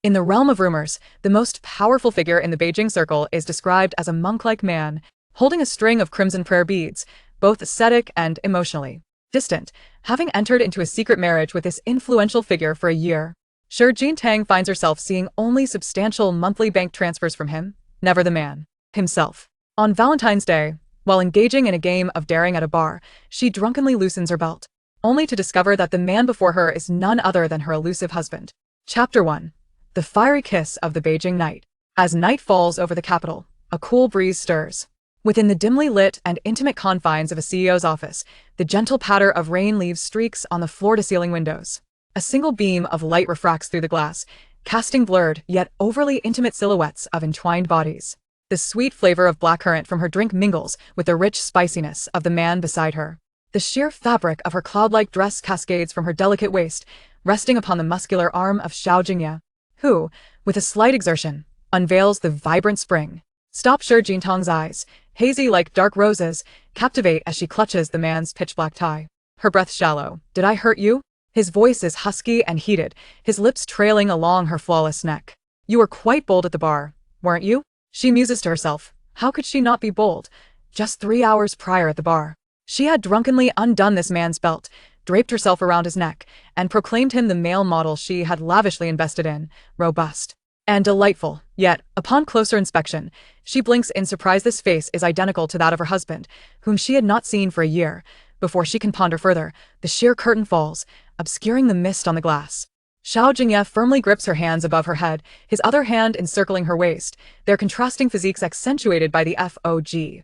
In the realm of rumors, the most powerful figure in the Beijing circle is described as a monk-like man, holding a string of crimson prayer beads, both ascetic and emotionally distant, having entered into a secret marriage with this influential figure for a year. Shi Jingye finds herself seeing only substantial monthly bank transfers from him, never the man himself. On Valentine's Day, while engaging in a game of daring at a bar, she drunkenly loosens her belt, only to discover that the man before her is none other than her elusive husband. Chapter 1. The fiery kiss of the Beijing night. As night falls over the capital, a cool breeze stirs. Within the dimly lit and intimate confines of a CEO's office, the gentle patter of rain leaves streaks on the floor-to-ceiling windows. A single beam of light refracts through the glass, casting blurred yet overly intimate silhouettes of entwined bodies. The sweet flavor of blackcurrant from her drink mingles with the rich spiciness of the man beside her. The sheer fabric of her cloud-like dress cascades from her delicate waist, resting upon the muscular arm of Xiao Jingye, who, with a slight exertion, unveils the vibrant spring. Stop Shi Jingye's eyes, hazy like dark roses, captivate as she clutches the man's pitch-black tie. Her breath shallow. Did I hurt you? His voice is husky and heated, his lips trailing along her flawless neck. You were quite bold at the bar, weren't you? She muses to herself. How could she not be bold? Just 3 hours prior at the bar, she had drunkenly undone this man's belt, draped herself around his neck, and proclaimed him the male model she had lavishly invested in, robust and delightful. Yet, upon closer inspection, she blinks in surprise. This face is identical to that of her husband, whom she had not seen for a year. Before she can ponder further, the sheer curtain falls, obscuring the mist on the glass. Xiao Jingye firmly grips her hands above her head, his other hand encircling her waist, their contrasting physiques accentuated by the FOG.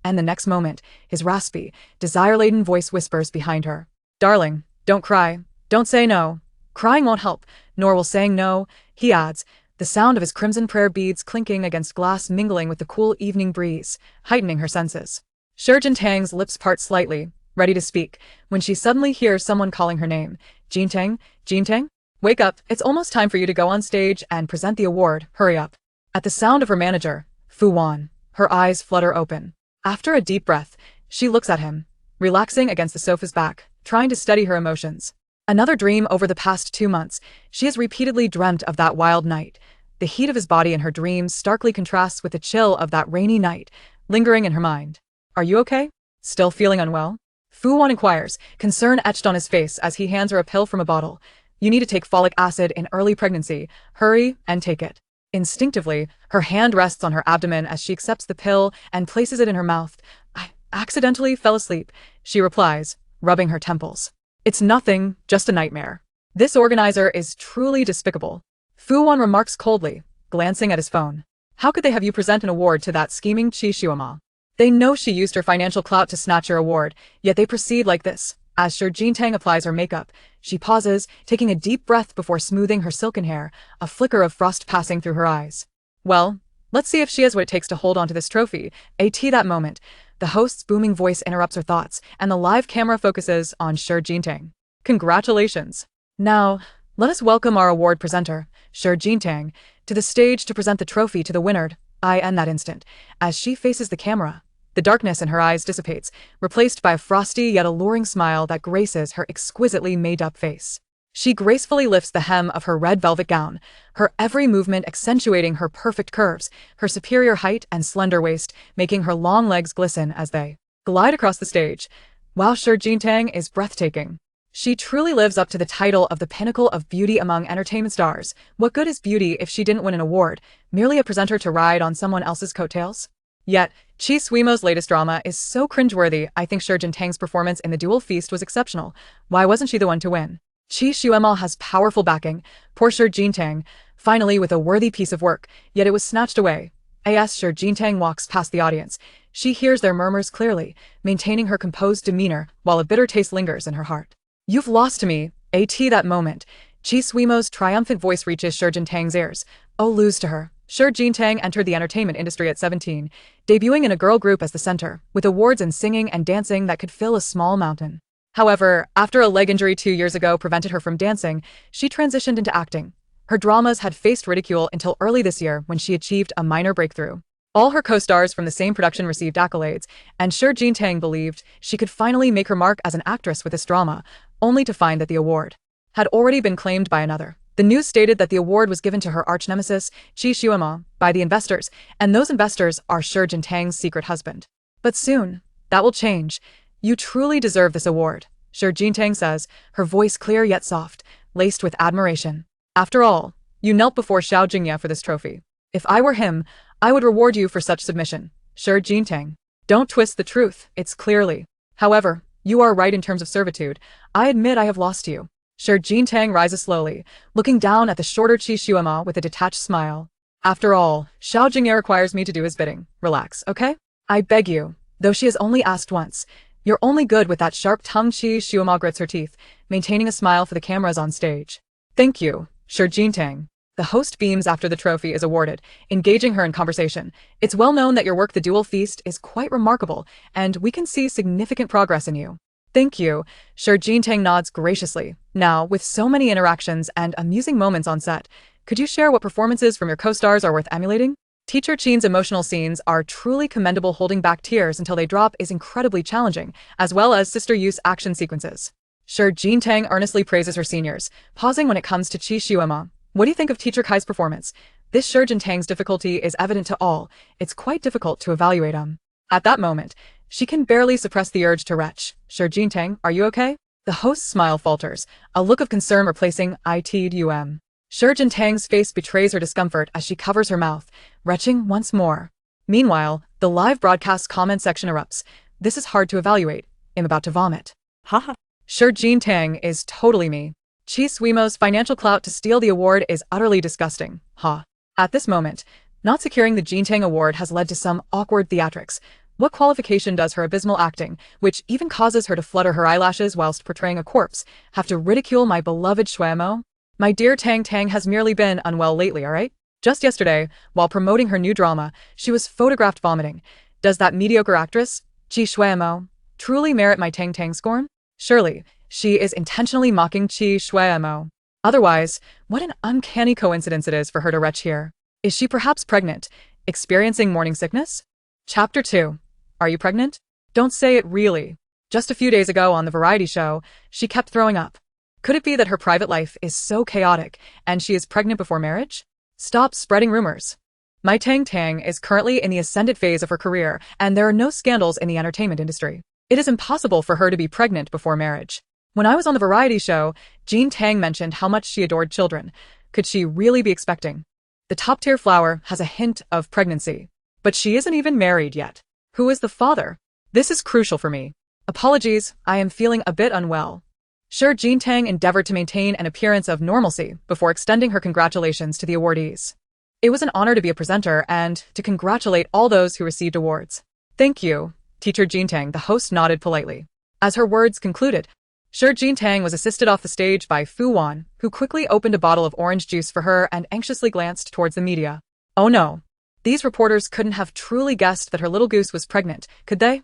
And the next moment, his raspy, desire-laden voice whispers behind her. Darling, don't cry. Don't say no. Crying won't help, nor will saying no, he adds, the sound of his crimson prayer beads clinking against glass mingling with the cool evening breeze, heightening her senses. Shi Jingye's lips part slightly, ready to speak, when she suddenly hears someone calling her name. Jingye? Wake up, it's almost time for you to go on stage and present the award, hurry up. At the sound of her manager, Fu Wan, her eyes flutter open. After a deep breath, she looks at him, relaxing against the sofa's back, trying to steady her emotions. Another dream over the past 2 months, she has repeatedly dreamt of that wild night. The heat of his body in her dreams starkly contrasts with the chill of that rainy night, lingering in her mind. Are you okay? Still feeling unwell? Fu Wan inquires, concern etched on his face as he hands her a pill from a bottle. You need to take folic acid in early pregnancy. Hurry and take it. Instinctively, her hand rests on her abdomen as she accepts the pill and places it in her mouth. I accidentally fell asleep, she replies, rubbing her temples. It's nothing, just a nightmare. This organizer is truly despicable. Fu Wan remarks coldly, glancing at his phone. How could they have you present an award to that scheming Qi Xuema? They know she used her financial clout to snatch your award, yet they proceed like this. As Shi Jingye applies her makeup, she pauses, taking a deep breath before smoothing her silken hair, a flicker of frost passing through her eyes. Well, let's see if she has what it takes to hold onto this trophy. At that moment, the host's booming voice interrupts her thoughts, and the live camera focuses on Shi Jingye. Congratulations. Now, let us welcome our award presenter, Shi Jingye, to the stage to present the trophy to the winner. In that instant, as she faces the camera, the darkness in her eyes dissipates, replaced by a frosty yet alluring smile that graces her exquisitely made-up face. She gracefully lifts the hem of her red velvet gown, her every movement accentuating her perfect curves, her superior height and slender waist, making her long legs glisten as they glide across the stage. Wow, Shi Jingye is breathtaking. She truly lives up to the title of the pinnacle of beauty among entertainment stars. What good is beauty if she didn't win an award, merely a presenter to ride on someone else's coattails? Yet, Qi Xuema's latest drama is so cringeworthy. I think Shi Jingye's performance in The Duel Feast was exceptional. Why wasn't she the one to win? Qi Xuema has powerful backing. Poor Shi Jingye, finally with a worthy piece of work, yet it was snatched away. As Shi Jingye walks past the audience, she hears their murmurs clearly, maintaining her composed demeanor while a bitter taste lingers in her heart. You've lost to me. At that moment, Qi Xuema's triumphant voice reaches Shi Jingye's ears. Oh, lose to her. Shi Jingye entered the entertainment industry at 17, debuting in a girl group as the center, with awards in singing and dancing that could fill a small mountain. However, after a leg injury 2 years ago prevented her from dancing, she transitioned into acting. Her dramas had faced ridicule until early this year when she achieved a minor breakthrough. All her co-stars from the same production received accolades, and Shi Jingye believed she could finally make her mark as an actress with this drama, only to find that the award had already been claimed by another. The news stated that the award was given to her arch-nemesis, Qi Xuema, by the investors, and those investors are Shi Jintang's secret husband. But soon, that will change. You truly deserve this award, Shi Jintang says, her voice clear yet soft, laced with admiration. After all, you knelt before Xiao Jingye for this trophy. If I were him, I would reward you for such submission, Shi Jintang. Don't twist the truth, it's clearly. However, you are right in terms of servitude. I admit I have lost you. Shi Jintang rises slowly, looking down at the shorter Qi Xuema with a detached smile. After all, Xiao Jingye requires me to do his bidding. Relax, okay? I beg you, though she has only asked once. You're only good with that sharp-tongued Qi Xuema grits her teeth, maintaining a smile for the cameras on stage. Thank you, Shi Jintang. The host beams after the trophy is awarded, engaging her in conversation. It's well known that your work The Dual Feast is quite remarkable, and we can see significant progress in you. Thank you, Shi Jintang nods graciously. Now, with so many interactions and amusing moments on set, could you share what performances from your co-stars are worth emulating? Teacher Qin's emotional scenes are truly commendable. Holding back tears until they drop is incredibly challenging, as well as Sister Yu's action sequences. Shi Jintang earnestly praises her seniors, pausing when it comes to Qi Xuema. What do you think of Teacher Kai's performance? This Shi Jintang's difficulty is evident to all. It's quite difficult to evaluate him. At that moment, she can barely suppress the urge to retch. Shi Jintang, are you okay? The host's smile falters, a look of concern replacing "I-T-U-M." Shi Jintang's face betrays her discomfort as she covers her mouth, retching once more. Meanwhile, the live broadcast comment section erupts. This is hard to evaluate. I'm about to vomit. Haha. Shi Jintang is totally me. Qi Xuema's financial clout to steal the award is utterly disgusting. Ha. At this moment, not securing the Jintang award has led to some awkward theatrics. What qualification does her abysmal acting, which even causes her to flutter her eyelashes whilst portraying a corpse, have to ridicule my beloved Xuemo? My dear Tang Tang has merely been unwell lately, alright? Just yesterday, while promoting her new drama, she was photographed vomiting. Does that mediocre actress, Qi Xuemo, truly merit my Tang Tang scorn? Surely, she is intentionally mocking Qi Xuemo. Otherwise, what an uncanny coincidence it is for her to retch here. Is she perhaps pregnant, experiencing morning sickness? Chapter 2. Are you pregnant? Don't say it really. Just a few days ago on the variety show, she kept throwing up. Could it be that her private life is so chaotic and she is pregnant before marriage? Stop spreading rumors. My Tang Tang is currently in the ascendant phase of her career and there are no scandals in the entertainment industry. It is impossible for her to be pregnant before marriage. When I was on the variety show, Jean Tang mentioned how much she adored children. Could she really be expecting? The top-tier flower has a hint of pregnancy. But she isn't even married yet. Who is the father? This is crucial for me. Apologies, I am feeling a bit unwell. Shi Jintang endeavored to maintain an appearance of normalcy before extending her congratulations to the awardees. It was an honor to be a presenter and to congratulate all those who received awards. Thank you, Teacher Jintang, the host nodded politely. As her words concluded, Shi Jintang was assisted off the stage by Fu Wan, who quickly opened a bottle of orange juice for her and anxiously glanced towards the media. Oh no. These reporters couldn't have truly guessed that her little goose was pregnant, could they?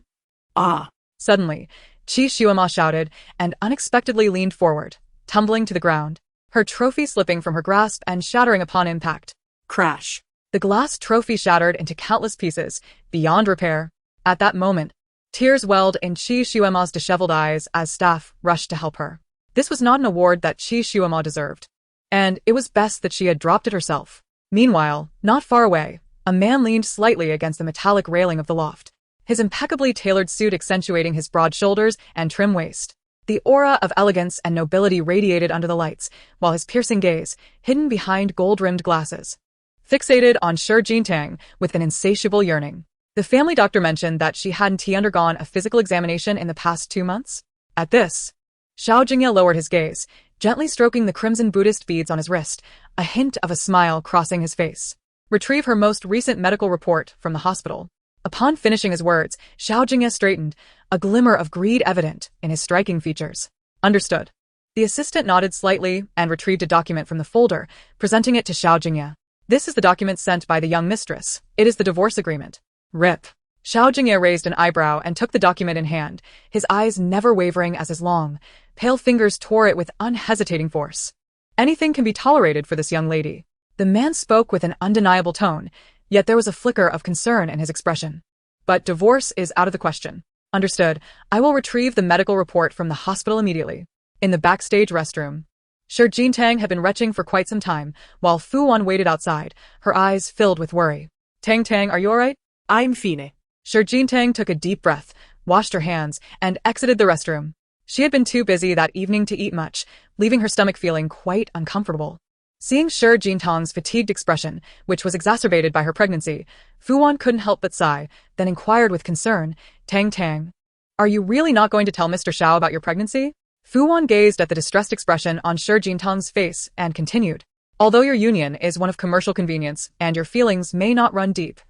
Ah! Suddenly, Qi Xuema shouted and unexpectedly leaned forward, tumbling to the ground, her trophy slipping from her grasp and shattering upon impact. Crash! The glass trophy shattered into countless pieces, beyond repair. At that moment, tears welled in Qi Xuema's disheveled eyes as staff rushed to help her. This was not an award that Qi Xuema deserved. And it was best that she had dropped it herself. Meanwhile, not far away, a man leaned slightly against the metallic railing of the loft, his impeccably tailored suit accentuating his broad shoulders and trim waist. The aura of elegance and nobility radiated under the lights, while his piercing gaze, hidden behind gold-rimmed glasses, fixated on Shi Jintang with an insatiable yearning. The family doctor mentioned that she hadn't undergone a physical examination in the past 2 months. At this, Xiao Jingye lowered his gaze, gently stroking the crimson Buddhist beads on his wrist, a hint of a smile crossing his face. Retrieve her most recent medical report from the hospital. Upon finishing his words, Xiao Jingye straightened, a glimmer of greed evident in his striking features. Understood. The assistant nodded slightly and retrieved a document from the folder, presenting it to Xiao Jingye. This is the document sent by the young mistress. It is the divorce agreement. RIP. Xiao Jingye raised an eyebrow and took the document in hand, his eyes never wavering as his long, pale fingers tore it with unhesitating force. Anything can be tolerated for this young lady. The man spoke with an undeniable tone, yet there was a flicker of concern in his expression. But divorce is out of the question. Understood. I will retrieve the medical report from the hospital immediately. In the backstage restroom, Shi Jintang had been retching for quite some time, while Fu Wan waited outside, her eyes filled with worry. Tang, are you alright? I'm fine. Shi Jintang took a deep breath, washed her hands, and exited the restroom. She had been too busy that evening to eat much, leaving her stomach feeling quite uncomfortable. Seeing Shi Jintang's fatigued expression, which was exacerbated by her pregnancy, Fu Wan couldn't help but sigh, then inquired with concern, Tang, are you really not going to tell Mr. Xiao about your pregnancy? Fu Wan gazed at the distressed expression on Shi Jintang's face and continued, although your union is one of commercial convenience and your feelings may not run deep,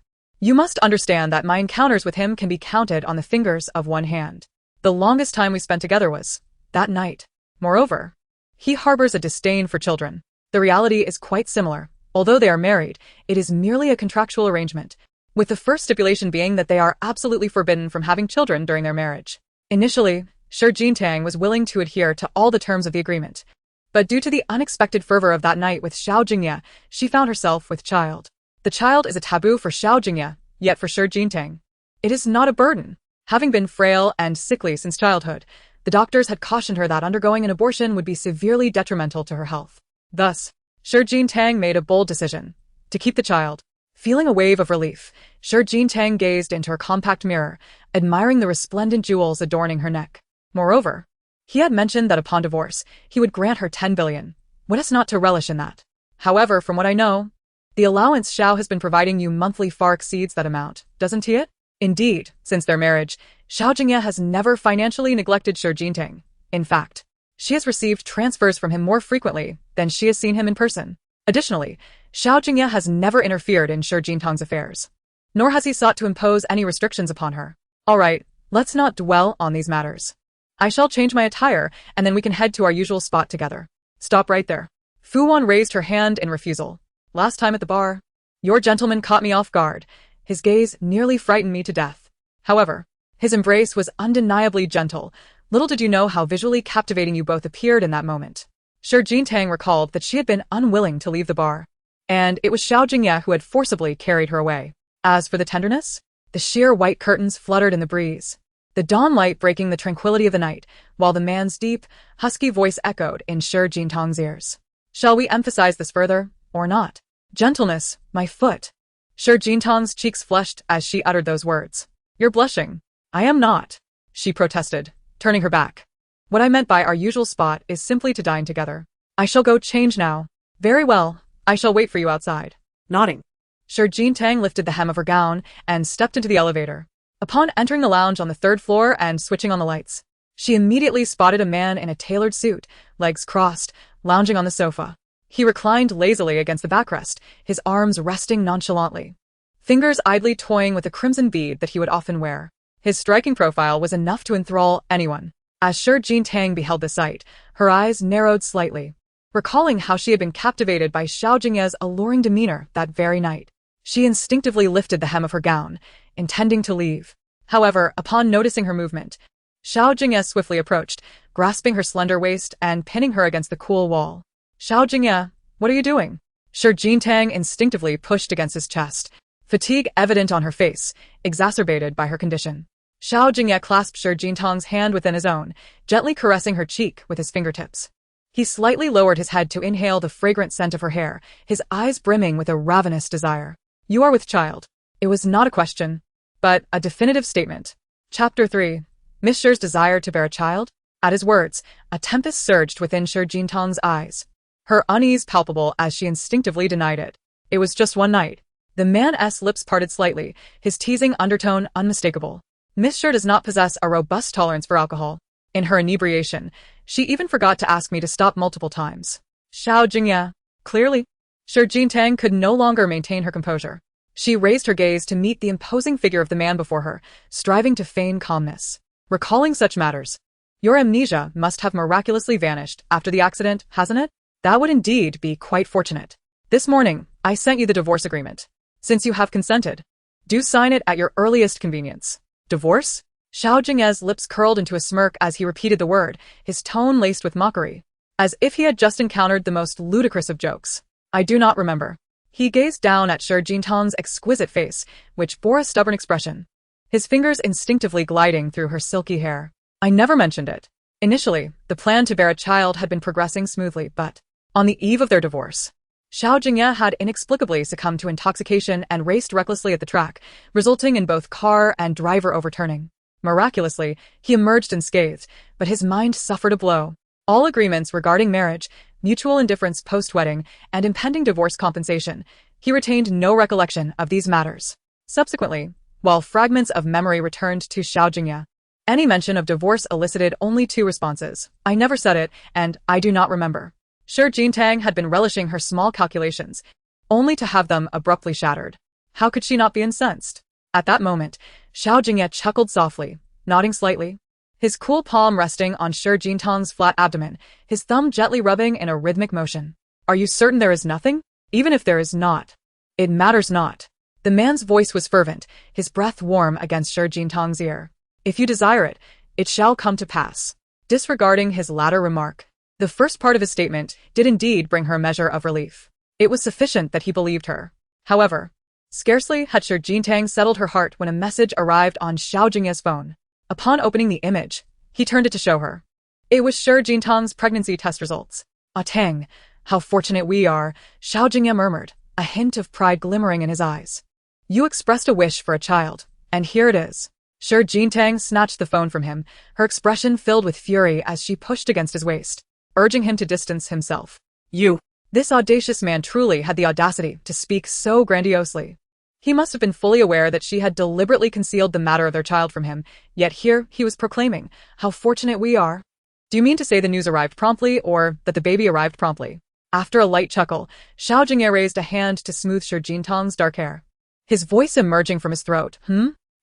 you must understand that my encounters with him can be counted on the fingers of one hand. The longest time we spent together was that night. Moreover, he harbors a disdain for children. The reality is quite similar. Although they are married, it is merely a contractual arrangement, with the first stipulation being that they are absolutely forbidden from having children during their marriage. Initially, Shi Jintang was willing to adhere to all the terms of the agreement, but due to the unexpected fervor of that night with Xiao Jingye, she found herself with child. The child is a taboo for Xiao Jingye, yet for Shi Jintang, it is not a burden. Having been frail and sickly since childhood, the doctors had cautioned her that undergoing an abortion would be severely detrimental to her health. Thus, Shi Jintang made a bold decision to keep the child. Feeling a wave of relief, Shi Jintang gazed into her compact mirror, admiring the resplendent jewels adorning her neck. Moreover, he had mentioned that upon divorce, he would grant her 10 billion. What is not to relish in that? However, from what I know, the allowance Xiao has been providing you monthly far exceeds that amount, doesn't he? Indeed, since their marriage, Xiao Jingye has never financially neglected Shi Jintang. In fact, she has received transfers from him more frequently than she has seen him in person. Additionally, Xiao Jingye has never interfered in Shi Jintang's affairs, nor has he sought to impose any restrictions upon her. Alright, let's not dwell on these matters. I shall change my attire, and then we can head to our usual spot together. Stop right there. Fu Wan raised her hand in refusal. Last time at the bar, your gentleman caught me off guard. His gaze nearly frightened me to death. However, his embrace was undeniably gentle. Little did you know how visually captivating you both appeared in that moment. Shi Jintang recalled that she had been unwilling to leave the bar, and it was Xiao Jingye who had forcibly carried her away. As for the tenderness, the sheer white curtains fluttered in the breeze, the dawn light breaking the tranquility of the night, while the man's deep, husky voice echoed in Shi Jintang's ears. Shall we emphasize this further, or not? Gentleness, my foot. Shi Jintang's cheeks flushed as she uttered those words. You're blushing. I am not, she protested, turning her back. What I meant by our usual spot is simply to dine together. I shall go change now. Very well, I shall wait for you outside. Nodding, Shi Jintang lifted the hem of her gown and stepped into the elevator. Upon entering the lounge on the 3rd floor and switching on the lights, she immediately spotted a man in a tailored suit, legs crossed, lounging on the sofa. He reclined lazily against the backrest, his arms resting nonchalantly, fingers idly toying with a crimson bead that he would often wear. His striking profile was enough to enthrall anyone. As Shi Jintang beheld the sight, her eyes narrowed slightly, recalling how she had been captivated by Xiao Jingye's alluring demeanor that very night. She instinctively lifted the hem of her gown, intending to leave. However, upon noticing her movement, Xiao Jingye swiftly approached, grasping her slender waist and pinning her against the cool wall. Xiao Jingye, what are you doing? Shi Jintang instinctively pushed against his chest, fatigue evident on her face, exacerbated by her condition. Xiao Jingye clasped Shi Jintang's hand within his own, gently caressing her cheek with his fingertips. He slightly lowered his head to inhale the fragrant scent of her hair, his eyes brimming with a ravenous desire. You are with child. It was not a question, but a definitive statement. Chapter 3. Miss Shi's desire to bear a child? At his words, a tempest surged within Shi Jintang's eyes, her unease palpable as she instinctively denied it. It was just one night. The man's lips parted slightly, his teasing undertone unmistakable. Miss Shi does not possess a robust tolerance for alcohol. In her inebriation, she even forgot to ask me to stop multiple times. Xiao Jingye, clearly. Shi Jintang could no longer maintain her composure. She raised her gaze to meet the imposing figure of the man before her, striving to feign calmness. Recalling such matters, your amnesia must have miraculously vanished after the accident, hasn't it? That would indeed be quite fortunate. This morning, I sent you the divorce agreement. Since you have consented, do sign it at your earliest convenience. Divorce? Xiao Jingye's lips curled into a smirk as he repeated the word, his tone laced with mockery, as if he had just encountered the most ludicrous of jokes. I do not remember. He gazed down at Shi Jintang's exquisite face, which bore a stubborn expression, his fingers instinctively gliding through her silky hair. I never mentioned it. Initially, the plan to bear a child had been progressing smoothly, but on the eve of their divorce, Xiao Jingye had inexplicably succumbed to intoxication and raced recklessly at the track, resulting in both car and driver overturning. Miraculously, he emerged unscathed, but his mind suffered a blow. All agreements regarding marriage, mutual indifference post-wedding, and impending divorce compensation, he retained no recollection of these matters. Subsequently, while fragments of memory returned to Xiao Jingye, any mention of divorce elicited only two responses: "I never said it," and "I do not remember." Shi Jintang had been relishing her small calculations, only to have them abruptly shattered. How could she not be incensed? At that moment, Xiao Jingye chuckled softly, nodding slightly, his cool palm resting on Shi Jintang's flat abdomen, his thumb gently rubbing in a rhythmic motion. "Are you certain there is nothing? Even if there is not, it matters not." The man's voice was fervent, his breath warm against Shi Jintang's ear. "If you desire it, it shall come to pass." Disregarding his latter remark, the first part of his statement did indeed bring her a measure of relief. It was sufficient that he believed her. However, scarcely had Shi Jintang settled her heart when a message arrived on Xiao Jingye's phone. Upon opening the image, he turned it to show her. It was Shi Jintang's pregnancy test results. "Ah Tang, how fortunate we are," Xiao Jingye murmured, a hint of pride glimmering in his eyes. "You expressed a wish for a child, and here it is." Shi Jintang snatched the phone from him, her expression filled with fury as she pushed against his waist, urging him to distance himself. "You!" This audacious man truly had the audacity to speak so grandiosely. He must have been fully aware that she had deliberately concealed the matter of their child from him, yet here he was proclaiming, "How fortunate we are." "Do you mean to say the news arrived promptly, or that the baby arrived promptly?" After a light chuckle, Xiao Jingye raised a hand to smooth Shi Jintang's dark hair, his voice emerging from his throat.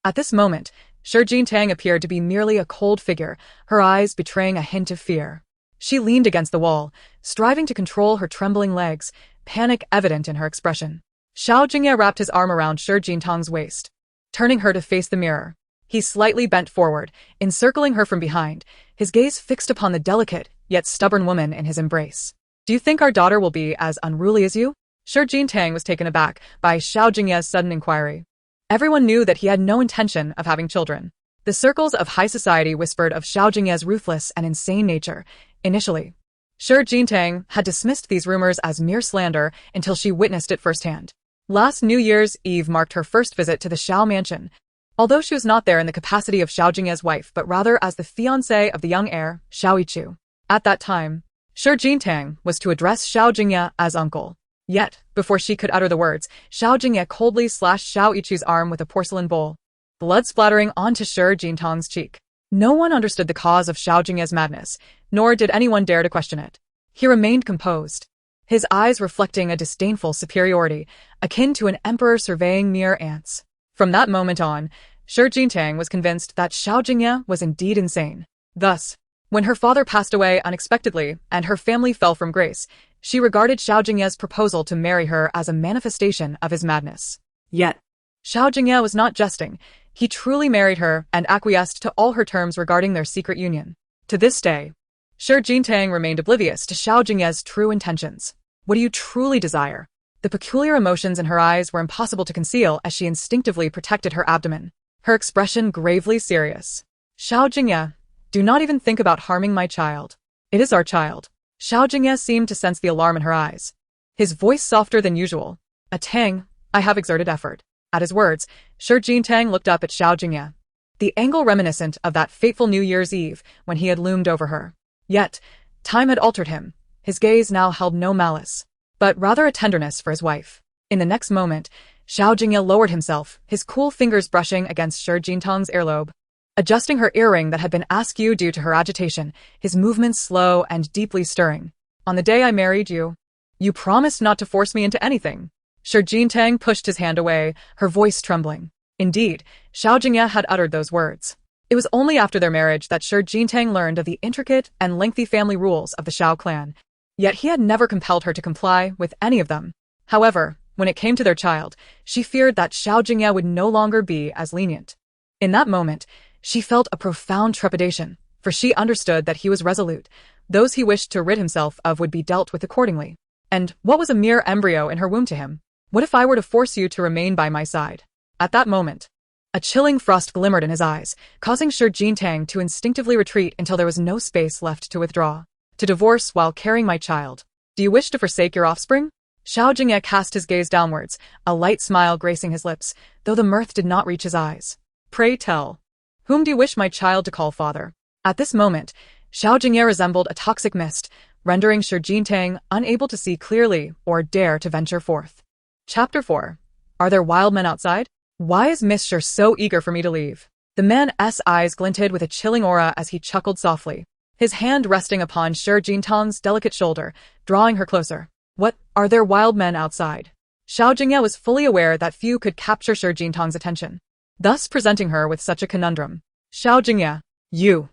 At this moment, Shi Jintang appeared to be merely a cold figure, her eyes betraying a hint of fear. She leaned against the wall, striving to control her trembling legs, panic evident in her expression. Xiao Jingye wrapped his arm around Shi Jintang's waist, turning her to face the mirror. He slightly bent forward, encircling her from behind, his gaze fixed upon the delicate, yet stubborn woman in his embrace. "Do you think our daughter will be as unruly as you?" Shi Jintang was taken aback by Xiao Jingye's sudden inquiry. Everyone knew that he had no intention of having children. The circles of high society whispered of Xiao Jingye's ruthless and insane nature. Initially, Shi Jintang had dismissed these rumors as mere slander until she witnessed it firsthand. Last New Year's Eve marked her first visit to the Xiao mansion. Although she was not there in the capacity of Xiao Jingye's wife but rather as the fiancée of the young heir, Xiao Yichu. At that time, Shi Jintang was to address Xiao Jingye as uncle. Yet, before she could utter the words, Xiao Jingye coldly slashed Xiao Yichu's arm with a porcelain bowl, blood splattering onto Shi Jintang's cheek. No one understood the cause of Xiao Jingye's madness, nor did anyone dare to question it. He remained composed, his eyes reflecting a disdainful superiority, akin to an emperor surveying mere ants. From that moment on, Shi Jintang was convinced that Xiao Jingye was indeed insane. Thus, when her father passed away unexpectedly and her family fell from grace, she regarded Xiao Jingye's proposal to marry her as a manifestation of his madness. Yet, Xiao Jingye was not jesting. He truly married her and acquiesced to all her terms regarding their secret union. To this day, Shi Jintang remained oblivious to Xiao Jingye's true intentions. "What do you truly desire?" The peculiar emotions in her eyes were impossible to conceal as she instinctively protected her abdomen, her expression gravely serious. "Xiao Jingye, do not even think about harming my child. It is our child." Xiao Jingye seemed to sense the alarm in her eyes, his voice softer than usual. "Ah Tang, I have exerted effort." At his words, Shi Jintang looked up at Xiao Jingye, the angle reminiscent of that fateful New Year's Eve when he had loomed over her. Yet, time had altered him. His gaze now held no malice, but rather a tenderness for his wife. In the next moment, Xiao Jingye lowered himself, his cool fingers brushing against Shi Jintang's earlobe, adjusting her earring that had been askew due to her agitation, his movements slow and deeply stirring. "On the day I married you, you promised not to force me into anything." Shi Jintang pushed his hand away, her voice trembling. Indeed, Xiao Jingye had uttered those words. It was only after their marriage that Shi Jintang learned of the intricate and lengthy family rules of the Xiao clan. Yet he had never compelled her to comply with any of them. However, when it came to their child, she feared that Xiao Jingye would no longer be as lenient. In that moment, she felt a profound trepidation, for she understood that he was resolute. Those he wished to rid himself of would be dealt with accordingly. And what was a mere embryo in her womb to him? "What if I were to force you to remain by my side?" At that moment, A chilling frost glimmered in his eyes, causing Shi Jingye to instinctively retreat until there was no space left to withdraw. To divorce while carrying my child. Do you wish to forsake your offspring? Xiao Jingye cast his gaze downwards, a light smile gracing his lips, though the mirth did not reach his eyes. Pray tell. Whom do you wish my child to call father? At this moment, Xiao Jingye resembled a toxic mist, rendering Shi Jingye unable to see clearly or dare to venture forth. Chapter 4. Are there wild men outside? Why is Miss Shi so eager for me to leave? The man's eyes glinted with a chilling aura as he chuckled softly, his hand resting upon Shi Jingye's delicate shoulder, drawing her closer. What, are there wild men outside? Xiao Jingye was fully aware that few could capture Shi Jingye's attention, thus presenting her with such a conundrum. Xiao Jingye, you.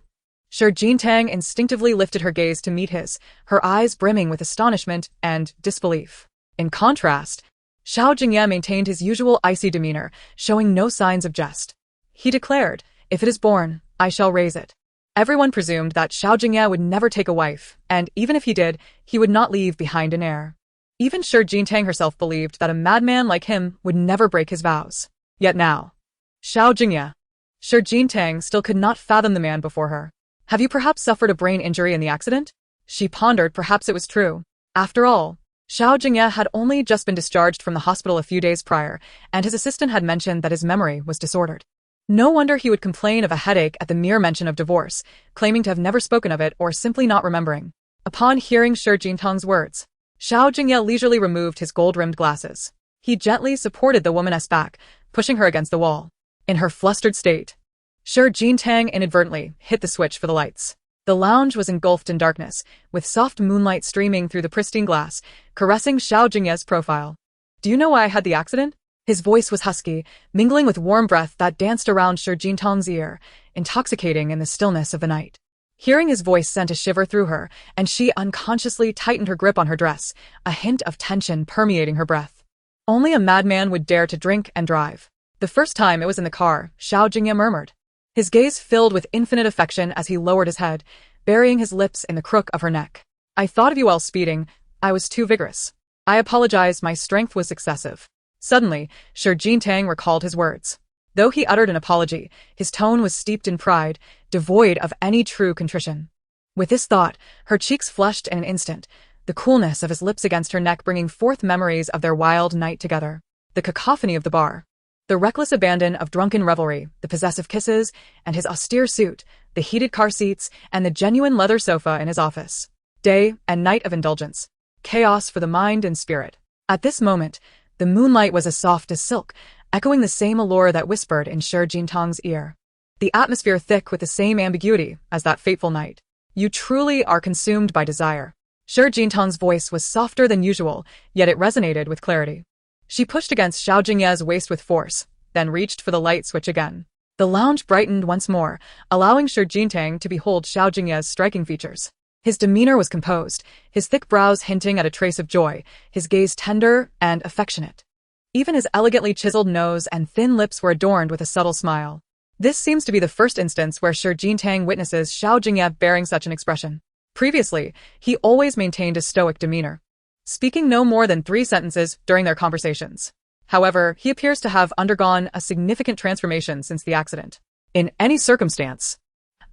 Shi Jingye instinctively lifted her gaze to meet his, her eyes brimming with astonishment and disbelief. In contrast, Xiao Jingye maintained his usual icy demeanor, showing no signs of jest. He declared, if it is born, I shall raise it. Everyone presumed that Xiao Jingye would never take a wife, and even if he did, he would not leave behind an heir. Even Shi Jingye herself believed that a madman like him would never break his vows. Yet now, Xiao Jingye. Shi Jingye still could not fathom the man before her. Have you perhaps suffered a brain injury in the accident? She pondered perhaps it was true. After all, Xiao Jingye had only just been discharged from the hospital a few days prior, and his assistant had mentioned that his memory was disordered. No wonder he would complain of a headache at the mere mention of divorce, claiming to have never spoken of it or simply not remembering. Upon hearing Shi Jingye's words, Xiao Jingye leisurely removed his gold-rimmed glasses. He gently supported the woman's back, pushing her against the wall. In her flustered state, Shi Jingye inadvertently hit the switch for the lights. The lounge was engulfed in darkness, with soft moonlight streaming through the pristine glass, caressing Xiao Jingye's profile. Do you know why I had the accident? His voice was husky, mingling with warm breath that danced around Shi Jingye's ear, intoxicating in the stillness of the night. Hearing his voice sent a shiver through her, and she unconsciously tightened her grip on her dress, a hint of tension permeating her breath. Only a madman would dare to drink and drive. The first time it was in the car, Xiao Jingye murmured. His gaze filled with infinite affection as he lowered his head, burying his lips in the crook of her neck. I thought of you while speeding. I was too vigorous. I apologize, my strength was excessive. Suddenly, Shi Jingye recalled his words. Though he uttered an apology, his tone was steeped in pride, devoid of any true contrition. With this thought, her cheeks flushed in an instant, the coolness of his lips against her neck bringing forth memories of their wild night together. The cacophony of the bar, the reckless abandon of drunken revelry, the possessive kisses, and his austere suit, the heated car seats, and the genuine leather sofa in his office. Day and night of indulgence. Chaos for the mind and spirit. At this moment, the moonlight was as soft as silk, echoing the same allure that whispered in Shi Jingye's ear. The atmosphere thick with the same ambiguity as that fateful night. You truly are consumed by desire. Shi Jingye's voice was softer than usual, yet it resonated with clarity. She pushed against Xiao Jingye's waist with force, then reached for the light switch again. The lounge brightened once more, allowing Shi Jingye to behold Xiao Jingye's striking features. His demeanor was composed, his thick brows hinting at a trace of joy, his gaze tender and affectionate. Even his elegantly chiseled nose and thin lips were adorned with a subtle smile. This seems to be the first instance where Shi Jingye witnesses Xiao Jingye bearing such an expression. Previously, he always maintained a stoic demeanor, speaking no more than 3 sentences during their conversations. However, he appears to have undergone a significant transformation since the accident. In any circumstance,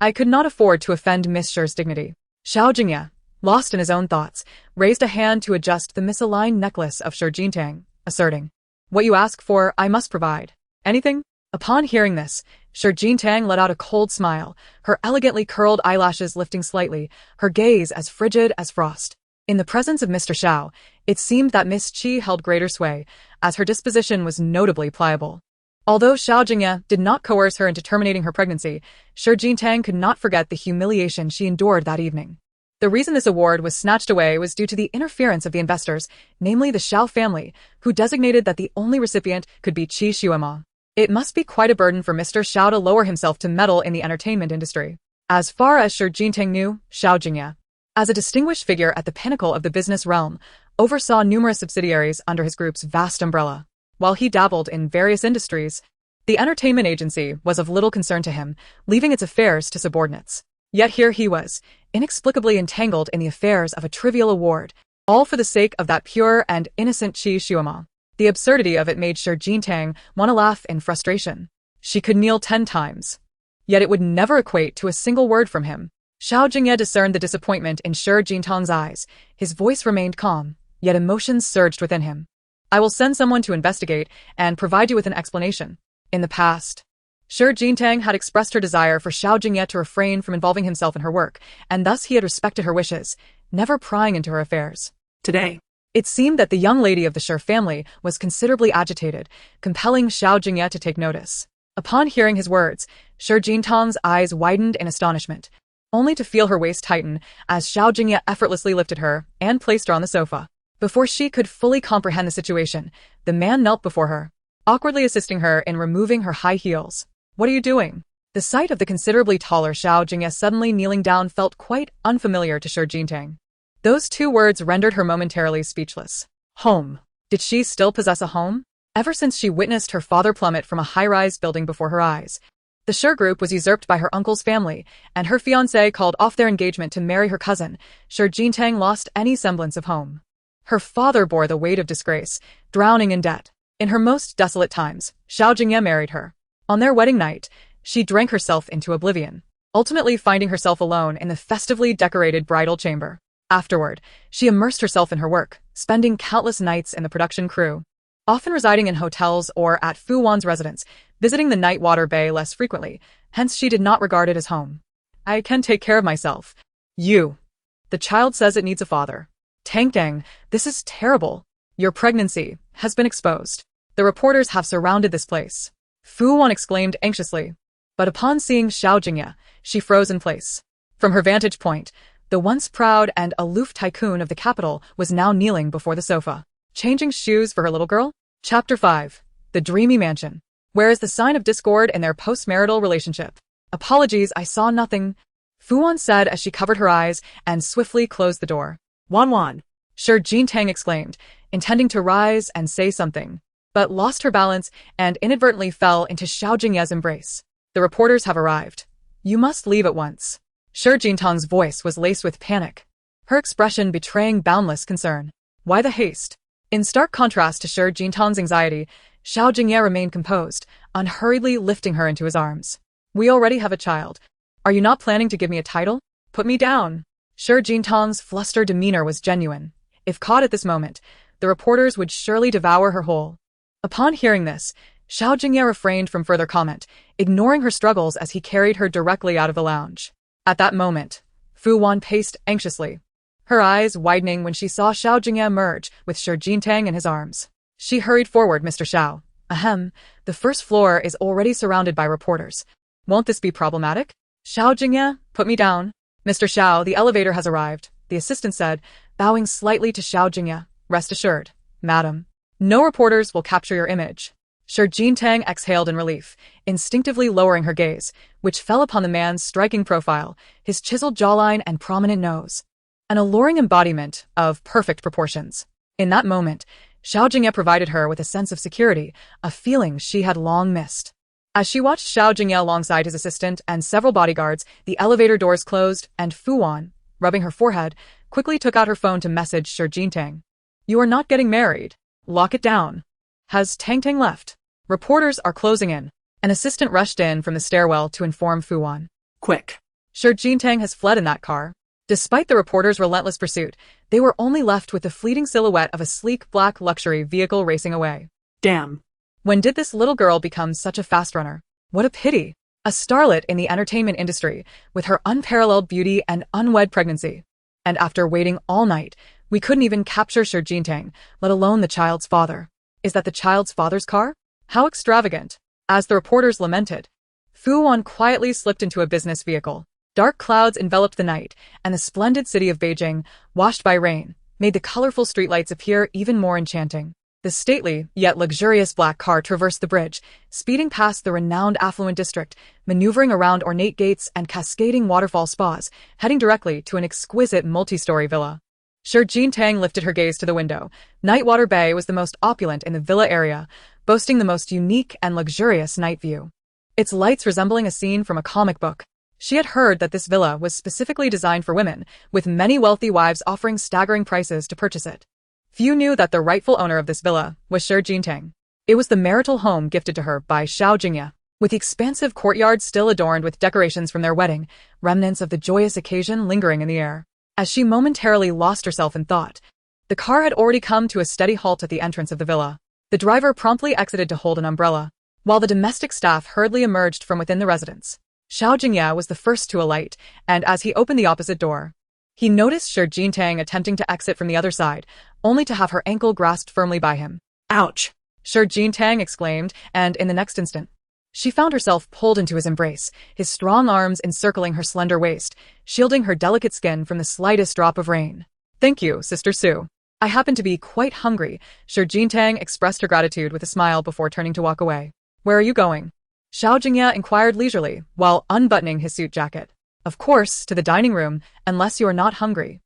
I could not afford to offend Miss Shi's dignity. Xiao Jingye, lost in his own thoughts, raised a hand to adjust the misaligned necklace of Shi Jingye, asserting, "What you ask for, I must provide. Anything?" Upon hearing this, Shi Jingye let out a cold smile, her elegantly curled eyelashes lifting slightly, her gaze as frigid as frost. In the presence of Mr. Xiao, it seemed that Miss Qi held greater sway, as her disposition was notably pliable. Although Xiao Jingye did not coerce her into terminating her pregnancy, Shi Jingye could not forget the humiliation she endured that evening. The reason this award was snatched away was due to the interference of the investors, namely the Xiao family, who designated that the only recipient could be Qi Xuema. It must be quite a burden for Mr. Xiao to lower himself to meddle in the entertainment industry. As far as Shi Jingye knew, Xiao Jingye, as a distinguished figure at the pinnacle of the business realm, oversaw numerous subsidiaries under his group's vast umbrella. While he dabbled in various industries, the entertainment agency was of little concern to him, leaving its affairs to subordinates. Yet here he was, inexplicably entangled in the affairs of a trivial award, all for the sake of that pure and innocent Qi Xuema. The absurdity of it made Shi Jingye want to laugh in frustration. She could kneel 10 times. Yet it would never equate to a single word from him. Xiao Jingye discerned the disappointment in Shi Jintang's eyes. His voice remained calm, yet emotions surged within him. I will send someone to investigate and provide you with an explanation. In the past, Shi Jintang had expressed her desire for Xiao Jingye to refrain from involving himself in her work, and thus he had respected her wishes, never prying into her affairs. Today, it seemed that the young lady of the Shi family was considerably agitated, compelling Xiao Jingye to take notice. Upon hearing his words, Shi Jintang's eyes widened in astonishment, only to feel her waist tighten as Xiao Jingye effortlessly lifted her and placed her on the sofa. Before she could fully comprehend the situation, the man knelt before her, awkwardly assisting her in removing her high heels. What are you doing? The sight of the considerably taller Xiao Jingye suddenly kneeling down felt quite unfamiliar to Shi Jintang. Those two words rendered her momentarily speechless. Home. Did she still possess a home? Ever since she witnessed her father plummet from a high-rise building before her eyes, the Shi group was usurped by her uncle's family, and her fiancé called off their engagement to marry her cousin. Shi Jintang lost any semblance of home. Her father bore the weight of disgrace, drowning in debt. In her most desolate times, Xiao Jingye married her. On their wedding night, she drank herself into oblivion, ultimately finding herself alone in the festively decorated bridal chamber. Afterward, she immersed herself in her work, spending countless nights in the production crew, often residing in hotels or at Fu Wan's residence, visiting the night water bay less frequently, hence she did not regard it as home. I can take care of myself. You. The child says it needs a father. Tang Dang, this is terrible. Your pregnancy has been exposed. The reporters have surrounded this place. Fu Wan exclaimed anxiously. But upon seeing Xiao Jingye, she froze in place. From her vantage point, the once proud and aloof tycoon of the capital was now kneeling before the sofa, changing shoes for her little girl. Chapter 5. The Dreamy Mansion. Where is the sign of discord in their post-marital relationship? Apologies, I saw nothing, Fu Wan said as she covered her eyes and swiftly closed the door. Wan. Shi Jintang exclaimed, intending to rise and say something, but lost her balance and inadvertently fell into Xiao Jingye's embrace. The reporters have arrived. You must leave at once. Shi Jintang's voice was laced with panic, her expression betraying boundless concern. Why the haste? In stark contrast to Shi Jintang's anxiety, Xiao Jingye remained composed, unhurriedly lifting her into his arms. We already have a child. Are you not planning to give me a title? Put me down. Shi Jintang's flustered demeanor was genuine. If caught at this moment, the reporters would surely devour her whole. Upon hearing this, Xiao Jingye refrained from further comment, ignoring her struggles as he carried her directly out of the lounge. At that moment, Fu Wan paced anxiously, her eyes widening when she saw Xiao Jingye emerge with Shi Jintang in his arms. She hurried forward. Mr. Xiao. Ahem, the first floor is already surrounded by reporters. Won't this be problematic? Xiao Jingye, put me down. Mr. Xiao, the elevator has arrived, the assistant said, bowing slightly to Xiao Jingye. Rest assured, madam, no reporters will capture your image. Shi Jintang exhaled in relief, instinctively lowering her gaze, which fell upon the man's striking profile, his chiseled jawline and prominent nose. An alluring embodiment of perfect proportions. In that moment, Xiao Jingye provided her with a sense of security, a feeling she had long missed. As she watched Xiao Jingye alongside his assistant and several bodyguards, the elevator doors closed, and Fu Wan, rubbing her forehead, quickly took out her phone to message Shi Jintang. You are not getting married. Lock it down. Has Tang Tang left? Reporters are closing in. An assistant rushed in from the stairwell to inform Fu Wan. Quick. Shi Jintang has fled in that car. Despite the reporters' relentless pursuit, they were only left with the fleeting silhouette of a sleek black luxury vehicle racing away. Damn. When did this little girl become such a fast runner? What a pity. A starlet in the entertainment industry, with her unparalleled beauty and unwed pregnancy. And after waiting all night, we couldn't even capture Shi Jintang, let alone the child's father. Is that the child's father's car? How extravagant. As the reporters lamented, Fu Wan quietly slipped into a business vehicle. Dark clouds enveloped the night, and the splendid city of Beijing, washed by rain, made the colorful streetlights appear even more enchanting. The stately, yet luxurious black car traversed the bridge, speeding past the renowned affluent district, maneuvering around ornate gates and cascading waterfall spas, heading directly to an exquisite multi-story villa. Shi Jintang lifted her gaze to the window. Nightwater Bay was the most opulent in the villa area, boasting the most unique and luxurious night view. Its lights resembling a scene from a comic book. She had heard that this villa was specifically designed for women, with many wealthy wives offering staggering prices to purchase it. Few knew that the rightful owner of this villa was Shi Jintang. It was the marital home gifted to her by Xiao Jingye. with the expansive courtyard still adorned with decorations from their wedding, remnants of the joyous occasion lingering in the air. As she momentarily lost herself in thought, the car had already come to a steady halt at the entrance of the villa. The driver promptly exited to hold an umbrella, while the domestic staff hurriedly emerged from within the residence. Xiao Jingye was the first to alight, and as he opened the opposite door, he noticed Xiao Jingye attempting to exit from the other side, only to have her ankle grasped firmly by him. "Ouch!" Xiao Jingye exclaimed, and in the next instant, she found herself pulled into his embrace, his strong arms encircling her slender waist, shielding her delicate skin from the slightest drop of rain. "Thank you, Sister Su. I happen to be quite hungry." Xiao Jingye expressed her gratitude with a smile before turning to walk away. "Where are you going?" Xiao Jingye inquired leisurely, while unbuttoning his suit jacket. "Of course, to the dining room, unless you are not hungry."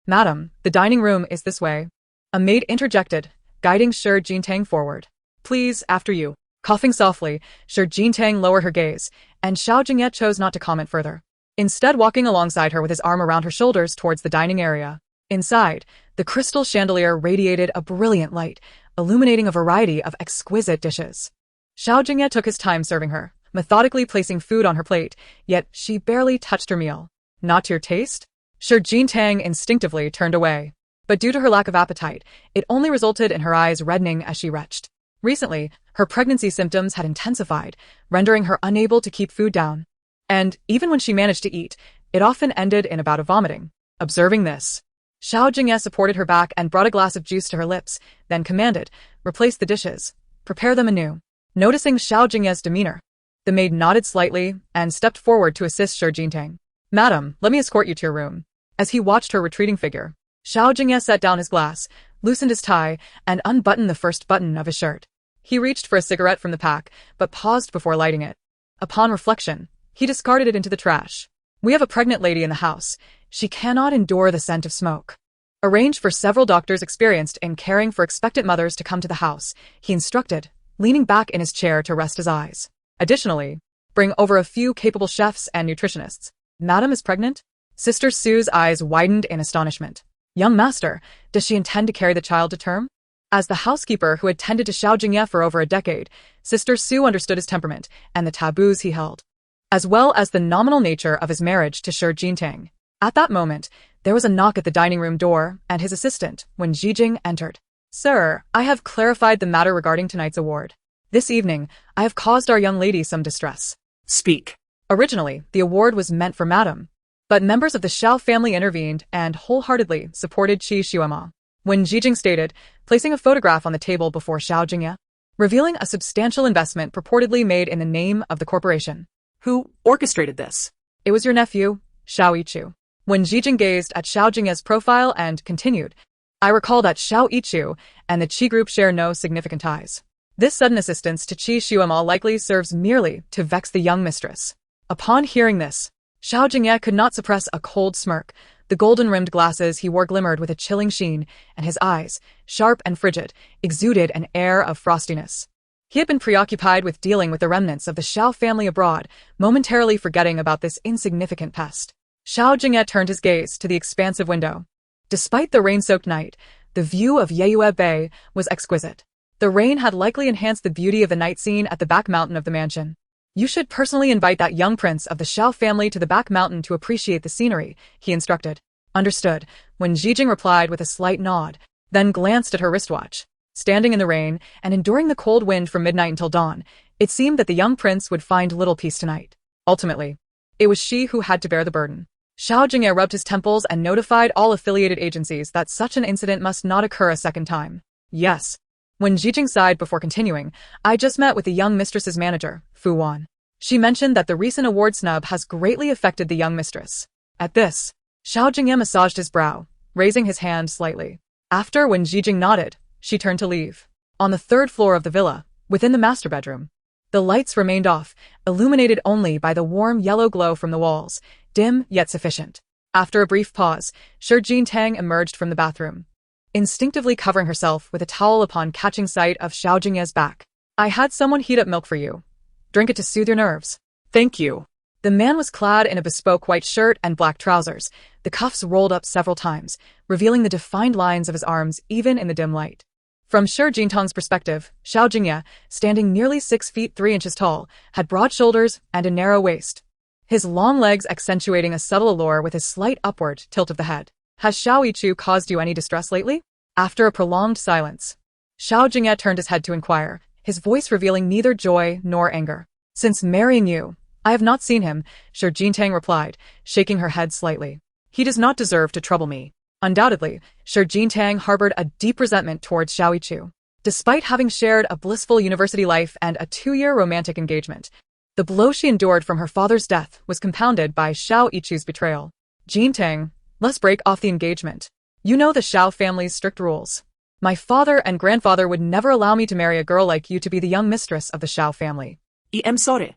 "Madam, the dining room is this way," a maid interjected, guiding Xiao Jingye forward. "Please, after you." Coughing softly, Xiao Jingye lowered her gaze, and Xiao Jingye chose not to comment further, instead walking alongside her with his arm around her shoulders towards the dining area. Inside, the crystal chandelier radiated a brilliant light, illuminating a variety of exquisite dishes. Xiao Jingye took his time serving her, methodically placing food on her plate, yet she barely touched her meal. "Not to your taste?" Xiao Jingye instinctively turned away, but due to her lack of appetite, it only resulted in her eyes reddening as she retched. Recently, her pregnancy symptoms had intensified, rendering her unable to keep food down. And even when she managed to eat, it often ended in a bout of vomiting. Observing this, Xiao Jingye supported her back and brought a glass of juice to her lips, then commanded, "Replace the dishes. Prepare them anew." Noticing Xiao Jingye's demeanor, the maid nodded slightly and stepped forward to assist Xiao Jingye. "Madam, let me escort you to your room." As he watched her retreating figure, Xiao Jingye set down his glass, loosened his tie, and unbuttoned the first button of his shirt. He reached for a cigarette from the pack, but paused before lighting it. Upon reflection, he discarded it into the trash. "We have a pregnant lady in the house. She cannot endure the scent of smoke. Arrange for several doctors experienced in caring for expectant mothers to come to the house," he instructed, leaning back in his chair to rest his eyes. "Additionally, bring over a few capable chefs and nutritionists." "Madam is pregnant?" Sister Sue's eyes widened in astonishment. "Young master, does she intend to carry the child to term?" As the housekeeper who had tended to Xiao Jingye for over a decade, Sister Su understood his temperament and the taboos he held, as well as the nominal nature of his marriage to Xiao Jingye. At that moment, there was a knock at the dining room door, and his assistant, Wen Zhijing, entered. "Sir, I have clarified the matter regarding tonight's award. This evening, I have caused our young lady some distress." "Speak." Originally, the award was meant for Madam, but members of the Xiao family intervened and wholeheartedly supported Qi Xuema. Wen Zhijing stated, placing a photograph on the table before Xiao Jingye, revealing a substantial investment purportedly made in the name of the corporation. "Who orchestrated this?" "It was your nephew, Xiao Yichu." Wen Zhijing gazed at Xiao Jingye's profile and continued, "I recall that Xiao Yichu and the Qi group share no significant ties. This sudden assistance to Qi Xuema likely serves merely to vex the young mistress." Upon hearing this, Xiao Jingye could not suppress a cold smirk. The golden-rimmed glasses he wore glimmered with a chilling sheen, and his eyes, sharp and frigid, exuded an air of frostiness. He had been preoccupied with dealing with the remnants of the Xiao family abroad, momentarily forgetting about this insignificant pest. Xiao Jingye turned his gaze to the expansive window. Despite the rain-soaked night, the view of Yeyue Bay was exquisite. The rain had likely enhanced the beauty of the night scene at the back mountain of the mansion. "You should personally invite that young prince of the Xiao family to the back mountain to appreciate the scenery," he instructed. "Understood," Wen Zhijing replied with a slight nod, then glanced at her wristwatch. Standing in the rain and enduring the cold wind from midnight until dawn, it seemed that the young prince would find little peace tonight. Ultimately, it was she who had to bear the burden. Xiao Jingye rubbed his temples and notified all affiliated agencies that such an incident must not occur a second time. "Yes." Wen Zhijing sighed before continuing, "I just met with the young mistress's manager, Fu Wan. She mentioned that the recent award snub has greatly affected the young mistress." At this, Xiao Jingye massaged his brow, raising his hand slightly. After Wen Zhijing nodded, she turned to leave. On the third floor of the villa, within the master bedroom, the lights remained off, illuminated only by the warm yellow glow from the walls, dim yet sufficient. After a brief pause, Xiao Jingye emerged from the bathroom, instinctively covering herself with a towel upon catching sight of Xiao Jingye's back. "I had someone heat up milk for you. Drink it to soothe your nerves." "Thank you." The man was clad in a bespoke white shirt and black trousers, the cuffs rolled up several times, revealing the defined lines of his arms even in the dim light. From Shi Jintang's perspective, Xiao Jingye, standing nearly 6 feet 3 inches tall, had broad shoulders and a narrow waist, his long legs accentuating a subtle allure with his slight upward tilt of the head. Has Xiao Yichu caused you any distress lately? After a prolonged silence, Xiao Jingye turned his head to inquire, his voice revealing neither joy nor anger. Since marrying you, I have not seen him, Shi Jintang replied, shaking her head slightly. He does not deserve to trouble me. Undoubtedly, Shi Jintang harbored a deep resentment towards Xiao Yichu. Despite having shared a blissful university life and a 2-year romantic engagement, the blow she endured from her father's death was compounded by Xiao Yichu's betrayal. Jintang, let's break off the engagement. You know the Xiao family's strict rules. My father and grandfather would never allow me to marry a girl like you to be the young mistress of the Xiao family. I am sorry.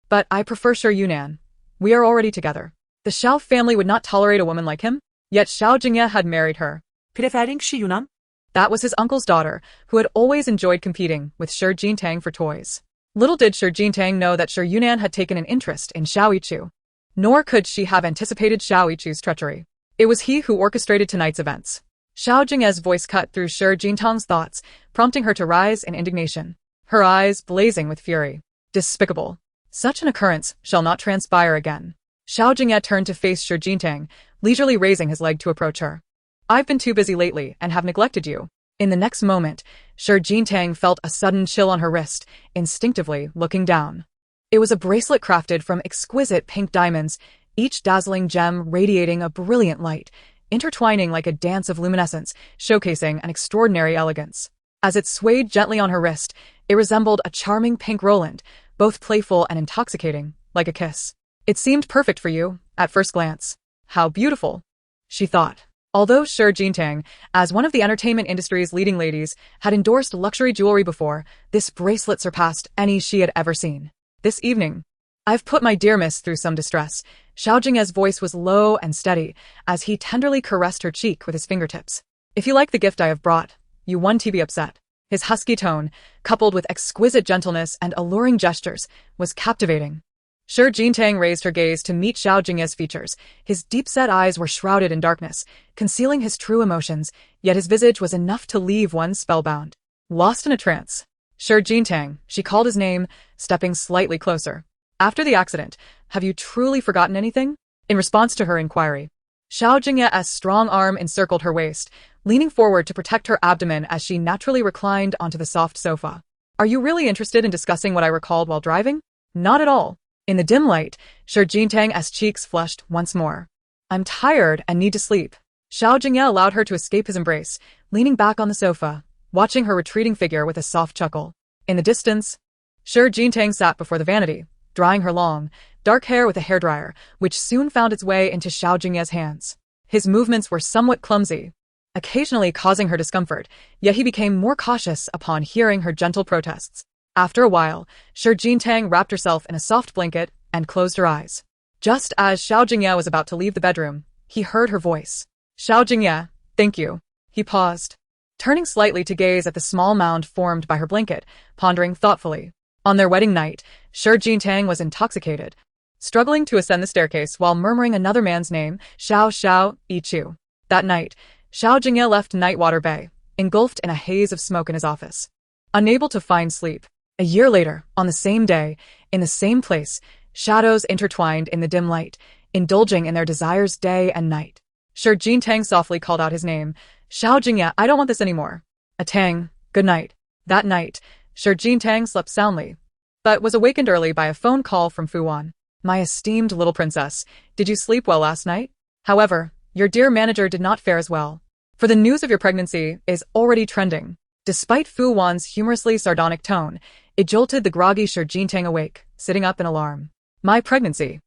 But I prefer Shi Yunan. We are already together. The Xiao family would not tolerate a woman like him, yet Xiao Jingye had married her. Preferring Shi Yunan? That was his uncle's daughter, who had always enjoyed competing with Shi Jintang for toys. Little did Shi Jintang know that Shi Yunan had taken an interest in Xiao Yichu. Nor could she have anticipated Xiao Yichu's treachery. It was he who orchestrated tonight's events. Xiao Jingye's voice cut through Shi Jintang's thoughts, prompting her to rise in indignation, her eyes blazing with fury. Despicable. Such an occurrence shall not transpire again. Xiao Jingye turned to face Shi Jintang, leisurely raising his leg to approach her. I've been too busy lately and have neglected you. In the next moment, Shi Jintang felt a sudden chill on her wrist, instinctively looking down. It was a bracelet crafted from exquisite pink diamonds, each dazzling gem radiating a brilliant light, intertwining like a dance of luminescence, showcasing an extraordinary elegance. As it swayed gently on her wrist, it resembled a charming pink Roland, both playful and intoxicating, like a kiss. It seemed perfect for you, at first glance. How beautiful, she thought. Although Shi Jintang, as one of the entertainment industry's leading ladies, had endorsed luxury jewelry before, this bracelet surpassed any she had ever seen. This evening, I've put my dear miss through some distress. Xiao Jingye's voice was low and steady, as he tenderly caressed her cheek with his fingertips. If you like the gift I have brought, you won't be upset. His husky tone, coupled with exquisite gentleness and alluring gestures, was captivating. Shi Jintang raised her gaze to meet Xiao Jingye's features. His deep-set eyes were shrouded in darkness, concealing his true emotions, yet his visage was enough to leave one spellbound. Lost in a trance. Shi Jintang, she called his name, stepping slightly closer. After the accident, have you truly forgotten anything? In response to her inquiry, Xiao Jingye's strong arm encircled her waist, leaning forward to protect her abdomen as she naturally reclined onto the soft sofa. Are you really interested in discussing what I recalled while driving? Not at all. In the dim light, Shi Jintang's cheeks flushed once more. I'm tired and need to sleep. Xiao Jingye allowed her to escape his embrace, leaning back on the sofa, watching her retreating figure with a soft chuckle. In the distance, Shi Jintang sat before the vanity, drying her long, dark hair with a hairdryer, which soon found its way into Xiao Jingye's hands. His movements were somewhat clumsy, occasionally causing her discomfort, yet he became more cautious upon hearing her gentle protests. After a while, Shi Jintang wrapped herself in a soft blanket and closed her eyes. Just as Xiao Jingye was about to leave the bedroom, he heard her voice. Xiao Jingye, thank you. He paused, turning slightly to gaze at the small mound formed by her blanket, pondering thoughtfully. On their wedding night, Shi Jintang was intoxicated, struggling to ascend the staircase while murmuring another man's name, Xiao Yichu. That night, Xiao Jingye left Nightwater Bay, engulfed in a haze of smoke in his office. Unable to find sleep. A year later, on the same day, in the same place, shadows intertwined in the dim light, indulging in their desires day and night. Shi Jintang softly called out his name. Xiao Jingye, I don't want this anymore. A tang, good night. That night, Shi Jintang slept soundly, but was awakened early by a phone call from Fu Wan. My esteemed little princess, did you sleep well last night? However, your dear manager did not fare as well, for the news of your pregnancy is already trending. Despite Fu Wan's humorously sardonic tone, it jolted the groggy Shi Jintang awake, sitting up in alarm. My pregnancy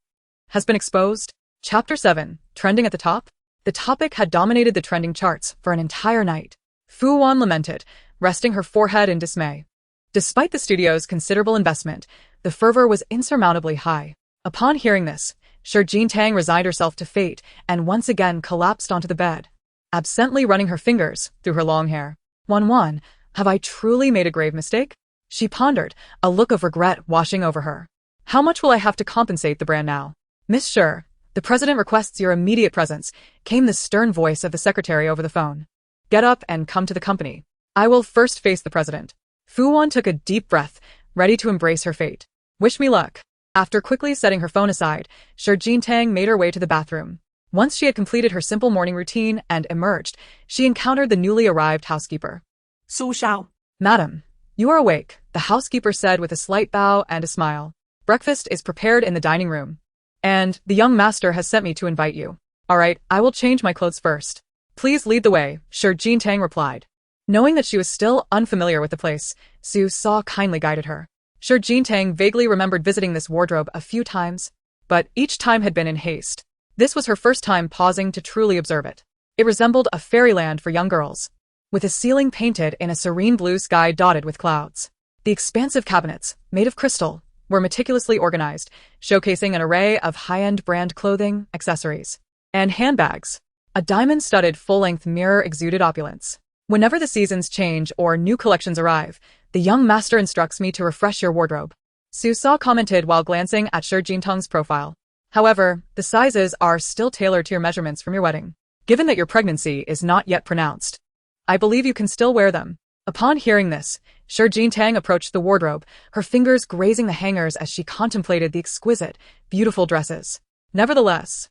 has been exposed. Chapter 7, trending at the top? The topic had dominated the trending charts for an entire night. Fu Wan lamented, resting her forehead in dismay. Despite the studio's considerable investment, the fervor was insurmountably high. Upon hearing this, Shi Jintang resigned herself to fate and once again collapsed onto the bed, absently running her fingers through her long hair. Wan, have I truly made a grave mistake? She pondered, a look of regret washing over her. How much will I have to compensate the brand now? Miss Shi, the president requests your immediate presence, came the stern voice of the secretary over the phone. Get up and come to the company. I will first face the president. Fu Wan took a deep breath, ready to embrace her fate. Wish me luck. After quickly setting her phone aside, Shi Jingye made her way to the bathroom. Once she had completed her simple morning routine and emerged, she encountered the newly arrived housekeeper. Su Xiao. Madam, you are awake, the housekeeper said with a slight bow and a smile. Breakfast is prepared in the dining room. And the young master has sent me to invite you. All right, I will change my clothes first. Please lead the way, Shi Jingye replied. Knowing that she was still unfamiliar with the place, Su Sa kindly guided her. Shi Jingye vaguely remembered visiting this wardrobe a few times, but each time had been in haste. This was her first time pausing to truly observe it. It resembled a fairyland for young girls, with a ceiling painted in a serene blue sky dotted with clouds. The expansive cabinets, made of crystal, were meticulously organized, showcasing an array of high-end brand clothing, accessories, and handbags. A diamond-studded full-length mirror exuded opulence. Whenever the seasons change or new collections arrive, the young master instructs me to refresh your wardrobe. Su Sa commented while glancing at Shi Jingtang's profile. However, the sizes are still tailored to your measurements from your wedding. Given that your pregnancy is not yet pronounced, I believe you can still wear them. Upon hearing this, Shi Jingtang approached the wardrobe, her fingers grazing the hangers as she contemplated the exquisite, beautiful dresses. Nevertheless,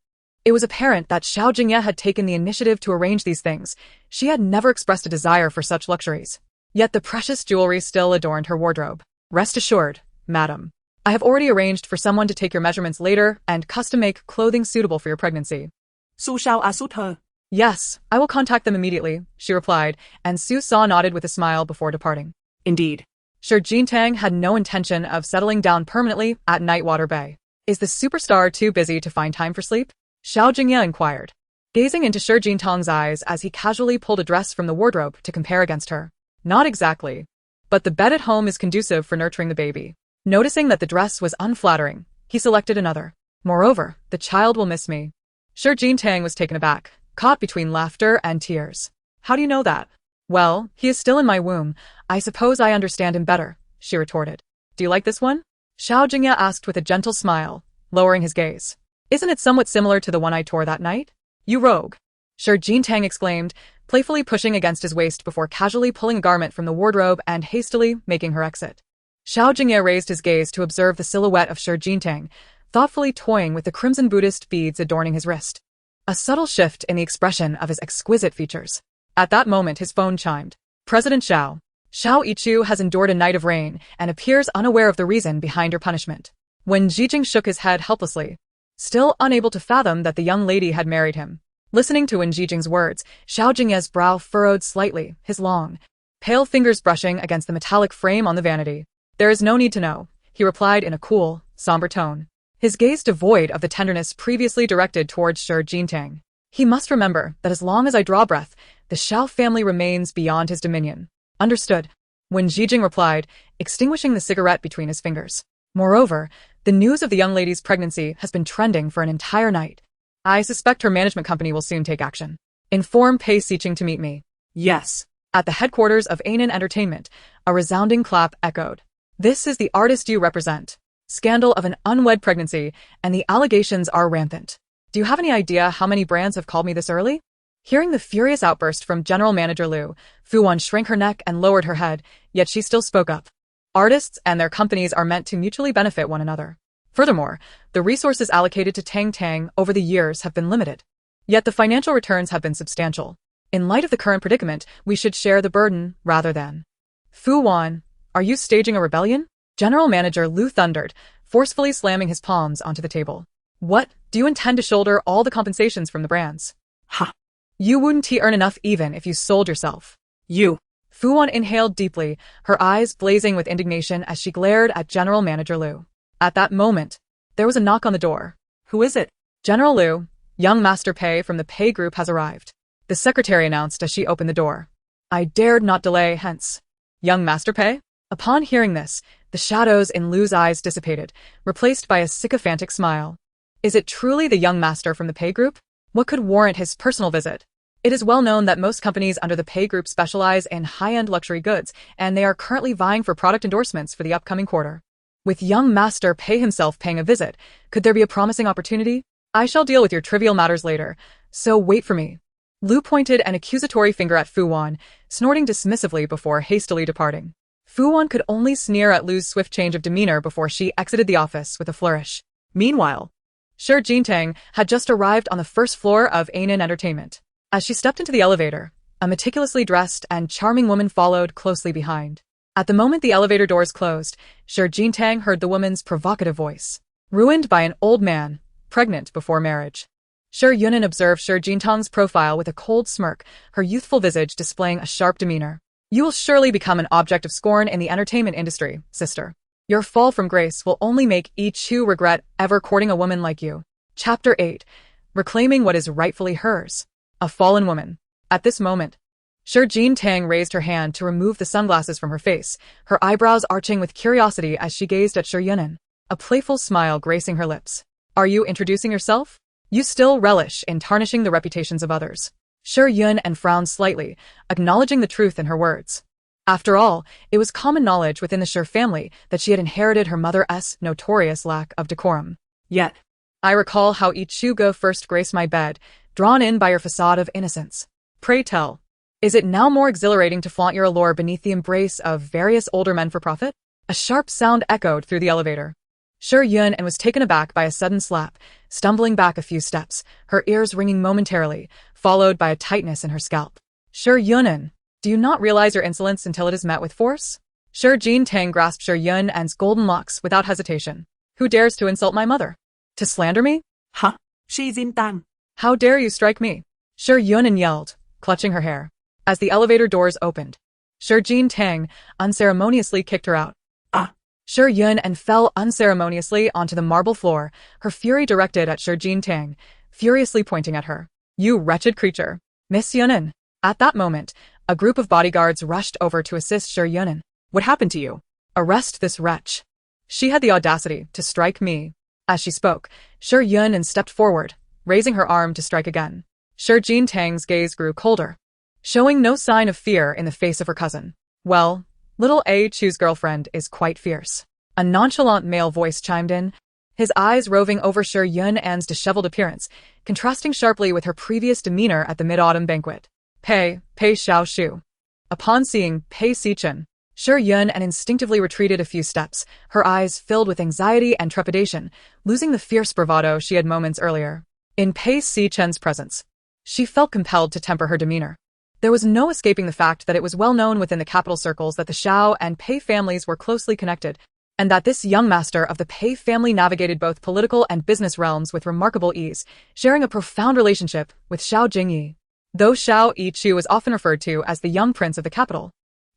it was apparent that Xiao Jingye had taken the initiative to arrange these things. She had never expressed a desire for such luxuries. Yet the precious jewelry still adorned her wardrobe. Rest assured, madam, I have already arranged for someone to take your measurements later and custom-make clothing suitable for your pregnancy. Su Xiao asked her. Yes, I will contact them immediately, she replied, and Su Sa nodded with a smile before departing. Indeed. Shi Jingtang had no intention of settling down permanently at Nightwater Bay. Is the superstar too busy to find time for sleep? Xiao Jingye inquired, gazing into Shi Jingtang's eyes as he casually pulled a dress from the wardrobe to compare against her. Not exactly. But the bed at home is conducive for nurturing the baby. Noticing that the dress was unflattering, he selected another. Moreover, the child will miss me. Shi Jingtang was taken aback, caught between laughter and tears. How do you know that? Well, he is still in my womb. I suppose I understand him better, she retorted. Do you like this one? Xiao Jingye asked with a gentle smile, lowering his gaze. Isn't it somewhat similar to the one I tore that night? You rogue! Shi Jingtang exclaimed, playfully pushing against his waist before casually pulling a garment from the wardrobe and hastily making her exit. Xiao Jingye raised his gaze to observe the silhouette of Shi Jingtang, thoughtfully toying with the crimson Buddhist beads adorning his wrist. A subtle shift in the expression of his exquisite features. At that moment his phone chimed. President Xiao. Xiao Yichu has endured a night of rain and appears unaware of the reason behind her punishment. When Jijing shook his head helplessly, still unable to fathom that the young lady had married him. Listening to Wen Jijing's words, Xiao Jingye's brow furrowed slightly, his long, pale fingers brushing against the metallic frame on the vanity. There is no need to know, he replied in a cool, somber tone. His gaze devoid of the tenderness previously directed towards Shi Jingtang. He must remember that as long as I draw breath, the Xiao family remains beyond his dominion. Understood. Wen Jijing replied, extinguishing the cigarette between his fingers. Moreover, the news of the young lady's pregnancy has been trending for an entire night. I suspect her management company will soon take action. Inform Pei Xiqing to meet me. Yes. At the headquarters of Anan Entertainment, a resounding clap echoed. This is the artist you represent. Scandal of an unwed pregnancy, and the allegations are rampant. Do you have any idea how many brands have called me this early? Hearing the furious outburst from General Manager Liu, Fu Wan shrank her neck and lowered her head, yet she still spoke up. Artists and their companies are meant to mutually benefit one another. Furthermore, the resources allocated to Tang Tang over the years have been limited. Yet the financial returns have been substantial. In light of the current predicament, we should share the burden, rather than. Fu Wan, are you staging a rebellion? General Manager Liu thundered, forcefully slamming his palms onto the table. What, do you intend to shoulder all the compensations from the brands? Ha! You wouldn't earn enough even if you sold yourself. You! Fu Wan inhaled deeply, her eyes blazing with indignation as she glared at General Manager Liu. At that moment, there was a knock on the door. Who is it? General Liu, young Master Pei from the Pei Group has arrived. The secretary announced as she opened the door. I dared not delay, hence. Young Master Pei? Upon hearing this, the shadows in Liu's eyes dissipated, replaced by a sycophantic smile. Is it truly the young master from the Pei Group? What could warrant his personal visit? It is well known that most companies under the Pei Group specialize in high-end luxury goods, and they are currently vying for product endorsements for the upcoming quarter. With young Master Pei himself paying a visit, could there be a promising opportunity? I shall deal with your trivial matters later, so wait for me. Lu pointed an accusatory finger at Fu Wan, snorting dismissively before hastily departing. Fu Wan could only sneer at Lu's swift change of demeanor before she exited the office with a flourish. Meanwhile, Xiao Jingye had just arrived on the first floor of Anan Entertainment. As she stepped into the elevator, a meticulously dressed and charming woman followed closely behind. At the moment the elevator doors closed, Xiao Jingye heard the woman's provocative voice. Ruined by an old man, pregnant before marriage. Xiao Yunan observed Xiao Jingtang's profile with a cold smirk, her youthful visage displaying a sharp demeanor. You will surely become an object of scorn in the entertainment industry, sister. Your fall from grace will only make each who regret ever courting a woman like you. Chapter 8. Reclaiming what is rightfully hers. A fallen woman. At this moment, Xiao Jingye raised her hand to remove the sunglasses from her face, her eyebrows arching with curiosity as she gazed at Xiao Yunan, a playful smile gracing her lips. Are you introducing yourself? You still relish in tarnishing the reputations of others. Xiao Yunan frowned slightly, acknowledging the truth in her words. After all, it was common knowledge within the Xiao family that she had inherited her mother's notorious lack of decorum. yet, I recall how Ichigo first graced my bed, drawn in by your facade of innocence. Pray tell, is it now more exhilarating to flaunt your allure beneath the embrace of various older men for profit? A sharp sound echoed through the elevator. Xiao Yunan was taken aback by a sudden slap, stumbling back a few steps, her ears ringing momentarily, followed by a tightness in her scalp. Xiao Yunan, do you not realize your insolence until it is met with force? Xiao Jingye grasped Xiao Yunan's golden locks without hesitation. Who dares to insult my mother? To slander me? huh? Shi Jintang. How dare you strike me? Xiao Yunan yelled, clutching her hair. As the elevator doors opened, Xiao Jingye unceremoniously kicked her out. Ah. Xiao Yunan fell unceremoniously onto the marble floor, her fury directed at Xiao Jingye, furiously pointing at her. You wretched creature. Miss Yunan. At that moment, a group of bodyguards rushed over to assist Xiao Yunan. What happened to you? Arrest this wretch. She had the audacity to strike me. As she spoke, Xiao Yunan stepped forward, raising her arm to strike again. Xiao Jingye's gaze grew colder, showing no sign of fear in the face of her cousin. Well, little A Chu's girlfriend is quite fierce. A nonchalant male voice chimed in, his eyes roving over Xiao Yunan's disheveled appearance, contrasting sharply with her previous demeanor at the mid-autumn banquet. Pei Xiao Shu. Upon seeing Pei Sichen, Xiao Yunan instinctively retreated a few steps, her eyes filled with anxiety and trepidation, losing the fierce bravado she had moments earlier. In Pei Sichen's presence, she felt compelled to temper her demeanor. There was no escaping the fact that it was well known within the capital circles that the Xiao and Pei families were closely connected, and that this young master of the Pei family navigated both political and business realms with remarkable ease, sharing a profound relationship with Xiao Jingye. Though Xiao Yichu was often referred to as the young prince of the capital,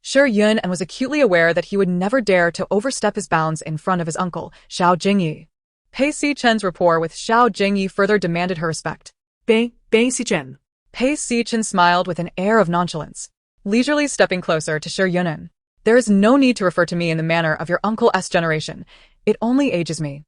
Xiao Yunan was acutely aware that he would never dare to overstep his bounds in front of his uncle, Xiao Jingye. Pei Sichen's rapport with Xiao Jingye further demanded her respect. Bei Sichen. Pei Sichen smiled with an air of nonchalance, leisurely stepping closer to Xiao Yunan. There is no need to refer to me in the manner of your uncle's generation. It only ages me.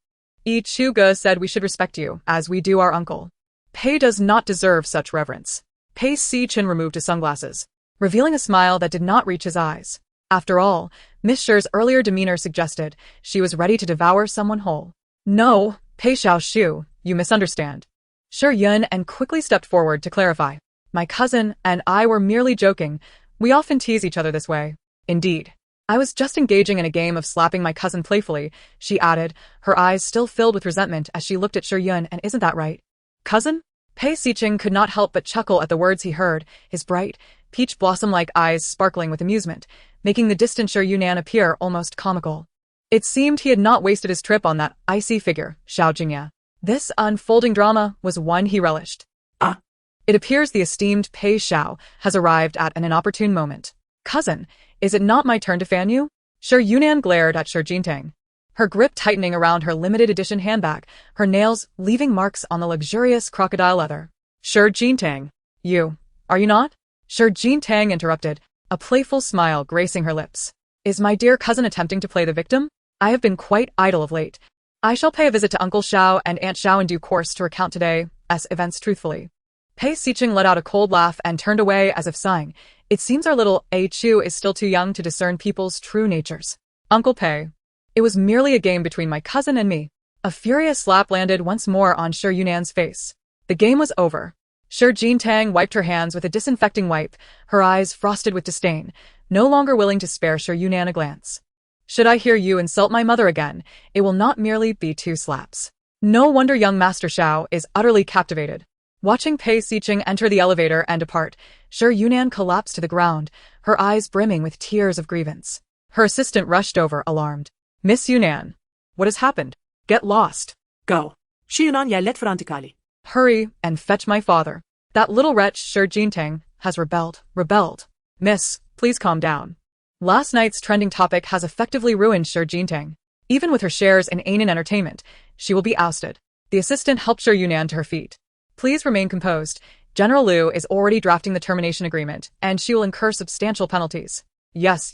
Ichigo said we should respect you, as we do our uncle. Pei does not deserve such reverence. Pei Sichen removed his sunglasses, revealing a smile that did not reach his eyes. After all, Miss Shi's earlier demeanor suggested she was ready to devour someone whole. No, Pei Xiao Shu, you misunderstand. Xiao Yunan quickly stepped forward to clarify. My cousin and I were merely joking. We often tease each other this way. Indeed. I was just engaging in a game of slapping my cousin playfully, she added, her eyes still filled with resentment as she looked at Xiao Yunan. And isn't that right? Cousin? Pei Sichen could not help but chuckle at the words he heard, his bright, peach blossom-like eyes sparkling with amusement, making the distant Xiao Yunan appear almost comical. It seemed he had not wasted his trip on that icy figure, Xiao Jingye. This unfolding drama was one he relished. Ah. It appears the esteemed Pei Xiao has arrived at an inopportune moment. Cousin, is it not my turn to fan you? Xiao Yunan glared at Xiao Jingye, her grip tightening around her limited edition handbag, her nails leaving marks on the luxurious crocodile leather. Xiao Jingye, you, are you not? Xiao Jingye interrupted, a playful smile gracing her lips. Is my dear cousin attempting to play the victim? I have been quite idle of late. I shall pay a visit to Uncle Xiao and Aunt Xiao in due course to recount today's events truthfully. Pei Sichen let out a cold laugh and turned away as if sighing. It seems our little A Chu is still too young to discern people's true natures. Uncle Pei. It was merely a game between my cousin and me. A furious slap landed once more on Xiao Yunan's face. The game was over. Shi Jingye wiped her hands with a disinfecting wipe, her eyes frosted with disdain, no longer willing to spare Shi Yunan a glance. Should I hear you insult my mother again, it will not merely be 2 slaps. No wonder young Master Xiao is utterly captivated. Watching Pei Xiqing enter the elevator and depart, Shi Yunan collapsed to the ground, her eyes brimming with tears of grievance. Her assistant rushed over, alarmed. Miss Yunan, what has happened? Get lost. Go. Shi Yunan yelled frantically. Hurry and fetch my father. That little wretch Shi Jingye has rebelled. Miss, please calm down. Last night's trending topic has effectively ruined Shi Jingye. Even with her shares in Anan Entertainment, she will be ousted. The assistant helped Shi Yunan to her feet. Please remain composed. General Liu is already drafting the termination agreement, and she will incur substantial penalties. Yes.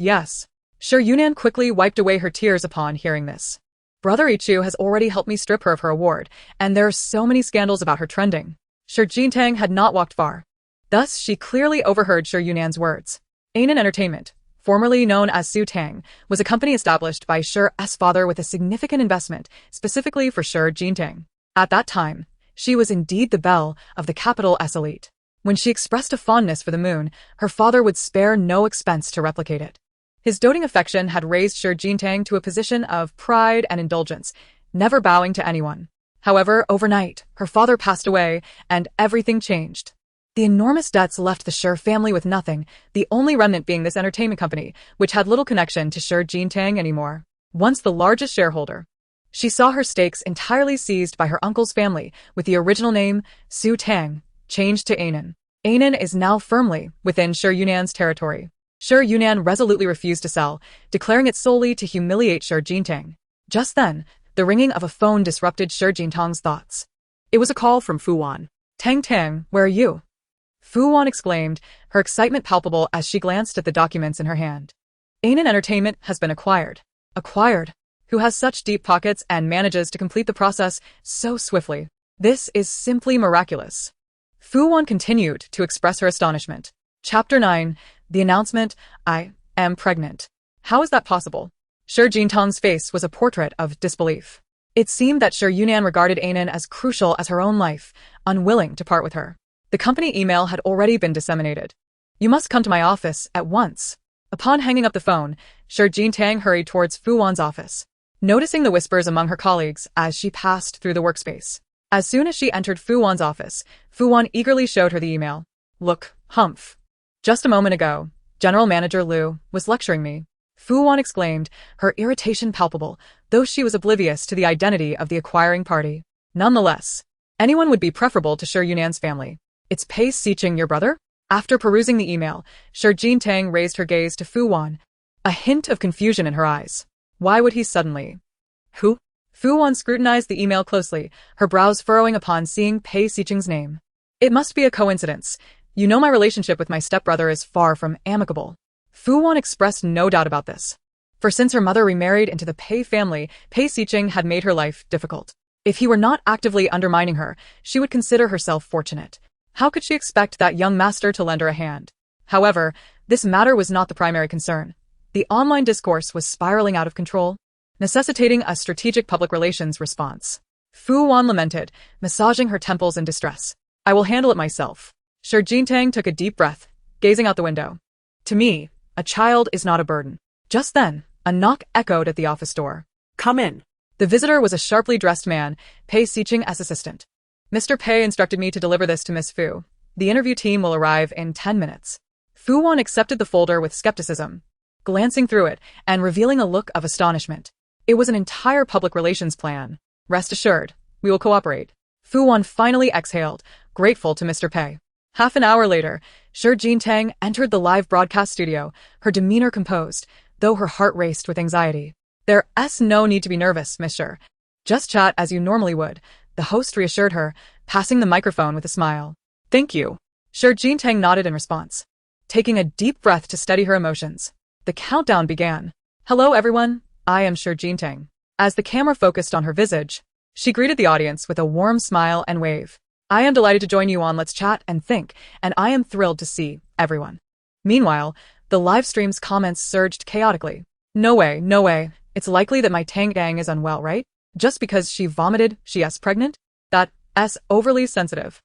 Shi Yunan quickly wiped away her tears upon hearing this. Brother Ichu has already helped me strip her of her award, and there are so many scandals about her trending. Shi Jingye had not walked far. Thus, she clearly overheard Shi Yunan's words. Anan Entertainment, formerly known as Su Tang, was a company established by Shi's father with a significant investment, specifically for Shi Jingye. At that time, she was indeed the belle of the capital S elite. When she expressed a fondness for the moon, her father would spare no expense to replicate it. His doting affection had raised Shi Jingye to a position of pride and indulgence, never bowing to anyone. However, overnight, her father passed away, and everything changed. The enormous debts left the Shi family with nothing, the only remnant being this entertainment company, which had little connection to Shi Jingye anymore. Once the largest shareholder, she saw her stakes entirely seized by her uncle's family, with the original name, Su Tang, changed to Anan. Anan is now firmly within Shi Yunan's territory. Shi Yunan resolutely refused to sell, declaring it solely to humiliate Shi Jingye. Just then, the ringing of a phone disrupted Shi Jingtang's thoughts. It was a call from Fu Wan. Tang, where are you? Fu Wan exclaimed, her excitement palpable as she glanced at the documents in her hand. Anan Entertainment has been acquired. Acquired? Who has such deep pockets and manages to complete the process so swiftly? This is simply miraculous. Fu Wan continued to express her astonishment. Chapter 9. The announcement, I am pregnant. How is that possible? Shi Jingtang's face was a portrait of disbelief. It seemed that Shi Yunan regarded Anan as crucial as her own life, unwilling to part with her. The company email had already been disseminated. You must come to my office at once. Upon hanging up the phone, Shi Jingye hurried towards Fu Wan's office, noticing the whispers among her colleagues as she passed through the workspace. As soon as she entered Fu Wan's office, Fu Wan eagerly showed her the email. Look, Humph. Just a moment ago, General Manager Liu was lecturing me. Fu Wan exclaimed, her irritation palpable, though she was oblivious to the identity of the acquiring party. Nonetheless, anyone would be preferable to Shi Yunan's family. It's Pei Xiqing, your brother? After perusing the email, Shi Jingye raised her gaze to Fu Wan, a hint of confusion in her eyes. Why would he suddenly? Who? Fu Wan scrutinized the email closely, her brows furrowing upon seeing Pei Xiqing's name. It must be a coincidence. You know my relationship with my stepbrother is far from amicable. Fu Wan expressed no doubt about this. For since her mother remarried into the Pei family, Pei Xiqing had made her life difficult. If he were not actively undermining her, she would consider herself fortunate. How could she expect that young master to lend her a hand? However, this matter was not the primary concern. The online discourse was spiraling out of control, necessitating a strategic public relations response. Fu Wan lamented, massaging her temples in distress. I will handle it myself. Shi Jingye took a deep breath, gazing out the window. To me, a child is not a burden. Just then, a knock echoed at the office door. Come in. The visitor was a sharply dressed man, Pei Xiqing as assistant. Mr. Pei instructed me to deliver this to Miss Fu. The interview team will arrive in 10 minutes. Fu Wan accepted the folder with skepticism, glancing through it and revealing a look of astonishment. It was an entire public relations plan. Rest assured, we will cooperate. Fu Wan finally exhaled, grateful to Mr. Pei. Half an hour later, Shi Jingye entered the live broadcast studio, her demeanor composed, though her heart raced with anxiety. There's no need to be nervous, Miss Shi. Just chat as you normally would, the host reassured her, passing the microphone with a smile. Thank you. Shi Jingye nodded in response. Taking a deep breath to steady her emotions, the countdown began. Hello everyone, I am Shi Jingye. As the camera focused on her visage, she greeted the audience with a warm smile and wave. I am delighted to join you on Let's Chat and Think, and I am thrilled to see everyone. Meanwhile, the live stream's comments surged chaotically. No way, it's likely that my Tang gang is unwell, right? Just because she vomited, she's pregnant? That's overly sensitive.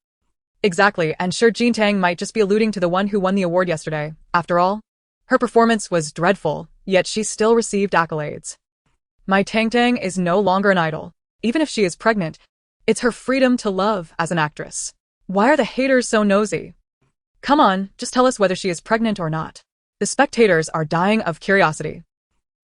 Exactly, and sure Jintang might just be alluding to the one who won the award yesterday. After all, her performance was dreadful, yet she still received accolades. My Tang Tang is no longer an idol. Even if she is pregnant, it's her freedom to love as an actress. Why are the haters so nosy? Come on, just tell us whether she is pregnant or not. The spectators are dying of curiosity.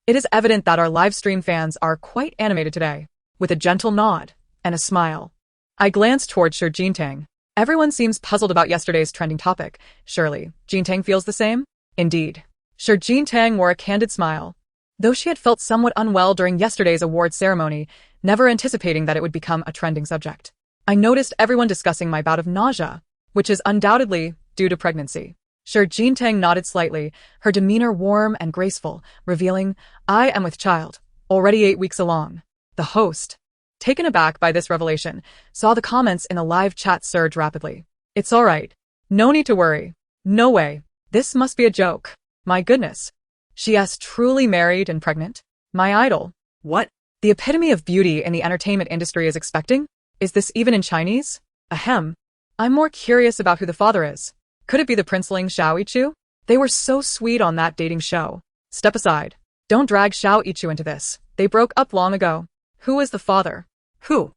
It is evident that our live stream fans are quite animated today, with a gentle nod and a smile. I glanced toward Sir Jintang. Everyone seems puzzled about yesterday's trending topic. Surely, Jintang feels the same? Indeed. Sir Jintang wore a candid smile, though she had felt somewhat unwell during yesterday's award ceremony, never anticipating that it would become a trending subject. I noticed everyone discussing my bout of nausea, which is undoubtedly due to pregnancy. Sir Jintang nodded slightly, her demeanor warm and graceful, revealing, I am with child, already 8 weeks along. The host, taken aback by this revelation, saw the comments in the live chat surge rapidly. It's alright. No need to worry. No way. This must be a joke. My goodness. She is truly married and pregnant? My idol. What? The epitome of beauty in the entertainment industry is expecting? Is this even in Chinese? Ahem. I'm more curious about who the father is. Could it be the princeling Xiao Yichu? They were so sweet on that dating show. Step aside. Don't drag Xiao Yichu into this. They broke up long ago. Who is the father? Who?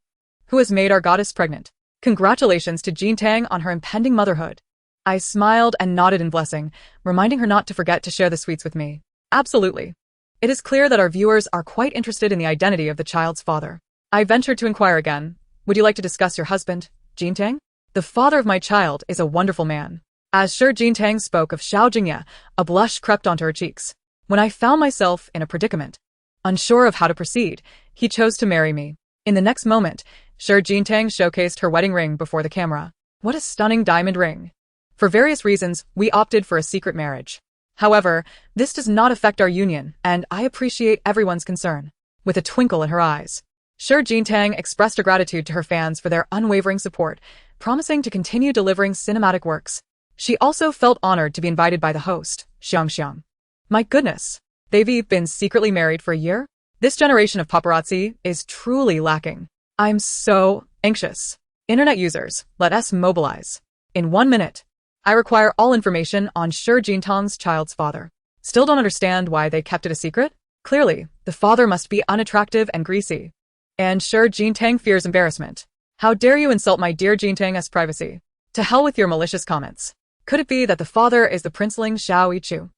Who has made our goddess pregnant? Congratulations to Jintang on her impending motherhood. I smiled and nodded in blessing, reminding her not to forget to share the sweets with me. Absolutely. It is clear that our viewers are quite interested in the identity of the child's father. I ventured to inquire again. Would you like to discuss your husband, Jintang? The father of my child is a wonderful man. As Sir Jintang spoke of Xiao Jingye, a blush crept onto her cheeks. When I found myself in a predicament, unsure of how to proceed, he chose to marry me. In the next moment, Sir Jintang showcased her wedding ring before the camera. What a stunning diamond ring. For various reasons, we opted for a secret marriage. However, this does not affect our union, and I appreciate everyone's concern. With a twinkle in her eyes, Sir Jintang expressed her gratitude to her fans for their unwavering support, promising to continue delivering cinematic works. She also felt honored to be invited by the host, Xiang. My goodness, they've been secretly married for a year? This generation of paparazzi is truly lacking. I'm so anxious. Internet users, let us mobilize. In 1 minute, I require all information on Sir Jintang's child's father. Still don't understand why they kept it a secret? Clearly, the father must be unattractive and greasy. And Sir Jintang fears embarrassment. How dare you insult my dear Jintang's privacy? To hell with your malicious comments. Could it be that the father is the princeling Xiao Yichu?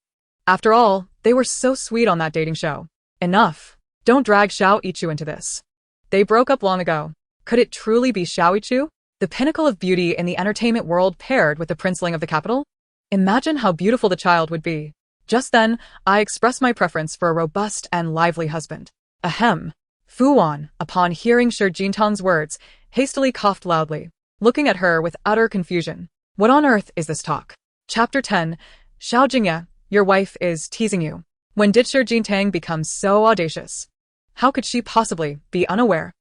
After all, they were so sweet on that dating show. Enough. Don't drag Xiao Yichu into this. They broke up long ago. Could it truly be Xiao Yichu? The pinnacle of beauty in the entertainment world paired with the princeling of the capital? Imagine how beautiful the child would be. Just then, I expressed my preference for a robust and lively husband. Ahem. Fu Wan, upon hearing Sir Jintang's words, hastily coughed loudly, looking at her with utter confusion. What on earth is this talk? Chapter 10. Xiao Jingye, your wife is teasing you. When did Sir Jintang become so audacious? How could she possibly be unaware?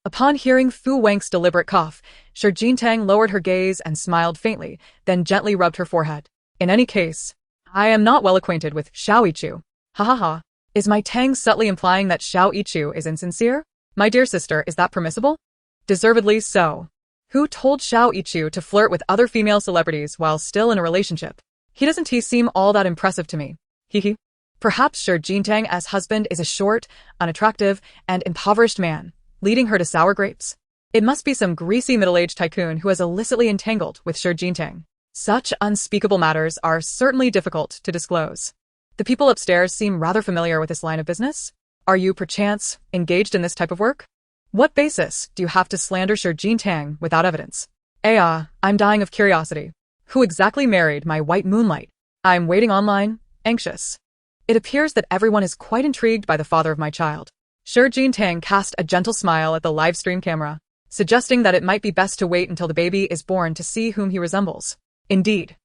Upon hearing Fu Wang's deliberate cough, Sir Jintang lowered her gaze and smiled faintly, then gently rubbed her forehead. In any case, I am not well acquainted with Xiao Yichu. Ha ha ha. Is my Tang subtly implying that Xiao Yichu is insincere? My dear sister, is that permissible? Deservedly so. Who told Xiao Yichu to flirt with other female celebrities while still in a relationship? Doesn't he seem all that impressive to me? Hee. Perhaps Sir Jintang's husband is a short, unattractive, and impoverished man, leading her to sour grapes. It must be some greasy middle-aged tycoon who has illicitly entangled with Sir Jintang. Such unspeakable matters are certainly difficult to disclose. The people upstairs seem rather familiar with this line of business. Are you, perchance, engaged in this type of work? What basis do you have to slander Sir Jintang without evidence? I'm dying of curiosity. Who exactly married my white moonlight? I'm waiting online, anxious. It appears that everyone is quite intrigued by the father of my child. Sir Jintang cast a gentle smile at the live stream camera, suggesting that it might be best to wait until the baby is born to see whom he resembles. Indeed,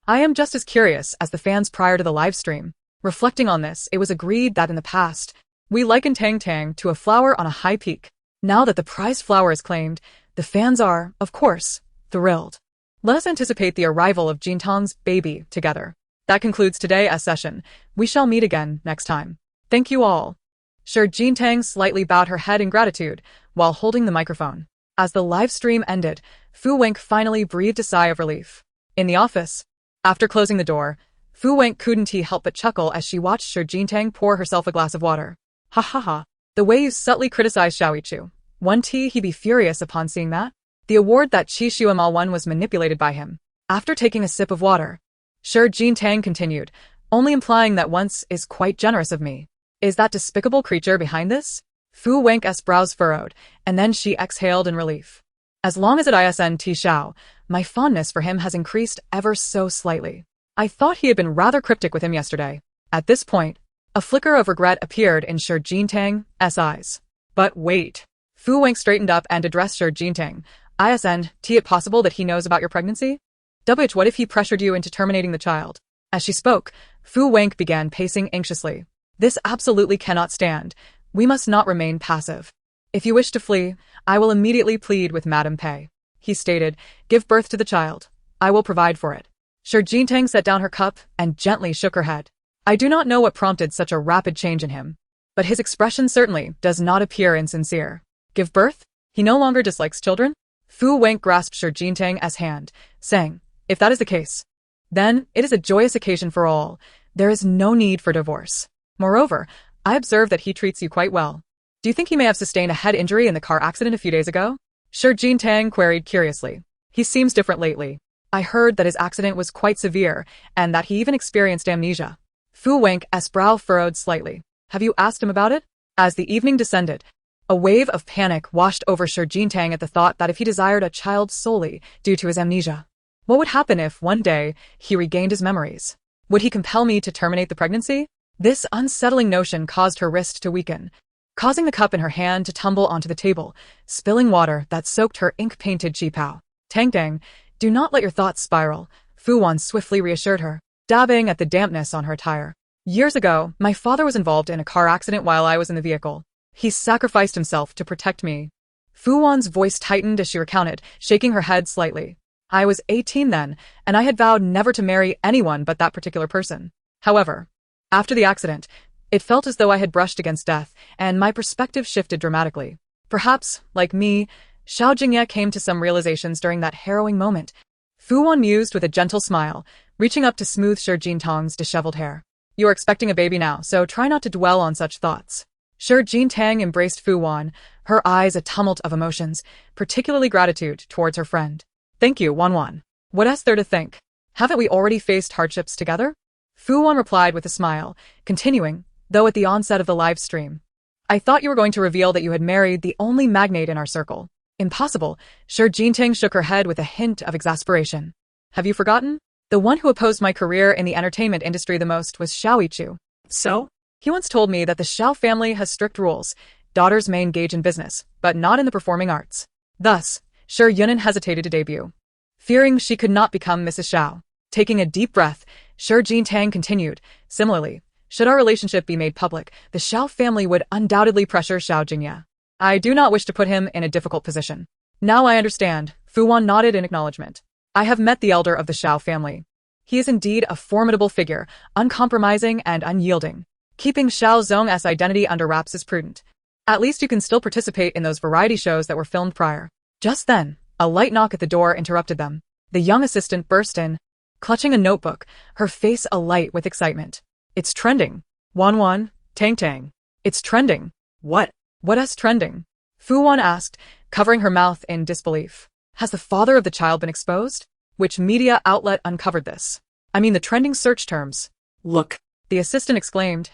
I am just as curious as the fans prior to the live stream. Reflecting on this, it was agreed that in the past, we likened Tang Tang to a flower on a high peak. Now that the prized flower is claimed, the fans are, of course, thrilled. Let us anticipate the arrival of Jintang's baby together. That concludes today's session. We shall meet again next time. Thank you all. Sir Jintang slightly bowed her head in gratitude while holding the microphone. As the live stream ended, Fu Wenk finally breathed a sigh of relief. In the office, after closing the door, Fu Wenk couldn't help but chuckle as she watched Shi Jingtang pour herself a glass of water. Ha ha ha. The way you subtly criticize Xiao Yichu. Wouldn't he be furious upon seeing that? The award that Qi Xuemal won was manipulated by him. After taking a sip of water, Shi Jingtang continued, only implying that once is quite generous of me. Is that despicable creature behind this? Fu Wenk's brows furrowed, and then she exhaled in relief. As long as it isn't Xiao, my fondness for him has increased ever so slightly. I thought he had been rather cryptic with him yesterday. At this point, a flicker of regret appeared in Shi Jingtang's eyes. But wait. Fu Wenk straightened up and addressed Shi Jingtang. Isn't it possible that he knows about your pregnancy? What if he pressured you into terminating the child? As she spoke, Fu Wenk began pacing anxiously. This absolutely cannot stand. We must not remain passive. If you wish to flee, I will immediately plead with Madame Pei. He stated, give birth to the child. I will provide for it. Shi Jingtang set down her cup and gently shook her head. I do not know what prompted such a rapid change in him, but his expression certainly does not appear insincere. Give birth? He no longer dislikes children? Fu Wenk grasped Shi Jingtang's hand, saying, if that is the case, then it is a joyous occasion for all. There is no need for divorce. Moreover, I observe that he treats you quite well. Do you think he may have sustained a head injury in the car accident a few days ago? Shi Jingtang queried curiously. He seems different lately. I heard that his accident was quite severe and that he even experienced amnesia. Fu Wenk's brow furrowed slightly. Have you asked him about it? As the evening descended, a wave of panic washed over Shi Jingtang at the thought that if he desired a child solely due to his amnesia, what would happen if, one day, he regained his memories? Would he compel me to terminate the pregnancy? This unsettling notion caused her wrist to weaken, causing the cup in her hand to tumble onto the table, spilling water that soaked her ink-painted qipao. Tang, do not let your thoughts spiral, Fu Wan swiftly reassured her, dabbing at the dampness on her attire. Years ago, my father was involved in a car accident while I was in the vehicle. He sacrificed himself to protect me. Fu Wan's voice tightened as she recounted, shaking her head slightly. I was 18 then, and I had vowed never to marry anyone but that particular person. However, after the accident, it felt as though I had brushed against death, and my perspective shifted dramatically. Perhaps, like me, Xiao Jingye came to some realizations during that harrowing moment. Fu Wan mused with a gentle smile, reaching up to smooth Shi Jingtang's disheveled hair. You are expecting a baby now, so try not to dwell on such thoughts. Shi Jingtang embraced Fu Wan, her eyes a tumult of emotions, particularly gratitude towards her friend. Thank you, Wan. What else there to think? Haven't we already faced hardships together? Fu Wan replied with a smile, continuing, though at the onset of the live stream. I thought you were going to reveal that you had married the only magnate in our circle. Impossible. Shi Jingtang shook her head with a hint of exasperation. Have you forgotten? The one who opposed my career in the entertainment industry the most was Xiao Yichu. So? He once told me that the Xiao family has strict rules. Daughters may engage in business, but not in the performing arts. Thus, Shi Yunan hesitated to debut, fearing she could not become Mrs. Xiao. Taking a deep breath, Shi Jingtang continued, similarly, should our relationship be made public, the Xiao family would undoubtedly pressure Xiao Jingye. I do not wish to put him in a difficult position. Now I understand, Fu Wan nodded in acknowledgement. I have met the elder of the Xiao family. He is indeed a formidable figure, uncompromising and unyielding. Keeping Xiao Zong's identity under wraps is prudent. At least you can still participate in those variety shows that were filmed prior. Just then, a light knock at the door interrupted them. The young assistant burst in, clutching a notebook, her face alight with excitement. It's trending. Wan, Tang. It's trending. What? What's trending? Fu Wan asked, covering her mouth in disbelief. Has the father of the child been exposed? Which media outlet uncovered this? I mean the trending search terms. Look, the assistant exclaimed,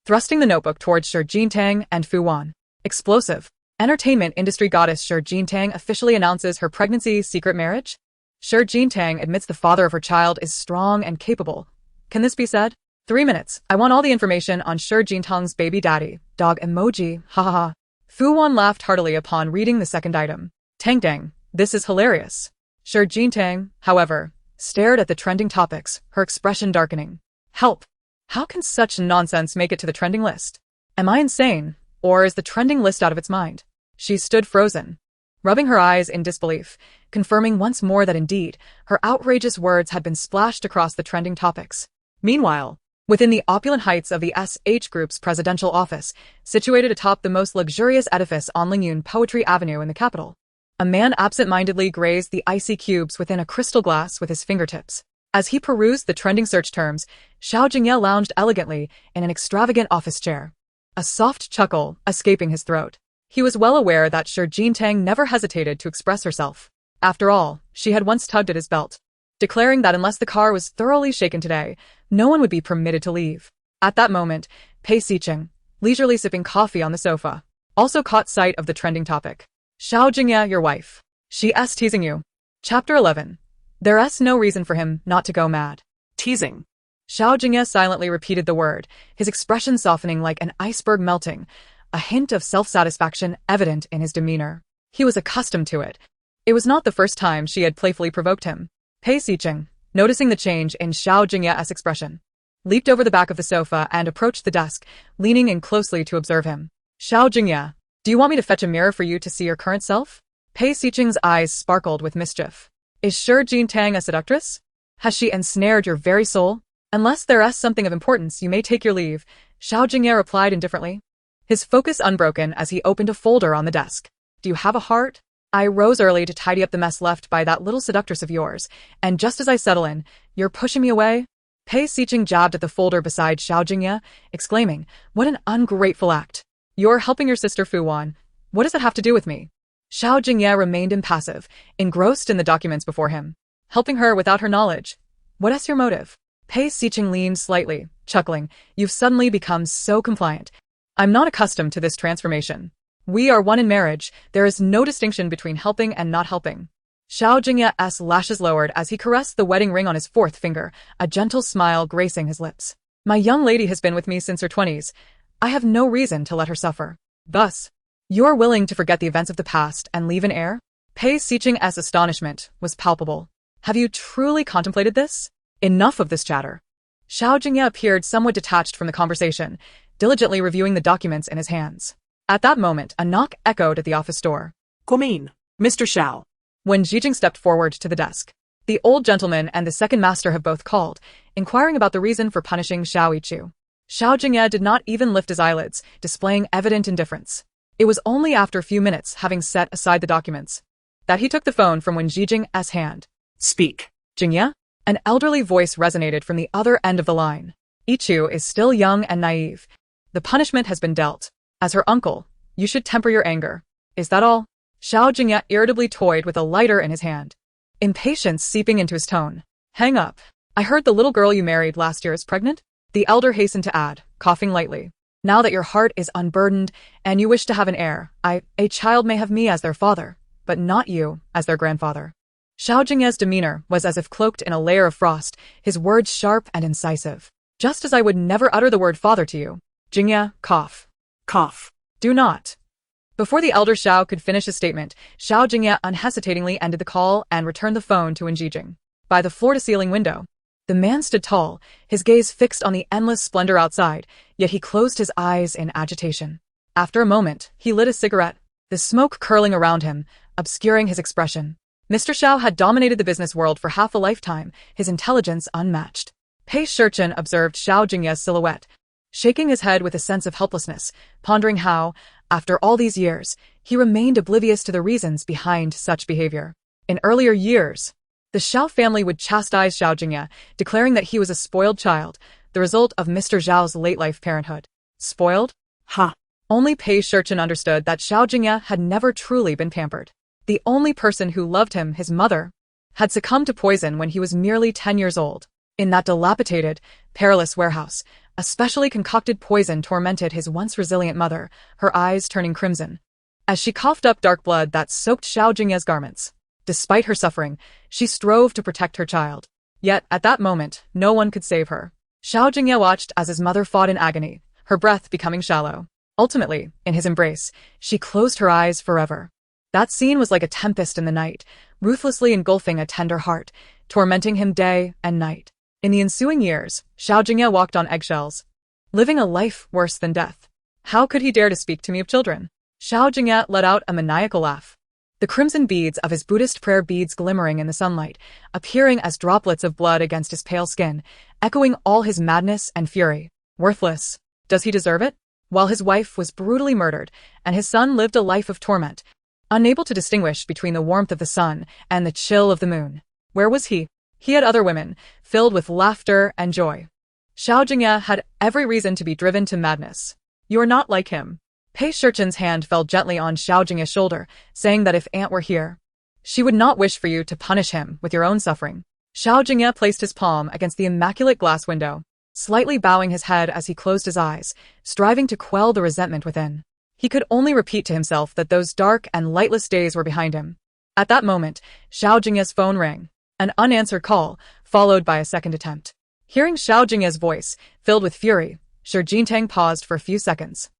thrusting the notebook towards Shi Jingtang and Fu Wan. Explosive. Entertainment industry goddess Shi Jingtang officially announces her pregnancy secret marriage? Shi Jingtang admits the father of her child is strong and capable. Can this be said? 3 minutes. I want all the information on Shi Jingtang's baby daddy. Dog emoji. Ha ha ha. Fu Wan laughed heartily upon reading the second item. Tang. This is hilarious. Shi Jingtang, however, stared at the trending topics, her expression darkening. Help. How can such nonsense make it to the trending list? Am I insane, or is the trending list out of its mind? She stood frozen, rubbing her eyes in disbelief, confirming once more that indeed, her outrageous words had been splashed across the trending topics. Meanwhile, within the opulent heights of the SH Group's presidential office, situated atop the most luxurious edifice on Lingyun Poetry Avenue in the capital, A man absent-mindedly grazed the icy cubes within a crystal glass with his fingertips. As he perused the trending search terms, Xiao Jingye lounged elegantly in an extravagant office chair, a soft chuckle escaping his throat. He was well aware that Shi Jintang never hesitated to express herself. After all, she had once tugged at his belt, declaring that unless the car was thoroughly shaken today, no one would be permitted to leave. At that moment, Pei Xiqing, leisurely sipping coffee on the sofa, also caught sight of the trending topic. Xiao Jingye, your wife. She's teasing you. Chapter 11. There's no reason for him not to go mad. Teasing. Xiao Jingye silently repeated the word, his expression softening like an iceberg melting, a hint of self-satisfaction evident in his demeanor. He was accustomed to it. It was not the first time she had playfully provoked him. Pei Xiqing, noticing the change in Xiao Jingye's expression, leaped over the back of the sofa and approached the desk, leaning in closely to observe him. Xiao Jingye, do you want me to fetch a mirror for you to see your current self? Pei Xiqing's eyes sparkled with mischief. Is Shi Jintang a seductress? Has she ensnared your very soul? Unless there's something of importance, you may take your leave, Xiao Jingye replied indifferently, his focus unbroken as he opened a folder on the desk. Do you have a heart? I rose early to tidy up the mess left by that little seductress of yours, and just as I settle in, you're pushing me away? Pei Xiqing jabbed at the folder beside Xiao Jingye, exclaiming, what an ungrateful act. You're helping your sister Fu Wan. What does that have to do with me? Xiao Jingye remained impassive, engrossed in the documents before him. Helping her without her knowledge. What's your motive? Pei Xiqing leaned slightly, chuckling. You've suddenly become so compliant. I'm not accustomed to this transformation. We are one in marriage. There is no distinction between helping and not helping. Xiao Jingye's lashes lowered as he caressed the wedding ring on his fourth finger, a gentle smile gracing his lips. My young lady has been with me since her 20s. I have no reason to let her suffer. Thus, you're willing to forget the events of the past and leave an heir? Pei Xiqing's astonishment was palpable. Have you truly contemplated this? Enough of this chatter. Xiao Jingye appeared somewhat detached from the conversation, diligently reviewing the documents in his hands. At that moment, a knock echoed at the office door. Come in, Mr. Xiao. When Jijing stepped forward to the desk, the old gentleman and the second master have both called, inquiring about the reason for punishing Xiao Yichu. Xiao Jingye did not even lift his eyelids, displaying evident indifference. It was only after a few minutes, having set aside the documents, that he took the phone from Wen Jijing's hand. Speak. Jingye? An elderly voice resonated from the other end of the line. Yichu is still young and naive. The punishment has been dealt. As her uncle, you should temper your anger. Is that all? Xiao Jingye irritably toyed with a lighter in his hand, impatience seeping into his tone. Hang up. I heard the little girl you married last year is pregnant? The elder hastened to add, coughing lightly. Now that your heart is unburdened and you wish to have an heir, a child may have me as their father, but not you as their grandfather. Xiao Jingye's demeanor was as if cloaked in a layer of frost, his words sharp and incisive. Just as I would never utter the word father to you. Jingye, cough. Cough. Do not. Before the elder Xiao could finish his statement, Xiao Jingye unhesitatingly ended the call and returned the phone to Wen Jijing. By the floor-to-ceiling window, the man stood tall, his gaze fixed on the endless splendor outside, yet he closed his eyes in agitation. After a moment, he lit a cigarette, the smoke curling around him, obscuring his expression. Mr. Xiao had dominated the business world for half a lifetime, his intelligence unmatched. Pei Shirchen observed Xiao Jingye's silhouette, shaking his head with a sense of helplessness, pondering how, after all these years, he remained oblivious to the reasons behind such behavior. In earlier years, the Xiao family would chastise Xiao Jingye, declaring that he was a spoiled child, the result of Mr. Zhao's late-life parenthood. Spoiled? Ha! Only Pei Shirchen understood that Xiao Jingye had never truly been pampered. The only person who loved him, his mother, had succumbed to poison when he was merely 10 years old. In that dilapidated, perilous warehouse, a specially concocted poison tormented his once resilient mother, her eyes turning crimson, as she coughed up dark blood that soaked Xiao Jingye's garments. Despite her suffering, she strove to protect her child. Yet, at that moment, no one could save her. Xiao Jingye watched as his mother fought in agony, her breath becoming shallow. Ultimately, in his embrace, she closed her eyes forever. That scene was like a tempest in the night, ruthlessly engulfing a tender heart, tormenting him day and night. In the ensuing years, Xiao Jingye walked on eggshells, living a life worse than death. How could he dare to speak to me of children? Xiao Jingye let out a maniacal laugh, the crimson beads of his Buddhist prayer beads glimmering in the sunlight, appearing as droplets of blood against his pale skin, echoing all his madness and fury. Worthless. Does he deserve it? While his wife was brutally murdered, and his son lived a life of torment, unable to distinguish between the warmth of the sun and the chill of the moon. Where was he? He had other women, filled with laughter and joy. Xiao Jingye had every reason to be driven to madness. You are not like him. Pei Shichen's hand fell gently on Xiao Jingye's shoulder, saying that if Aunt were here, she would not wish for you to punish him with your own suffering. Xiao Jingye placed his palm against the immaculate glass window, slightly bowing his head as he closed his eyes, striving to quell the resentment within. He could only repeat to himself that those dark and lightless days were behind him. At that moment, Xiao Jingye's phone rang, an unanswered call, followed by a second attempt. Hearing Xiao Jingye's voice, filled with fury, Shi Jintang paused for a few seconds.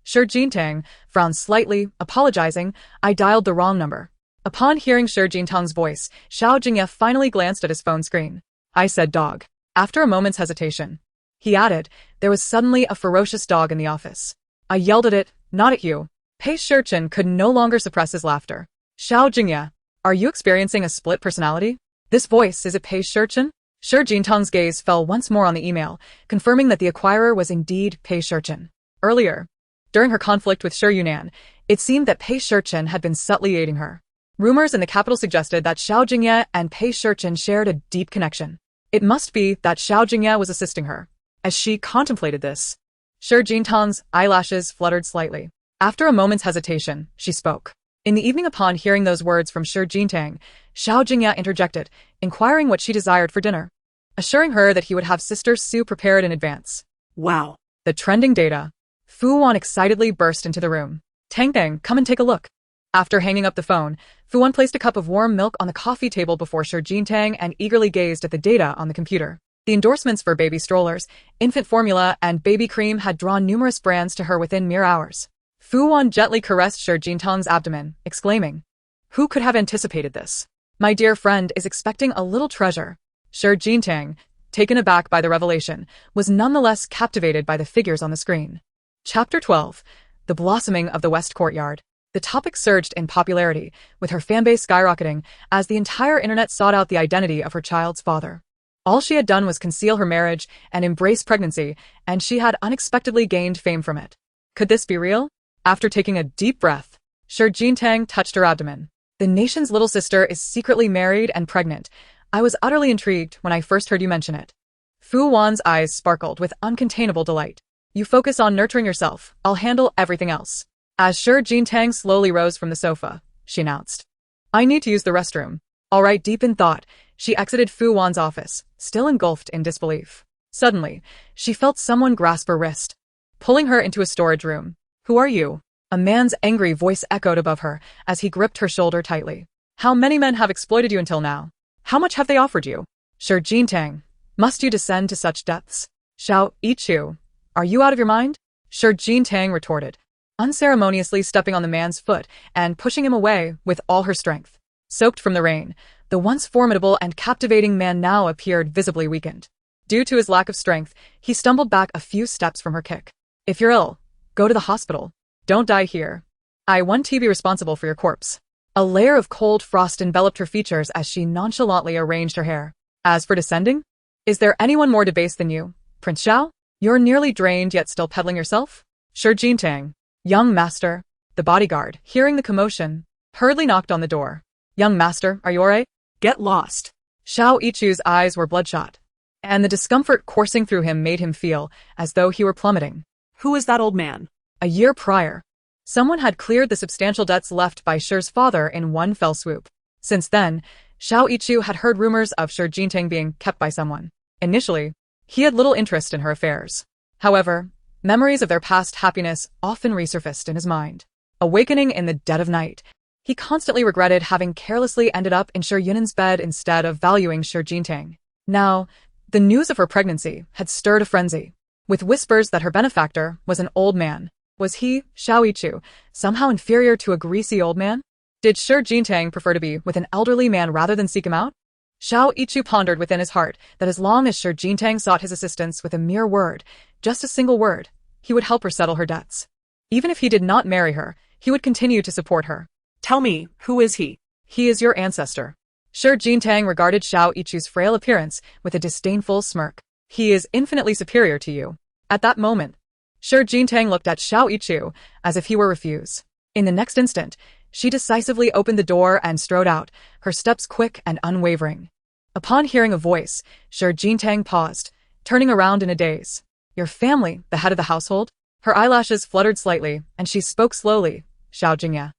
Shi Jintang frowned slightly, apologizing, I dialed the wrong number. Upon hearing Shi Jintang's voice, Xiao Jingye finally glanced at his phone screen. I said dog. After a moment's hesitation, he added, there was suddenly a ferocious dog in the office. I yelled at it, not at you. Pei Shichen could no longer suppress his laughter. Xiao Jingye, are you experiencing a split personality? This voice, is it Pei Shichen? Shi Jintang's gaze fell once more on the email, confirming that the acquirer was indeed Pei Shichen. Earlier, during her conflict with Shi Yunan, it seemed that Pei Shichen had been subtly aiding her. Rumors in the capital suggested that Xiao Jingye and Pei Shichen shared a deep connection. It must be that Xiao Jingye was assisting her. As she contemplated this, Shi Jintang's eyelashes fluttered slightly. After a moment's hesitation, she spoke. In the evening upon hearing those words from Shi Jintang, Xiao Jingye interjected, inquiring what she desired for dinner, assuring her that he would have sister Su prepared in advance. Wow. The trending data. Fu Wan excitedly burst into the room. Tang Tang, come and take a look. After hanging up the phone, Fu Wan placed a cup of warm milk on the coffee table before Shi Jintang and eagerly gazed at the data on the computer. The endorsements for baby strollers, infant formula, and baby cream had drawn numerous brands to her within mere hours. Fu Wan gently caressed Shi Jintang's abdomen, exclaiming, who could have anticipated this? My dear friend is expecting a little treasure. Shi Jintang, taken aback by the revelation, was nonetheless captivated by the figures on the screen. Chapter 12. The Blossoming of the West Courtyard. The topic surged in popularity, with her fanbase skyrocketing as the entire internet sought out the identity of her child's father. All she had done was conceal her marriage and embrace pregnancy, and she had unexpectedly gained fame from it. Could this be real? After taking a deep breath, Shi Jintang touched her abdomen. The nation's little sister is secretly married and pregnant. I was utterly intrigued when I first heard you mention it. Fu Wan's eyes sparkled with uncontainable delight. You focus on nurturing yourself. I'll handle everything else. As Shi Jintang slowly rose from the sofa, she announced, I need to use the restroom. All right, deep in thought, she exited Fu Wan's office, still engulfed in disbelief. Suddenly, she felt someone grasp her wrist, pulling her into a storage room. Who are you? A man's angry voice echoed above her as he gripped her shoulder tightly. How many men have exploited you until now? How much have they offered you? Shi Jintang, must you descend to such depths? Xiao Yichu, are you out of your mind? Shi Jintang retorted, unceremoniously stepping on the man's foot and pushing him away with all her strength. Soaked from the rain, the once formidable and captivating man now appeared visibly weakened. Due to his lack of strength, he stumbled back a few steps from her kick. If you're ill, go to the hospital. Don't die here. I want to be responsible for your corpse. A layer of cold frost enveloped her features as she nonchalantly arranged her hair. As for descending? Is there anyone more debased than you, Prince Xiao? You're nearly drained yet still peddling yourself? Shi Jintang, young master, the bodyguard, hearing the commotion, hurriedly knocked on the door. Young master, are you alright? Get lost. Xiao Yichu's eyes were bloodshot, and the discomfort coursing through him made him feel as though he were plummeting. Who is that old man? A year prior, someone had cleared the substantial debts left by Shi's father in one fell swoop. Since then, Xiao Yichu had heard rumors of Shi Jintang being kept by someone. Initially, he had little interest in her affairs. However, memories of their past happiness often resurfaced in his mind. Awakening in the dead of night, he constantly regretted having carelessly ended up in Shi Yunan's bed instead of valuing Shi Jintang. Now, the news of her pregnancy had stirred a frenzy, with whispers that her benefactor was an old man. Was he, Xiao Yichu, somehow inferior to a greasy old man? Did Shi Jintang prefer to be with an elderly man rather than seek him out? Xiao Yichu pondered within his heart that as long as Shi Jintang sought his assistance with a mere word, just a single word, he would help her settle her debts. Even if he did not marry her, he would continue to support her. Tell me, who is he? He is your ancestor. Shi Jintang regarded Xiao Yichu's frail appearance with a disdainful smirk. He is infinitely superior to you. At that moment, Shi Jintang looked at Xiao Yichu as if he were refuse. In the next instant, She decisively opened the door and strode out, her steps quick and unwavering. Upon hearing a voice, Xiao Jingye paused, turning around in a daze. Your family, the head of the household? Her eyelashes fluttered slightly, and she spoke slowly, Xiao Jingye.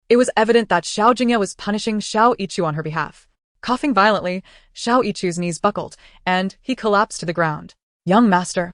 It was evident that Xiao Jingye was punishing Xiao Yichu on her behalf. Coughing violently, Xiao Yichu's knees buckled, and he collapsed to the ground. Young master,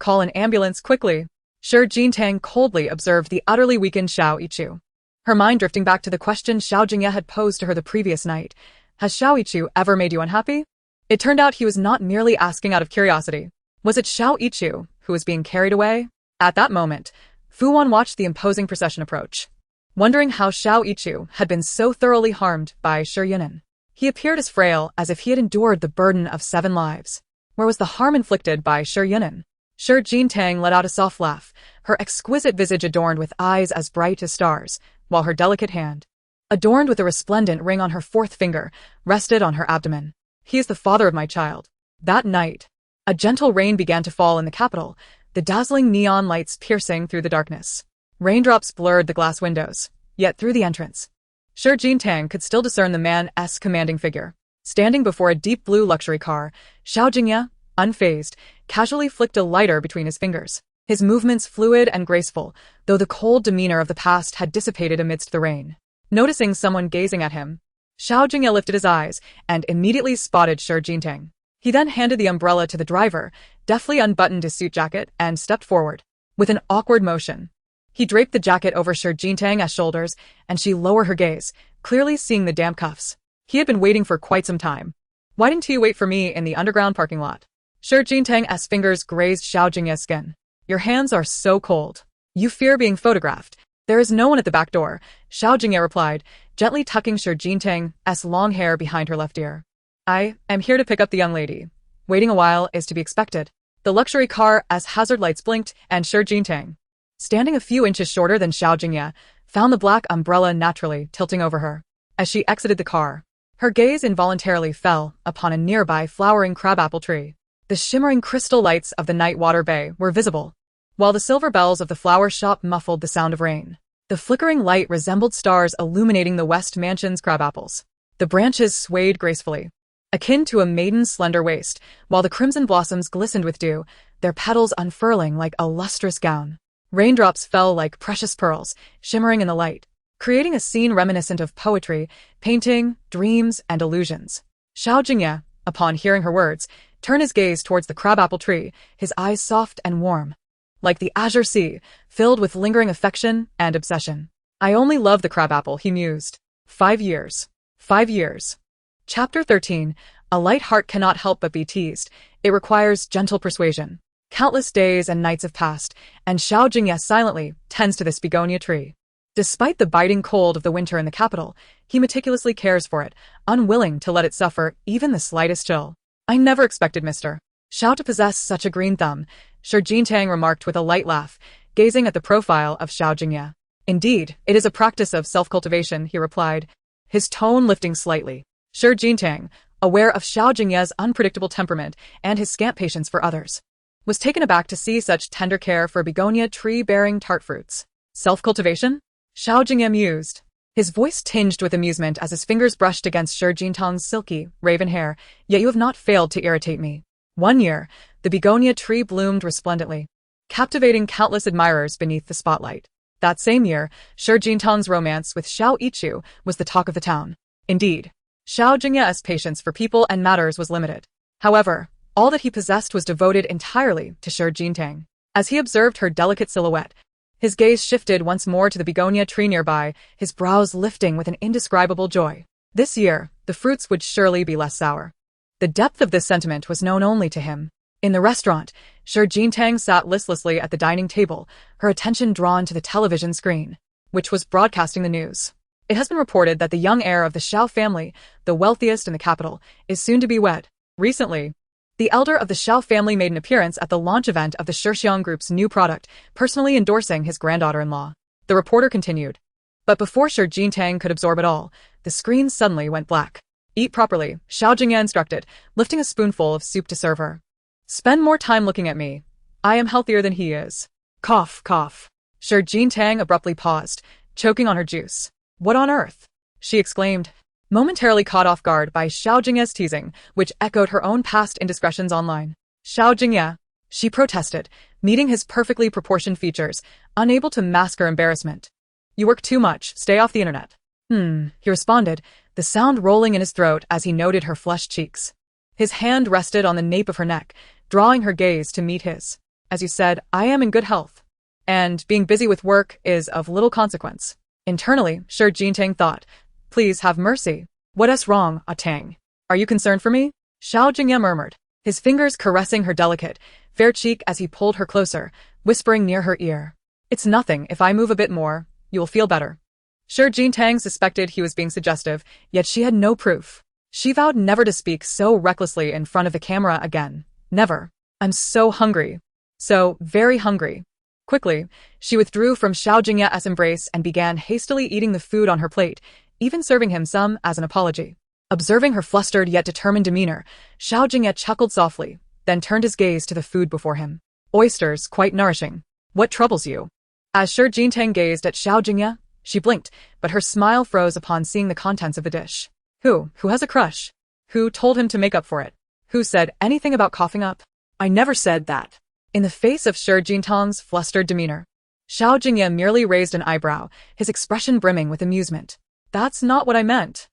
call an ambulance quickly. Xiao Jingye coldly observed the utterly weakened Xiao Yichu. Her mind drifting back to the question Xiao Jingye had posed to her the previous night. Has Xiao Yichu ever made you unhappy? It turned out he was not merely asking out of curiosity. Was it Xiao Yichu who was being carried away? At that moment, Fu Wan watched the imposing procession approach, wondering how Xiao Yichu had been so thoroughly harmed by Shi Yinan. He appeared as frail as if he had endured the burden of 7 lives. Where was the harm inflicted by Shi Yinan? Shi Jingye let out a soft laugh, her exquisite visage adorned with eyes as bright as stars, while her delicate hand, adorned with a resplendent ring on her 4th finger, rested on her abdomen. He is the father of my child. That night, a gentle rain began to fall in the capital, the dazzling neon lights piercing through the darkness. Raindrops blurred the glass windows, yet through the entrance, Shi Jingye could still discern the man's commanding figure. Standing before a deep blue luxury car, Xiao Jingye, unfazed, casually flicked a lighter between his fingers. His movements fluid and graceful, though the cold demeanor of the past had dissipated amidst the rain. Noticing someone gazing at him, Xiao Jingye lifted his eyes and immediately spotted Shi Jingye. He then handed the umbrella to the driver, deftly unbuttoned his suit jacket, and stepped forward. With an awkward motion, he draped the jacket over Shi Jingye's shoulders, and she lowered her gaze, clearly seeing the damp cuffs. He had been waiting for quite some time. Why didn't you wait for me in the underground parking lot? Shi Jingye's fingers grazed Xiao Jingye's skin. Your hands are so cold. You fear being photographed. There is no one at the back door, Xiao Jingye replied, gently tucking Shi Jingye's long hair behind her left ear. I am here to pick up the young lady. Waiting a while is to be expected. The luxury car's hazard lights blinked, and Shi Jingye, standing a few inches shorter than Xiao Jingye, found the black umbrella naturally tilting over her. As she exited the car, her gaze involuntarily fell upon a nearby flowering crabapple tree. The shimmering crystal lights of the night water bay were visible, while the silver bells of the flower shop muffled the sound of rain. The flickering light resembled stars illuminating the West Mansion's crabapples. The branches swayed gracefully, akin to a maiden's slender waist, while the crimson blossoms glistened with dew, their petals unfurling like a lustrous gown. Raindrops fell like precious pearls, shimmering in the light, creating a scene reminiscent of poetry, painting, dreams, and illusions. Xiao Jingye, upon hearing her words, turned his gaze towards the crabapple tree, his eyes soft and warm, like the azure sea, filled with lingering affection and obsession. I only love the crabapple, he mused. 5 years. 5 years. Chapter 13. A light heart cannot help but be teased. It requires gentle persuasion. Countless days and nights have passed, and Xiao Jingye silently tends to this begonia tree. Despite the biting cold of the winter in the capital, he meticulously cares for it, unwilling to let it suffer even the slightest chill. I never expected Mr. Xiao to possess such a green thumb, Shi Jingye remarked with a light laugh, gazing at the profile of Xiao Jingye. Indeed, it is a practice of self-cultivation, he replied, his tone lifting slightly. Shi Jingye, aware of Xiao Jingye's unpredictable temperament and his scant patience for others, was taken aback to see such tender care for a begonia tree bearing tart fruits. Self-cultivation? Xiao Jingye mused, his voice tinged with amusement as his fingers brushed against Shi Jingye's silky, raven hair. Yet you have not failed to irritate me. 1 year, the begonia tree bloomed resplendently, captivating countless admirers beneath the spotlight. That same year, Shi Jingye's romance with Xiao Yichu was the talk of the town. Indeed, Xiao Jingye's patience for people and matters was limited. However, all that he possessed was devoted entirely to Shi Jingye. As he observed her delicate silhouette, his gaze shifted once more to the begonia tree nearby, his brows lifting with an indescribable joy. This year, the fruits would surely be less sour. The depth of this sentiment was known only to him. In the restaurant, Shi Jingye sat listlessly at the dining table, her attention drawn to the television screen, which was broadcasting the news. It has been reported that the young heir of the Xiao family, the wealthiest in the capital, is soon to be wed. Recently, the elder of the Xiao family made an appearance at the launch event of the Shixiang Group's new product, personally endorsing his granddaughter-in-law. The reporter continued. But before Shi Jingye could absorb it all, the screen suddenly went black. Eat properly, Xiao Jingye instructed, lifting a spoonful of soup to serve her. Spend more time looking at me. I am healthier than he is. Cough, cough. Shi Jingye abruptly paused, choking on her juice. What on earth? She exclaimed, momentarily caught off guard by Xiao Jingye's teasing, which echoed her own past indiscretions online. Xiao Jingye, she protested, meeting his perfectly proportioned features, unable to mask her embarrassment. You work too much, stay off the internet. He responded, the sound rolling in his throat as he noted her flushed cheeks. His hand rested on the nape of her neck, drawing her gaze to meet his. As you said, I am in good health. And being busy with work is of little consequence. Internally, Shi Jingye thought, please have mercy. What's wrong, Tang? Are you concerned for me? Xiao Jingye murmured, his fingers caressing her delicate, fair cheek as he pulled her closer, whispering near her ear. It's nothing, if I move a bit more, you will feel better. Shi Jingye suspected he was being suggestive, yet she had no proof. She vowed never to speak so recklessly in front of the camera again. Never. I'm so hungry. So very hungry. Quickly, she withdrew from Xiao Jingye's embrace and began hastily eating the food on her plate, even serving him some as an apology. Observing her flustered yet determined demeanor, Xiao Jingye chuckled softly, then turned his gaze to the food before him. Oysters, quite nourishing. What troubles you? As Shi Jingye gazed at Xiao Jingye, she blinked, but her smile froze upon seeing the contents of the dish. Who has a crush? Who told him to make up for it? Who said anything about coughing up? I never said that. In the face of Shi Jingye's flustered demeanor, Xiao Jingye merely raised an eyebrow, his expression brimming with amusement. That's not what I meant.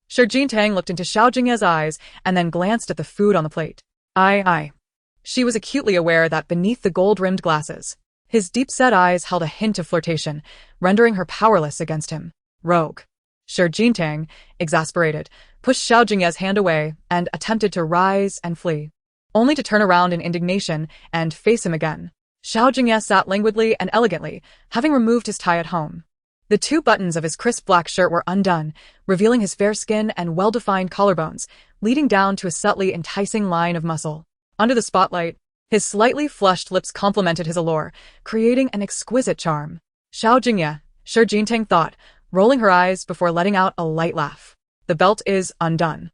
Shi Jingye looked into Xiao Jingye's eyes and then glanced at the food on the plate. I. She was acutely aware that beneath the gold-rimmed glasses, his deep-set eyes held a hint of flirtation, rendering her powerless against him. Rogue. Shi Jingye, exasperated, pushed Xiao Jingye's hand away and attempted to rise and flee, only to turn around in indignation and face him again. Xiao Jingye sat languidly and elegantly, having removed his tie at home. The 2 buttons of his crisp black shirt were undone, revealing his fair skin and well-defined collarbones, leading down to a subtly enticing line of muscle. Under the spotlight, his slightly flushed lips complemented his allure, creating an exquisite charm. Xiao Jingye, Shi Jingye thought, rolling her eyes before letting out a light laugh. The belt is undone.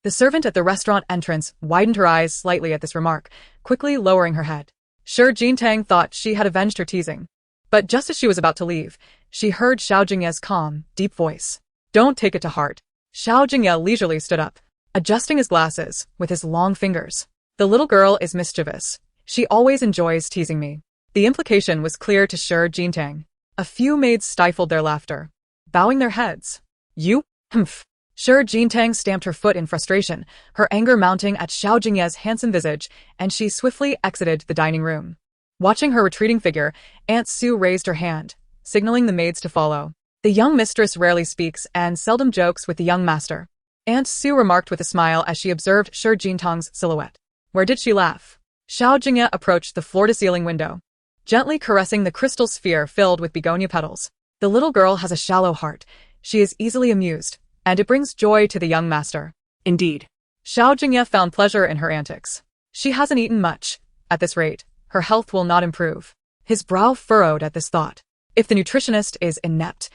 The servant at the restaurant entrance widened her eyes slightly at this remark, quickly lowering her head. Shi Jingye thought she had avenged her teasing. But just as she was about to leave, she heard Xiao Jingye's calm, deep voice. Don't take it to heart. Xiao Jingye leisurely stood up, adjusting his glasses with his long fingers. The little girl is mischievous. She always enjoys teasing me. The implication was clear to Shi Jingye. A few maids stifled their laughter, bowing their heads. You? Humph. Shi Jingye stamped her foot in frustration, her anger mounting at Xiao Jingye's handsome visage, and she swiftly exited the dining room. Watching her retreating figure, Aunt Sue raised her hand, signaling the maids to follow. The young mistress rarely speaks and seldom jokes with the young master, Aunt Sue remarked with a smile as she observed Shi Jingye's silhouette. Where did she laugh? Xiao Jingye approached the floor-to-ceiling window, gently caressing the crystal sphere filled with begonia petals. The little girl has a shallow heart. She is easily amused, and it brings joy to the young master. Indeed. Xiao Jingye found pleasure in her antics. She hasn't eaten much. At this rate, her health will not improve. His brow furrowed at this thought. If the nutritionist is inept,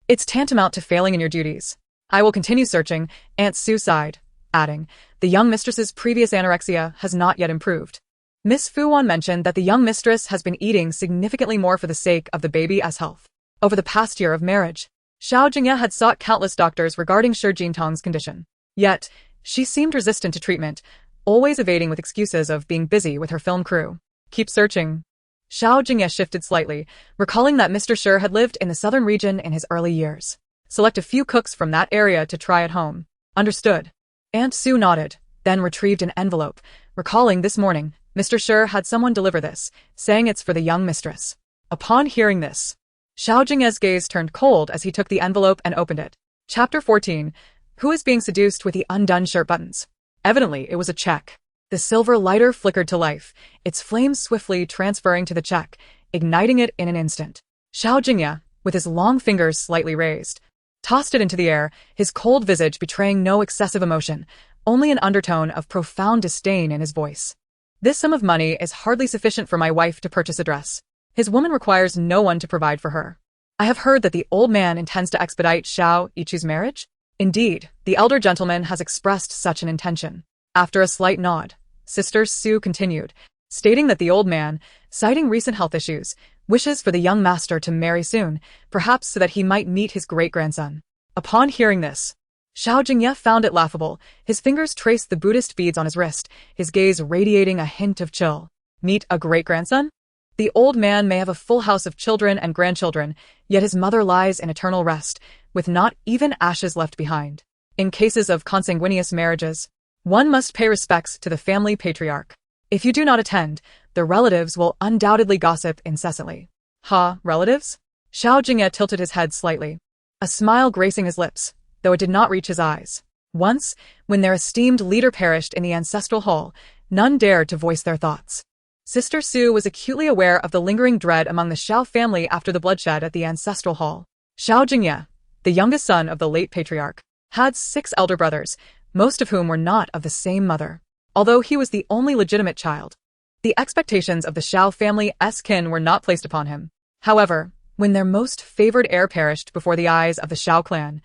it's tantamount to failing in your duties. I will continue searching, Aunt Sue sighed, adding, the young mistress's previous anorexia has not yet improved. Miss Fuwan mentioned that the young mistress has been eating significantly more for the sake of the baby's health. Over the past year of marriage, Xiao Jingye had sought countless doctors regarding Shi Jingye's condition. Yet, she seemed resistant to treatment, always evading with excuses of being busy with her film crew. Keep searching. Xiao Jingye shifted slightly, recalling that Mr. Shi had lived in the southern region in his early years. Select a few cooks from that area to try at home. Understood. Aunt Sue nodded, then retrieved an envelope, recalling this morning, Mr. Shi had someone deliver this, saying it's for the young mistress. Upon hearing this, Xiao Jingye's gaze turned cold as he took the envelope and opened it. Chapter 14. Who is being seduced with the undone shirt buttons? Evidently, it was a check. The silver lighter flickered to life, its flames swiftly transferring to the check, igniting it in an instant. Xiao Jingye, with his long fingers slightly raised, tossed it into the air, his cold visage betraying no excessive emotion, only an undertone of profound disdain in his voice. This sum of money is hardly sufficient for my wife to purchase a dress. His woman requires no one to provide for her. I have heard that the old man intends to expedite Xiao Yichu's marriage. Indeed, the elder gentleman has expressed such an intention. After a slight nod, Sister Sue continued, stating that the old man, citing recent health issues, wishes for the young master to marry soon, perhaps so that he might meet his great-grandson. Upon hearing this, Xiao Jingye found it laughable. His fingers traced the Buddhist beads on his wrist, his gaze radiating a hint of chill. Meet a great-grandson? The old man may have a full house of children and grandchildren, yet his mother lies in eternal rest, with not even ashes left behind. In cases of consanguineous marriages, one must pay respects to the family patriarch. If you do not attend, the relatives will undoubtedly gossip incessantly. Relatives? Xiao Jingye tilted his head slightly, a smile gracing his lips, though it did not reach his eyes. Once, when their esteemed leader perished in the ancestral hall, none dared to voice their thoughts. Sister Su was acutely aware of the lingering dread among the Xiao family after the bloodshed at the ancestral hall. Xiao Jingye, the youngest son of the late patriarch, had 6 elder brothers, most of whom were not of the same mother. Although he was the only legitimate child, the expectations of the Xiao family's kin were not placed upon him. However, when their most favored heir perished before the eyes of the Xiao clan,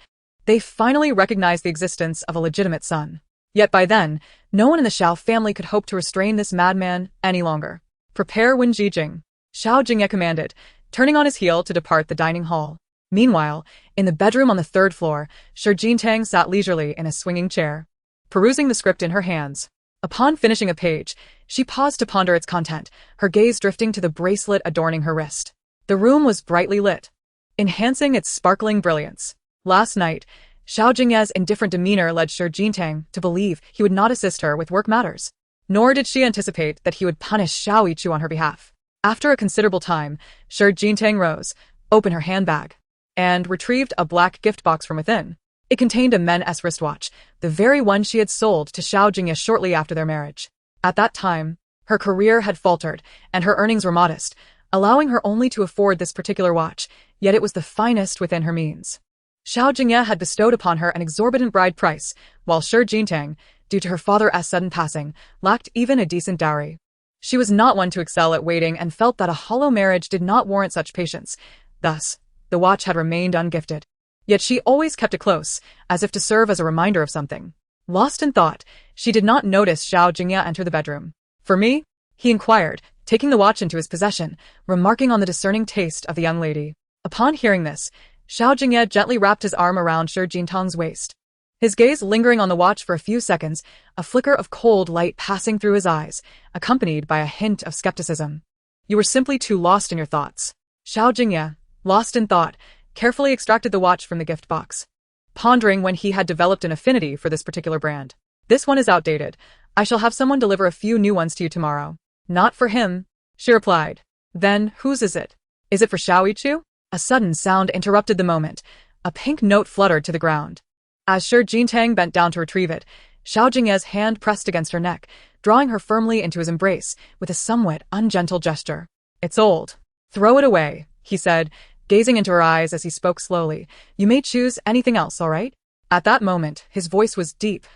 they finally recognized the existence of a legitimate son. Yet by then, no one in the Xiao family could hope to restrain this madman any longer. Prepare Wenjijing, Xiao Jingye commanded, turning on his heel to depart the dining hall. Meanwhile, in the bedroom on the 3rd floor, Shi Jintang sat leisurely in a swinging chair, perusing the script in her hands. Upon finishing a page, she paused to ponder its content, her gaze drifting to the bracelet adorning her wrist. The room was brightly lit, enhancing its sparkling brilliance. Last night, Xiao Jingye's indifferent demeanor led Shi Jintang to believe he would not assist her with work matters. Nor did she anticipate that he would punish Xiao Yichu on her behalf. After a considerable time, Shi Jintang rose, opened her handbag, and retrieved a black gift box from within. It contained a men's wristwatch, the very one she had sold to Xiao Jingye shortly after their marriage. At that time, her career had faltered, and her earnings were modest, allowing her only to afford this particular watch, yet it was the finest within her means. Xiao Jingye had bestowed upon her an exorbitant bride price, while Shi Jintang, due to her father's sudden passing, lacked even a decent dowry. She was not one to excel at waiting and felt that a hollow marriage did not warrant such patience. Thus, the watch had remained ungifted. Yet she always kept it close, as if to serve as a reminder of something. Lost in thought, she did not notice Xiao Jingye enter the bedroom. For me? He inquired, taking the watch into his possession, remarking on the discerning taste of the young lady. Upon hearing this, Xiao Jingye gently wrapped his arm around Shi Jintang's waist. His gaze lingering on the watch for a few seconds, a flicker of cold light passing through his eyes, accompanied by a hint of skepticism. You were simply too lost in your thoughts. Xiao Jingye, lost in thought, carefully extracted the watch from the gift box, pondering when he had developed an affinity for this particular brand. This one is outdated. I shall have someone deliver a few new ones to you tomorrow. Not for him, she replied. Then, whose is it? Is it for Xiao Yichu? A sudden sound interrupted the moment. A pink note fluttered to the ground. As Shi Jintang bent down to retrieve it, Xiao Jingye's hand pressed against her neck, drawing her firmly into his embrace with a somewhat ungentle gesture. It's old. Throw it away, he said, gazing into her eyes as he spoke slowly. You may choose anything else, all right? At that moment, his voice was deep,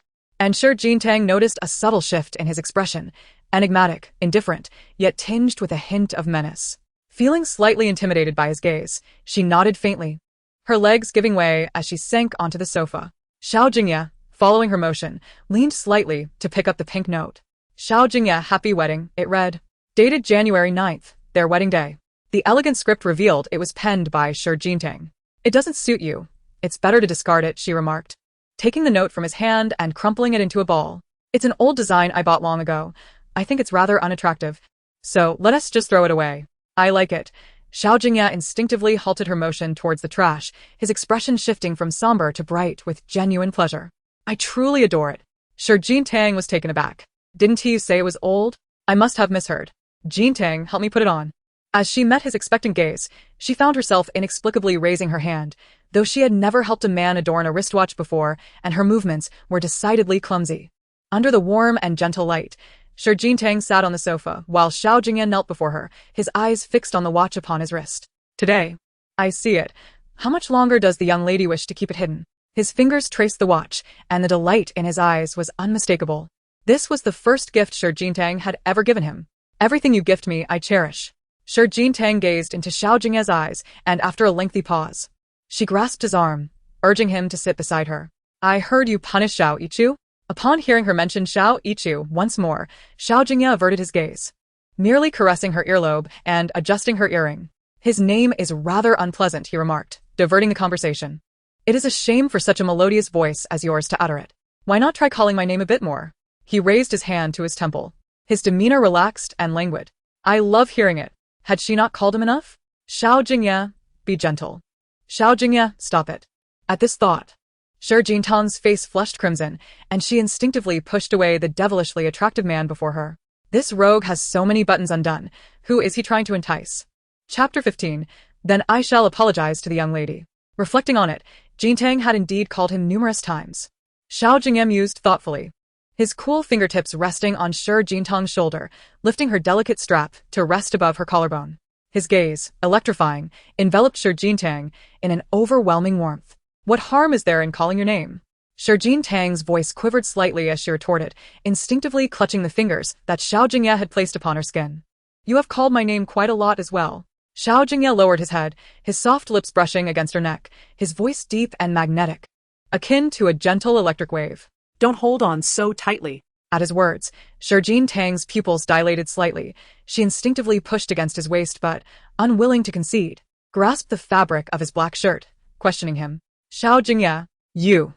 and Shi Jintang noticed a subtle shift in his expression, enigmatic, indifferent, yet tinged with a hint of menace. Feeling slightly intimidated by his gaze, she nodded faintly, her legs giving way as she sank onto the sofa. Xiao Jingye, following her motion, leaned slightly to pick up the pink note. Xiao Jingye, happy wedding, it read. Dated January 9th, their wedding day. The elegant script revealed it was penned by Shi Jintang. It doesn't suit you. It's better to discard it, she remarked, taking the note from his hand and crumpling it into a ball. It's an old design I bought long ago. I think it's rather unattractive. So, let us just throw it away. I like it. Xiao Jingye instinctively halted her motion towards the trash, his expression shifting from somber to bright with genuine pleasure. I truly adore it. Shi Jintang was taken aback. Didn't he say it was old? I must have misheard. Jintang, help me put it on. As she met his expectant gaze, she found herself inexplicably raising her hand, though she had never helped a man adorn a wristwatch before, and her movements were decidedly clumsy. Under the warm and gentle light, Shi Jintang sat on the sofa, while Xiao Jingye knelt before her, his eyes fixed on the watch upon his wrist. Today. I see it. How much longer does the young lady wish to keep it hidden? His fingers traced the watch, and the delight in his eyes was unmistakable. This was the first gift Shi Jintang had ever given him. Everything you gift me, I cherish. Shi Jintang gazed into Xiao Jingye's eyes, and after a lengthy pause, she grasped his arm, urging him to sit beside her. I heard you punish Xiao Yichu? Upon hearing her mention Xiao Yichu once more, Xiao Jingye averted his gaze, merely caressing her earlobe and adjusting her earring. His name is rather unpleasant, he remarked, diverting the conversation. It is a shame for such a melodious voice as yours to utter it. Why not try calling my name a bit more? He raised his hand to his temple. His demeanor relaxed and languid. I love hearing it. Had she not called him enough? Xiao Jingye, be gentle. Xiao Jingye, stop it. At this thought, Xiao Jingtang's face flushed crimson, and she instinctively pushed away the devilishly attractive man before her. This rogue has so many buttons undone. Who is he trying to entice? Chapter 15. Then I shall apologize to the young lady. Reflecting on it, Jintang had indeed called him numerous times. Xiao Jingye mused thoughtfully, his cool fingertips resting on Xiao Jingtang's shoulder, lifting her delicate strap to rest above her collarbone. His gaze, electrifying, enveloped Xiao Jingtang in an overwhelming warmth. What harm is there in calling your name? Xiao Jingtang's voice quivered slightly as she retorted, instinctively clutching the fingers that Xiao Jingye had placed upon her skin. You have called my name quite a lot as well. Xiao Jingye lowered his head, his soft lips brushing against her neck, his voice deep and magnetic, akin to a gentle electric wave. Don't hold on so tightly. At his words, Xiao Jingtang's pupils dilated slightly. She instinctively pushed against his waist but, unwilling to concede, grasped the fabric of his black shirt, questioning him. Xiao Jingye, you.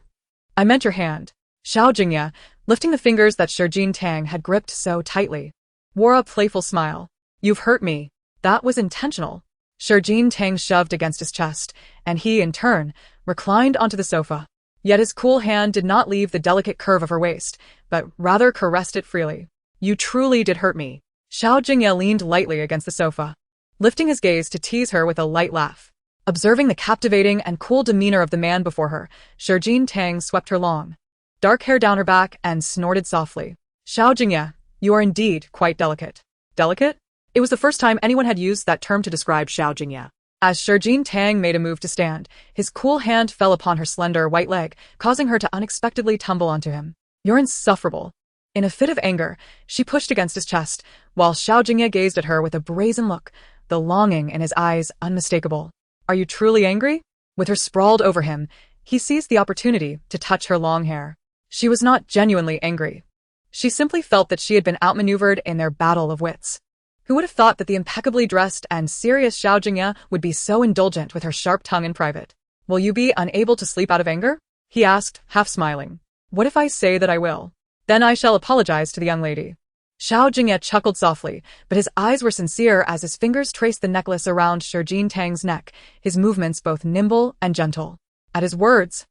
I meant your hand. Xiao Jingye, lifting the fingers that Xiao Jingtang had gripped so tightly, wore a playful smile. You've hurt me. That was intentional. Xiao Jingtang shoved against his chest, and he, in turn, reclined onto the sofa. Yet his cool hand did not leave the delicate curve of her waist, but rather caressed it freely. You truly did hurt me. Xiao Jingye leaned lightly against the sofa, lifting his gaze to tease her with a light laugh. Observing the captivating and cool demeanor of the man before her, Xiao Jingtang swept her long, dark hair down her back and snorted softly. Xiao Jingye, you are indeed quite delicate. Delicate? It was the first time anyone had used that term to describe Xiao Jingye. As Xiao Jingtang made a move to stand, his cool hand fell upon her slender white leg, causing her to unexpectedly tumble onto him. You're insufferable. In a fit of anger, she pushed against his chest, while Xiao Jingye gazed at her with a brazen look, the longing in his eyes unmistakable. Are you truly angry? With her sprawled over him, he seized the opportunity to touch her long hair. She was not genuinely angry. She simply felt that she had been outmaneuvered in their battle of wits. Who would have thought that the impeccably dressed and serious Xiao Jingye would be so indulgent with her sharp tongue in private? Will you be unable to sleep out of anger? He asked, half smiling. What if I say that I will? Then I shall apologize to the young lady. Xiao Jingye chuckled softly, but his eyes were sincere as his fingers traced the necklace around Xiao Jingtang's neck, his movements both nimble and gentle. At his words,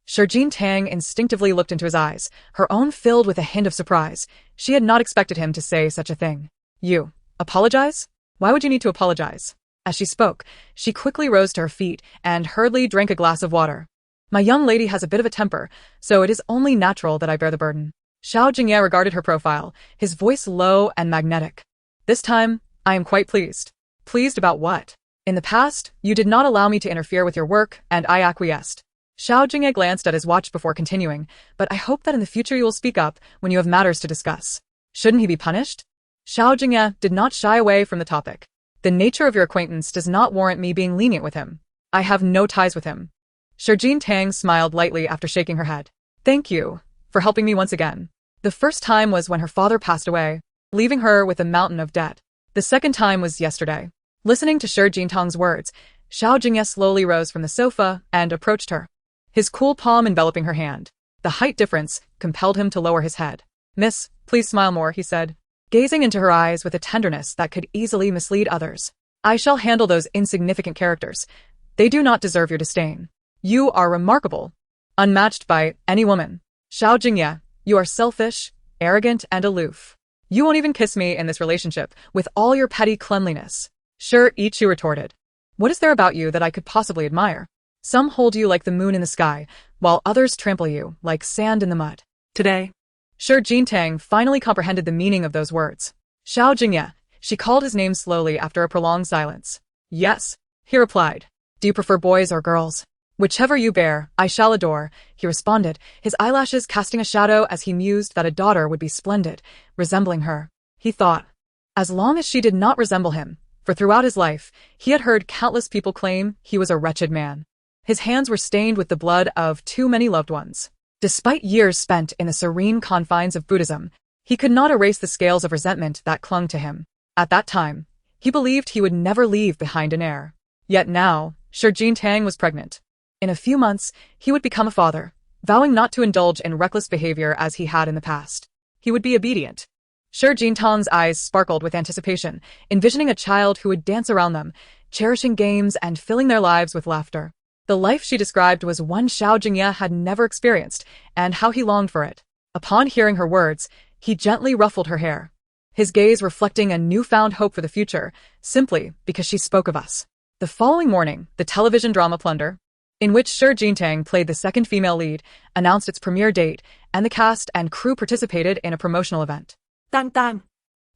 Xiao Jingtang instinctively looked into his eyes, her own filled with a hint of surprise. She had not expected him to say such a thing. You. Apologize? Why would you need to apologize? As she spoke, she quickly rose to her feet and hurriedly drank a glass of water. My young lady has a bit of a temper, so it is only natural that I bear the burden. Xiao Jingye regarded her profile, his voice low and magnetic. This time, I am quite pleased. Pleased about what? In the past, you did not allow me to interfere with your work, and I acquiesced. Xiao Jingye glanced at his watch before continuing, but I hope that in the future you will speak up when you have matters to discuss. Shouldn't he be punished? Xiao Jingye did not shy away from the topic. The nature of your acquaintance does not warrant me being lenient with him. I have no ties with him. Xiao Jingtang smiled lightly after shaking her head. Thank you for helping me once again. The first time was when her father passed away, leaving her with a mountain of debt. The second time was yesterday. Listening to Xiao Jingtang's words, Xiao Jingye slowly rose from the sofa and approached her, his cool palm enveloping her hand. The height difference compelled him to lower his head. Miss, please smile more, he said, gazing into her eyes with a tenderness that could easily mislead others. I shall handle those insignificant characters. They do not deserve your disdain. You are remarkable, unmatched by any woman. Xiao Jingye, you are selfish, arrogant, and aloof. You won't even kiss me in this relationship, with all your petty cleanliness. Sure, Ichu retorted. What is there about you that I could possibly admire? Some hold you like the moon in the sky, while others trample you like sand in the mud. Today, Xiao Jingtang finally comprehended the meaning of those words. Xiao Jingye, she called his name slowly after a prolonged silence. Yes, he replied. Do you prefer boys or girls? Whichever you bear, I shall adore, he responded, his eyelashes casting a shadow as he mused that a daughter would be splendid, resembling her. He thought, as long as she did not resemble him, for throughout his life, he had heard countless people claim he was a wretched man. His hands were stained with the blood of too many loved ones. Despite years spent in the serene confines of Buddhism, he could not erase the scales of resentment that clung to him. At that time, He believed he would never leave behind an heir. Yet now, Shi Jingye was pregnant. In a few months, he would become a father, vowing not to indulge in reckless behavior as he had in the past. He would be obedient. Shi Jingye's eyes sparkled with anticipation, envisioning a child who would dance around them, cherishing games and filling their lives with laughter. The life she described was one Xiao Jingye had never experienced, and how he longed for it. Upon hearing her words, he gently ruffled her hair, his gaze reflecting a newfound hope for the future, simply because she spoke of us. The following morning, the television drama Plunder, in which Shi Jingye played the second female lead, announced its premiere date, and the cast and crew participated in a promotional event. Tang tang.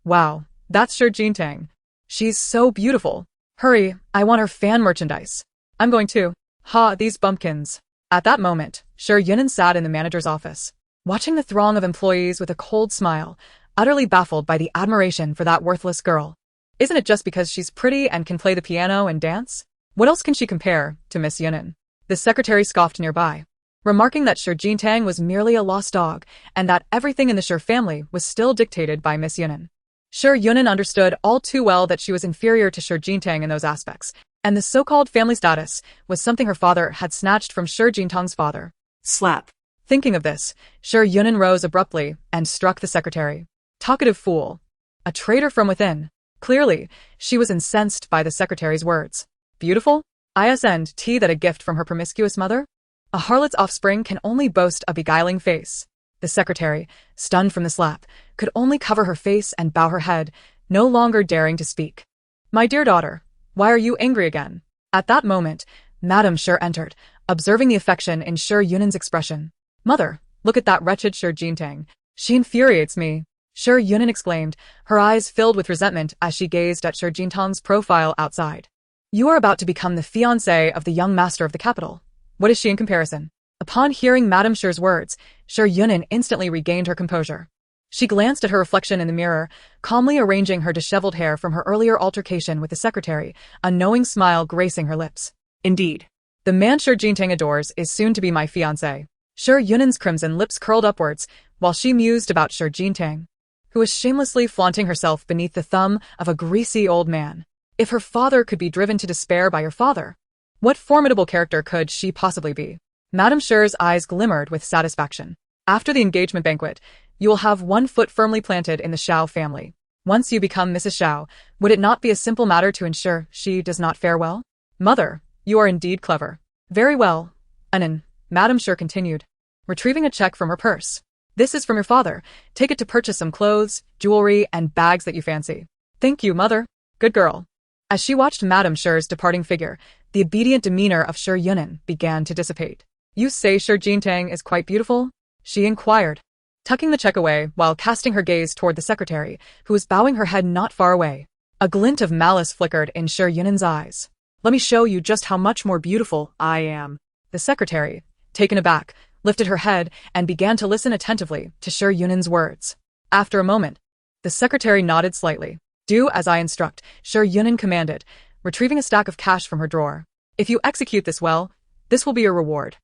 Wow, that's Shi Jingye. She's so beautiful. Hurry, I want her fan merchandise. I'm going to. Ha, these bumpkins. At that moment, Shi Yunan sat in the manager's office, watching the throng of employees with a cold smile, utterly baffled by the admiration for that worthless girl. Isn't it just because she's pretty and can play the piano and dance? What else can she compare to Miss Yunan? The secretary scoffed nearby, remarking that Shi Jingye was merely a lost dog, and that everything in the Shi family was still dictated by Miss Yunan. Shi Yunan understood all too well that she was inferior to Shi Jingye in those aspects, and the so-called family status was something her father had snatched from Shi Jingye's father. Slap. Thinking of this, Shi Yunan rose abruptly and struck the secretary. Talkative fool. A traitor from within. Clearly, she was incensed by the secretary's words. Beautiful? Isn't that a gift from her promiscuous mother? A harlot's offspring can only boast a beguiling face. The secretary, stunned from the slap, could only cover her face and bow her head, no longer daring to speak. My dear daughter, why are you angry again? At that moment, Madame Shi entered, observing the affection in Shi Yunan's expression. Mother, look at that wretched Shi Jingye. She infuriates me. Shi Yunan exclaimed, her eyes filled with resentment as she gazed at Shi Jingye's profile outside. You are about to become the fiancé of the young master of the capital. What is she in comparison? Upon hearing Madame Shi's words, Shi Yunan instantly regained her composure. She glanced at her reflection in the mirror, calmly arranging her disheveled hair from her earlier altercation with the secretary, a knowing smile gracing her lips. Indeed, the man Shi Jingye adores is soon to be my fiancé. Shi Yunan's crimson lips curled upwards, while she mused about Shi Jingye, who was shamelessly flaunting herself beneath the thumb of a greasy old man. If her father could be driven to despair by her father, what formidable character could she possibly be? Madame Shi's eyes glimmered with satisfaction. After the engagement banquet, you will have one foot firmly planted in the Xiao family. Once you become Mrs. Xiao, would it not be a simple matter to ensure she does not fare well? Mother, you are indeed clever. Very well. Anan, Madame Shi continued, retrieving a check from her purse. This is from your father. Take it to purchase some clothes, jewelry, and bags that you fancy. Thank you, mother. Good girl. As she watched Madame Shi's departing figure, the obedient demeanor of Shi Yunan began to dissipate. You say Shi Jingye is quite beautiful? She inquired, tucking the check away while casting her gaze toward the secretary, who was bowing her head not far away. A glint of malice flickered in Shi Yunan's eyes. Let me show you just how much more beautiful I am. The secretary, taken aback, lifted her head and began to listen attentively to Shi Yunan's words. After a moment, the secretary nodded slightly. Do as I instruct, Shi Yunan commanded, retrieving a stack of cash from her drawer. If you execute this well, this will be your reward.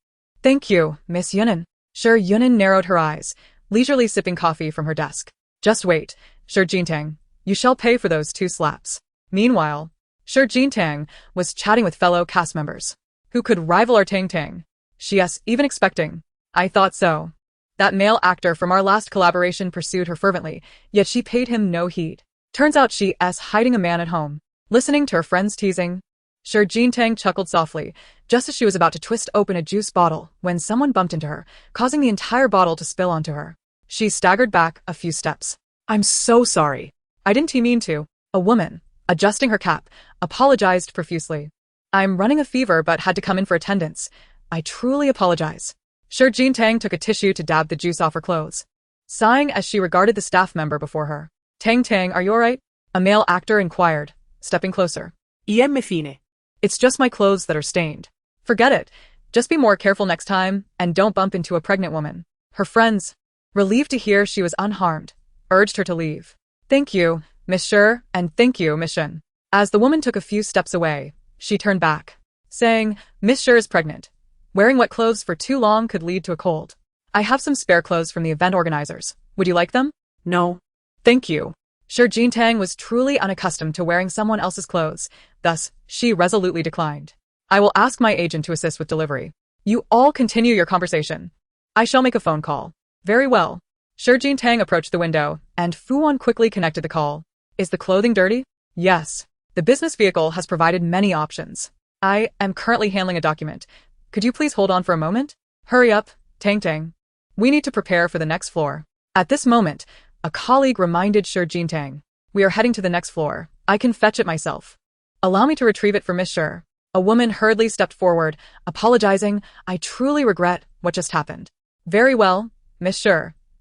Thank you, Miss Yunan. Shi Yunan narrowed her eyes, leisurely sipping coffee from her desk. Just wait, Shi Jingye. You shall pay for those 2 slaps. Meanwhile, Shi Jingye was chatting with fellow cast members. Who could rival our Tang Tang? She's even expecting. I thought so. That male actor from our last collaboration pursued her fervently, yet she paid him no heed. Turns out she's hiding a man at home, listening to her friends teasing. Shi Jingye chuckled softly, just as she was about to twist open a juice bottle when someone bumped into her, causing the entire bottle to spill onto her. She staggered back a few steps. I'm so sorry. I didn't mean to. A woman, adjusting her cap, apologized profusely. I'm running a fever but had to come in for attendance. I truly apologize. Shi Jingye took a tissue to dab the juice off her clothes, sighing as she regarded the staff member before her. Tang, are you alright? A male actor inquired, stepping closer. Me fine. It's just my clothes that are stained. Forget it. Just be more careful next time, and don't bump into a pregnant woman. Her friends, relieved to hear she was unharmed, urged her to leave. Thank you, Miss Shi, and thank you, Miss Shen. As the woman took a few steps away, she turned back, saying, Miss Shi is pregnant. Wearing wet clothes for too long could lead to a cold. I have some spare clothes from the event organizers. Would you like them? No. Thank you. Shi Jingye was truly unaccustomed to wearing someone else's clothes, thus, she resolutely declined. I will ask my agent to assist with delivery. You all continue your conversation. I shall make a phone call. Very well. Shi Jingye approached the window, and Fu Wan quickly connected the call. Is the clothing dirty? Yes. The business vehicle has provided many options. I am currently handling a document. Could you please hold on for a moment? Hurry up, Tang. We need to prepare for the next floor. At this moment, a colleague reminded Shi Jingye. We are heading to the next floor. I can fetch it myself. Allow me to retrieve it for Miss Shi. A woman hurriedly stepped forward, apologizing. I truly regret what just happened. Very well, Miss Shi.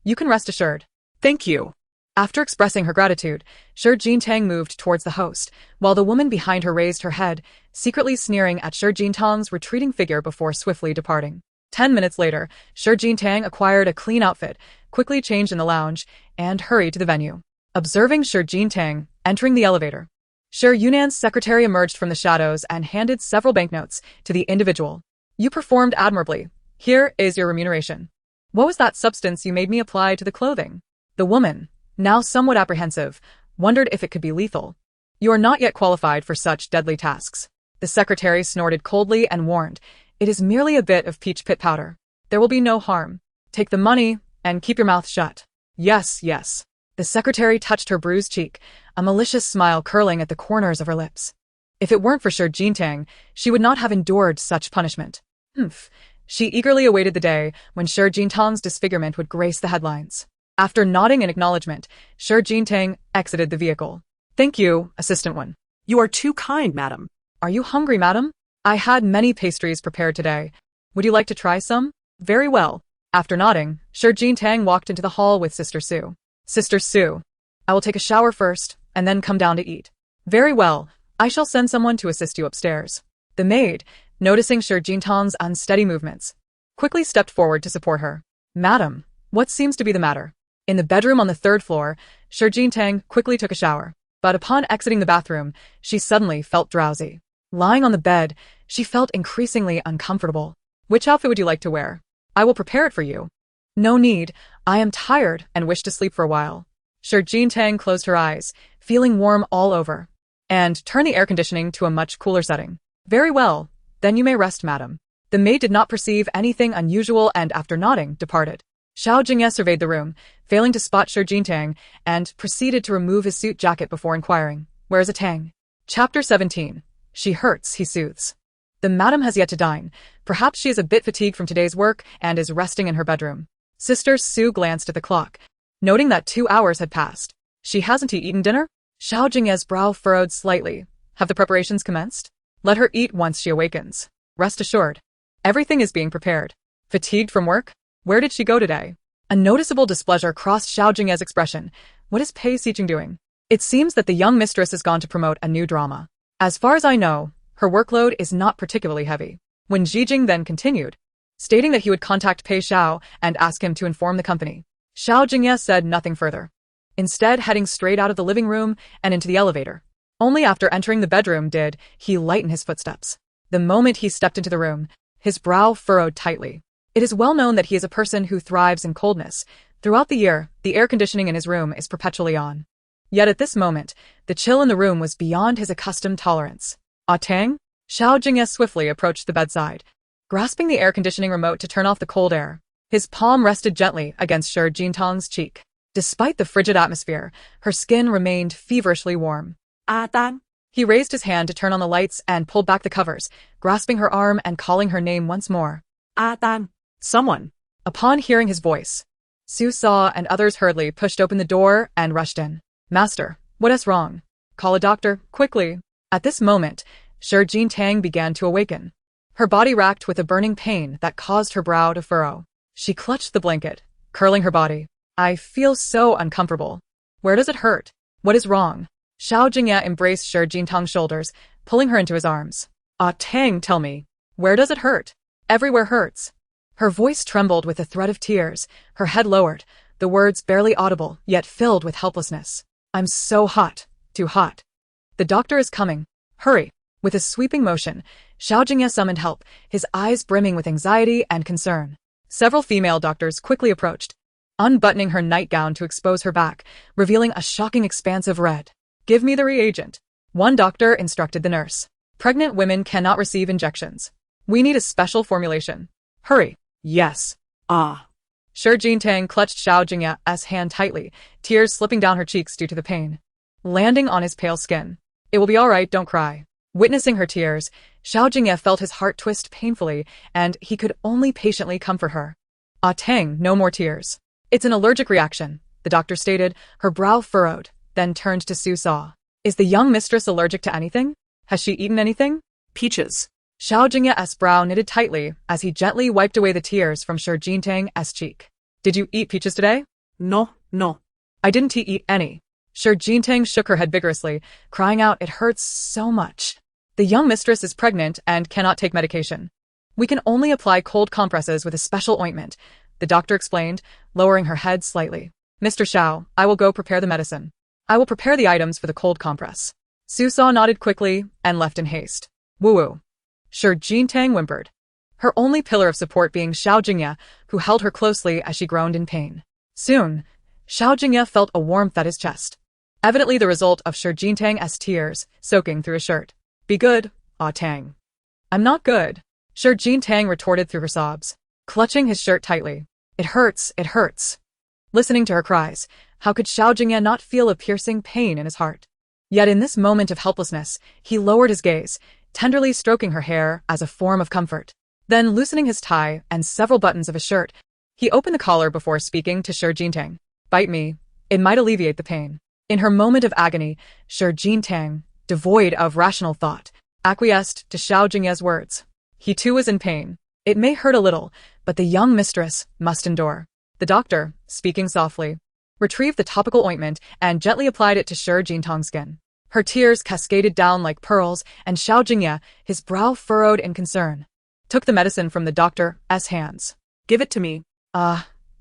You can rest assured. Thank you. After expressing her gratitude, Shi Jingye moved towards the host, while the woman behind her raised her head, secretly sneering at Shi Jingtang's retreating figure before swiftly departing. 10 minutes later, Shi Jingye acquired a clean outfit, quickly changed in the lounge, and hurried to the venue. Observing Shi Jingye entering the elevator, Shi Yunan's secretary emerged from the shadows and handed several banknotes to the individual. You performed admirably. Here is your remuneration. What was that substance you made me apply to the clothing? The woman, now somewhat apprehensive, wondered if it could be lethal. You are not yet qualified for such deadly tasks. The secretary snorted coldly and warned, it is merely a bit of peach pit powder. There will be no harm. Take the money and keep your mouth shut. Yes. The secretary touched her bruised cheek, a malicious smile curling at the corners of her lips. If it weren't for Shi Jingye, she would not have endured such punishment. She eagerly awaited the day when Shi Jingtang's disfigurement would grace the headlines. After nodding in acknowledgement, Shi Jingye exited the vehicle. Thank you, Assistant One. You are too kind, madam. Are you hungry, madam? I had many pastries prepared today. Would you like to try some? Very well. After nodding, Shi Jingye walked into the hall with Sister Su. Sister Su, I will take a shower first, and then come down to eat. Very well. I shall send someone to assist you upstairs. The maid, noticing Shi Jingtang's unsteady movements, quickly stepped forward to support her. Madam, what seems to be the matter? In the bedroom on the 3rd floor, Shi Jingye quickly took a shower, but upon exiting the bathroom, she suddenly felt drowsy. Lying on the bed, she felt increasingly uncomfortable. Which outfit would you like to wear? I will prepare it for you. No need, I am tired and wish to sleep for a while. Shi Jingye closed her eyes, feeling warm all over, and turned the air conditioning to a much cooler setting. Very well, then you may rest, madam. The maid did not perceive anything unusual and after nodding, departed. Xiao Jingye surveyed the room, failing to spot Shi Jingye, and proceeded to remove his suit jacket before inquiring, where is Tang? Chapter 17. She hurts, he soothes. The madam has yet to dine. Perhaps she is a bit fatigued from today's work and is resting in her bedroom. Sister Su glanced at the clock, noting that 2 hours had passed. She hasn't eaten dinner? Xiao Jingye's brow furrowed slightly. Have the preparations commenced? Let her eat once she awakens. Rest assured. Everything is being prepared. Fatigued from work? Where did she go today? A noticeable displeasure crossed Xiao Jingye's expression. What is Pei Xiqing doing? It seems that the young mistress has gone to promote a new drama. As far as I know, her workload is not particularly heavy. When Jijing then continued, stating that he would contact Pei Xiao and ask him to inform the company. Xiao Jingye said nothing further, instead heading straight out of the living room and into the elevator. Only after entering the bedroom did he lighten his footsteps. The moment he stepped into the room, his brow furrowed tightly. It is well known that he is a person who thrives in coldness. Throughout the year, the air conditioning in his room is perpetually on. Yet at this moment, the chill in the room was beyond his accustomed tolerance. Tang? Xiao Jingye swiftly approached the bedside, grasping the air conditioning remote to turn off the cold air. His palm rested gently against Shi Jingtang's cheek. Despite the frigid atmosphere, her skin remained feverishly warm. Tang. He raised his hand to turn on the lights and pulled back the covers, grasping her arm and calling her name once more. Tang. Someone. Upon hearing his voice, Su saw and others hurriedly pushed open the door and rushed in. Master, what is wrong? Call a doctor, quickly. At this moment, Shi Jingye began to awaken, her body racked with a burning pain that caused her brow to furrow. She clutched the blanket, curling her body. I feel so uncomfortable. Where does it hurt? What is wrong? Xiao Jingye embraced Shi Jingtang's shoulders, pulling her into his arms. Tang, tell me, where does it hurt? Everywhere hurts. Her voice trembled with the threat of tears, her head lowered, the words barely audible, yet filled with helplessness. I'm so hot, too hot. The doctor is coming. Hurry. With a sweeping motion, Xiao Jingye summoned help, his eyes brimming with anxiety and concern. Several female doctors quickly approached, unbuttoning her nightgown to expose her back, revealing a shocking expanse of red. "Give me the reagent," one doctor instructed the nurse. "Pregnant women cannot receive injections. We need a special formulation. Hurry." Yes. Ah. Shi Jingtang clutched Xiao Jingye's hand tightly, tears slipping down her cheeks due to the pain, landing on his pale skin. "It will be all right, don't cry." Witnessing her tears, Xiao Jingye felt his heart twist painfully, and he could only patiently comfort her. "Ah Tang, no more tears. It's an allergic reaction," the doctor stated, her brow furrowed, then turned to Su Sa. "Is the young mistress allergic to anything? Has she eaten anything?" Peaches. Xiao Jingye's brow knitted tightly as he gently wiped away the tears from Shi Jingtang's cheek. "Did you eat peaches today?" No, no. "I didn't eat any." Shi Jingtang shook her head vigorously, crying out, "It hurts so much. The young mistress is pregnant and cannot take medication. We can only apply cold compresses with a special ointment," the doctor explained, lowering her head slightly. "Mr. Xiao, I will go prepare the medicine. I will prepare the items for the cold compress." Su Sa nodded quickly and left in haste. "Woo-woo." Shi Jingtang whimpered, her only pillar of support being Xiao Jingye, who held her closely as she groaned in pain. Soon, Xiao Jingye felt a warmth at his chest, evidently the result of Shi Jingtang's tears soaking through his shirt. "Be good, Ah Tang." "I'm not good," Shi Jingtang retorted through her sobs, clutching his shirt tightly. "It hurts, it hurts." Listening to her cries, how could Xiao Jingye not feel a piercing pain in his heart? Yet in this moment of helplessness, he lowered his gaze, tenderly stroking her hair as a form of comfort. Then, loosening his tie and several buttons of his shirt, he opened the collar before speaking to Shi Jingtang. "Bite me. It might alleviate the pain." In her moment of agony, Shi Jingtang, devoid of rational thought, acquiesced to Xiao Jingye's words. He too was in pain. "It may hurt a little, but the young mistress must endure." The doctor, speaking softly, retrieved the topical ointment and gently applied it to Shi Jingtang's skin. Her tears cascaded down like pearls, and Xiao Jingye, his brow furrowed in concern, took the medicine from the doctor's hands. Give it to me.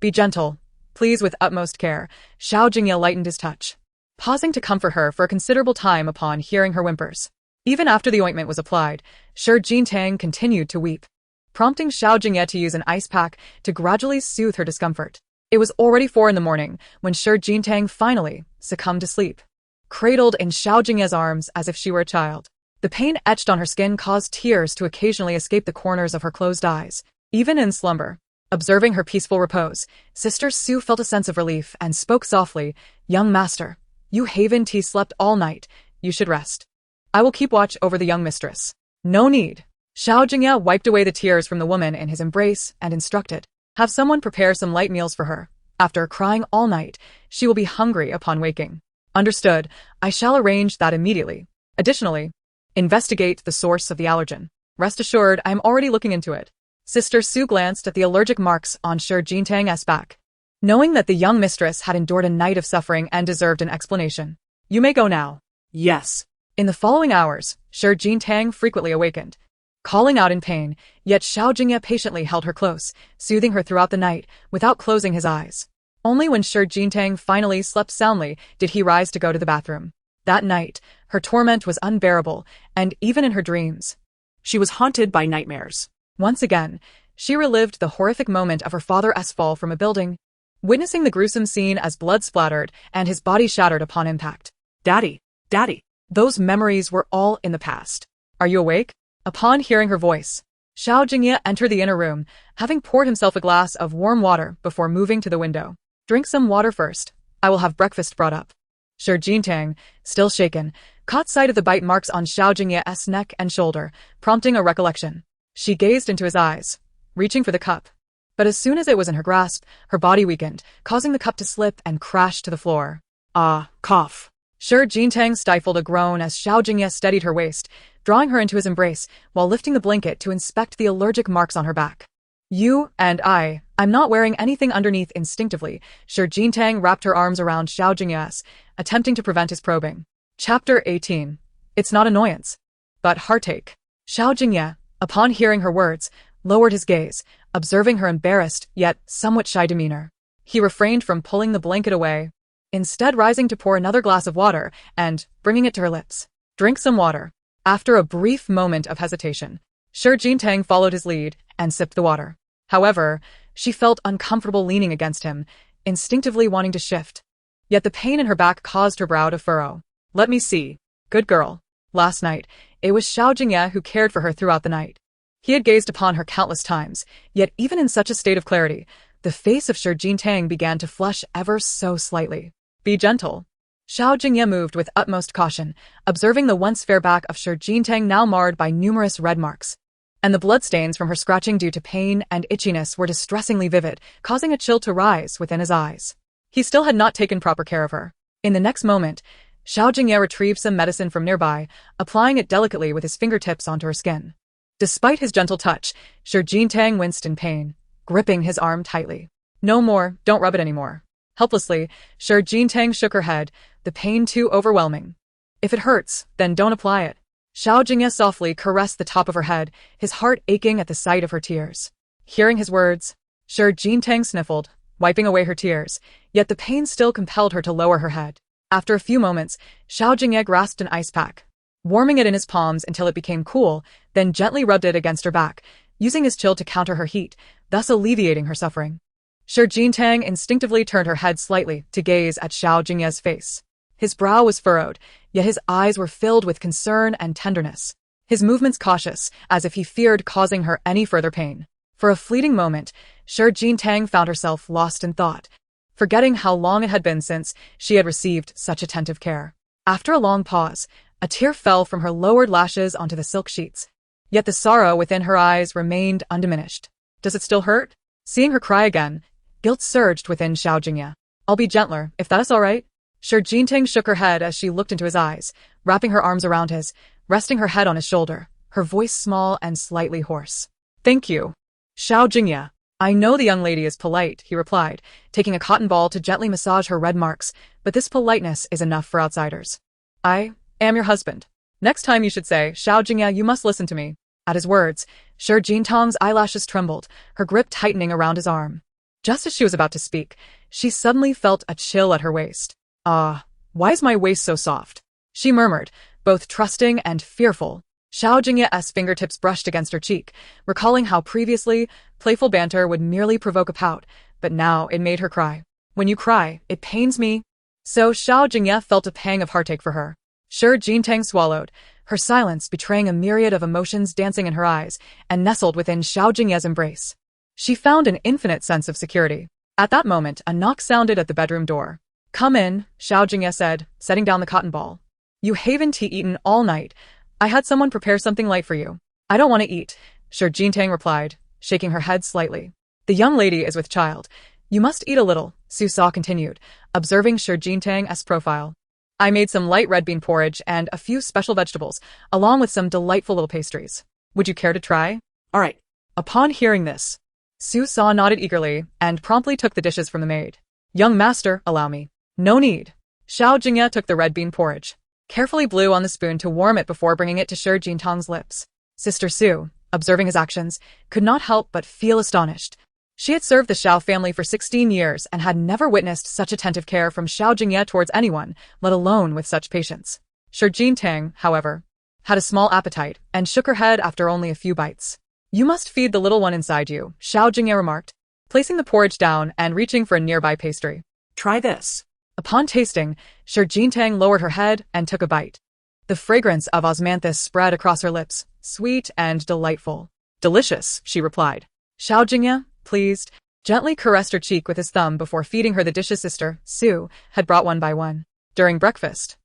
Be gentle, please, with utmost care. Xiao Jingye lightened his touch, pausing to comfort her for a considerable time upon hearing her whimpers. Even after the ointment was applied, Shi Jingtang continued to weep, prompting Xiao Jingye to use an ice pack to gradually soothe her discomfort. It was already 4 in the morning when Shi Jingtang finally succumbed to sleep, cradled in Xiao Jingye's arms as if she were a child. The pain etched on her skin caused tears to occasionally escape the corners of her closed eyes. Even in slumber, observing her peaceful repose, Sister Su felt a sense of relief and spoke softly. "Young master, you haven't slept all night. You should rest. I will keep watch over the young mistress." "No need." Xiao Jingye wiped away the tears from the woman in his embrace and instructed, "Have someone prepare some light meals for her. After crying all night, she will be hungry upon waking." "Understood. I shall arrange that immediately. Additionally, investigate the source of the allergen. Rest assured, I am already looking into it." Sister Su glanced at the allergic marks on Shi Jingtang's back, knowing that the young mistress had endured a night of suffering and deserved an explanation. "You may go now." Yes. In the following hours, Shi Jingtang frequently awakened, calling out in pain, yet Xiao Jingye patiently held her close, soothing her throughout the night without closing his eyes. Only when Shi Jingtang finally slept soundly did he rise to go to the bathroom. That night, her torment was unbearable, and even in her dreams, She was haunted by nightmares. once again, she relived the horrific moment of her father's fall from a building, witnessing the gruesome scene as blood splattered and his body shattered upon impact. Daddy, Daddy. Those memories were all in the past. "Are you awake?" Upon hearing her voice, Xiao Jingye entered the inner room, having poured himself a glass of warm water before moving to the window. "Drink some water first. I will have breakfast brought up." Shi Jingtang, still shaken, caught sight of the bite marks on Xiao Jingye's neck and shoulder, prompting a recollection. She gazed into his eyes, reaching for the cup. But as soon as it was in her grasp, her body weakened, causing the cup to slip and crash to the floor. Cough. Shi Jingtang stifled a groan as Xiao Jingye steadied her waist, drawing her into his embrace while lifting the blanket to inspect the allergic marks on her back. "You and I'm not wearing anything underneath." Instinctively, Shi Jingtang wrapped her arms around Xiao Jingye's, attempting to prevent his probing. Chapter 18. It's not annoyance, but heartache. Xiao Jingye, upon hearing her words, lowered his gaze, observing her embarrassed yet somewhat shy demeanor. He refrained from pulling the blanket away, instead rising to pour another glass of water and bringing it to her lips. "Drink some water." After a brief moment of hesitation, Shi Jingtang followed his lead and sipped the water. However, she felt uncomfortable leaning against him, instinctively wanting to shift. Yet the pain in her back caused her brow to furrow. Let me see. Good girl. Last night, it was Xiao Jingye who cared for her throughout the night. He had gazed upon her countless times, yet even in such a state of clarity, the face of Xiao Jingye began to flush ever so slightly. Be gentle. Xiao Jingye moved with utmost caution, observing the once fair back of Xiao Jingye now marred by numerous red marks. And the bloodstains from her scratching due to pain and itchiness were distressingly vivid, causing a chill to rise within his eyes. He still had not taken proper care of her. In the next moment, Xiao Jingye retrieved some medicine from nearby, applying it delicately with his fingertips onto her skin. Despite his gentle touch, Xiao Jingye winced in pain, gripping his arm tightly. No more, don't rub it anymore. Helplessly, Xiao Jingye shook her head, the pain too overwhelming. If it hurts, then don't apply it. Xiao Jingye softly caressed the top of her head, his heart aching at the sight of her tears. Hearing his words, Xiao Jingye sniffled, wiping away her tears, yet the pain still compelled her to lower her head. After a few moments, Xiao Jingye grasped an ice pack, warming it in his palms until it became cool, then gently rubbed it against her back, using his chill to counter her heat, thus alleviating her suffering. Xiao Jingye instinctively turned her head slightly to gaze at Xiao Jingye's face. His brow was furrowed, yet his eyes were filled with concern and tenderness. His movements cautious, as if he feared causing her any further pain. For a fleeting moment, Xiao Jingye found herself lost in thought, forgetting how long it had been since she had received such attentive care. After a long pause, a tear fell from her lowered lashes onto the silk sheets. Yet the sorrow within her eyes remained undiminished. Does it still hurt? Seeing her cry again, guilt surged within Xiao Jingye. I'll be gentler, if that is all right. Xiao Jingye shook her head as she looked into his eyes, wrapping her arms around his, resting her head on his shoulder, her voice small and slightly hoarse. Thank you. Xiao Jingye. I know the young lady is polite, he replied, taking a cotton ball to gently massage her red marks, but this politeness is enough for outsiders. I am your husband. Next time you should say, Xiao Jingye, you must listen to me. At his words, Xiao Jingye's eyelashes trembled, her grip tightening around his arm. Just as she was about to speak, she suddenly felt a chill at her waist. Why is my waist so soft? She murmured, both trusting and fearful. Xiao Jingye's fingertips brushed against her cheek, recalling how previously, playful banter would merely provoke a pout, but now it made her cry. When you cry, it pains me. So Xiao Jingye felt a pang of heartache for her. Xiao Jingye swallowed, her silence betraying a myriad of emotions dancing in her eyes, and nestled within Xiao Jingye's embrace. She found an infinite sense of security. At that moment, a knock sounded at the bedroom door. Come in, Xiao Jingye said, setting down the cotton ball. You haven't eaten all night. I had someone prepare something light for you. I don't want to eat, Xiao Jingye replied, shaking her head slightly. The young lady is with child. You must eat a little, Su Sa continued, observing Xiao Jingye's profile. I made some light red bean porridge and a few special vegetables, along with some delightful little pastries. Would you care to try? All right. Upon hearing this, Su Sa nodded eagerly and promptly took the dishes from the maid. Young master, allow me. No need. Xiao Jingye took the red bean porridge, carefully blew on the spoon to warm it before bringing it to Xiao Jingye's lips. Sister Su, observing his actions, could not help but feel astonished. She had served the Xiao family for 16 years and had never witnessed such attentive care from Xiao Jingye towards anyone, let alone with such patience. Xiao Jingye, however, had a small appetite and shook her head after only a few bites. You must feed the little one inside you, Xiao Jingye remarked, placing the porridge down and reaching for a nearby pastry. Try this. Upon tasting, Xiao Jingye lowered her head and took a bite. The fragrance of osmanthus spread across her lips, sweet and delightful. Delicious, she replied. Xiao Jingye, pleased, gently caressed her cheek with his thumb before feeding her the dishes Sister Su had brought one by one. During breakfast,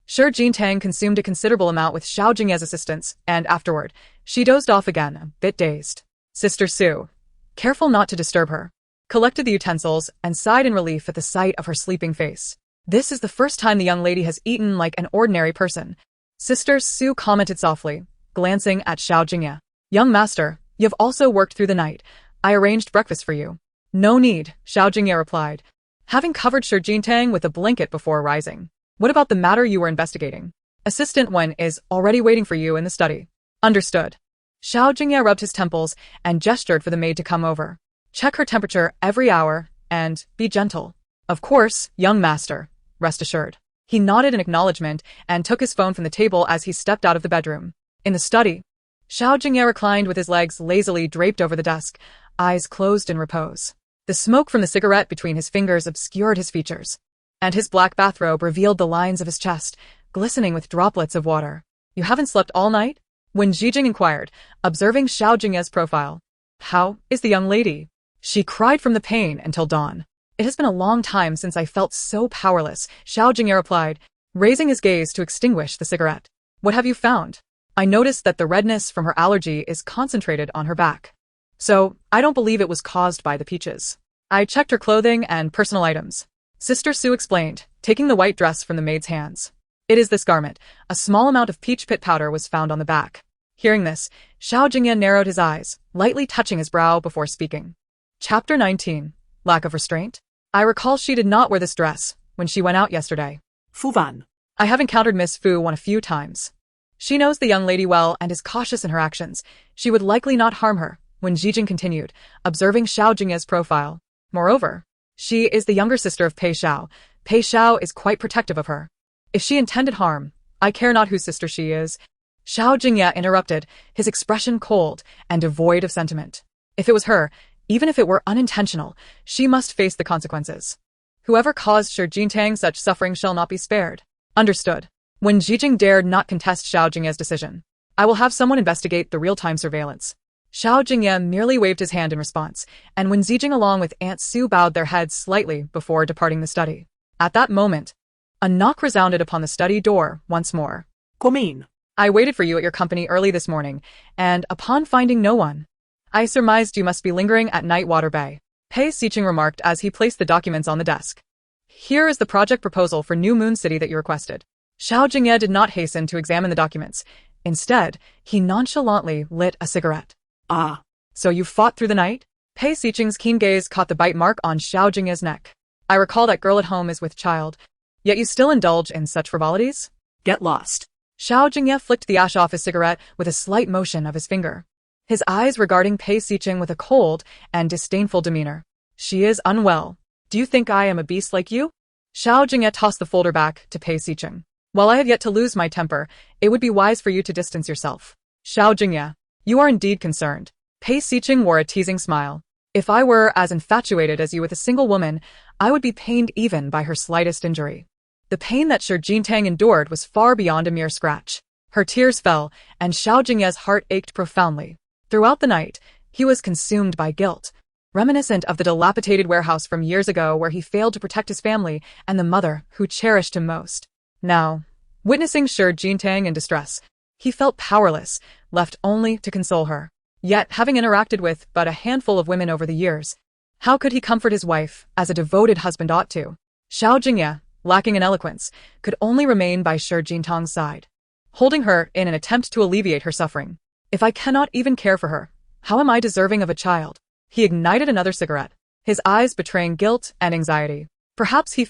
Xiao Jingye consumed a considerable amount with Xiao Jingye's assistance, and afterward, she dozed off again, a bit dazed. Sister Su, careful not to disturb her, collected the utensils and sighed in relief at the sight of her sleeping face. This is the first time the young lady has eaten like an ordinary person. Sister Su commented softly, glancing at Xiao Jingye. Young master, you have also worked through the night. I arranged breakfast for you. No need, Xiao Jingye replied, having covered Xiao Jingye with a blanket before rising. What about the matter you were investigating? Assistant Wen is already waiting for you in the study. Understood. Xiao Jingye rubbed his temples and gestured for the maid to come over. Check her temperature every hour, and be gentle. Of course, young master, rest assured. He nodded in acknowledgement and took his phone from the table as he stepped out of the bedroom. In the study, Xiao Jingye reclined with his legs lazily draped over the desk, eyes closed in repose. The smoke from the cigarette between his fingers obscured his features, and his black bathrobe revealed the lines of his chest, glistening with droplets of water. You haven't slept all night? Wen Zhijing inquired, observing Xiao Jingye's profile. How is the young lady? She cried from the pain until dawn. It has been a long time since I felt so powerless, Xiao Jingye replied, raising his gaze to extinguish the cigarette. What have you found? I noticed that the redness from her allergy is concentrated on her back. So, I don't believe it was caused by the peaches. I checked her clothing and personal items. Sister Su explained, taking the white dress from the maid's hands. It is this garment. A small amount of peach pit powder was found on the back. Hearing this, Xiao Jingye narrowed his eyes, lightly touching his brow before speaking. Chapter 19. Lack of restraint? I recall she did not wear this dress when she went out yesterday. Fu Van. I have encountered Miss Fu one a few times. She knows the young lady well and is cautious in her actions. She would likely not harm her, Wen Zhijing continued, observing Xiao Jingye's profile. Moreover, she is the younger sister of Pei Xiao. Pei Xiao is quite protective of her. If she intended harm, I care not whose sister she is. Xiao Jingye interrupted, his expression cold and devoid of sentiment. If it was her, even if it were unintentional, she must face the consequences. Whoever caused Shi Jintang such suffering shall not be spared. Understood. Wen Zhijing dared not contest Xiao Jingye's decision. I will have someone investigate the real-time surveillance. Xiao Jingye merely waved his hand in response, and Wen Zhijing along with Aunt Su bowed their heads slightly before departing the study. At that moment, a knock resounded upon the study door once more. Guomin. I waited for you at your company early this morning, and upon finding no one, I surmised you must be lingering at Nightwater Bay. Pei Xiqing remarked as he placed the documents on the desk. Here is the project proposal for New Moon City that you requested. Xiao Jingye did not hasten to examine the documents. Instead, he nonchalantly lit a cigarette. Ah. So you fought through the night? Pei Xiqing's keen gaze caught the bite mark on Xiao Jingye's neck. I recall that girl at home is with child. Yet you still indulge in such frivolities? Get lost. Xiao Jingye flicked the ash off his cigarette with a slight motion of his finger. His eyes regarding Pei Xiqing with a cold and disdainful demeanor. She is unwell. Do you think I am a beast like you? Xiao Jingye tossed the folder back to Pei Xiqing. While I have yet to lose my temper, it would be wise for you to distance yourself. Xiao Jingye, you are indeed concerned. Pei Xiqing wore a teasing smile. If I were as infatuated as you with a single woman, I would be pained even by her slightest injury. The pain that Shi Jintang endured was far beyond a mere scratch. Her tears fell, and Xiao Jingye's heart ached profoundly. Throughout the night, he was consumed by guilt, reminiscent of the dilapidated warehouse from years ago where he failed to protect his family and the mother who cherished him most. Now, witnessing Shi Jintang in distress, he felt powerless, left only to console her. Yet, having interacted with but a handful of women over the years, how could he comfort his wife as a devoted husband ought to? Xiao Jingye, lacking in eloquence, could only remain by Shi Jintang's side, holding her in an attempt to alleviate her suffering. If I cannot even care for her, how am I deserving of a child? He ignited another cigarette, his eyes betraying guilt and anxiety. Perhaps he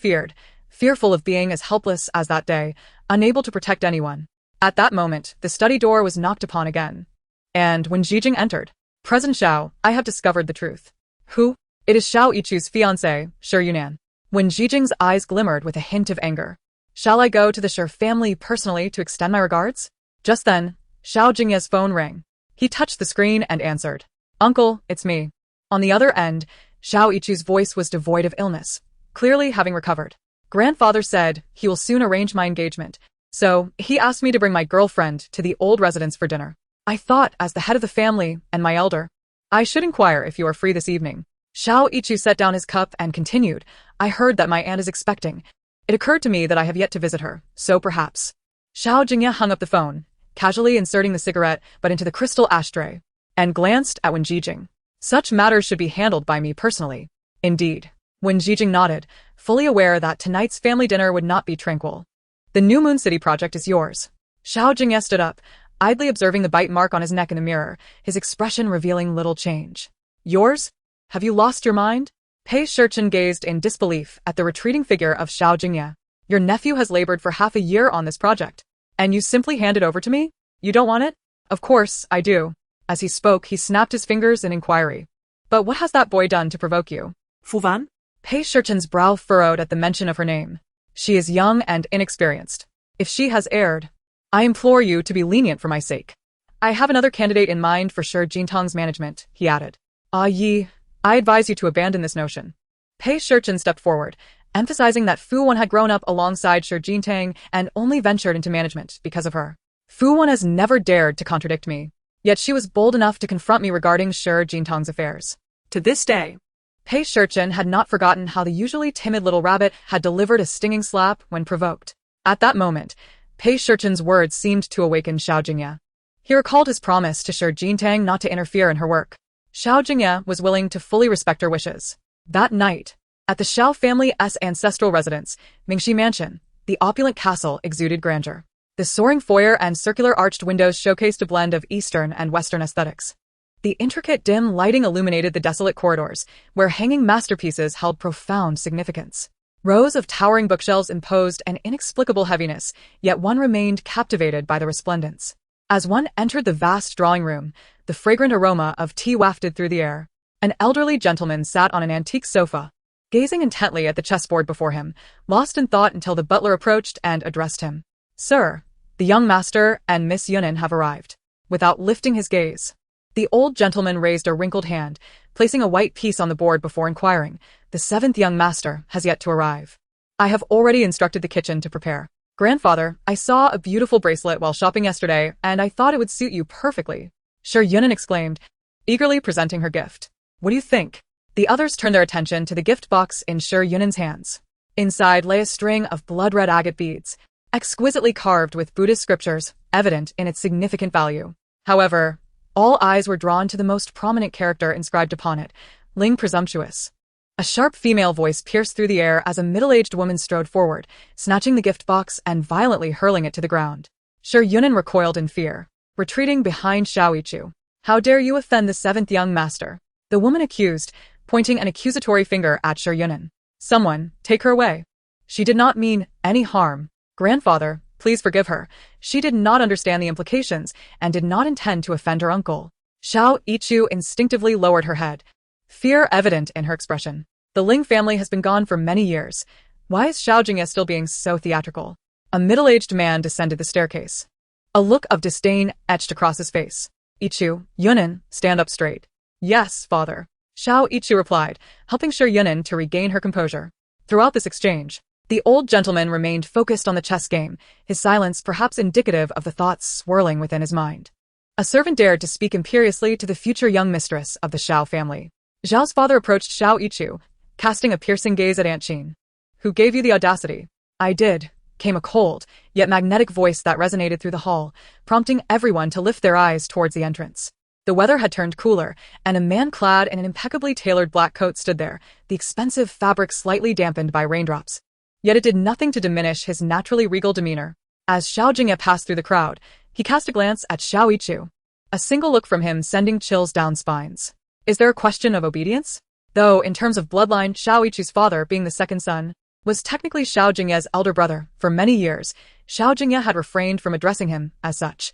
fearful of being as helpless as that day, unable to protect anyone. At that moment, the study door was knocked upon again. And when Zhijing entered, President Xiao, I have discovered the truth. Who? It is Xiao Yichu's fiancé, Shi Yunan. When Zhijing's eyes glimmered with a hint of anger. Shall I go to the Shi family personally to extend my regards? Just then, Xiao Jingye's phone rang. He touched the screen and answered. Uncle, it's me. On the other end, Xiao Yichu's voice was devoid of illness, clearly having recovered. Grandfather said he will soon arrange my engagement, so he asked me to bring my girlfriend to the old residence for dinner. I thought, as the head of the family and my elder, I should inquire if you are free this evening. Xiao Yichu set down his cup and continued, I heard that my aunt is expecting. It occurred to me that I have yet to visit her, so perhaps. Xiao Jingye hung up the phone, casually inserting the cigarette but into the crystal ashtray, and glanced at Wen Zhijing. Such matters should be handled by me personally. Indeed. Wen Zhijing nodded, fully aware that tonight's family dinner would not be tranquil. The New Moon City project is yours. Xiao Jingye stood up, idly observing the bite mark on his neck in the mirror, his expression revealing little change. Yours? Have you lost your mind? Pei Xiqing gazed in disbelief at the retreating figure of Xiao Jingye. Your nephew has labored for half a year on this project, and you simply hand it over to me? You don't want it? Of course, I do. As he spoke, he snapped his fingers in inquiry. But what has that boy done to provoke you? Fu Van? Pei Xiqing's brow furrowed at the mention of her name. She is young and inexperienced. If she has erred, I implore you to be lenient for my sake. I have another candidate in mind for Shi Jintang's management, he added. Ah Yi, I advise you to abandon this notion. Pei Shichen stepped forward, emphasizing that Fu Wan had grown up alongside Shi Jingye and only ventured into management because of her. Fu Wan has never dared to contradict me, yet she was bold enough to confront me regarding Shi Jingtang's affairs. To this day, Pei Shichen had not forgotten how the usually timid little rabbit had delivered a stinging slap when provoked. At that moment, Pei Shichen's words seemed to awaken Xiao Jingye. He recalled his promise to Shi Jingtang not to interfere in her work. Xiao Jingye was willing to fully respect her wishes. That night, at the Xiao family's ancestral residence, Mingxi Mansion, the opulent castle exuded grandeur. The soaring foyer and circular arched windows showcased a blend of Eastern and Western aesthetics. The intricate dim lighting illuminated the desolate corridors, where hanging masterpieces held profound significance. Rows of towering bookshelves imposed an inexplicable heaviness, yet one remained captivated by the resplendence. As one entered the vast drawing room, the fragrant aroma of tea wafted through the air. An elderly gentleman sat on an antique sofa, gazing intently at the chessboard before him, lost in thought until the butler approached and addressed him. "Sir, the young master and Miss Yunan have arrived." Without lifting his gaze, the old gentleman raised a wrinkled hand, placing a white piece on the board before inquiring, "The seventh young master has yet to arrive. I have already instructed the kitchen to prepare. Grandfather, I saw a beautiful bracelet while shopping yesterday, and I thought it would suit you perfectly." Shi Yunan exclaimed, eagerly presenting her gift. "What do you think?" The others turned their attention to the gift box in Shi Yunan's hands. Inside lay a string of blood-red agate beads, exquisitely carved with Buddhist scriptures, evident in its significant value. However, all eyes were drawn to the most prominent character inscribed upon it, Ling Presumptuous. A sharp female voice pierced through the air as a middle-aged woman strode forward, snatching the gift box and violently hurling it to the ground. Shi Yunan recoiled in fear, retreating behind Xiao Yichu. "How dare you offend the seventh young master?" the woman accused, pointing an accusatory finger at Shi Yunan. "Someone, take her away. She did not mean any harm. Grandfather, please forgive her. She did not understand the implications and did not intend to offend her uncle." Xiao Yichu instinctively lowered her head, fear evident in her expression. The Ling family has been gone for many years. Why is Xiao Jingye still being so theatrical? A middle-aged man descended the staircase. A look of disdain etched across his face. "Yichu, Yunan, stand up straight." "Yes, father," Xiao Yichu replied, helping Shi Yunan to regain her composure. Throughout this exchange, the old gentleman remained focused on the chess game, his silence perhaps indicative of the thoughts swirling within his mind. A servant dared to speak imperiously to the future young mistress of the Xiao family. Zhao's father approached Xiao Yichu, casting a piercing gaze at Aunt Qin. "Who gave you the audacity?" "I did," came a cold, yet magnetic voice that resonated through the hall, prompting everyone to lift their eyes towards the entrance. The weather had turned cooler, and a man clad in an impeccably tailored black coat stood there, the expensive fabric slightly dampened by raindrops. Yet it did nothing to diminish his naturally regal demeanor. As Xiao Jingye passed through the crowd, he cast a glance at Xiao Yichu. A single look from him sending chills down spines. Is there a question of obedience? Though, in terms of bloodline, Xiao Yichu's father, being the second son, was technically Xiao Jingye's elder brother. For many years, Xiao Jingye had refrained from addressing him as such,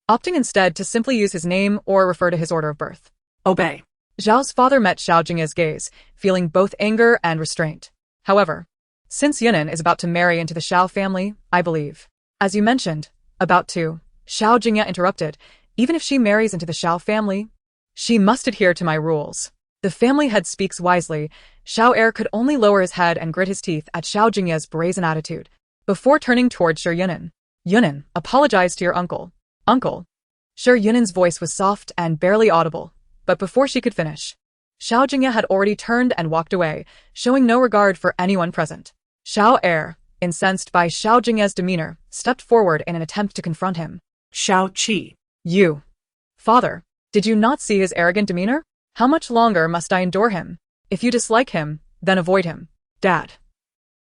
opting instead to simply use his name or refer to his order of birth. obey. Zhao's father met Xiao Jingye's gaze, feeling both anger and restraint. However, since Yunan is about to marry into the Xiao family, I believe. As you mentioned, about to, Xiao Jingye interrupted, even if she marries into the Xiao family, she must adhere to my rules. The family head speaks wisely. Xiao Heir could only lower his head and grit his teeth at Xiao Jingye's brazen attitude, before turning towards Shi Yunan. "Yunan, apologize to your uncle." "Uncle?" Shi Yunan's voice was soft and barely audible, but before she could finish, Xiao Jingye had already turned and walked away, showing no regard for anyone present. Xiao Heir, incensed by Xiao Jingye's demeanor, stepped forward in an attempt to confront him. Xiao Qi. "You. Father, did you not see his arrogant demeanor? How much longer must I endure him? If you dislike him, then avoid him. Dad."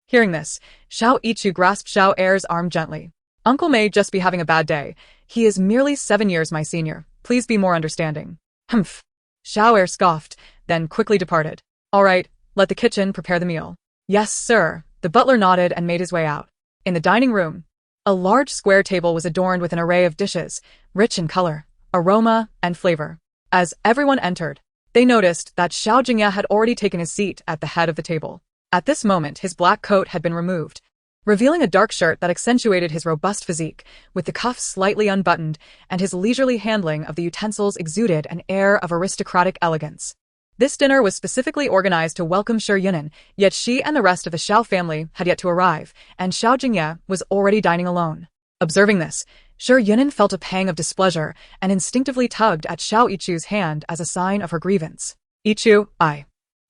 Hearing this, Xiao Yichu grasped Xiao Heir's arm gently. "Uncle may just be having a bad day. He is merely 7 years my senior. Please be more understanding." "Humph." Xiao Heir scoffed, then quickly departed. "All right, let the kitchen prepare the meal." "Yes, sir." The butler nodded and made his way out. In the dining room, a large square table was adorned with an array of dishes, rich in color, aroma, and flavor. As everyone entered, they noticed that Xiao Jingye had already taken his seat at the head of the table. At this moment, his black coat had been removed, revealing a dark shirt that accentuated his robust physique, with the cuffs slightly unbuttoned, and his leisurely handling of the utensils exuded an air of aristocratic elegance. This dinner was specifically organized to welcome Shi Yunan, yet she and the rest of the Xiao family had yet to arrive, and Xiao Jingye was already dining alone. Observing this, Shi Yunan felt a pang of displeasure and instinctively tugged at Xiao Yichu's hand as a sign of her grievance. Yichu,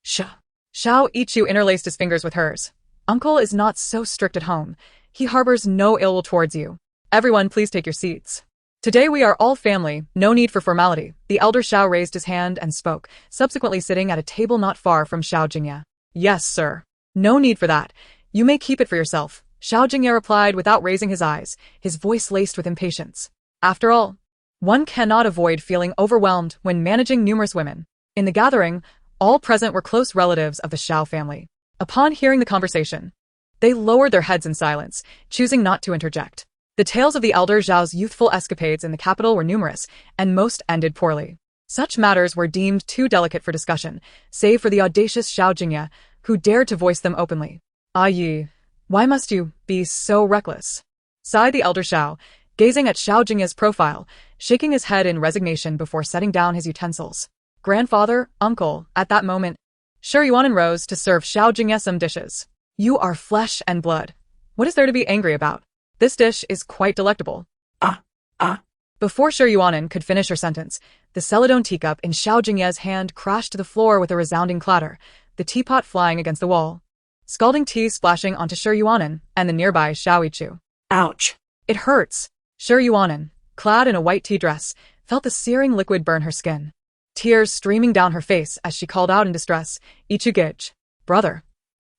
Xiao Yichu interlaced his fingers with hers. Uncle is not so strict at home. He harbors no ill will towards you. Everyone, please take your seats. Today we are all family, no need for formality. The elder Xiao raised his hand and spoke, subsequently sitting at a table not far from Xiao Jingye. Yes, sir. No need for that. You may keep it for yourself, Xiao Jingye replied without raising his eyes, his voice laced with impatience. After all, one cannot avoid feeling overwhelmed when managing numerous women. In the gathering, all present were close relatives of the Xiao family. Upon hearing the conversation, they lowered their heads in silence, choosing not to interject. The tales of the elder Zhao's youthful escapades in the capital were numerous, and most ended poorly. Such matters were deemed too delicate for discussion, save for the audacious Xiao Jingye, who dared to voice them openly. Yi, why must you be so reckless? Sighed the elder Xiao, gazing at Xiao Jingye's profile, shaking his head in resignation before setting down his utensils. Grandfather, uncle, at that moment, Shi Yuan rose to serve Xiao Jingye some dishes. You are flesh and blood. What is there to be angry about? This dish is quite delectable. Before Shi Yuan could finish her sentence, the celadone teacup in Xiao Jingye's hand crashed to the floor with a resounding clatter, the teapot flying against the wall. Scalding tea splashing onto Shi Yuan and the nearby Xiao Yichu. Ouch. It hurts. Shi Yuan, clad in a white tea dress, felt the searing liquid burn her skin. Tears streaming down her face as she called out in distress, Ichugij, brother.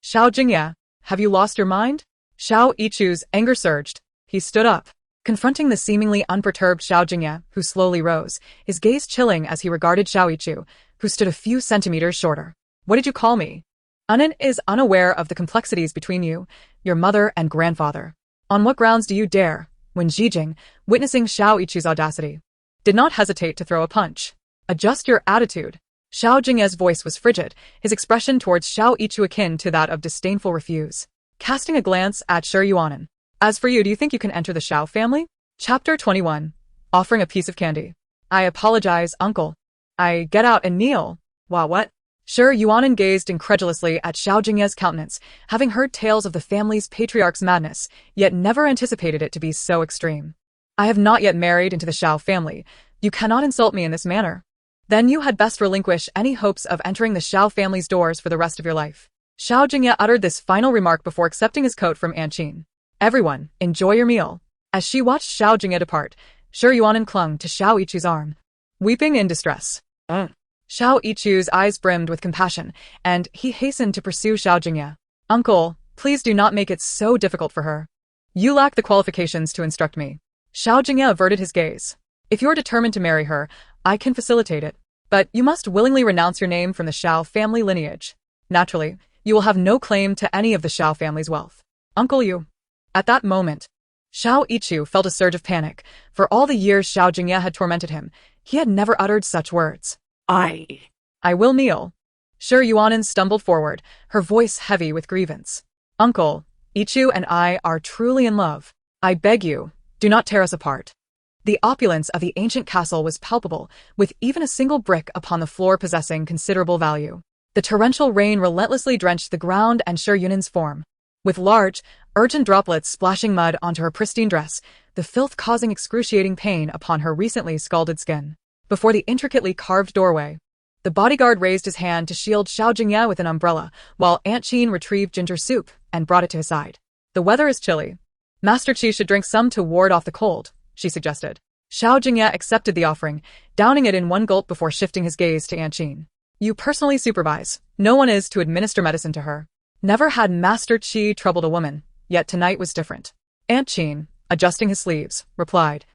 Xiao Jingye, have you lost your mind? Xiao Yichu's anger surged. He stood up, confronting the seemingly unperturbed Xiao Jingye, who slowly rose, his gaze chilling as he regarded Xiao Yichu, who stood a few centimeters shorter. What did you call me? Anan is unaware of the complexities between you, your mother and grandfather. On what grounds do you dare? When Zhijing, witnessing Xiao Yichu's audacity, did not hesitate to throw a punch. Adjust your attitude. Xiao Jingye's voice was frigid, his expression towards Xiao Yichu akin to that of disdainful refuse. Casting a glance at Shi Yuan. As for you, do you think you can enter the Xiao family? Chapter 21. Offering a piece of candy. I apologize, uncle. I get out and kneel. What? Shi Yuan gazed incredulously at Xiao Jingye's countenance, having heard tales of the family's patriarch's madness, yet never anticipated it to be so extreme. I have not yet married into the Xiao family. You cannot insult me in this manner. Then you had best relinquish any hopes of entering the Xiao family's doors for the rest of your life. Xiao Jingye uttered this final remark before accepting his coat from Aunt Qin. Everyone, enjoy your meal. As she watched Xiao Jingye depart, Shi Yuan clung to Xiao Yichu's arm, weeping in distress. Xiao Yichu's eyes brimmed with compassion, and he hastened to pursue Xiao Jingye. Uncle, please do not make it so difficult for her. You lack the qualifications to instruct me. Xiao Jingye averted his gaze. If you are determined to marry her, I can facilitate it. But you must willingly renounce your name from the Xiao family lineage. Naturally, you will have no claim to any of the Xiao family's wealth. Uncle, you. At that moment, Xiao Yichu felt a surge of panic. For all the years Xiao Jingye had tormented him, he had never uttered such words. I will kneel. Shi Yuan stumbled forward, her voice heavy with grievance. Uncle, Yichu and I are truly in love. I beg you, do not tear us apart. The opulence of the ancient castle was palpable, with even a single brick upon the floor possessing considerable value. The torrential rain relentlessly drenched the ground and Shi Yuan's form, with large, urgent droplets splashing mud onto her pristine dress, the filth causing excruciating pain upon her recently scalded skin. Before the intricately carved doorway, the bodyguard raised his hand to shield Xiao Jingye with an umbrella, while Aunt Qin retrieved ginger soup and brought it to his side. The weather is chilly. Master Qi should drink some to ward off the cold, she suggested. Xiao Jingye accepted the offering, downing it in one gulp before shifting his gaze to Aunt Qin. You personally supervise. No one is to administer medicine to her. Never had Master Qi troubled a woman, yet tonight was different. Aunt Qin, adjusting his sleeves, replied.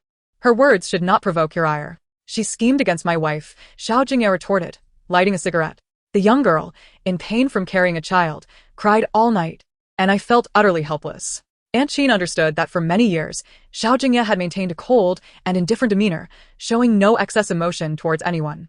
Her words should not provoke your ire. She schemed against my wife, Xiao Jingye retorted, lighting a cigarette. The young girl, in pain from carrying a child, cried all night, and I felt utterly helpless. Aunt Qin understood that for many years, Xiao Jingye had maintained a cold and indifferent demeanor, showing no excess emotion towards anyone.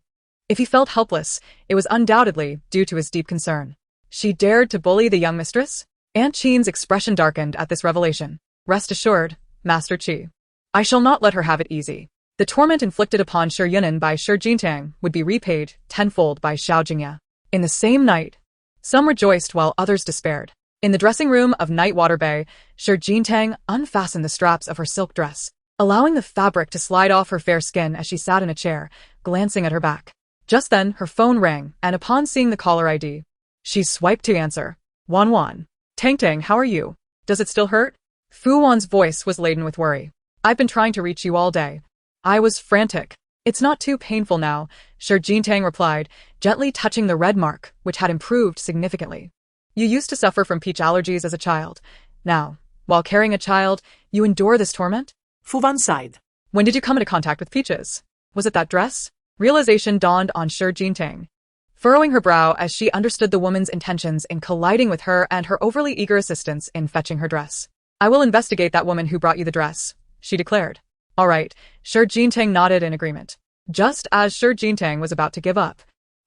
If he felt helpless, it was undoubtedly due to his deep concern. She dared to bully the young mistress? Aunt Qin's expression darkened at this revelation. Rest assured, Master Qi. I shall not let her have it easy. The torment inflicted upon Shi Yinan by Shi Jintang would be repaid tenfold by Xiao Jingye. In the same night, some rejoiced while others despaired. In the dressing room of Nightwater Bay, Shi Jintang unfastened the straps of her silk dress, allowing the fabric to slide off her fair skin as she sat in a chair, glancing at her back. Just then, her phone rang, and upon seeing the caller ID, she swiped to answer. Wan. Tang, how are you? Does it still hurt? Fu Wan's voice was laden with worry. I've been trying to reach you all day. I was frantic. It's not too painful now, Shi Jintang replied, gently touching the red mark, which had improved significantly. You used to suffer from peach allergies as a child. Now, while carrying a child, you endure this torment? Fu Wan sighed. When did you come into contact with peaches? Was it that dress? Realization dawned on Shi Jintang, furrowing her brow as she understood the woman's intentions in colliding with her and her overly eager assistance in fetching her dress. I will investigate that woman who brought you the dress, she declared. All right, Shi Jintang nodded in agreement. Just as Shi Jintang was about to give up,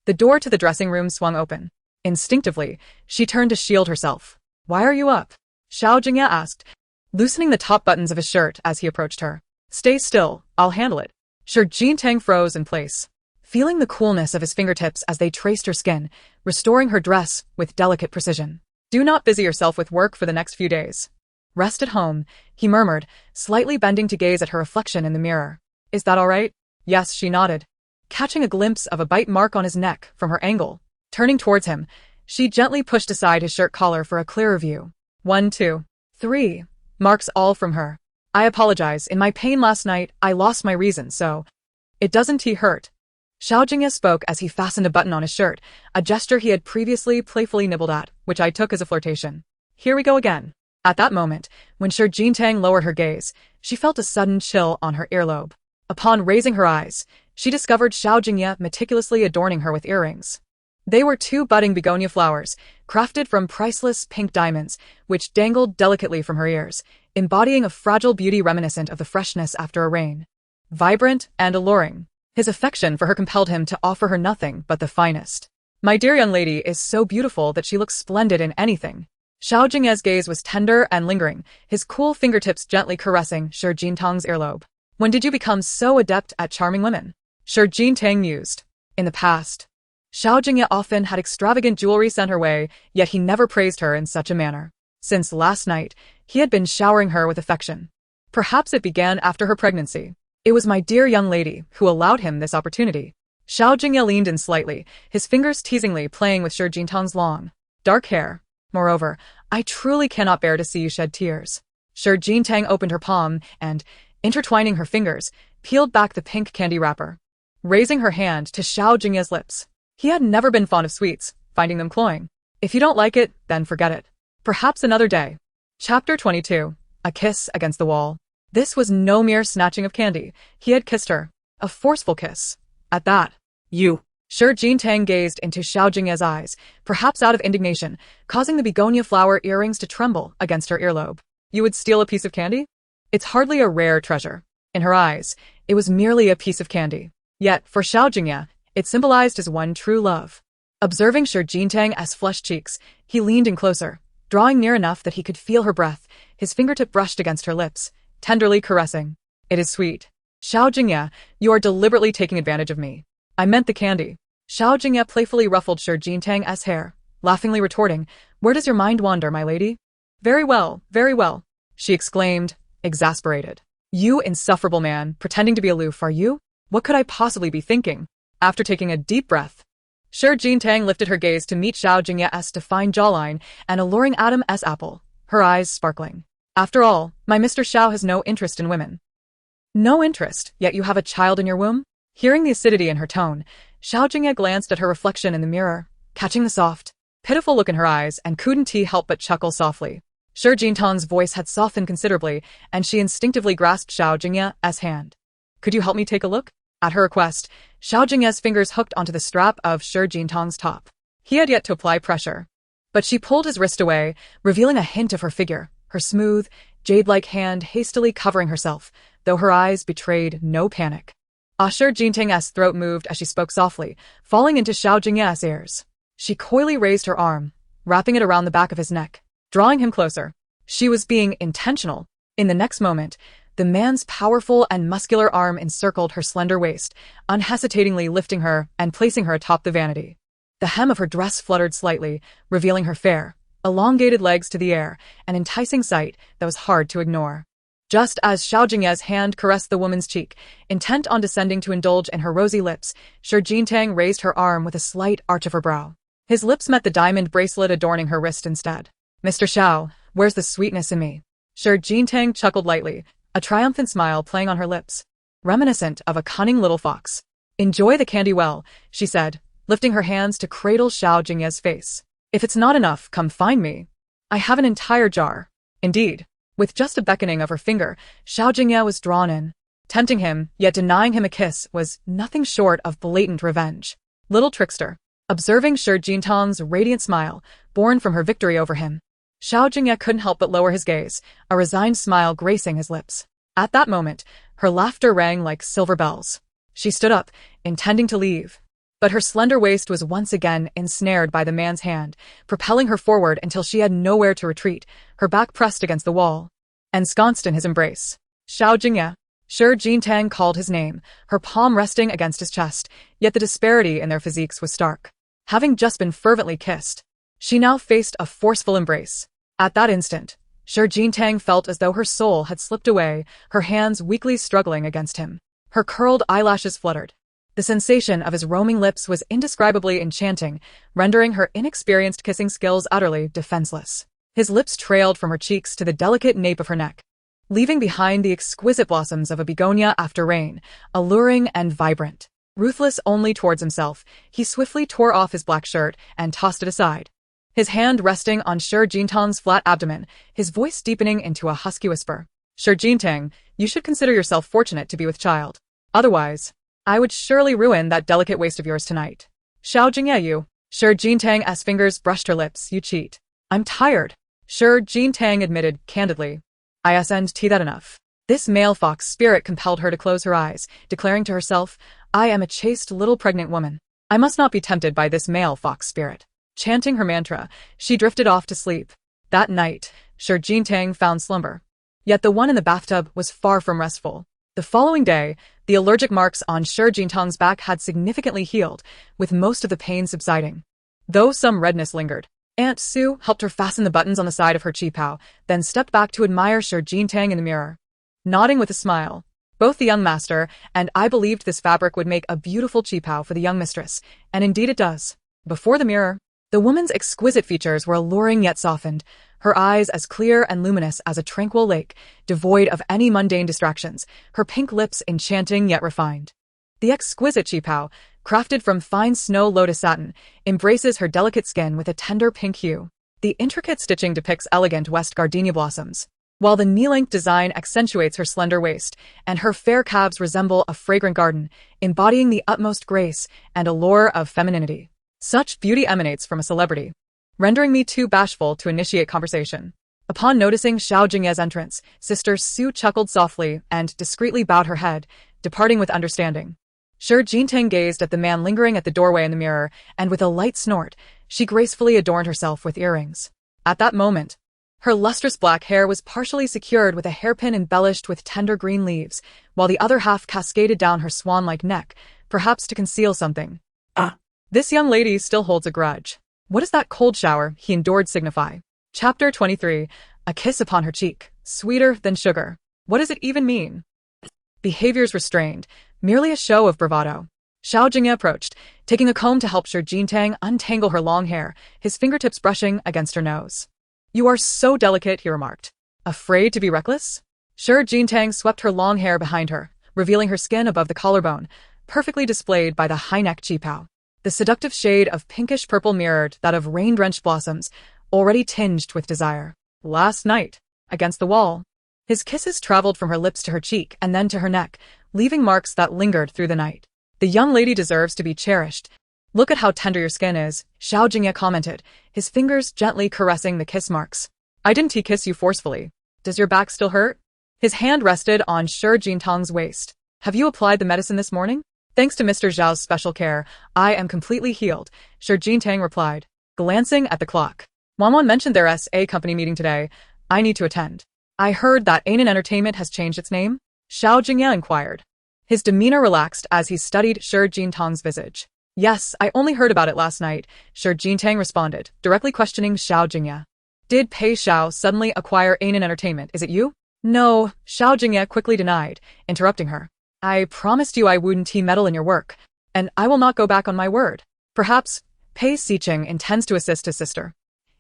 the door to the dressing room swung open. Instinctively, she turned to shield herself. Why are you up? Xiao Jingye asked, loosening the top buttons of his shirt as he approached her. Stay still, I'll handle it. Shi Jintang froze in place, feeling the coolness of his fingertips as they traced her skin, restoring her dress with delicate precision. Do not busy yourself with work for the next few days. Rest at home, he murmured, slightly bending to gaze at her reflection in the mirror. Is that all right? Yes, she nodded, catching a glimpse of a bite mark on his neck from her angle. Turning towards him, she gently pushed aside his shirt collar for a clearer view. 1, 2, 3. Marks all from her. I apologize, in my pain last night, I lost my reason, so. It doesn't hurt. Xiao Jingye spoke as he fastened a button on his shirt, a gesture he had previously playfully nibbled at, which I took as a flirtation. Here we go again. At that moment, when Shi Jintang lowered her gaze, she felt a sudden chill on her earlobe. Upon raising her eyes, she discovered Xiao Jingye meticulously adorning her with earrings. They were 2 budding begonia flowers, crafted from priceless pink diamonds, which dangled delicately from her ears, embodying a fragile beauty reminiscent of the freshness after a rain. Vibrant and alluring, his affection for her compelled him to offer her nothing but the finest. My dear young lady is so beautiful that she looks splendid in anything. Xiao Jingye's gaze was tender and lingering, his cool fingertips gently caressing Shi Jintang's earlobe. When did you become so adept at charming women? Shi Jintang mused. In the past, Xiao Jingye often had extravagant jewelry sent her way, yet he never praised her in such a manner. Since last night, he had been showering her with affection. Perhaps it began after her pregnancy. It was my dear young lady who allowed him this opportunity. Xiao Jingye leaned in slightly, his fingers teasingly playing with Shi Jintang's long, dark hair. Moreover, I truly cannot bear to see you shed tears. Shi Jintang opened her palm and, intertwining her fingers, peeled back the pink candy wrapper, raising her hand to Xiao Jingye's lips. He had never been fond of sweets, finding them cloying. If you don't like it, then forget it. Perhaps another day. Chapter 22. A kiss against the wall. This was no mere snatching of candy. He had kissed her. A forceful kiss. At that, you. Shi Jintang gazed into Xiao Jingye's eyes, perhaps out of indignation, causing the begonia flower earrings to tremble against her earlobe. You would steal a piece of candy? It's hardly a rare treasure. In her eyes, it was merely a piece of candy. Yet, for Xiao Jingye, it symbolized his one true love. Observing Shi Jintang's flushed cheeks, he leaned in closer, drawing near enough that he could feel her breath, his fingertip brushed against her lips, tenderly caressing. It is sweet. Xiao Jingye, you are deliberately taking advantage of me. I meant the candy. Xiao Jingye playfully ruffled Shi Jintang's hair, laughingly retorting, Where does your mind wander, my lady? Very well, she exclaimed, exasperated. You insufferable man, pretending to be aloof, are you? What could I possibly be thinking? After taking a deep breath, Shi Jintang lifted her gaze to meet Xiao Jingye's defined jawline and alluring Adam's apple, her eyes sparkling. After all, my Mr. Xiao has no interest in women. No interest, yet you have a child in your womb? Hearing the acidity in her tone, Xiao Jingye glanced at her reflection in the mirror, catching the soft, pitiful look in her eyes, and couldn't help but chuckle softly. Shi Jintang's voice had softened considerably, and she instinctively grasped Xiao Jingye's hand. Could you help me take a look? At her request, Xiao Jingye's fingers hooked onto the strap of Shi Jintang's top. He had yet to apply pressure, but she pulled his wrist away, revealing a hint of her figure, her smooth, jade-like hand hastily covering herself, though her eyes betrayed no panic. Shi Jintang's throat moved as she spoke softly, falling into Xiao Jingye's ears. She coyly raised her arm, wrapping it around the back of his neck, drawing him closer. She was being intentional. In the next moment, The man's powerful and muscular arm encircled her slender waist, unhesitatingly lifting her and placing her atop the vanity. The hem of her dress fluttered slightly, revealing her fair, elongated legs to the air, an enticing sight that was hard to ignore. Just as Xiao Jingye's hand caressed the woman's cheek, intent on descending to indulge in her rosy lips, Shi Jintang raised her arm with a slight arch of her brow. His lips met the diamond bracelet adorning her wrist instead. "Mr. Xiao, where's the sweetness in me?" Shi Jintang chuckled lightly, a triumphant smile playing on her lips, reminiscent of a cunning little fox. "Enjoy the candy well," she said, lifting her hands to cradle Xiao Jingye's face. "If it's not enough, come find me. I have an entire jar." Indeed, with just a beckoning of her finger, Xiao Jingye was drawn in. Tempting him, yet denying him a kiss, was nothing short of blatant revenge. Little trickster. Observing Shi Jintang's radiant smile, born from her victory over him, Xiao Jingye couldn't help but lower his gaze, a resigned smile gracing his lips. At that moment, her laughter rang like silver bells. She stood up, intending to leave. But her slender waist was once again ensnared by the man's hand, propelling her forward until she had nowhere to retreat, her back pressed against the wall. Ensconced in his embrace. "Xiao Jingye." Shi Jintang called his name, her palm resting against his chest, yet the disparity in their physiques was stark. Having just been fervently kissed, she now faced a forceful embrace. At that instant, Shi Jintang felt as though her soul had slipped away, her hands weakly struggling against him. Her curled eyelashes fluttered. The sensation of his roaming lips was indescribably enchanting, rendering her inexperienced kissing skills utterly defenseless. His lips trailed from her cheeks to the delicate nape of her neck, leaving behind the exquisite blossoms of a begonia after rain, alluring and vibrant. Ruthless only towards himself, he swiftly tore off his black shirt and tossed it aside. His hand resting on Shi Jintang's flat abdomen, his voice deepening into a husky whisper. "Shi Jintang, you should consider yourself fortunate to be with child. Otherwise, I would surely ruin that delicate waist of yours tonight." "Xiao Jingye, you." Shi Jintang's fingers brushed her lips. "You cheat." "I'm tired." Shi Jintang admitted candidly. "Isn't that enough?" This male fox spirit compelled her to close her eyes, declaring to herself, "I am a chaste little pregnant woman. I must not be tempted by this male fox spirit." Chanting her mantra, she drifted off to sleep. That night, Shi Jintang found slumber. Yet the one in the bathtub was far from restful. The following day, the allergic marks on Shi Jintang's back had significantly healed, with most of the pain subsiding. Though some redness lingered, Aunt Sue helped her fasten the buttons on the side of her qipao, then stepped back to admire Shi Jintang in the mirror. Nodding with a smile, both the young master and I believed this fabric would make a beautiful qipao for the young mistress, and indeed it does. Before the mirror, the woman's exquisite features were alluring yet softened, her eyes as clear and luminous as a tranquil lake, devoid of any mundane distractions, her pink lips enchanting yet refined. The exquisite qipao, crafted from fine snow lotus satin, embraces her delicate skin with a tender pink hue. The intricate stitching depicts elegant West gardenia blossoms, while the knee-length design accentuates her slender waist, and her fair calves resemble a fragrant garden, embodying the utmost grace and allure of femininity. Such beauty emanates from a celebrity, rendering me too bashful to initiate conversation. Upon noticing Xiao Jingye's entrance, Sister Sue chuckled softly and discreetly bowed her head, departing with understanding. Shi Jintang gazed at the man lingering at the doorway in the mirror, and with a light snort, she gracefully adorned herself with earrings. At that moment, her lustrous black hair was partially secured with a hairpin embellished with tender green leaves, while the other half cascaded down her swan-like neck, perhaps to conceal something. This young lady still holds a grudge. What does that cold shower he endured signify? Chapter 23. A kiss upon her cheek, sweeter than sugar. What does it even mean? Behaviors restrained, merely a show of bravado. Xiao Jingye approached, taking a comb to help Shi Jintang untangle her long hair, his fingertips brushing against her nose. "You are so delicate," he remarked. "Afraid to be reckless?" Shi Jintang swept her long hair behind her, revealing her skin above the collarbone, perfectly displayed by the high-neck qipao. The seductive shade of pinkish-purple mirrored that of rain-drenched blossoms, already tinged with desire. Last night, against the wall, his kisses traveled from her lips to her cheek and then to her neck, leaving marks that lingered through the night. "The young lady deserves to be cherished. Look at how tender your skin is," Xiao Jingye commented, his fingers gently caressing the kiss marks. "I didn't kiss you forcefully. Does your back still hurt?" His hand rested on Shi Jintang's waist. "Have you applied the medicine this morning?" "Thanks to Mr. Zhao's special care, I am completely healed," Shi Jintang replied, glancing at the clock. "Wanwan mentioned there's a company meeting today. I need to attend." I heard that Anan Entertainment has changed its name? Xiao Jingye inquired. His demeanor relaxed as he studied Shi Jintang's visage. Yes, I only heard about it last night, Shi Jintang responded, directly questioning Xiao Jingye. Did Pei Xiao suddenly acquire Anan Entertainment? Is it you? No, Xiao Jingye quickly denied, interrupting her. I promised you I wouldn't meddle in your work, and I will not go back on my word. Perhaps Pei Xiqing intends to assist his sister.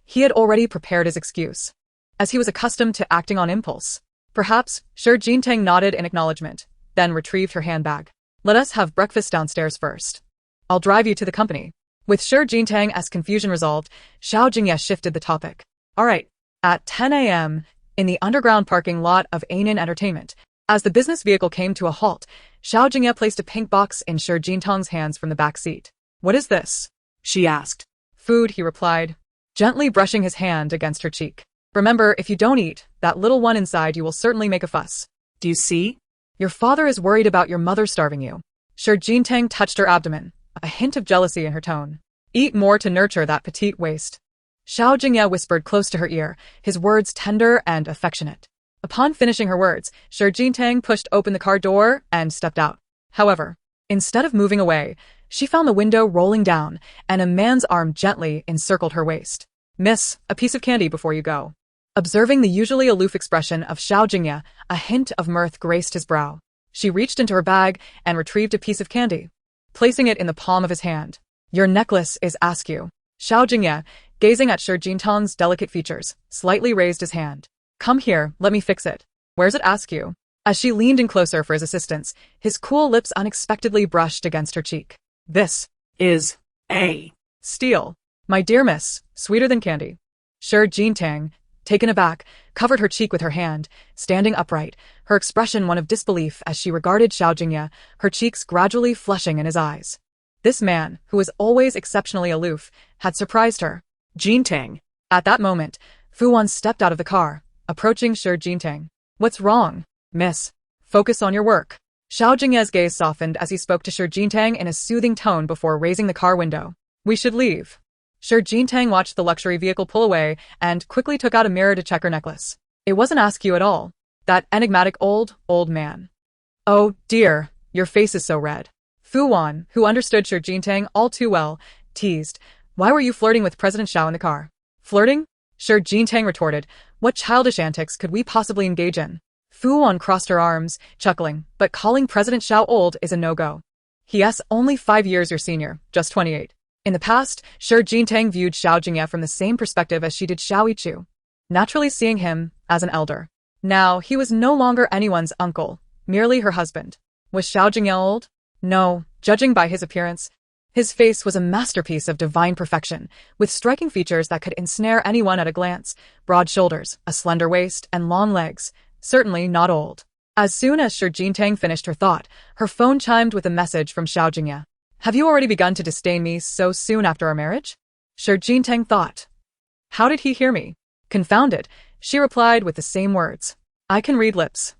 He had already prepared his excuse, as he was accustomed to acting on impulse. Perhaps, Shi Jintang nodded in acknowledgement, then retrieved her handbag. Let us have breakfast downstairs first. I'll drive you to the company. With Shi Jintang as confusion resolved, Xiao Jingye shifted the topic. All right. At 10 a.m., in the underground parking lot of Anan Entertainment, as the business vehicle came to a halt, Xiao Jingye placed a pink box in Shi Jintang's hands from the back seat. What is this? She asked. Food, he replied, gently brushing his hand against her cheek. Remember, if you don't eat, that little one inside you will certainly make a fuss. Do you see? Your father is worried about your mother starving you. Shi Jintang touched her abdomen, a hint of jealousy in her tone. Eat more to nurture that petite waist. Xiao Jingye whispered close to her ear, his words tender and affectionate. Upon finishing her words, Shi Jintang pushed open the car door and stepped out. However, instead of moving away, she found the window rolling down, and a man's arm gently encircled her waist. Miss, a piece of candy before you go. Observing the usually aloof expression of Xiao Jingye, a hint of mirth graced his brow. She reached into her bag and retrieved a piece of candy, placing it in the palm of his hand. Your necklace is askew. Xiao Jingye, gazing at Shi Jintang's delicate features, slightly raised his hand. Come here, let me fix it. Where's it askew? As she leaned in closer for his assistance, his cool lips unexpectedly brushed against her cheek. This is a steal. My dear miss, sweeter than candy. Shi Jintang, taken aback, covered her cheek with her hand, standing upright, her expression one of disbelief as she regarded Xiao Jingye, her cheeks gradually flushing in his eyes. This man, who was always exceptionally aloof, had surprised her. Jintang. At that moment, Fu Wan stepped out of the car, approaching Shi Jintang. What's wrong, miss? Focus on your work. Xiao Jingye's gaze softened as he spoke to Shi Jintang in a soothing tone before raising the car window. We should leave. Shi Jintang watched the luxury vehicle pull away and quickly took out a mirror to check her necklace. It wasn't askew at all. That enigmatic old man. Oh, dear, your face is so red. Fu Wan, who understood Shi Jintang all too well, teased. Why were you flirting with President Xiao in the car? Flirting? Shi Jintang retorted. What childish antics could we possibly engage in? Fu Wan crossed her arms, chuckling, but calling President Xiao old is a no-go. He is only 5 years your senior, just 28. In the past, Shi Jintang viewed Xiao Jingye from the same perspective as she did Xiao Yichu, naturally seeing him as an elder. Now, he was no longer anyone's uncle, merely her husband. Was Xiao Jingye old? No, judging by his appearance. His face was a masterpiece of divine perfection, with striking features that could ensnare anyone at a glance. Broad shoulders, a slender waist, and long legs. Certainly not old. As soon as Shi Jintang finished her thought, her phone chimed with a message from Xiao Jingye. Have you already begun to disdain me so soon after our marriage? Shi Jintang thought. How did he hear me? Confounded, she replied with the same words. I can read lips.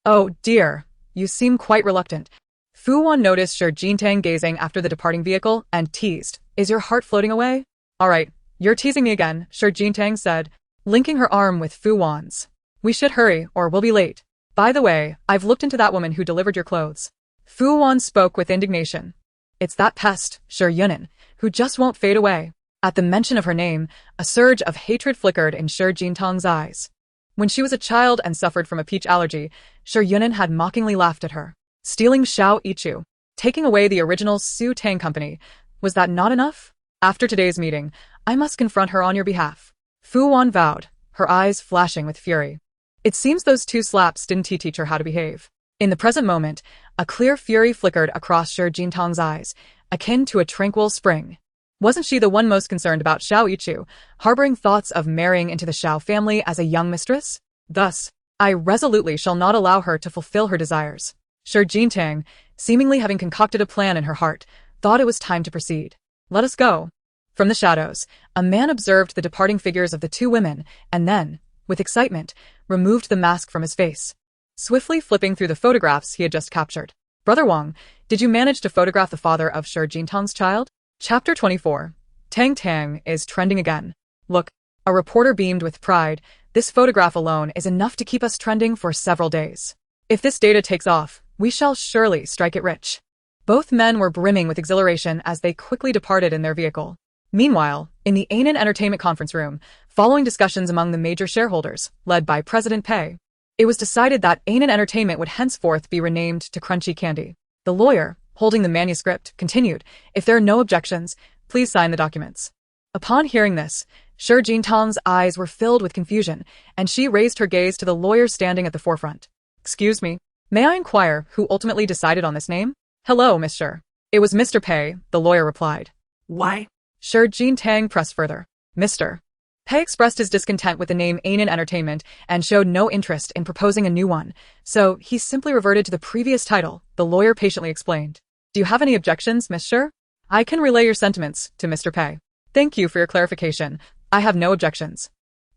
Oh, dear, you seem quite reluctant. Fu Wan noticed Shi Jintang gazing after the departing vehicle and teased. Is your heart floating away? All right, you're teasing me again, Shi Jintang said, linking her arm with Fu Wan's. We should hurry, or we'll be late. By the way, I've looked into that woman who delivered your clothes. Fu Wan spoke with indignation. It's that pest, Shi Yunan, who just won't fade away. At the mention of her name, a surge of hatred flickered in Shi Jintang's eyes. When she was a child and suffered from a peach allergy, Shi Yunan had mockingly laughed at her. Stealing Xiao Yichu, taking away the original Su Tang company, was that not enough? After today's meeting, I must confront her on your behalf. Fu Wan vowed, her eyes flashing with fury. It seems those 2 slaps didn't teach her how to behave. In the present moment, a clear fury flickered across Shi Jintang's eyes, akin to a tranquil spring. Wasn't she the one most concerned about Xiao Yichu, harboring thoughts of marrying into the Xiao family as a young mistress? Thus, I resolutely shall not allow her to fulfill her desires. Shi Jintang, seemingly having concocted a plan in her heart, thought it was time to proceed. Let us go. From the shadows, a man observed the departing figures of the 2 women, and then, with excitement, removed the mask from his face, swiftly flipping through the photographs he had just captured. Brother Wang, did you manage to photograph the father of Shi Jintang's child? Chapter 24. Tang Tang is trending again. Look, A reporter beamed with pride. This photograph alone is enough to keep us trending for several days. If this data takes off, we shall surely strike it rich. Both men were brimming with exhilaration as they quickly departed in their vehicle. Meanwhile, in the Anan Entertainment conference room, following discussions among the major shareholders, led by President Pei, it was decided that Anan Entertainment would henceforth be renamed to Crunchy Candy. The lawyer, holding the manuscript, continued, "If there are no objections, please sign the documents." Upon hearing this, Xiao Jingye's eyes were filled with confusion, and she raised her gaze to the lawyer standing at the forefront. "Excuse me, may I inquire who ultimately decided on this name?" "Hello, Miss Shi." "It was Mr. Pei," the lawyer replied. Why? Xiao Jingye pressed further. Mr. Pei expressed his discontent with the name Anan Entertainment and showed no interest in proposing a new one, so he simply reverted to the previous title, the lawyer patiently explained. "Do you have any objections, Miss Shi? I can relay your sentiments to Mr. Pei." "Thank you for your clarification. I have no objections,"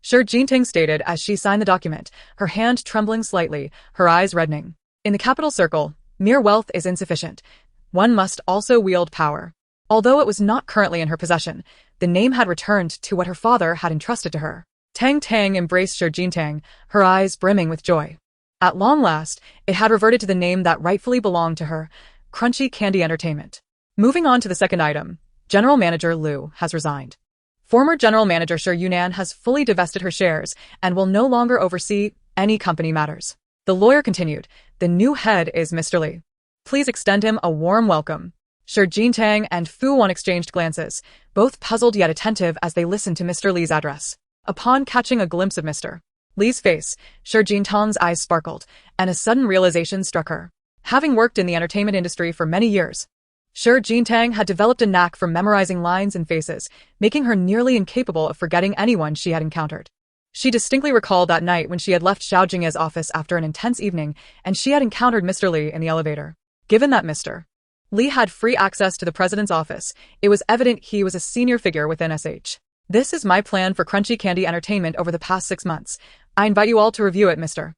Xiao Jingye stated as she signed the document, her hand trembling slightly, her eyes reddening. In the capital circle, mere wealth is insufficient. One must also wield power. Although it was not currently in her possession, the name had returned to what her father had entrusted to her. Tang embraced Xiao Jingye, her eyes brimming with joy. At long last, it had reverted to the name that rightfully belonged to her, Crunchy Candy Entertainment. Moving on to the second item, General Manager Liu has resigned. Former General Manager Shi Yunan has fully divested her shares and will no longer oversee any company matters. The lawyer continued, "The new head is Mr. Li. Please extend him a warm welcome." Xiao Jingye and Fu Wan exchanged glances, both puzzled yet attentive as they listened to Mr. Li's address. Upon catching a glimpse of Mr. Li's face, Xiao Jingye's eyes sparkled, and a sudden realization struck her. Having worked in the entertainment industry for many years, Xiao Jingye had developed a knack for memorizing lines and faces, making her nearly incapable of forgetting anyone she had encountered. She distinctly recalled that night when she had left Xiao Jingye's office after an intense evening and she had encountered Mr. Li in the elevator. Given that Mr. Li had free access to the president's office, it was evident he was a senior figure within SH. "This is my plan for Crunchy Candy Entertainment over the past 6 months. I invite you all to review it, Mr.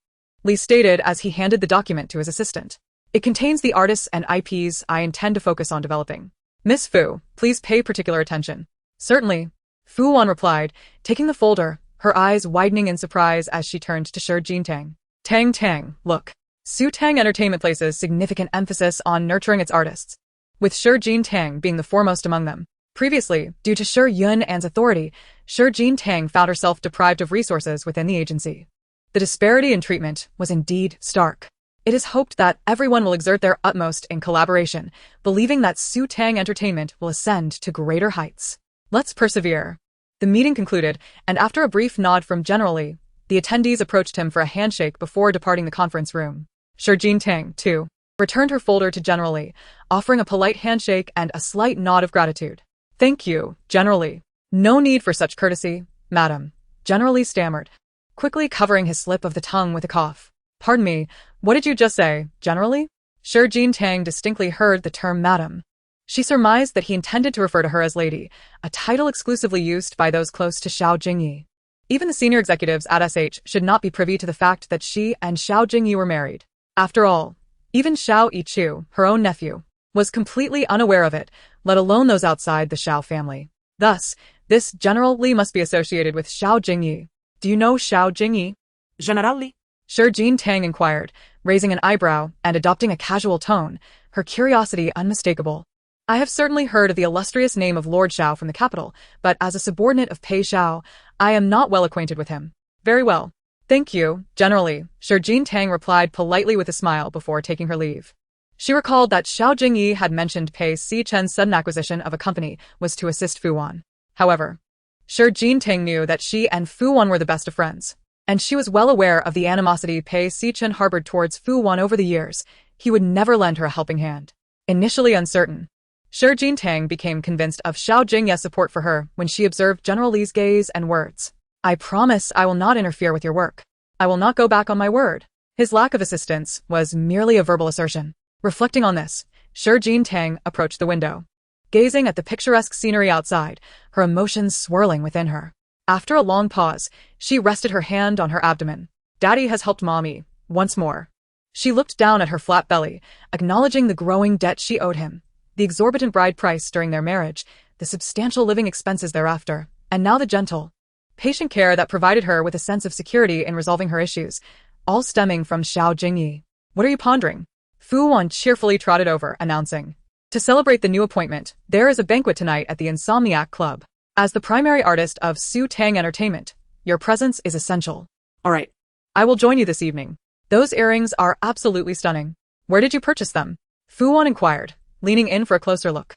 Li stated as he handed the document to his assistant. "It contains the artists and IPs I intend to focus on developing. Miss Fu, please pay particular attention." "Certainly," Fu Wan replied, taking the folder, her eyes widening in surprise as she turned to Xiao Jingye. Tang, look. Su Tang Entertainment places significant emphasis on nurturing its artists, with Xiao Jingye being the foremost among them. Previously, due to Shi Yunan's authority, Xiao Jingye found herself deprived of resources within the agency. The disparity in treatment was indeed stark. It is hoped that everyone will exert their utmost in collaboration, believing that Su Tang Entertainment will ascend to greater heights. Let's persevere. The meeting concluded, and after a brief nod from General Li, the attendees approached him for a handshake before departing the conference room. Xiao Jingye, too, returned her folder to General Li, offering a polite handshake and a slight nod of gratitude. "Thank you, General Li. No need for such courtesy, madam," General Li stammered, quickly covering his slip of the tongue with a cough. "Pardon me, what did you just say, General Li?" Xiao Jingye distinctly heard the term madam. She surmised that he intended to refer to her as lady, a title exclusively used by those close to Xiao Jingye. Even the senior executives at SH should not be privy to the fact that she and Xiao Jingye were married. After all, even Xiao Yiqiu, her own nephew, was completely unaware of it, let alone those outside the Xiao family. Thus, this General Li must be associated with Xiao Jingye. "Do you know Xiao Jingye?" General Li? Xiao Jingye inquired, raising an eyebrow and adopting a casual tone, her curiosity unmistakable. "I have certainly heard of the illustrious name of Lord Xiao from the capital, but as a subordinate of Pei Xiao, I am not well acquainted with him." "Very well. Thank you, General Li," Xiao Jingye replied politely with a smile before taking her leave. She recalled that Xiao Jingye had mentioned Pei Sichen's sudden acquisition of a company was to assist Fu Wan. However, Xiao Jingye knew that she and Fu Wan were the best of friends, and she was well aware of the animosity Pei Sichen harbored towards Fu Wan over the years. He would never lend her a helping hand. Initially uncertain, Xiao Jingye became convinced of Xiao Jingye's support for her when she observed General Li's gaze and words. "I promise I will not interfere with your work. I will not go back on my word." His lack of assistance was merely a verbal assertion. Reflecting on this, Xiao Jingye approached the window, gazing at the picturesque scenery outside, her emotions swirling within her. After a long pause, she rested her hand on her abdomen. "Daddy has helped Mommy, once more." She looked down at her flat belly, acknowledging the growing debt she owed him, the exorbitant bride price during their marriage, the substantial living expenses thereafter, and now the gentle, patient care that provided her with a sense of security in resolving her issues, all stemming from Xiao Jingye. What are you pondering? Fu Wan cheerfully trotted over, announcing. To celebrate the new appointment, there is a banquet tonight at the Insomniac Club. As the primary artist of Su Tang Entertainment, your presence is essential. All right. I will join you this evening. Those earrings are absolutely stunning. Where did you purchase them? Fu Wan inquired, leaning in for a closer look.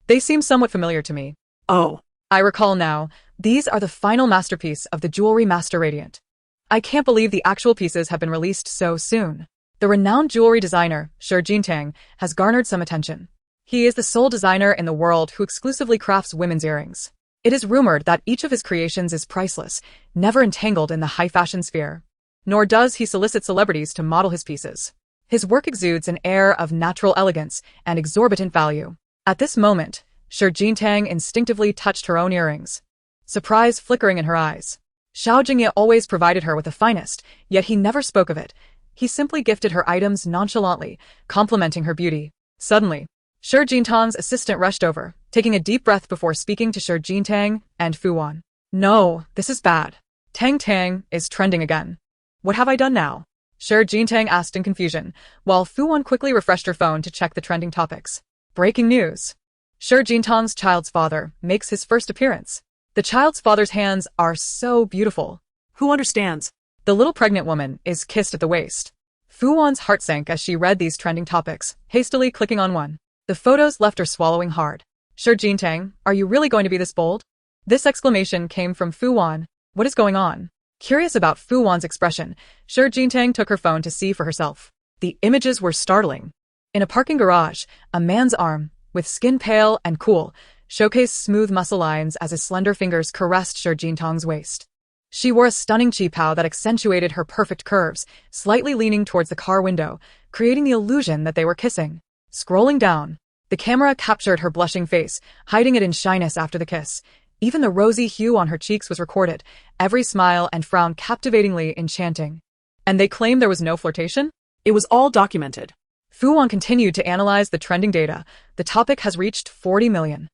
They seem somewhat familiar to me. Oh. I recall now, these are the final masterpiece of the jewelry master Radiant. I can't believe the actual pieces have been released so soon. The renowned jewelry designer, Shi Jingye, has garnered some attention. He is the sole designer in the world who exclusively crafts women's earrings. It is rumored that each of his creations is priceless, never entangled in the high fashion sphere. Nor does he solicit celebrities to model his pieces. His work exudes an air of natural elegance and exorbitant value. At this moment, Shi Jingye instinctively touched her own earrings, surprise flickering in her eyes. Xiao Jingye always provided her with the finest, yet he never spoke of it. He simply gifted her items nonchalantly, complimenting her beauty. Suddenly, Shi Jingye's assistant rushed over, taking a deep breath before speaking to Shi Jingye and Fu Wan. No, this is bad. Tang is trending again. What have I done now? Shi Jingye asked in confusion, while Fu Wan quickly refreshed her phone to check the trending topics. Breaking news. Shi Jingye's child's father makes his first appearance. The child's father's hands are so beautiful. Who understands? The little pregnant woman is kissed at the waist. Fu Wan's heart sank as she read these trending topics, hastily clicking on one. The photos left her swallowing hard. Shi Jingye, are you really going to be this bold? This exclamation came from Fu Wan. What is going on? Curious about Fu Wan's expression, Shi Jingye took her phone to see for herself. The images were startling. In a parking garage, a man's arm, with skin pale and cool, showcased smooth muscle lines as his slender fingers caressed Shi Jingye's waist. She wore a stunning qipao that accentuated her perfect curves, slightly leaning towards the car window, creating the illusion that they were kissing. Scrolling down, the camera captured her blushing face, hiding it in shyness after the kiss. Even the rosy hue on her cheeks was recorded, every smile and frown captivatingly enchanting. And they claimed there was no flirtation? It was all documented. Fu Wan continued to analyze the trending data. The topic has reached 40 million.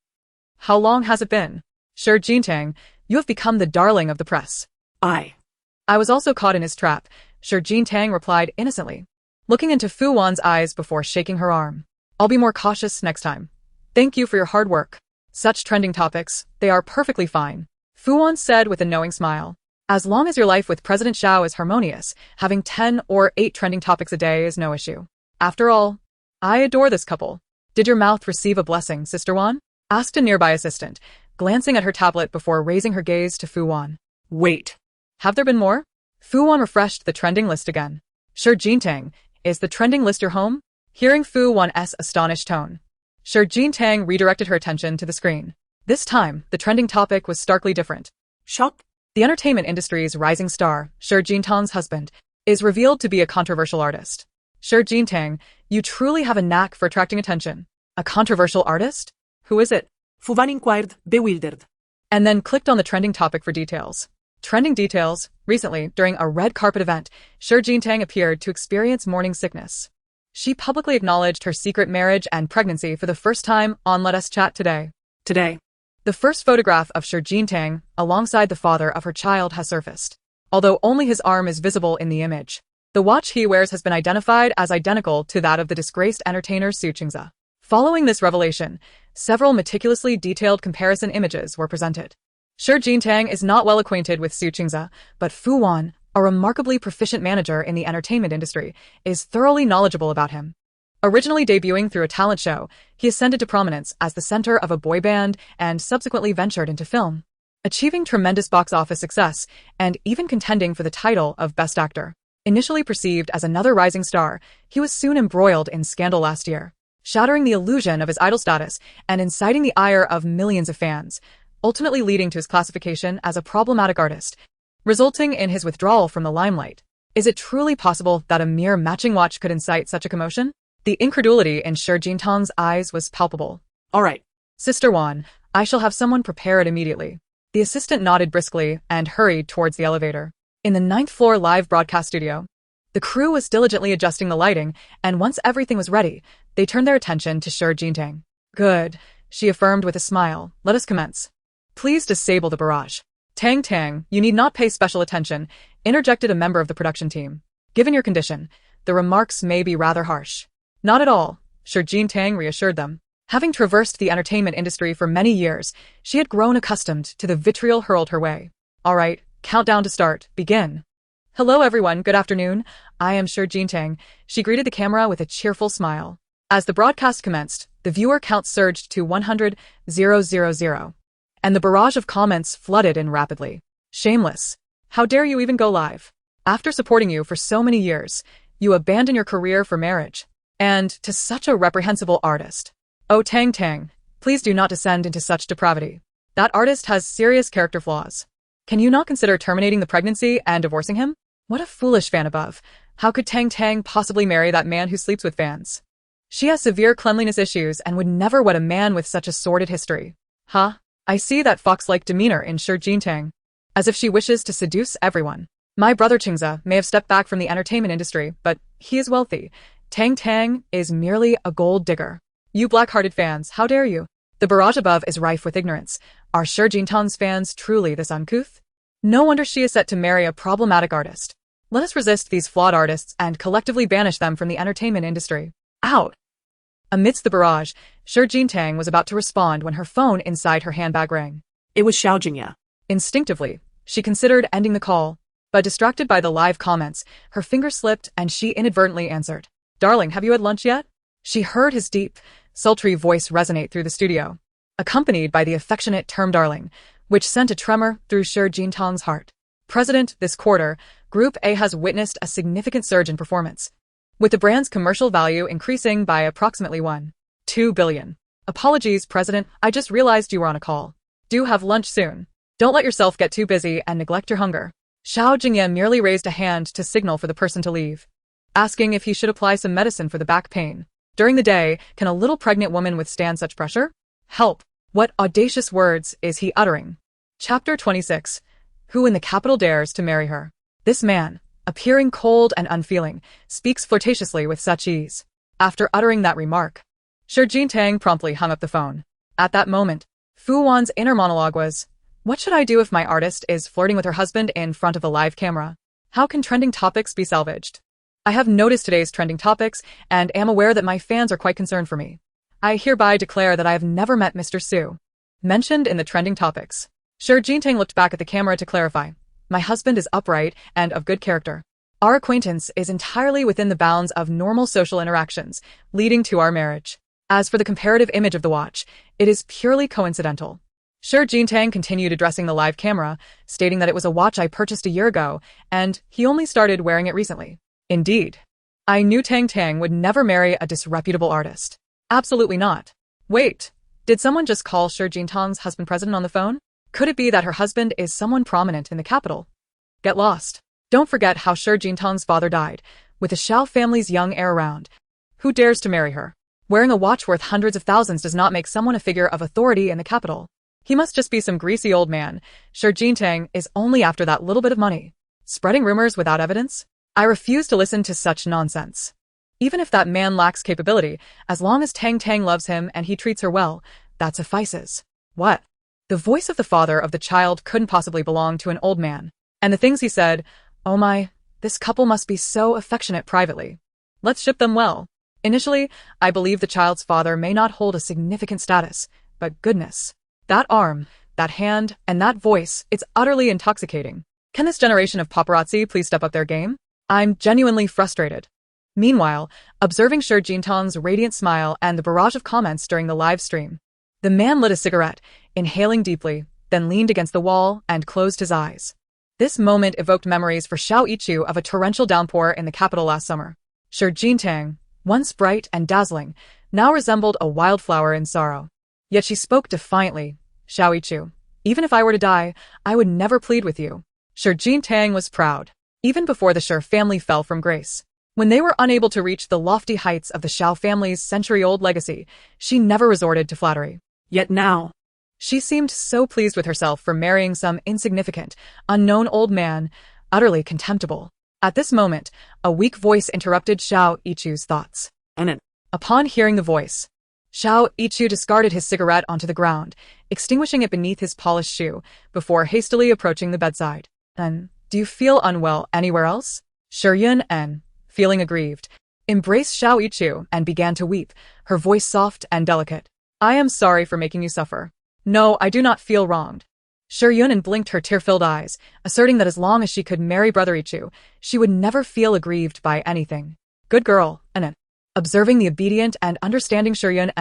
How long has it been? Shi Jingye, you have become the darling of the press. I was also caught in his trap, Shi Jingye replied innocently, looking into Fu Wan's eyes before shaking her arm. I'll be more cautious next time. Thank you for your hard work. Such trending topics, they are perfectly fine. Fu Wan said with a knowing smile. As long as your life with President Xiao is harmonious, having 10 or 8 trending topics a day is no issue. After all, I adore this couple. Did your mouth receive a blessing, Sister Wan? Asked a nearby assistant, glancing at her tablet before raising her gaze to Fu Wan. Wait. Have there been more? Fu Wan refreshed the trending list again. Shi Jingye, is the trending list your home? Hearing Fu Wan's astonished tone, Shi Jingye redirected her attention to the screen. This time, the trending topic was starkly different. Shock? The entertainment industry's rising star, Shi Jingye's husband, is revealed to be a controversial artist. Shi Jingye, you truly have a knack for attracting attention. A controversial artist? Who is it? Fu Wan inquired, bewildered. And then clicked on the trending topic for details. Trending details. Recently, during a red carpet event, Shi Jingye appeared to experience morning sickness. She publicly acknowledged her secret marriage and pregnancy for the first time on Let Us Chat Today. The first photograph of Shi Jingye, alongside the father of her child, has surfaced. Although only his arm is visible in the image, the watch he wears has been identified as identical to that of the disgraced entertainer Su Qingze. Following this revelation, several meticulously detailed comparison images were presented. Shi Jingye is not well acquainted with Su Qingze, but Fu Wan, a remarkably proficient manager in the entertainment industry, is thoroughly knowledgeable about him. Originally debuting through a talent show, he ascended to prominence as the center of a boy band and subsequently ventured into film, achieving tremendous box office success and even contending for the title of Best Actor. Initially perceived as another rising star, he was soon embroiled in scandal last year, shattering the illusion of his idol status and inciting the ire of millions of fans, ultimately leading to his classification as a problematic artist, resulting in his withdrawal from the limelight. Is it truly possible that a mere matching watch could incite such a commotion? The incredulity in Shi Jingye's eyes was palpable. All right. Sister Wan, I shall have someone prepare it immediately. The assistant nodded briskly and hurried towards the elevator. In the 9th floor live broadcast studio, the crew was diligently adjusting the lighting, and once everything was ready, they turned their attention to Shi Jingye. Good, she affirmed with a smile. Let us commence. Please disable the barrage. Tang Tang, you need not pay special attention, interjected a member of the production team. Given your condition, the remarks may be rather harsh. Not at all, Xiao Tang reassured them. Having traversed the entertainment industry for many years, she had grown accustomed to the vitriol hurled her way. All right, countdown to start, begin. Hello everyone, good afternoon. I am Xiao Tang. She greeted the camera with a cheerful smile. As the broadcast commenced, the viewer count surged to 100,000, and the barrage of comments flooded in rapidly. Shameless. How dare you even go live? After supporting you for so many years, you abandon your career for marriage. And to such a reprehensible artist. Oh Tang Tang, please do not descend into such depravity. That artist has serious character flaws. Can you not consider terminating the pregnancy and divorcing him? What a foolish fan above. How could Tang Tang possibly marry that man who sleeps with fans? She has severe cleanliness issues and would never wed a man with such a sordid history. Huh? I see that fox-like demeanor in Xiao Tang. As if she wishes to seduce everyone. My brother Qingze may have stepped back from the entertainment industry, but he is wealthy. Tang Tang is merely a gold digger. You black-hearted fans, how dare you? The barrage above is rife with ignorance. Are Xiao Tang's fans truly this uncouth? No wonder she is set to marry a problematic artist. Let us resist these flawed artists and collectively banish them from the entertainment industry. Out! Amidst the barrage, Xiao Tang was about to respond when her phone inside her handbag rang. It was Xiao Jingye. Instinctively, she considered ending the call, but distracted by the live comments, her finger slipped and she inadvertently answered. Darling, have you had lunch yet? She heard his deep, sultry voice resonate through the studio, accompanied by the affectionate term darling, which sent a tremor through Xiao Tang's heart. President, this quarter, Group A has witnessed a significant surge in performance, with the brand's commercial value increasing by approximately 1.2 billion. Apologies, President, I just realized you were on a call. Do have lunch soon. Don't let yourself get too busy and neglect your hunger. Xiao Jingye merely raised a hand to signal for the person to leave, asking if he should apply some medicine for the back pain. During the day, can a little pregnant woman withstand such pressure? Help! What audacious words is he uttering? Chapter 26. Who in the capital dares to marry her? This man, appearing cold and unfeeling, speaks flirtatiously with such ease. After uttering that remark, Xiao Tang promptly hung up the phone. At that moment, Fu Wan's inner monologue was, what should I do if my artist is flirting with her husband in front of a live camera? How can trending topics be salvaged? I have noticed today's trending topics and am aware that my fans are quite concerned for me. I hereby declare that I have never met Mr. Su, mentioned in the trending topics. Xiao Tang looked back at the camera to clarify. My husband is upright and of good character. Our acquaintance is entirely within the bounds of normal social interactions, leading to our marriage. As for the comparative image of the watch, it is purely coincidental. Xiao Tang continued addressing the live camera, stating that it was a watch I purchased a year ago, and he only started wearing it recently. Indeed. I knew Tang Tang would never marry a disreputable artist. Absolutely not. Wait, did someone just call Xiao Tang's husband president on the phone? Could it be that her husband is someone prominent in the capital? Get lost. Don't forget how Xiao Tang's father died, with the Xiao family's young heir around. Who dares to marry her? Wearing a watch worth hundreds of thousands does not make someone a figure of authority in the capital. He must just be some greasy old man. Xiao Tang is only after that little bit of money. Spreading rumors without evidence? I refuse to listen to such nonsense. Even if that man lacks capability, as long as Tang Tang loves him and he treats her well, that suffices. What? The voice of the father of the child couldn't possibly belong to an old man. And the things he said, oh my, this couple must be so affectionate privately. Let's ship them well. Initially, I believe the child's father may not hold a significant status, but goodness. That arm, that hand, and that voice, it's utterly intoxicating. Can this generation of paparazzi please step up their game? I'm genuinely frustrated. Meanwhile, observing Xiao Tang's radiant smile and the barrage of comments during the live stream, the man lit a cigarette, inhaling deeply, then leaned against the wall and closed his eyes. This moment evoked memories for Xiao Yichu of a torrential downpour in the capital last summer. Xiao Tang, once bright and dazzling, now resembled a wildflower in sorrow. Yet she spoke defiantly. Xiao Yichu, even if I were to die, I would never plead with you. Xiao Tang was proud. Even before the Xiao family fell from grace, when they were unable to reach the lofty heights of the Xiao family's century-old legacy, she never resorted to flattery. Yet now, she seemed so pleased with herself for marrying some insignificant, unknown old man, utterly contemptible. At this moment, a weak voice interrupted Xiao Yichu's thoughts. And upon hearing the voice, Xiao Yichu discarded his cigarette onto the ground, extinguishing it beneath his polished shoe, before hastily approaching the bedside. "And, do you feel unwell anywhere else?" Yun, feeling aggrieved, embraced Xiao Yichu and began to weep, her voice soft and delicate. "I am sorry for making you suffer. No, I do not feel wronged." Yun blinked her tear-filled eyes, asserting that as long as she could marry Brother Yichu, she would never feel aggrieved by anything. "Good girl, Anan." Observing the obedient and understanding Yun,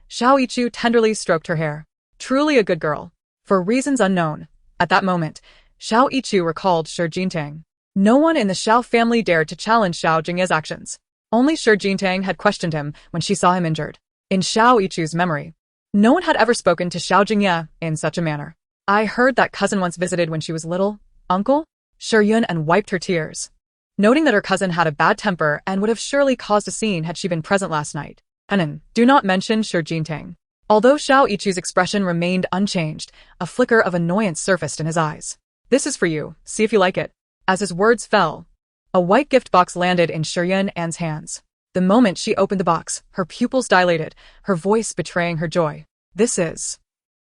Xiao Yichu tenderly stroked her hair. "Truly a good girl." For reasons unknown, at that moment, Xiao Yichu recalled Shi Jingye. No one in the Xiao family dared to challenge Xiao Jingye's actions. Only Shi Jingye had questioned him when she saw him injured. In Xiao Yichu's memory, no one had ever spoken to Xiao Jingye in such a manner. "I heard that cousin once visited when she was little, uncle?" Yun wiped her tears, noting that her cousin had a bad temper and would have surely caused a scene had she been present last night. "Anan, do not mention Shi Jingye." Although Xiao Yichu's expression remained unchanged, a flicker of annoyance surfaced in his eyes. "This is for you, see if you like it." As his words fell, a white gift box landed in Yun's hands. The moment she opened the box, her pupils dilated, her voice betraying her joy. "This is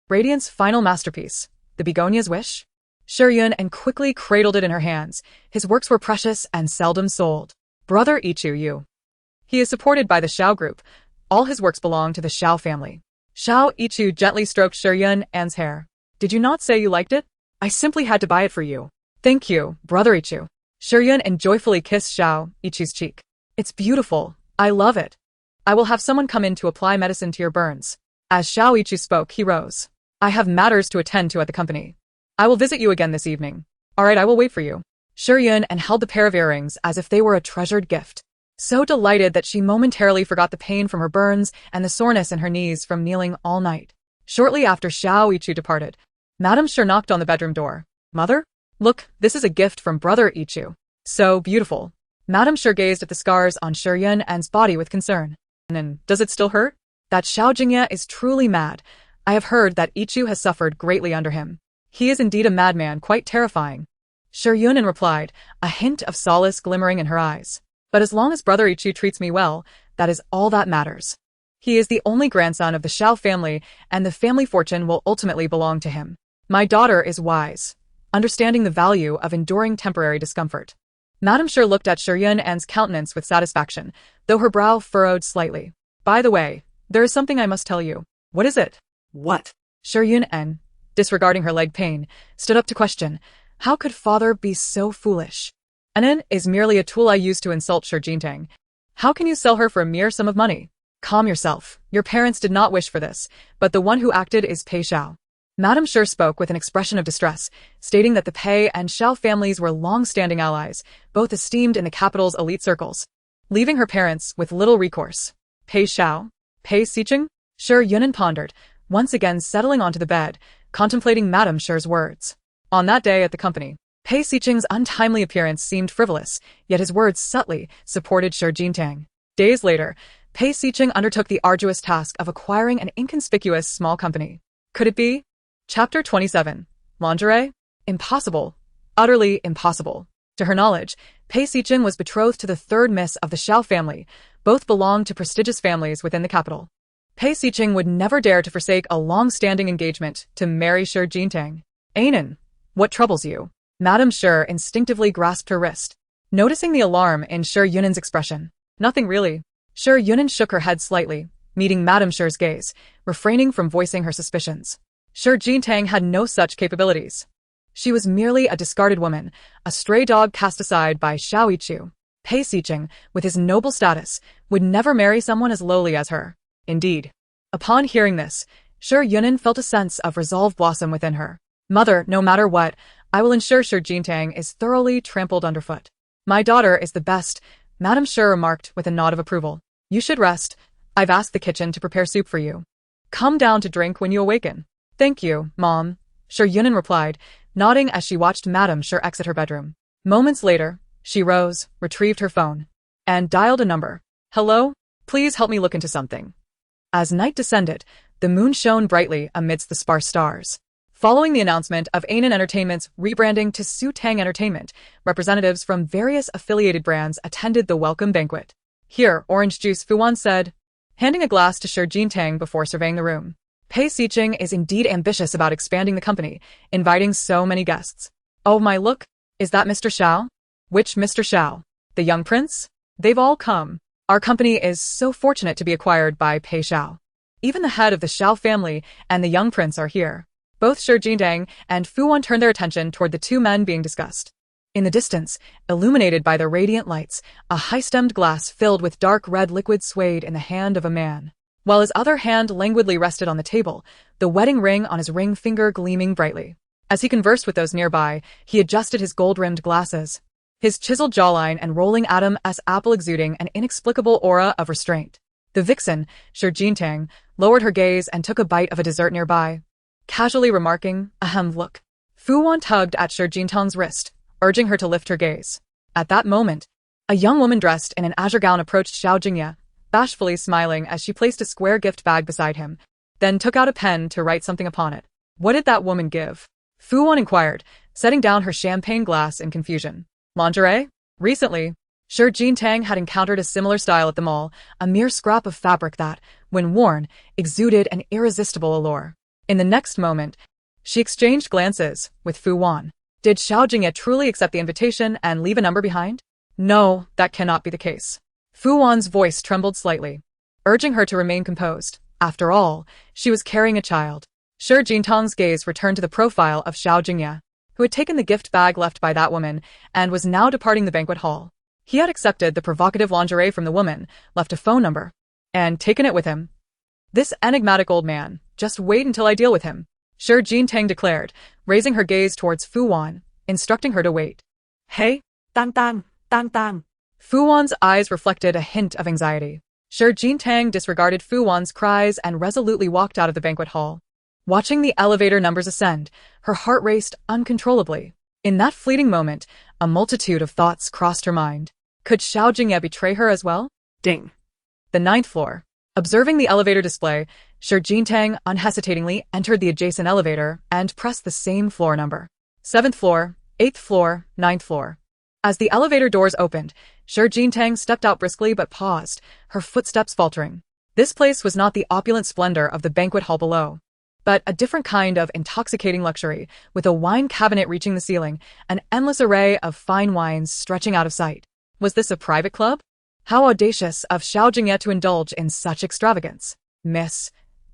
Radiant's final masterpiece, the Begonia's Wish?" Yun quickly cradled it in her hands. His works were precious and seldom sold. "Brother Yichu. He is supported by the Xiao group. All his works belong to the Xiao family." Xiao Yichu gently stroked Yun's hair. "Did you not say you liked it? I simply had to buy it for you." "Thank you, Brother Yichu." Yun joyfully kissed Xiao Yichu's cheek. "It's beautiful. I love it. I will have someone come in to apply medicine to your burns." As Xiao Yichu spoke, he rose. "I have matters to attend to at the company. I will visit you again this evening." "All right, I will wait for you." Yun held the pair of earrings as if they were a treasured gift, so delighted that she momentarily forgot the pain from her burns and the soreness in her knees from kneeling all night. Shortly after Xiao Yichu departed, Madame Shi knocked on the bedroom door. "Mother? Look, this is a gift from Brother Yichu. So beautiful." Madame Shi gazed at the scars on Yun's body with concern. "And does it still hurt?" "That Xiao Jingye is truly mad. I have heard that Yichu has suffered greatly under him. He is indeed a madman, quite terrifying." Yun replied, a hint of solace glimmering in her eyes. "But as long as Brother Yichu treats me well, that is all that matters. He is the only grandson of the Xiao family, and the family fortune will ultimately belong to him. My daughter is wise, understanding the value of enduring temporary discomfort." Madame Shi looked at Yun's countenance with satisfaction, though her brow furrowed slightly. "By the way, there is something I must tell you." "What is it?" What? Yun, disregarding her leg pain, stood up to question. How could father be so foolish? "Anan is merely a tool I use to insult Shi Jingye. How can you sell her for a mere sum of money?" "Calm yourself. Your parents did not wish for this, but the one who acted is Pei Xiao." Madame Shi spoke with an expression of distress, stating that the Pei and Xiao families were long-standing allies, both esteemed in the capital's elite circles, leaving her parents with little recourse. "Pei Xiao? Pei Xiqing?" Yun pondered, once again settling onto the bed, contemplating Madame Shi's words. On that day at the company, Pei Xiqing's untimely appearance seemed frivolous, yet his words subtly supported Shi Jingye. Days later, Pei Xiqing undertook the arduous task of acquiring an inconspicuous small company. Could it be? Chapter 27. Lingerie? Impossible. Utterly impossible. To her knowledge, Pei Xiqing was betrothed to the third miss of the Xiao family. Both belonged to prestigious families within the capital. Pei Xiqing would never dare to forsake a long-standing engagement to marry Shi Jingye. "Anan, what troubles you?" Madame Shi instinctively grasped her wrist, noticing the alarm in Yun's expression. "Nothing really." Yun shook her head slightly, meeting Madame Shi's gaze, refraining from voicing her suspicions. Shi Jingye had no such capabilities. She was merely a discarded woman, a stray dog cast aside by Xiao Yichu. Pei Xiqing, with his noble status, would never marry someone as lowly as her. Indeed. Upon hearing this, Yun felt a sense of resolve blossom within her. "Mother, no matter what, I will ensure Shi Jingye is thoroughly trampled underfoot." "My daughter is the best," Madame Shi remarked with a nod of approval. "You should rest. I've asked the kitchen to prepare soup for you. Come down to drink when you awaken." "Thank you, Mom," Yun replied, nodding as she watched Madame Shi exit her bedroom. Moments later, she rose, retrieved her phone, and dialed a number. "Hello? Please help me look into something." As night descended, the moon shone brightly amidst the sparse stars. Following the announcement of Anan Entertainment's rebranding to Su Tang Entertainment, representatives from various affiliated brands attended the welcome banquet. "Here, orange juice," Fuwan said. handing a glass to Shi Jingye before surveying the room. Pei Xiqing is indeed ambitious about expanding the company, inviting so many guests. Oh my, look, is that Mr. Xiao? Which Mr. Xiao? The young prince? They've all come. Our company is so fortunate to be acquired by Pei Xiao. Even the head of the Xiao family and the young prince are here. Both Shi Jingye and Fu Wan turned their attention toward the two men being discussed. In the distance, illuminated by the radiant lights, a high-stemmed glass filled with dark red liquid swayed in the hand of a man. While his other hand languidly rested on the table, the wedding ring on his ring finger gleaming brightly. As he conversed with those nearby, he adjusted his gold-rimmed glasses, his chiseled jawline and rolling Adam-esque apple exuding an inexplicable aura of restraint. The vixen, Shi Jingye, lowered her gaze and took a bite of a dessert nearby, casually remarking, "Ahem, look." Fu Wan tugged at Shi Jingye's wrist, urging her to lift her gaze. At that moment, a young woman dressed in an azure gown approached Xiao Jingye, bashfully smiling as she placed a square gift bag beside him, then took out a pen to write something upon it. What did that woman give? Fu Wan inquired, setting down her champagne glass in confusion. Lingerie? Recently, Shi Jingye had encountered a similar style at the mall, a mere scrap of fabric that, when worn, exuded an irresistible allure. In the next moment, she exchanged glances with Fu Wan. Did Xiao Jingye truly accept the invitation and leave a number behind? No, that cannot be the case. Fu Wan's voice trembled slightly, urging her to remain composed. After all, she was carrying a child. Shi Jingye's gaze returned to the profile of Xiao Jingye, who had taken the gift bag left by that woman and was now departing the banquet hall. He had accepted the provocative lingerie from the woman, left a phone number, and taken it with him. This enigmatic old man, just wait until I deal with him, Shi Jingye declared, raising her gaze towards Fu Wan, instructing her to wait. Hey, Tang Tang, Tang Tang. Fu Wan's eyes reflected a hint of anxiety. Shi Jingye disregarded Fu Wan's cries and resolutely walked out of the banquet hall. Watching the elevator numbers ascend, her heart raced uncontrollably. In that fleeting moment, a multitude of thoughts crossed her mind. Could Xiao Jingye betray her as well? Ding. The 9th floor. Observing the elevator display, Shi Jingye unhesitatingly entered the adjacent elevator and pressed the same floor number. 7th floor, 8th floor, 9th floor. As the elevator doors opened, Shi Jingye stepped out briskly but paused, her footsteps faltering. This place was not the opulent splendor of the banquet hall below, but a different kind of intoxicating luxury, with a wine cabinet reaching the ceiling, an endless array of fine wines stretching out of sight. Was this a private club? How audacious of Xiao Jingye to indulge in such extravagance. Miss,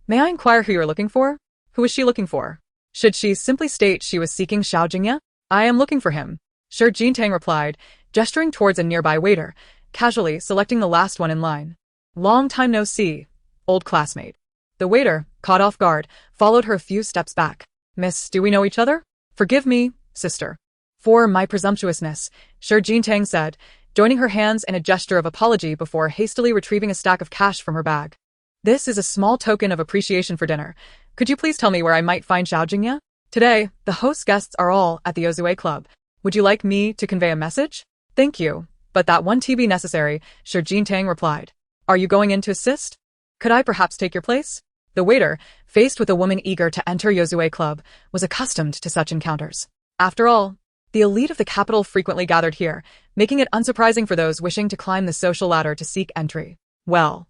may I inquire who you're looking for? Who is she looking for? Should she simply state she was seeking Xiao Jingye? I am looking for him, Shi Jingye replied, gesturing towards a nearby waiter, casually selecting the last one in line. Long time no see, old classmate. The waiter, caught off guard, followed her a few steps back. Miss, do we know each other? Forgive me, sister, for my presumptuousness, Shi Jingye said, joining her hands in a gesture of apology before hastily retrieving a stack of cash from her bag. This is a small token of appreciation for dinner. Could you please tell me where I might find Xiao Jingye? Today, the host's guests are all at the Ozue Club. Would you like me to convey a message? Thank you, but that won't be necessary, Shi Jingye replied. Are you going in to assist? Could I perhaps take your place? The waiter, faced with a woman eager to enter Yozue Club, was accustomed to such encounters. After all, the elite of the capital frequently gathered here, making it unsurprising for those wishing to climb the social ladder to seek entry. Well,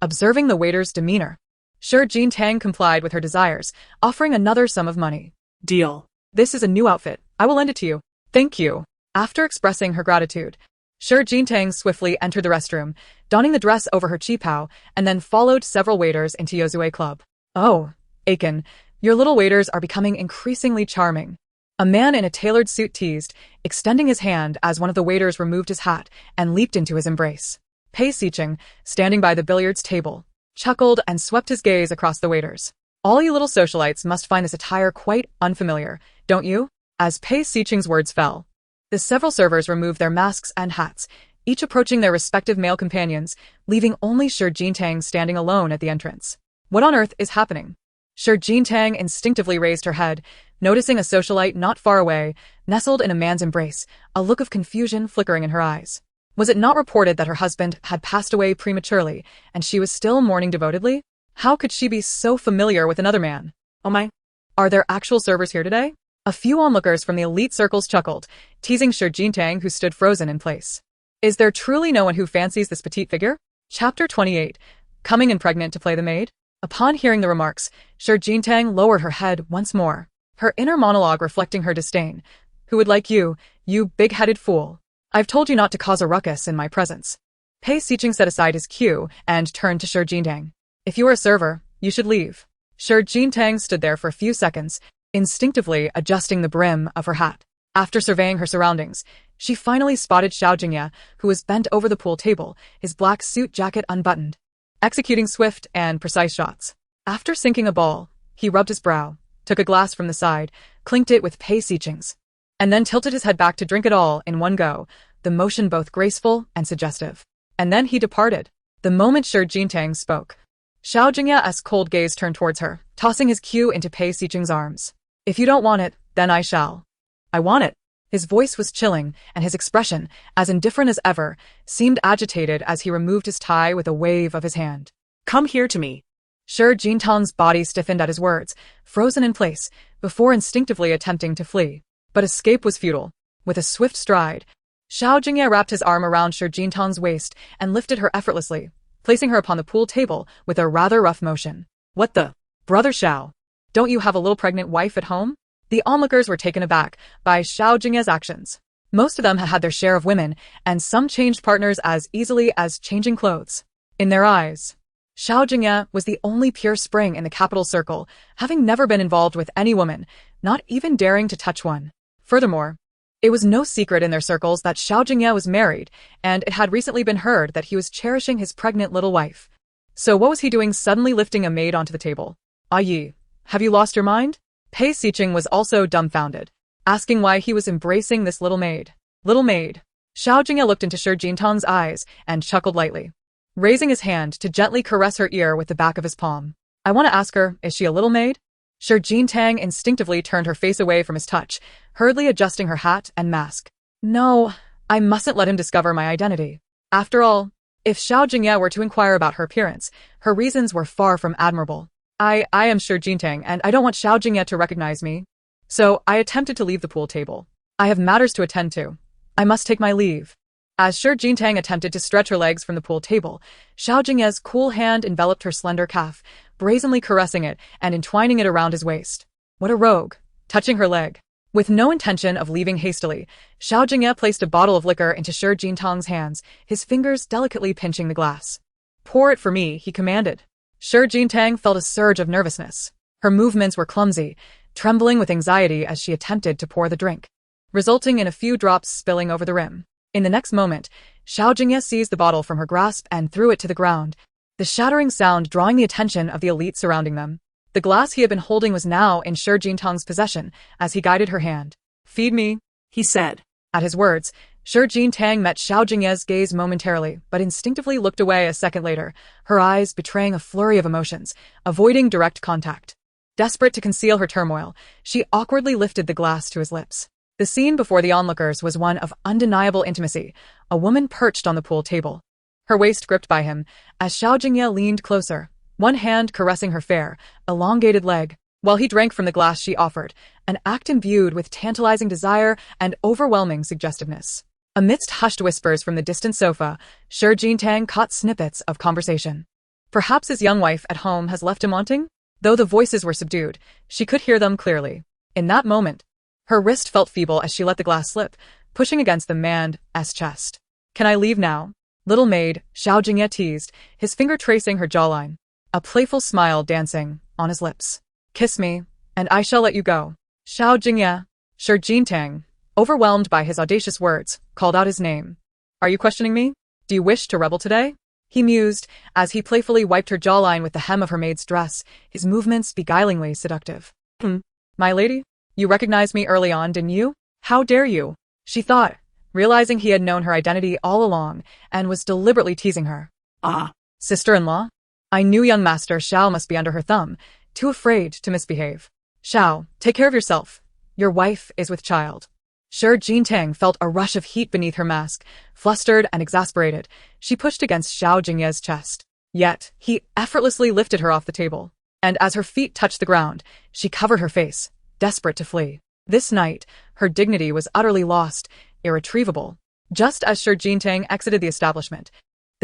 observing the waiter's demeanor, Shi Jingye complied with her desires, offering another sum of money. Deal. This is a new outfit. I will lend it to you. Thank you. After expressing her gratitude, Shi Jingye swiftly entered the restroom, donning the dress over her qipao, and then followed several waiters into Yozue Club. Oh, Aiken, your little waiters are becoming increasingly charming. A man in a tailored suit teased, extending his hand as one of the waiters removed his hat and leaped into his embrace. Pei Xiqing, standing by the billiards table, chuckled and swept his gaze across the waiters. All you little socialites must find this attire quite unfamiliar, don't you? As Pei Xiqing's words fell, the several servers removed their masks and hats, each approaching their respective male companions, leaving only Shi Jingye standing alone at the entrance. What on earth is happening? Shi Jingye instinctively raised her head, noticing a socialite not far away, nestled in a man's embrace, a look of confusion flickering in her eyes. Was it not reported that her husband had passed away prematurely, and she was still mourning devotedly? How could she be so familiar with another man? Oh my! Are there actual servers here today? A few onlookers from the elite circles chuckled, teasing Shi Jingye, who stood frozen in place. Is there truly no one who fancies this petite figure? Chapter 28. Coming in pregnant to play the maid? Upon hearing the remarks, Xiao Jingye lowered her head once more, her inner monologue reflecting her disdain. Who would like you, you big-headed fool? I've told you not to cause a ruckus in my presence. Pei Xiqing set aside his cue and turned to Xiao Jingye. If you are a server, you should leave. Xiao Jingye stood there for a few seconds, instinctively adjusting the brim of her hat. After surveying her surroundings, she finally spotted Xiao Jingye, who was bent over the pool table, his black suit jacket unbuttoned, executing swift and precise shots. After sinking a ball, he rubbed his brow, took a glass from the side, clinked it with Pei Xiqing's, and then tilted his head back to drink it all in one go, the motion both graceful and suggestive. And then he departed. The moment Xiao Jingye spoke, Xiao Jingye's cold gaze turned towards her, tossing his cue into Pei Xiqing's arms. If you don't want it, then I shall. I want it. His voice was chilling, and his expression, as indifferent as ever, seemed agitated as he removed his tie with a wave of his hand. Come here to me. Xiao Jingye's body stiffened at his words, frozen in place, before instinctively attempting to flee. But escape was futile. With a swift stride, Xiao Jingye wrapped his arm around Xiao Jingye's waist and lifted her effortlessly, placing her upon the pool table with a rather rough motion. What the? Brother Xiao, don't you have a little pregnant wife at home? The onlookers were taken aback by Xiao Jingye's actions. Most of them had their share of women, and some changed partners as easily as changing clothes. In their eyes, Xiao Jingye was the only pure spring in the capital circle, having never been involved with any woman, not even daring to touch one. Furthermore, it was no secret in their circles that Xiao Jingye was married, and it had recently been heard that he was cherishing his pregnant little wife. So what was he doing suddenly lifting a maid onto the table? Ah yi, have you lost your mind? Pei Xiqing was also dumbfounded, asking why he was embracing this little maid. Little maid. Xiao Jingye looked into Xiao Jingye's eyes and chuckled lightly, raising his hand to gently caress her ear with the back of his palm. I want to ask her, is she a little maid? Xiao Jingye instinctively turned her face away from his touch, hurriedly adjusting her hat and mask. No, I mustn't let him discover my identity. After all, if Xiao Jingye were to inquire about her appearance, her reasons were far from admirable. I am Xiao Jingye, and I don't want Xiao Jingye to recognize me. So I attempted to leave the pool table. I have matters to attend to. I must take my leave. As Xiao Jingye attempted to stretch her legs from the pool table, Xiao Jingye's cool hand enveloped her slender calf, brazenly caressing it and entwining it around his waist. What a rogue! Touching her leg. With no intention of leaving hastily, Xiao Jingye placed a bottle of liquor into Xiao Jingye's hands, his fingers delicately pinching the glass. Pour it for me, he commanded. Xiao Jingye felt a surge of nervousness. Her movements were clumsy, trembling with anxiety as she attempted to pour the drink, resulting in a few drops spilling over the rim. In the next moment, Xiao Jingye seized the bottle from her grasp and threw it to the ground, the shattering sound drawing the attention of the elite surrounding them. The glass he had been holding was now in Xiao Jingye's possession as he guided her hand. Feed me, he said. At his words, Xiao Jingye met Xiao Jingye's gaze momentarily, but instinctively looked away a second later, her eyes betraying a flurry of emotions, avoiding direct contact. Desperate to conceal her turmoil, she awkwardly lifted the glass to his lips. The scene before the onlookers was one of undeniable intimacy, a woman perched on the pool table, her waist gripped by him, as Xiao Jingye leaned closer, one hand caressing her fair, elongated leg, while he drank from the glass she offered, an act imbued with tantalizing desire and overwhelming suggestiveness. Amidst hushed whispers from the distant sofa, Xiao Jingye caught snippets of conversation. Perhaps his young wife at home has left him wanting? Though the voices were subdued, she could hear them clearly. In that moment, her wrist felt feeble as she let the glass slip, pushing against the man's chest. Can I leave now? Little maid, Xiao Jingye teased, his finger tracing her jawline, a playful smile dancing on his lips. Kiss me, and I shall let you go. Xiao Jingye. Xiao Jingye, overwhelmed by his audacious words, called out his name. Are you questioning me? Do you wish to rebel today? He mused, as he playfully wiped her jawline with the hem of her maid's dress, his movements beguilingly seductive. My lady? You recognized me early on, didn't you? How dare you? She thought, realizing he had known her identity all along, and was deliberately teasing her. Ah. Sister-in-law? I knew young Master Xiao must be under her thumb, too afraid to misbehave. Xiao, take care of yourself. Your wife is with child. Xiao Jingye felt a rush of heat beneath her mask. Flustered and exasperated, she pushed against Xiao Jingye's chest. Yet, he effortlessly lifted her off the table, and as her feet touched the ground, she covered her face, desperate to flee. This night, her dignity was utterly lost, irretrievable. Just as Xiao Jingye exited the establishment,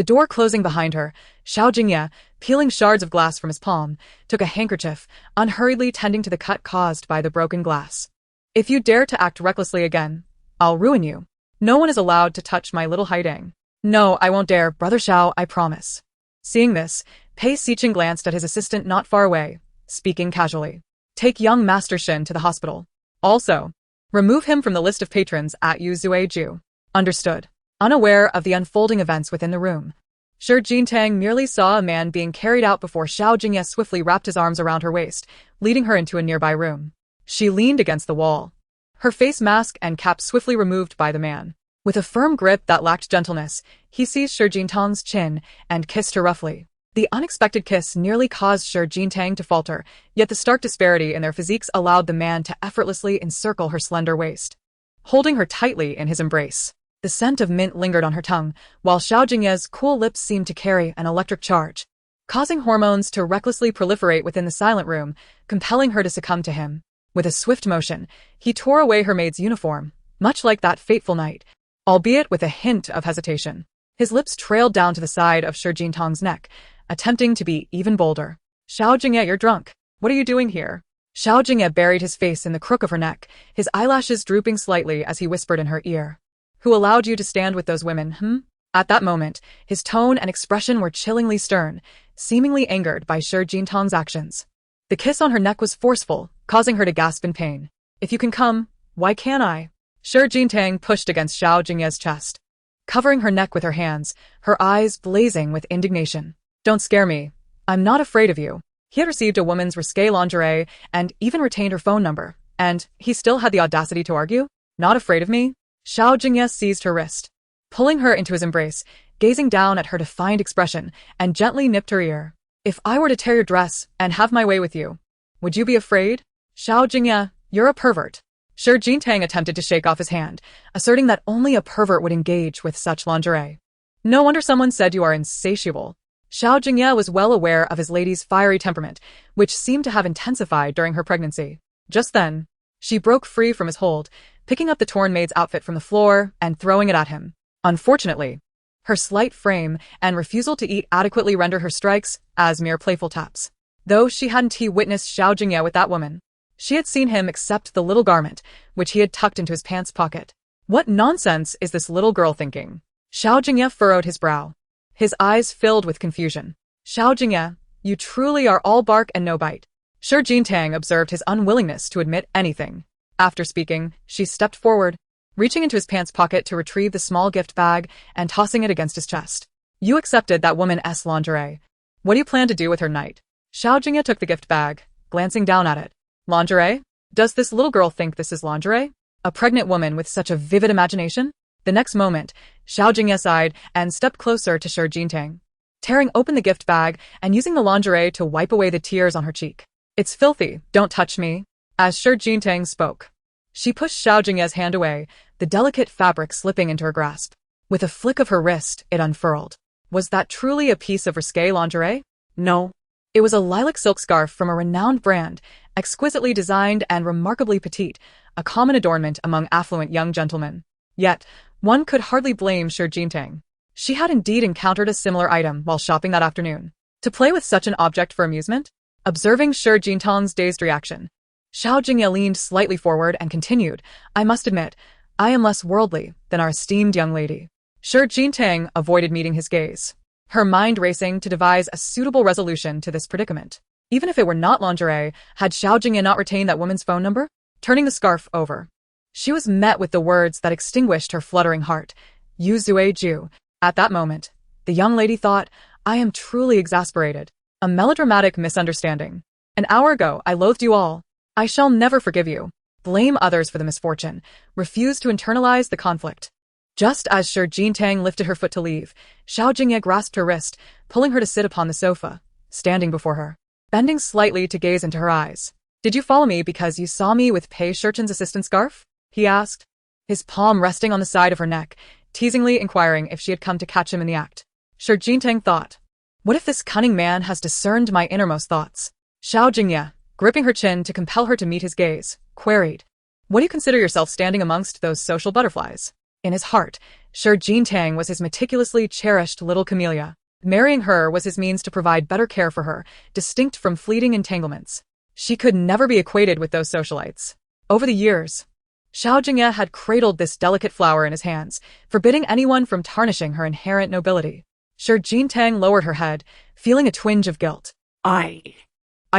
The door closing behind her, Xiao Jingye, peeling shards of glass from his palm, took a handkerchief, unhurriedly tending to the cut caused by the broken glass. If you dare to act recklessly again, I'll ruin you. No one is allowed to touch my little hiding. No, I won't dare, Brother Xiao, I promise. Seeing this, Pei Xiqing glanced at his assistant not far away, speaking casually. Take young Master Shin to the hospital. Also, remove him from the list of patrons at Yuzueju. Understood. Unaware of the unfolding events within the room, Shi Jintang merely saw a man being carried out before Xiao Jingye swiftly wrapped his arms around her waist, leading her into a nearby room. She leaned against the wall, her face mask and cap swiftly removed by the man. With a firm grip that lacked gentleness, he seized Shi Jintang's chin and kissed her roughly. The unexpected kiss nearly caused Shi Jintang to falter, yet the stark disparity in their physiques allowed the man to effortlessly encircle her slender waist, holding her tightly in his embrace. The scent of mint lingered on her tongue, while Xiao Jingye's cool lips seemed to carry an electric charge, causing hormones to recklessly proliferate within the silent room, compelling her to succumb to him. With a swift motion, he tore away her maid's uniform, much like that fateful night, albeit with a hint of hesitation. His lips trailed down to the side of Shi Jintang's neck, attempting to be even bolder. Xiao Jingye, you're drunk. What are you doing here? Xiao Jingye buried his face in the crook of her neck, his eyelashes drooping slightly as he whispered in her ear. Who allowed you to stand with those women, At that moment, his tone and expression were chillingly stern, seemingly angered by Shi Jintang's actions. The kiss on her neck was forceful, causing her to gasp in pain. If you can come, why can't I? Shi Jintang pushed against Xiao Jingye's chest, covering her neck with her hands, her eyes blazing with indignation. Don't scare me. I'm not afraid of you. He had received a woman's risque lingerie and even retained her phone number, and he still had the audacity to argue? Not afraid of me? Xiao Jingye seized her wrist, pulling her into his embrace, gazing down at her defiant expression, and gently nipped her ear. If I were to tear your dress and have my way with you, would you be afraid? Xiao Jingye, you're a pervert. Shi Jintang attempted to shake off his hand, asserting that only a pervert would engage with such lingerie. No wonder someone said you are insatiable. Xiao Jingye was well aware of his lady's fiery temperament, which seemed to have intensified during her pregnancy. Just then, she broke free from his hold, picking up the torn maid's outfit from the floor and throwing it at him. Unfortunately, her slight frame and refusal to eat adequately rendered her strikes as mere playful taps. Though she hadn't witnessed Xiao Jingye with that woman, she had seen him accept the little garment, which he had tucked into his pants pocket. What nonsense is this little girl thinking? Xiao Jingye furrowed his brow, his eyes filled with confusion. Xiao Jingye, you truly are all bark and no bite. Shi Jintang observed his unwillingness to admit anything. After speaking, she stepped forward, reaching into his pants pocket to retrieve the small gift bag and tossing it against his chest. You accepted that woman's lingerie. What do you plan to do with her night? Xiao Jingye took the gift bag, glancing down at it. Lingerie? Does this little girl think this is lingerie? A pregnant woman with such a vivid imagination? The next moment, Xiao Jingye sighed and stepped closer to Shi Jintang, tearing open the gift bag and using the lingerie to wipe away the tears on her cheek. It's filthy, don't touch me. As Shi Jintang spoke, she pushed Xiao Jingye's hand away, the delicate fabric slipping into her grasp. With a flick of her wrist, it unfurled. Was that truly a piece of risque lingerie? No. It was a lilac silk scarf from a renowned brand, exquisitely designed and remarkably petite, a common adornment among affluent young gentlemen. Yet, one could hardly blame Shi Jintang. She had indeed encountered a similar item while shopping that afternoon. To play with such an object for amusement? Observing Shi Jintang's dazed reaction, Xiao Jingye leaned slightly forward and continued, I must admit, I am less worldly than our esteemed young lady. Shi Jintang avoided meeting his gaze, her mind racing to devise a suitable resolution to this predicament. Even if it were not lingerie, had Xiao Jingye not retained that woman's phone number? Turning the scarf over, she was met with the words that extinguished her fluttering heart. Yuzueju. At that moment, the young lady thought, I am truly exasperated. A melodramatic misunderstanding. An hour ago, I loathed you all. I shall never forgive you. Blame others for the misfortune. Refuse to internalize the conflict. Just as Shi Jintang lifted her foot to leave, Xiao Jingye grasped her wrist, pulling her to sit upon the sofa, standing before her, bending slightly to gaze into her eyes. Did you follow me because you saw me with Pei Shirchen's assistant scarf? He asked, his palm resting on the side of her neck, teasingly inquiring if she had come to catch him in the act. Shi Jintang thought, what if this cunning man has discerned my innermost thoughts? Xiao Jingye, gripping her chin to compel her to meet his gaze, queried, what do you consider yourself standing amongst those social butterflies? In his heart, Shi Jingye was his meticulously cherished little camellia. Marrying her was his means to provide better care for her, distinct from fleeting entanglements. She could never be equated with those socialites. Over the years, Xiao Jingye had cradled this delicate flower in his hands, forbidding anyone from tarnishing her inherent nobility. Shi Jingye lowered her head, feeling a twinge of guilt. I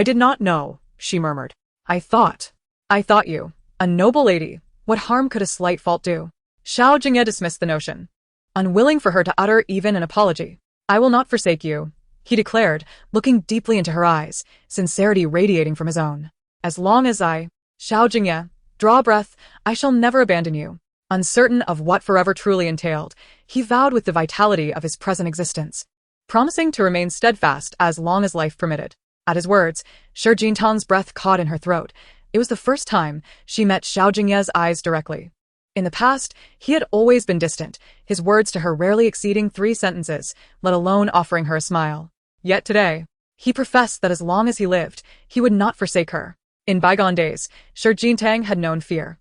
did not know, she murmured. I thought you, a noble lady. What harm could a slight fault do? Xiao Jingye dismissed the notion, unwilling for her to utter even an apology. I will not forsake you, he declared, looking deeply into her eyes, sincerity radiating from his own. As long as Xiao Jingye, draw a breath, I shall never abandon you. Uncertain of what forever truly entailed, he vowed with the vitality of his present existence, promising to remain steadfast as long as life permitted. At his words, Shi Jingye's breath caught in her throat. It was the first time she met Xiao Jingye's eyes directly. In the past, he had always been distant, his words to her rarely exceeding 3 sentences, let alone offering her a smile. Yet today, he professed that as long as he lived, he would not forsake her. In bygone days, Shi Jingye had known fear.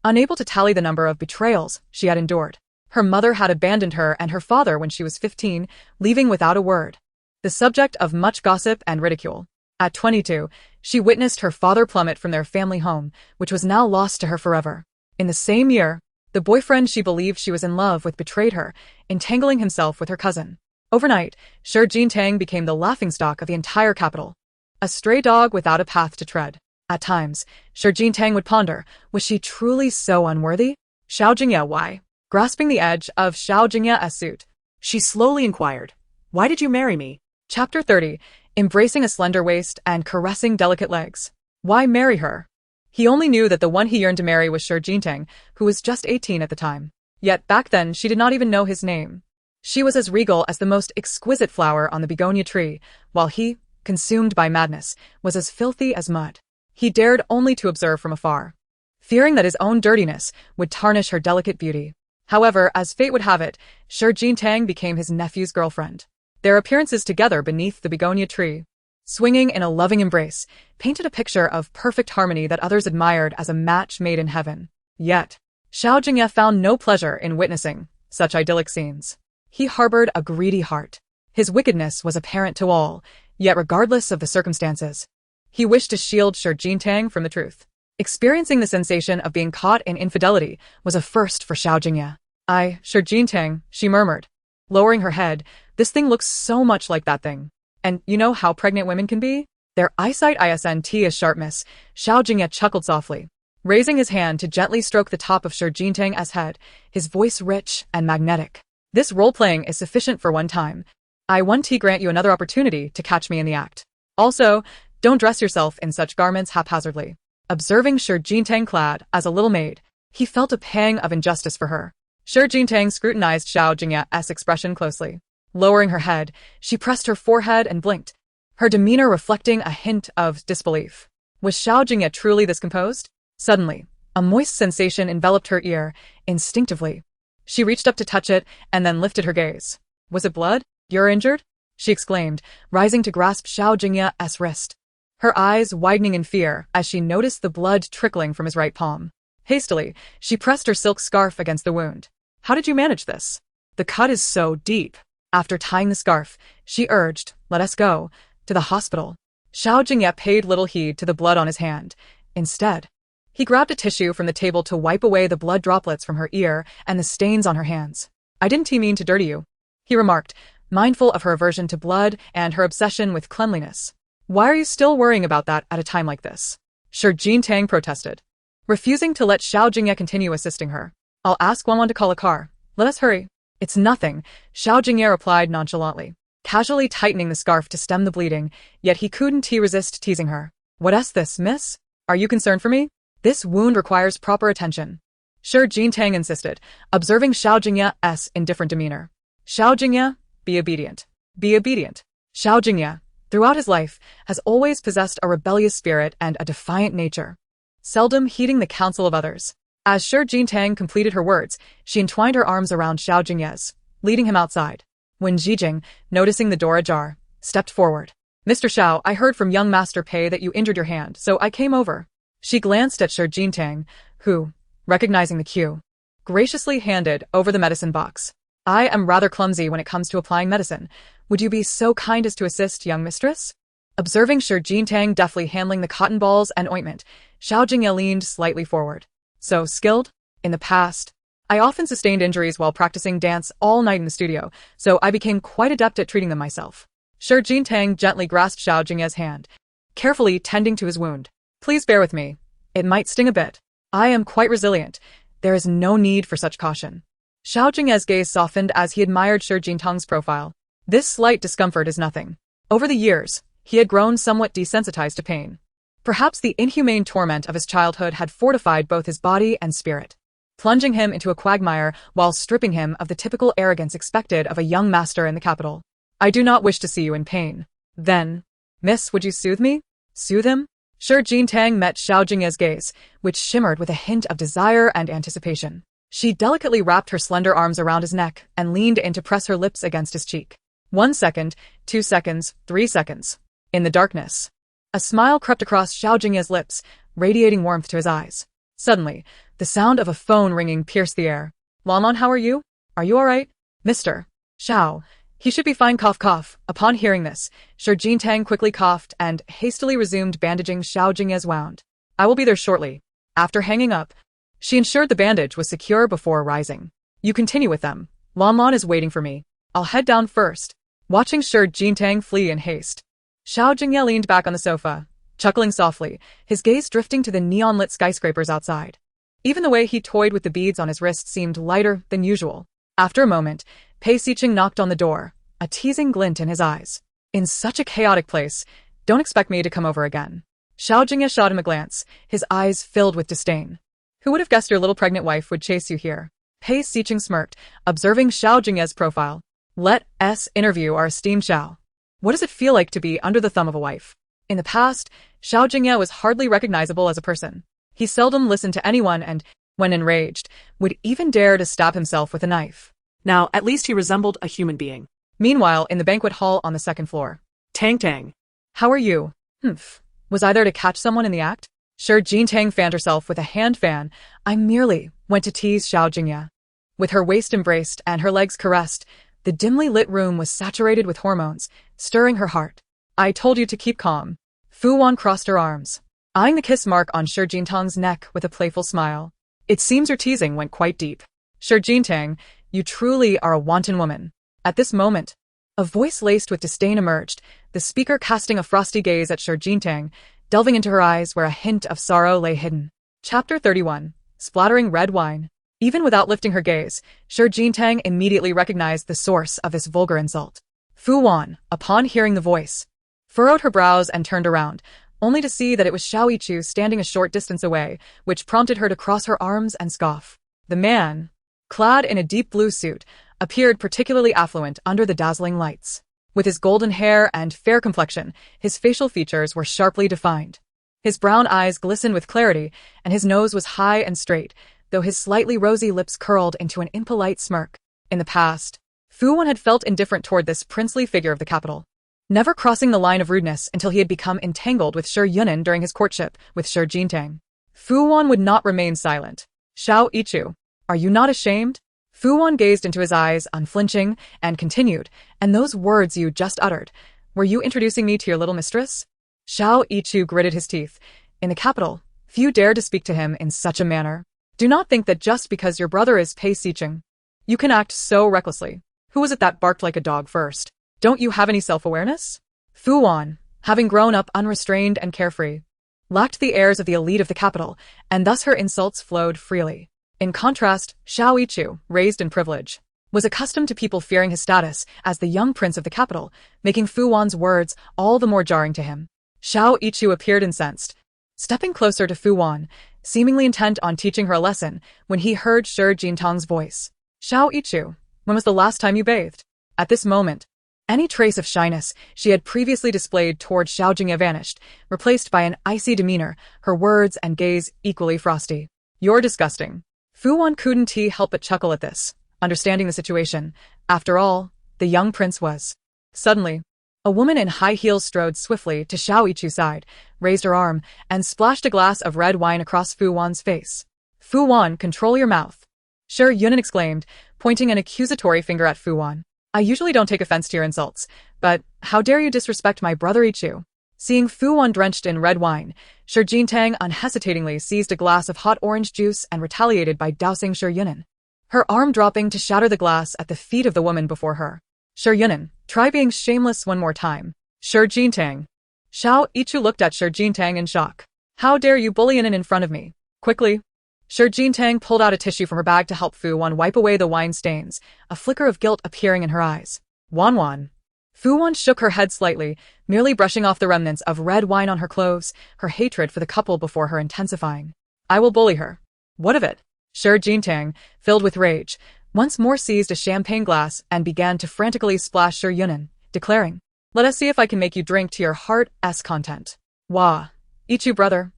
Unable to tally the number of betrayals she had endured. Her mother had abandoned her and her father when she was 15, leaving without a word. The subject of much gossip and ridicule. At 22, she witnessed her father plummet from their family home, which was now lost to her forever. In the same year, the boyfriend she believed she was in love with betrayed her, entangling himself with her cousin. Overnight, Shi Jingye became the laughingstock of the entire capital. A stray dog without a path to tread. At times, Shi Jingye would ponder, was she truly so unworthy? Xiao Jingye, why? Grasping the edge of Xiao Jingye's suit, she slowly inquired, why did you marry me? Chapter 30, embracing a slender waist and caressing delicate legs. Why marry her? He only knew that the one he yearned to marry was Shi Jingye, who was just 18 at the time. Yet back then she did not even know his name. She was as regal as the most exquisite flower on the begonia tree, while he, consumed by madness, was as filthy as mud. He dared only to observe from afar, fearing that his own dirtiness would tarnish her delicate beauty. However, as fate would have it, Shi Jingye became his nephew's girlfriend. Their appearances together beneath the begonia tree, swinging in a loving embrace, painted a picture of perfect harmony that others admired as a match made in heaven. Yet, Xiao Jingye found no pleasure in witnessing such idyllic scenes. He harbored a greedy heart. His wickedness was apparent to all, yet regardless of the circumstances, he wished to shield Shi Jingye from the truth. Experiencing the sensation of being caught in infidelity was a first for Xiao Jingye. Shi Jingye, she murmured, lowering her head, this thing looks so much like that thing. And you know how pregnant women can be? Their eyesight isn't as sharp, miss. Xiao Jingye chuckled softly, raising his hand to gently stroke the top of Shi Jingye's head, his voice rich and magnetic. This role-playing is sufficient for one time. I want to grant you another opportunity to catch me in the act. Also, don't dress yourself in such garments haphazardly. Observing Shi Jingye clad as a little maid, he felt a pang of injustice for her. Shi Jingye scrutinized Xiao Jingye's expression closely. Lowering her head, she pressed her forehead and blinked, her demeanor reflecting a hint of disbelief. Was Xiao Jingye truly this composed? Suddenly, a moist sensation enveloped her ear. Instinctively, she reached up to touch it and then lifted her gaze. Was it blood? You're injured? She exclaimed, rising to grasp Xiao Jingye's wrist, her eyes widening in fear as she noticed the blood trickling from his right palm. Hastily, she pressed her silk scarf against the wound. How did you manage this? The cut is so deep. After tying the scarf, she urged, let us go to the hospital. Xiao Jingye paid little heed to the blood on his hand. Instead, he grabbed a tissue from the table to wipe away the blood droplets from her ear and the stains on her hands. I didn't mean to dirty you, he remarked, mindful of her aversion to blood and her obsession with cleanliness. Why are you still worrying about that at a time like this? Shi Jingye protested, refusing to let Xiao Jingye continue assisting her. I'll ask Wanwan to call a car. Let us hurry. It's nothing, Xiao Jingye replied nonchalantly, casually tightening the scarf to stem the bleeding, yet he couldn't resist teasing her. What's this, miss? Are you concerned for me? This wound requires proper attention. Shi Jingye insisted, observing Xiao Jingye's indifferent demeanor. Xiao Jingye, be obedient. Be obedient. Xiao Jingye, throughout his life, has always possessed a rebellious spirit and a defiant nature, seldom heeding the counsel of others. As Shi Jingye completed her words, she entwined her arms around Xiao Jingye's, leading him outside. When Jijing, noticing the door ajar, stepped forward. Mr. Xiao, I heard from young Master Pei that you injured your hand, so I came over. She glanced at Shi Jingye, who, recognizing the cue, graciously handed over the medicine box. I am rather clumsy when it comes to applying medicine. Would you be so kind as to assist, young mistress? Observing Shi Jingye deftly handling the cotton balls and ointment, Xiao Jingye leaned slightly forward. So skilled? In the past, I often sustained injuries while practicing dance all night in the studio, so I became quite adept at treating them myself. Shi Jingye gently grasped Xiao Jingye's hand, carefully tending to his wound. Please bear with me. It might sting a bit. I am quite resilient. There is no need for such caution. Xiao Jingye's gaze softened as he admired Shi Jingye's profile. This slight discomfort is nothing. Over the years, he had grown somewhat desensitized to pain. Perhaps the inhumane torment of his childhood had fortified both his body and spirit, plunging him into a quagmire while stripping him of the typical arrogance expected of a young master in the capital. I do not wish to see you in pain. Then, miss, would you soothe me? Soothe him? Shi Jingye met Xiao Jingye's gaze, which shimmered with a hint of desire and anticipation. She delicately wrapped her slender arms around his neck and leaned in to press her lips against his cheek. 1 second, 2 seconds, 3 seconds. In the darkness, a smile crept across Xiao Jingye's lips, radiating warmth to his eyes. Suddenly, the sound of a phone ringing pierced the air. Lamon, how are you? Are you all right? Mr. Xiao. He should be fine, cough cough. Upon hearing this, Shi Jingye quickly coughed and hastily resumed bandaging Xiao Jingye's wound. I will be there shortly. After hanging up, she ensured the bandage was secure before rising. You continue with them. Lamon is waiting for me. I'll head down first. Watching Shi Jingye flee in haste, Xiao Jingye leaned back on the sofa, chuckling softly, his gaze drifting to the neon-lit skyscrapers outside. Even the way he toyed with the beads on his wrist seemed lighter than usual. After a moment, Pei Xiqing knocked on the door, a teasing glint in his eyes. In such a chaotic place, don't expect me to come over again. Xiao Jingye shot him a glance, his eyes filled with disdain. Who would have guessed your little pregnant wife would chase you here? Pei Xiqing smirked, observing Xiao Jingye's profile. Let us interview our esteemed Xiao. What does it feel like to be under the thumb of a wife? In the past, Xiao Jingye was hardly recognizable as a person. He seldom listened to anyone and, when enraged, would even dare to stab himself with a knife. Now, at least he resembled a human being. Meanwhile, in the banquet hall on the second floor. Tang. How are you? Humph. Was I there to catch someone in the act? Shi Jingye fanned herself with a hand fan. I merely went to tease Xiao Jingye. With her waist embraced and her legs caressed, the dimly lit room was saturated with hormones, stirring her heart. I told you to keep calm. Fu Wan crossed her arms, eyeing the kiss mark on Shi Jingye's neck with a playful smile. It seems your teasing went quite deep. Shi Jingye, you truly are a wanton woman. At this moment, a voice laced with disdain emerged, the speaker casting a frosty gaze at Shi Jingye, delving into her eyes where a hint of sorrow lay hidden. Chapter 31. Splattering red wine. Even without lifting her gaze, Shi Jingye immediately recognized the source of this vulgar insult. Fu Wan, upon hearing the voice, furrowed her brows and turned around, only to see that it was Xiao Yichu standing a short distance away, which prompted her to cross her arms and scoff. The man, clad in a deep blue suit, appeared particularly affluent under the dazzling lights. With his golden hair and fair complexion, his facial features were sharply defined. His brown eyes glistened with clarity, and his nose was high and straight, though his slightly rosy lips curled into an impolite smirk. In the past, Fu Wan had felt indifferent toward this princely figure of the capital, never crossing the line of rudeness until he had become entangled with Shi Yunan during his courtship with Shi Jingye. Fu Wan would not remain silent. Xiao Yichu, are you not ashamed? Fu Wan gazed into his eyes, unflinching, and continued, and those words you just uttered, were you introducing me to your little mistress? Xiao Yichu gritted his teeth. In the capital, few dared to speak to him in such a manner. Do not think that just because your brother is Pei Xiqing, you can act so recklessly. Who was it that barked like a dog first? Don't you have any self-awareness? Fu Wan, having grown up unrestrained and carefree, lacked the airs of the elite of the capital, and thus her insults flowed freely. In contrast, Xiao Yichu, raised in privilege, was accustomed to people fearing his status as the young prince of the capital, making Fu Wan's words all the more jarring to him. Xiao Yichu appeared incensed, stepping closer to Fu Wan, seemingly intent on teaching her a lesson, when he heard Shi Jingye's voice. Xiao Yichu, when was the last time you bathed? At this moment, any trace of shyness she had previously displayed toward Xiao Jingye vanished, replaced by an icy demeanor, her words and gaze equally frosty. You're disgusting. Fu Wan couldn't help but chuckle at this, understanding the situation. After all, the young prince was. Suddenly, a woman in high heels strode swiftly to Xiao Yichu's side, raised her arm, and splashed a glass of red wine across Fu Wan's face. Fu Wan, control your mouth. Shi Yunan exclaimed, pointing an accusatory finger at Fu Wan. I usually don't take offense to your insults, but how dare you disrespect my brother Ichu? Seeing Fu Wan drenched in red wine, Shi Jingye unhesitatingly seized a glass of hot orange juice and retaliated by dousing Shi Yunan, her arm dropping to shatter the glass at the feet of the woman before her. Shi Yunan, try being shameless one more time. Shi Jingye. Xiao Ichu looked at Shi Jingye in shock. How dare you bully in front of me? Quickly. Shi Jingye pulled out a tissue from her bag to help Fu Wan wipe away the wine stains, a flicker of guilt appearing in her eyes. Wan. Fu Wan shook her head slightly, merely brushing off the remnants of red wine on her clothes, her hatred for the couple before her intensifying. I will bully her. What of it? Shi Jingye, filled with rage, once more seized a champagne glass and began to frantically splash Shi Yunan, declaring, let us see if I can make you drink to your heart's content. Wah. Ichu brother.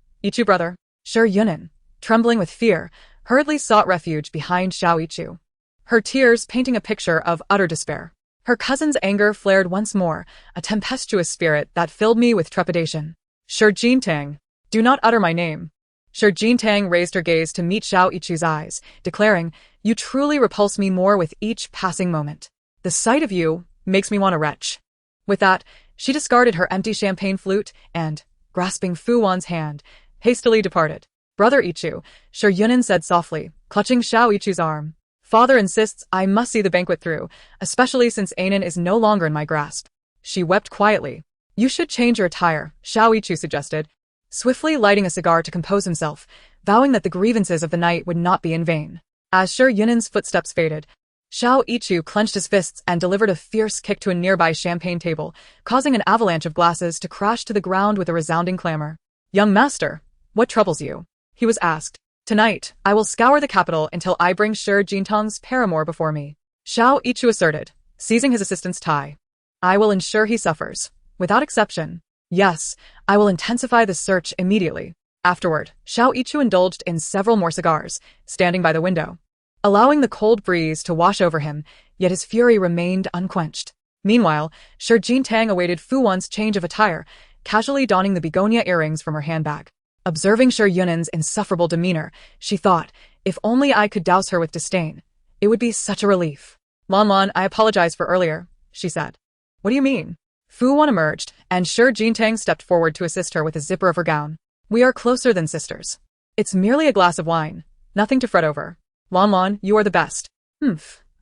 Shi Yunan, trembling with fear, hurriedly sought refuge behind Xiao Ichu, her tears painting a picture of utter despair. Her cousin's anger flared once more, a tempestuous spirit that filled me with trepidation. Shi Jingye, do not utter my name. Shi Jingye raised her gaze to meet Xiao Ichu's eyes, declaring, you truly repulse me more with each passing moment. The sight of you makes me want to retch. With that, she discarded her empty champagne flute and, grasping Fu Wan's hand, hastily departed. Brother Ichu, Shi Yunan said softly, clutching Xiao Ichu's arm. Father insists I must see the banquet through, especially since Anan is no longer in my grasp. She wept quietly. You should change your attire, Xiao Ichu suggested, swiftly lighting a cigar to compose himself, vowing that the grievances of the night would not be in vain. As Shi Yunan's footsteps faded, Xiao Ichu clenched his fists and delivered a fierce kick to a nearby champagne table, causing an avalanche of glasses to crash to the ground with a resounding clamor. Young master, what troubles you? He was asked. Tonight, I will scour the capital until I bring Shi Jingtang's paramour before me. Xiao Ichu asserted, seizing his assistant's tie. I will ensure he suffers, without exception. Yes, I will intensify the search immediately. Afterward, Xiao Ichu indulged in several more cigars, standing by the window, allowing the cold breeze to wash over him, yet his fury remained unquenched. Meanwhile, Shi Jingye awaited Fu Wan's change of attire, casually donning the begonia earrings from her handbag. Observing Shi Yunan's insufferable demeanor, she thought, if only I could douse her with disdain, it would be such a relief. Lan, I apologize for earlier, she said. What do you mean? Fu Wan emerged, and Shi Jingye stepped forward to assist her with the zipper of her gown. We are closer than sisters. It's merely a glass of wine, nothing to fret over. Lan, you are the best.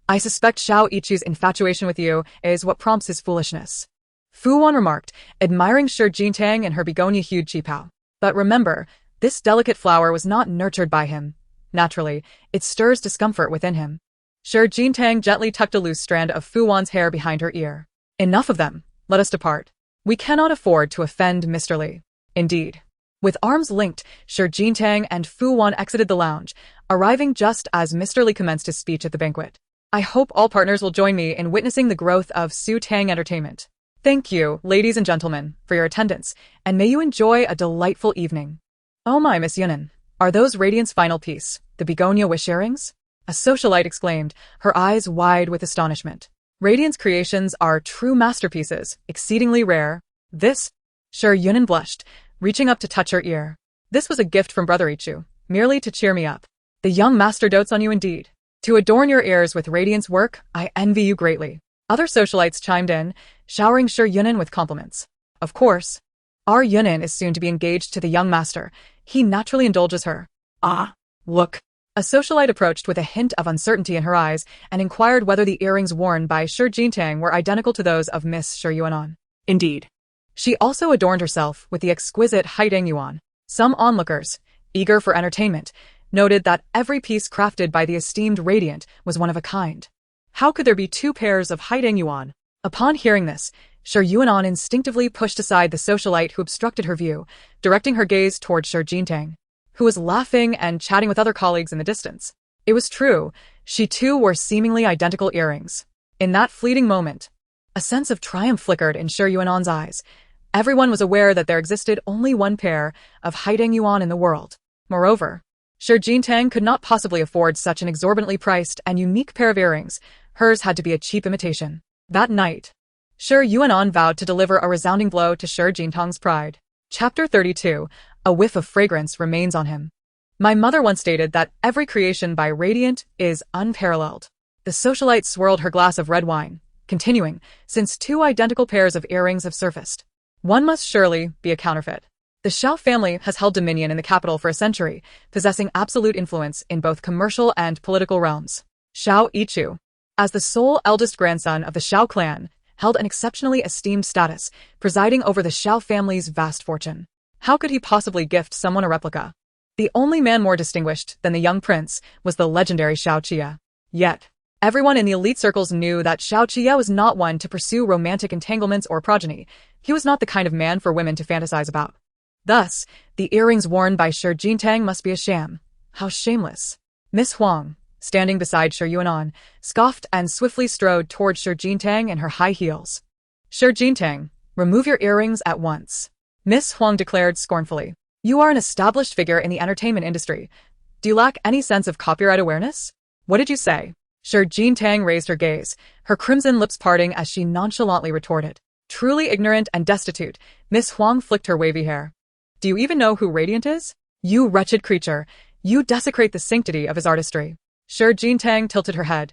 I suspect Xiao Ichu's infatuation with you is what prompts his foolishness. Fu Wan remarked, admiring Shi Jingye and her begonia-hued qipao. But remember, this delicate flower was not nurtured by him. Naturally, it stirs discomfort within him. Shi Jingye gently tucked a loose strand of Fu Wan's hair behind her ear. Enough of them. Let us depart. We cannot afford to offend Mr. Li. Indeed. With arms linked, Shi Jingye and Fu Wan exited the lounge, arriving just as Mr. Li commenced his speech at the banquet. I hope all partners will join me in witnessing the growth of Su Tang Entertainment. Thank you, ladies and gentlemen, for your attendance, and may you enjoy a delightful evening. Oh my, Miss Yunan, are those Radiant's final piece, the begonia wish earrings? A socialite exclaimed, her eyes wide with astonishment. Radiant's creations are true masterpieces, exceedingly rare. This? Shi Yunan blushed, reaching up to touch her ear. This was a gift from Brother Ichu, merely to cheer me up. The young master dotes on you indeed. To adorn your ears with Radiant's work, I envy you greatly. Other socialites chimed in, showering Shi Yunan with compliments. Of course. Our Yunan is soon to be engaged to the young master. He naturally indulges her. Ah, look. A socialite approached with a hint of uncertainty in her eyes and inquired whether the earrings worn by Shi Jingye were identical to those of Miss Shi Yuan. Indeed. She also adorned herself with the exquisite Haideng Yuan. Some onlookers, eager for entertainment, noted that every piece crafted by the esteemed Radiant was one of a kind. How could there be two pairs of Haideng Yuan? Upon hearing this, Shi Yuan instinctively pushed aside the socialite who obstructed her view, directing her gaze toward Shi Jingye, who was laughing and chatting with other colleagues in the distance. It was true, she too wore seemingly identical earrings. In that fleeting moment, a sense of triumph flickered in Shi Yuan's eyes. Everyone was aware that there existed only one pair of Haideng Yuan in the world. Moreover, Shi Jingye could not possibly afford such an exorbitantly priced and unique pair of earrings. Hers had to be a cheap imitation. That night, Shi Yuan vowed to deliver a resounding blow to Shi Jingtang's pride. Chapter 32. A whiff of fragrance remains on him. My mother once stated that every creation by Radiant is unparalleled. The socialite swirled her glass of red wine, continuing, since two identical pairs of earrings have surfaced. One must surely be a counterfeit. The Xiao family has held dominion in the capital for a century, possessing absolute influence in both commercial and political realms. Xiao Yichu, as the sole eldest grandson of the Xiao clan, held an exceptionally esteemed status, presiding over the Xiao family's vast fortune. How could he possibly gift someone a replica? The only man more distinguished than the young prince was the legendary Xiao Jingye. Yet, everyone in the elite circles knew that Xiao Jingye was not one to pursue romantic entanglements or progeny. He was not the kind of man for women to fantasize about. Thus, the earrings worn by Shi Jingye must be a sham. How shameless. Miss Huang, standing beside Shi Yuanan, scoffed and swiftly strode toward Shi Jingye in her high heels. Shi Jingye, remove your earrings at once, Miss Huang declared scornfully. You are an established figure in the entertainment industry. Do you lack any sense of copyright awareness? What did you say? Shi Jingye raised her gaze, her crimson lips parting as she nonchalantly retorted. Truly ignorant and destitute, Miss Huang flicked her wavy hair. Do you even know who Radiant is? You wretched creature, you desecrate the sanctity of his artistry. Shi Jingye tilted her head,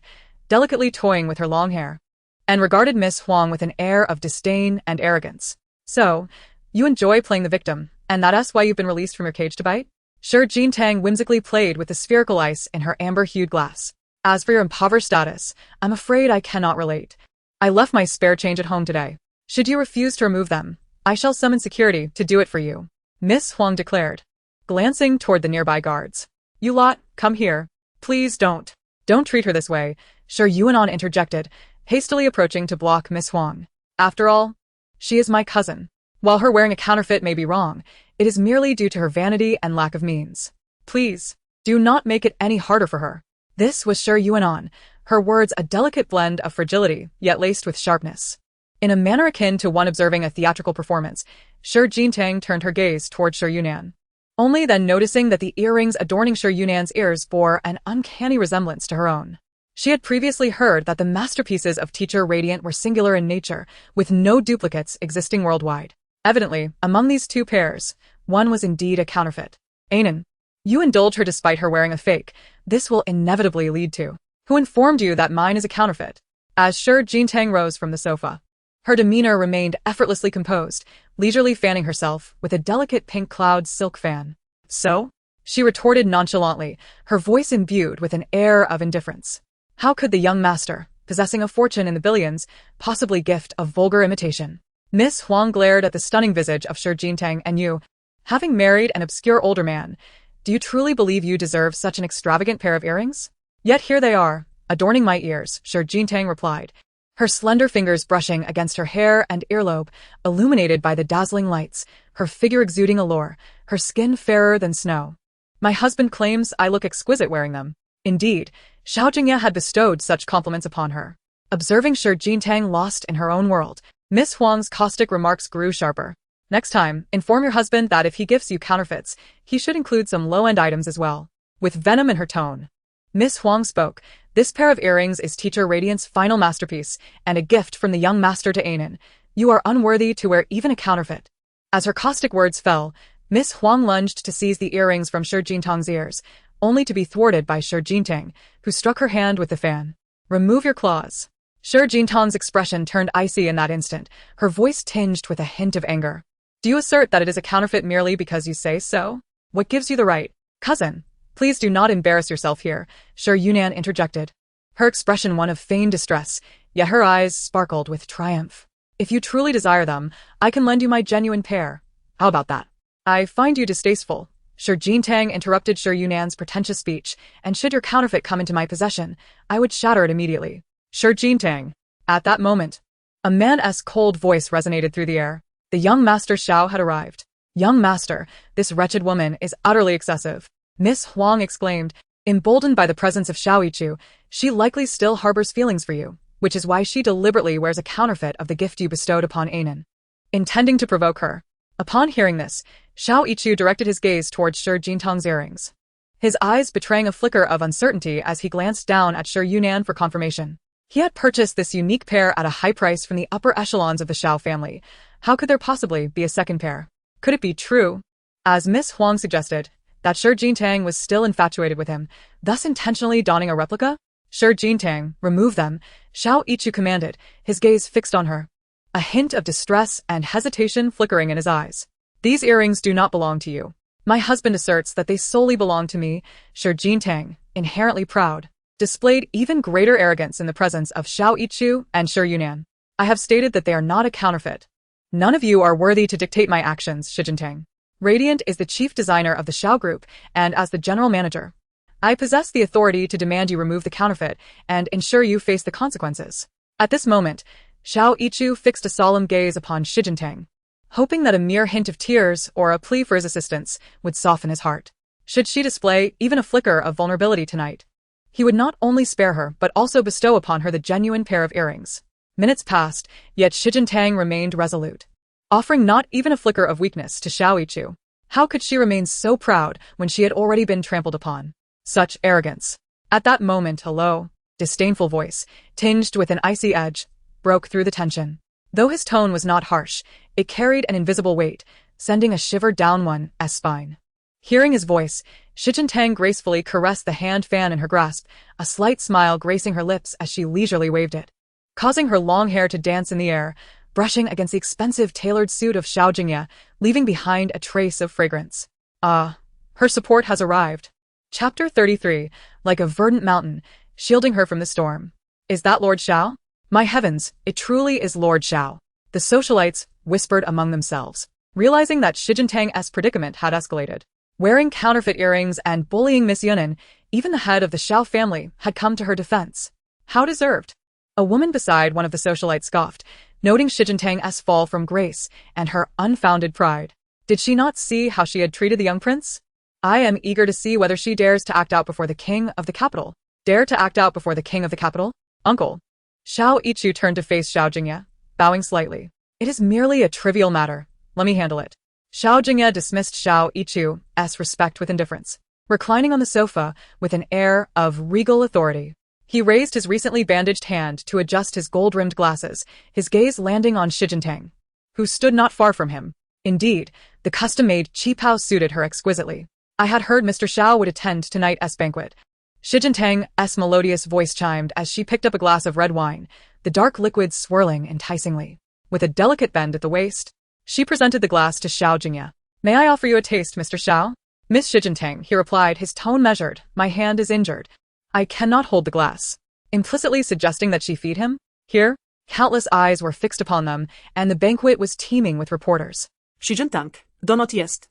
delicately toying with her long hair, and regarded Miss Huang with an air of disdain and arrogance. So, you enjoy playing the victim, and that's why you've been released from your cage to bite? Shi Jingye whimsically played with the spherical ice in her amber-hued glass. As for your impoverished status, I'm afraid I cannot relate. I left my spare change at home today. Should you refuse to remove them, I shall summon security to do it for you, Miss Huang declared, glancing toward the nearby guards. You lot, come here. Please don't. Don't treat her this way, Shi Yuanan interjected, hastily approaching to block Miss Huang. After all, she is my cousin. While her wearing a counterfeit may be wrong, it is merely due to her vanity and lack of means. Please, do not make it any harder for her. This was Shi Yuanan, her words a delicate blend of fragility, yet laced with sharpness. In a manner akin to one observing a theatrical performance, Shi Jingye turned her gaze toward Shi Yuanan. Only then noticing that the earrings adorning Shi Yunan's ears bore an uncanny resemblance to her own. She had previously heard that the masterpieces of Teacher Radiant were singular in nature, with no duplicates existing worldwide. Evidently, among these two pairs, one was indeed a counterfeit. Anan, you indulge her despite her wearing a fake. This will inevitably lead to. Who informed you that mine is a counterfeit? As Shi Jingye rose from the sofa, her demeanor remained effortlessly composed, leisurely fanning herself with a delicate pink cloud silk fan. So? She retorted nonchalantly, her voice imbued with an air of indifference. How could the young master, possessing a fortune in the billions, possibly gift a vulgar imitation? Miss Huang glared at the stunning visage of Shi Jingye. And you, having married an obscure older man, do you truly believe you deserve such an extravagant pair of earrings? Yet here they are, adorning my ears, Shi Jingye replied, her slender fingers brushing against her hair and earlobe, illuminated by the dazzling lights, her figure exuding allure, her skin fairer than snow. My husband claims I look exquisite wearing them. Indeed, Xiao Jingye had bestowed such compliments upon her. Observing Shi Jingye lost in her own world, Miss Huang's caustic remarks grew sharper. Next time, inform your husband that if he gifts you counterfeits, he should include some low-end items as well. With venom in her tone, Miss Huang spoke. This pair of earrings is Teacher Radiant's final masterpiece, and a gift from the young master to Anan. You are unworthy to wear even a counterfeit. As her caustic words fell, Miss Huang lunged to seize the earrings from Shi Jingye's ears, only to be thwarted by Shi Jingye, who struck her hand with the fan. Remove your claws. Shi Jingye's expression turned icy in that instant, her voice tinged with a hint of anger. Do you assert that it is a counterfeit merely because you say so? What gives you the right? Cousin, please do not embarrass yourself here, Shi Yuanan interjected. Her expression one of feigned distress, yet her eyes sparkled with triumph. If you truly desire them, I can lend you my genuine pair. How about that? I find you distasteful. Shi Jingye interrupted Shi Yunan's pretentious speech, and should your counterfeit come into my possession, I would shatter it immediately. Shi Jingye. At that moment, a man's cold voice resonated through the air. The young master Xiao had arrived. Young master, this wretched woman is utterly excessive. Miss Huang exclaimed, emboldened by the presence of Xiao Yichu. She likely still harbors feelings for you, which is why she deliberately wears a counterfeit of the gift you bestowed upon Anan, intending to provoke her. Upon hearing this, Xiao Yichu directed his gaze towards Shi Jingye's earrings, his eyes betraying a flicker of uncertainty as he glanced down at Shi Yuanan for confirmation. He had purchased this unique pair at a high price from the upper echelons of the Xiao family. How could there possibly be a second pair? Could it be true? As Miss Huang suggested, that Xiao Jingye was still infatuated with him, thus intentionally donning a replica? Xiao Jingye, remove them, Xiao Yichu commanded, his gaze fixed on her. A hint of distress and hesitation flickering in his eyes. These earrings do not belong to you. My husband asserts that they solely belong to me. Xiao Jingye, inherently proud, displayed even greater arrogance in the presence of Xiao Yichu and Xiao Yunan. I have stated that they are not a counterfeit. None of you are worthy to dictate my actions, Xiao Jingye. Radiant is the chief designer of the Xiao Group, and as the general manager, I possess the authority to demand you remove the counterfeit and ensure you face the consequences. At this moment, Xiao Yichu fixed a solemn gaze upon Xiao Jingye, hoping that a mere hint of tears or a plea for his assistance would soften his heart. Should she display even a flicker of vulnerability tonight, he would not only spare her but also bestow upon her the genuine pair of earrings. Minutes passed, yet Xiao Jingye remained resolute, offering not even a flicker of weakness to Xiao Yichu. How could she remain so proud when she had already been trampled upon? Such arrogance. At that moment, a low, disdainful voice, tinged with an icy edge, broke through the tension. Though his tone was not harsh, it carried an invisible weight, sending a shiver down one's spine. Hearing his voice, Xiao Jingye gracefully caressed the hand fan in her grasp, a slight smile gracing her lips as she leisurely waved it, causing her long hair to dance in the air, brushing against the expensive tailored suit of Xiao Jingye, leaving behind a trace of fragrance. Ah, her support has arrived. Chapter 33, like a verdant mountain, shielding her from the storm. Is that Lord Xiao? My heavens, it truly is Lord Xiao. The socialites whispered among themselves, realizing that Xiao Jingye's predicament had escalated. Wearing counterfeit earrings and bullying Miss Yunan, even the head of the Xiao family had come to her defense. How deserved. A woman beside one of the socialites scoffed, noting Xiao Jingye's fall from grace and her unfounded pride. Did she not see how she had treated the young prince? I am eager to see whether she dares to act out before the king of the capital. Dare to act out before the king of the capital? Uncle. Xiao Yichu turned to face Xiao Jingye, bowing slightly. It is merely a trivial matter. Let me handle it. Xiao Jingye dismissed Xiao Yichu's respect with indifference, reclining on the sofa with an air of regal authority. He raised his recently bandaged hand to adjust his gold-rimmed glasses, his gaze landing on Xiao Jingye, who stood not far from him. Indeed, the custom-made qipao suited her exquisitely. I had heard Mr. Xiao would attend tonight's banquet. Xiao Jingye's melodious voice chimed as she picked up a glass of red wine, the dark liquid swirling enticingly. With a delicate bend at the waist, she presented the glass to Xiao Jingye. May I offer you a taste, Mr. Xiao? Miss Xiao Jingye, he replied, his tone measured. My hand is injured. I cannot hold the glass. Implicitly suggesting that she feed him? Here, countless eyes were fixed upon them, and the banquet was teeming with reporters. Xiao Jingye, do not jest.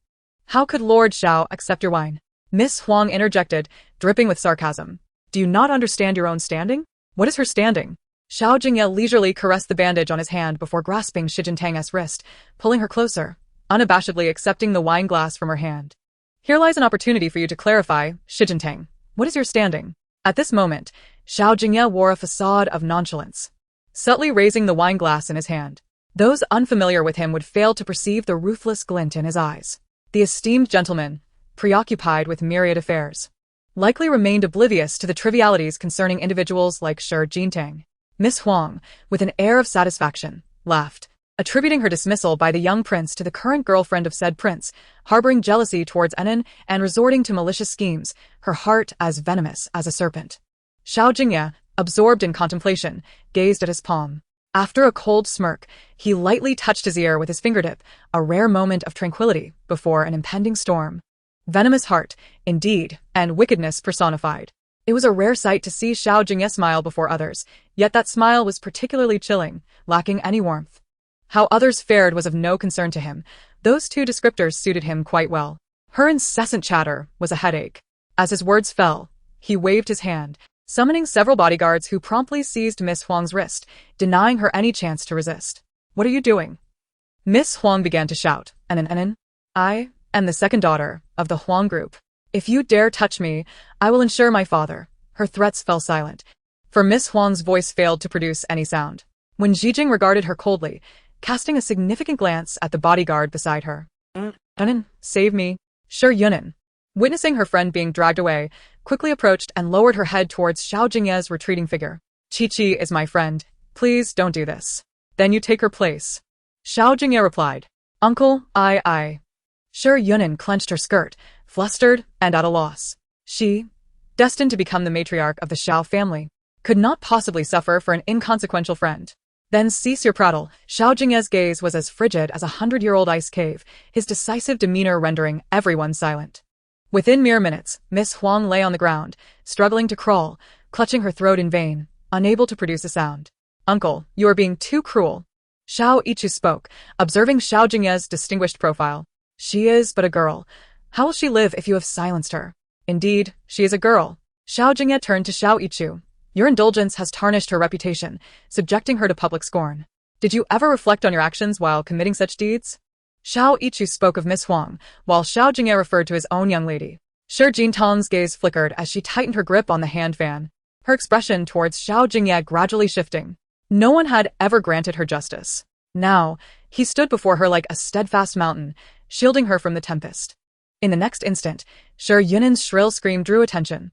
How could Lord Xiao accept your wine? Miss Huang interjected, dripping with sarcasm. Do you not understand your own standing? What is her standing? Xiao Jingye leisurely caressed the bandage on his hand before grasping Xiao Jingye's wrist, pulling her closer, unabashedly accepting the wine glass from her hand. Here lies an opportunity for you to clarify, Xiao Jingye. What is your standing? At this moment, Xiao Jingye wore a facade of nonchalance, subtly raising the wine glass in his hand. Those unfamiliar with him would fail to perceive the ruthless glint in his eyes. The esteemed gentleman, preoccupied with myriad affairs, likely remained oblivious to the trivialities concerning individuals like Xiao Jingye. Miss Huang, with an air of satisfaction, laughed, attributing her dismissal by the young prince to the current girlfriend of said prince, harboring jealousy towards Enon and resorting to malicious schemes, her heart as venomous as a serpent. Xiao Jingye, absorbed in contemplation, gazed at his palm. After a cold smirk, he lightly touched his ear with his fingertip, a rare moment of tranquility before an impending storm. Venomous heart, indeed, and wickedness personified. It was a rare sight to see Xiao Jingye smile before others, yet that smile was particularly chilling, lacking any warmth. How others fared was of no concern to him. Those two descriptors suited him quite well. Her incessant chatter was a headache. As his words fell, he waved his hand, summoning several bodyguards who promptly seized Miss Huang's wrist, denying her any chance to resist. What are you doing? Miss Huang began to shout. Enon, I am the second daughter of the Huang group. If you dare touch me, I will ensure my father. Her threats fell silent, for Miss Huang's voice failed to produce any sound. When Zijing regarded her coldly, casting a significant glance at the bodyguard beside her. Enon, save me. Xiao Yunan, witnessing her friend being dragged away, quickly approached and lowered her head towards Xiao Jingye's retreating figure. Chi-Chi is my friend. Please don't do this. Then you take her place. Xiao Jingye replied. Uncle, I. Shi Yunan clenched her skirt, flustered and at a loss. She, destined to become the matriarch of the Xiao family, could not possibly suffer for an inconsequential friend. Then cease your prattle. Xiao Jingye's gaze was as frigid as a 100-year-old ice cave, his decisive demeanor rendering everyone silent. Within mere minutes, Miss Huang lay on the ground, struggling to crawl, clutching her throat in vain, unable to produce a sound. Uncle, you are being too cruel. Xiao Yichu spoke, observing Xiao Jingye's distinguished profile. She is but a girl. How will she live if you have silenced her? Indeed, she is a girl. Xiao Jingye turned to Xiao Yichu. Your indulgence has tarnished her reputation, subjecting her to public scorn. Did you ever reflect on your actions while committing such deeds? Xiao Yichu spoke of Miss Huang, while Xiao Jingye referred to his own young lady. Shi Jintang's gaze flickered as she tightened her grip on the hand fan, her expression towards Xiao Jingye gradually shifting. No one had ever granted her justice. Now, he stood before her like a steadfast mountain, shielding her from the tempest. In the next instant, Shi Yunan's shrill scream drew attention.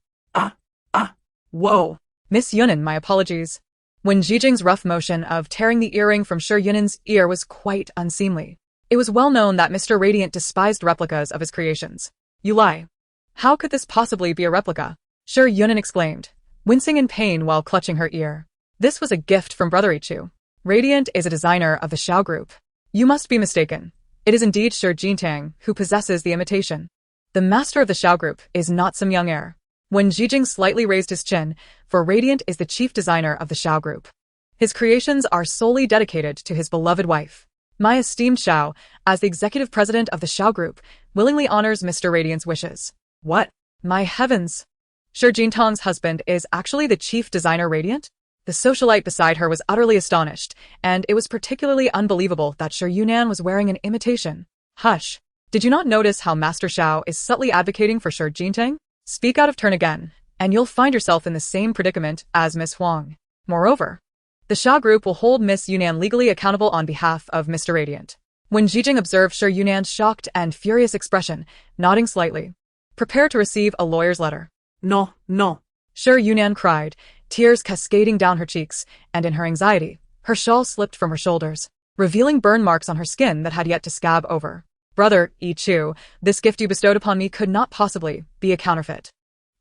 Whoa! Miss Yunan, my apologies. When Zhijing's rough motion of tearing the earring from Shi Yunan's ear was quite unseemly. It was well known that Mr. Radiant despised replicas of his creations. You lie. How could this possibly be a replica? Shi Yunan exclaimed, wincing in pain while clutching her ear. This was a gift from Brother Yichu. Radiant is a designer of the Xiao Group. You must be mistaken. It is indeed Xiao Jingye who possesses the imitation. The master of the Xiao Group is not some young heir. When Zhijing slightly raised his chin, for Radiant is the chief designer of the Xiao Group. His creations are solely dedicated to his beloved wife. My esteemed Xiao, as the executive president of the Xiao Group, willingly honors Mr. Radiant's wishes. What? My heavens! Shi Jintang's husband is actually the chief designer Radiant? The socialite beside her was utterly astonished, and it was particularly unbelievable that Shi Yunan was wearing an imitation. Hush! Did you not notice how Master Xiao is subtly advocating for Shi Jintang? Speak out of turn again, and you'll find yourself in the same predicament as Miss Huang. Moreover, the Xiao Group will hold Miss Yunan legally accountable on behalf of Mr. Radiant. When Zhijing observed Shi Yunan's shocked and furious expression, nodding slightly. Prepare to receive a lawyer's letter. No, no. Shi Yunan cried, tears cascading down her cheeks, and in her anxiety, her shawl slipped from her shoulders, revealing burn marks on her skin that had yet to scab over. Brother Yichu, this gift you bestowed upon me could not possibly be a counterfeit.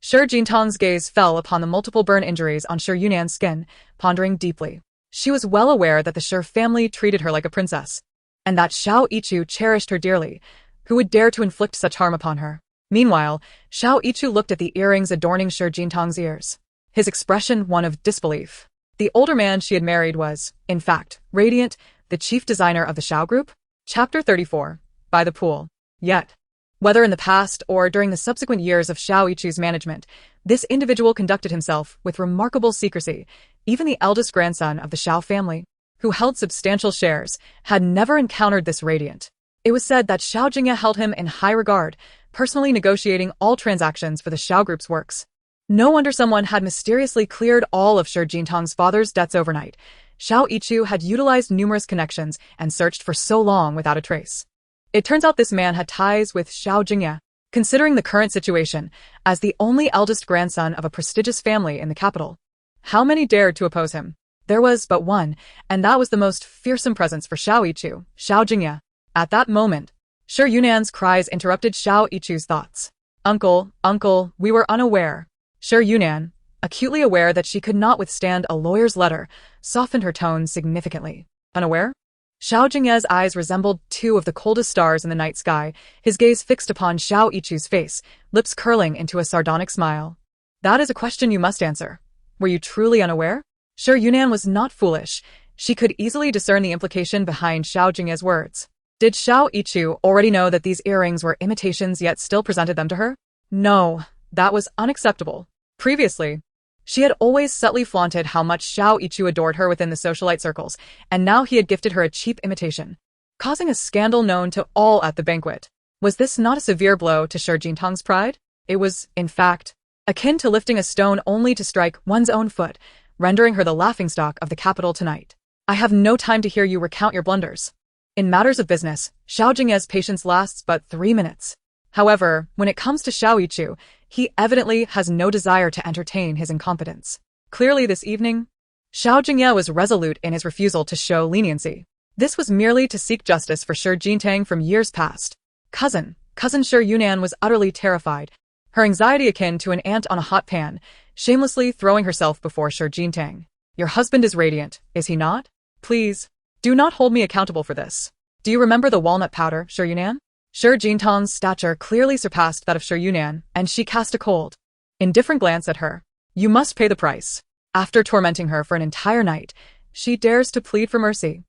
Shi Jintang's gaze fell upon the multiple burn injuries on Shi Yunan's skin, pondering deeply. She was well aware that the Shi family treated her like a princess, and that Xiao Yichu cherished her dearly. Who would dare to inflict such harm upon her? Meanwhile, Xiao Yichu looked at the earrings adorning Shi Jintang's ears, his expression one of disbelief. The older man she had married was, in fact, Radiant, the chief designer of the Xiao Group? Chapter 34. By the pool. Yet, whether in the past or during the subsequent years of Xiao Yichu's management, this individual conducted himself with remarkable secrecy. Even the eldest grandson of the Xiao family, who held substantial shares, had never encountered this Radiant. It was said that Xiao Jingye held him in high regard, personally negotiating all transactions for the Xiao Group's works. No wonder someone had mysteriously cleared all of Shi Jintang's father's debts overnight. Xiao Yichu had utilized numerous connections and searched for so long without a trace. It turns out this man had ties with Xiao Jingye. Considering the current situation, as the only eldest grandson of a prestigious family in the capital, how many dared to oppose him? There was but one, and that was the most fearsome presence for Xiao Yichu, Xiao Jingye. At that moment, Shi Yunan's cries interrupted Xiao Yichu's thoughts. Uncle, we were unaware. Shi Yunan, acutely aware that she could not withstand a lawyer's letter, softened her tone significantly. Unaware? Xiao Jingye's eyes resembled two of the coldest stars in the night sky, his gaze fixed upon Xiao Yichu's face, lips curling into a sardonic smile. That is a question you must answer. Were you truly unaware? Shi Yunan was not foolish. She could easily discern the implication behind Xiao Jingye's words. Did Xiao Yichu already know that these earrings were imitations yet still presented them to her? No, that was unacceptable. Previously, she had always subtly flaunted how much Xiao Yichu adored her within the socialite circles, and now he had gifted her a cheap imitation, causing a scandal known to all at the banquet. Was this not a severe blow to Shi Jintang's pride? It was, in fact, akin to lifting a stone only to strike one's own foot, rendering her the laughingstock of the capital tonight. I have no time to hear you recount your blunders. In matters of business, Xiao Jingye's patience lasts but 3 minutes. However, when it comes to Xiao Yichu, he evidently has no desire to entertain his incompetence. Clearly this evening, Xiao Jingye was resolute in his refusal to show leniency. This was merely to seek justice for Shi Jintang from years past. Cousin Shi Yunan was utterly terrified, her anxiety akin to an ant on a hot pan, shamelessly throwing herself before Shi Jintang. Your husband is radiant, is he not? Please, do not hold me accountable for this. Do you remember the walnut powder, Shi Yunan? Shi Jintang's stature clearly surpassed that of Shi Yunan, and she cast a cold, indifferent glance at her. You must pay the price. After tormenting her for an entire night, she dares to plead for mercy.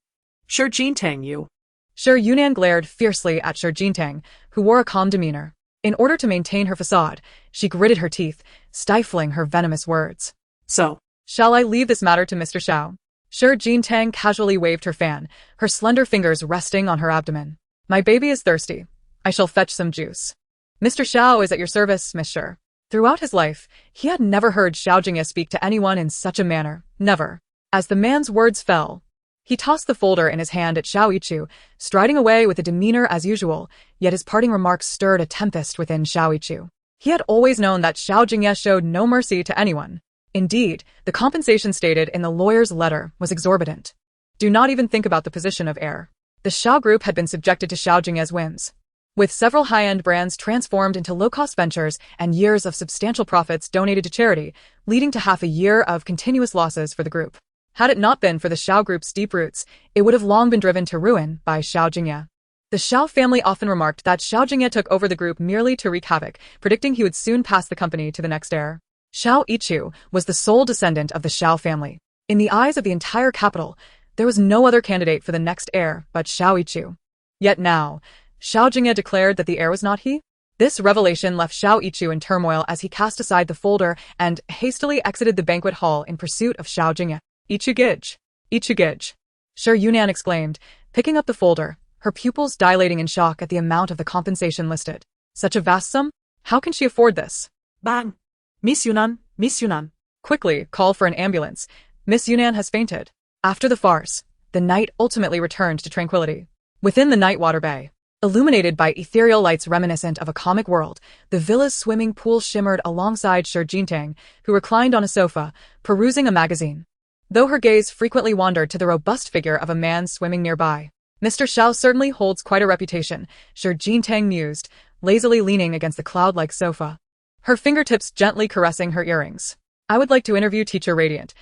Shi Jintang, you. Shi Yunan glared fiercely at Shi Jintang, who wore a calm demeanor. In order to maintain her facade, she gritted her teeth, stifling her venomous words. So, shall I leave this matter to Mr. Xiao? Shi Jintang casually waved her fan, her slender fingers resting on her abdomen. My baby is thirsty. I shall fetch some juice. Mr. Xiao is at your service, Miss Shi. Throughout his life, he had never heard Xiao Jingye speak to anyone in such a manner, never. As the man's words fell, he tossed the folder in his hand at Xiao Yichu, striding away with a demeanor as usual, yet his parting remarks stirred a tempest within Xiao Yichu. He had always known that Xiao Jingye showed no mercy to anyone. Indeed, the compensation stated in the lawyer's letter was exorbitant. Do not even think about the position of heir. The Xiao Group had been subjected to Xiao Jingye's whims, with several high-end brands transformed into low-cost ventures and years of substantial profits donated to charity, leading to half a year of continuous losses for the group. Had it not been for the Xiao Group's deep roots, it would have long been driven to ruin by Xiao Jingye. The Xiao family often remarked that Xiao Jingye took over the group merely to wreak havoc, predicting he would soon pass the company to the next heir. Xiao Yichu was the sole descendant of the Xiao family. In the eyes of the entire capital, there was no other candidate for the next heir but Xiao Yichu. Yet now, Xiao Jingye declared that the heir was not he? This revelation left Xiao Yichu in turmoil as he cast aside the folder and hastily exited the banquet hall in pursuit of Xiao Jingye. Ichugij! Ichugij! Shi Yunan exclaimed, picking up the folder, her pupils dilating in shock at the amount of the compensation listed. Such a vast sum? How can she afford this? Bang! Miss Yunan, Miss Yunan. Quickly, call for an ambulance. Miss Yunan has fainted. After the farce, the night ultimately returned to tranquility. Within the Nightwater Bay, illuminated by ethereal lights reminiscent of a comic world, the villa's swimming pool shimmered alongside Shi Jintang, who reclined on a sofa, perusing a magazine. Though her gaze frequently wandered to the robust figure of a man swimming nearby. Mr. Xiao certainly holds quite a reputation, Shi Jintang mused, lazily leaning against the cloud-like sofa, her fingertips gently caressing her earrings. I would like to interview Teacher Radiant.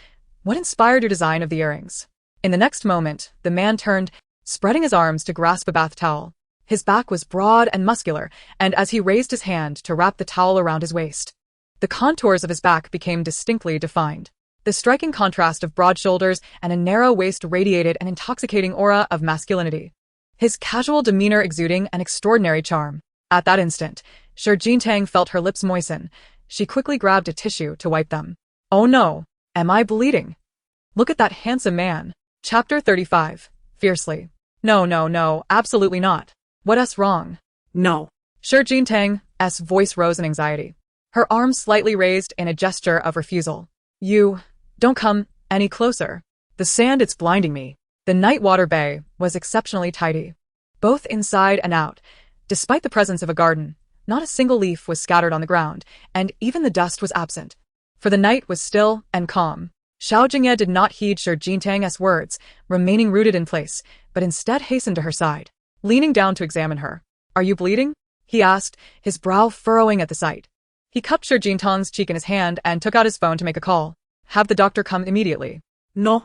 What inspired your design of the earrings? In the next moment, the man turned, spreading his arms to grasp a bath towel. His back was broad and muscular, and as he raised his hand to wrap the towel around his waist, the contours of his back became distinctly defined. The striking contrast of broad shoulders and a narrow waist radiated an intoxicating aura of masculinity, his casual demeanor exuding an extraordinary charm. At that instant, Shi Jintang felt her lips moisten. She quickly grabbed a tissue to wipe them. Oh no, am I bleeding? Look at that handsome man. Chapter 35. Fiercely. No, absolutely not. What's wrong? No. Shi Jintang's voice rose in anxiety. Her arms slightly raised in a gesture of refusal. You, don't come any closer. The sand, it's blinding me. The Nightwater Bay was exceptionally tidy, both inside and out. Despite the presence of a garden, not a single leaf was scattered on the ground, and even the dust was absent. For the night was still and calm. Xiao Jingye did not heed Shi Jintang's words, remaining rooted in place, but instead hastened to her side, leaning down to examine her. Are you bleeding? He asked, his brow furrowing at the sight. He cupped Shi Jintang's cheek in his hand and took out his phone to make a call. Have the doctor come immediately. No.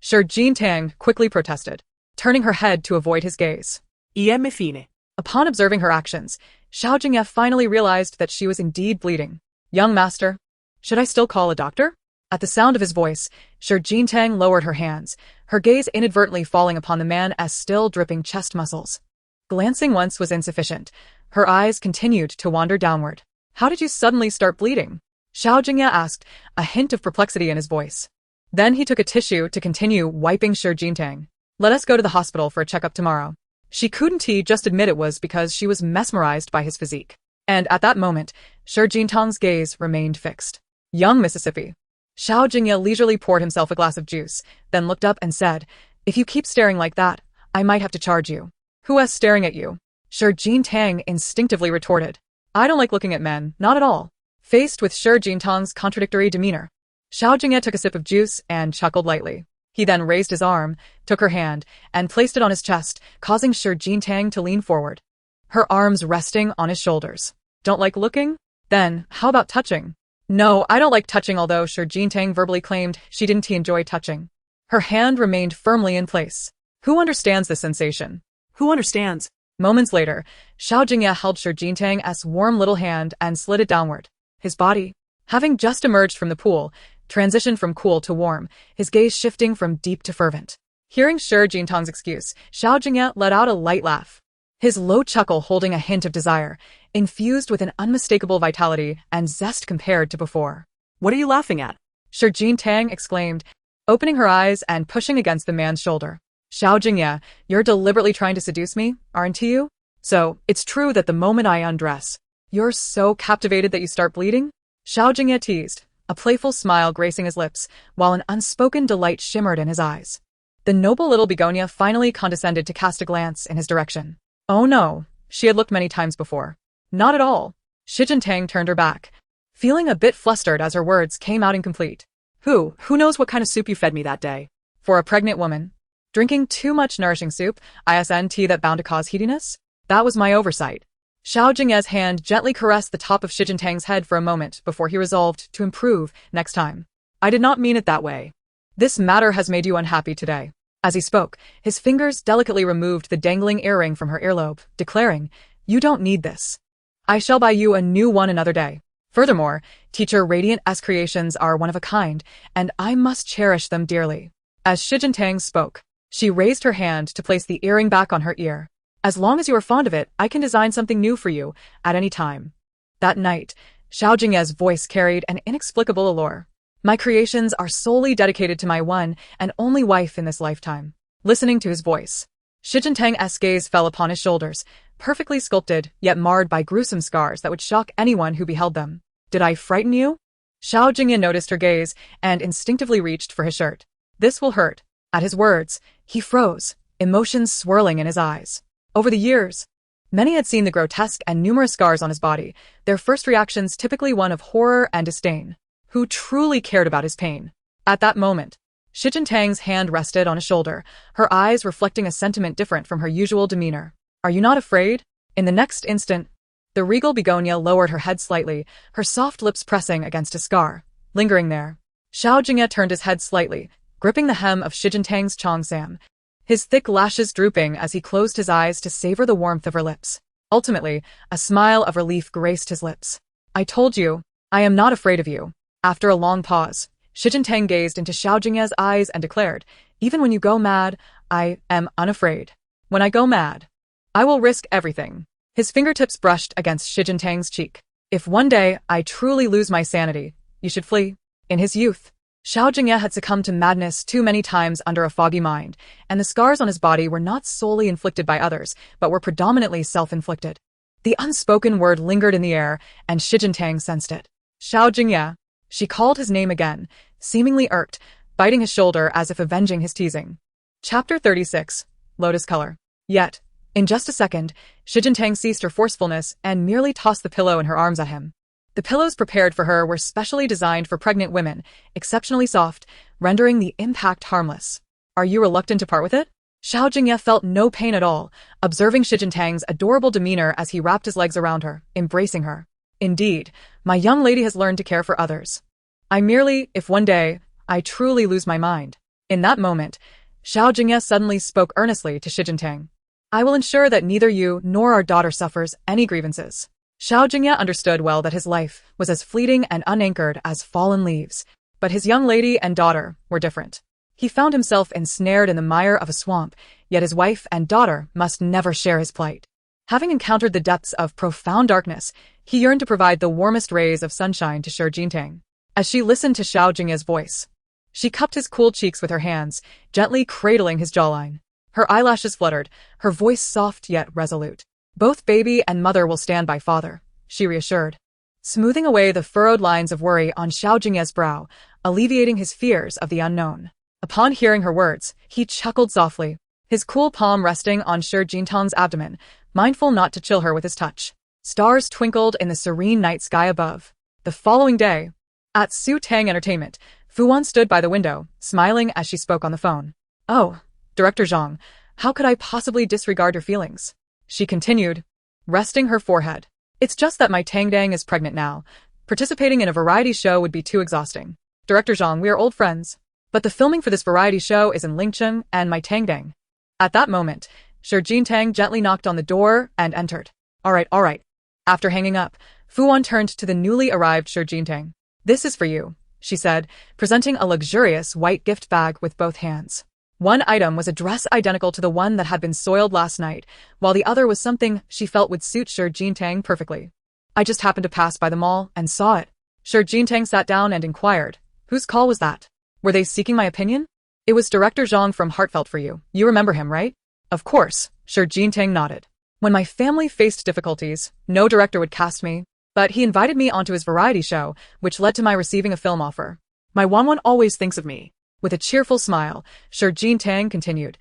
Shi Jintang quickly protested, turning her head to avoid his gaze. Iemme fine. Upon observing her actions, Xiao Jingye finally realized that she was indeed bleeding. Young master, should I still call a doctor? At the sound of his voice, Shi Jintang lowered her hands, her gaze inadvertently falling upon the man's still dripping chest muscles. Glancing once was insufficient. Her eyes continued to wander downward. How did you suddenly start bleeding? Xiao Jingye asked, a hint of perplexity in his voice. Then he took a tissue to continue wiping Shi Jintang. Let us go to the hospital for a checkup tomorrow. She couldn't just admit it was because she was mesmerized by his physique. And at that moment, Shi Jintang's gaze remained fixed. Young Mississippi. Xiao Jingye leisurely poured himself a glass of juice, then looked up and said, if you keep staring like that, I might have to charge you. Who's staring at you? Shi Jintang instinctively retorted. I don't like looking at men, not at all. Faced with Shi Jintang's contradictory demeanor, Xiao Jingye took a sip of juice and chuckled lightly. He then raised his arm, took her hand, and placed it on his chest, causing Shi Jintang to lean forward. her arms resting on his shoulders. Don't like looking? Then, how about touching? No, I don't like touching, although Shi Jingye verbally claimed she didn't enjoy touching. Her hand remained firmly in place. Who understands this sensation? Who understands? Moments later, Xiao Jingye held Shi Jingye's warm little hand and slid it downward. His body, having just emerged from the pool, transitioned from cool to warm, his gaze shifting from deep to fervent. Hearing Shi Jingye's excuse, Xiao Jingye let out a light laugh. His low chuckle holding a hint of desire, infused with an unmistakable vitality and zest compared to before. What are you laughing at? Shi Jingye exclaimed, opening her eyes and pushing against the man's shoulder. Xiao Jingye, you're deliberately trying to seduce me, aren't you? So, it's true that the moment I undress, you're so captivated that you start bleeding? Xiao Jingye teased, a playful smile gracing his lips, while an unspoken delight shimmered in his eyes. The noble little begonia finally condescended to cast a glance in his direction. Oh no, she had looked many times before. Not at all. Shi Jingye turned her back, feeling a bit flustered as her words came out incomplete. Who knows what kind of soup you fed me that day? For a pregnant woman, drinking too much nourishing soup, tea that bound to cause heatiness? That was my oversight. Xiao Jingye's hand gently caressed the top of Shi Jingye's head for a moment before he resolved to improve next time. I did not mean it that way. This matter has made you unhappy today. As he spoke, his fingers delicately removed the dangling earring from her earlobe, declaring, you don't need this. I shall buy you a new one another day. Furthermore, Teacher Radiant's creations are one of a kind, and I must cherish them dearly. As Shi Jingye spoke, she raised her hand to place the earring back on her ear. As long as you are fond of it, I can design something new for you, at any time. That night, Xiao Jingye's voice carried an inexplicable allure. My creations are solely dedicated to my one and only wife in this lifetime. Listening to his voice, Shi Jingye's gaze fell upon his shoulders, perfectly sculpted, yet marred by gruesome scars that would shock anyone who beheld them. Did I frighten you? Xiao Jingye noticed her gaze and instinctively reached for his shirt. This will hurt. At his words, he froze, emotions swirling in his eyes. Over the years, many had seen the grotesque and numerous scars on his body, their first reactions typically one of horror and disdain. Who truly cared about his pain? At that moment, Shi Jingye's hand rested on his shoulder, her eyes reflecting a sentiment different from her usual demeanor. Are you not afraid? In the next instant, the regal begonia lowered her head slightly, her soft lips pressing against a scar, lingering there. Xiao Jingye turned his head slightly, gripping the hem of Shi Jingye's cheongsam, his thick lashes drooping as he closed his eyes to savor the warmth of her lips. Ultimately, a smile of relief graced his lips. I told you, I am not afraid of you. After a long pause, Shi Jingye gazed into Xiao Jingye's eyes and declared, even when you go mad, I am unafraid. When I go mad, I will risk everything. His fingertips brushed against Shi Jingye's cheek. If one day I truly lose my sanity, you should flee. In his youth, Xiao Jingye had succumbed to madness too many times under a foggy mind, and the scars on his body were not solely inflicted by others, but were predominantly self-inflicted. The unspoken word lingered in the air, and Shi Jingye sensed it. Xiao Jingye. She called his name again, seemingly irked, biting his shoulder as if avenging his teasing. Chapter 36. Lotus Color. Yet, in just a second, Shi Jingye ceased her forcefulness and merely tossed the pillow in her arms at him. The pillows prepared for her were specially designed for pregnant women, exceptionally soft, rendering the impact harmless. Are you reluctant to part with it? Xiao Jingye felt no pain at all, observing Shi Jingye's adorable demeanor as he wrapped his legs around her, embracing her. Indeed, my young lady has learned to care for others. I merely, if one day, I truly lose my mind. In that moment, Xiao Jingye suddenly spoke earnestly to Shi Jingye. I will ensure that neither you nor our daughter suffers any grievances. Xiao Jingye understood well that his life was as fleeting and unanchored as fallen leaves, but his young lady and daughter were different. He found himself ensnared in the mire of a swamp, yet his wife and daughter must never share his plight. Having encountered the depths of profound darkness, he yearned to provide the warmest rays of sunshine to Shi Jingye. As she listened to Xiao Jingye's voice, she cupped his cool cheeks with her hands, gently cradling his jawline. Her eyelashes fluttered, her voice soft yet resolute. Both baby and mother will stand by father, she reassured, smoothing away the furrowed lines of worry on Xiao Jingye's brow, alleviating his fears of the unknown. Upon hearing her words, he chuckled softly, his cool palm resting on Shi Jingye's abdomen, mindful not to chill her with his touch. Stars twinkled in the serene night sky above. The following day, at Su Tang Entertainment, Fu Wan stood by the window, smiling as she spoke on the phone. Oh, Director Zhang, how could I possibly disregard your feelings? She continued. resting her forehead. It's just that my Tangdang is pregnant now. Participating in a variety show would be too exhausting. Director Zhang, we are old friends. But the filming for this variety show is in Lingcheng and my Tangdang. At that moment, Shi Jintang gently knocked on the door and entered. All right. After hanging up, Fu Wan turned to the newly arrived Shi Jintang. This is for you, she said, presenting a luxurious white gift bag with both hands. One item was a dress identical to the one that had been soiled last night, while the other was something she felt would suit Shi Jintang perfectly. I just happened to pass by the mall and saw it. Shi Jintang sat down and inquired, whose call was that? Were they seeking my opinion? It was Director Zhang from Heartfelt for You. You remember him, right? Of course, Shi Jintang nodded. When my family faced difficulties, no director would cast me, but he invited me onto his variety show, which led to my receiving a film offer. My Wanwan always thinks of me. With a cheerful smile, Shi Jintang continued.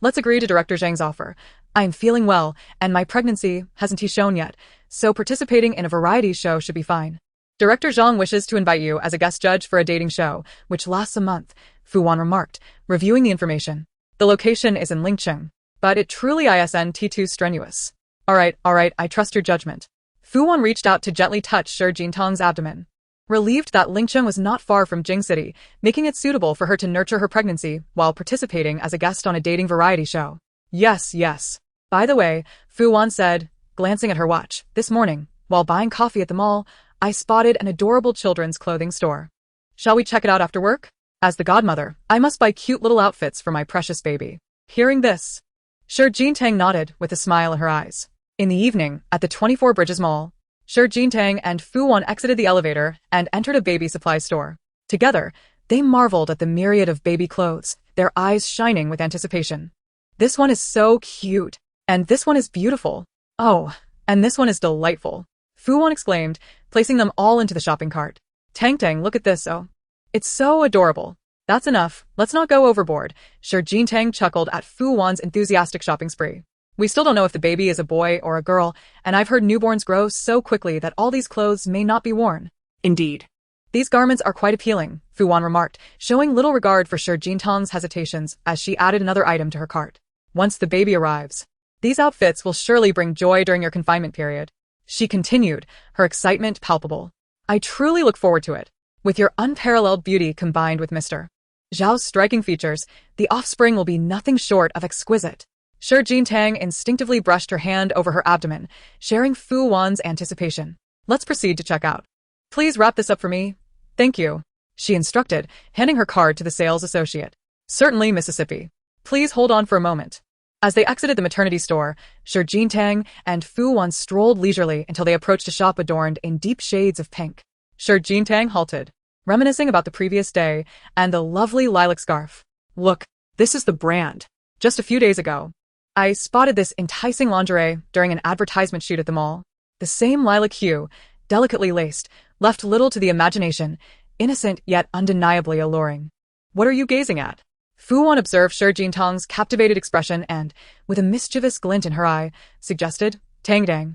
Let's agree to Director Zhang's offer. I'm feeling well, and my pregnancy hasn't he shown yet, so participating in a variety show should be fine. Director Zhang wishes to invite you as a guest judge for a dating show, which lasts a month, Fu Wan remarked, reviewing the information. The location is in Lingcheng, but it truly isn't too strenuous. All right, I trust your judgment. Fu Wan reached out to gently touch Shi Jintang's abdomen. Relieved that Lingcheng was not far from Jing City, making it suitable for her to nurture her pregnancy while participating as a guest on a dating variety show. Yes. By the way, Fu Wan said, glancing at her watch, this morning, while buying coffee at the mall, I spotted an adorable children's clothing store. Shall we check it out after work? As the godmother, I must buy cute little outfits for my precious baby. Hearing this, Shi Jintang nodded with a smile in her eyes. In the evening, at the 24 Bridges Mall, Shi Jintang and Fu Wan exited the elevator and entered a baby supply store. Together, they marveled at the myriad of baby clothes, their eyes shining with anticipation. This one is so cute. And this one is beautiful. Oh, and this one is delightful. Fu Wan exclaimed, placing them all into the shopping cart. Tangdang, look at this, oh. It's so adorable. That's enough, let's not go overboard, Shi Jintang chuckled at Fu Wan's enthusiastic shopping spree. We still don't know if the baby is a boy or a girl, and I've heard newborns grow so quickly that all these clothes may not be worn. Indeed. These garments are quite appealing, Fu Wan remarked, showing little regard for Shi Jintang's hesitations as she added another item to her cart. Once the baby arrives, these outfits will surely bring joy during your confinement period. She continued, her excitement palpable. I truly look forward to it. With your unparalleled beauty combined with Mr. Zhao's striking features, the offspring will be nothing short of exquisite. Shi Jintang instinctively brushed her hand over her abdomen, sharing Fu Wan's anticipation. Let's proceed to check out. Please wrap this up for me. Thank you, she instructed, handing her card to the sales associate. Certainly, Mississippi. Please hold on for a moment. As they exited the maternity store, Shi Jintang and Fu Wan strolled leisurely until they approached a shop adorned in deep shades of pink. Shi Jintang halted, reminiscing about the previous day and the lovely lilac scarf. Look, this is the brand. Just a few days ago, I spotted this enticing lingerie during an advertisement shoot at the mall. The same lilac hue, delicately laced, left little to the imagination, innocent yet undeniably alluring. What are you gazing at? Fu Wan observed Shi Jintang's captivated expression and, with a mischievous glint in her eye, suggested, Tangdang.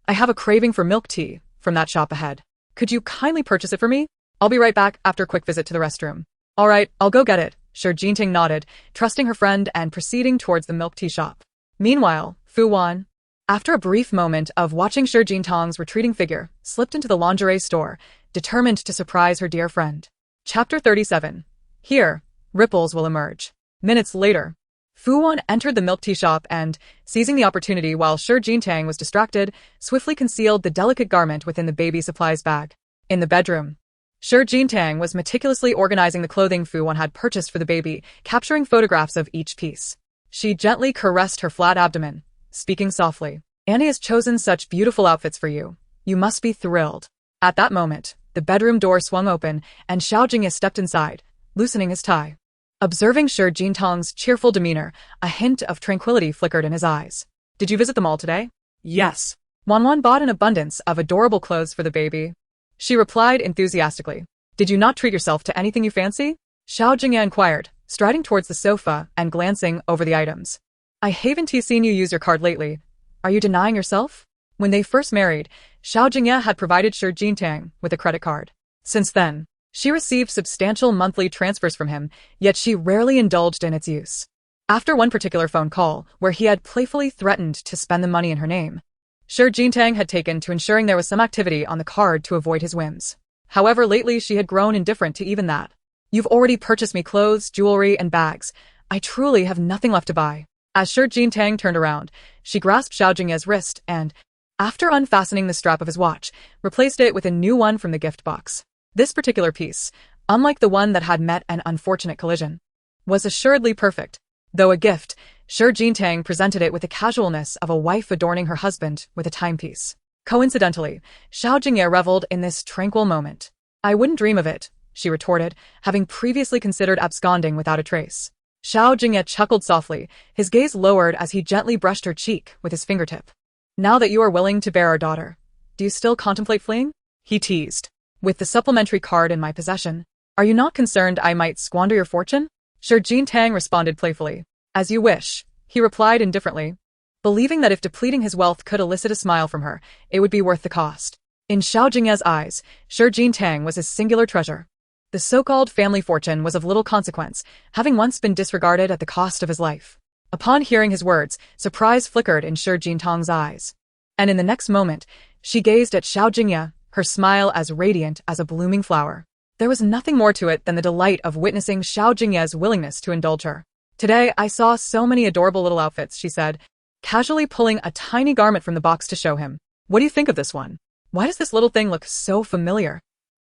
I have a craving for milk tea from that shop ahead. Could you kindly purchase it for me? I'll be right back after a quick visit to the restroom. All right, I'll go get it, Shi Jintang nodded, trusting her friend and proceeding towards the milk tea shop. Meanwhile, Fu Wan, after a brief moment of watching Shi Jintang's retreating figure, slipped into the lingerie store, determined to surprise her dear friend. Chapter 37. Here, ripples will emerge. Minutes later, Fu Wan entered the milk tea shop and, seizing the opportunity while Shi Jintang was distracted, swiftly concealed the delicate garment within the baby supplies bag. In the bedroom, Shi Jintang was meticulously organizing the clothing Fu Wan had purchased for the baby, capturing photographs of each piece. She gently caressed her flat abdomen, speaking softly. Annie has chosen such beautiful outfits for you. You must be thrilled. At that moment, the bedroom door swung open and Xiao Jingye stepped inside, loosening his tie. Observing Shi Jintang's cheerful demeanor, a hint of tranquility flickered in his eyes. Did you visit the mall today? Yes. Wanwan bought an abundance of adorable clothes for the baby. She replied enthusiastically. Did you not treat yourself to anything you fancy? Xiao Jingye inquired, striding towards the sofa and glancing over the items. I haven't seen you use your card lately. Are you denying yourself? When they first married, Xiao Jingye had provided Shi Jintang with a credit card. Since then, she received substantial monthly transfers from him, yet she rarely indulged in its use. After one particular phone call, where he had playfully threatened to spend the money in her name, Sure Jintang had taken to ensuring there was some activity on the card to avoid his whims. However, lately she had grown indifferent to even that. You've already purchased me clothes, jewelry, and bags. I truly have nothing left to buy. As Sure Jintang turned around, she grasped Xiao Jingye's wrist and, after unfastening the strap of his watch, replaced it with a new one from the gift box. This particular piece, unlike the one that had met an unfortunate collision, was assuredly perfect. Though a gift, Sure Jintang presented it with the casualness of a wife adorning her husband with a timepiece. Coincidentally, Xiao Jingye reveled in this tranquil moment. I wouldn't dream of it, she retorted, having previously considered absconding without a trace. Xiao Jingye chuckled softly, his gaze lowered as he gently brushed her cheek with his fingertip. Now that you are willing to bear our daughter, do you still contemplate fleeing? He teased. With the supplementary card in my possession, are you not concerned I might squander your fortune? Sure Jintang responded playfully. As you wish, he replied indifferently, believing that if depleting his wealth could elicit a smile from her, it would be worth the cost. In Xiao Jingye's eyes, Sure Jintang was his singular treasure. The so-called family fortune was of little consequence, having once been disregarded at the cost of his life. Upon hearing his words, surprise flickered in Sure Jintang's eyes. And in the next moment, she gazed at Xiao Jingye, her smile as radiant as a blooming flower. There was nothing more to it than the delight of witnessing Xiao Jingye's willingness to indulge her. Today, I saw so many adorable little outfits, she said, casually pulling a tiny garment from the box to show him. What do you think of this one? Why does this little thing look so familiar?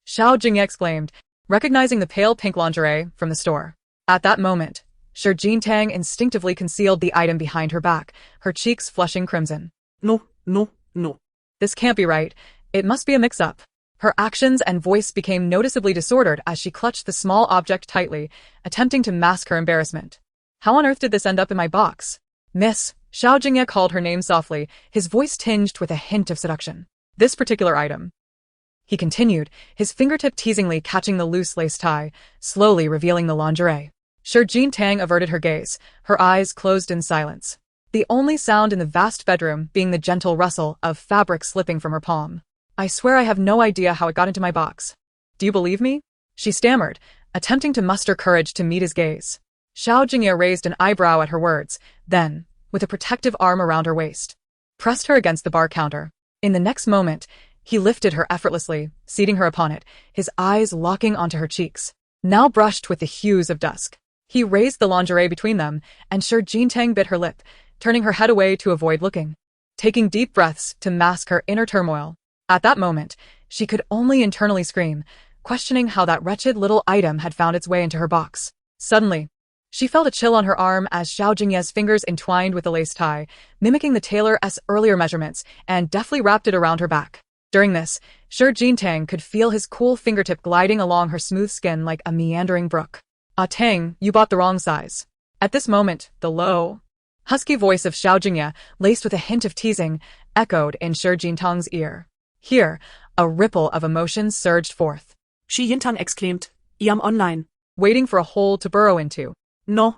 Xiao Jingye exclaimed, recognizing the pale pink lingerie from the store. At that moment, Sure Jintang instinctively concealed the item behind her back, her cheeks flushing crimson. No. This can't be right. It must be a mix-up. Her actions and voice became noticeably disordered as she clutched the small object tightly, attempting to mask her embarrassment. How on earth did this end up in my box? Miss, Xiao Jingye called her name softly, his voice tinged with a hint of seduction. This particular item, he continued, his fingertip teasingly catching the loose lace tie, slowly revealing the lingerie. Sure Jintang averted her gaze, her eyes closed in silence. The only sound in the vast bedroom being the gentle rustle of fabric slipping from her palm. I swear I have no idea how it got into my box. Do you believe me? She stammered, attempting to muster courage to meet his gaze. Xiao Jingye raised an eyebrow at her words, then, with a protective arm around her waist, pressed her against the bar counter. In the next moment, he lifted her effortlessly, seating her upon it, his eyes locking onto her cheeks, now brushed with the hues of dusk. He raised the lingerie between them, and Sure Jintang bit her lip, turning her head away to avoid looking, taking deep breaths to mask her inner turmoil. At that moment, she could only internally scream, questioning how that wretched little item had found its way into her box. Suddenly, she felt a chill on her arm as Xiao Jingye's fingers entwined with the lace tie, mimicking the tailor's earlier measurements, and deftly wrapped it around her back. During this, Sure Jintang could feel his cool fingertip gliding along her smooth skin like a meandering brook. Ah Tang, you bought the wrong size. At this moment, the low, husky voice of Xiao Jingye, laced with a hint of teasing, echoed in Sure Jintang's ear. Here, a ripple of emotion surged forth. Shi Yintang exclaimed, I am online. Waiting for a hole to burrow into. No.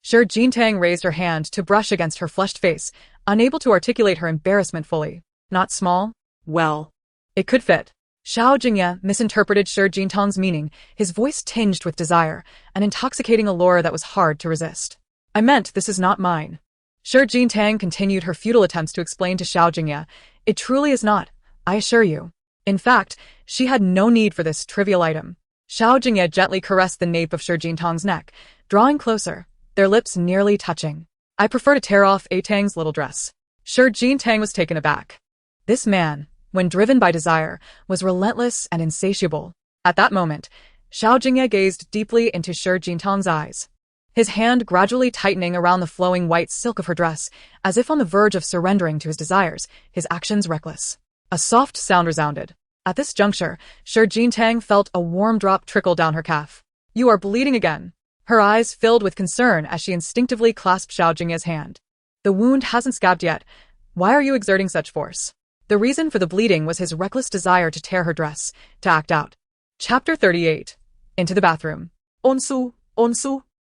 Sure Jintang raised her hand to brush against her flushed face, unable to articulate her embarrassment fully. Not small? Well, it could fit. Xiao Jingye misinterpreted Sure Jintang's meaning, his voice tinged with desire, an intoxicating allure that was hard to resist. I meant this is not mine. Sure Jintang continued her futile attempts to explain to Xiao Jingye. It truly is not, I assure you. In fact, she had no need for this trivial item. Xiao Jingye gently caressed the nape of Sure Jintang's neck, drawing closer, their lips nearly touching. I prefer to tear off A Tang's little dress. Sure Jintang was taken aback. This man, when driven by desire, was relentless and insatiable. At that moment, Xiao Jingye gazed deeply into Sure Jintang's eyes, his hand gradually tightening around the flowing white silk of her dress, as if on the verge of surrendering to his desires, his actions reckless. A soft sound resounded. At this juncture, Sure Jintang felt a warm drop trickle down her calf. You are bleeding again. Her eyes filled with concern as she instinctively clasped Xiao Jingye's hand. The wound hasn't scabbed yet. Why are you exerting such force? The reason for the bleeding was his reckless desire to tear her dress, to act out. Chapter 38. Into the bathroom. Onsu.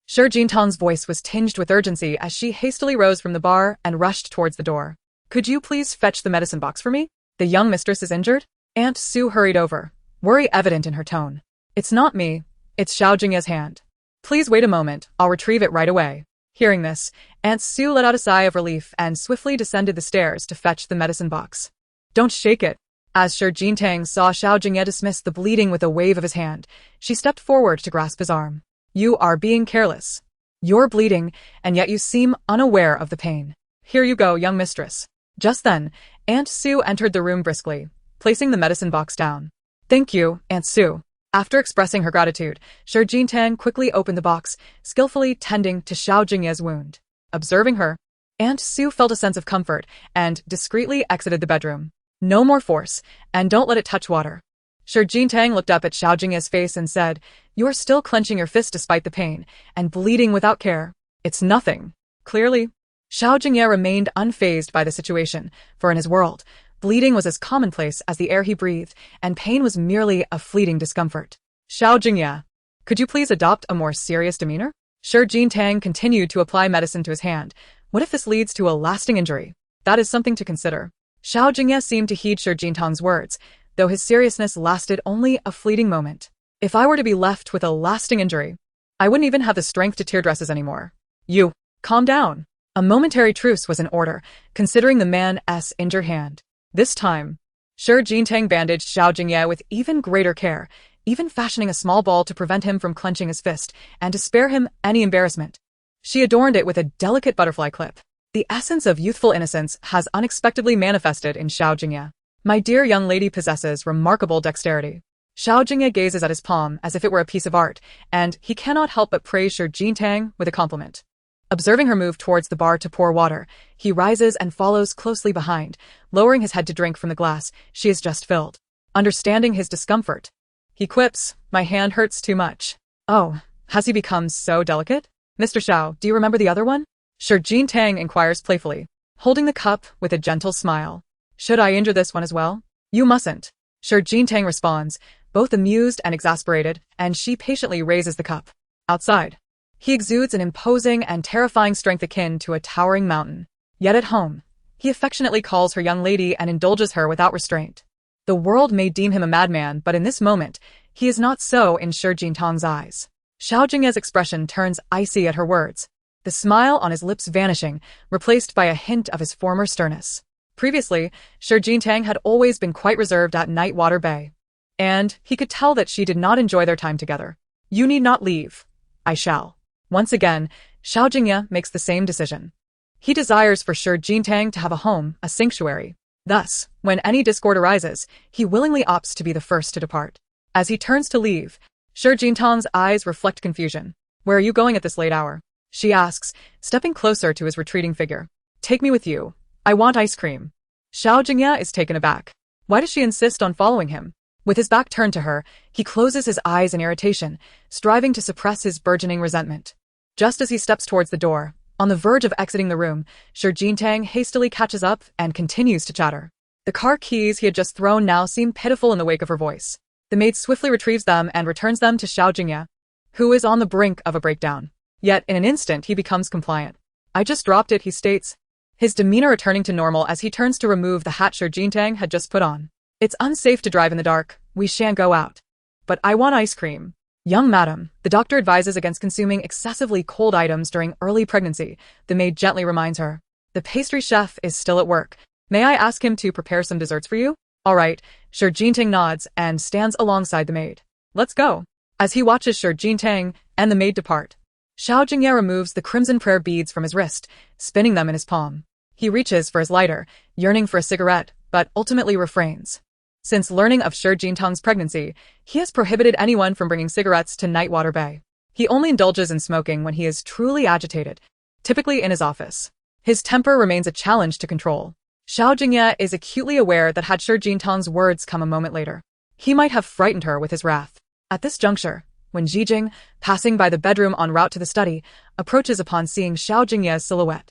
Sure Jintang's voice was tinged with urgency as she hastily rose from the bar and rushed towards the door. Could you please fetch the medicine box for me? The young mistress is injured? Aunt Sue hurried over, worry evident in her tone. It's not me, it's Xiao Jingye's hand. Please wait a moment, I'll retrieve it right away. Hearing this, Aunt Sue let out a sigh of relief and swiftly descended the stairs to fetch the medicine box. Don't shake it. As Xiao Jingye saw Xiao Jingye dismiss the bleeding with a wave of his hand, she stepped forward to grasp his arm. You are being careless. You're bleeding, and yet you seem unaware of the pain. Here you go, young mistress. Just then, Aunt Sue entered the room briskly, placing the medicine box down. Thank you, Aunt Sue. After expressing her gratitude, Xiao Jingye quickly opened the box, skillfully tending to Xiao Jingye's wound. Observing her, Aunt Sue felt a sense of comfort and discreetly exited the bedroom. No more force, and don't let it touch water. Xiao Jingye looked up at Xiao Jingye's face and said, You're still clenching your fist despite the pain, and bleeding without care. It's nothing. Clearly, Xiao Jingye remained unfazed by the situation, for in his world, bleeding was as commonplace as the air he breathed, and pain was merely a fleeting discomfort. Xiao Jingye, could you please adopt a more serious demeanor? Xiao Jingye continued to apply medicine to his hand. What if this leads to a lasting injury? That is something to consider. Xiao Jingye seemed to heed Xiao Jingye's words, though his seriousness lasted only a fleeting moment. If I were to be left with a lasting injury, I wouldn't even have the strength to tear dresses anymore. You, calm down. A momentary truce was in order, considering the man's injured hand. This time, Xiao Jingye bandaged Xiao Jingye with even greater care, even fashioning a small ball to prevent him from clenching his fist and to spare him any embarrassment. She adorned it with a delicate butterfly clip. The essence of youthful innocence has unexpectedly manifested in Xiao Jingye. My dear young lady possesses remarkable dexterity. Xiao Jingye gazes at his palm as if it were a piece of art, and he cannot help but praise Xiao Jingye with a compliment. Observing her move towards the bar to pour water, he rises and follows closely behind, lowering his head to drink from the glass she has just filled. Understanding his discomfort, he quips, My hand hurts too much. Oh, has he become so delicate? Mr. Xiao, do you remember the other one? Xiao Jingye inquires playfully, holding the cup with a gentle smile. Should I injure this one as well? You mustn't. Xiao Jingye responds, both amused and exasperated, and she patiently raises the cup. Outside, he exudes an imposing and terrifying strength akin to a towering mountain. Yet at home, he affectionately calls her young lady and indulges her without restraint. The world may deem him a madman, but in this moment, he is not so in Xiao Jingye's eyes. Xiao Jingye's expression turns icy at her words, the smile on his lips vanishing, replaced by a hint of his former sternness. Previously, Xiao Jingye had always been quite reserved at Nightwater Bay, and he could tell that she did not enjoy their time together. You need not leave. I shall. Once again, Xiao Jingye makes the same decision. He desires for Xiao Jingye to have a home, a sanctuary. Thus, when any discord arises, he willingly opts to be the first to depart. As he turns to leave, Xiao Jingye's eyes reflect confusion. Where are you going at this late hour? She asks, stepping closer to his retreating figure. Take me with you. I want ice cream. Xiao Jingye is taken aback. Why does she insist on following him? With his back turned to her, he closes his eyes in irritation, striving to suppress his burgeoning resentment. Just as he steps towards the door, on the verge of exiting the room, Xiao Jingye hastily catches up and continues to chatter. The car keys he had just thrown now seem pitiful in the wake of her voice. The maid swiftly retrieves them and returns them to Xiao Jingye, who is on the brink of a breakdown. Yet, in an instant, he becomes compliant. I just dropped it, he states, his demeanor returning to normal as he turns to remove the hat Xiao Jingye had just put on. It's unsafe to drive in the dark. We shan't go out. But I want ice cream. Young madam, the doctor advises against consuming excessively cold items during early pregnancy, the maid gently reminds her. The pastry chef is still at work. May I ask him to prepare some desserts for you? All right, Xiao Jingye nods and stands alongside the maid. Let's go. As he watches Xiao Jingye and the maid depart, Xiao Jingye removes the crimson prayer beads from his wrist, spinning them in his palm. He reaches for his lighter, yearning for a cigarette, but ultimately refrains. Since learning of Xiao Jingye's pregnancy, he has prohibited anyone from bringing cigarettes to Nightwater Bay. He only indulges in smoking when he is truly agitated, typically in his office. His temper remains a challenge to control. Xiao Jingye is acutely aware that had Xiao Jingye's words come a moment later, he might have frightened her with his wrath. At this juncture, when Jijing, passing by the bedroom en route to the study, approaches upon seeing Xiao Jingye's silhouette.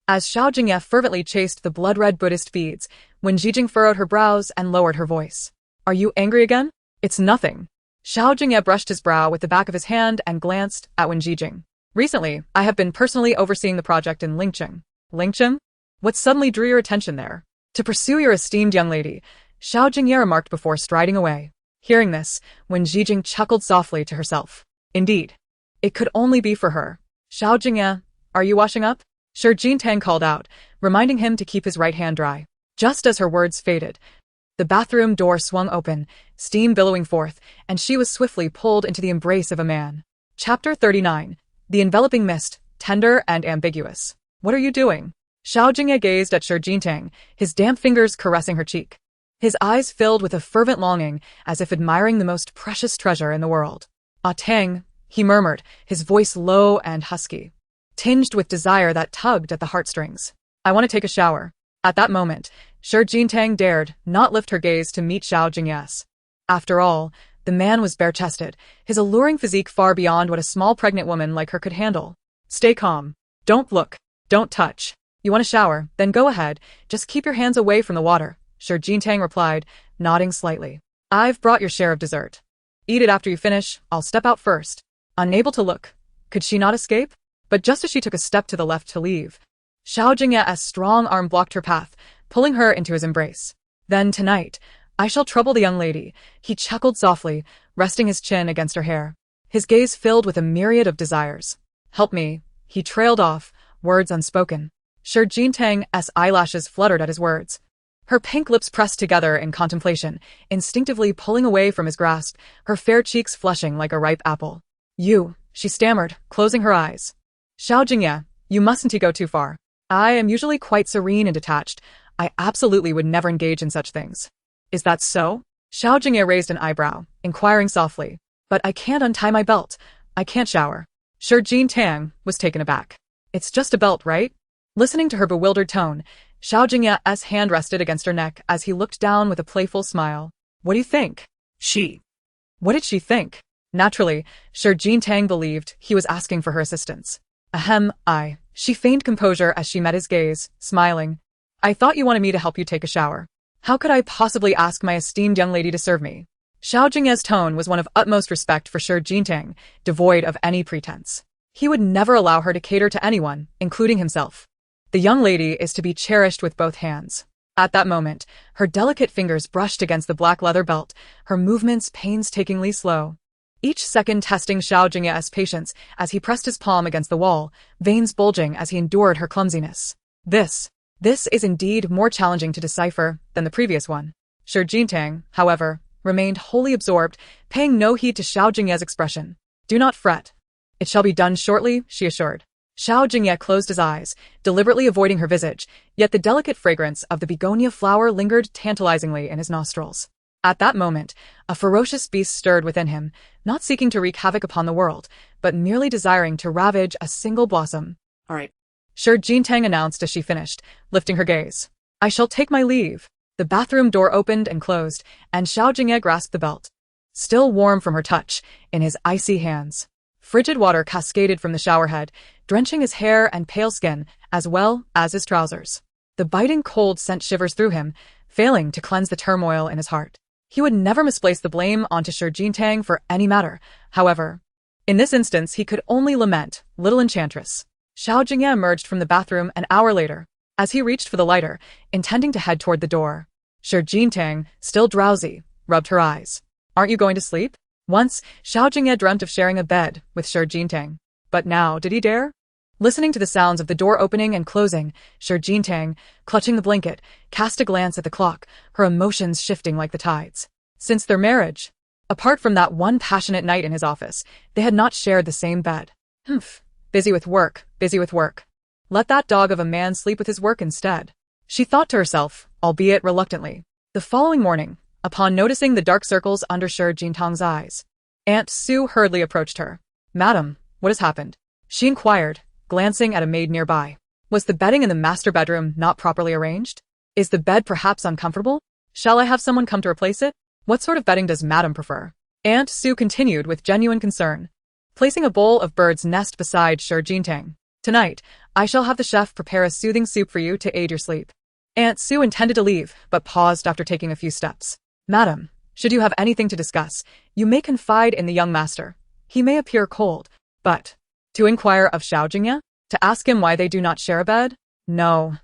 As Xiao Jingye fervently chased the blood-red Buddhist beads, when Jijing furrowed her brows and lowered her voice. Are you angry again? It's nothing. Xiao Jingye brushed his brow with the back of his hand and glanced at Wen Jijing. Recently, I have been personally overseeing the project in Lingqing. Lingqing? What suddenly drew your attention there? To pursue your esteemed young lady, Xiao Jingye remarked before striding away. Hearing this, Wen Jijing chuckled softly to herself. Indeed, it could only be for her. Xiao Jingye, are you washing up? Shi Jingye called out, reminding him to keep his right hand dry. Just as her words faded, the bathroom door swung open, steam billowing forth, and she was swiftly pulled into the embrace of a man. Chapter 39. The enveloping mist, tender and ambiguous. What are you doing? Xiao Jingye gazed at Shi Jingye, his damp fingers caressing her cheek. His eyes filled with a fervent longing, as if admiring the most precious treasure in the world. Ah Tang, he murmured, his voice low and husky, tinged with desire that tugged at the heartstrings. I want to take a shower. At that moment, Shi Jingye dared not lift her gaze to meet Xiao Jingye's. After all, the man was bare-chested, his alluring physique far beyond what a small pregnant woman like her could handle. Stay calm. Don't look. Don't touch. You want a shower? Then go ahead. Just keep your hands away from the water, Shi Jingye replied, nodding slightly. I've brought your share of dessert. Eat it after you finish. I'll step out first. Unable to look. Could she not escape? But just as she took a step to the left to leave, Xiao Jingye's strong arm blocked her path, pulling her into his embrace. Then tonight, I shall trouble the young lady, he chuckled softly, resting his chin against her hair. His gaze filled with a myriad of desires. Help me, he trailed off, words unspoken. Shi Jingye's eyelashes fluttered at his words. Her pink lips pressed together in contemplation, instinctively pulling away from his grasp, her fair cheeks flushing like a ripe apple. You, she stammered, closing her eyes. Xiao Jingye, you mustn't go too far. I am usually quite serene and detached. I absolutely would never engage in such things. Is that so? Xiao Jingye raised an eyebrow, inquiring softly. But I can't untie my belt. I can't shower. Shi Jingye was taken aback. It's just a belt, right? Listening to her bewildered tone, Xiao Jingye's hand rested against her neck as he looked down with a playful smile. What do you think? What did she think? Naturally, Shi Jingye believed he was asking for her assistance. Ahem, she feigned composure as she met his gaze, smiling. I thought you wanted me to help you take a shower. How could I possibly ask my esteemed young lady to serve me? Xiao Jingye's tone was one of utmost respect for Shi Jingye, devoid of any pretense. He would never allow her to cater to anyone, including himself. The young lady is to be cherished with both hands. At that moment, her delicate fingers brushed against the black leather belt, her movements painstakingly slow. Each second testing Xiao Jingye's patience as he pressed his palm against the wall, veins bulging as he endured her clumsiness. This is indeed more challenging to decipher than the previous one. Shi Jingye, however, remained wholly absorbed, paying no heed to Xiao Jingye's expression. Do not fret. It shall be done shortly, she assured. Xiao Jingye closed his eyes, deliberately avoiding her visage, yet the delicate fragrance of the begonia flower lingered tantalizingly in his nostrils. At that moment, a ferocious beast stirred within him, not seeking to wreak havoc upon the world, but merely desiring to ravage a single blossom. All right. Shi Jingye announced as she finished, lifting her gaze. I shall take my leave. The bathroom door opened and closed, and Xiao Jingye grasped the belt. Still warm from her touch, in his icy hands. Frigid water cascaded from the showerhead, drenching his hair and pale skin, as well as his trousers. The biting cold sent shivers through him, failing to cleanse the turmoil in his heart. He would never misplace the blame onto Shi Jingye for any matter, however. In this instance, he could only lament, little enchantress. Xiao Jingye emerged from the bathroom an hour later. As he reached for the lighter, intending to head toward the door, Shi Jingye, still drowsy, rubbed her eyes. Aren't you going to sleep? Once, Xiao Jingye dreamt of sharing a bed with Shi Jingye. But now, did he dare? Listening to the sounds of the door opening and closing, Shi Jingye, clutching the blanket, cast a glance at the clock, her emotions shifting like the tides. Since their marriage, apart from that one passionate night in his office, they had not shared the same bed. Busy with work, busy with work. Let that dog of a man sleep with his work instead. She thought to herself, albeit reluctantly. The following morning, upon noticing the dark circles under Shi Jingtang's eyes, Aunt Sue hurriedly approached her. Madam, what has happened? She inquired, glancing at a maid nearby. Was the bedding in the master bedroom not properly arranged? Is the bed perhaps uncomfortable? Shall I have someone come to replace it? What sort of bedding does Madam prefer? Aunt Sue continued with genuine concern, placing a bowl of bird's nest beside Shi Jingye. Tonight, I shall have the chef prepare a soothing soup for you to aid your sleep. Aunt Sue intended to leave, but paused after taking a few steps. Madam, should you have anything to discuss, you may confide in the young master. He may appear cold, but to inquire of Xiao Jingye? To ask him why they do not share a bed? No.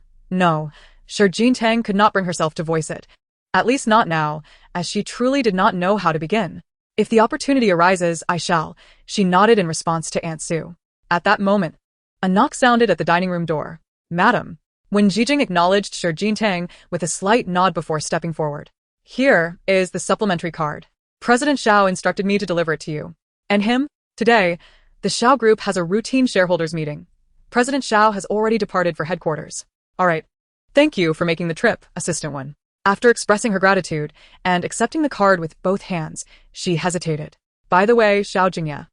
Shi Jingye could not bring herself to voice it. At least not now, as she truly did not know how to begin. If the opportunity arises, I shall, she nodded in response to Aunt Sue. At that moment, A knock sounded at the dining room door. Madam. When Jijing acknowledged Shi Jintang with a slight nod before stepping forward. Here is the supplementary card. President Xiao instructed me to deliver it to you. And him? Today, the Xiao Group has a routine shareholders meeting. President Xiao has already departed for headquarters. All right. Thank you for making the trip, Assistant 1. After expressing her gratitude and accepting the card with both hands, she hesitated. By the way, Xiao Jingye.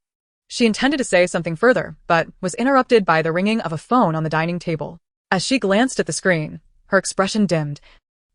She intended to say something further, but was interrupted by the ringing of a phone on the dining table. As she glanced at the screen, her expression dimmed,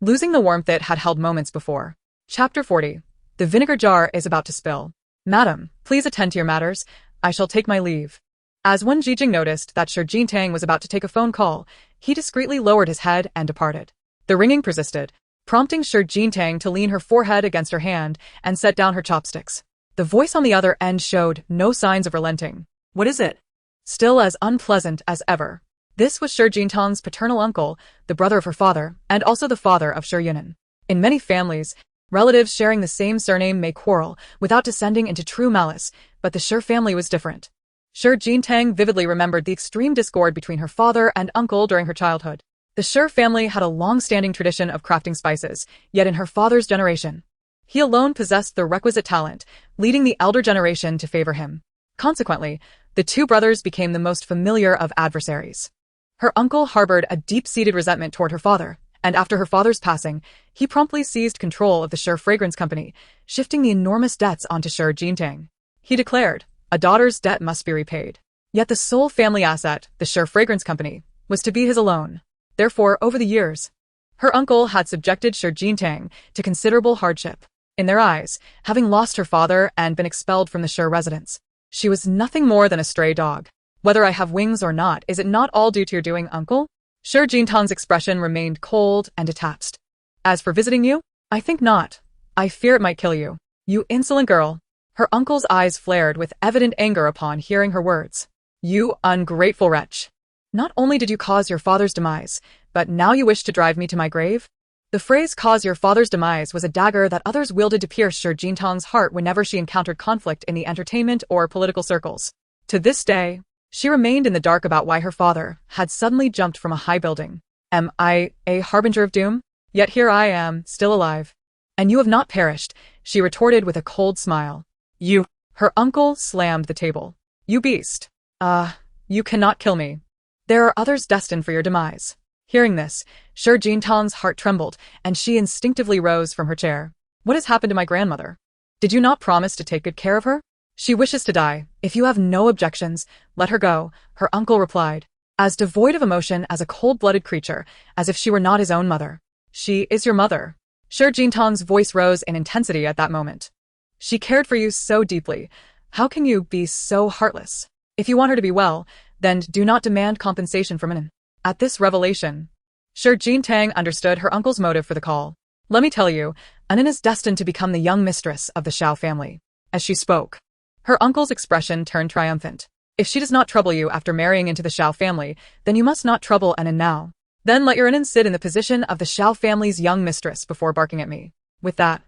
losing the warmth it had held moments before. Chapter 40. The vinegar jar is about to spill. Madam, please attend to your matters. I shall take my leave. As Wen Jijing noticed that Shi Jintang was about to take a phone call, he discreetly lowered his head and departed. The ringing persisted, prompting Shi Jintang to lean her forehead against her hand and set down her chopsticks. The voice on the other end showed no signs of relenting. What is it? Still as unpleasant as ever. This was Shi Jintang's paternal uncle, the brother of her father, and also the father of Shi Yinan. In many families, relatives sharing the same surname may quarrel without descending into true malice, but the Shi family was different. Shi Jintang vividly remembered the extreme discord between her father and uncle during her childhood. The Shi family had a long-standing tradition of crafting spices, yet in her father's generation, he alone possessed the requisite talent, leading the elder generation to favor him. Consequently, the two brothers became the most familiar of adversaries. Her uncle harbored a deep-seated resentment toward her father, and after her father's passing, he promptly seized control of the Shi Fragrance Company, shifting the enormous debts onto Shi Jintang. He declared, a daughter's debt must be repaid. Yet the sole family asset, the Shi Fragrance Company, was to be his alone. Therefore, over the years, her uncle had subjected Shi Jintang to considerable hardship. In their eyes, having lost her father and been expelled from the Shi residence, she was nothing more than a stray dog. Whether I have wings or not, is it not all due to your doing, uncle? Shi Jintang's expression remained cold and detached. As for visiting you, I think not. I fear it might kill you. You insolent girl. Her uncle's eyes flared with evident anger upon hearing her words. You ungrateful wretch. Not only did you cause your father's demise, but now you wish to drive me to my grave? The phrase cause your father's demise was a dagger that others wielded to pierce Shi Jintang's heart whenever she encountered conflict in the entertainment or political circles. To this day, she remained in the dark about why her father had suddenly jumped from a high building. Am I a harbinger of doom? Yet here I am, still alive. And you have not perished, she retorted with a cold smile. You. Her uncle slammed the table. You beast. You cannot kill me. There are others destined for your demise. Hearing this, Shi Jintang's heart trembled, and she instinctively rose from her chair. What has happened to my grandmother? Did you not promise to take good care of her? She wishes to die. If you have no objections, let her go, her uncle replied, as devoid of emotion as a cold-blooded creature, as if she were not his own mother. She is your mother. Shi Jintang's voice rose in intensity at that moment. She cared for you so deeply. How can you be so heartless? If you want her to be well, then do not demand compensation from an. At this revelation, Shi Jintang understood her uncle's motive for the call. Let me tell you, Anin is destined to become the young mistress of the Xiao family. As she spoke, her uncle's expression turned triumphant. If she does not trouble you after marrying into the Xiao family, then you must not trouble Anin now. Then let your Anin sit in the position of the Xiao family's young mistress before barking at me. With that,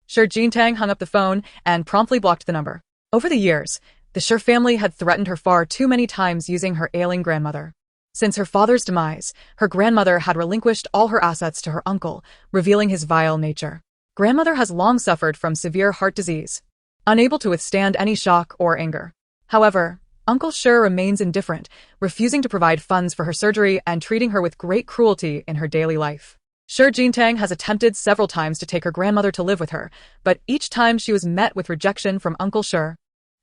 Shi Jintang hung up the phone and promptly blocked the number. Over the years, the Shi family had threatened her far too many times using her ailing grandmother. Since her father's demise, her grandmother had relinquished all her assets to her uncle, revealing his vile nature. Grandmother has long suffered from severe heart disease, unable to withstand any shock or anger. However, Uncle Shi remains indifferent, refusing to provide funds for her surgery and treating her with great cruelty in her daily life. Shi Jintang has attempted several times to take her grandmother to live with her, but each time she was met with rejection from Uncle Shi,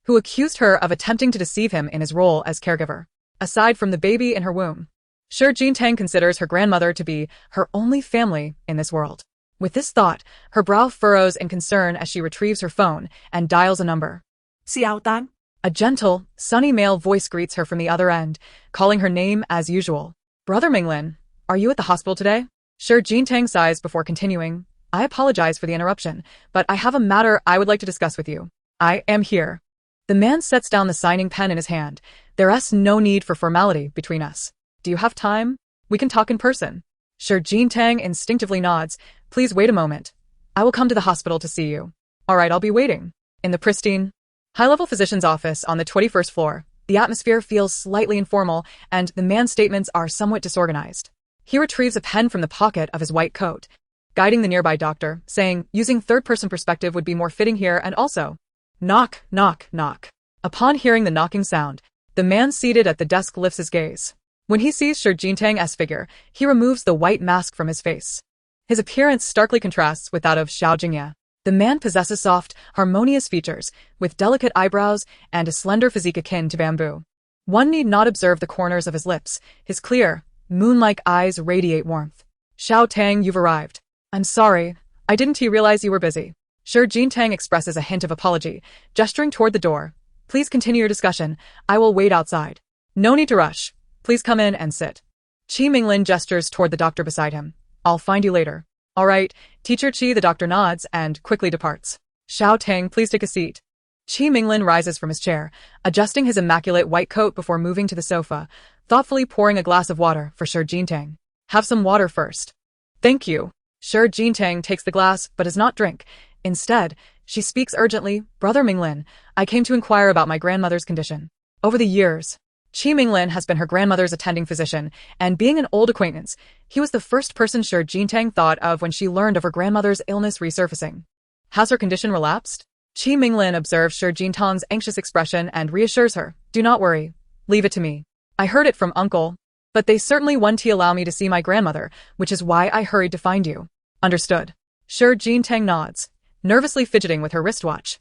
who accused her of attempting to deceive him in his role as caregiver. Aside from the baby in her womb, Shi Jintang considers her grandmother to be her only family in this world. With this thought, her brow furrows in concern as she retrieves her phone and dials a number. Xiao Tang. A gentle, sunny male voice greets her from the other end, calling her name as usual. Brother Minglin, are you at the hospital today? Shi Jintang sighs before continuing. I apologize for the interruption, but I have a matter I would like to discuss with you. I am here. The man sets down the signing pen in his hand. There's no need for formality between us. Do you have time? We can talk in person. Shi Jintang instinctively nods. Please wait a moment. I will come to the hospital to see you. All right, I'll be waiting. In the pristine, high-level physician's office on the 21st floor, The atmosphere feels slightly informal, and the man's statements are somewhat disorganized. He retrieves a pen from the pocket of his white coat, guiding the nearby doctor, saying using third-person perspective would be more fitting here, and also, knock, knock, knock. Upon hearing the knocking sound, the man seated at the desk lifts his gaze. When he sees Xiao Jingye's figure, he removes the white mask from his face. His appearance starkly contrasts with that of Xiao Jingye. The man possesses soft, harmonious features, with delicate eyebrows and a slender physique akin to bamboo. One need not observe the corners of his lips. His clear, moon-like eyes radiate warmth. Xiao Tang, you've arrived. I'm sorry, I didn't realize you were busy. Xiao Jingye expresses a hint of apology, gesturing toward the door. Please continue your discussion, I will wait outside. No need to rush. Please come in and sit. Qi Minglin gestures toward the doctor beside him. I'll find you later. All right, Teacher Qi, the doctor nods and quickly departs. Xiao Tang, please take a seat. Qi Minglin rises from his chair, adjusting his immaculate white coat before moving to the sofa, thoughtfully pouring a glass of water for Xiao Jingye. Have some water first. Thank you. Xiao Jingye takes the glass but does not drink. Instead, she speaks urgently, Brother Minglin, I came to inquire about my grandmother's condition. Over the years, Qi Minglin has been her grandmother's attending physician, and being an old acquaintance, he was the first person Xiao Jingye thought of when she learned of her grandmother's illness resurfacing. Has her condition relapsed? Qi Minglin observes Xiao Jingye's anxious expression and reassures her, do not worry. Leave it to me. I heard it from Uncle, but they certainly won't allow me to see my grandmother, which is why I hurried to find you. Understood. Xiao Jingye nods, nervously fidgeting with her wristwatch,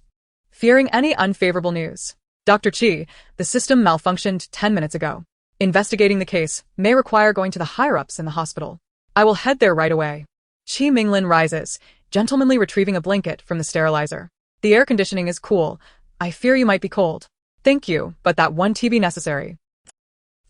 fearing any unfavorable news. Dr. Qi, the system malfunctioned 10 minutes ago. Investigating the case may require going to the higher-ups in the hospital. I will head there right away. Qi Minglin rises, gentlemanly retrieving a blanket from the sterilizer. The air conditioning is cool. I fear you might be cold. Thank you, but that won't be necessary.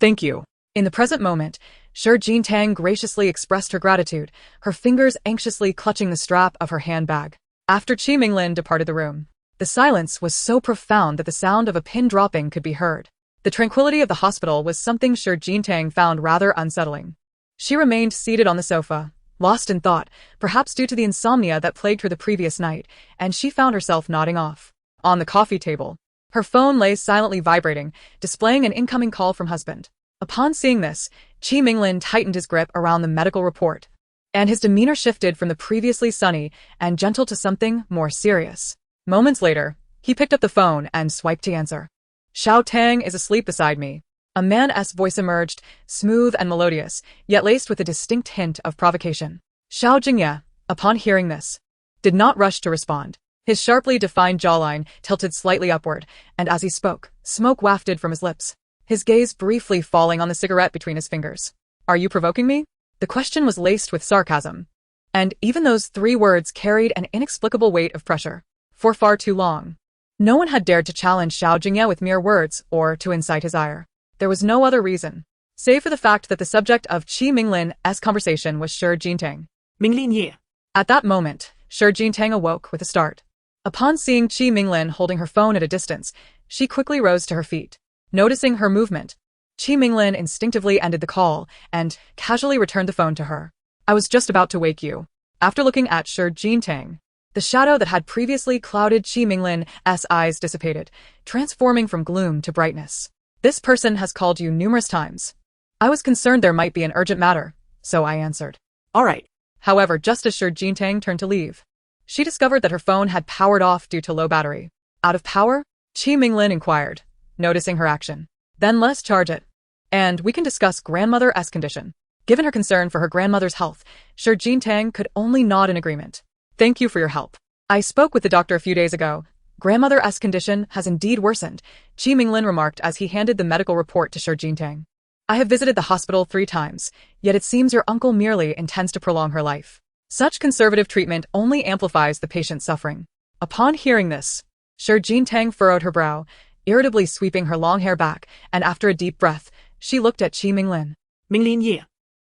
Thank you. In the present moment, Xiao Jingye graciously expressed her gratitude, her fingers anxiously clutching the strap of her handbag. After Qi Minglin departed the room, the silence was so profound that the sound of a pin dropping could be heard. The tranquility of the hospital was something Xiao Jingye found rather unsettling. She remained seated on the sofa, lost in thought, perhaps due to the insomnia that plagued her the previous night, and she found herself nodding off. On the coffee table, her phone lay silently vibrating, displaying an incoming call from husband. Upon seeing this, Qi Minglin tightened his grip around the medical report, and his demeanor shifted from the previously sunny and gentle to something more serious. Moments later, he picked up the phone and swiped to answer. Xiao Tang is asleep beside me. A man's voice emerged, smooth and melodious, yet laced with a distinct hint of provocation. Xiao Jingye, upon hearing this, did not rush to respond. His sharply defined jawline tilted slightly upward, and as he spoke, smoke wafted from his lips, his gaze briefly falling on the cigarette between his fingers. Are you provoking me? The question was laced with sarcasm, and even those 3 words carried an inexplicable weight of pressure. For far too long, no one had dared to challenge Xiao Jingye with mere words or to incite his ire. There was no other reason, save for the fact that the subject of Qi Minglin's conversation was Xiao Jingye. Minglin Ye. At that moment, Xiao Jingye awoke with a start. Upon seeing Qi Minglin holding her phone at a distance, she quickly rose to her feet. Noticing her movement, Qi Minglin instinctively ended the call and casually returned the phone to her. I was just about to wake you. After looking at Xiao Jingye, the shadow that had previously clouded Qi Minglin's eyes dissipated, transforming from gloom to brightness. This person has called you numerous times. I was concerned there might be an urgent matter, so I answered. All right. However, just as Xiao Jingye turned to leave, she discovered that her phone had powered off due to low battery. Out of power? Qi Minglin inquired, noticing her action. Then let's charge it, and we can discuss grandmother's condition. Given her concern for her grandmother's health, Xiao Jingye could only nod in agreement. Thank you for your help. I spoke with the doctor a few days ago. Grandmother's condition has indeed worsened, Qi Minglin remarked as he handed the medical report to Xiao Jingye. I have visited the hospital 3 times, yet it seems your uncle merely intends to prolong her life. Such conservative treatment only amplifies the patient's suffering. Upon hearing this, Xiao Jingye furrowed her brow, irritably sweeping her long hair back, and after a deep breath, she looked at Qi Minglin. Minglin Ye.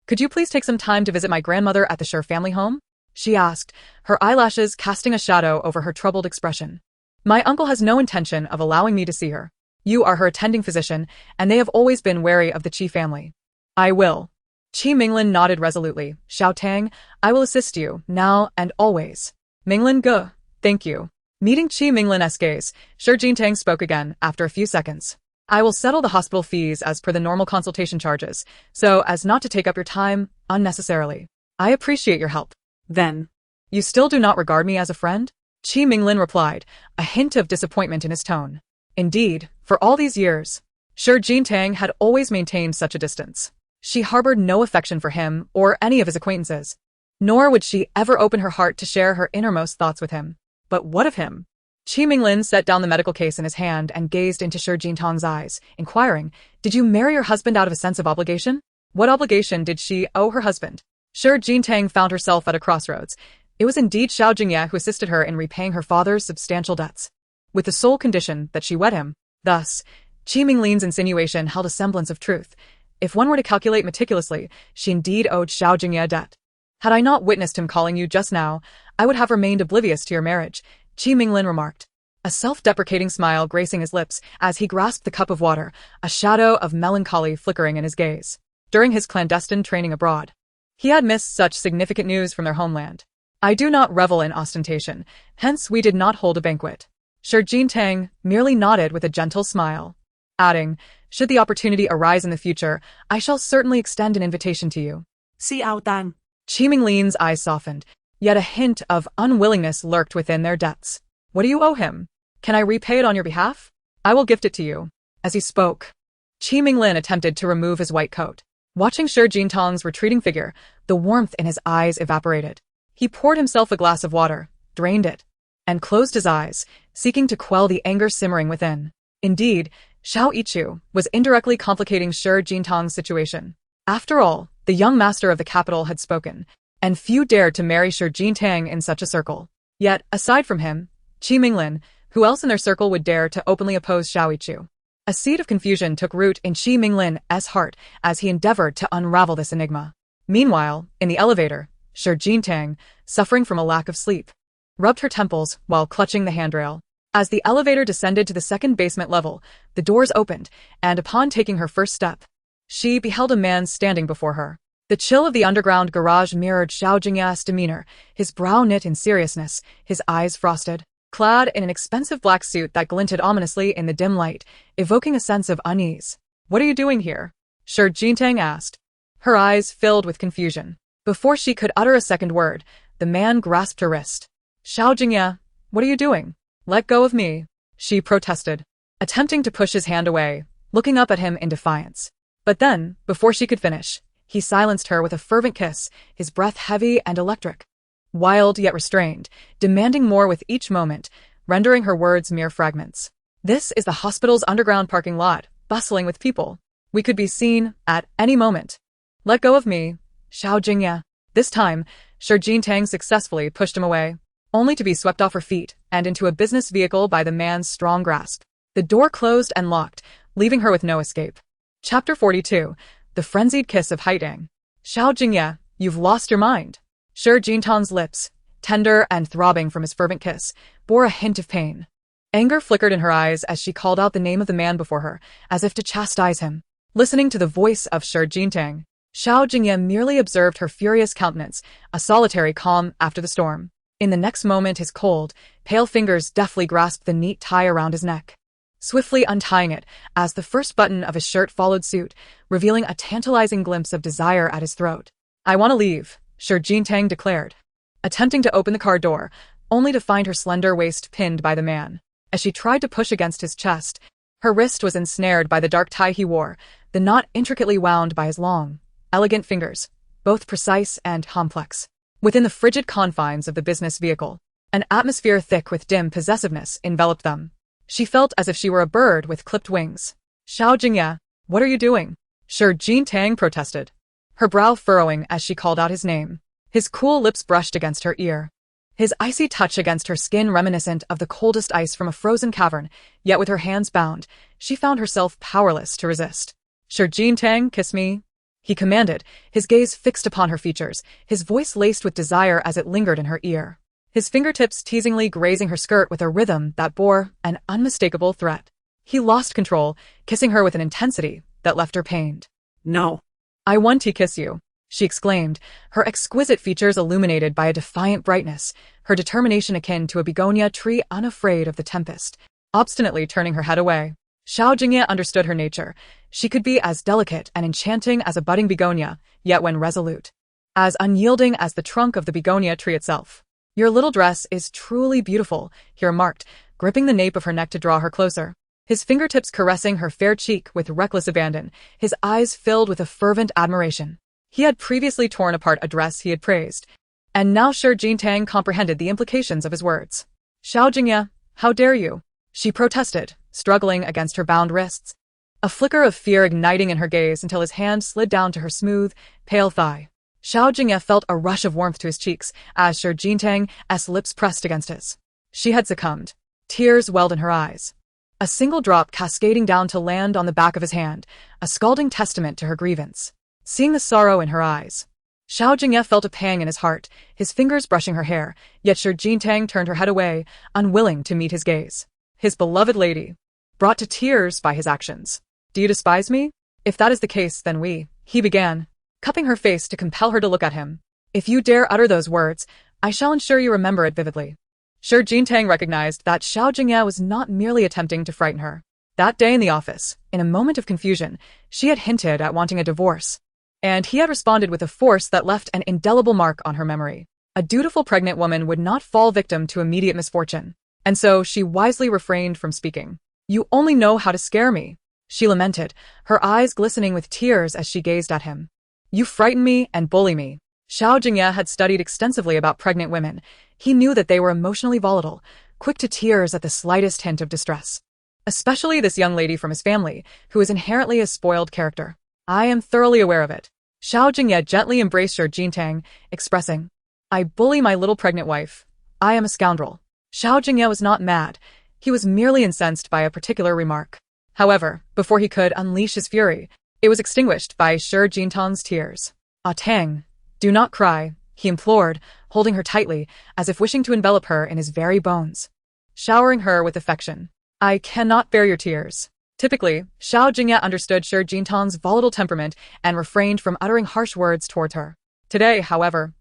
Could you please take some time to visit my grandmother at the Xiao family home? She asked, her eyelashes casting a shadow over her troubled expression. My uncle has no intention of allowing me to see her. You are her attending physician, and they have always been wary of the Qi family. I will. Qi Minglin nodded resolutely. Xiao Tang, I will assist you, now and always. Minglin Ge, thank you. Meeting Qi Minglin's gaze, Xiao Jingye spoke again after a few seconds. I will settle the hospital fees as per the normal consultation charges, so as not to take up your time unnecessarily. I appreciate your help. Then, You still do not regard me as a friend? Qi Minglin replied, a hint of disappointment in his tone. Indeed, for all these years, Shi Jintang had always maintained such a distance. She harbored no affection for him or any of his acquaintances, nor would she ever open her heart to share her innermost thoughts with him. But what of him? Qi Minglin set down the medical case in his hand and gazed into Shi Jintang's eyes, inquiring, did you marry your husband out of a sense of obligation? What obligation did she owe her husband? Shi Jintang found herself at a crossroads. It was indeed Xiao Jingye who assisted her in repaying her father's substantial debts, with the sole condition that she wed him. Thus, Qi Minglin's insinuation held a semblance of truth. If one were to calculate meticulously, she indeed owed Xiao Jingye a debt. Had I not witnessed him calling you just now, I would have remained oblivious to your marriage, Qi Minglin remarked, a self-deprecating smile gracing his lips as he grasped the cup of water, a shadow of melancholy flickering in his gaze. During his clandestine training abroad, he had missed such significant news from their homeland. I do not revel in ostentation, hence we did not hold a banquet. Shi Jintang merely nodded with a gentle smile, adding, should the opportunity arise in the future, I shall certainly extend an invitation to you. Xiao Tang. Qi Minglin's eyes softened, yet a hint of unwillingness lurked within their depths. What do you owe him? Can I repay it on your behalf? I will gift it to you. As he spoke, Qi Minglin attempted to remove his white coat. Watching Shi Jintang's retreating figure, the warmth in his eyes evaporated. He poured himself a glass of water, drained it, and closed his eyes, seeking to quell the anger simmering within. Indeed, Xiao Yichu was indirectly complicating Shi Jintang's situation. After all, the young master of the capital had spoken, and few dared to marry Shi Jintang in such a circle. Yet, aside from him, Qi Minglin, who else in their circle would dare to openly oppose Xiao Yichu? A seed of confusion took root in Qi Minglin's heart as he endeavored to unravel this enigma. Meanwhile, in the elevator, Shi Jintang, suffering from a lack of sleep, rubbed her temples while clutching the handrail. As the elevator descended to the second basement level, the doors opened, and upon taking her first step, she beheld a man standing before her. The chill of the underground garage mirrored Xiao Jingye's demeanor, his brow knit in seriousness, his eyes frosted, clad in an expensive black suit that glinted ominously in the dim light, evoking a sense of unease. What are you doing here? Shi Jintang asked, her eyes filled with confusion. Before she could utter a second word, the man grasped her wrist. Xiao Jingye, what are you doing? Let go of me, she protested, attempting to push his hand away, looking up at him in defiance. But then, before she could finish, he silenced her with a fervent kiss, his breath heavy and electric, wild yet restrained, demanding more with each moment, rendering her words mere fragments. This is the hospital's underground parking lot, bustling with people. We could be seen at any moment. Let go of me, Xiao Jingye. This time, Shi Jintang successfully pushed him away, only to be swept off her feet and into a business vehicle by the man's strong grasp. The door closed and locked, leaving her with no escape. Chapter 42. The Frenzied Kiss of Haidang. Xiao Jingye, you've lost your mind. Shi Jintang's lips, tender and throbbing from his fervent kiss, bore a hint of pain. Anger flickered in her eyes as she called out the name of the man before her, as if to chastise him. Listening to the voice of Shi Jintang, Xiao Jingye merely observed her furious countenance, a solitary calm after the storm. In the next moment his cold, pale fingers deftly grasped the neat tie around his neck, swiftly untying it as the first button of his shirt followed suit, revealing a tantalizing glimpse of desire at his throat. I want to leave, Shi Jintang declared, attempting to open the car door, only to find her slender waist pinned by the man. As she tried to push against his chest, her wrist was ensnared by the dark tie he wore, the knot intricately wound by his long, elegant fingers, both precise and complex. Within the frigid confines of the business vehicle, an atmosphere thick with dim possessiveness enveloped them. She felt as if she were a bird with clipped wings. Xiao Jingye, what are you doing? Shi Jintang protested, her brow furrowing as she called out his name. His cool lips brushed against her ear, his icy touch against her skin reminiscent of the coldest ice from a frozen cavern, yet with her hands bound, she found herself powerless to resist. Shi Jintang, kiss me, he commanded, his gaze fixed upon her features, his voice laced with desire as it lingered in her ear, his fingertips teasingly grazing her skirt with a rhythm that bore an unmistakable threat. He lost control, kissing her with an intensity that left her pained. No. I want to kiss you, she exclaimed, her exquisite features illuminated by a defiant brightness, her determination akin to a begonia tree unafraid of the tempest. Obstinately turning her head away, Xiao Jingye understood her nature. She could be as delicate and enchanting as a budding begonia, yet when resolute, as unyielding as the trunk of the begonia tree itself. Your little dress is truly beautiful, he remarked, gripping the nape of her neck to draw her closer. His fingertips caressing her fair cheek with reckless abandon, his eyes filled with a fervent admiration. He had previously torn apart a dress he had praised, and now Shi Jintang comprehended the implications of his words. Xiao Jingye, how dare you? She protested, struggling against her bound wrists, a flicker of fear igniting in her gaze until his hand slid down to her smooth, pale thigh. Xiao Jingye felt a rush of warmth to his cheeks as Shi Jintang's lips pressed against his. She had succumbed. Tears welled in her eyes, a single drop cascading down to land on the back of his hand, a scalding testament to her grievance. Seeing the sorrow in her eyes, Xiao Jingye felt a pang in his heart, his fingers brushing her hair, yet Shi Jintang turned her head away, unwilling to meet his gaze. His beloved lady, brought to tears by his actions. Do you despise me? If that is the case, then he began, cupping her face to compel her to look at him. If you dare utter those words, I shall ensure you remember it vividly. Shi Jintang recognized that Xiao Jingye was not merely attempting to frighten her. That day in the office, in a moment of confusion, she had hinted at wanting a divorce, and he had responded with a force that left an indelible mark on her memory. A dutiful pregnant woman would not fall victim to immediate misfortune, and so she wisely refrained from speaking. You only know how to scare me, she lamented, her eyes glistening with tears as she gazed at him. You frighten me and bully me. Xiao Jingye had studied extensively about pregnant women. He knew that they were emotionally volatile, quick to tears at the slightest hint of distress. Especially this young lady from his family, who is inherently a spoiled character. I am thoroughly aware of it. Xiao Jingye gently embraced Shi Jintang, expressing, I bully my little pregnant wife. I am a scoundrel. Xiao Jingye was not mad. He was merely incensed by a particular remark. However, before he could unleash his fury, it was extinguished by Shi Jintang's tears. Ah Tang, do not cry, he implored, holding her tightly, as if wishing to envelop her in his very bones, showering her with affection. I cannot bear your tears. Typically, Xiao Jingye understood Shi Jintang's volatile temperament and refrained from uttering harsh words towards her. Today, however,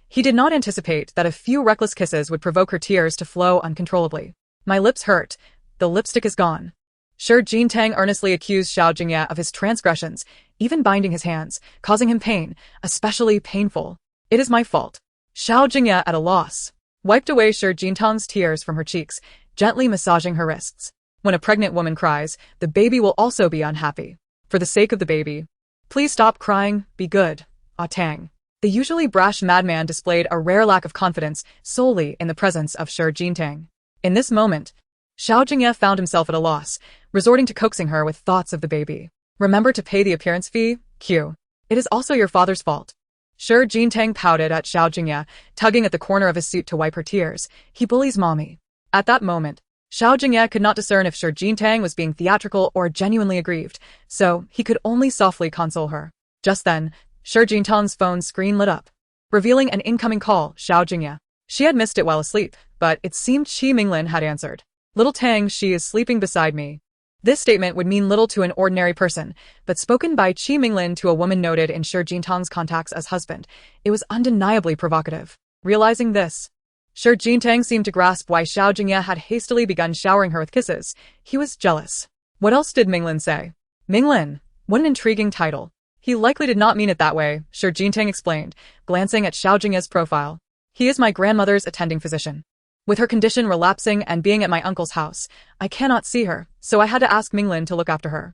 he did not anticipate that a few reckless kisses would provoke her tears to flow uncontrollably. My lips hurt. The lipstick is gone. Shi Jintang earnestly accused Xiao Jingye of his transgressions, even binding his hands, causing him pain, especially painful. It is my fault. Xiao Jingye, at a loss, wiped away Shi Jintang's tears from her cheeks, gently massaging her wrists. When a pregnant woman cries, the baby will also be unhappy. For the sake of the baby, please stop crying, be good. Ah Tang. The usually brash madman displayed a rare lack of confidence solely in the presence of Shi Jintang. In this moment, Xiao Jingye found himself at a loss, resorting to coaxing her with thoughts of the baby. Remember to pay the appearance fee, Q. It is also your father's fault. Shi Jintang pouted at Xiao Jingye, tugging at the corner of his suit to wipe her tears. He bullies mommy. At that moment, Xiao Jingye could not discern if Shi Jintang was being theatrical or genuinely aggrieved, so he could only softly console her. Just then, Shi Jintang's phone screen lit up, revealing an incoming call. Xiao Jingye. She had missed it while asleep, but it seemed Qi Minglin had answered. Little Tang, she is sleeping beside me. This statement would mean little to an ordinary person, but spoken by Qi Minglin to a woman noted in Shi Jintang's contacts as husband, it was undeniably provocative. Realizing this, Shi Jintang seemed to grasp why Xiao Jingye had hastily begun showering her with kisses. He was jealous. What else did Minglin say? Minglin, what an intriguing title. He likely did not mean it that way, Shi Jintang explained, glancing at Xiao Jingye's profile. He is my grandmother's attending physician. With her condition relapsing and being at my uncle's house, I cannot see her, so I had to ask Minglin to look after her.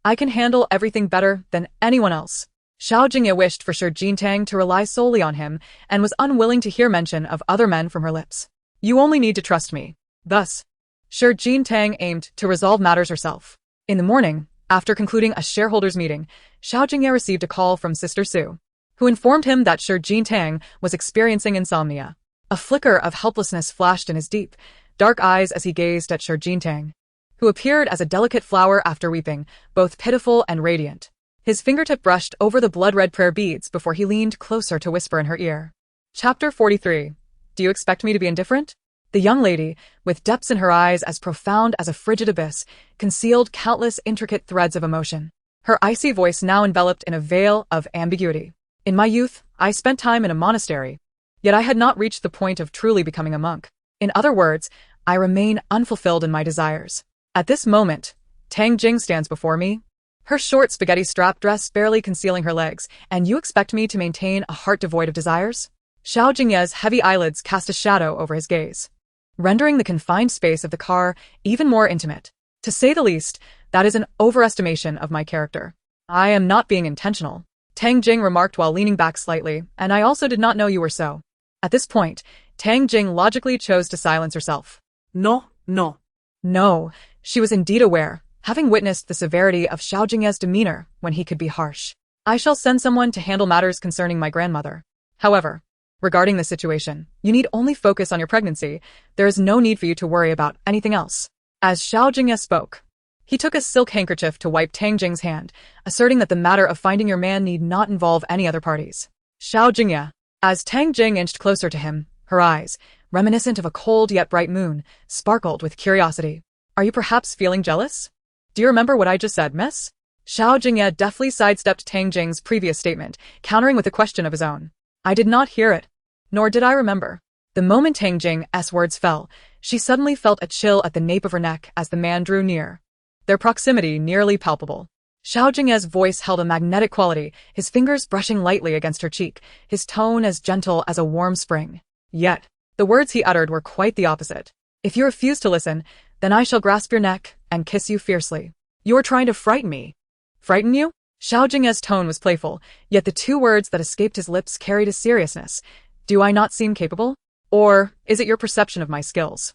I can handle everything better than anyone else. Xiao Jingye wished for Shi Jintang to rely solely on him and was unwilling to hear mention of other men from her lips. You only need to trust me. Thus, Shi Jintang aimed to resolve matters herself. In the morning, after concluding a shareholders' meeting, Xiao Jingye received a call from Sister Su, who informed him that Shi Jintang was experiencing insomnia. A flicker of helplessness flashed in his deep, dark eyes as he gazed at Shi Jintang, who appeared as a delicate flower after weeping, both pitiful and radiant. His fingertip brushed over the blood-red prayer beads before he leaned closer to whisper in her ear. Chapter 43. Do you expect me to be indifferent? The young lady, with depths in her eyes as profound as a frigid abyss, concealed countless intricate threads of emotion. Her icy voice now enveloped in a veil of ambiguity. In my youth, I spent time in a monastery. Yet I had not reached the point of truly becoming a monk. In other words, I remain unfulfilled in my desires. At this moment, Tang Jing stands before me, her short spaghetti strap dress barely concealing her legs, and you expect me to maintain a heart devoid of desires? Xiao Jingye's heavy eyelids cast a shadow over his gaze, rendering the confined space of the car even more intimate. To say the least, that is an overestimation of my character. I am not being intentional, Tang Jing remarked while leaning back slightly, and I also did not know you were so. At this point, Tang Jing logically chose to silence herself. No. No, she was indeed aware, having witnessed the severity of Xiao Jingye's demeanor when he could be harsh. I shall send someone to handle matters concerning my grandmother. However, regarding the situation, you need only focus on your pregnancy. There is no need for you to worry about anything else. As Xiao Jingye spoke, he took a silk handkerchief to wipe Tang Jing's hand, asserting that the matter of finding your man need not involve any other parties. Xiao Jingye. As Tang Jing inched closer to him, her eyes, reminiscent of a cold yet bright moon, sparkled with curiosity. Are you perhaps feeling jealous? Do you remember what I just said, miss? Xiao Jingye deftly sidestepped Tang Jing's previous statement, countering with a question of his own. I did not hear it, nor did I remember. The moment Tang Jing's words fell, she suddenly felt a chill at the nape of her neck as the man drew near, their proximity nearly palpable. Xiao Jingye's voice held a magnetic quality, his fingers brushing lightly against her cheek, his tone as gentle as a warm spring. Yet, the words he uttered were quite the opposite. If you refuse to listen, then I shall grasp your neck and kiss you fiercely. You are trying to frighten me. Frighten you? Xiao Jingye's tone was playful, yet the two words that escaped his lips carried a seriousness. Do I not seem capable? Or is it your perception of my skills?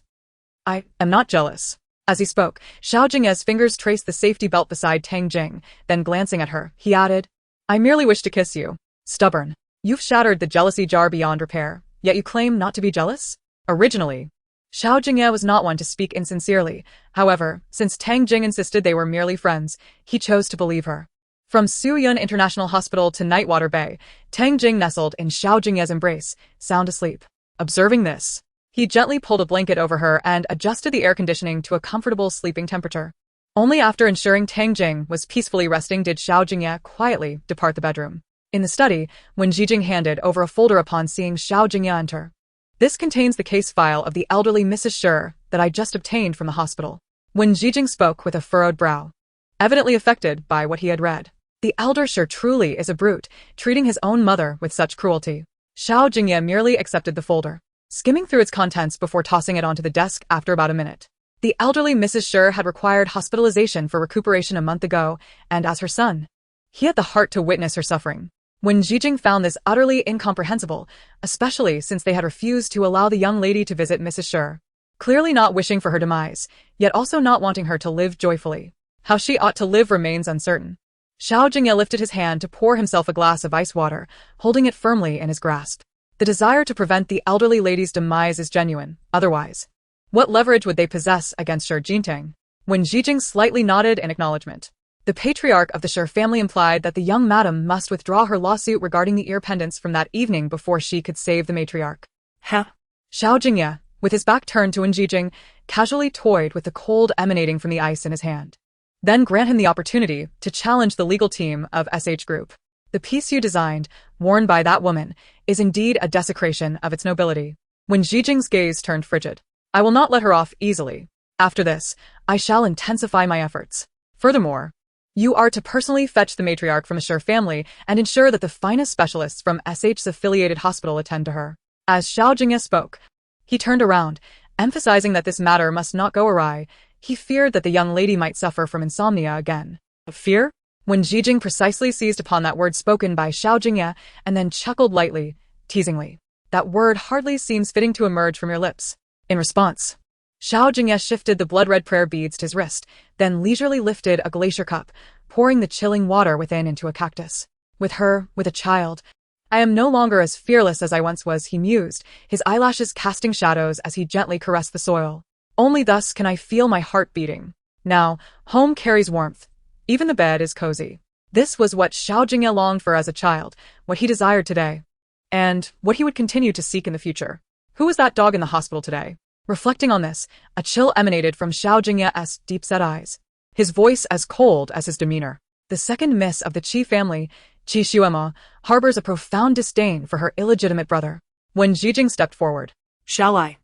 I am not jealous. As he spoke, Xiao Jingye's fingers traced the safety belt beside Tang Jing, then glancing at her, he added, I merely wish to kiss you. Stubborn. You've shattered the jealousy jar beyond repair, yet you claim not to be jealous? Originally, Xiao Jingye was not one to speak insincerely. However, since Tang Jing insisted they were merely friends, he chose to believe her. From Suyun International Hospital to Nightwater Bay, Tang Jing nestled in Xiao Jingye's embrace, sound asleep. Observing this, he gently pulled a blanket over her and adjusted the air conditioning to a comfortable sleeping temperature. Only after ensuring Tang Jing was peacefully resting did Xiao Jingye quietly depart the bedroom. In the study, Wen Jijing handed over a folder upon seeing Xiao Jingye enter. This contains the case file of the elderly Mrs. Shi that I just obtained from the hospital. Wen Jijing spoke with a furrowed brow, evidently affected by what he had read. The elder Shi truly is a brute, treating his own mother with such cruelty. Xiao Jingye merely accepted the folder, skimming through its contents before tossing it onto the desk after about a minute. The elderly Mrs. Shi had required hospitalization for recuperation a month ago, and as her son, he had the heart to witness her suffering. Wen Jijing found this utterly incomprehensible, especially since they had refused to allow the young lady to visit Mrs. Shi, clearly not wishing for her demise, yet also not wanting her to live joyfully. How she ought to live remains uncertain. Xiao Jingye lifted his hand to pour himself a glass of ice water, holding it firmly in his grasp. The desire to prevent the elderly lady's demise is genuine, otherwise, what leverage would they possess against Shi Jintang? Wen Jijing slightly nodded in acknowledgement. The patriarch of the Shi family implied that the young madam must withdraw her lawsuit regarding the ear pendants from that evening before she could save the matriarch. Xiao Jingye, with his back turned to Wen Jijing, casually toyed with the cold emanating from the ice in his hand. Then grant him the opportunity to challenge the legal team of SH Group. The piece you designed, worn by that woman, is indeed a desecration of its nobility. When Jijing's gaze turned frigid, I will not let her off easily. After this, I shall intensify my efforts. Furthermore, you are to personally fetch the matriarch from the Shi family and ensure that the finest specialists from SH's affiliated hospital attend to her. As Xiao Jingye spoke, he turned around, emphasizing that this matter must not go awry. He feared that the young lady might suffer from insomnia again. Fear? When Jijing precisely seized upon that word spoken by Xiao Jingye and then chuckled lightly, teasingly. That word hardly seems fitting to emerge from your lips. In response, Xiao Jingye shifted the blood-red prayer beads to his wrist, then leisurely lifted a glacier cup, pouring the chilling water within into a cactus. With her, with a child, I am no longer as fearless as I once was, he mused, his eyelashes casting shadows as he gently caressed the soil. Only thus can I feel my heart beating. Now, home carries warmth. Even the bed is cozy. This was what Xiao Jingye longed for as a child, what he desired today, and what he would continue to seek in the future. Who was that dog in the hospital today? Reflecting on this, a chill emanated from Xiao Jingye's deep-set eyes, his voice as cold as his demeanor. The second miss of the Qi family, Qi Xuema, harbors a profound disdain for her illegitimate brother. When Jijing stepped forward, Shall I?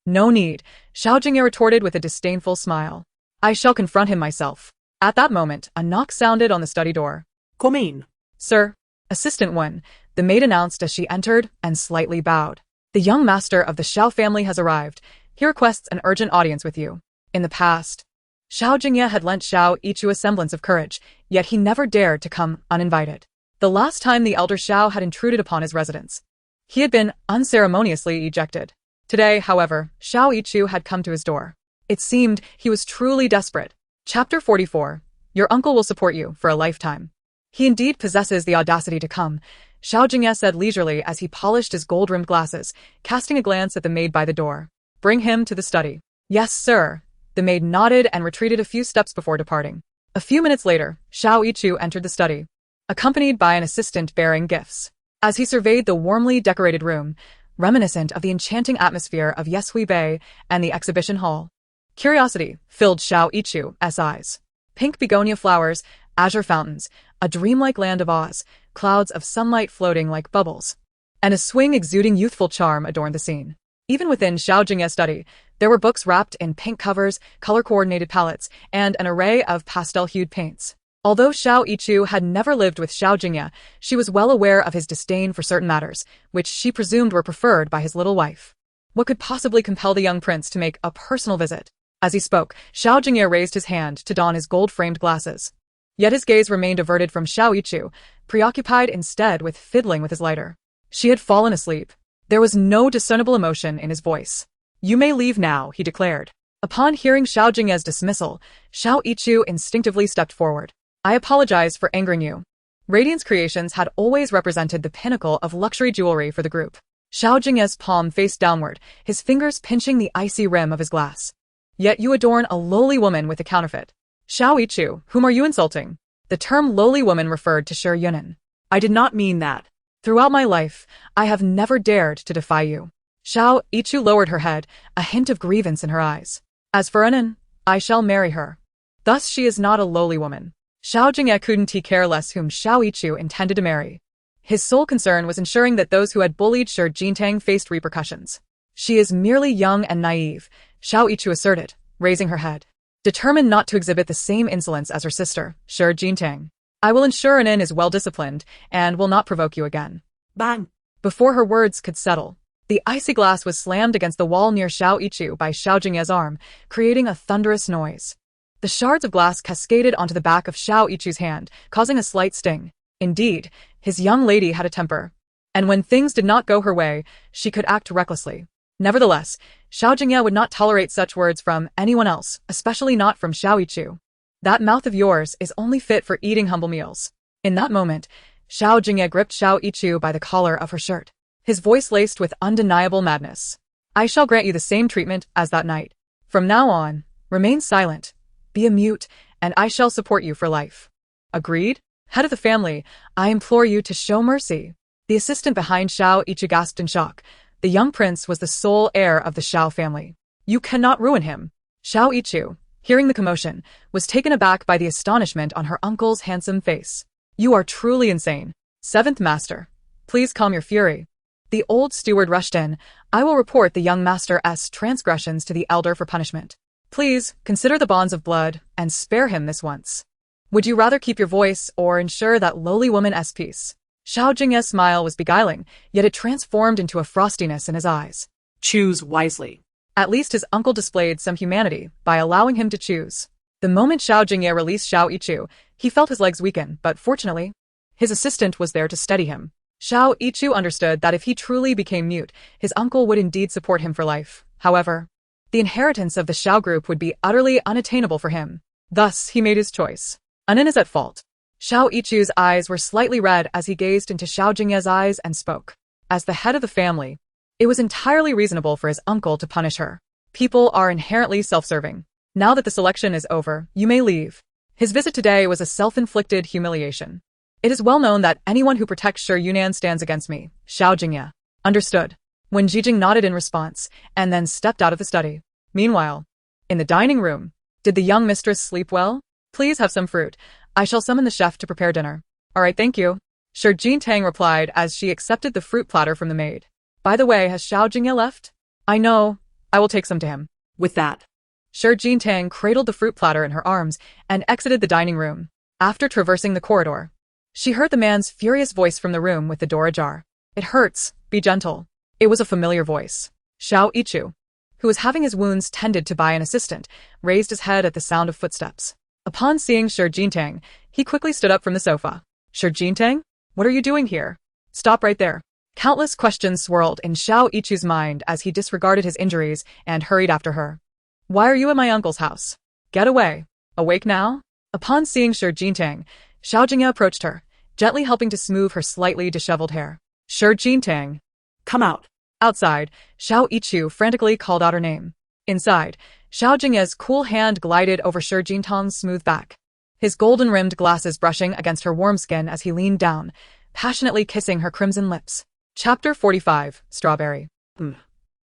No need, Xiao Jingye retorted with a disdainful smile. I shall confront him myself. At that moment, a knock sounded on the study door. Come in. Sir, Assistant 1, the maid announced as she entered and slightly bowed. The young master of the Xiao family has arrived. He requests an urgent audience with you. In the past, Xiao Jingye had lent Xiao Yichu a semblance of courage, yet he never dared to come uninvited. The last time the elder Xiao had intruded upon his residence, he had been unceremoniously ejected. Today, however, Xiao Yichu had come to his door. It seemed he was truly desperate. Chapter 44. Your uncle will support you for a lifetime. He indeed possesses the audacity to come, Xiao Jingye said leisurely as he polished his gold-rimmed glasses, casting a glance at the maid by the door. Bring him to the study. Yes, sir. The maid nodded and retreated a few steps before departing. A few minutes later, Xiao Yichu entered the study, accompanied by an assistant bearing gifts. As he surveyed the warmly decorated room, reminiscent of the enchanting atmosphere of Yeshui Bay and the exhibition hall, curiosity filled Xiao Yichu's eyes. Pink begonia flowers, azure fountains, a dreamlike land of Oz, clouds of sunlight floating like bubbles, and a swing exuding youthful charm adorned the scene. Even within Xiao Jingye's study, there were books wrapped in pink covers, color-coordinated palettes, and an array of pastel-hued paints. Although Xiao Yichu had never lived with Xiao Jingye, she was well aware of his disdain for certain matters, which she presumed were preferred by his little wife. What could possibly compel the young prince to make a personal visit? As he spoke, Xiao Jingye raised his hand to don his gold-framed glasses. Yet his gaze remained averted from Xiao Yichu, preoccupied instead with fiddling with his lighter. She had fallen asleep. There was no discernible emotion in his voice. You may leave now, he declared. Upon hearing Xiao Jingye's dismissal, Xiao Yichu instinctively stepped forward. I apologize for angering you. Radiance Creations had always represented the pinnacle of luxury jewelry for the group. Xiao Jingye's palm faced downward, his fingers pinching the icy rim of his glass. Yet you adorn a lowly woman with a counterfeit. Xiao Yichu, whom are you insulting? The term lowly woman referred to Shi Yunan. I did not mean that. Throughout my life, I have never dared to defy you. Xiao Yichu lowered her head, a hint of grievance in her eyes. As for Yunan, I shall marry her. Thus she is not a lowly woman. Xiao Jingye couldn't care less whom Xiao Yichu intended to marry. His sole concern was ensuring that those who had bullied Shi Jingye faced repercussions. She is merely young and naive, Xiao Yichu asserted, raising her head, determined not to exhibit the same insolence as her sister, Shi Jingye. I will ensure Yunan is well-disciplined and will not provoke you again. Bang! Before her words could settle, the icy glass was slammed against the wall near Xiao Yichu by Xiao Jingye's arm, creating a thunderous noise. The shards of glass cascaded onto the back of Xiao Yichu's hand, causing a slight sting. Indeed, his young lady had a temper, and when things did not go her way, she could act recklessly. Nevertheless, Xiao Jingye would not tolerate such words from anyone else, especially not from Xiao Yichu. That mouth of yours is only fit for eating humble meals. In that moment, Xiao Jingye gripped Xiao Yichu by the collar of her shirt, his voice laced with undeniable madness. I shall grant you the same treatment as that night. From now on, remain silent, be a mute, and I shall support you for life. Agreed? Head of the family, I implore you to show mercy. The assistant behind Xiao Yichu gasped in shock. The young prince was the sole heir of the Xiao family. You cannot ruin him. Xiao Yichu, hearing the commotion, was taken aback by the astonishment on her uncle's handsome face. You are truly insane. Seventh master, please calm your fury. The old steward rushed in. I will report the young master's transgressions to the elder for punishment. Please, consider the bonds of blood, and spare him this once. Would you rather keep your voice, or ensure that lowly woman's peace? Xiao Jingye's smile was beguiling, yet it transformed into a frostiness in his eyes. Choose wisely. At least his uncle displayed some humanity by allowing him to choose. The moment Xiao Jingye released Xiao Yichu, he felt his legs weaken, but fortunately, his assistant was there to steady him. Xiao Yichu understood that if he truly became mute, his uncle would indeed support him for life. However, the inheritance of the Xiao group would be utterly unattainable for him. Thus, he made his choice. Yunan is at fault. Xiao Yichu's eyes were slightly red as he gazed into Xiao Jingye's eyes and spoke. As the head of the family, it was entirely reasonable for his uncle to punish her. People are inherently self-serving. Now that the selection is over, you may leave. His visit today was a self-inflicted humiliation. It is well known that anyone who protects Shi Yunan stands against me, Xiao Jingye. Understood. When Jijing nodded in response, and then stepped out of the study. Meanwhile, in the dining room, did the young mistress sleep well? Please have some fruit. I shall summon the chef to prepare dinner. All right, thank you. Shi Jingye replied as she accepted the fruit platter from the maid. By the way, has Xiao Jingye left? I know. I will take some to him. With that, Shi Jingye cradled the fruit platter in her arms and exited the dining room. After traversing the corridor, she heard the man's furious voice from the room with the door ajar. "It hurts, be gentle." It was a familiar voice. Xiao Yichu, who was having his wounds tended to by an assistant, raised his head at the sound of footsteps. Upon seeing Shi Jingye, he quickly stood up from the sofa. "Shi Jingye? What are you doing here? Stop right there." Countless questions swirled in Xiao Yichu's mind as he disregarded his injuries and hurried after her. "Why are you at my uncle's house? Get away. Awake now?" Upon seeing Shi Jingye, Xiao Jingye approached her, gently helping to smooth her slightly disheveled hair. "Shi Jingye." Come out. Outside, Xiao Yichu frantically called out her name. Inside, Xiao Jingye's cool hand glided over Shi Jingye's smooth back, his golden-rimmed glasses brushing against her warm skin as he leaned down, passionately kissing her crimson lips. Chapter 45, Strawberry.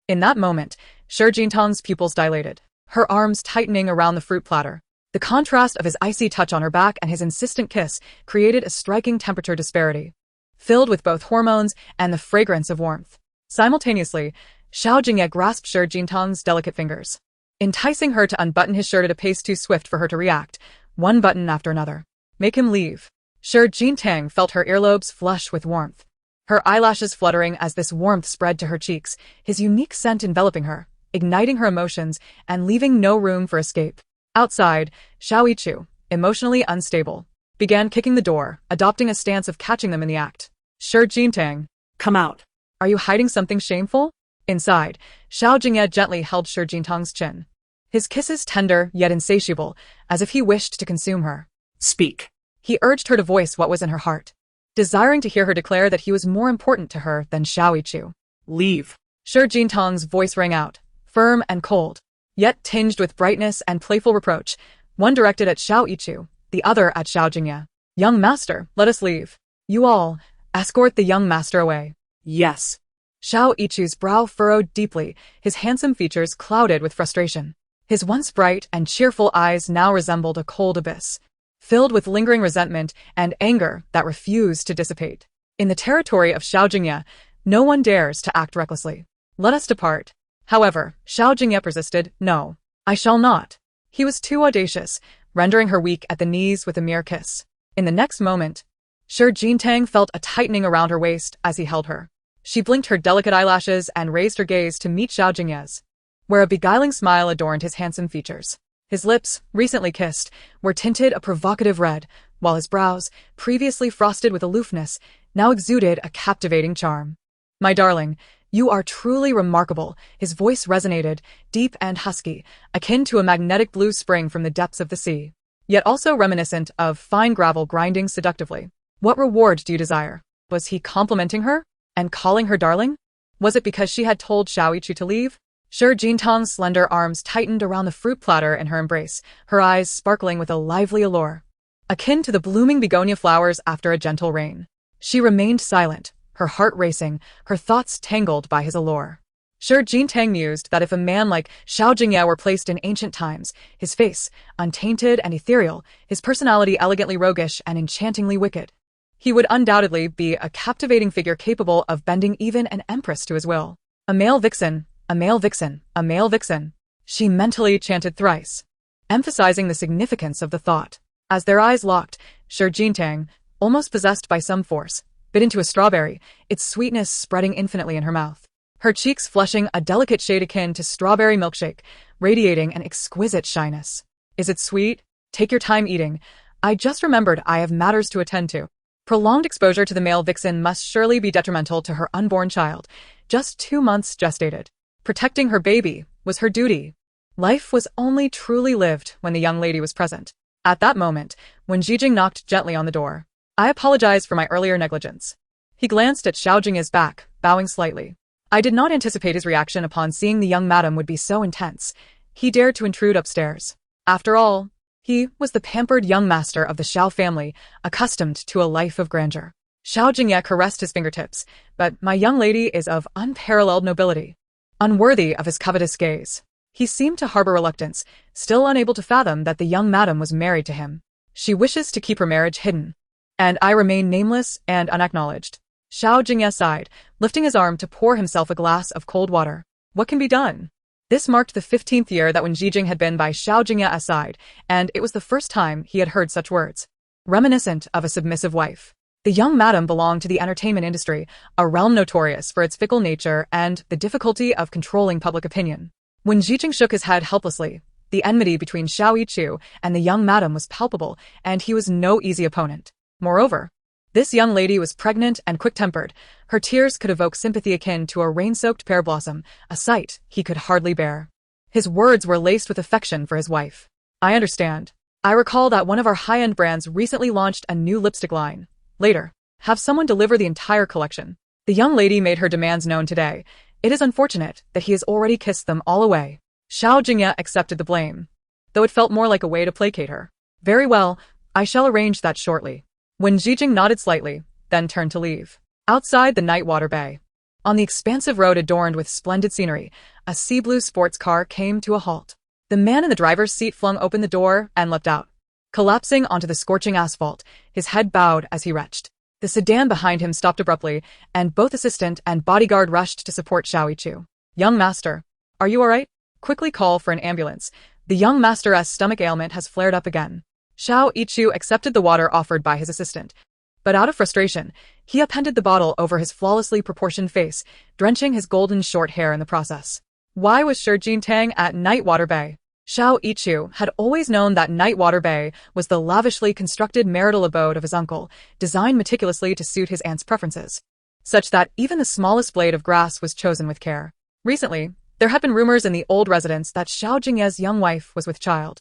In that moment, Shi Jingye's pupils dilated, her arms tightening around the fruit platter. The contrast of his icy touch on her back and his insistent kiss created a striking temperature disparity, filled with both hormones and the fragrance of warmth. Simultaneously, Xiao Jingye grasped Shi Jingye's delicate fingers, enticing her to unbutton his shirt at a pace too swift for her to react, one button after another. "Make him leave." Shi Jingye felt her earlobes flush with warmth, her eyelashes fluttering as this warmth spread to her cheeks, his unique scent enveloping her, igniting her emotions and leaving no room for escape. Outside, Xiao Yichu, emotionally unstable, began kicking the door, adopting a stance of catching them in the act. "Shi Jingye, Come out. are you hiding something shameful?" Inside, Xiao Jingye gently held Shi Jingye's chin, his kisses tender yet insatiable, as if he wished to consume her. Speak. He urged her to voice what was in her heart, desiring to hear her declare that he was more important to her than Xiao Yichu. Leave. Shi Jingye's voice rang out, firm and cold, yet tinged with brightness and playful reproach, one directed at Xiao Yichu, the other at Xiao Jingye. "Young master, let us leave. You all, escort the young master away." Yes. Xiao Yichu's brow furrowed deeply, his handsome features clouded with frustration. His once bright and cheerful eyes now resembled a cold abyss, filled with lingering resentment and anger that refused to dissipate. In the territory of Xiao Jingye, no one dares to act recklessly. "Let us depart." However, Xiao Jingye persisted. "No, I shall not." He was too audacious, rendering her weak at the knees with a mere kiss. In the next moment, Shi Jingye felt a tightening around her waist as he held her. She blinked her delicate eyelashes and raised her gaze to meet Xiao Jingye's, where a beguiling smile adorned his handsome features. His lips, recently kissed, were tinted a provocative red, while his brows, previously frosted with aloofness, now exuded a captivating charm. "My darling, you are truly remarkable." His voice resonated, deep and husky, akin to a magnetic blue spring from the depths of the sea, yet also reminiscent of fine gravel grinding seductively. "What reward do you desire?" Was he complimenting her and calling her darling? Was it because she had told Xiao Yichu to leave? Shi Jingye's slender arms tightened around the fruit platter in her embrace, her eyes sparkling with a lively allure, akin to the blooming begonia flowers after a gentle rain. She remained silent, her heart racing, her thoughts tangled by his allure. Shi Jingye mused that if a man like Xiao Jingye were placed in ancient times, his face, untainted and ethereal, his personality elegantly roguish and enchantingly wicked, he would undoubtedly be a captivating figure capable of bending even an empress to his will. "A male vixen, a male vixen, a male vixen," she mentally chanted thrice, emphasizing the significance of the thought. As their eyes locked, Shi Jingye, almost possessed by some force, bit into a strawberry, its sweetness spreading infinitely in her mouth, her cheeks flushing a delicate shade akin to strawberry milkshake, radiating an exquisite shyness. "Is it sweet? Take your time eating. I just remembered I have matters to attend to." Prolonged exposure to the male vixen must surely be detrimental to her unborn child, just 2 months gestated. Protecting her baby was her duty. Life was only truly lived when the young lady was present. At that moment, when Jijing knocked gently on the door, "I apologize for my earlier negligence." He glanced at Xiao Jingye's back, bowing slightly. I did not anticipate his reaction upon seeing the young madam would be so intense. He dared to intrude upstairs. After all, he was the pampered young master of the Xiao family, accustomed to a life of grandeur. Xiao Jingye caressed his fingertips. "But my young lady is of unparalleled nobility, unworthy of his covetous gaze." He seemed to harbor reluctance, still unable to fathom that the young madam was married to him. "She wishes to keep her marriage hidden, and I remain nameless and unacknowledged." Xiao Jingye sighed, lifting his arm to pour himself a glass of cold water. "What can be done?" This marked the 15th year that Wen Zhijing had been by Xiao Jingye's side, and it was the first time he had heard such words. Reminiscent of a submissive wife. The young madam belonged to the entertainment industry, a realm notorious for its fickle nature and the difficulty of controlling public opinion. When Zhijing shook his head helplessly, the enmity between Xiao Yiqiu and the young madam was palpable, and he was no easy opponent. Moreover, this young lady was pregnant and quick-tempered. Her tears could evoke sympathy akin to a rain-soaked pear blossom, a sight he could hardly bear. His words were laced with affection for his wife. I understand. I recall that one of our high-end brands recently launched a new lipstick line. Later, have someone deliver the entire collection. The young lady made her demands known today. It is unfortunate that he has already kissed them all away. Xiao Jingye accepted the blame, though it felt more like a way to placate her. Very well, I shall arrange that shortly. When Zhijing nodded slightly, then turned to leave. Outside the Nightwater Bay, on the expansive road adorned with splendid scenery, a sea blue sports car came to a halt. The man in the driver's seat flung open the door and leapt out, collapsing onto the scorching asphalt, his head bowed as he retched. The sedan behind him stopped abruptly, and both assistant and bodyguard rushed to support Xiao Yiqiu. Young master, are you all right? Quickly call for an ambulance. The young master's stomach ailment has flared up again. Xiao Yiqiu accepted the water offered by his assistant, but out of frustration, he appended the bottle over his flawlessly proportioned face, drenching his golden short hair in the process. Why was Shi Jingtang at Nightwater Bay? Xiao Yiqiu had always known that Nightwater Bay was the lavishly constructed marital abode of his uncle, designed meticulously to suit his aunt's preferences, such that even the smallest blade of grass was chosen with care. Recently, there had been rumors in the old residence that Xiao Jingye's young wife was with child.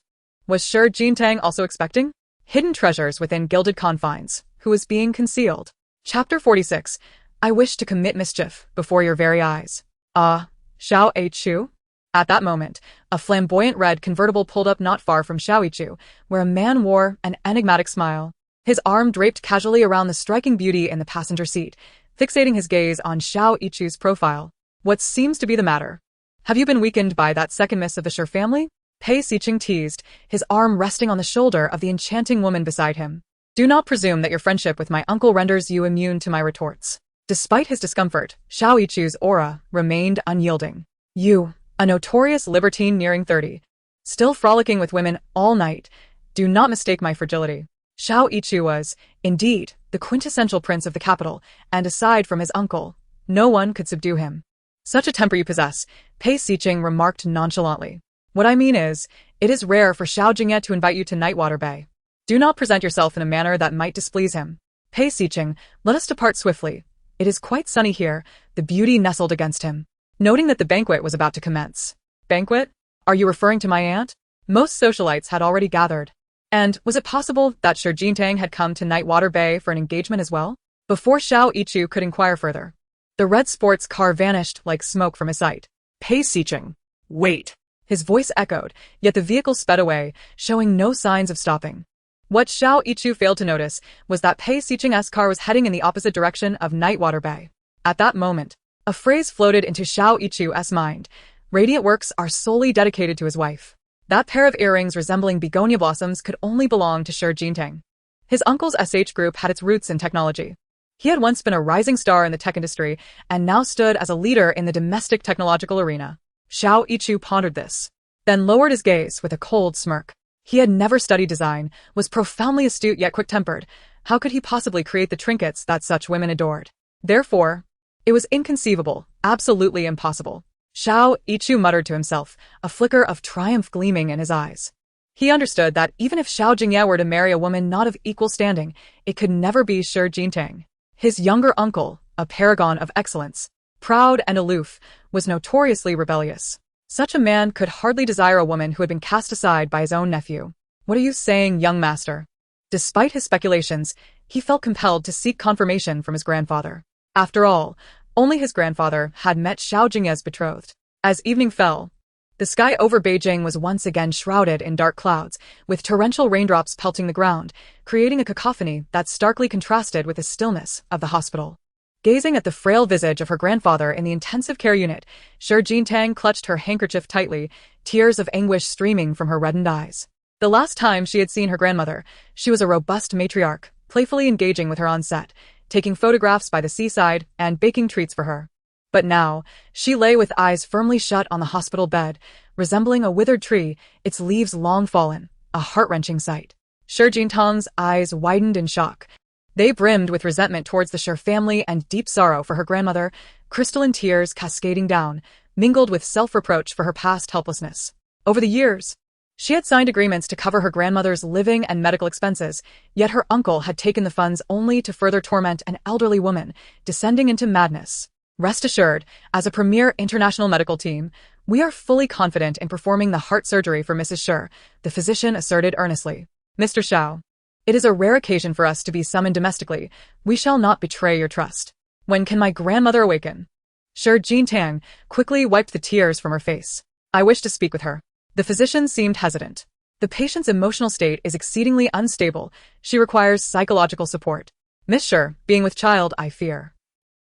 Was Shi Jingtang also expecting? Hidden treasures within gilded confines, who was being concealed. Chapter 46. I wish to commit mischief before your very eyes. Xiao Yiqiu? At that moment, a flamboyant red convertible pulled up not far from Xiao Yiqiu, where a man wore an enigmatic smile. His arm draped casually around the striking beauty in the passenger seat, fixating his gaze on Xiao Yiqiu's profile. What seems to be the matter? Have you been weakened by that second miss of the Shi family? Pei Siqing teased, his arm resting on the shoulder of the enchanting woman beside him. Do not presume that your friendship with my uncle renders you immune to my retorts. Despite his discomfort, Xiao Yiqiu's aura remained unyielding. You, a notorious libertine nearing 30, still frolicking with women all night, do not mistake my fragility. Xiao Yiqiu was, indeed, the quintessential prince of the capital, and aside from his uncle, no one could subdue him. Such a temper you possess, Pei Siqing remarked nonchalantly. What I mean is, it is rare for Xiao Jingye to invite you to Nightwater Bay. Do not present yourself in a manner that might displease him. Pei Siqing, let us depart swiftly. It is quite sunny here. The beauty nestled against him, noting that the banquet was about to commence. Banquet? Are you referring to my aunt? Most socialites had already gathered. And was it possible that Shi Jingtang had come to Nightwater Bay for an engagement as well? Before Xiao Yiqiu could inquire further, the red sports car vanished like smoke from his sight. Pei Siqing, wait. His voice echoed, yet the vehicle sped away, showing no signs of stopping. What Xiao Yiqiu failed to notice was that Pei Siqing's car was heading in the opposite direction of Nightwater Bay. At that moment, a phrase floated into Xiao Yiqiu's mind. Radiant works are solely dedicated to his wife. That pair of earrings resembling begonia blossoms could only belong to Shi Jingtang. His uncle's SH group had its roots in technology. He had once been a rising star in the tech industry and now stood as a leader in the domestic technological arena. Xiao Yiqiu pondered this, then lowered his gaze with a cold smirk. He had never studied design, was profoundly astute yet quick-tempered. How could he possibly create the trinkets that such women adored? Therefore, it was inconceivable, absolutely impossible. Xiao Yiqiu muttered to himself, a flicker of triumph gleaming in his eyes. He understood that even if Xiao Jingye were to marry a woman not of equal standing, it could never be Shi Jingtang. His younger uncle, a paragon of excellence, proud and aloof, was notoriously rebellious. Such a man could hardly desire a woman who had been cast aside by his own nephew. What are you saying, young master? Despite his speculations, he felt compelled to seek confirmation from his grandfather. After all, only his grandfather had met Xiao Jingye's betrothed. As evening fell, the sky over Beijing was once again shrouded in dark clouds, with torrential raindrops pelting the ground, creating a cacophony that starkly contrasted with the stillness of the hospital. Gazing at the frail visage of her grandfather in the intensive care unit, Shi Jingtang clutched her handkerchief tightly, tears of anguish streaming from her reddened eyes. The last time she had seen her grandmother, she was a robust matriarch, playfully engaging with her on set, taking photographs by the seaside and baking treats for her. But now, she lay with eyes firmly shut on the hospital bed, resembling a withered tree, its leaves long fallen, a heart-wrenching sight. Shi Jintang's eyes widened in shock. They brimmed with resentment towards the Shi family and deep sorrow for her grandmother, crystalline tears cascading down, mingled with self-reproach for her past helplessness. Over the years, she had signed agreements to cover her grandmother's living and medical expenses, yet her uncle had taken the funds only to further torment an elderly woman, descending into madness. Rest assured, as a premier international medical team, we are fully confident in performing the heart surgery for Mrs. Shi, the physician asserted earnestly. Mr. Xiao, it is a rare occasion for us to be summoned domestically. We shall not betray your trust. When can my grandmother awaken? Shi Jingye quickly wiped the tears from her face. I wish to speak with her. The physician seemed hesitant. The patient's emotional state is exceedingly unstable. She requires psychological support. Miss Shi, being with child, I fear.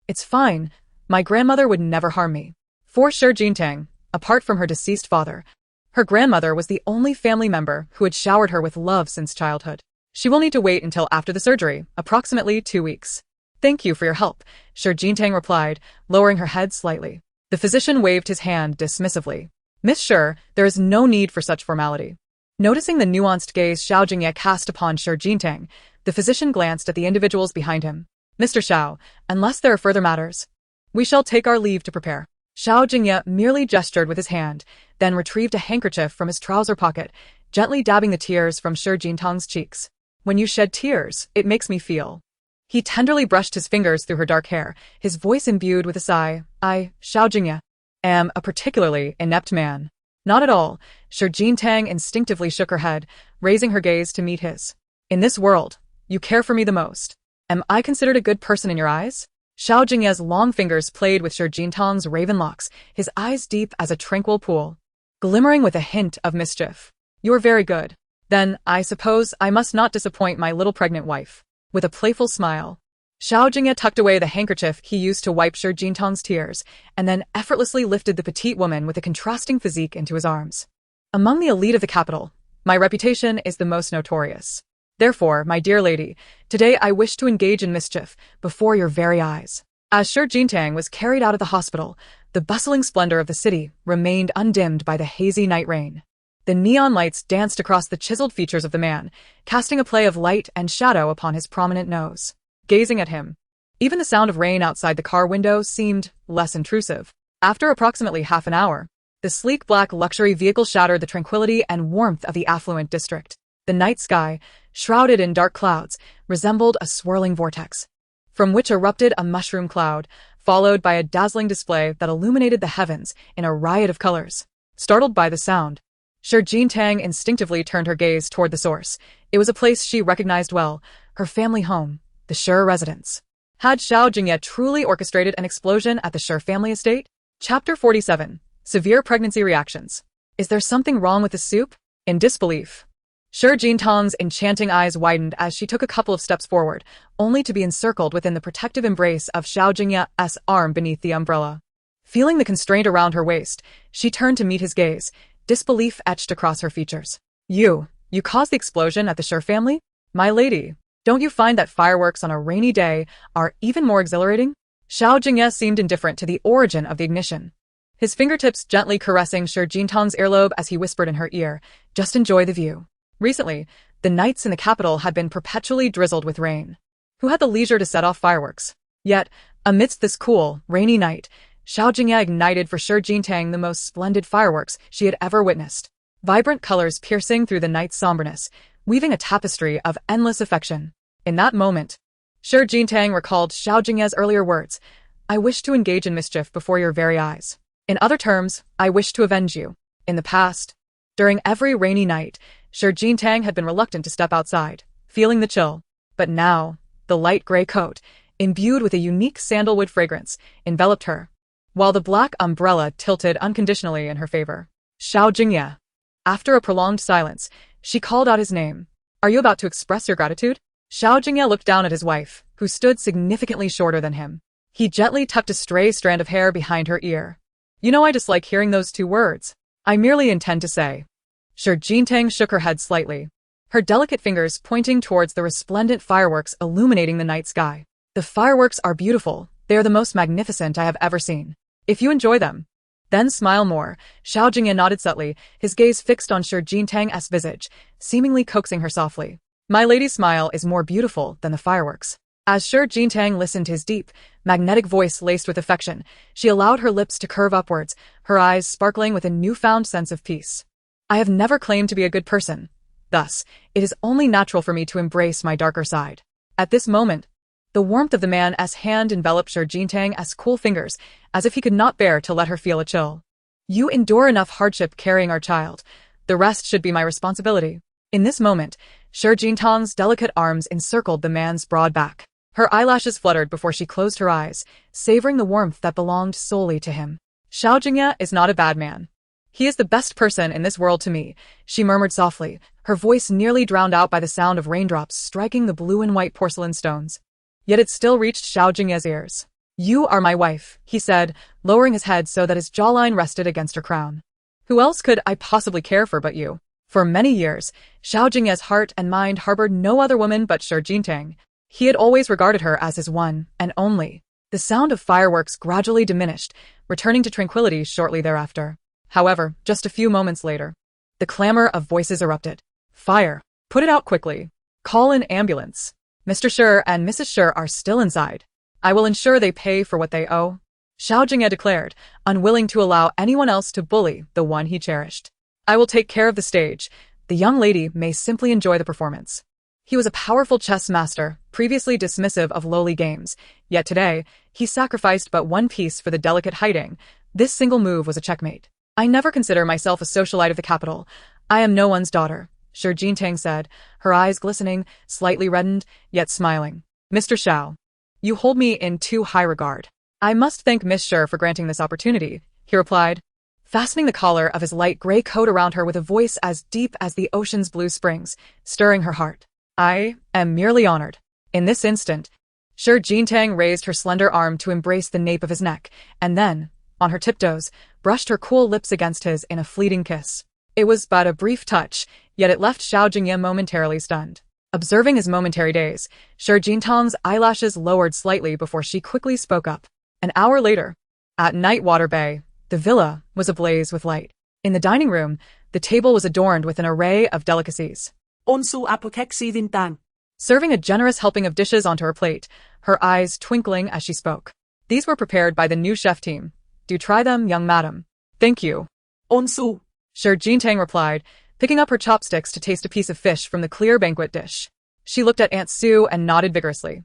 It's fine. My grandmother would never harm me. For Shi Jingye, apart from her deceased father, her grandmother was the only family member who had showered her with love since childhood. She will need to wait until after the surgery, approximately 2 weeks. Thank you for your help, Shi Jingye replied, lowering her head slightly. The physician waved his hand dismissively. Miss Shi, there is no need for such formality. Noticing the nuanced gaze Xiao Jingye cast upon Shi Jingye, the physician glanced at the individuals behind him. Mr. Xiao, unless there are further matters, we shall take our leave to prepare. Xiao Jingye merely gestured with his hand, then retrieved a handkerchief from his trouser pocket, gently dabbing the tears from Shi Jintang's cheeks. When you shed tears, it makes me feel. He tenderly brushed his fingers through her dark hair, his voice imbued with a sigh. I, Xiao Jingye, am a particularly inept man. Not at all. Shi Jingye instinctively shook her head, raising her gaze to meet his. In this world, you care for me the most. Am I considered a good person in your eyes? Xiao Jingye's long fingers played with Shi Jintang's raven locks, his eyes deep as a tranquil pool, glimmering with a hint of mischief. You're very good. Then, I suppose I must not disappoint my little pregnant wife. With a playful smile, Xiao Jingye tucked away the handkerchief he used to wipe Shi Jintang's tears, and then effortlessly lifted the petite woman with a contrasting physique into his arms. Among the elite of the capital, my reputation is the most notorious. Therefore, my dear lady, today I wish to engage in mischief before your very eyes. As Shi Jingye was carried out of the hospital, the bustling splendor of the city remained undimmed by the hazy night rain. The neon lights danced across the chiseled features of the man, casting a play of light and shadow upon his prominent nose. Gazing at him, even the sound of rain outside the car window seemed less intrusive. After approximately half an hour, the sleek black luxury vehicle shattered the tranquility and warmth of the affluent district. The night sky, shrouded in dark clouds, resembled a swirling vortex, from which erupted a mushroom cloud, followed by a dazzling display that illuminated the heavens in a riot of colors. Startled by the sound, Shi Jingye instinctively turned her gaze toward the source. It was a place she recognized well, her family home, the Shi residence. Had Xiao Jingye truly orchestrated an explosion at the Shi family estate? Chapter 47. Severe Pregnancy Reactions. Is there something wrong with the soup? In disbelief, Shi Jintang's enchanting eyes widened as she took a couple of steps forward, only to be encircled within the protective embrace of Xiao Jingye's arm beneath the umbrella. Feeling the constraint around her waist, she turned to meet his gaze, disbelief etched across her features. You caused the explosion at the Shi family? My lady, don't you find that fireworks on a rainy day are even more exhilarating? Xiao Jingye seemed indifferent to the origin of the ignition, his fingertips gently caressing Shi Jintang's earlobe as he whispered in her ear, just enjoy the view. Recently, the nights in the capital had been perpetually drizzled with rain. Who had the leisure to set off fireworks? Yet, amidst this cool, rainy night, Xiao Jingye ignited for Shi Jingye the most splendid fireworks she had ever witnessed. Vibrant colors piercing through the night's somberness, weaving a tapestry of endless affection. In that moment, Shi Jingye recalled Xiao Jingye's earlier words, I wish to engage in mischief before your very eyes. In other terms, I wish to avenge you. In the past, during every rainy night, Shi Jingye had been reluctant to step outside, feeling the chill. But now, the light gray coat, imbued with a unique sandalwood fragrance, enveloped her, while the black umbrella tilted unconditionally in her favor. Xiao Jingye. After a prolonged silence, she called out his name. Are you about to express your gratitude? Xiao Jingye looked down at his wife, who stood significantly shorter than him. He gently tucked a stray strand of hair behind her ear. You know I dislike hearing those two words. I merely intend to say. Shi Jingye shook her head slightly, her delicate fingers pointing towards the resplendent fireworks illuminating the night sky. The fireworks are beautiful. They are the most magnificent I have ever seen. If you enjoy them, then smile more. Xiao Jingye nodded subtly, his gaze fixed on Shi Jintang's visage, seemingly coaxing her softly. My lady's smile is more beautiful than the fireworks. As Shi Jintang listened to his deep, magnetic voice laced with affection, she allowed her lips to curve upwards, her eyes sparkling with a newfound sense of peace. I have never claimed to be a good person. Thus, it is only natural for me to embrace my darker side. At this moment, the warmth of the man's hand enveloped Shi Jintang's cool fingers, as if he could not bear to let her feel a chill. You endure enough hardship carrying our child. The rest should be my responsibility. In this moment, Shi Jintang's delicate arms encircled the man's broad back. Her eyelashes fluttered before she closed her eyes, savoring the warmth that belonged solely to him. Xiao Jingye is not a bad man. He is the best person in this world to me, she murmured softly, her voice nearly drowned out by the sound of raindrops striking the blue and white porcelain stones. Yet it still reached Xiao Jingye's ears. You are my wife, he said, lowering his head so that his jawline rested against her crown. Who else could I possibly care for but you? For many years, Xiao Jingye's heart and mind harbored no other woman but Shi Jintang. He had always regarded her as his one and only. The sound of fireworks gradually diminished, returning to tranquility shortly thereafter. However, just a few moments later, the clamor of voices erupted. Fire! Put it out quickly. Call an ambulance. Mr. Shi and Mrs. Shi are still inside. I will ensure they pay for what they owe. Xiao Jingye declared, unwilling to allow anyone else to bully the one he cherished. I will take care of the stage. The young lady may simply enjoy the performance. He was a powerful chess master, previously dismissive of lowly games, yet today, he sacrificed but one piece for the delicate hiding. This single move was a checkmate. I never consider myself a socialite of the capital. I am no one's daughter, Shi Jintang said, her eyes glistening, slightly reddened, yet smiling. Mr. Xiao, you hold me in too high regard. I must thank Miss Shi for granting this opportunity, he replied, fastening the collar of his light gray coat around her with a voice as deep as the ocean's blue springs, stirring her heart. I am merely honored. In this instant, Shi Jintang raised her slender arm to embrace the nape of his neck, and then, on her tiptoes, brushed her cool lips against his in a fleeting kiss. It was but a brief touch, yet it left Xiao Jingye momentarily stunned. Observing his momentary daze, Shi Jintang's eyelashes lowered slightly before she quickly spoke up. An hour later, at Nightwater Bay, the villa was ablaze with light. In the dining room, the table was adorned with an array of delicacies. Onsu apokeksi dintang. Serving a generous helping of dishes onto her plate, her eyes twinkling as she spoke. These were prepared by the new chef team. Do try them, young madam. Thank you. Onsu. Shi Jintang replied, picking up her chopsticks to taste a piece of fish from the clear banquet dish. She looked at Aunt Sue and nodded vigorously.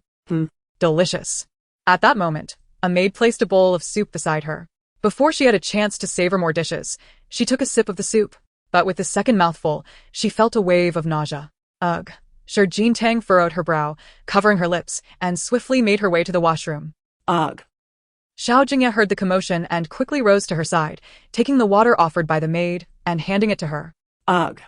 Delicious. At that moment, a maid placed a bowl of soup beside her. Before she had a chance to savor more dishes, she took a sip of the soup. But with the second mouthful, she felt a wave of nausea. Ugh. Shi Jintang furrowed her brow, covering her lips, and swiftly made her way to the washroom. Ugh. Xiao Jingye heard the commotion and quickly rose to her side, taking the water offered by the maid and handing it to her. Ugh.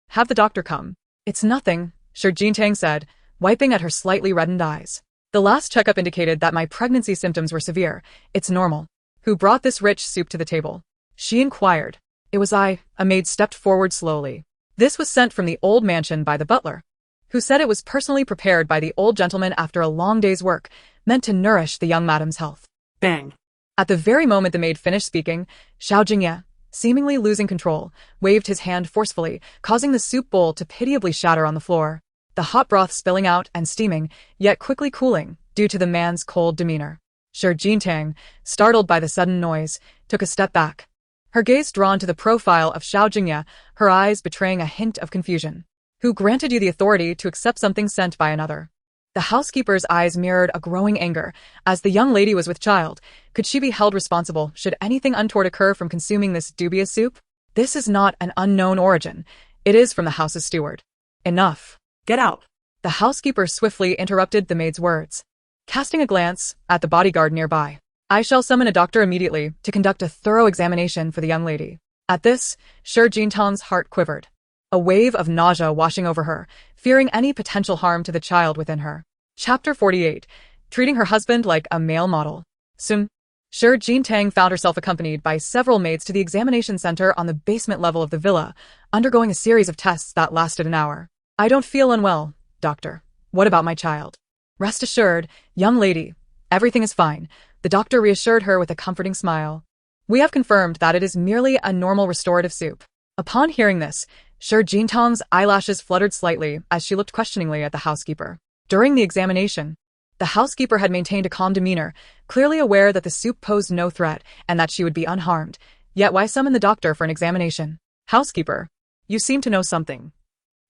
Have the doctor come. It's nothing, Shi Jintang said, wiping at her slightly reddened eyes. The last checkup indicated that my pregnancy symptoms were severe. It's normal. Who brought this rich soup to the table? She inquired. It was I, a maid stepped forward slowly. This was sent from the old mansion by the butler, who said it was personally prepared by the old gentleman after a long day's work, meant to nourish the young madam's health. Bang. At the very moment the maid finished speaking, Xiao Jingye, seemingly losing control, waved his hand forcefully, causing the soup bowl to pitiably shatter on the floor, the hot broth spilling out and steaming, yet quickly cooling, due to the man's cold demeanor. Shi Jintang, startled by the sudden noise, took a step back, her gaze drawn to the profile of Xiao Jingye, her eyes betraying a hint of confusion. Who granted you the authority to accept something sent by another? The housekeeper's eyes mirrored a growing anger. As the young lady was with child, could she be held responsible should anything untoward occur from consuming this dubious soup? This is not an unknown origin. It is from the house's steward. Enough. Get out. The housekeeper swiftly interrupted the maid's words, casting a glance at the bodyguard nearby. I shall summon a doctor immediately to conduct a thorough examination for the young lady. At this, Shi Jintang's heart quivered, a wave of nausea washing over her, fearing any potential harm to the child within her. Chapter 48. Treating her husband like a male model. Soon, Shi Jintang found herself accompanied by several maids to the examination center on the basement level of the villa, undergoing a series of tests that lasted an hour. I don't feel unwell, doctor. What about my child? Rest assured, young lady, everything is fine. The doctor reassured her with a comforting smile. We have confirmed that it is merely a normal restorative soup. Upon hearing this, Xiao Jingye's eyelashes fluttered slightly as she looked questioningly at the housekeeper. During the examination, the housekeeper had maintained a calm demeanor, clearly aware that the soup posed no threat and that she would be unharmed. Yet why summon the doctor for an examination? Housekeeper, you seem to know something.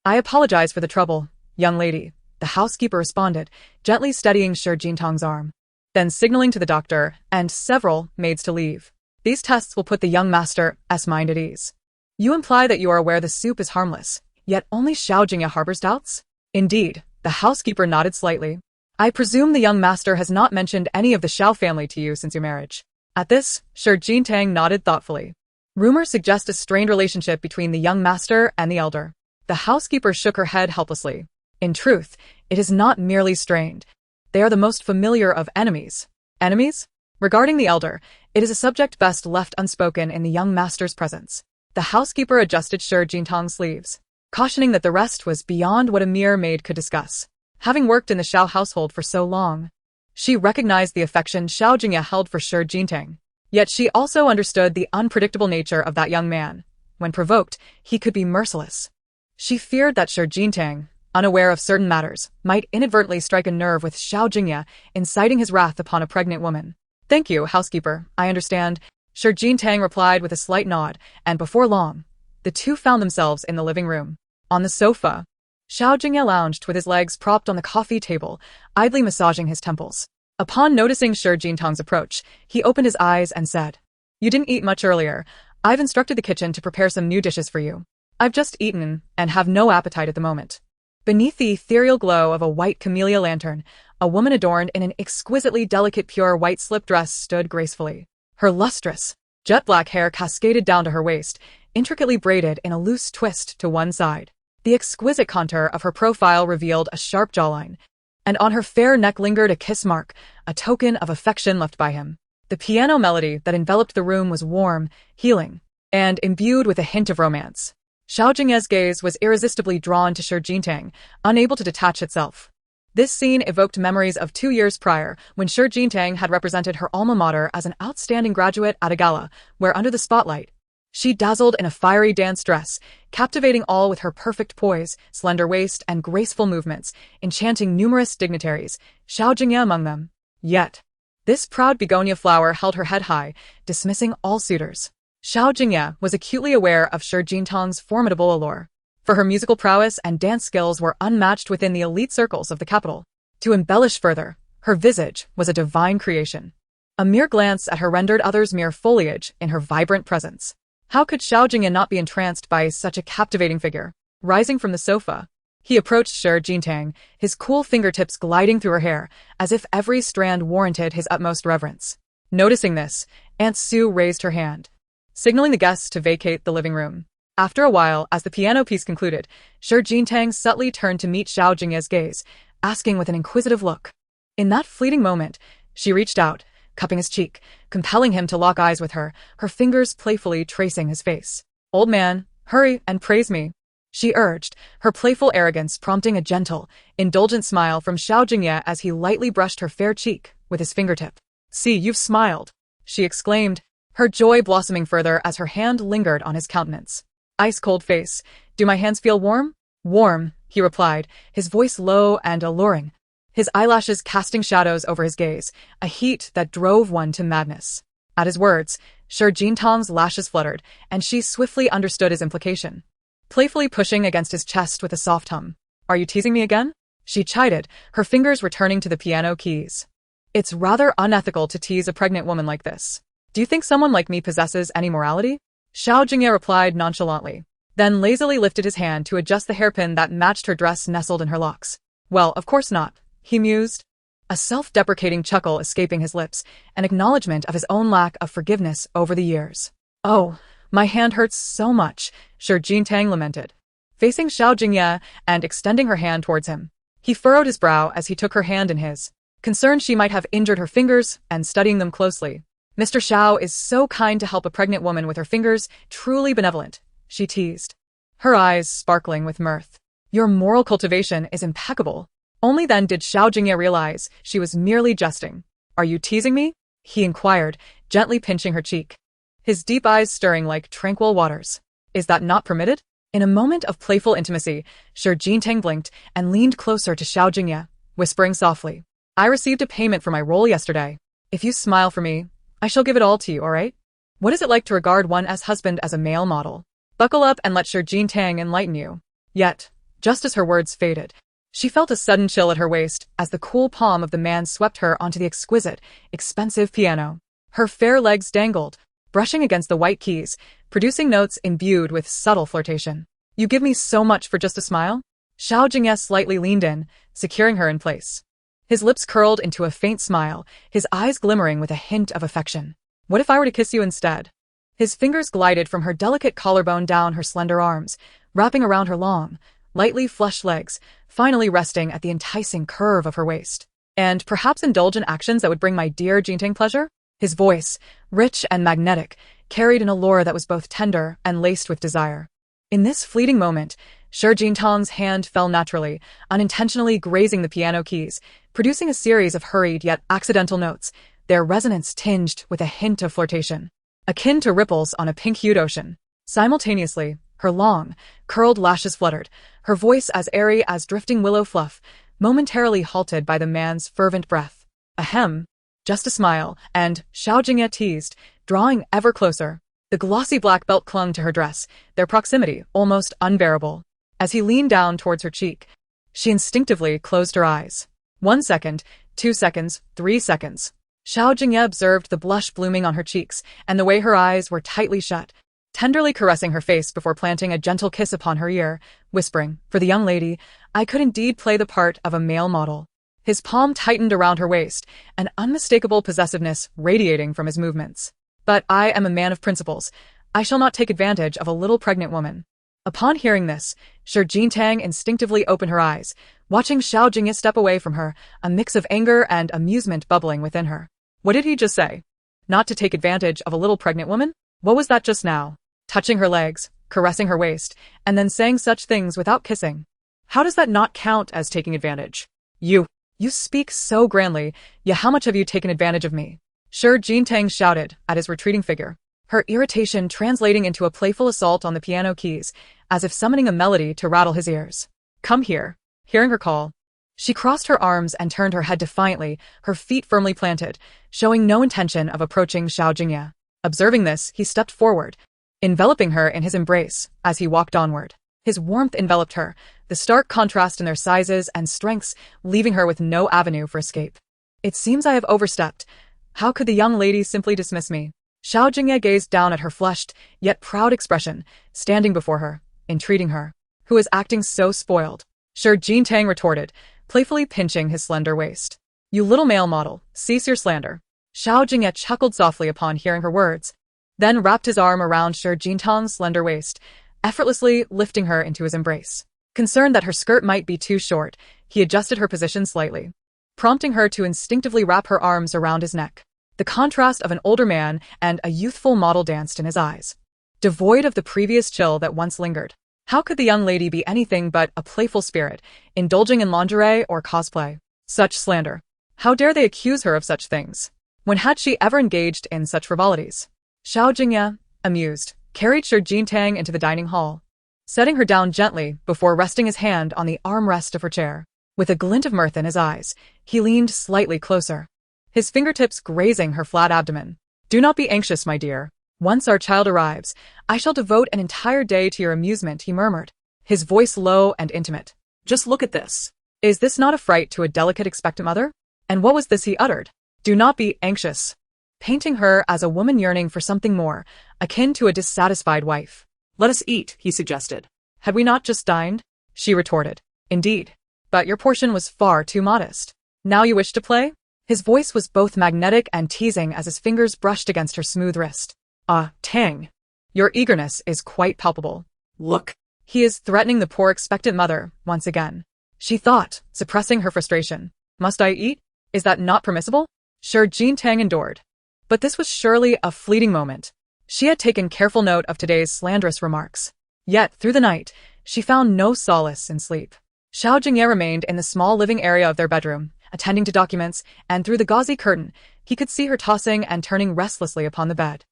I apologize for the trouble, young lady, the housekeeper responded, gently steadying Xiao Jingye's arm. Then signaling to the doctor and several maids to leave. These tests will put the young master's mind at ease. You imply that you are aware the soup is harmless, yet only Xiao Jingye harbors doubts? Indeed, the housekeeper nodded slightly. I presume the young master has not mentioned any of the Xiao family to you since your marriage. At this, Xiao Jingye nodded thoughtfully. Rumors suggest a strained relationship between the young master and the elder. The housekeeper shook her head helplessly. In truth, it is not merely strained. They are the most familiar of enemies. Enemies? Regarding the elder, it is a subject best left unspoken in the young master's presence. The housekeeper adjusted Xiao Jingye's sleeves, cautioning that the rest was beyond what a mere maid could discuss. Having worked in the Xiao household for so long, she recognized the affection Xiao Jingye held for Xiao Jingye. Yet she also understood the unpredictable nature of that young man. When provoked, he could be merciless. She feared that Xiao Jingye, unaware of certain matters, might inadvertently strike a nerve with Xiao Jingye, inciting his wrath upon a pregnant woman. Thank you, housekeeper, I understand. Xiao Jingye replied with a slight nod, and before long, the two found themselves in the living room. On the sofa, Xiao Jingye lounged with his legs propped on the coffee table, idly massaging his temples. Upon noticing Xiao Jingye's approach, he opened his eyes and said, You didn't eat much earlier. I've instructed the kitchen to prepare some new dishes for you. I've just eaten and have no appetite at the moment. Beneath the ethereal glow of a white camellia lantern, a woman adorned in an exquisitely delicate pure white slip dress stood gracefully. Her lustrous, jet-black hair cascaded down to her waist, intricately braided in a loose twist to one side. The exquisite contour of her profile revealed a sharp jawline, and on her fair neck lingered a kiss mark, a token of affection left by him. The piano melody that enveloped the room was warm, healing, and imbued with a hint of romance. Xiao Jingye's gaze was irresistibly drawn to Xiao Jingye, unable to detach itself. This scene evoked memories of 2 years prior, when Xiao Jingye had represented her alma mater as an outstanding graduate at a gala, where under the spotlight, she dazzled in a fiery dance dress, captivating all with her perfect poise, slender waist, and graceful movements, enchanting numerous dignitaries, Xiao Jingye among them. Yet, this proud begonia flower held her head high, dismissing all suitors. Xiao Jingye was acutely aware of Xiao Jingye's formidable allure, for her musical prowess and dance skills were unmatched within the elite circles of the capital. To embellish further, her visage was a divine creation. A mere glance at her rendered others mere foliage in her vibrant presence. How could Xiao Jingye not be entranced by such a captivating figure? Rising from the sofa, he approached Xiao Jingye, his cool fingertips gliding through her hair, as if every strand warranted his utmost reverence. Noticing this, Aunt Sue raised her hand, signaling the guests to vacate the living room. After a while, as the piano piece concluded, Xiao Jingye subtly turned to meet Xiao Jingye's gaze, asking with an inquisitive look. In that fleeting moment, she reached out, cupping his cheek, compelling him to lock eyes with her, her fingers playfully tracing his face. Old man, hurry and praise me, she urged, her playful arrogance prompting a gentle, indulgent smile from Xiao Jingye as he lightly brushed her fair cheek with his fingertip. See, you've smiled, she exclaimed, her joy blossoming further as her hand lingered on his countenance. Ice-cold face, do my hands feel warm? Warm, he replied, his voice low and alluring, his eyelashes casting shadows over his gaze, a heat that drove one to madness. At his words, Xiao Jingye's lashes fluttered, and she swiftly understood his implication. Playfully pushing against his chest with a soft hum. Are you teasing me again? She chided, her fingers returning to the piano keys. It's rather unethical to tease a pregnant woman like this. Do you think someone like me possesses any morality? Xiao Jingye replied nonchalantly, then lazily lifted his hand to adjust the hairpin that matched her dress nestled in her locks. Well, of course not, he mused, a self-deprecating chuckle escaping his lips, an acknowledgement of his own lack of forgiveness over the years. Oh, my hand hurts so much, Xiao Jingye lamented, facing Xiao Jingye and extending her hand towards him. He furrowed his brow as he took her hand in his, concerned she might have injured her fingers and studying them closely. Mr. Xiao is so kind to help a pregnant woman with her fingers, truly benevolent, she teased, her eyes sparkling with mirth. Your moral cultivation is impeccable. Only then did Xiao Jingye realize she was merely jesting. Are you teasing me? he inquired, gently pinching her cheek. His deep eyes stirring like tranquil waters. Is that not permitted? In a moment of playful intimacy, Xiao Jingye blinked and leaned closer to Xiao Jingye, whispering softly, I received a payment for my role yesterday. If you smile for me, I shall give it all to you, alright? What is it like to regard one's husband as a male model? Buckle up and let Xiao Jingye enlighten you. Yet, just as her words faded, she felt a sudden chill at her waist as the cool palm of the man swept her onto the exquisite, expensive piano. Her fair legs dangled, brushing against the white keys, producing notes imbued with subtle flirtation. You give me so much for just a smile? Xiao Jingye slightly leaned in, securing her in place. His lips curled into a faint smile, his eyes glimmering with a hint of affection. What if I were to kiss you instead? His fingers glided from her delicate collarbone down her slender arms, wrapping around her long, lightly flushed legs, finally resting at the enticing curve of her waist. And perhaps indulge in actions that would bring my dear Jingye pleasure? His voice, rich and magnetic, carried an allure that was both tender and laced with desire. In this fleeting moment, Xiao Jingye's hand fell naturally, unintentionally grazing the piano keys, producing a series of hurried yet accidental notes, their resonance tinged with a hint of flirtation, akin to ripples on a pink-hued ocean. Simultaneously, her long, curled lashes fluttered, her voice as airy as drifting willow fluff, momentarily halted by the man's fervent breath. Ahem. Just a smile, and Xiao Jingye teased, drawing ever closer. The glossy black belt clung to her dress, their proximity almost unbearable. As he leaned down towards her cheek, she instinctively closed her eyes. 1 second, 2 seconds, 3 seconds. Xiao Jingye observed the blush blooming on her cheeks and the way her eyes were tightly shut, tenderly caressing her face before planting a gentle kiss upon her ear, whispering, for the young lady, I could indeed play the part of a male model. His palm tightened around her waist, an unmistakable possessiveness radiating from his movements. But I am a man of principles. I shall not take advantage of a little pregnant woman. Upon hearing this, Xiao Jingye instinctively opened her eyes, watching Xiao Jingye step away from her, a mix of anger and amusement bubbling within her. What did he just say? Not to take advantage of a little pregnant woman? What was that just now? Touching her legs, caressing her waist, and then saying such things without kissing. How does that not count as taking advantage? You speak so grandly, yet how much have you taken advantage of me? Xiao Jingye shouted at his retreating figure, her irritation translating into a playful assault on the piano keys, as if summoning a melody to rattle his ears. Come here. Hearing her call, she crossed her arms and turned her head defiantly, her feet firmly planted, showing no intention of approaching Xiao Jingye. Observing this, he stepped forward, enveloping her in his embrace as he walked onward. His warmth enveloped her, the stark contrast in their sizes and strengths leaving her with no avenue for escape. It seems I have overstepped. How could the young lady simply dismiss me? Xiao Jingye gazed down at her flushed, yet proud expression, standing before her, entreating her. Who is acting so spoiled? Xiao Jingye retorted, playfully pinching his slender waist. You little male model, cease your slander. Xiao Jingye chuckled softly upon hearing her words, then wrapped his arm around Xiao Jingye's slender waist, effortlessly lifting her into his embrace. Concerned that her skirt might be too short, he adjusted her position slightly, prompting her to instinctively wrap her arms around his neck. The contrast of an older man and a youthful model danced in his eyes, devoid of the previous chill that once lingered. How could the young lady be anything but a playful spirit, indulging in lingerie or cosplay? Such slander. How dare they accuse her of such things? When had she ever engaged in such frivolities? Xiao Jingye, amused, carried Xiao Jingye into the dining hall, setting her down gently before resting his hand on the armrest of her chair. With a glint of mirth in his eyes, he leaned slightly closer, his fingertips grazing her flat abdomen. Do not be anxious, my dear. Once our child arrives, I shall devote an entire day to your amusement, he murmured, his voice low and intimate. Just look at this. Is this not a fright to a delicate expectant mother? And what was this he uttered? Do not be anxious, painting her as a woman yearning for something more, akin to a dissatisfied wife. Let us eat, he suggested. Had we not just dined? She retorted. Indeed. But your portion was far too modest. Now you wish to play? His voice was both magnetic and teasing as his fingers brushed against her smooth wrist. Ah, Tang. Your eagerness is quite palpable. Look. He is threatening the poor expectant mother, once again. She thought, suppressing her frustration. Must I eat? Is that not permissible? Xiao Jingye endured. But this was surely a fleeting moment. She had taken careful note of today's slanderous remarks. Yet, through the night, she found no solace in sleep. Xiao Jingye remained in the small living area of their bedroom, attending to documents, and through the gauzy curtain, he could see her tossing and turning restlessly upon the bed.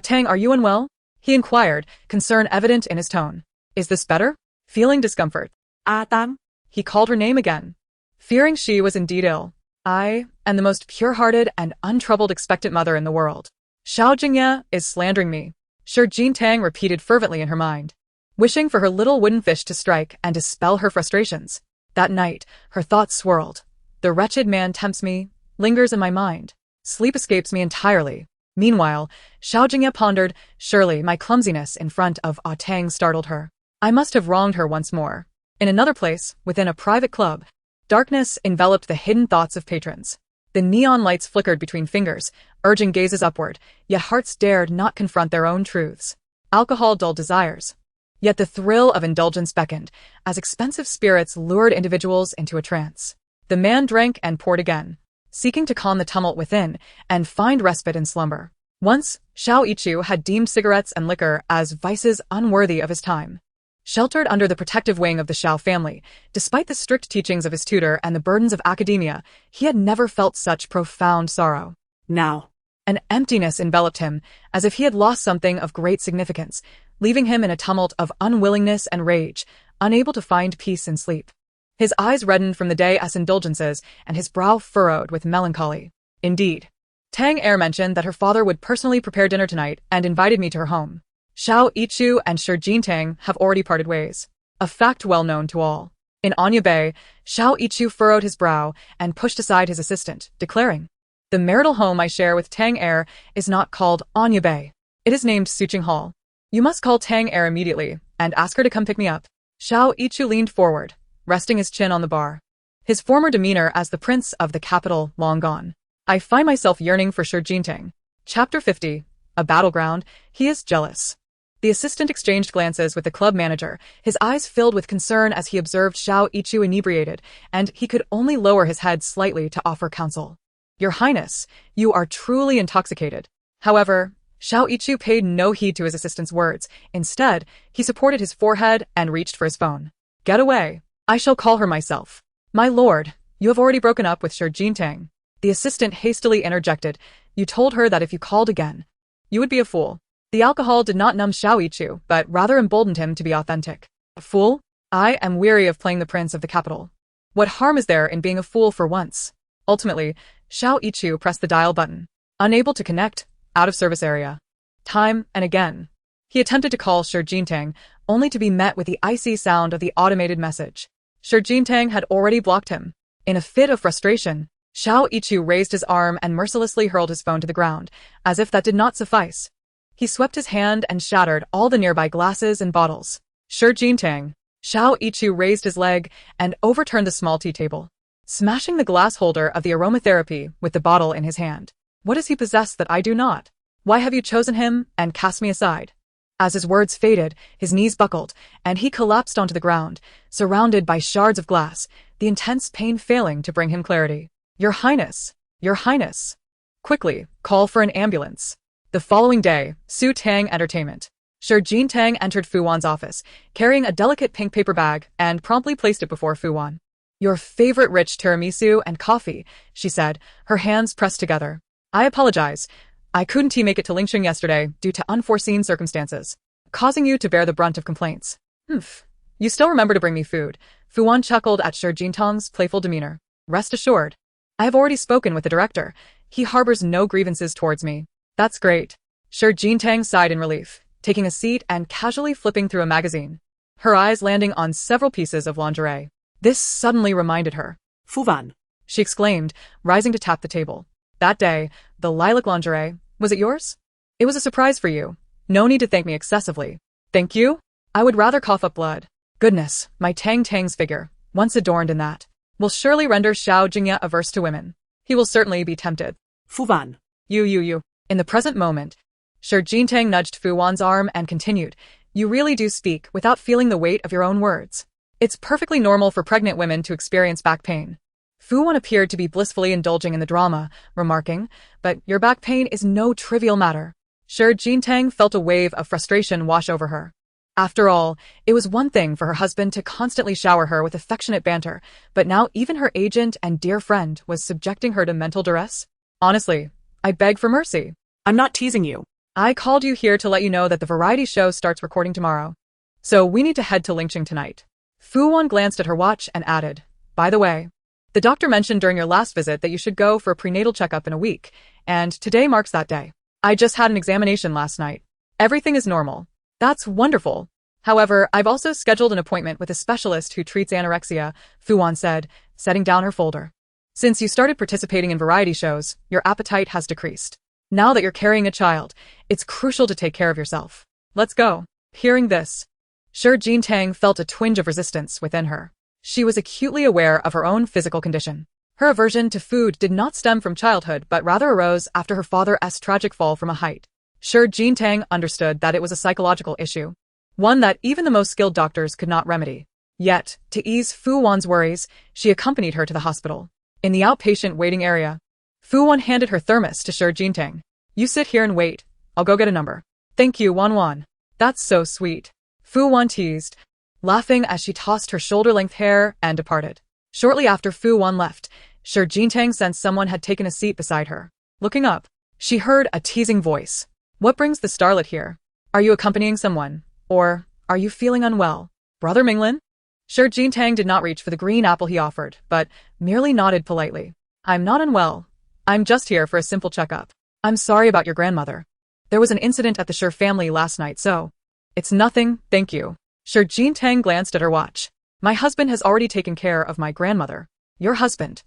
Tang, are you unwell? He inquired, concern evident in his tone. Is this better? Feeling discomfort. Tang. He called her name again, fearing she was indeed ill. I am the most pure-hearted and untroubled expectant mother in the world. Xiao Jingye is slandering me, Shi Jintang repeated fervently in her mind, wishing for her little wooden fish to strike and dispel her frustrations. That night, her thoughts swirled. The wretched man tempts me, lingers in my mind. Sleep escapes me entirely. Meanwhile, Xiao Jingye pondered, surely my clumsiness in front of Tang startled her. I must have wronged her once more. In another place, within a private club, darkness enveloped the hidden thoughts of patrons. The neon lights flickered between fingers, urging gazes upward, yet hearts dared not confront their own truths. Alcohol dulled desires. Yet the thrill of indulgence beckoned, as expensive spirits lured individuals into a trance. The man drank and poured again, seeking to calm the tumult within and find respite in slumber. Once, Xiao Ichu had deemed cigarettes and liquor as vices unworthy of his time. Sheltered under the protective wing of the Xiao family, despite the strict teachings of his tutor and the burdens of academia, he had never felt such profound sorrow. Now, an emptiness enveloped him, as if he had lost something of great significance, leaving him in a tumult of unwillingness and rage, unable to find peace in sleep. His eyes reddened from the day's indulgences, and his brow furrowed with melancholy. Indeed, Tang Er mentioned that her father would personally prepare dinner tonight and invited me to her home. Xiao Ichu and Shi Jintang have already parted ways, a fact well known to all. In Anya Bay, Xiao Ichu furrowed his brow and pushed aside his assistant, declaring, "The marital home I share with Tang Er is not called Anya Bay. It is named Suqing Hall. You must call Tang Er immediately and ask her to come pick me up." Xiao Ichu leaned forward, resting his chin on the bar, his former demeanor as the prince of the capital long gone. I find myself yearning for Shi Jintang. Chapter 50. A battleground. He is jealous. The assistant exchanged glances with the club manager, his eyes filled with concern as he observed Xiao Ichu inebriated, and he could only lower his head slightly to offer counsel. "Your Highness, you are truly intoxicated." However, Xiao Ichu paid no heed to his assistant's words. Instead, he supported his forehead and reached for his phone. "Get away. I shall call her myself." "My lord, you have already broken up with Shi Jintang." The assistant hastily interjected. "You told her that if you called again, you would be a fool." The alcohol did not numb Xiao Ichu, but rather emboldened him to be authentic. "A fool? I am weary of playing the prince of the capital. What harm is there in being a fool for once?" Ultimately, Xiao Ichu pressed the dial button. Unable to connect, out of service area. Time and again. He attempted to call Shi Jintang, only to be met with the icy sound of the automated message. Shi Jintang had already blocked him. In a fit of frustration, Xiao Ichu raised his arm and mercilessly hurled his phone to the ground, as if that did not suffice. He swept his hand and shattered all the nearby glasses and bottles. Shi Jintang. Xiao Ichu raised his leg and overturned the small tea table, smashing the glass holder of the aromatherapy with the bottle in his hand. "What does he possess that I do not? Why have you chosen him and cast me aside?" As his words faded, his knees buckled, and he collapsed onto the ground, surrounded by shards of glass, the intense pain failing to bring him clarity. "Your Highness! Your Highness! Quickly, call for an ambulance." The following day, Su Tang Entertainment. Shi Jintang entered Fu Wan's office, carrying a delicate pink paper bag, and promptly placed it before Fu Wan. "Your favorite rich tiramisu and coffee," she said, her hands pressed together. "I apologize. I couldn't make it to Lingxing yesterday due to unforeseen circumstances, causing you to bear the brunt of complaints." "Humph. You still remember to bring me food." Fu Wan chuckled at Shi Jintang's playful demeanor. "Rest assured, I have already spoken with the director. He harbors no grievances towards me." "That's great." Shi Jintang sighed in relief, taking a seat and casually flipping through a magazine, her eyes landing on several pieces of lingerie. This suddenly reminded her. Fu Wan, she exclaimed, rising to tap the table. "That day, the lilac lingerie, was it yours? It was a surprise for you. No need to thank me excessively." "Thank you? I would rather cough up blood. Goodness, my Tang's figure, once adorned in that, will surely render Xiao Jingye averse to women. He will certainly be tempted." Fu Wan. You. In the present moment, Shi Jintang nudged Fu Wan's arm and continued, "You really do speak without feeling the weight of your own words. It's perfectly normal for pregnant women to experience back pain." Fu Wan appeared to be blissfully indulging in the drama, remarking, "But your back pain is no trivial matter." Shi Jintang felt a wave of frustration wash over her. After all, it was one thing for her husband to constantly shower her with affectionate banter, but now even her agent and dear friend was subjecting her to mental duress? Honestly, I beg for mercy. I'm not teasing you. I called you here to let you know that the variety show starts recording tomorrow. So we need to head to Lingqing tonight. Fu Wan glanced at her watch and added, by the way, the doctor mentioned during your last visit that you should go for a prenatal checkup in a week, and today marks that day. I just had an examination last night. Everything is normal. That's wonderful. However, I've also scheduled an appointment with a specialist who treats anorexia, Fu Wan said, setting down her folder. Since you started participating in variety shows, your appetite has decreased. Now that you're carrying a child, it's crucial to take care of yourself. Let's go. Hearing this, Shi Jingye felt a twinge of resistance within her. She was acutely aware of her own physical condition. Her aversion to food did not stem from childhood but rather arose after her father's tragic fall from a height. Shi Jingye understood that it was a psychological issue, one that even the most skilled doctors could not remedy. Yet, to ease Fu Wan's worries, she accompanied her to the hospital. In the outpatient waiting area, Fu Wan handed her thermos to Shi Jingye. You sit here and wait. I'll go get a number. Thank you, Wan. That's so sweet. Fu Wan teased, laughing as she tossed her shoulder-length hair and departed. Shortly after Fu Wan left, Shi Jingye sensed someone had taken a seat beside her. Looking up, she heard a teasing voice. What brings the starlet here? Are you accompanying someone? Or are you feeling unwell? Brother Minglin? Shi Jingye did not reach for the green apple he offered, but merely nodded politely. I'm not unwell. I'm just here for a simple checkup. I'm sorry about your grandmother. There was an incident at the Shi family last night, so... It's nothing, thank you. Shi Jingye glanced at her watch. My husband has already taken care of my grandmother. Your husband.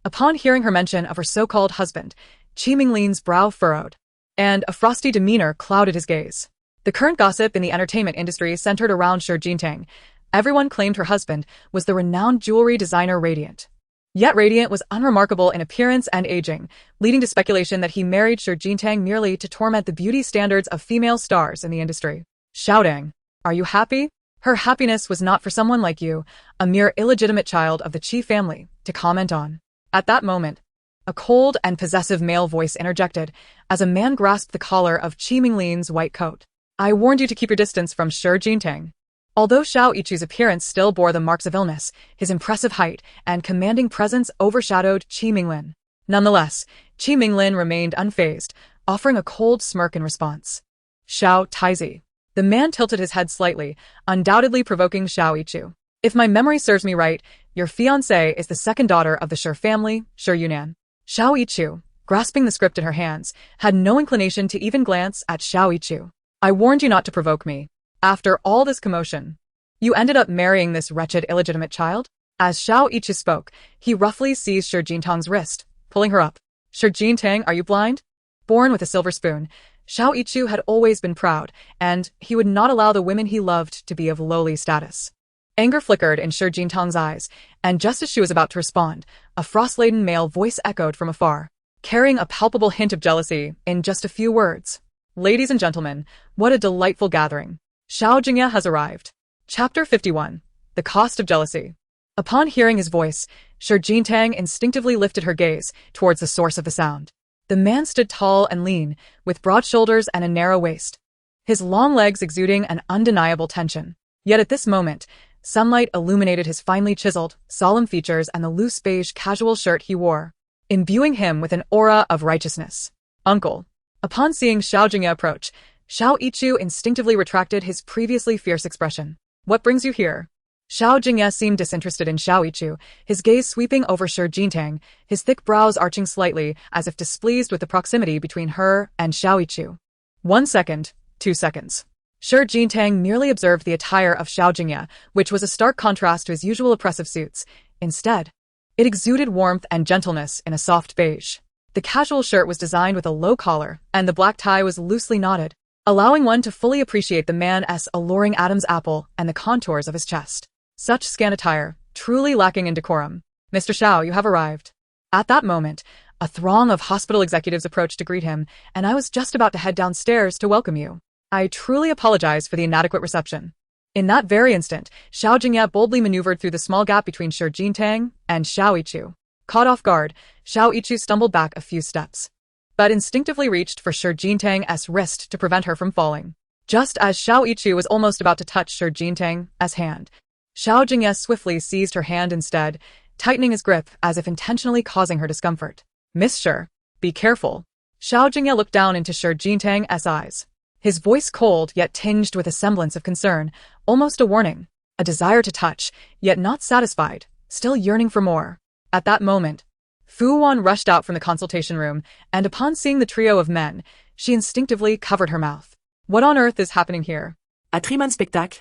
Upon hearing her mention of her so-called husband, Qi Minglin's brow furrowed, and a frosty demeanor clouded his gaze. The current gossip in the entertainment industry centered around Shi Jingye. Everyone claimed her husband was the renowned jewelry designer Radiant. Yet Radiant was unremarkable in appearance and aging, leading to speculation that he married Shi Jingye merely to torment the beauty standards of female stars in the industry. Shouting, are you happy? Her happiness was not for someone like you, a mere illegitimate child of the Qi family, to comment on. At that moment, a cold and possessive male voice interjected as a man grasped the collar of Qi Minglin's white coat. I warned you to keep your distance from Shi Jingye. Although Xiao Yichu's appearance still bore the marks of illness, his impressive height and commanding presence overshadowed Qi Minglin. Nonetheless, Qi Minglin remained unfazed, offering a cold smirk in response. Xiao Taizi. The man tilted his head slightly, undoubtedly provoking Xiao Yichu. If my memory serves me right, your fiancée is the second daughter of the Shi family, Shi Yunan. Xiao Yichu, grasping the script in her hands, had no inclination to even glance at Xiao Yichu. I warned you not to provoke me. After all this commotion, you ended up marrying this wretched illegitimate child? As Xiao Yichu spoke, he roughly seized Shi Jingtang's wrist, pulling her up. Shi Jingtang, are you blind? Born with a silver spoon, Xiao Yichu had always been proud, and he would not allow the women he loved to be of lowly status. Anger flickered in Shi Jingtang's eyes, and just as she was about to respond, a frost-laden male voice echoed from afar, carrying a palpable hint of jealousy in just a few words. Ladies and gentlemen, what a delightful gathering. Xiao Jingye has arrived. Chapter 51. The Cost of Jealousy. Upon hearing his voice, Shi Jingye instinctively lifted her gaze towards the source of the sound. The man stood tall and lean, with broad shoulders and a narrow waist, his long legs exuding an undeniable tension. Yet at this moment, sunlight illuminated his finely chiseled, solemn features and the loose beige casual shirt he wore, imbuing him with an aura of righteousness. Uncle. Upon seeing Xiao Jingye approach, Xiao Yichu instinctively retracted his previously fierce expression. What brings you here? Xiao Jingye seemed disinterested in Xiao Yichu, his gaze sweeping over Shi Jingye, his thick brows arching slightly as if displeased with the proximity between her and Xiao Yichu. 1 second, 2 seconds. Shi Jingye merely observed the attire of Xiao Jingye, which was a stark contrast to his usual oppressive suits. Instead, it exuded warmth and gentleness in a soft beige. The casual shirt was designed with a low collar, and the black tie was loosely knotted, allowing one to fully appreciate the man's alluring Adam's apple and the contours of his chest. Such scant attire, truly lacking in decorum. Mr. Xiao, you have arrived. At that moment, a throng of hospital executives approached to greet him, and I was just about to head downstairs to welcome you. I truly apologize for the inadequate reception. In that very instant, Xiao Jingye boldly maneuvered through the small gap between Shi Jingye and Xiao Yichu. Caught off guard, Xiao Yichu stumbled back a few steps, but instinctively reached for Shi Jingye's wrist to prevent her from falling. Just as Xiao Yichu was almost about to touch Shi Jingye's hand, Xiao Jingye swiftly seized her hand instead, tightening his grip as if intentionally causing her discomfort. Miss Shi, be careful. Xiao Jingye looked down into Shi Jingye's eyes. His voice cold yet tinged with a semblance of concern, almost a warning, a desire to touch, yet not satisfied, still yearning for more. At that moment, Fu Wan rushed out from the consultation room, and upon seeing the trio of men, she instinctively covered her mouth. What on earth is happening here? A Triman spectacle.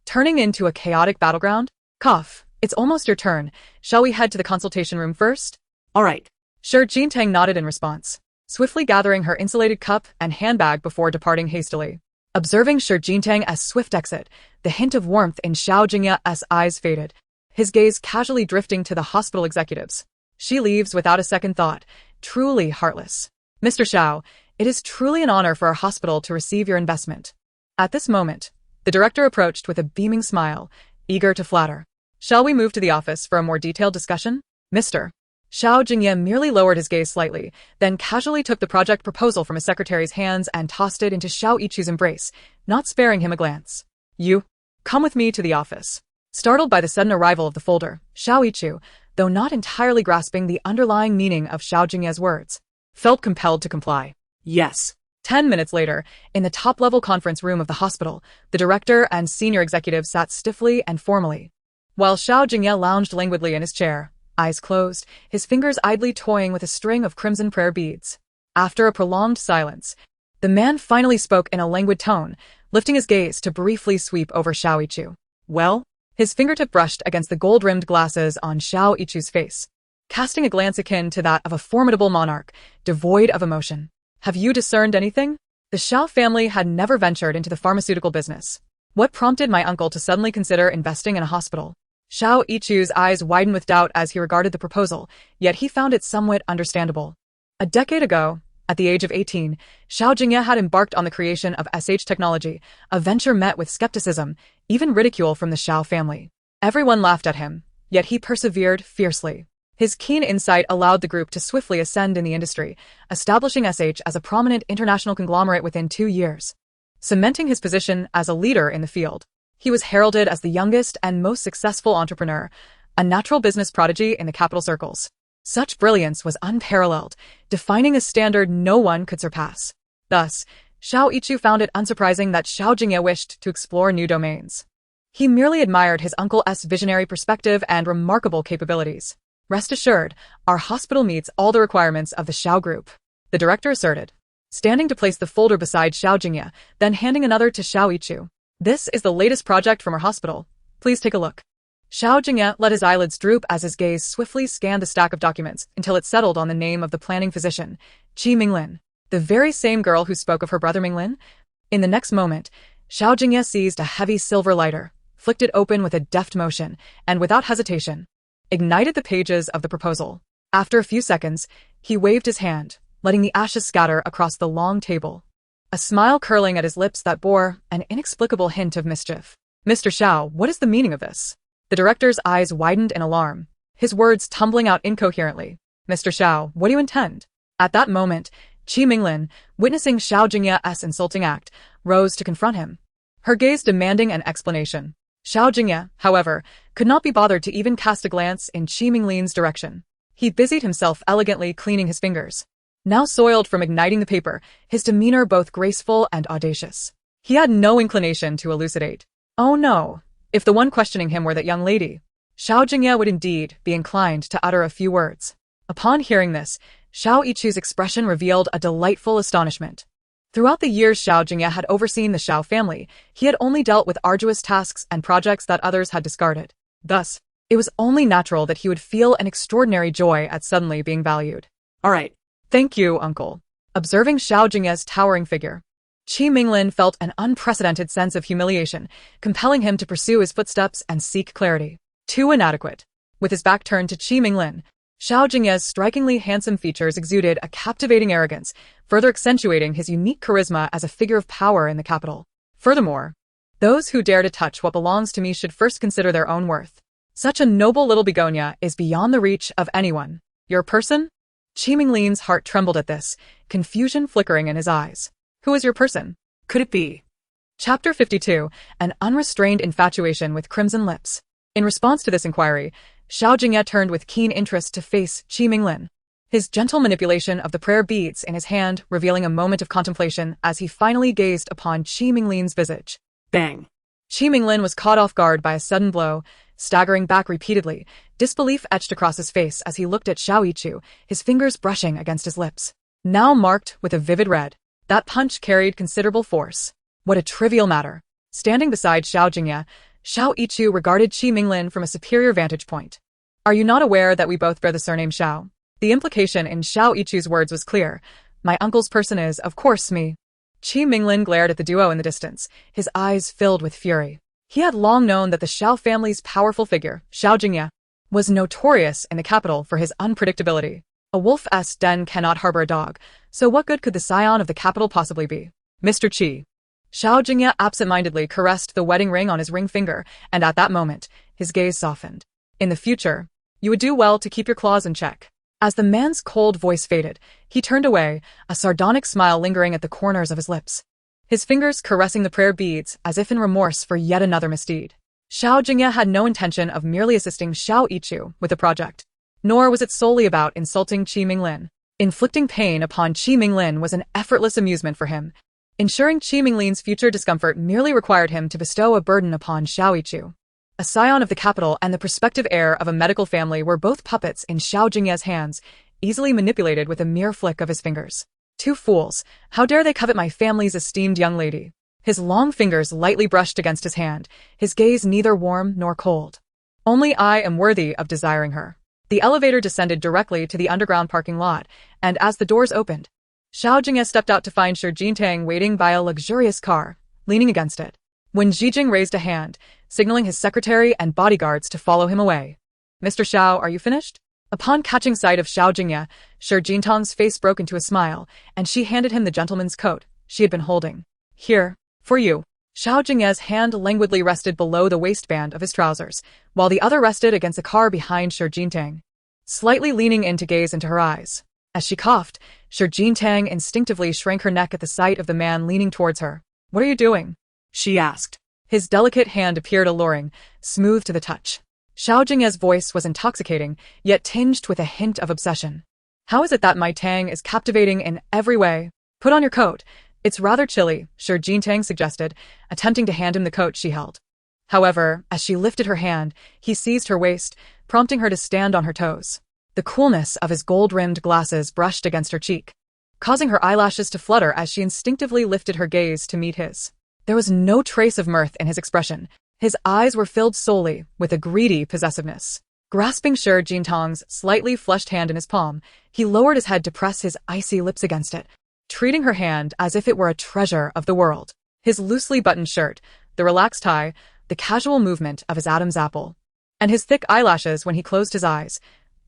Turning into a chaotic battleground? Cough, it's almost your turn. Shall we head to the consultation room first? All right. Shi Jingye nodded in response, swiftly gathering her insulated cup and handbag before departing hastily. Observing Shi Jingye's swift exit, the hint of warmth in Xiao Jingye's eyes faded, his gaze casually drifting to the hospital executives. She leaves without a second thought, truly heartless. Mr. Xiao, it is truly an honor for our hospital to receive your investment. At this moment, the director approached with a beaming smile, eager to flatter. Shall we move to the office for a more detailed discussion? Mr. Xiao Jingye merely lowered his gaze slightly, then casually took the project proposal from his secretary's hands and tossed it into Xiao Yichu's embrace, not sparing him a glance. You, come with me to the office. Startled by the sudden arrival of the folder, Xiao Yichu, though not entirely grasping the underlying meaning of Xiao Jingye's words, felt compelled to comply. Yes. 10 minutes later, in the top-level conference room of the hospital, the director and senior executive sat stiffly and formally, while Xiao Jingye lounged languidly in his chair, eyes closed, his fingers idly toying with a string of crimson prayer beads. After a prolonged silence, the man finally spoke in a languid tone, lifting his gaze to briefly sweep over Xiao Yichu. Well? His fingertip brushed against the gold-rimmed glasses on Xiao Yichu's face, casting a glance akin to that of a formidable monarch, devoid of emotion. Have you discerned anything? The Xiao family had never ventured into the pharmaceutical business. What prompted my uncle to suddenly consider investing in a hospital? Xiao Yichu's eyes widened with doubt as he regarded the proposal, yet he found it somewhat understandable. A decade ago, at the age of 18, Xiao Jingye had embarked on the creation of SH technology, a venture met with skepticism, even ridicule from the Xiao family. Everyone laughed at him, yet he persevered fiercely. His keen insight allowed the group to swiftly ascend in the industry, establishing SH as a prominent international conglomerate within 2 years. Cementing his position as a leader in the field, he was heralded as the youngest and most successful entrepreneur, a natural business prodigy in the capital circles. Such brilliance was unparalleled, defining a standard no one could surpass. Thus, Xiao Yichu found it unsurprising that Xiao Jingye wished to explore new domains. He merely admired his uncle's visionary perspective and remarkable capabilities. Rest assured, our hospital meets all the requirements of the Xiao Group, the director asserted, standing to place the folder beside Xiao Jingye, then handing another to Xiao Yichu. This is the latest project from our hospital. Please take a look. Xiao Jingye let his eyelids droop as his gaze swiftly scanned the stack of documents until it settled on the name of the planning physician, Qi Minglin, the very same girl who spoke of her brother Minglin. In the next moment, Xiao Jingye seized a heavy silver lighter, flicked it open with a deft motion, and without hesitation, ignited the pages of the proposal. After a few seconds, he waved his hand, letting the ashes scatter across the long table, a smile curling at his lips that bore an inexplicable hint of mischief. Mr. Xiao, what is the meaning of this? The director's eyes widened in alarm, his words tumbling out incoherently. Mr. Xiao, what do you intend? At that moment, Qi Minglin, witnessing Xiao Jingye's insulting act, rose to confront him, her gaze demanding an explanation. Xiao Jingye, however, could not be bothered to even cast a glance in Qi Minglin's direction. He busied himself elegantly cleaning his fingers, now soiled from igniting the paper, his demeanor both graceful and audacious. He had no inclination to elucidate. Oh no, if the one questioning him were that young lady, Xiao Jingye would indeed be inclined to utter a few words. Upon hearing this, Xiao Yichu's expression revealed a delightful astonishment. Throughout the years Xiao Jingye had overseen the Xiao family, he had only dealt with arduous tasks and projects that others had discarded. Thus, it was only natural that he would feel an extraordinary joy at suddenly being valued. All right. Thank you, uncle. Observing Xiao Jingye's towering figure, Qi Minglin felt an unprecedented sense of humiliation, compelling him to pursue his footsteps and seek clarity. Too inadequate. With his back turned to Qi Minglin, Xiao Jingye's strikingly handsome features exuded a captivating arrogance, further accentuating his unique charisma as a figure of power in the capital. Furthermore, those who dare to touch what belongs to me should first consider their own worth. Such a noble little begonia is beyond the reach of anyone. Your person? Qi Minglin's heart trembled at this, confusion flickering in his eyes. Who is your person? Could it be Chapter 52, An Unrestrained Infatuation with Crimson Lips. In response to this inquiry, Xiao Jingye turned with keen interest to face Qi Minglin. His gentle manipulation of the prayer beads in his hand revealing a moment of contemplation as he finally gazed upon Qi Minglin's visage. Bang. Qi Minglin was caught off guard by a sudden blow, staggering back repeatedly, disbelief etched across his face as he looked at Xiao Yichu, his fingers brushing against his lips. Now marked with a vivid red. That punch carried considerable force. What a trivial matter. Standing beside Xiao Jingye, Xiao Yichu regarded Qi Minglin from a superior vantage point. Are you not aware that we both bear the surname Xiao? The implication in Xiao Yichu's words was clear. My uncle's person is, of course, me. Qi Minglin glared at the duo in the distance, his eyes filled with fury. He had long known that the Xiao family's powerful figure, Xiao Jingye, was notorious in the capital for his unpredictability. A wolf's den cannot harbor a dog, so what good could the scion of the capital possibly be? Mr. Qi. Xiao Jingye absent-mindedly caressed the wedding ring on his ring finger, and at that moment, his gaze softened. In the future, you would do well to keep your claws in check. As the man's cold voice faded, he turned away, a sardonic smile lingering at the corners of his lips. His fingers caressing the prayer beads as if in remorse for yet another misdeed. Xiao Jingye had no intention of merely assisting Xiao Yichu with the project. Nor was it solely about insulting Qi Minglin. Inflicting pain upon Qi Minglin was an effortless amusement for him. Ensuring Qi Minglin's future discomfort merely required him to bestow a burden upon Xiao Yichu. A scion of the capital and the prospective heir of a medical family were both puppets in Xiao Jingye's hands, easily manipulated with a mere flick of his fingers. Two fools, how dare they covet my family's esteemed young lady? His long fingers lightly brushed against his hand, his gaze neither warm nor cold. Only I am worthy of desiring her. The elevator descended directly to the underground parking lot, and as the doors opened, Xiao Jingye stepped out to find Shi Jintang waiting by a luxurious car, leaning against it. When Zijing raised a hand, signaling his secretary and bodyguards to follow him away. Mr. Xiao, are you finished? Upon catching sight of Xiao Jingye, Shi Jintang's face broke into a smile, and she handed him the gentleman's coat she had been holding. Here, for you. Xiao Jingye's hand languidly rested below the waistband of his trousers, while the other rested against a car behind Shi Jintang, slightly leaning in to gaze into her eyes. As she coughed, Shi Jintang instinctively shrank her neck at the sight of the man leaning towards her. What are you doing? She asked. His delicate hand appeared alluring, smooth to the touch. Xiao Jingye's voice was intoxicating, yet tinged with a hint of obsession. How is it that my Tang is captivating in every way? Put on your coat. It's rather chilly, Shi Jintang suggested, attempting to hand him the coat she held. However, as she lifted her hand, he seized her waist, prompting her to stand on her toes. The coolness of his gold-rimmed glasses brushed against her cheek, causing her eyelashes to flutter as she instinctively lifted her gaze to meet his. There was no trace of mirth in his expression. His eyes were filled solely with a greedy possessiveness. Grasping Shi Jintang's slightly flushed hand in his palm, he lowered his head to press his icy lips against it, treating her hand as if it were a treasure of the world. His loosely buttoned shirt, the relaxed tie, the casual movement of his Adam's apple, and his thick eyelashes when he closed his eyes,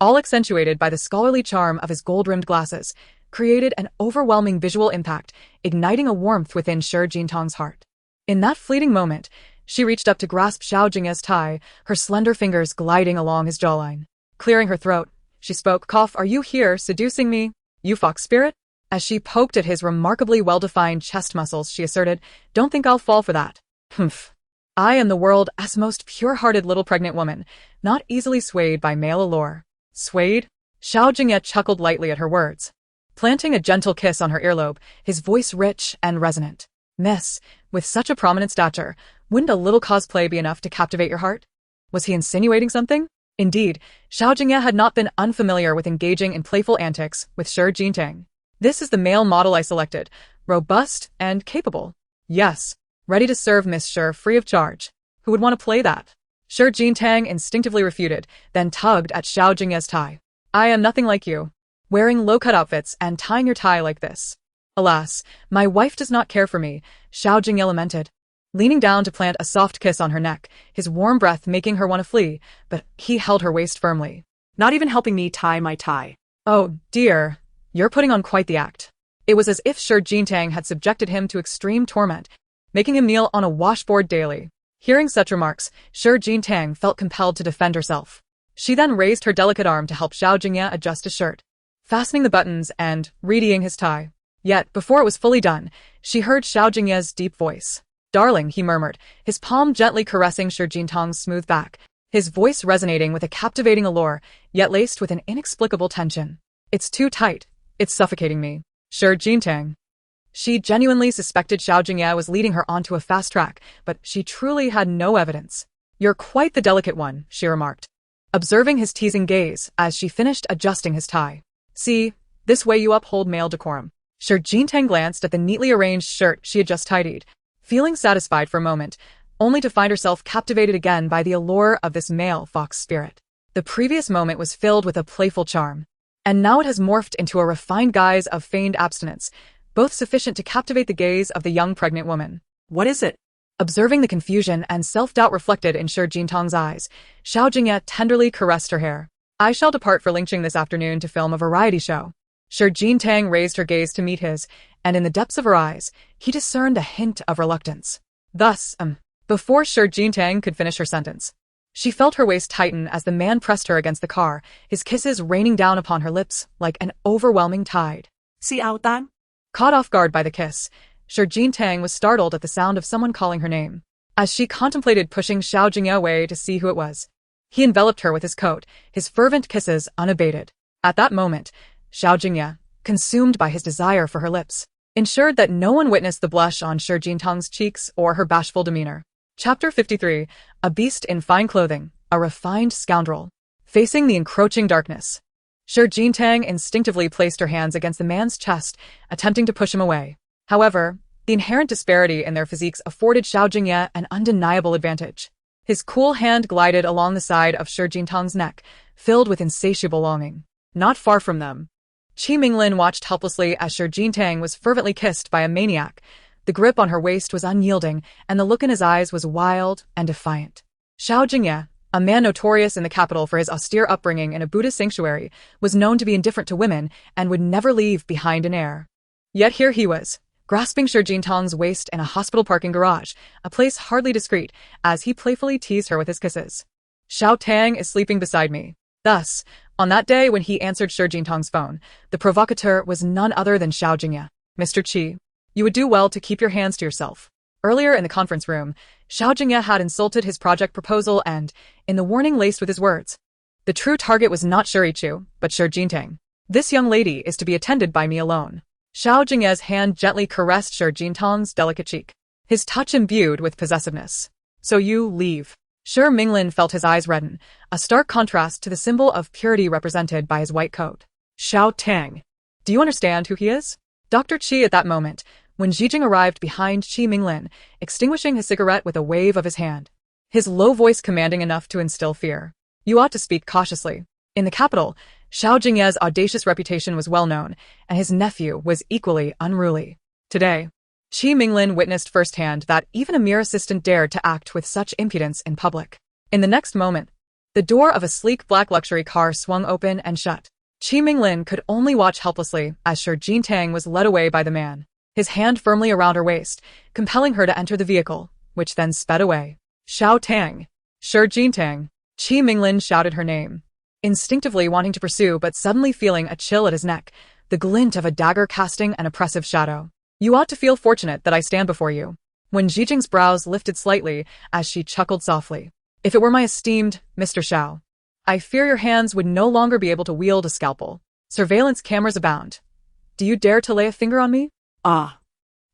all accentuated by the scholarly charm of his gold-rimmed glasses, created an overwhelming visual impact, igniting a warmth within Shi Jintang's heart. In that fleeting moment, she reached up to grasp Xiao Jingye's tie, her slender fingers gliding along his jawline. Clearing her throat, she spoke, "Cough, are you here seducing me, you fox spirit?" As she poked at his remarkably well-defined chest muscles, she asserted, "Don't think I'll fall for that. Humph. I am the world's most pure-hearted little pregnant woman, not easily swayed by male allure." Swayed? Xiao Jingye chuckled lightly at her words, planting a gentle kiss on her earlobe, his voice rich and resonant. "Miss, with such a prominent stature, wouldn't a little cosplay be enough to captivate your heart?" Was he insinuating something? Indeed, Xiao Jingye had not been unfamiliar with engaging in playful antics with Shi Jintang. "This is the male model I selected, robust and capable. Yes, ready to serve Miss Shi free of charge. Who would want to play that?" Shi Jintang instinctively refuted, then tugged at Xiao Jingye's tie. "I am nothing like you, wearing low-cut outfits and tying your tie like this. Alas, my wife does not care for me," Xiao Jingye lamented, leaning down to plant a soft kiss on her neck, his warm breath making her want to flee, but he held her waist firmly. Not even helping me tie my tie. "Oh, dear, you're putting on quite the act." It was as if Shi Jintang had subjected him to extreme torment, making him kneel on a washboard daily. Hearing such remarks, Shi Jintang felt compelled to defend herself. She then raised her delicate arm to help Xiao Jingye adjust his shirt, fastening the buttons and readying his tie. Yet, before it was fully done, she heard Xiao Jingye's deep voice. "Darling," he murmured, his palm gently caressing Shi Jintang's smooth back, his voice resonating with a captivating allure, yet laced with an inexplicable tension. "It's too tight. It's suffocating me." Shi Jintang. She genuinely suspected Xiao Jingye was leading her onto a fast track, but she truly had no evidence. "You're quite the delicate one," she remarked, observing his teasing gaze as she finished adjusting his tie. "See, this way you uphold male decorum." Shi Jintang glanced at the neatly arranged shirt she had just tidied, feeling satisfied for a moment, only to find herself captivated again by the allure of this male fox spirit. The previous moment was filled with a playful charm, and now it has morphed into a refined guise of feigned abstinence, both sufficient to captivate the gaze of the young pregnant woman. What is it? Observing the confusion and self-doubt reflected in Shi Jintang's eyes, Xiao Jingye tenderly caressed her hair. "I shall depart for Lingqing this afternoon to film a variety show." Shi Jintang raised her gaze to meet his, and in the depths of her eyes, he discerned a hint of reluctance. Thus, before Shi Jintang could finish her sentence, she felt her waist tighten as the man pressed her against the car, his kisses raining down upon her lips like an overwhelming tide. Xiao Tan? Caught off guard by the kiss, Shi Jintang was startled at the sound of someone calling her name. As she contemplated pushing Xiao Jingye away to see who it was, he enveloped her with his coat, his fervent kisses unabated. At that moment, Xiao Jingye, consumed by his desire for her lips, ensured that no one witnessed the blush on Shi Jintang's cheeks or her bashful demeanor. Chapter 53, A Beast in Fine Clothing, a Refined Scoundrel. Facing the encroaching darkness, Shi Jintang instinctively placed her hands against the man's chest, attempting to push him away. However, the inherent disparity in their physiques afforded Xiao Jingye an undeniable advantage. His cool hand glided along the side of Shi Jintang's neck, filled with insatiable longing. Not far from them, Qi Minglin watched helplessly as Shi Jintang was fervently kissed by a maniac. The grip on her waist was unyielding, and the look in his eyes was wild and defiant. Xiao Jingye, a man notorious in the capital for his austere upbringing in a Buddhist sanctuary, was known to be indifferent to women and would never leave behind an heir. Yet here he was, grasping Shi Jintang's waist in a hospital parking garage, a place hardly discreet, as he playfully teased her with his kisses. "Xiao Tang is sleeping beside me." Thus, on that day when he answered Shi Jintang's phone, the provocateur was none other than Xiao Jingye. "Mr. Qi, you would do well to keep your hands to yourself." Earlier in the conference room, Xiao Jingye had insulted his project proposal and, in the warning laced with his words, the true target was not Shurichu, but Shi Jintang. "This young lady is to be attended by me alone." Xiao Jingye's hand gently caressed Shi Jintang's delicate cheek, his touch imbued with possessiveness. "So you leave." Shi Minglin felt his eyes redden, a stark contrast to the symbol of purity represented by his white coat. "Xiao Tang. Do you understand who he is?" Dr. Qi at that moment, when Zijing arrived behind Qi Minglin, extinguishing his cigarette with a wave of his hand, his low voice commanding enough to instill fear. "You ought to speak cautiously." In the capital, Xiao Jingye's audacious reputation was well known, and his nephew was equally unruly. Today, Qi Minglin witnessed firsthand that even a mere assistant dared to act with such impudence in public. In the next moment, the door of a sleek black luxury car swung open and shut. Qi Minglin could only watch helplessly as Shi Jintang was led away by the man, his hand firmly around her waist, compelling her to enter the vehicle, which then sped away. "Xiao Tang! Shi Jintang!" Qi Minglin shouted her name, instinctively wanting to pursue but suddenly feeling a chill at his neck, the glint of a dagger casting an oppressive shadow. "You ought to feel fortunate that I stand before you." When Zijing's brows lifted slightly as she chuckled softly. "If it were my esteemed Mr. Xiao, I fear your hands would no longer be able to wield a scalpel. Surveillance cameras abound. Do you dare to lay a finger on me?" Ah.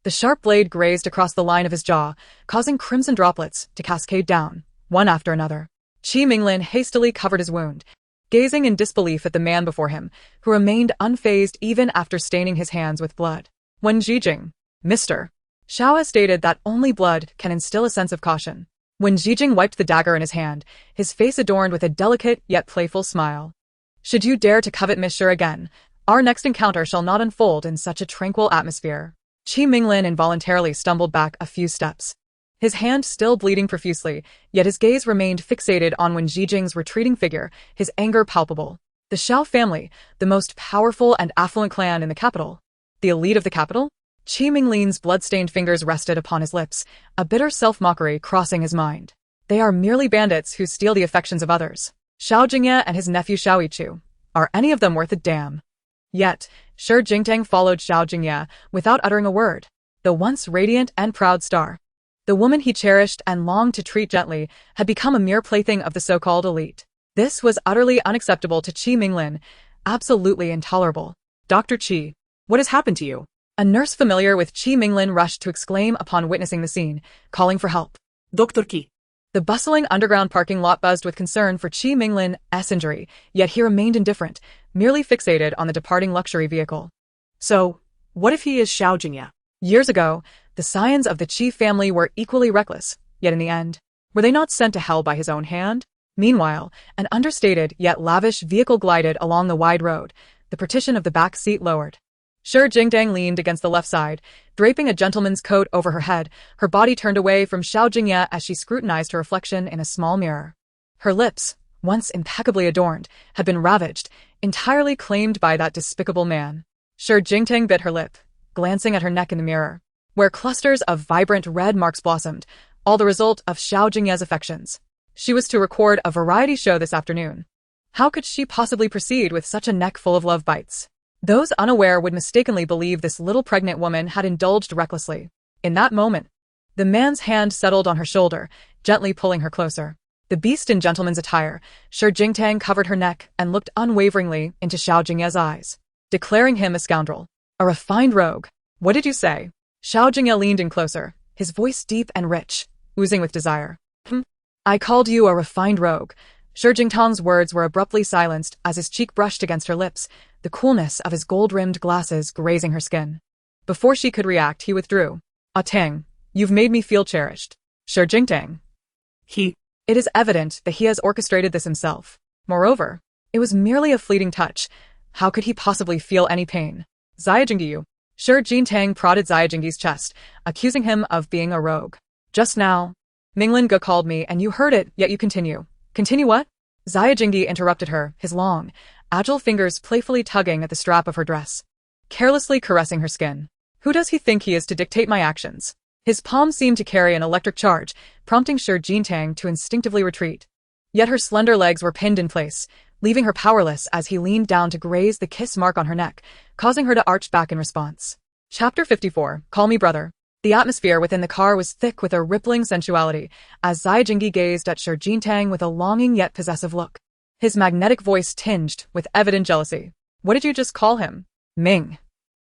The sharp blade grazed across the line of his jaw, causing crimson droplets to cascade down, one after another. Qi Minglin hastily covered his wound, gazing in disbelief at the man before him, who remained unfazed even after staining his hands with blood. When Zijing, "Mr. Xiao has stated that only blood can instill a sense of caution." When Zijing wiped the dagger in his hand, his face adorned with a delicate yet playful smile. "Should you dare to covet Miss Shi again, our next encounter shall not unfold in such a tranquil atmosphere." Qi Minglin involuntarily stumbled back a few steps, his hand still bleeding profusely, yet his gaze remained fixated on Wen Zijing's retreating figure, his anger palpable. The Xiao family, the most powerful and affluent clan in the capital. The elite of the capital? Qi Minglin's blood-stained fingers rested upon his lips, a bitter self-mockery crossing his mind. They are merely bandits who steal the affections of others. Xiao Jingye and his nephew Xiao Yichu. Are any of them worth a damn? Yet, Shi Jingtang followed Xiao Jingye without uttering a word. The once radiant and proud star, The woman he cherished and longed to treat gently had become a mere plaything of the so-called elite. This was utterly unacceptable to Qi Minglin, absolutely intolerable. Dr. Qi, what has happened to you? A nurse familiar with Qi Minglin rushed to exclaim upon witnessing the scene, calling for help. Dr. Qi. The bustling underground parking lot buzzed with concern for Qi Minglin's injury, yet he remained indifferent, merely fixated on the departing luxury vehicle. So, what if he is Xiao Jingye? Years ago, the scions of the Qi family were equally reckless, yet in the end, were they not sent to hell by his own hand? Meanwhile, an understated yet lavish vehicle glided along the wide road, the partition of the back seat lowered. Xiao Jingye leaned against the left side, draping a gentleman's coat over her head, her body turned away from Xiao Jingye as she scrutinized her reflection in a small mirror. Her lips, once impeccably adorned, had been ravaged, entirely claimed by that despicable man. Xiao Jingye bit her lip, glancing at her neck in the mirror, where clusters of vibrant red marks blossomed, all the result of Xiao Jingye's affections. She was to record a variety show this afternoon. How could she possibly proceed with such a neck full of love bites? Those unaware would mistakenly believe this little pregnant woman had indulged recklessly. In that moment, the man's hand settled on her shoulder, gently pulling her closer. The beast in gentleman's attire, Xiao Jingye covered her neck and looked unwaveringly into Xiao Jingye's eyes, declaring him a scoundrel, a refined rogue. What did you say? Xiao Jingye leaned in closer, his voice deep and rich, oozing with desire. I called you a refined rogue. Xiao Jingtang's words were abruptly silenced as his cheek brushed against her lips, the coolness of his gold-rimmed glasses grazing her skin. Before she could react, he withdrew. Ah Tang, you've made me feel cherished. Xiao Jingtang. It is evident that he has orchestrated this himself. Moreover, it was merely a fleeting touch. How could he possibly feel any pain? Xiao Jingye. Xiao Jingtang prodded Xiao Jingye's chest, accusing him of being a rogue. Just now, Minglin Ge called me and you heard it, yet you continue. Continue what? Xiao Jingye interrupted her, his long, agile fingers playfully tugging at the strap of her dress, carelessly caressing her skin. Who does he think he is to dictate my actions? His palm seemed to carry an electric charge, prompting Xiao Jingtang to instinctively retreat. Yet her slender legs were pinned in place, leaving her powerless as he leaned down to graze the kiss mark on her neck, causing her to arch back in response. Chapter 54, Call Me Brother. The atmosphere within the car was thick with a rippling sensuality, as Xiao Jingye gazed at Xiao Jingtang with a longing yet possessive look. His magnetic voice tinged with evident jealousy. What did you just call him? Minglin.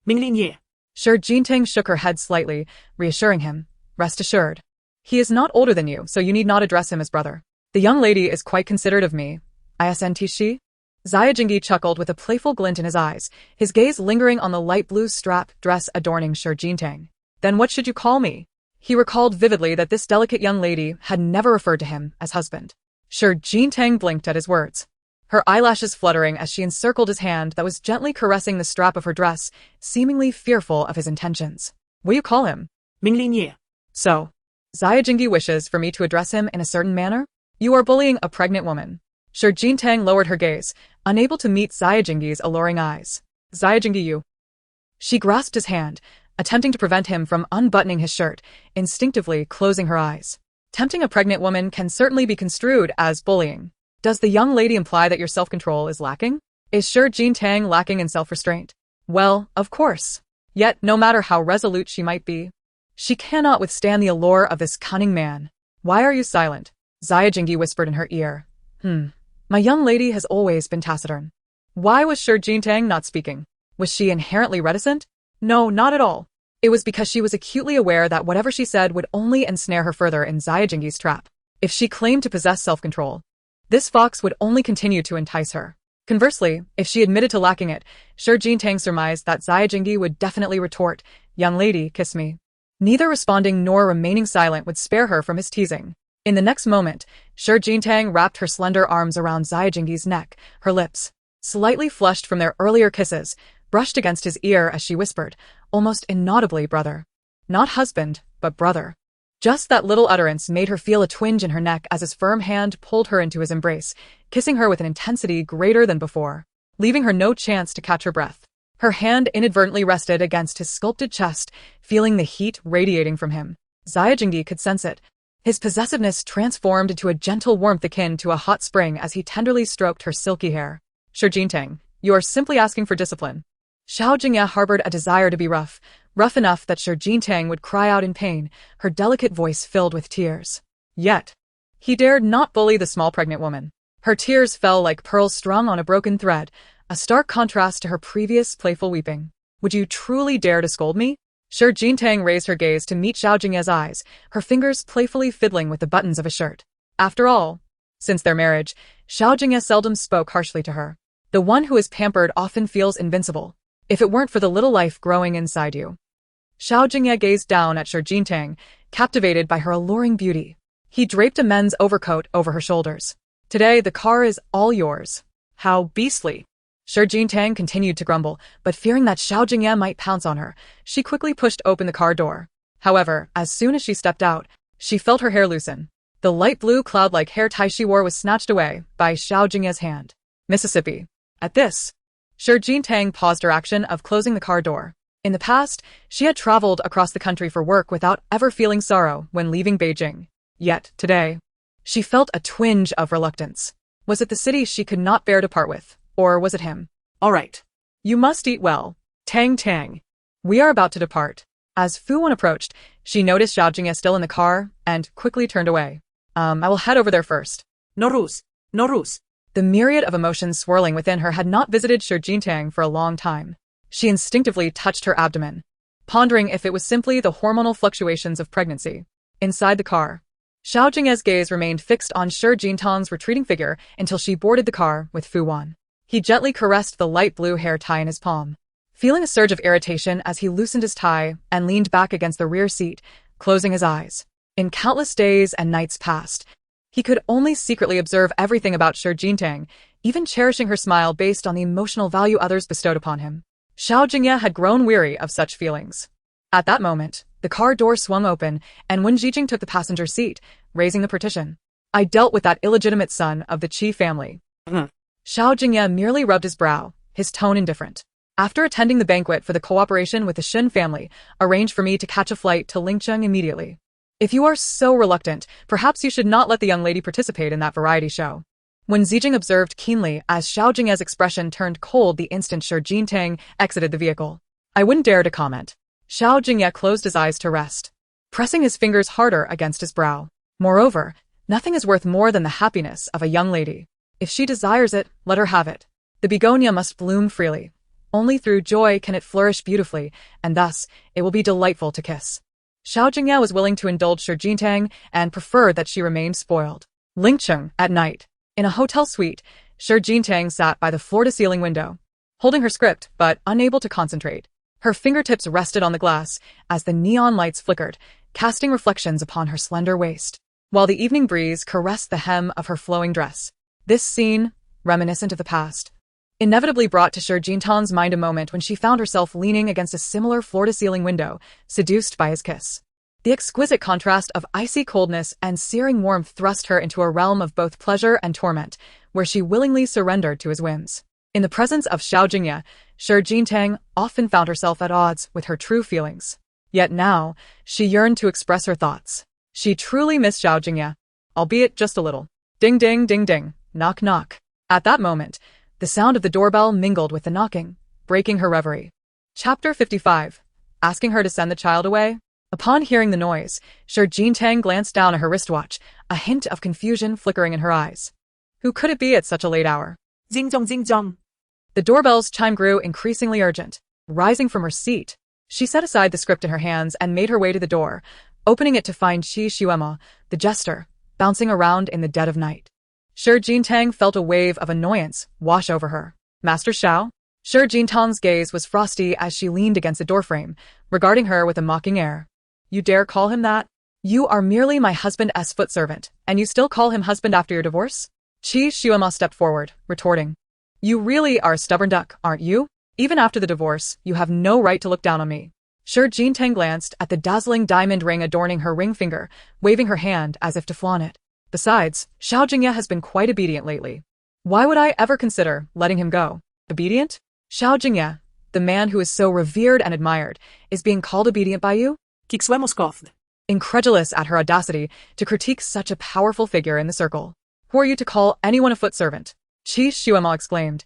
Xiao Jingtang shook her head slightly, reassuring him. Rest assured. He is not older than you, so you need not address him as brother. The young lady is quite considerate of me. Isn't she? Xiao Jingye chuckled with a playful glint in his eyes, his gaze lingering on the light blue strap dress adorning Xiao Jingtang. Then what should you call me? He recalled vividly that this delicate young lady had never referred to him as husband. Xiao Jingtang blinked at his words, her eyelashes fluttering as she encircled his hand that was gently caressing the strap of her dress, seemingly fearful of his intentions. Will you call him? Minglin. So, Xiao Jingye wishes for me to address him in a certain manner? You are bullying a pregnant woman. Xiao Jingtang lowered her gaze, unable to meet Xiao Jingye's alluring eyes. Xiao Jingye, you. She grasped his hand, attempting to prevent him from unbuttoning his shirt, instinctively closing her eyes. Tempting a pregnant woman can certainly be construed as bullying. Does the young lady imply that your self-control is lacking? Is Xiao Jingtang lacking in self-restraint? Well, of course. Yet, no matter how resolute she might be, she cannot withstand the allure of this cunning man. Why are you silent? Xiao Jingye whispered in her ear. My young lady has always been taciturn. Why was Xiao Jingtang not speaking? Was she inherently reticent? No, not at all. It was because she was acutely aware that whatever she said would only ensnare her further in Xiao Jingye's trap. If she claimed to possess self-control, this fox would only continue to entice her. Conversely, if she admitted to lacking it, Xiao Jingtang surmised that Xiao Jingye would definitely retort, "Young lady, kiss me." Neither responding nor remaining silent would spare her from his teasing. In the next moment, Xiao Jingtang wrapped her slender arms around Xiao Jingye's neck, her lips, slightly flushed from their earlier kisses, brushed against his ear as she whispered, almost inaudibly, brother. Not husband, but brother. Just that little utterance made her feel a twinge in her neck as his firm hand pulled her into his embrace, kissing her with an intensity greater than before, leaving her no chance to catch her breath. Her hand inadvertently rested against his sculpted chest, feeling the heat radiating from him. Xiao Jingye could sense it. His possessiveness transformed into a gentle warmth akin to a hot spring as he tenderly stroked her silky hair. Xiao Jingtang, you are simply asking for discipline. Xiao Jingye harbored a desire to be rough, rough enough that Xiao Jingye would cry out in pain, her delicate voice filled with tears. Yet, he dared not bully the small pregnant woman. Her tears fell like pearls strung on a broken thread, a stark contrast to her previous playful weeping. Would you truly dare to scold me? Xiao Jingye raised her gaze to meet Xiao Jingye's eyes, her fingers playfully fiddling with the buttons of a shirt. After all, since their marriage, Xiao Jingye seldom spoke harshly to her. The one who is pampered often feels invincible, if it weren't for the little life growing inside you. Xiao Jingye gazed down at Xiao Jingye, captivated by her alluring beauty. He draped a men's overcoat over her shoulders. Today, the car is all yours. How beastly. Xiao Jingye continued to grumble, but fearing that Xiao Jingye might pounce on her, she quickly pushed open the car door. However, as soon as she stepped out, she felt her hair loosen. The light blue cloud-like hair tie she wore was snatched away by Xiao Jingye's hand. Mississippi. At this, Xiao Jingye paused her action of closing the car door. In the past, she had traveled across the country for work without ever feeling sorrow when leaving Beijing. Yet, today, she felt a twinge of reluctance. Was it the city she could not bear to part with, or was it him? All right. You must eat well. Tang. We are about to depart. As Fu Wan approached, she noticed Xiao Jingye still in the car and quickly turned away. I will head over there first. No rules. The myriad of emotions swirling within her had not visited Xiao Jingye for a long time. She instinctively touched her abdomen, pondering if it was simply the hormonal fluctuations of pregnancy. Inside the car, Xiao Jingye's gaze remained fixed on Xiao Jingye's retreating figure until she boarded the car with Fu Wan. He gently caressed the light blue hair tie in his palm, feeling a surge of irritation as he loosened his tie and leaned back against the rear seat, closing his eyes. In countless days and nights past, he could only secretly observe everything about Xiao Jingye, even cherishing her smile based on the emotional value others bestowed upon him. Xiao Jingye had grown weary of such feelings. At that moment, the car door swung open, and Wen Zhijing took the passenger seat, raising the partition. I dealt with that illegitimate son of the Qi family. Xiao Jingye merely rubbed his brow, his tone indifferent. After attending the banquet for the cooperation with the Shen family, arrange for me to catch a flight to Lincheng immediately. If you are so reluctant, perhaps you should not let the young lady participate in that variety show. Wen Zhijing observed keenly as Xiao Jingye's expression turned cold the instant Xiao Jingye exited the vehicle. I wouldn't dare to comment. Xiao Jingye closed his eyes to rest, pressing his fingers harder against his brow. Moreover, nothing is worth more than the happiness of a young lady. If she desires it, let her have it. The begonia must bloom freely. Only through joy can it flourish beautifully, and thus, it will be delightful to kiss. Xiao Jingye was willing to indulge Xiao Jingye and preferred that she remained spoiled. Lincheng, at night. In a hotel suite, Xiao Jingye sat by the floor-to-ceiling window, holding her script but unable to concentrate. Her fingertips rested on the glass as the neon lights flickered, casting reflections upon her slender waist, while the evening breeze caressed the hem of her flowing dress. This scene, reminiscent of the past, inevitably brought to Xiao Jingye's mind a moment when she found herself leaning against a similar floor-to-ceiling window, seduced by his kiss. The exquisite contrast of icy coldness and searing warmth thrust her into a realm of both pleasure and torment, where she willingly surrendered to his whims. In the presence of Xiao Jingye, Xiao Jingye often found herself at odds with her true feelings. Yet now, she yearned to express her thoughts. She truly missed Xiao Jingye, albeit just a little. Ding ding ding ding, knock knock. At that moment, the sound of the doorbell mingled with the knocking, breaking her reverie. Chapter 55. Asking her to send the child away? Upon hearing the noise, Xiao Jingye glanced down at her wristwatch, a hint of confusion flickering in her eyes. Who could it be at such a late hour? Zing zong. The doorbell's chime grew increasingly urgent. Rising from her seat, she set aside the script in her hands and made her way to the door, opening it to find Qi Xuema, the jester, bouncing around in the dead of night. Xiao Jingye felt a wave of annoyance wash over her. Master Xiao? Xiao Jingye's gaze was frosty as she leaned against the doorframe, regarding her with a mocking air. You dare call him that? You are merely my husband's foot servant, and you still call him husband after your divorce? Qi Xuema stepped forward, retorting. You really are a stubborn duck, aren't you? Even after the divorce, you have no right to look down on me. Xiao Jingye glanced at the dazzling diamond ring adorning her ring finger, waving her hand as if to flaunt it. Besides, Xiao Jingye has been quite obedient lately. Why would I ever consider letting him go? Obedient? Xiao Jingye, the man who is so revered and admired, is being called obedient by you? Kixwemo scoffed. Incredulous at her audacity to critique such a powerful figure in the circle. Who are you to call anyone a foot servant? Qi Xuema exclaimed,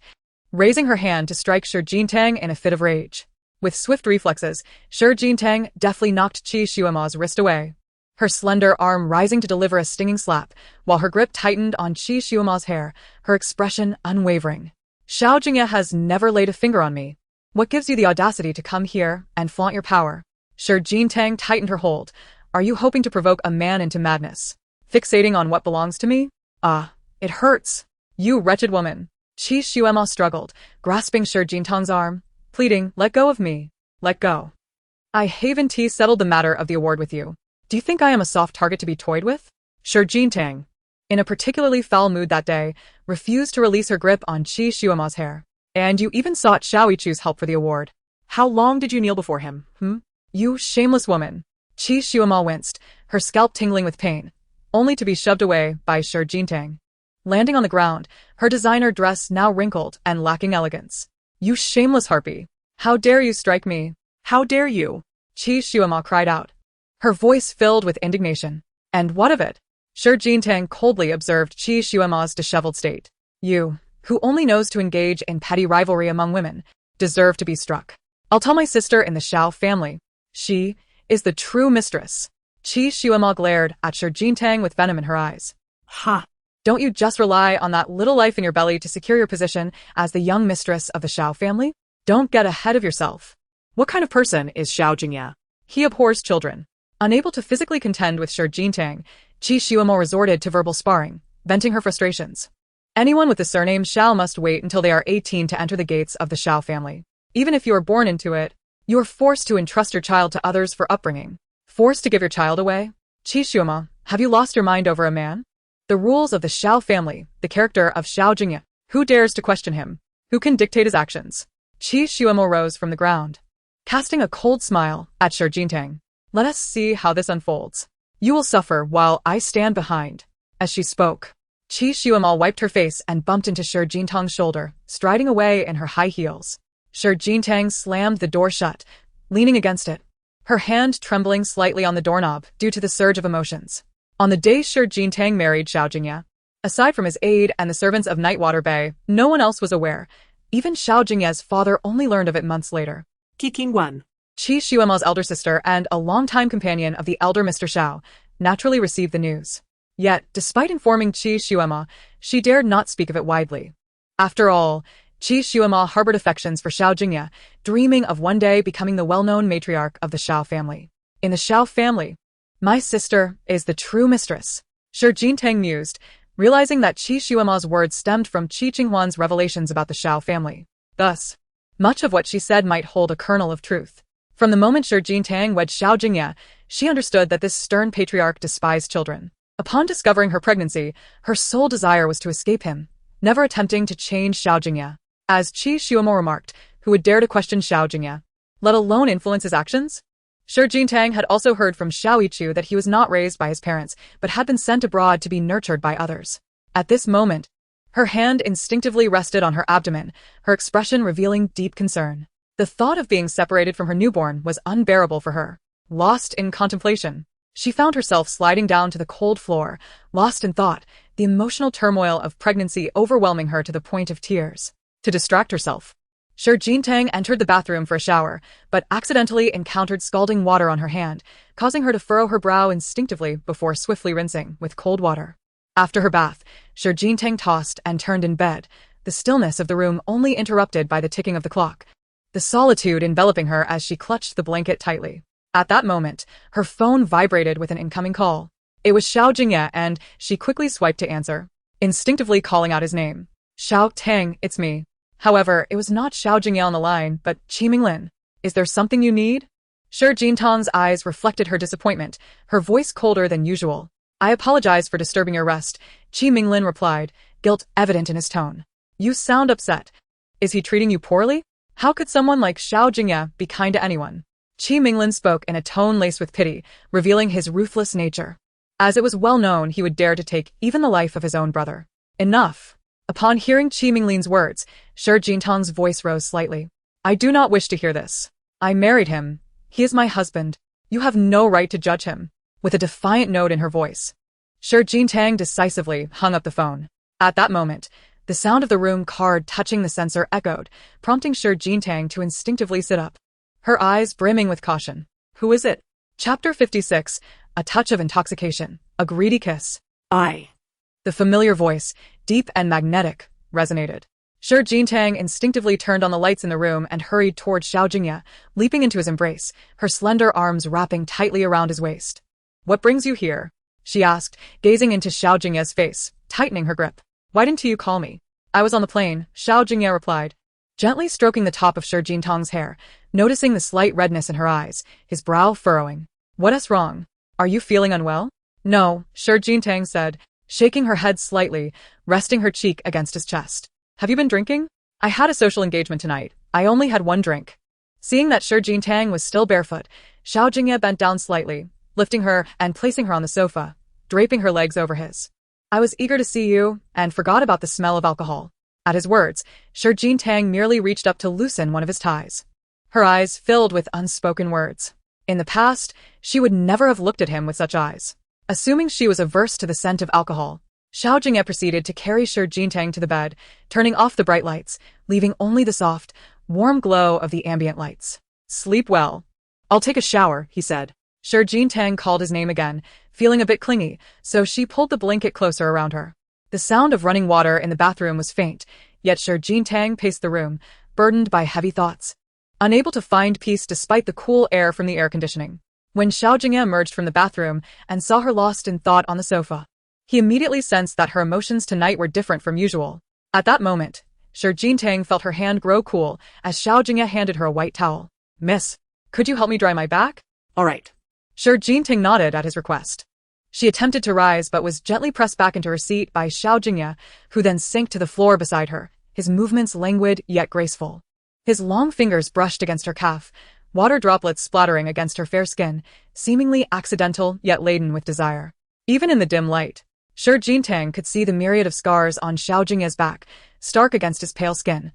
raising her hand to strike Xiao Jingye in a fit of rage. With swift reflexes, Shi Jingtang deftly knocked Qi Xuema's wrist away, her slender arm rising to deliver a stinging slap, while her grip tightened on Qi Xuema's hair, her expression unwavering. Xiao Jingye has never laid a finger on me. What gives you the audacity to come here and flaunt your power? Shi Jingtang tightened her hold. Are you hoping to provoke a man into madness? Fixating on what belongs to me? Ah, it hurts. You wretched woman. Qi Xuema struggled, grasping Shi Jingtang's arm, pleading, let go of me. Let go. I haven't settled the matter of the award with you. Do you think I am a soft target to be toyed with? Shi Jingtang, in a particularly foul mood that day, refused to release her grip on Qi Xuema's hair. And you even sought Xiao Yichu's help for the award. How long did you kneel before him, You shameless woman. Qi Xuema winced, her scalp tingling with pain, only to be shoved away by Shi Jingtang. Landing on the ground, her designer dress now wrinkled and lacking elegance. You shameless harpy. How dare you strike me? How dare you? Qi Xuema cried out, her voice filled with indignation. And what of it? Shi Jingtang coldly observed Qi Xuema's disheveled state. You, who only knows to engage in petty rivalry among women, deserve to be struck. I'll tell my sister in the Xiao family. She is the true mistress. Qi Xuema glared at Shi Jingtang with venom in her eyes. Ha! Don't you just rely on that little life in your belly to secure your position as the young mistress of the Xiao family? Don't get ahead of yourself. What kind of person is Xiao Jingye? He abhors children. Unable to physically contend with Shi Jingtang, Qi Xuema resorted to verbal sparring, venting her frustrations. Anyone with the surname Xiao must wait until they are 18 to enter the gates of the Xiao family. Even if you are born into it, you are forced to entrust your child to others for upbringing. Forced to give your child away? Qi Xuema, have you lost your mind over a man? The rules of the Xiao family, the character of Xiao Jingye. Who dares to question him? Who can dictate his actions? Qi Xuema rose from the ground, casting a cold smile at Shi Jingtang. Let us see how this unfolds. You will suffer while I stand behind. As she spoke, Qi Xuema wiped her face and bumped into Shi Jingtang's shoulder, striding away in her high heels. Shi Jingtang slammed the door shut, leaning against it, her hand trembling slightly on the doorknob due to the surge of emotions. On the day Shi Jingtang married Xiao Jingye, aside from his aide and the servants of Nightwater Bay, no one else was aware. Even Xiao Jingye's father only learned of it months later. Qingwan, Qi Xuema's elder sister and a longtime companion of the elder Mr. Xiao, naturally received the news. Yet, despite informing Qi Xuema, she dared not speak of it widely. After all, Qi Xuema harbored affections for Xiao Jingye, dreaming of one day becoming the well-known matriarch of the Xiao family. In the Xiao family, my sister is the true mistress, Shi Jingtang mused, realizing that Qi Xuema's words stemmed from Qi Qinghuan's revelations about the Xiao family. Thus, much of what she said might hold a kernel of truth. From the moment Shi Jingtang wed Xiao Jingye, she understood that this stern patriarch despised children. Upon discovering her pregnancy, her sole desire was to escape him, never attempting to change Xiao Jingye. As Qi Xuema remarked, who would dare to question Xiao Jingye, let alone influence his actions? Shi Jingtang had also heard from Xiao Yichu that he was not raised by his parents, but had been sent abroad to be nurtured by others. At this moment, her hand instinctively rested on her abdomen, her expression revealing deep concern. The thought of being separated from her newborn was unbearable for her. Lost in contemplation, she found herself sliding down to the cold floor, lost in thought, the emotional turmoil of pregnancy overwhelming her to the point of tears. To distract herself, Shi Jingtang entered the bathroom for a shower, but accidentally encountered scalding water on her hand, causing her to furrow her brow instinctively before swiftly rinsing with cold water. After her bath, Shi Jingtang tossed and turned in bed, the stillness of the room only interrupted by the ticking of the clock, the solitude enveloping her as she clutched the blanket tightly. At that moment, her phone vibrated with an incoming call. It was Xiao Jingye, and she quickly swiped to answer, instinctively calling out his name. Xiao Tang, it's me. However, it was not Xiao Jingye on the line, but Qi Minglin. Is there something you need? Shi Jingtang's eyes reflected her disappointment, her voice colder than usual. I apologize for disturbing your rest, Qi Minglin replied, guilt evident in his tone. You sound upset. Is he treating you poorly? How could someone like Xiao Jingye be kind to anyone? Qi Minglin spoke in a tone laced with pity, revealing his ruthless nature. As it was well known he would dare to take even the life of his own brother. Enough. Upon hearing Qi Minglin's words, Shi Jingtang's voice rose slightly. I do not wish to hear this. I married him. He is my husband. You have no right to judge him. With a defiant note in her voice, Shi Jingtang decisively hung up the phone. At that moment, the sound of the room card touching the sensor echoed, prompting Shi Jingtang to instinctively sit up. her eyes brimming with caution. Who is it? Chapter 56, A Touch of Intoxication, A Greedy Kiss. The familiar voice, deep and magnetic, resonated. Xiao Jingye instinctively turned on the lights in the room and hurried toward Xiao Jingye, leaping into his embrace, her slender arms wrapping tightly around his waist. What brings you here? She asked, gazing into Xiao Jingye's face, tightening her grip. Why didn't you call me? I was on the plane, Xiao Jingye replied, gently stroking the top of Xiao Jingtang's hair, noticing the slight redness in her eyes, his brow furrowing. What's wrong? Are you feeling unwell? No, Xiao Jingtang said, shaking her head slightly, resting her cheek against his chest. Have you been drinking? I had a social engagement tonight. I only had one drink. Seeing that Xiao Jingtang was still barefoot, Xiao Jingye bent down slightly, lifting her and placing her on the sofa, draping her legs over his. I was eager to see you, and forgot about the smell of alcohol. At his words, Xiao Jingtang merely reached up to loosen one of his ties. Her eyes filled with unspoken words. In the past, she would never have looked at him with such eyes. Assuming she was averse to the scent of alcohol, Xiao Jingye proceeded to carry Xiao Jingtang to the bed, turning off the bright lights, leaving only the soft, warm glow of the ambient lights. Sleep well. I'll take a shower, he said. Xiao Jingtang called his name again, feeling a bit clingy, so she pulled the blanket closer around her. The sound of running water in the bathroom was faint, yet Xiao Jingtang paced the room, burdened by heavy thoughts. Unable to find peace despite the cool air from the air conditioning. When Xiao Jingye emerged from the bathroom and saw her lost in thought on the sofa, he immediately sensed that her emotions tonight were different from usual. At that moment, Xiao Jingtang felt her hand grow cool as Xiao Jingye handed her a white towel. Miss, could you help me dry my back? All right. Xiao Jingtang nodded at his request. She attempted to rise but was gently pressed back into her seat by Xiao Jingye, who then sank to the floor beside her, his movements languid yet graceful. His long fingers brushed against her calf, water droplets splattering against her fair skin, seemingly accidental yet laden with desire. Even in the dim light, Xiao Jingtang could see the myriad of scars on Xiao Jingye's back, stark against his pale skin,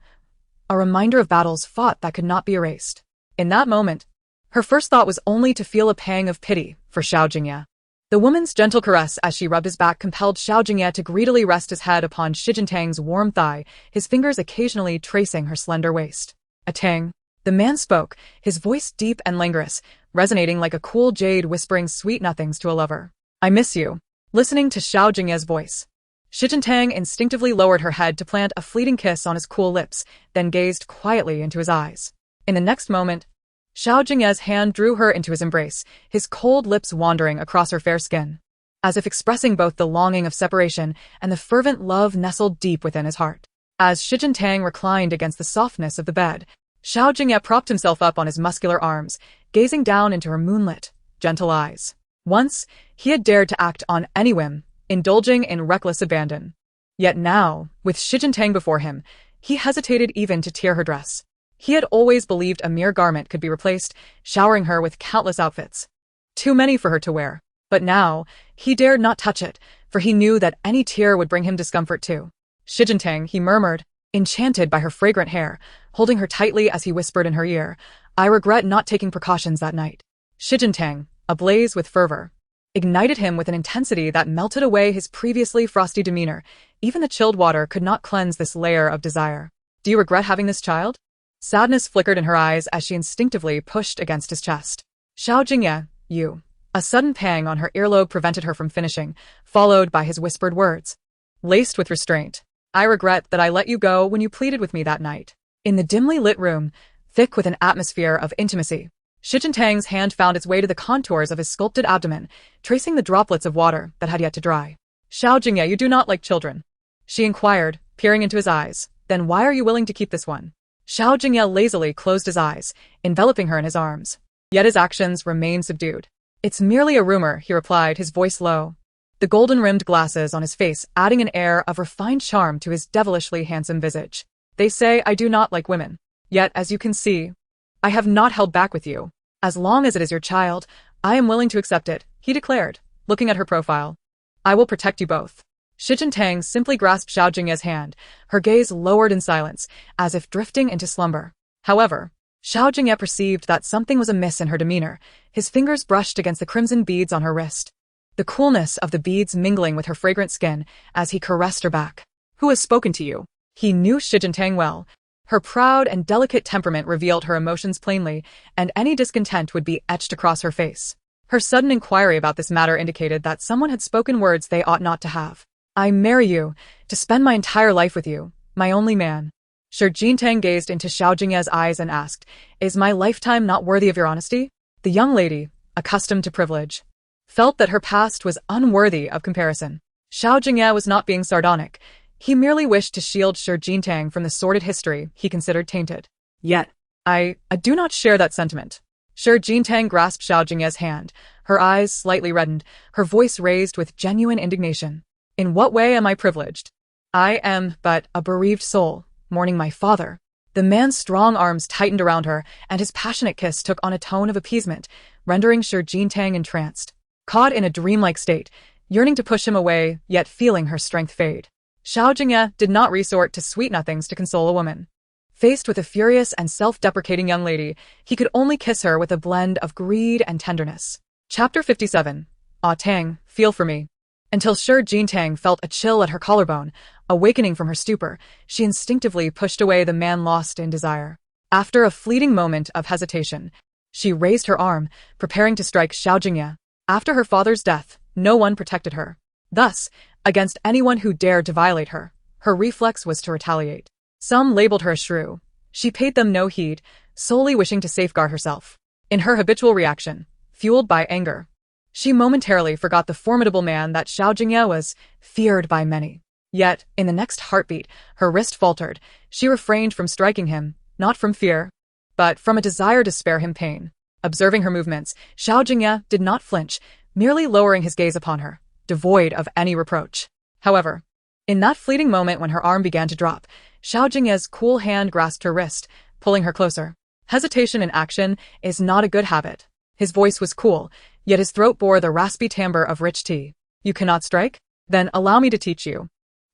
a reminder of battles fought that could not be erased. In that moment, her first thought was only to feel a pang of pity for Xiao Jingye. The woman's gentle caress as she rubbed his back compelled Xiao Jingye to greedily rest his head upon Xiao Jingtang's warm thigh, his fingers occasionally tracing her slender waist. A tang. The man spoke, his voice deep and languorous, resonating like a cool jade whispering sweet nothings to a lover. I miss you. Listening to Xiao Jingye's voice, Xiao Jingtang instinctively lowered her head to plant a fleeting kiss on his cool lips, then gazed quietly into his eyes. In the next moment, Xiao Jingye's hand drew her into his embrace, his cold lips wandering across her fair skin, as if expressing both the longing of separation and the fervent love nestled deep within his heart. As Xiao Jingtang reclined against the softness of the bed, Xiao Jingye propped himself up on his muscular arms, gazing down into her moonlit, gentle eyes. Once, he had dared to act on any whim, indulging in reckless abandon. Yet now, with Xiao Jingtang before him, he hesitated even to tear her dress. He had always believed a mere garment could be replaced, showering her with countless outfits. Too many for her to wear. But now, he dared not touch it, for he knew that any tear would bring him discomfort too. Xiao Jingtang, he murmured, enchanted by her fragrant hair, holding her tightly as he whispered in her ear, I regret not taking precautions that night. Xiao Jingtang, ablaze with fervor, ignited him with an intensity that melted away his previously frosty demeanor. Even the chilled water could not cleanse this layer of desire. Do you regret having this child? Sadness flickered in her eyes as she instinctively pushed against his chest. Xiao Jingye, you. A sudden pang on her earlobe prevented her from finishing, followed by his whispered words. Laced with restraint. I regret that I let you go when you pleaded with me that night. In the dimly lit room, thick with an atmosphere of intimacy, Xiao Jingtang's hand found its way to the contours of his sculpted abdomen, tracing the droplets of water that had yet to dry. Xiao Jingye, you do not like children? She inquired, peering into his eyes. Then why are you willing to keep this one? Xiao Jingye lazily closed his eyes, enveloping her in his arms. Yet his actions remained subdued. It's merely a rumor, he replied, his voice low, the golden-rimmed glasses on his face adding an air of refined charm to his devilishly handsome visage. They say I do not like women. Yet, as you can see, I have not held back with you. As long as it is your child, I am willing to accept it, he declared, looking at her profile. I will protect you both. Xiao Jingtang simply grasped Xiao Jingye's hand, her gaze lowered in silence, as if drifting into slumber. However, Xiao Jingye perceived that something was amiss in her demeanor. His fingers brushed against the crimson beads on her wrist, the coolness of the beads mingling with her fragrant skin as he caressed her back. Who has spoken to you? He knew Xiao Jingtang well, Her proud and delicate temperament revealed her emotions plainly, and any discontent would be etched across her face. Her sudden inquiry about this matter indicated that someone had spoken words they ought not to have. "I marry you, to spend my entire life with you, my only man." Xiao Jingye gazed into Xiao Jingye's eyes and asked, "Is my lifetime not worthy of your honesty?" The young lady, accustomed to privilege, felt that her past was unworthy of comparison. Xiao Jingye was not being sardonic. He merely wished to shield Xiao Jingye from the sordid history he considered tainted. Yet, I do not share that sentiment. Xiao Jingye grasped Xiao Jingye's hand, her eyes slightly reddened, her voice raised with genuine indignation. "In what way am I privileged? I am but a bereaved soul, mourning my father." The man's strong arms tightened around her, and his passionate kiss took on a tone of appeasement, rendering Xiao Jingye entranced. Caught in a dreamlike state, yearning to push him away, yet feeling her strength fade, Xiao Jingye did not resort to sweet nothings to console a woman. Faced with a furious and self-deprecating young lady, he could only kiss her with a blend of greed and tenderness. Chapter 57. Ah Tang, feel for me. Until Xiao Jingye felt a chill at her collarbone, awakening from her stupor, she instinctively pushed away the man lost in desire. After a fleeting moment of hesitation, she raised her arm, preparing to strike Xiao Jingye. After her father's death, no one protected her. Thus, against anyone who dared to violate her, her reflex was to retaliate. Some labeled her a shrew. She paid them no heed, solely wishing to safeguard herself. In her habitual reaction, fueled by anger, she momentarily forgot the formidable man that Xiao Jingye was, feared by many. Yet, in the next heartbeat, her wrist faltered. She refrained from striking him, not from fear, but from a desire to spare him pain. Observing her movements, Xiao Jingye did not flinch, merely lowering his gaze upon her, devoid of any reproach. However, in that fleeting moment when her arm began to drop, Xiao Jingye's cool hand grasped her wrist, pulling her closer. Hesitation in action is not a good habit. His voice was cool, yet his throat bore the raspy timbre of rich tea. "You cannot strike? Then allow me to teach you."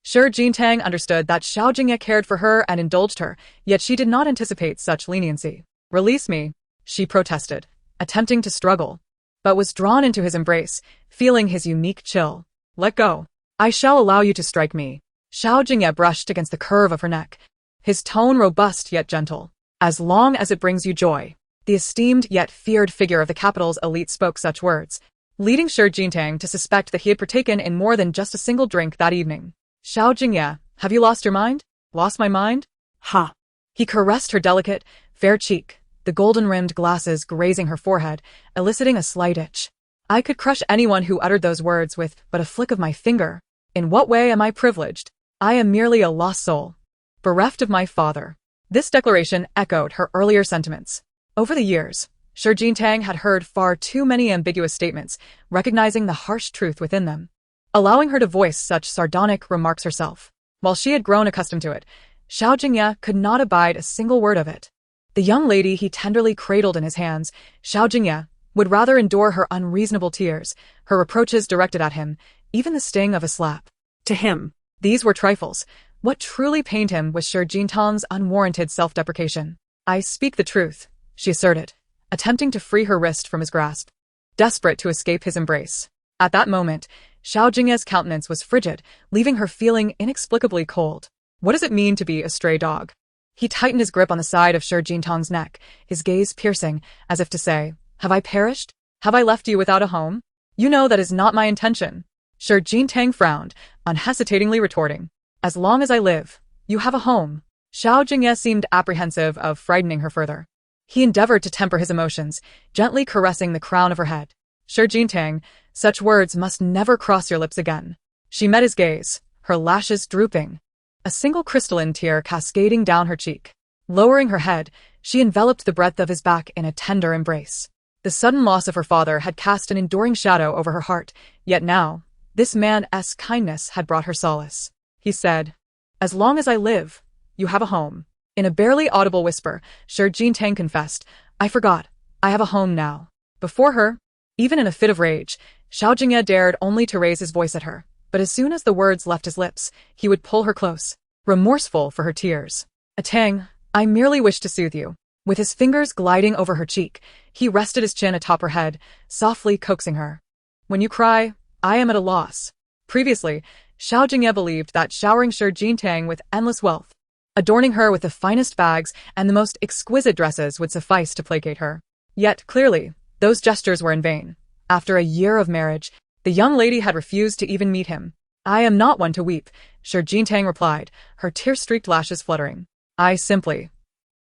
Xiao Jingye understood that Xiao Jingye cared for her and indulged her, yet she did not anticipate such leniency. "Release me," she protested, attempting to struggle, but was drawn into his embrace, feeling his unique chill. "Let go. I shall allow you to strike me." Xiao Jingye brushed against the curve of her neck, his tone robust yet gentle. "As long as it brings you joy." The esteemed yet feared figure of the capital's elite spoke such words, leading Xiao Jingye to suspect that he had partaken in more than just a single drink that evening. "Xiao Jingye, have you lost your mind?" "Lost my mind?" Ha! He caressed her delicate, fair cheek, the golden-rimmed glasses grazing her forehead, eliciting a slight itch. "I could crush anyone who uttered those words with but a flick of my finger. In what way am I privileged? I am merely a lost soul, bereft of my father." This declaration echoed her earlier sentiments. Over the years, Xiao Jingye had heard far too many ambiguous statements, recognizing the harsh truth within them, allowing her to voice such sardonic remarks herself. While she had grown accustomed to it, Xiao Jingye could not abide a single word of it. The young lady he tenderly cradled in his hands, Xiao Jingye, would rather endure her unreasonable tears, her reproaches directed at him, even the sting of a slap. To him, these were trifles. What truly pained him was Xiao Jingye's unwarranted self-deprecation. "I speak the truth," she asserted, attempting to free her wrist from his grasp, desperate to escape his embrace. At that moment, Xiao Jingye's countenance was frigid, leaving her feeling inexplicably cold. What does it mean to be a stray dog? He tightened his grip on the side of Xiao Jingye's neck, his gaze piercing, as if to say, "Have I perished? Have I left you without a home? You know that is not my intention." Xiao Jingye frowned, unhesitatingly retorting, "As long as I live, you have a home." Xiao Jingye seemed apprehensive of frightening her further. He endeavored to temper his emotions, gently caressing the crown of her head. "Xiao Jingye, such words must never cross your lips again." She met his gaze, her lashes drooping, a single crystalline tear cascading down her cheek. Lowering her head, she enveloped the breadth of his back in a tender embrace. The sudden loss of her father had cast an enduring shadow over her heart, yet now, this man's kindness had brought her solace. He said, "As long as I live, you have a home." In a barely audible whisper, Xiao Jingye confessed, "I forgot. I have a home now." Before her, even in a fit of rage, Xiao Jingye dared only to raise his voice at her, but as soon as the words left his lips, he would pull her close, remorseful for her tears. "Tang, I merely wish to soothe you." With his fingers gliding over her cheek, he rested his chin atop her head, softly coaxing her. "When you cry, I am at a loss." Previously, Xiao Jingye believed that showering Xiao Jingye with endless wealth, Adorning her with the finest bags and the most exquisite dresses would suffice to placate her. Yet, clearly, those gestures were in vain. After a year of marriage, the young lady had refused to even meet him. "I am not one to weep," Xiao Jingye replied, her tear-streaked lashes fluttering. "I simply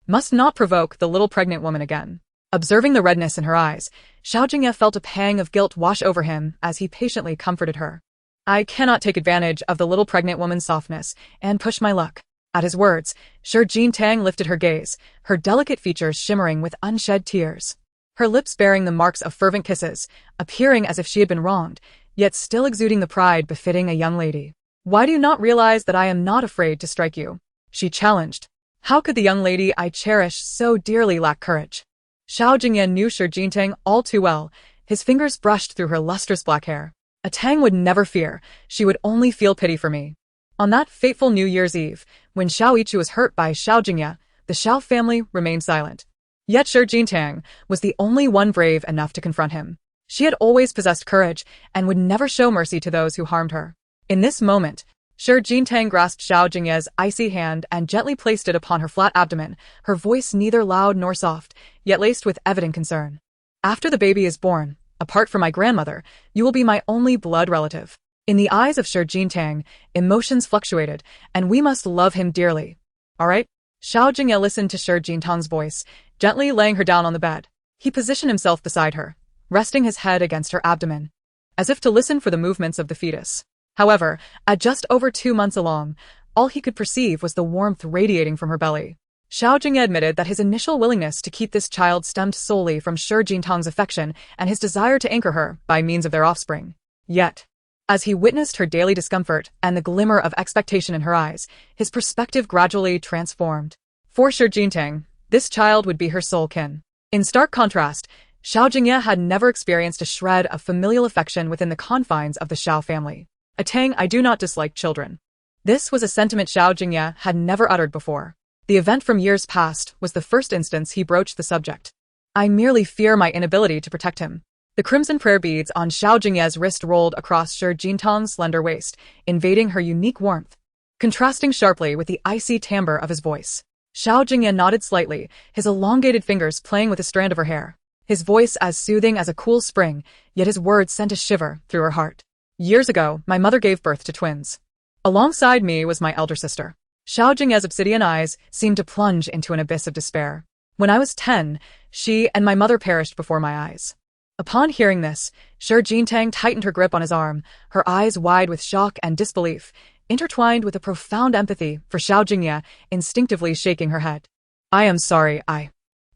must not provoke the little pregnant woman again." Observing the redness in her eyes, Xiao Jingye felt a pang of guilt wash over him as he patiently comforted her. "I cannot take advantage of the little pregnant woman's softness and push my luck." At his words, Xiao Jingye lifted her gaze, her delicate features shimmering with unshed tears. Her lips bearing the marks of fervent kisses, appearing as if she had been wronged, yet still exuding the pride befitting a young lady. "Why do you not realize that I am not afraid to strike you?" she challenged. How could the young lady I cherish so dearly lack courage? Xiao Jingye knew Xiao Jingye all too well. His fingers brushed through her lustrous black hair. "A Tang would never fear, she would only feel pity for me." On that fateful New Year's Eve, when Xiao Yichu was hurt by Xiao Jingye, the Xiao family remained silent. Yet Xiao Jingye was the only one brave enough to confront him. She had always possessed courage and would never show mercy to those who harmed her. In this moment, Xiao Jingye grasped Xiao Jingye's icy hand and gently placed it upon her flat abdomen, her voice neither loud nor soft, yet laced with evident concern. "After the baby is born, apart from my grandmother, you will be my only blood relative." In the eyes of Xiao Jingye, emotions fluctuated, and we must love him dearly. "All right?" Xiao Jingye listened to Xiao Jingtang's voice, gently laying her down on the bed. He positioned himself beside her, resting his head against her abdomen, as if to listen for the movements of the fetus. However, at just over 2 months along, all he could perceive was the warmth radiating from her belly. Xiao Jingye admitted that his initial willingness to keep this child stemmed solely from Xiao Jingtang's affection and his desire to anchor her by means of their offspring. Yet, as he witnessed her daily discomfort and the glimmer of expectation in her eyes, his perspective gradually transformed. For Xiao Jingtang, this child would be her soul kin. In stark contrast, Xiao Jingye had never experienced a shred of familial affection within the confines of the Xiao family. "A Tang, I do not dislike children." This was a sentiment Xiao Jingye had never uttered before. The event from years past was the first instance he broached the subject. "I merely fear my inability to protect him." The crimson prayer beads on Xiao Jingye's wrist rolled across Xiao Jingtang's slender waist, invading her unique warmth, contrasting sharply with the icy timbre of his voice. Xiao Jingye nodded slightly, his elongated fingers playing with a strand of her hair. His voice as soothing as a cool spring, yet his words sent a shiver through her heart. "Years ago, my mother gave birth to twins. Alongside me was my elder sister." Xiao Jingye's obsidian eyes seemed to plunge into an abyss of despair. "When I was 10, she and my mother perished before my eyes." Upon hearing this, Xiao Jingtang tightened her grip on his arm, her eyes wide with shock and disbelief, intertwined with a profound empathy for Xiao Jingye, instinctively shaking her head. "I am sorry,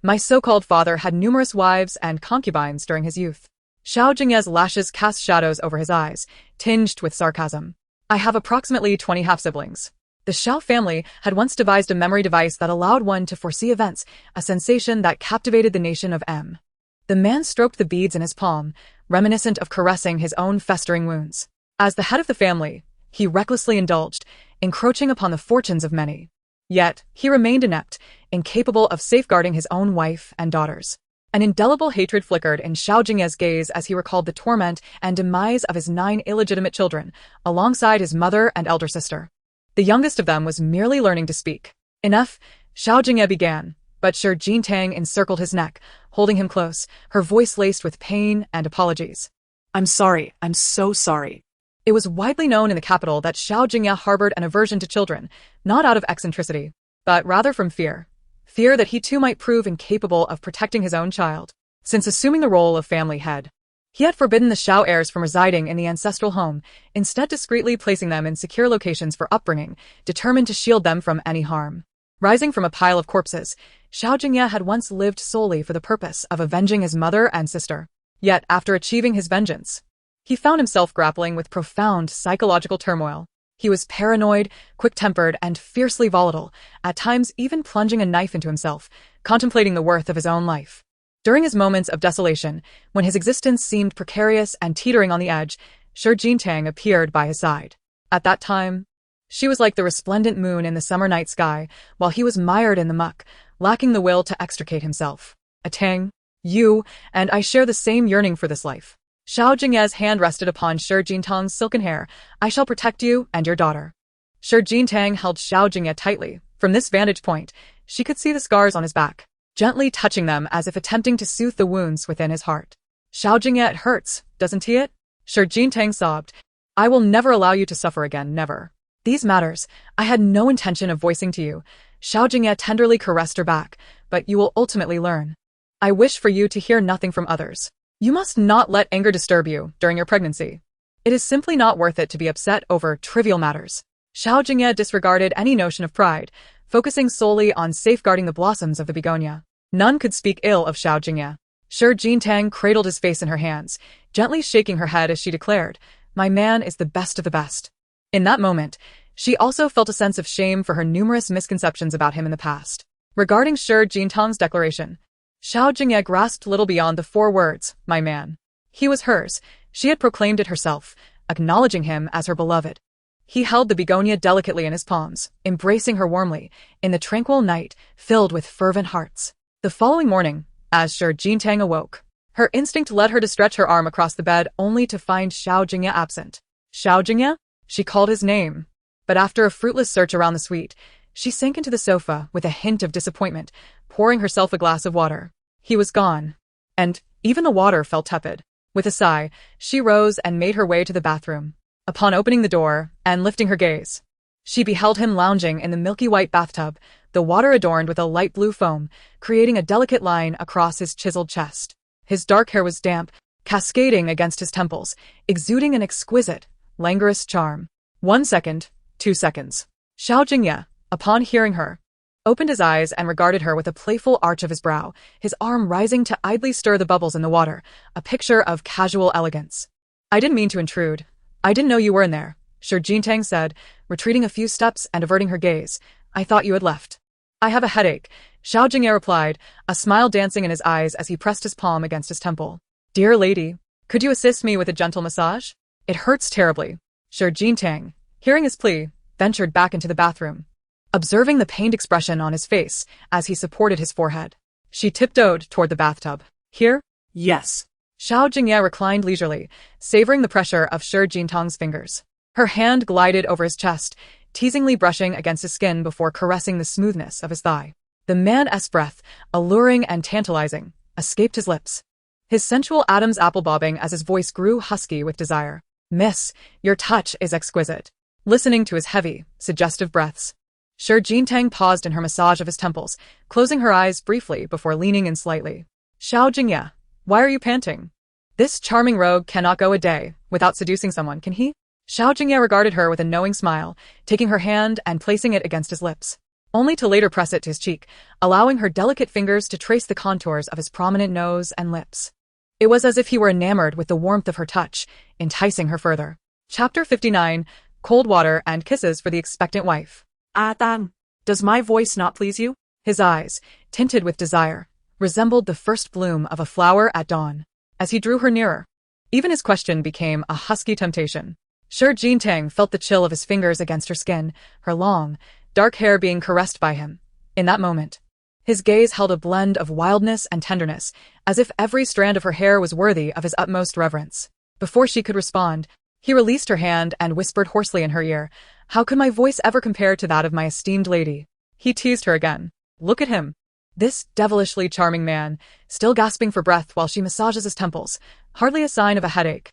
my so-called father had numerous wives and concubines during his youth." Xiao Jingye's lashes cast shadows over his eyes, tinged with sarcasm. "I have approximately 20 half-siblings." The Xiao family had once devised a memory device that allowed one to foresee events, a sensation that captivated the nation of M. The man stroked the beads in his palm, reminiscent of caressing his own festering wounds. As the head of the family, he recklessly indulged, encroaching upon the fortunes of many. Yet, he remained inept, incapable of safeguarding his own wife and daughters. An indelible hatred flickered in Xiao Jingye's gaze as he recalled the torment and demise of his 9 illegitimate children, alongside his mother and elder sister. The youngest of them was merely learning to speak. "Enough," Xiao Jingye began, but Xiao Jingtang encircled his neck, holding him close, her voice laced with pain and apologies. "I'm sorry, I'm so sorry." It was widely known in the capital that Xiao Jingye harbored an aversion to children, not out of eccentricity, but rather from fear. Fear that he too might prove incapable of protecting his own child. Since assuming the role of family head, he had forbidden the Xiao heirs from residing in the ancestral home, instead discreetly placing them in secure locations for upbringing, determined to shield them from any harm. Rising from a pile of corpses, Xiao Jingye had once lived solely for the purpose of avenging his mother and sister. Yet, after achieving his vengeance, he found himself grappling with profound psychological turmoil. He was paranoid, quick-tempered, and fiercely volatile, at times even plunging a knife into himself, contemplating the worth of his own life. During his moments of desolation, when his existence seemed precarious and teetering on the edge, Xiao Jingtang appeared by his side. At that time, she was like the resplendent moon in the summer night sky, while he was mired in the muck, lacking the will to extricate himself. "A Tang, you and I share the same yearning for this life." Xiao Jingye's hand rested upon Xiao Jingtang's silken hair. "I shall protect you and your daughter." Xiao Jingtang held Xiao Jingye tightly, From this vantage point, she could see the scars on his back, gently touching them as if attempting to soothe the wounds within his heart. Xiao Jingye, it hurts, doesn't it? Xiao Jingye sobbed. I will never allow you to suffer again, never. These matters, I had no intention of voicing to you. Xiao Jingye tenderly caressed her back, but you will ultimately learn. I wish for you to hear nothing from others. You must not let anger disturb you during your pregnancy. It is simply not worth it to be upset over trivial matters. Xiao Jingye disregarded any notion of pride, focusing solely on safeguarding the blossoms of the begonia. None could speak ill of Xiao Jingye. Shi Jintang cradled his face in her hands, gently shaking her head as she declared, My man is the best of the best. In that moment, she also felt a sense of shame for her numerous misconceptions about him in the past. Regarding Shi Jintang's declaration, Xiao Jingye grasped little beyond the 4 words, my man. He was hers, she had proclaimed it herself, acknowledging him as her beloved. He held the begonia delicately in his palms, embracing her warmly, in the tranquil night, filled with fervent hearts. The following morning, as Shi Jintang awoke, her instinct led her to stretch her arm across the bed only to find Xiao Jingye absent. Xiao Jingye? She called his name. But after a fruitless search around the suite, she sank into the sofa with a hint of disappointment, pouring herself a glass of water. He was gone. And even the water felt tepid. With a sigh, she rose and made her way to the bathroom. Upon opening the door and lifting her gaze, she beheld him lounging in the milky white bathtub, the water adorned with a light blue foam, creating a delicate line across his chiseled chest. His dark hair was damp, cascading against his temples, exuding an exquisite, languorous charm. 1 second, 2 seconds. Xiao Jingye, upon hearing her, opened his eyes and regarded her with a playful arch of his brow, his arm rising to idly stir the bubbles in the water, a picture of casual elegance. I didn't mean to intrude. I didn't know you were in there, Shi Jintang said, retreating a few steps and averting her gaze. I thought you had left. I have a headache, Xiao Jingye replied, a smile dancing in his eyes as he pressed his palm against his temple. Dear lady, could you assist me with a gentle massage? It hurts terribly. Shi Jintang, hearing his plea, ventured back into the bathroom. Observing the pained expression on his face as he supported his forehead, she tiptoed toward the bathtub. Here? Yes. Xiao Jingye reclined leisurely, savoring the pressure of Shi Jintang's fingers. Her hand glided over his chest, teasingly brushing against his skin before caressing the smoothness of his thigh. The man's breath, alluring and tantalizing, escaped his lips. His sensual Adam's apple bobbing as his voice grew husky with desire. Miss, your touch is exquisite. Listening to his heavy, suggestive breaths, Shi Jintang paused in her massage of his temples, closing her eyes briefly before leaning in slightly. Xiao Jingye, why are you panting? This charming rogue cannot go a day without seducing someone, can he? Xiao Jingye regarded her with a knowing smile, taking her hand and placing it against his lips, only to later press it to his cheek, allowing her delicate fingers to trace the contours of his prominent nose and lips. It was as if he were enamored with the warmth of her touch, enticing her further. Chapter 59, Cold Water and Kisses for the Expectant Wife. Tang, does my voice not please you? His eyes, tinted with desire, resembled the first bloom of a flower at dawn. As he drew her nearer, even his question became a husky temptation. Shi Jintang felt the chill of his fingers against her skin, her long, dark hair being caressed by him. In that moment, his gaze held a blend of wildness and tenderness, as if every strand of her hair was worthy of his utmost reverence. Before she could respond, he released her hand and whispered hoarsely in her ear, How could my voice ever compare to that of my esteemed lady? He teased her again. Look at him. This devilishly charming man, still gasping for breath while she massages his temples, hardly a sign of a headache.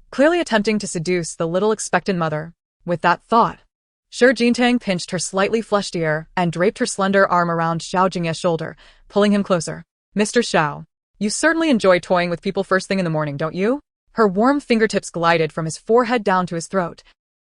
Clearly attempting to seduce the little expectant mother. With that thought, Shi Jintang pinched her slightly flushed ear and draped her slender arm around Xiao Jingye's shoulder, pulling him closer. Mr. Xiao, you certainly enjoy toying with people first thing in the morning, don't you? Her warm fingertips glided from his forehead down to his throat,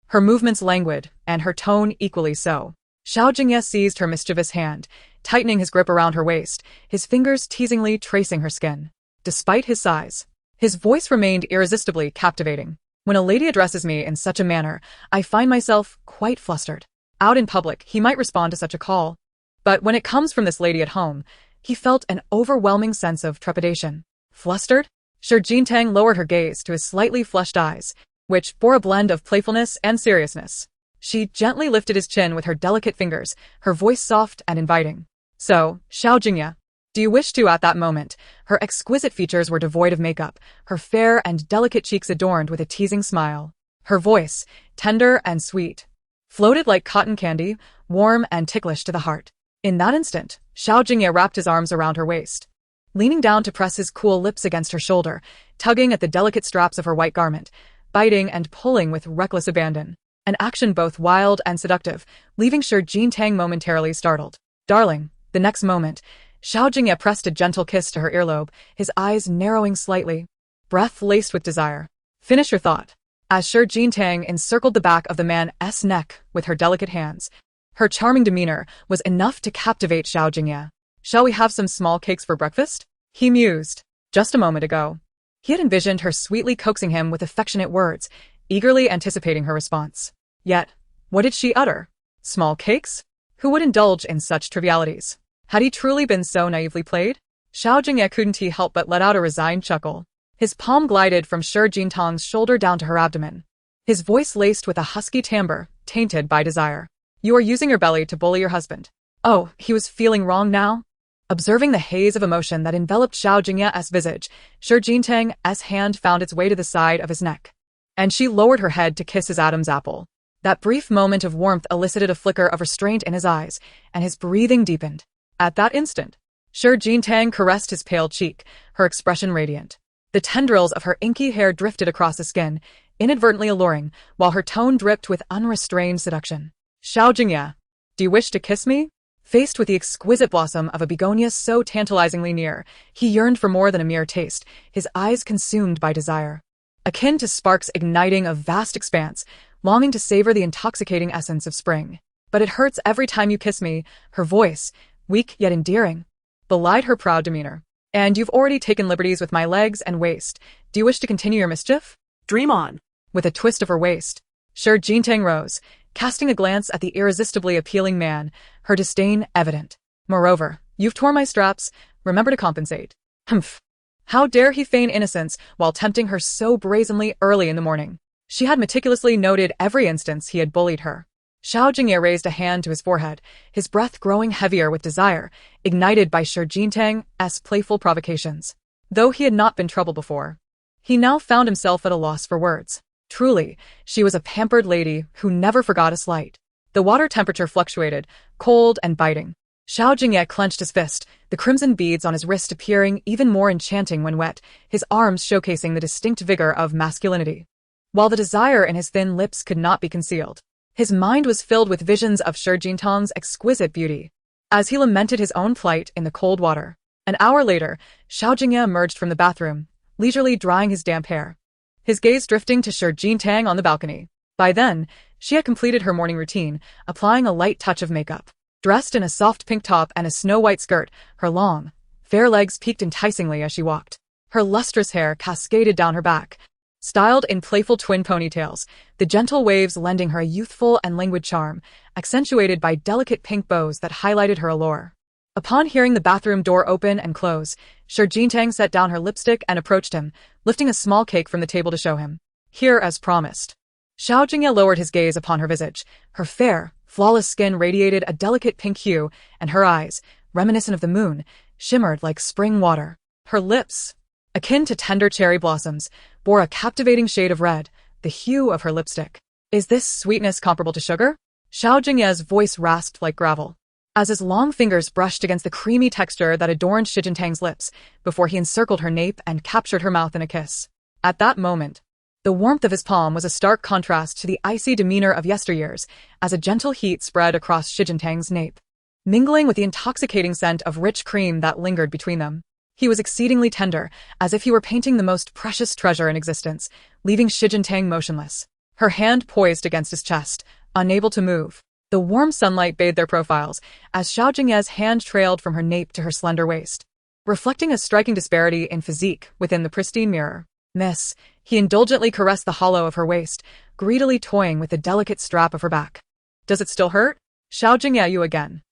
her movements languid, and her tone equally so. Xiao Jingye seized her mischievous hand, tightening his grip around her waist, his fingers teasingly tracing her skin. Despite his size, his voice remained irresistibly captivating. When a lady addresses me in such a manner, I find myself quite flustered. Out in public, he might respond to such a call. But when it comes from this lady at home, he felt an overwhelming sense of trepidation. Flustered? Shi Jintang lowered her gaze to his slightly flushed eyes, which bore a blend of playfulness and seriousness. She gently lifted his chin with her delicate fingers, her voice soft and inviting. So, Xiao Jingye, do you wish to? At that moment, her exquisite features were devoid of makeup, her fair and delicate cheeks adorned with a teasing smile. Her voice, tender and sweet, floated like cotton candy, warm and ticklish to the heart. In that instant, Xiao Jingye wrapped his arms around her waist, leaning down to press his cool lips against her shoulder, tugging at the delicate straps of her white garment, biting and pulling with reckless abandon. An action both wild and seductive, leaving Shi Jingtang momentarily startled. "Darling." The next moment, Xiao Jingye pressed a gentle kiss to her earlobe, his eyes narrowing slightly, breath laced with desire. "Finish your thought." As Shi Jingtang encircled the back of the man's neck with her delicate hands, her charming demeanor was enough to captivate Xiao Jingye. "Shall we have some small cakes for breakfast?" he mused. Just a moment ago, he had envisioned her sweetly coaxing him with affectionate words, eagerly anticipating her response. Yet, what did she utter? Small cakes? Who would indulge in such trivialities? Had he truly been so naively played? Xiao Jingye couldn't help but let out a resigned chuckle. His palm glided from Shi Jingtang's shoulder down to her abdomen, his voice laced with a husky timbre, tainted by desire. "You are using your belly to bully your husband." Oh, he was feeling wrong now? Observing the haze of emotion that enveloped Xiao Jingye's visage, Shi Jingtang's hand found its way to the side of his neck, and she lowered her head to kiss his Adam's apple. That brief moment of warmth elicited a flicker of restraint in his eyes, and his breathing deepened. At that instant, Shi Jingtang caressed his pale cheek, her expression radiant. The tendrils of her inky hair drifted across the skin, inadvertently alluring, while her tone dripped with unrestrained seduction. "Xiao Jingye, do you wish to kiss me?" Faced with the exquisite blossom of a begonia so tantalizingly near, he yearned for more than a mere taste, his eyes consumed by desire. Akin to sparks igniting a vast expanse, longing to savor the intoxicating essence of spring. "But it hurts every time you kiss me," her voice, weak yet endearing, belied her proud demeanor. "And you've already taken liberties with my legs and waist. Do you wish to continue your mischief?" Dream on. With a twist of her waist, Shi Jingtang rose, casting a glance at the irresistibly appealing man, her disdain evident. "Moreover, you've torn my straps. Remember to compensate." Humph. How dare he feign innocence while tempting her so brazenly early in the morning? She had meticulously noted every instance he had bullied her. Xiao Jingye raised a hand to his forehead, his breath growing heavier with desire, ignited by Shi Jingtang's playful provocations. Though he had not been troubled before, he now found himself at a loss for words. Truly, she was a pampered lady who never forgot a slight. The water temperature fluctuated, cold and biting. Xiao Jingye clenched his fist, the crimson beads on his wrist appearing even more enchanting when wet, his arms showcasing the distinct vigor of masculinity. While the desire in his thin lips could not be concealed, his mind was filled with visions of Shi Jingtang's exquisite beauty. As he lamented his own plight in the cold water, an hour later, Xiao Jingye emerged from the bathroom, leisurely drying his damp hair, his gaze drifting to Shi Jingtang on the balcony. By then, she had completed her morning routine, applying a light touch of makeup. Dressed in a soft pink top and a snow-white skirt, her long, fair legs peeked enticingly as she walked. Her lustrous hair cascaded down her back, styled in playful twin ponytails, the gentle waves lending her a youthful and languid charm, accentuated by delicate pink bows that highlighted her allure. Upon hearing the bathroom door open and close, Shi Jingtang set down her lipstick and approached him, lifting a small cake from the table to show him. "Here as promised." Xiao Jingye lowered his gaze upon her visage. Her fair, flawless skin radiated a delicate pink hue, and her eyes, reminiscent of the moon, shimmered like spring water. Her lips, akin to tender cherry blossoms, bore a captivating shade of red, the hue of her lipstick. "Is this sweetness comparable to sugar?" Xiao Jingye's voice rasped like gravel, as his long fingers brushed against the creamy texture that adorned Shi Jingtang's lips, before he encircled her nape and captured her mouth in a kiss. At that moment, the warmth of his palm was a stark contrast to the icy demeanor of yesteryears, as a gentle heat spread across Shi Jingtang's nape, mingling with the intoxicating scent of rich cream that lingered between them. He was exceedingly tender, as if he were painting the most precious treasure in existence, leaving Shi Jingtang motionless, her hand poised against his chest, unable to move. The warm sunlight bathed their profiles, as Xiao Jingye's hand trailed from her nape to her slender waist, reflecting a striking disparity in physique within the pristine mirror. "Miss," he indulgently caressed the hollow of her waist, greedily toying with the delicate strap of her back. "Does it still hurt?" Xiao Jingye you again.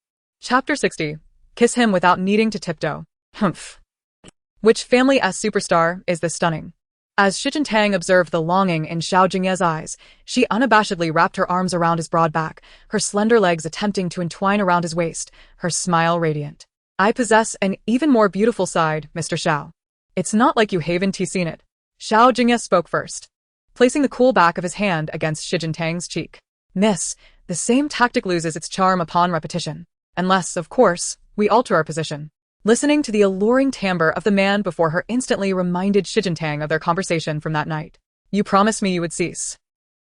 Chapter 60. Kiss him without needing to tiptoe. Humph. Which family-s superstar is this stunning? As Shi Jingtang observed the longing in Xiao Jingye's eyes, she unabashedly wrapped her arms around his broad back, her slender legs attempting to entwine around his waist, her smile radiant. "I possess an even more beautiful side, Mr. Xiao. It's not like you haven't seen it." Xiao Jingye spoke first, placing the cool back of his hand against Shi Jingtang's cheek. "Miss, The same tactic loses its charm upon repetition. Unless, of course, we alter our position. Listening to the alluring timbre of the man before her instantly reminded Xiao Jingye of their conversation from that night. You promised me you would cease.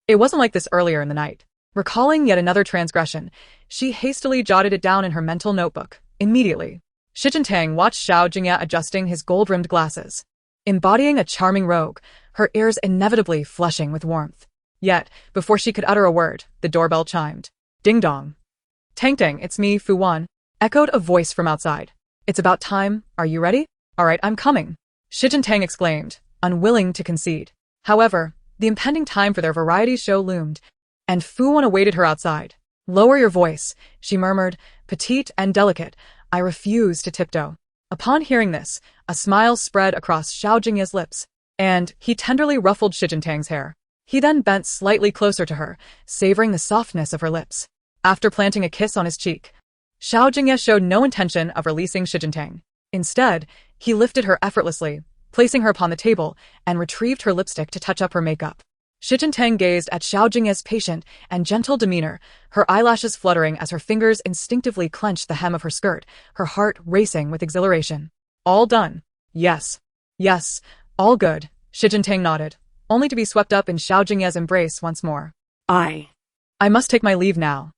It wasn't like this earlier in the night. Recalling yet another transgression, she hastily jotted it down in her mental notebook. Immediately, Xiao Jingye watched Xiao Jingye adjusting his gold-rimmed glasses. Embodying a charming rogue, her ears inevitably flushing with warmth. Yet, before she could utter a word, the doorbell chimed. Ding-dong. Tang-tang, it's me, Fu Wan, echoed a voice from outside. It's about time, are you ready? All right, I'm coming, Xiao Jingye exclaimed, unwilling to concede. However, the impending time for their variety show loomed, and Fu Wan awaited her outside. Lower your voice, she murmured, petite and delicate. I refuse to tiptoe. Upon hearing this, a smile spread across Xiao Jingye's lips, and he tenderly ruffled Xiao Jingye's hair. He then bent slightly closer to her, savoring the softness of her lips. After planting a kiss on his cheek, Xiao Jingye showed no intention of releasing Xiao Jingye. Instead, he lifted her effortlessly, placing her upon the table, and retrieved her lipstick to touch up her makeup. Xiao Jingye gazed at Xiao Jingye's patient and gentle demeanor, her eyelashes fluttering as her fingers instinctively clenched the hem of her skirt, her heart racing with exhilaration. All done. Yes. Yes, all good, Xiao Jingye nodded, only to be swept up in Xiao Jingye's embrace once more. I must take my leave now.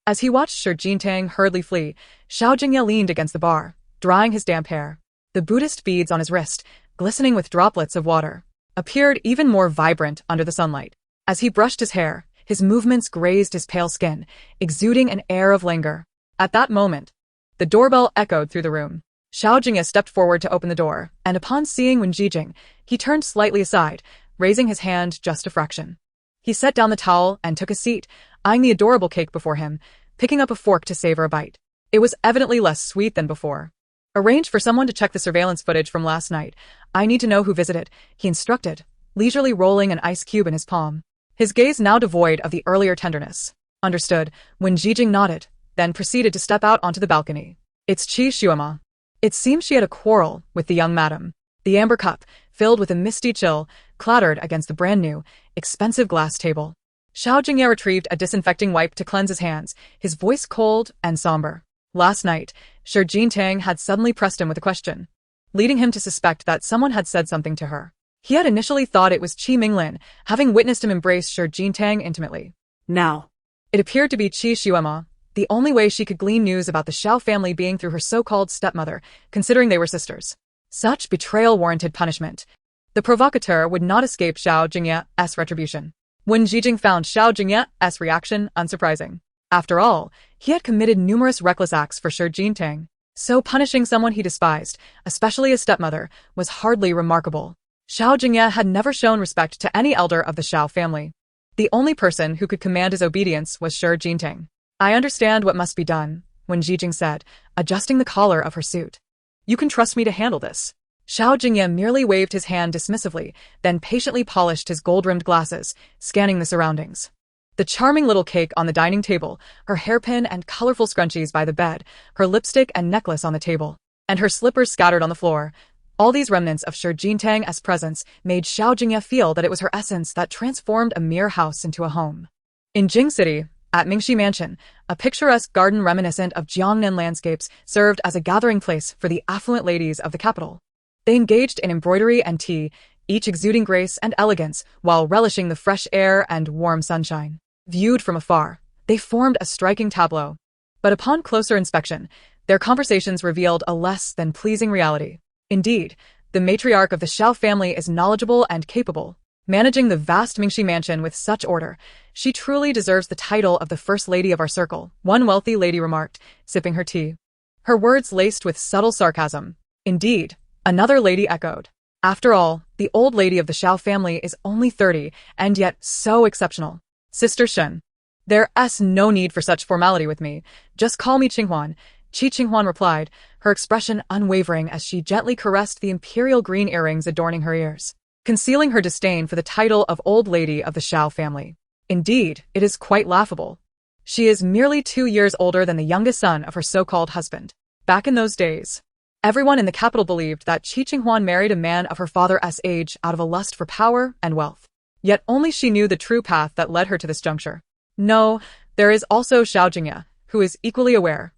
As he watched Xiao Jingye hurriedly flee, Xiao Jingye leaned against the bar, drying his damp hair. The Buddhist beads on his wrist, glistening with droplets of water, appeared even more vibrant under the sunlight. As he brushed his hair, his movements grazed his pale skin, exuding an air of languor. At that moment, the doorbell echoed through the room. Xiao Jingye stepped forward to open the door, and upon seeing Wen Jijing, he turned slightly aside, raising his hand just a fraction. He set down the towel and took a seat, eyeing the adorable cake before him, picking up a fork to savor a bite. It was evidently less sweet than before. Arrange for someone to check the surveillance footage from last night. I need to know who visited, he instructed, leisurely rolling an ice cube in his palm. His gaze now devoid of the earlier tenderness. Understood, Wen Jijing nodded, then proceeded to step out onto the balcony. It's Qi Xuema. It seems she had a quarrel with the young madam. The amber cup, filled with a misty chill, clattered against the brand-new, expensive glass table. Xiao Jingye retrieved a disinfecting wipe to cleanse his hands, his voice cold and somber. Last night, Xiao Jingye had suddenly pressed him with a question, leading him to suspect that someone had said something to her. He had initially thought it was Qi Minglin, having witnessed him embrace Xiao Jingye intimately. Now, it appeared to be Qi Xuema, the only way she could glean news about the Xiao family being through her so-called stepmother, considering they were sisters. Such betrayal warranted punishment. The provocateur would not escape Xiao Jingye's retribution. Wen Jijing found Xiao Jingye's reaction unsurprising. After all, he had committed numerous reckless acts for Xiao Jingye, so punishing someone he despised, especially a stepmother, was hardly remarkable. Xiao Jingye had never shown respect to any elder of the Xiao family. The only person who could command his obedience was Xiao Jingye. I understand what must be done, Wen Jijing said, adjusting the collar of her suit. You can trust me to handle this. Xiao Jingye merely waved his hand dismissively, then patiently polished his gold-rimmed glasses, scanning the surroundings. The charming little cake on the dining table, her hairpin and colorful scrunchies by the bed, her lipstick and necklace on the table, and her slippers scattered on the floor. All these remnants of Xiao Jingye's presence made Xiao Jingye feel that it was her essence that transformed a mere house into a home. In Jing City, at Mingxi Mansion, a picturesque garden reminiscent of Jiangnan landscapes served as a gathering place for the affluent ladies of the capital. They engaged in embroidery and tea, each exuding grace and elegance while relishing the fresh air and warm sunshine. Viewed from afar, they formed a striking tableau. But upon closer inspection, their conversations revealed a less than pleasing reality. Indeed, the matriarch of the Xiao family is knowledgeable and capable. Managing the vast Mingxi mansion with such order, she truly deserves the title of the first lady of our circle, one wealthy lady remarked, sipping her tea. Her words laced with subtle sarcasm. Indeed, another lady echoed. After all, the old lady of the Xiao family is only 30, and yet so exceptional. Sister Shen. There's no need for such formality with me. Just call me Qinghuan, Qi Qinghuan replied, her expression unwavering as she gently caressed the imperial green earrings adorning her ears, concealing her disdain for the title of old lady of the Xiao family. Indeed, it is quite laughable. She is merely 2 years older than the youngest son of her so-called husband. Back in those days, everyone in the capital believed that Qi Qinghuan married a man of her father's age out of a lust for power and wealth. Yet only she knew the true path that led her to this juncture. No, There is also Xiao Jingye, who is equally aware.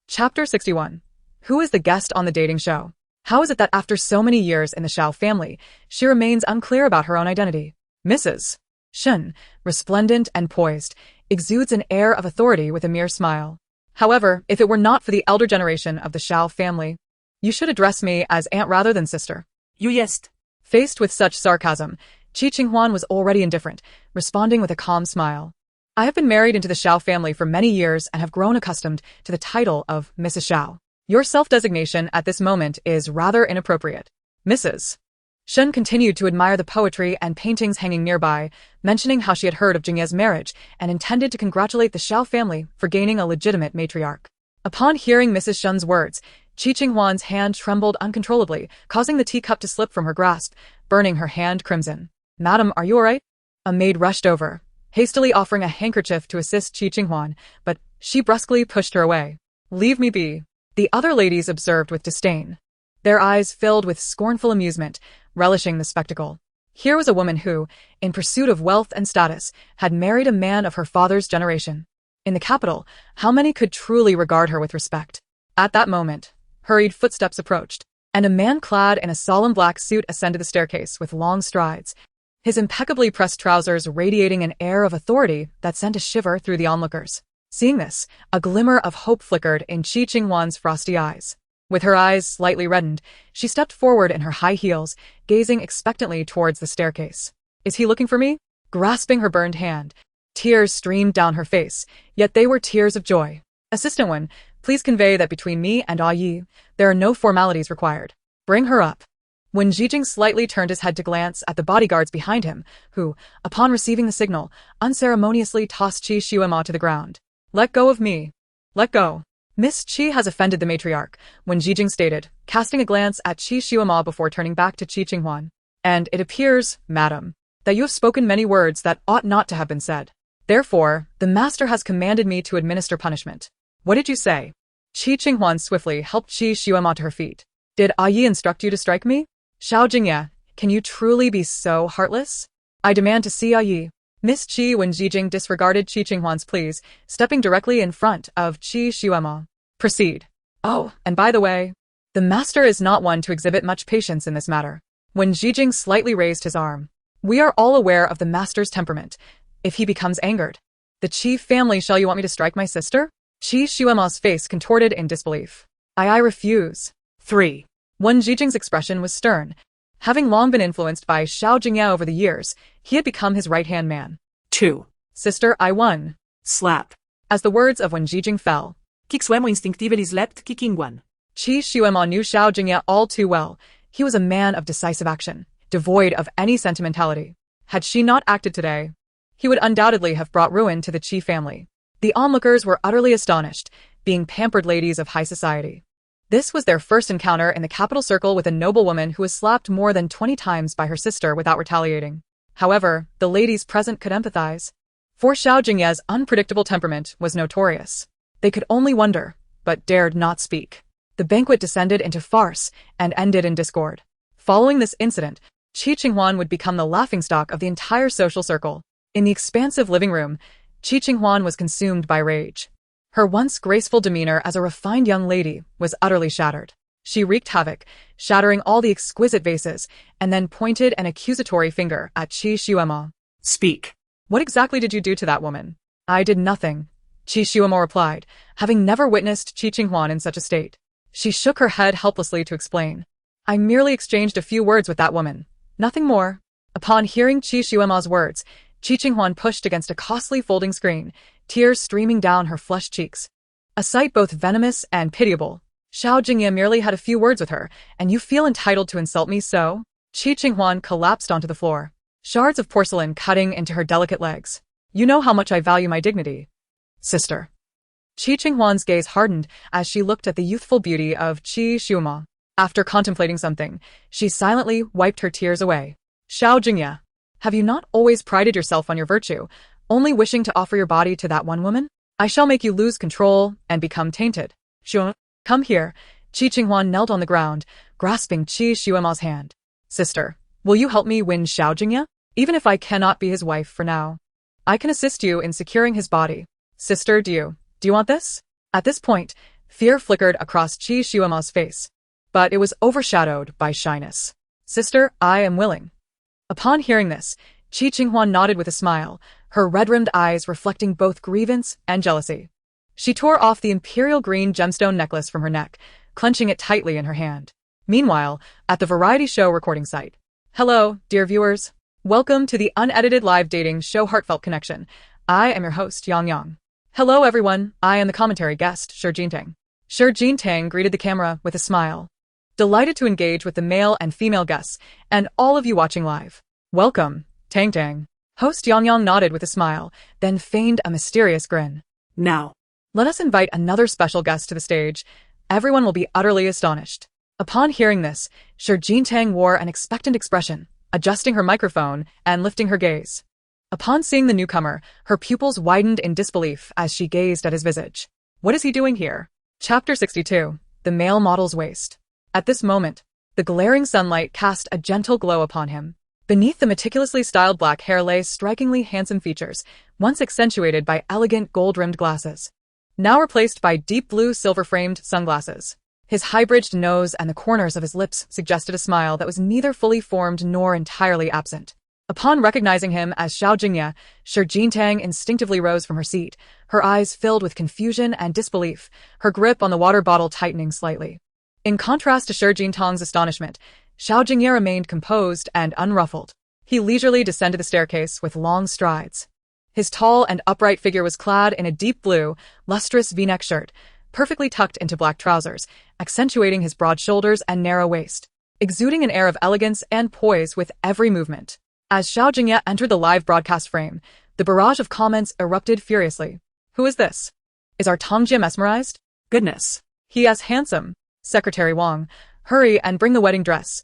Chapter 61. Who is the guest on the dating show? How is it that after so many years in the Xiao family, she remains unclear about her own identity? Mrs. Shen, resplendent and poised, exudes an air of authority with a mere smile. However, if it were not for the elder generation of the Xiao family, you should address me as aunt rather than sister. You jest. Faced with such sarcasm, Qi Qinghuan was already indifferent, responding with a calm smile. I have been married into the Xiao family for many years and have grown accustomed to the title of Mrs. Xiao. Your self-designation at this moment is rather inappropriate. Mrs. Shen continued to admire the poetry and paintings hanging nearby, mentioning how she had heard of Jingye's marriage and intended to congratulate the Xiao family for gaining a legitimate matriarch. Upon hearing Mrs. Shen's words, Qi Qinghuan's hand trembled uncontrollably, causing the teacup to slip from her grasp, burning her hand crimson. Madam, are you all right? A maid rushed over, hastily offering a handkerchief to assist Qi Qinghuan, but she brusquely pushed her away. Leave me be. The other ladies observed with disdain, their eyes filled with scornful amusement, relishing the spectacle. Here was a woman who, in pursuit of wealth and status, had married a man of her father's generation. In the capital, how many could truly regard her with respect? At that moment, hurried footsteps approached, and a man clad in a solemn black suit ascended the staircase with long strides, his impeccably pressed trousers radiating an air of authority that sent a shiver through the onlookers. Seeing this, a glimmer of hope flickered in Qi Qinghuan's frosty eyes. With her eyes slightly reddened, she stepped forward in her high heels, gazing expectantly towards the staircase. Is he looking for me? Grasping her burned hand, tears streamed down her face, yet they were tears of joy. Assistant Wen, please convey that between me and Yi, there are no formalities required. Bring her up. When Zhijing slightly turned his head to glance at the bodyguards behind him, who, upon receiving the signal, unceremoniously tossed Qi Xuema to the ground. Let go of me. Let go. Miss Qi has offended the matriarch, Wen Zhijing stated, casting a glance at Qi Xuema before turning back to Qi Qinghuan. And it appears, madam, that you have spoken many words that ought not to have been said. Therefore, the master has commanded me to administer punishment. What did you say? Qi Qinghuan swiftly helped Qi Xuema to her feet. Did Yi instruct you to strike me? Xiao Jingye, can you truly be so heartless? I demand to see Yi. Miss Qi Wen Zhijing disregarded Qi Qinghuan's pleas, stepping directly in front of Qi Xuema. Proceed. Oh, and by the way, the master is not one to exhibit much patience in this matter. Wen Zhijing slightly raised his arm. We are all aware of the master's temperament. If he becomes angered, the Qi family, shall you want me to strike my sister? Qi Xuema's face contorted in disbelief. I refuse. 3. Wen Zhijing's expression was stern. Having long been influenced by Xiao Jingye over the years, he had become his right-hand man. 2. Sister, I won. Slap. As the words of Wen Zhijing fell, Kixuemo instinctively slapped Kikingwan. Qi Xuema knew Xiao Jingye all too well. He was a man of decisive action, devoid of any sentimentality. Had she not acted today, he would undoubtedly have brought ruin to the Qi family. The onlookers were utterly astonished, being pampered ladies of high society. This was their first encounter in the capital circle with a noblewoman who was slapped more than 20 times by her sister without retaliating. However, the ladies present could empathize. For Xiao Jingye's unpredictable temperament was notorious. They could only wonder, but dared not speak. The banquet descended into farce and ended in discord. Following this incident, Qi Qinghuan would become the laughingstock of the entire social circle. In the expansive living room, Qi Qinghuan was consumed by rage. Her once graceful demeanor as a refined young lady was utterly shattered. She wreaked havoc, shattering all the exquisite vases, and then pointed an accusatory finger at Qi Xuema. Speak. What exactly did you do to that woman? I did nothing, Qi Xuema replied, having never witnessed Qi Qinghuan in such a state. She shook her head helplessly to explain. I merely exchanged a few words with that woman. Nothing more. Upon hearing Qi Xuema's words, Qi Qinghuan pushed against a costly folding screen, tears streaming down her flushed cheeks. A sight both venomous and pitiable. Xiao Jingye merely had a few words with her, and you feel entitled to insult me so? Qi Qinghuan collapsed onto the floor, shards of porcelain cutting into her delicate legs. You know how much I value my dignity. Sister. Qi Qinghuan's gaze hardened as she looked at the youthful beauty of Qi Xuema. After contemplating something, she silently wiped her tears away. Xiao Jingye, have you not always prided yourself on your virtue, only wishing to offer your body to that one woman? I shall make you lose control and become tainted. Xiao, come here. Qi Qinghuan knelt on the ground, grasping Qi Xuema's hand. Sister, will you help me win Xiao Jingye? Even if I cannot be his wife for now, I can assist you in securing his body. Sister, do you want this? At this point, fear flickered across Qi Xuema's face, but it was overshadowed by shyness. Sister, I am willing. Upon hearing this, Qi Qinghuan nodded with a smile, her red-rimmed eyes reflecting both grievance and jealousy. She tore off the imperial green gemstone necklace from her neck, clenching it tightly in her hand. Meanwhile, at the variety show recording site. Hello, dear viewers. Welcome to the unedited live dating show Heartfelt Connection. I am your host, Yang Yang. Hello everyone, I am the commentary guest, Xiao Jingye. Xiao Jingye greeted the camera with a smile. Delighted to engage with the male and female guests, and all of you watching live. Welcome, Tang Tang. Host Yang Yang nodded with a smile, then feigned a mysterious grin. Now, Let us invite another special guest to the stage. Everyone will be utterly astonished. Upon hearing this, Xiao Jingye wore an expectant expression, adjusting her microphone and lifting her gaze. Upon seeing the newcomer, her pupils widened in disbelief as she gazed at his visage. What is he doing here? Chapter 62. The Male Model's Waist. At this moment, the glaring sunlight cast a gentle glow upon him. Beneath the meticulously styled black hair lay strikingly handsome features, once accentuated by elegant gold-rimmed glasses, now replaced by deep blue silver-framed sunglasses. His high-bridged nose and the corners of his lips suggested a smile that was neither fully formed nor entirely absent. Upon recognizing him as Xiao Jingye, Xiao Jingye instinctively rose from her seat, her eyes filled with confusion and disbelief, her grip on the water bottle tightening slightly. In contrast to Xiao Jingtang's astonishment, Xiao Jingye remained composed and unruffled. He leisurely descended the staircase with long strides. His tall and upright figure was clad in a deep blue, lustrous V-neck shirt, perfectly tucked into black trousers, accentuating his broad shoulders and narrow waist, exuding an air of elegance and poise with every movement. As Xiao Jingye entered the live broadcast frame, the barrage of comments erupted furiously. Who is this? Is our Tongjie mesmerized? Goodness. He is handsome. Secretary Wang, hurry and bring the wedding dress.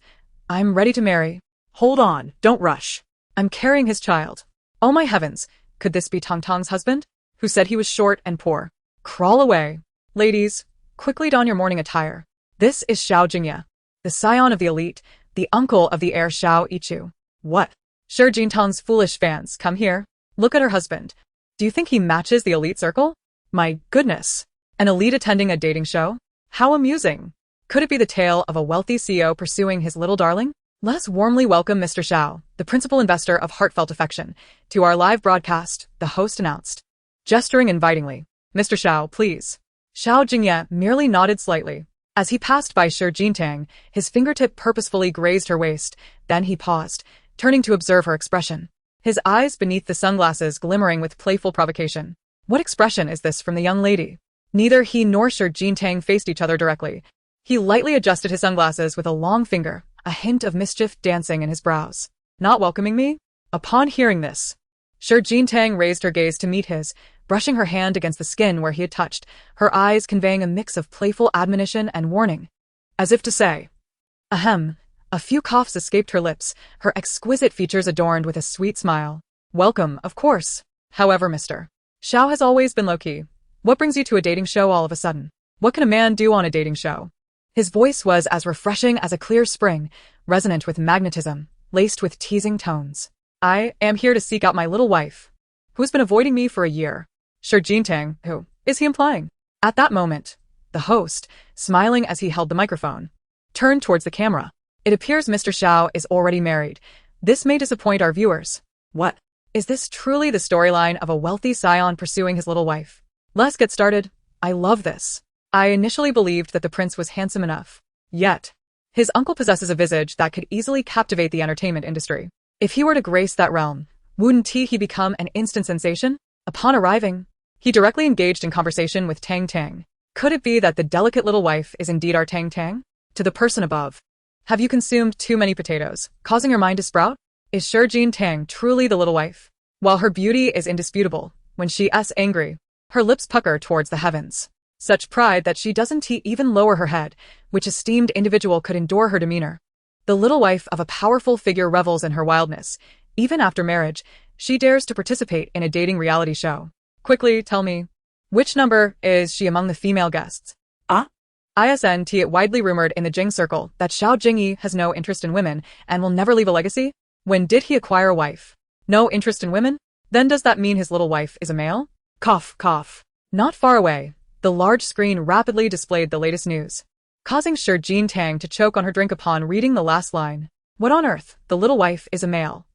I'm ready to marry. hold on, don't rush. I'm carrying his child. Oh my heavens, could this be Tang Tang's husband? Who said he was short and poor? Crawl away. Ladies, quickly don your mourning attire. This is Xiao Jingye, the scion of the elite, the uncle of the heir Xiao Ichu. What? Xiao Jingtang's foolish fans, come here. Look at her husband. Do you think he matches the elite circle? My goodness. An elite attending a dating show? How amusing. Could it be the tale of a wealthy CEO pursuing his little darling? Let us warmly welcome Mr. Xiao, the principal investor of Heartfelt Affection, to our live broadcast, the host announced. Gesturing invitingly, Mr. Xiao, please. Xiao Jingye merely nodded slightly. As he passed by Xiao Jingtang, his fingertip purposefully grazed her waist, then he paused, turning to observe her expression. His eyes beneath the sunglasses glimmering with playful provocation. What expression is this from the young lady? Neither he nor Xiao Jingtang faced each other directly. He lightly adjusted his sunglasses with a long finger, a hint of mischief dancing in his brows. Not welcoming me? Upon hearing this, Xiao Jingtang raised her gaze to meet his, brushing her hand against the skin where he had touched, her eyes conveying a mix of playful admonition and warning. As if to say, ahem. A few coughs escaped her lips, her exquisite features adorned with a sweet smile. Welcome, of course. However, Mr. Xiao has always been low-key. What brings you to a dating show all of a sudden? What can a man do on a dating show? His voice was as refreshing as a clear spring, resonant with magnetism, laced with teasing tones. I am here to seek out my little wife, who's been avoiding me for a year. Xiao Jingtang, who is he implying? At that moment, the host, smiling as he held the microphone, turned towards the camera. It appears Mr. Xiao is already married. This may disappoint our viewers. What? Is this truly the storyline of a wealthy scion pursuing his little wife? Let's get started. I love this. I initially believed that the prince was handsome enough. Yet, his uncle possesses a visage that could easily captivate the entertainment industry. If he were to grace that realm, wouldn't he become an instant sensation? Upon arriving, he directly engaged in conversation with Tang Tang. Could it be that the delicate little wife is indeed our Tang Tang? To the person above. Have you consumed too many potatoes, causing your mind to sprout? Is Xiao Jingtang truly the little wife? While her beauty is indisputable, when she is angry, her lips pucker towards the heavens. Such pride that she doesn't even lower her head, which esteemed individual could endure her demeanor. The little wife of a powerful figure revels in her wildness. Even after marriage, she dares to participate in a dating reality show. Quickly, tell me, which number is she among the female guests? Isn't it widely rumored in the Jing circle that Xiao Jingye has no interest in women and will never leave a legacy? When did he acquire a wife? No interest in women? Then does that mean his little wife is a male? Cough, cough. Not far away, the large screen rapidly displayed the latest news, causing Xiao Jingye to choke on her drink upon reading the last line. What on earth? The little wife is a male.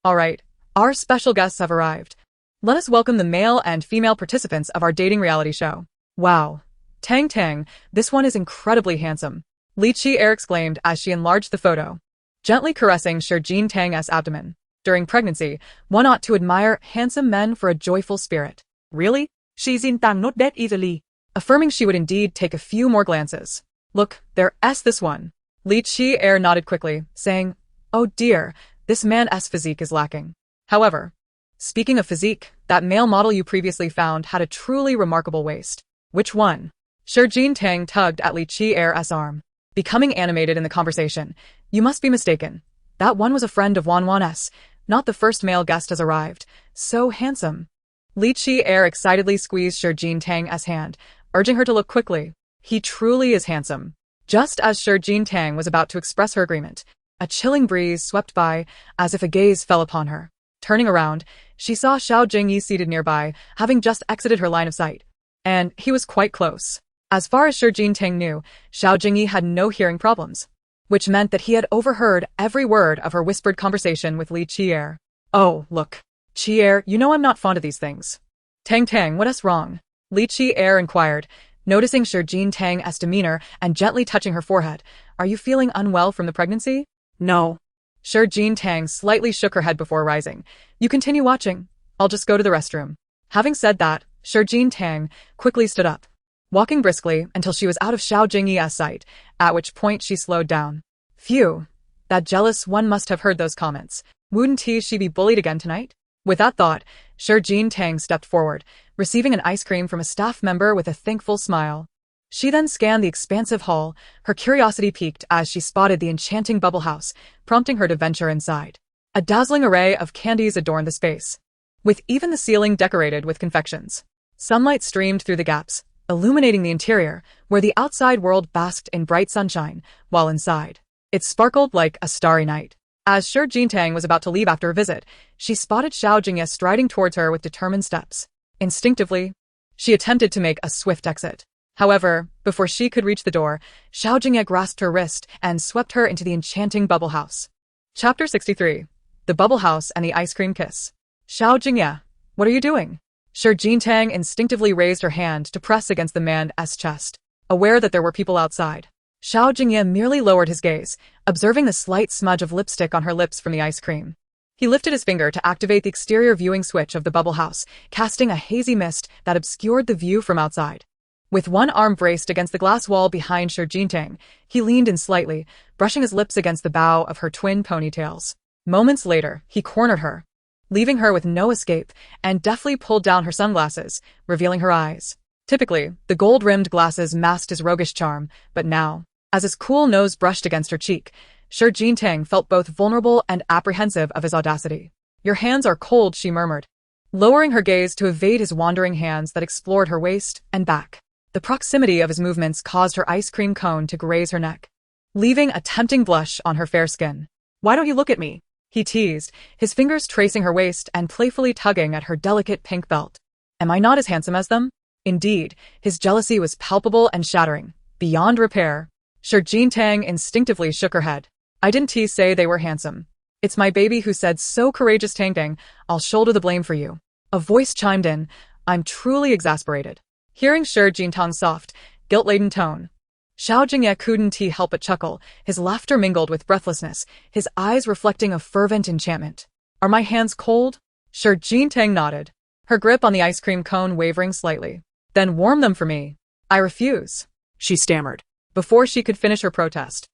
All right, our special guests have arrived. Let us welcome the male and female participants of our dating reality show. Wow. Tang, this one is incredibly handsome. Li Qi-er exclaimed as she enlarged the photo, gently caressing Xiao Jingye's abdomen. During pregnancy, one ought to admire handsome men for a joyful spirit. Really? She's in Tang not that easily. Affirming she would indeed take a few more glances. Look, there's this one. Li Qi-er nodded quickly, saying, oh dear, this man's physique is lacking. However, speaking of physique, that male model you previously found had a truly remarkable waist. Which one? Xiao Jingye tugged at Li Qi-er's arm, becoming animated in the conversation. You must be mistaken. That one was a friend of Wan's, not the first male guest has arrived. So handsome. Li Qi-er excitedly squeezed Xiao Jingye's hand, urging her to look quickly. He truly is handsome. Just as Xiao Jingye was about to express her agreement, a chilling breeze swept by, as if a gaze fell upon her. Turning around, she saw Xiao Jingye seated nearby, having just exited her line of sight. And he was quite close. As far as Xiao Jingye knew, Xiao Jingye had no hearing problems, which meant that he had overheard every word of her whispered conversation with Li Qi-er. Oh, look. Qi-er, you know I'm not fond of these things. Tang, what's wrong? Li Qi-er inquired, noticing Xiao Jingye's demeanor and gently touching her forehead. Are you feeling unwell from the pregnancy? No. Xiao Jingye slightly shook her head before rising. You continue watching. I'll just go to the restroom. Having said that, Xiao Jingye quickly stood up, walking briskly until she was out of Xiao Jingye's sight, at which point she slowed down. Phew. That jealous one must have heard those comments. Wouldn't she be bullied again tonight? With that thought, Xiao Jingye stepped forward, receiving an ice cream from a staff member with a thankful smile. She then scanned the expansive hall, her curiosity piqued as she spotted the enchanting bubble house, prompting her to venture inside. A dazzling array of candies adorned the space, with even the ceiling decorated with confections. Sunlight streamed through the gaps, illuminating the interior, where the outside world basked in bright sunshine, while inside, it sparkled like a starry night. As Xiao Jingye was about to leave after a visit, she spotted Xiao Jingye striding towards her with determined steps. Instinctively, she attempted to make a swift exit. However, before she could reach the door, Xiao Jingye grasped her wrist and swept her into the enchanting bubble house. Chapter 63. The Bubble House and the Ice Cream Kiss. Xiao Jingye, what are you doing? Xiao Jingye instinctively raised her hand to press against the man's chest, aware that there were people outside. Xiao Jingye merely lowered his gaze, observing the slight smudge of lipstick on her lips from the ice cream. He lifted his finger to activate the exterior viewing switch of the bubble house, casting a hazy mist that obscured the view from outside. With one arm braced against the glass wall behind Xiao Jingye, he leaned in slightly, brushing his lips against the bow of her twin ponytails. Moments later, he cornered her, leaving her with no escape, and deftly pulled down her sunglasses, revealing her eyes. Typically, the gold-rimmed glasses masked his roguish charm, but now, as his cool nose brushed against her cheek, Xiao Jingye felt both vulnerable and apprehensive of his audacity. Your hands are cold, she murmured, lowering her gaze to evade his wandering hands that explored her waist and back. The proximity of his movements caused her ice cream cone to graze her neck, leaving a tempting blush on her fair skin. Why don't you look at me? He teased, his fingers tracing her waist and playfully tugging at her delicate pink belt. Am I not as handsome as them? Indeed, his jealousy was palpable and shattering, beyond repair. Xiao Jingye instinctively shook her head. I didn't say they were handsome. It's my baby who said so courageous Tang, I'll shoulder the blame for you. A voice chimed in. I'm truly exasperated. Hearing Xiao Jingye's soft, guilt-laden tone, Xiao Jingye couldn't help but chuckle, his laughter mingled with breathlessness, his eyes reflecting a fervent enchantment. Are my hands cold? Xiao Jingye nodded, her grip on the ice cream cone wavering slightly. Then warm them for me. I refuse, she stammered. Before she could finish her protest,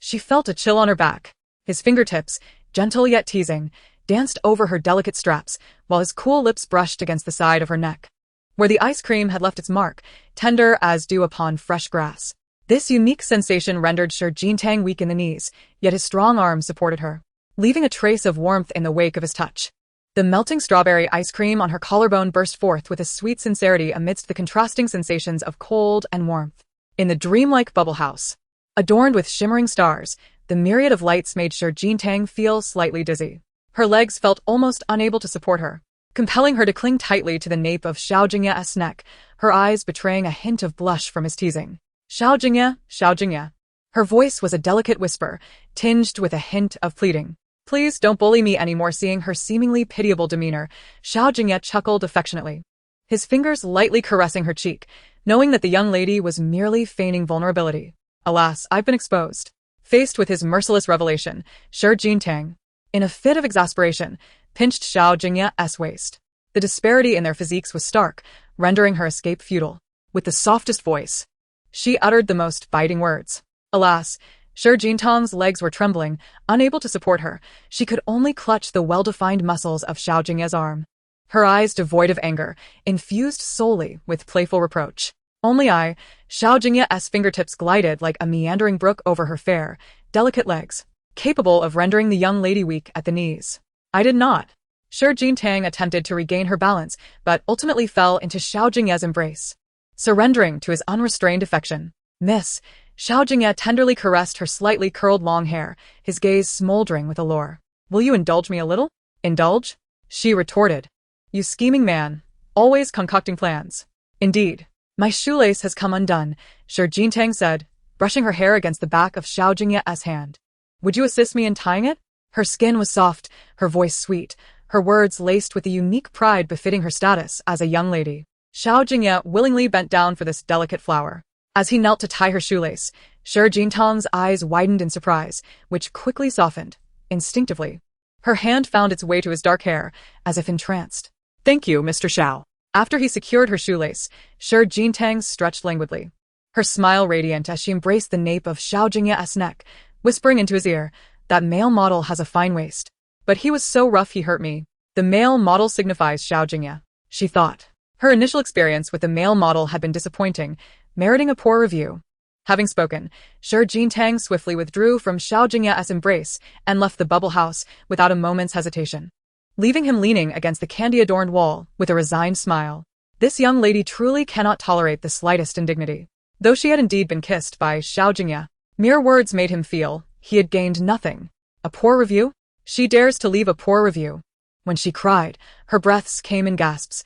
she felt a chill on her back. His fingertips, gentle yet teasing, danced over her delicate straps, while his cool lips brushed against the side of her neck, where the ice cream had left its mark, tender as dew upon fresh grass. This unique sensation rendered Xiao Jingye weak in the knees, yet his strong arms supported her, leaving a trace of warmth in the wake of his touch. The melting strawberry ice cream on her collarbone burst forth with a sweet sincerity amidst the contrasting sensations of cold and warmth. In the dreamlike bubble house, adorned with shimmering stars, the myriad of lights made Xiao Jingye feel slightly dizzy. Her legs felt almost unable to support her, compelling her to cling tightly to the nape of Xiao Jingye's neck, her eyes betraying a hint of blush from his teasing. Xiao Jingye, Xiao Jingye. Her voice was a delicate whisper, tinged with a hint of pleading. Please don't bully me anymore. Seeing her seemingly pitiable demeanor, Xiao Jingye chuckled affectionately, his fingers lightly caressing her cheek, knowing that the young lady was merely feigning vulnerability. Alas, I've been exposed. Faced with his merciless revelation, Shi Jintang, in a fit of exasperation, pinched Xiao Jingye's waist. The disparity in their physiques was stark, rendering her escape futile. With the softest voice, she uttered the most biting words. Alas, Shi Jintang's legs were trembling, unable to support her. She could only clutch the well-defined muscles of Xiao Jingye's arm. Her eyes devoid of anger, infused solely with playful reproach. Only Xiao Jingye's fingertips glided like a meandering brook over her fair, delicate legs, capable of rendering the young lady weak at the knees. I did not. Shi Jintang attempted to regain her balance, but ultimately fell into Xiao Jingye's embrace, surrendering to his unrestrained affection. Miss, Xiao Jingye tenderly caressed her slightly curled long hair, his gaze smoldering with allure. Will you indulge me a little? Indulge? She retorted. You scheming man, always concocting plans. Indeed. My shoelace has come undone, Shi Jintang said, brushing her hair against the back of Xiao Jingye's hand. Would you assist me in tying it? Her skin was soft, her voice sweet, her words laced with the unique pride befitting her status as a young lady. Xiao Jingye willingly bent down for this delicate flower. As he knelt to tie her shoelace, Shi Jintang's eyes widened in surprise, which quickly softened. Instinctively, her hand found its way to his dark hair, as if entranced. Thank you, Mr. Xiao. After he secured her shoelace, Shi Jintang stretched languidly, her smile radiant as she embraced the nape of Xiao Jingye's neck, whispering into his ear, that male model has a fine waist. But he was so rough he hurt me. The male model signifies Xiao Jingye, she thought. Her initial experience with the male model had been disappointing, meriting a poor review. Having spoken, Shi Jintang swiftly withdrew from Xiao Jingye's embrace and left the bubble house without a moment's hesitation, leaving him leaning against the candy-adorned wall with a resigned smile. This young lady truly cannot tolerate the slightest indignity. Though she had indeed been kissed by Xiao Jingye, mere words made him feel he had gained nothing. A poor review? She dares to leave a poor review. When she cried, her breaths came in gasps.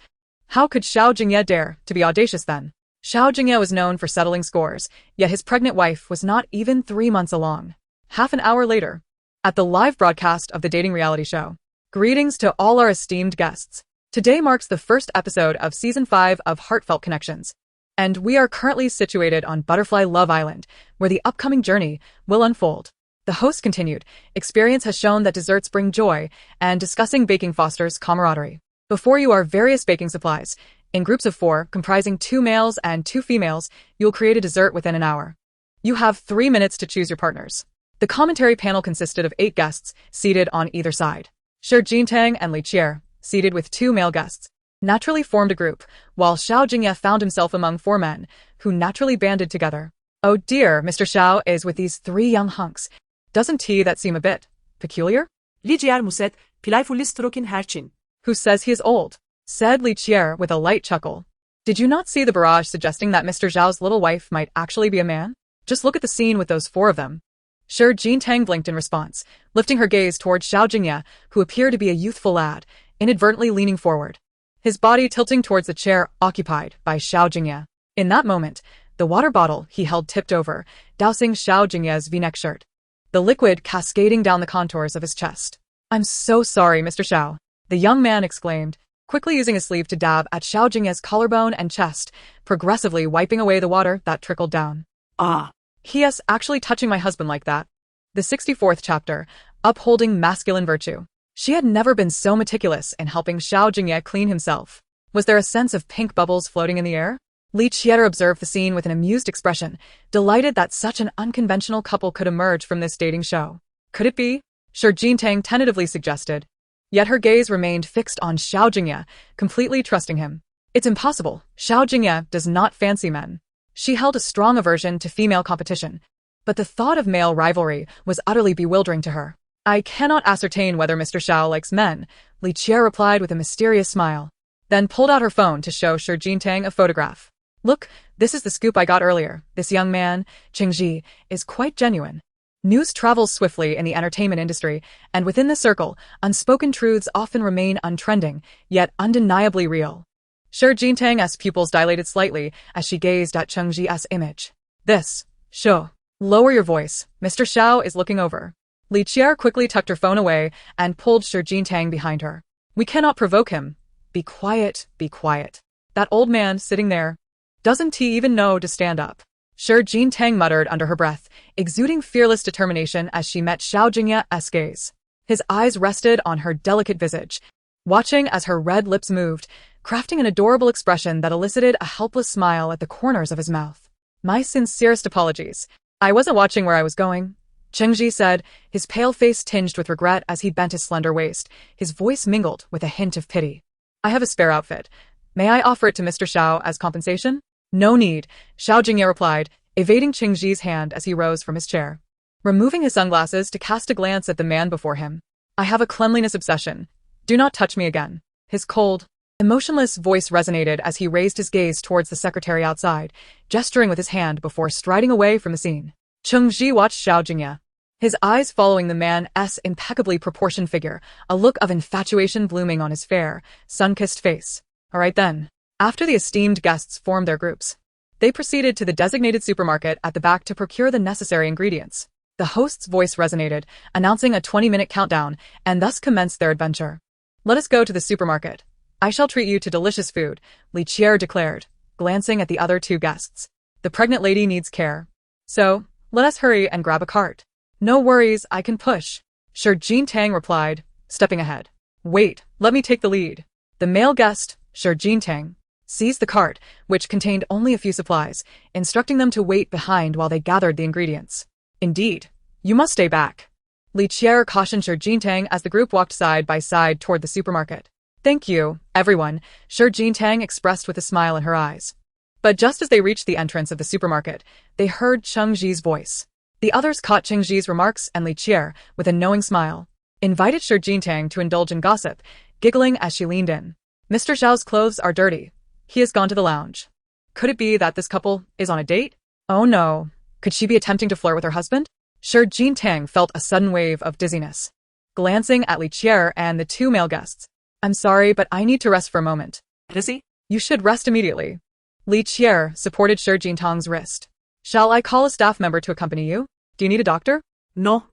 How could Xiao Jingye dare to be audacious then? Xiao Jingye was known for settling scores, yet his pregnant wife was not even 3 months along. Half an hour later, at the live broadcast of the dating reality show. Greetings to all our esteemed guests. Today marks the first episode of Season 5 of Heartfelt Connections, and we are currently situated on Butterfly Love Island, where the upcoming journey will unfold. The host continued, experience has shown that desserts bring joy, and discussing baking fosters camaraderie. Before you are various baking supplies. In groups of 4, comprising 2 males and 2 females, you'll create a dessert within an hour. You have 3 minutes to choose your partners. The commentary panel consisted of 8 guests, seated on either side. Shi Jintang and Li Qier, seated with 2 male guests, naturally formed a group, while Xiao Jingye found himself among 4 men, who naturally banded together. Oh dear, Mr. Xiao is with these 3 young hunks. Doesn't that seem a bit peculiar? Li Qier muset, playfully stroking her chin. Who says he is old? Said Li Qier with a light chuckle. Did you not see the barrage suggesting that Mr. Zhao's little wife might actually be a man? Just look at the scene with those 4 of them. Shi Jintang blinked in response, lifting her gaze toward Xiao Jingye, who appeared to be a youthful lad, inadvertently leaning forward, his body tilting towards the chair occupied by Xiao Jingye. In that moment, the water bottle he held tipped over, dousing Xiao Jingye's V-neck shirt, the liquid cascading down the contours of his chest. I'm so sorry, Mr. Xiao, the young man exclaimed, quickly using his sleeve to dab at Xiao Jingye's collarbone and chest, progressively wiping away the water that trickled down. Ah. He is actually touching my husband like that. The 64th chapter, upholding masculine virtue. She had never been so meticulous in helping Xiao Jingye clean himself. Was there a sense of pink bubbles floating in the air? Li Qier observed the scene with an amused expression, delighted that such an unconventional couple could emerge from this dating show. Could it be? Shi Jintang tentatively suggested. Yet her gaze remained fixed on Xiao Jingye, completely trusting him. It's impossible. Xiao Jingye does not fancy men. She held a strong aversion to female competition, but the thought of male rivalry was utterly bewildering to her. I cannot ascertain whether Mr. Xiao likes men, Li Qier replied with a mysterious smile, then pulled out her phone to show Shi Jintang a photograph. Look, this is the scoop I got earlier. This young man, Qingji, is quite genuine. News travels swiftly in the entertainment industry, and within the circle, unspoken truths often remain untrending, yet undeniably real. Shi Jingtang's pupils dilated slightly as she gazed at Cheng Ji's image. This, show. Lower your voice, Mr. Xiao is looking over. Li Qier quickly tucked her phone away and pulled Shi Jingtang behind her. We cannot provoke him. Be quiet, be quiet. That old man sitting there. Doesn't he even know to stand up? Shi Jingtang muttered under her breath, exuding fearless determination as she met Xiao Jingye's gaze. His eyes rested on her delicate visage, watching as her red lips moved, crafting an adorable expression that elicited a helpless smile at the corners of his mouth. My sincerest apologies. I wasn't watching where I was going, Cheng Ji said, his pale face tinged with regret as he bent his slender waist, his voice mingled with a hint of pity. I have a spare outfit. May I offer it to Mr. Xiao as compensation? No need, Xiao Jingye replied, evading Cheng Ji's hand as he rose from his chair. Removing his sunglasses to cast a glance at the man before him. I have a cleanliness obsession. Do not touch me again. His cold, emotionless voice resonated as he raised his gaze towards the secretary outside, gesturing with his hand before striding away from the scene. Cheng Ji watched Xiao Jingye, his eyes following the man's impeccably proportioned figure, a look of infatuation blooming on his fair, sun-kissed face. All right then. After the esteemed guests formed their groups, they proceeded to the designated supermarket at the back to procure the necessary ingredients. The host's voice resonated, announcing a 20-minute countdown, and thus commenced their adventure. Let us go to the supermarket. I shall treat you to delicious food, Li Qier declared, glancing at the other two guests. The pregnant lady needs care. So, let us hurry and grab a cart. No worries, I can push, Shi Jingtang replied, stepping ahead. Wait, let me take the lead. The male guest, Shi Jingtang, seized the cart, which contained only a few supplies, instructing them to wait behind while they gathered the ingredients. Indeed, you must stay back, Li Qier cautioned Shi Jingtang as the group walked side by side toward the supermarket. Thank you, everyone, Shi Jingtang expressed with a smile in her eyes. But just as they reached the entrance of the supermarket, they heard Cheng Ji's voice. The others caught Cheng Ji's remarks and Li Qier, with a knowing smile, invited Shi Jingtang to indulge in gossip, giggling as she leaned in. Mr. Xiao's clothes are dirty. He has gone to the lounge. Could it be that this couple is on a date? Oh no. Could she be attempting to flirt with her husband? Shi Jingtang felt a sudden wave of dizziness. Glancing at Li Qier and the two male guests. I'm sorry, but I need to rest for a moment. Dizzy? You should rest immediately. Li Qier supported Shi Jingtang's wrist. Shall I call a staff member to accompany you? Do you need a doctor? No.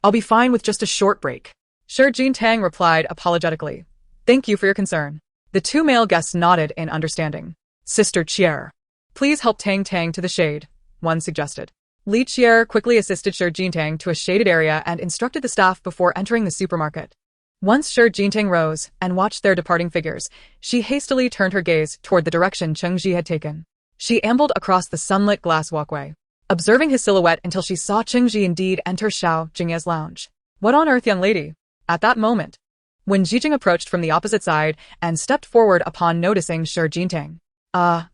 I'll be fine with just a short break. Shi Jingtang replied apologetically. Thank you for your concern. The two male guests nodded in understanding. Sister Qier, please help Tang to the shade, one suggested. Li Qier quickly assisted Shi Jingtang to a shaded area and instructed the staff before entering the supermarket. Once Shi Jingtang rose and watched their departing figures, she hastily turned her gaze toward the direction Cheng Ji had taken. She ambled across the sunlit glass walkway, observing his silhouette until she saw Cheng Ji indeed enter Xiao Jingye's lounge. What on earth, young lady? At that moment, when Zijing approached from the opposite side and stepped forward upon noticing Shi Jingtang.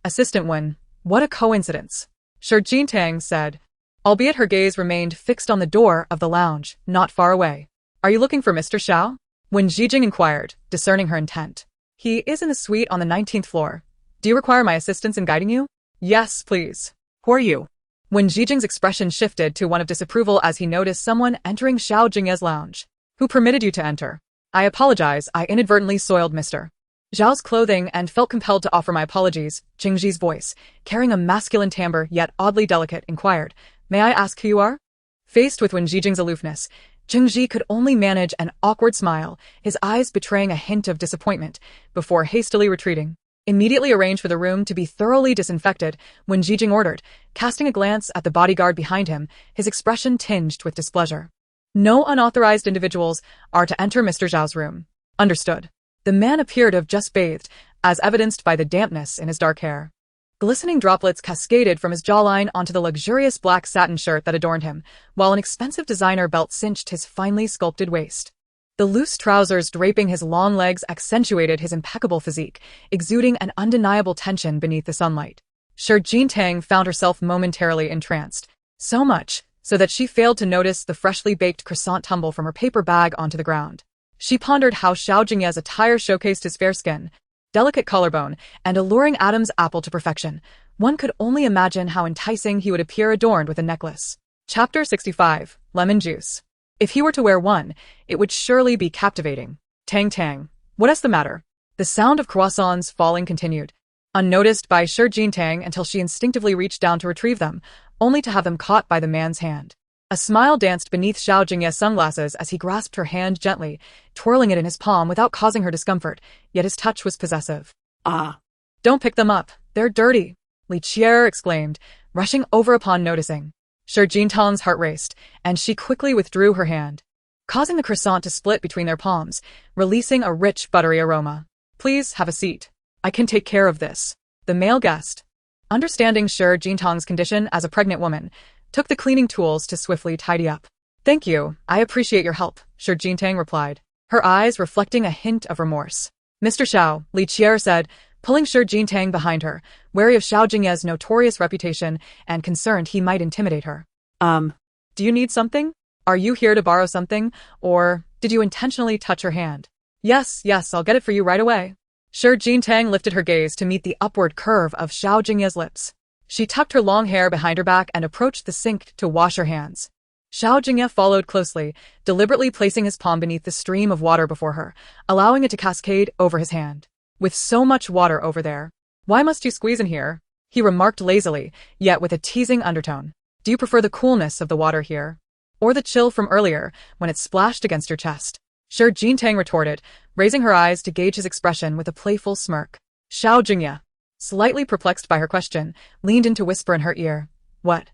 Assistant Wen, what a coincidence, Shi Jingtang said, albeit her gaze remained fixed on the door of the lounge, not far away. Are you looking for Mr. Xiao? Wen Zijing inquired, discerning her intent. He is in the suite on the 19th floor. Do you require my assistance in guiding you? Yes, please. Who are you? Wen Zijing's expression shifted to one of disapproval as he noticed someone entering Xiao Jingye's lounge. Who permitted you to enter? I apologize, I inadvertently soiled Mr. Zhao's clothing and felt compelled to offer my apologies, Cheng Ji's voice, carrying a masculine timbre yet oddly delicate, inquired. May I ask who you are? Faced with Wen Zijing's aloofness, Cheng Ji could only manage an awkward smile, his eyes betraying a hint of disappointment, before hastily retreating. Immediately arranged for the room to be thoroughly disinfected, Wen Zijing ordered, casting a glance at the bodyguard behind him, his expression tinged with displeasure. No unauthorized individuals are to enter Mr. Zhao's room. Understood. The man appeared to have just bathed, as evidenced by the dampness in his dark hair. Glistening droplets cascaded from his jawline onto the luxurious black satin shirt that adorned him, while an expensive designer belt cinched his finely sculpted waist. The loose trousers draping his long legs accentuated his impeccable physique, exuding an undeniable tension beneath the sunlight. Shi Jingtang found herself momentarily entranced, so much so that she failed to notice the freshly baked croissant tumble from her paper bag onto the ground. She pondered how Xiao Jingye's attire showcased his fair skin, delicate collarbone, and alluring Adam's apple to perfection. One could only imagine how enticing he would appear adorned with a necklace. Chapter 65, Lemon Juice. If he were to wear one, it would surely be captivating. Tang tang. What is the matter? The sound of croissants falling continued, unnoticed by Shi Jingye until she instinctively reached down to retrieve them, only to have them caught by the man's hand. A smile danced beneath Xiao Jingye's sunglasses as he grasped her hand gently, twirling it in his palm without causing her discomfort, yet his touch was possessive. Ah. Don't pick them up, they're dirty, Li Qier exclaimed, rushing over upon noticing. Shi Jingtang's heart raced, and she quickly withdrew her hand, causing the croissant to split between their palms, releasing a rich buttery aroma. Please have a seat. I can take care of this. The male guest, understanding Shi Jingtang's condition as a pregnant woman, took the cleaning tools to swiftly tidy up. Thank you, I appreciate your help, Shi Jingtang replied, her eyes reflecting a hint of remorse. Mr. Xiao, Li Qier said, pulling Shi Jingtang behind her, wary of Xiao Jingye's notorious reputation and concerned he might intimidate her. Do you need something? Are you here to borrow something, or did you intentionally touch her hand? Yes, I'll get it for you right away. Shi Jingtang lifted her gaze to meet the upward curve of Xiao Jingye's lips. She tucked her long hair behind her back and approached the sink to wash her hands. Xiao Jingye followed closely, deliberately placing his palm beneath the stream of water before her, allowing it to cascade over his hand. With so much water over there, why must you squeeze in here? He remarked lazily, yet with a teasing undertone. Do you prefer the coolness of the water here, or the chill from earlier when it splashed against your chest? Shi Jingtang retorted, raising her eyes to gauge his expression with a playful smirk. Xiao Jingye, slightly perplexed by her question, leaned in to whisper in her ear. What?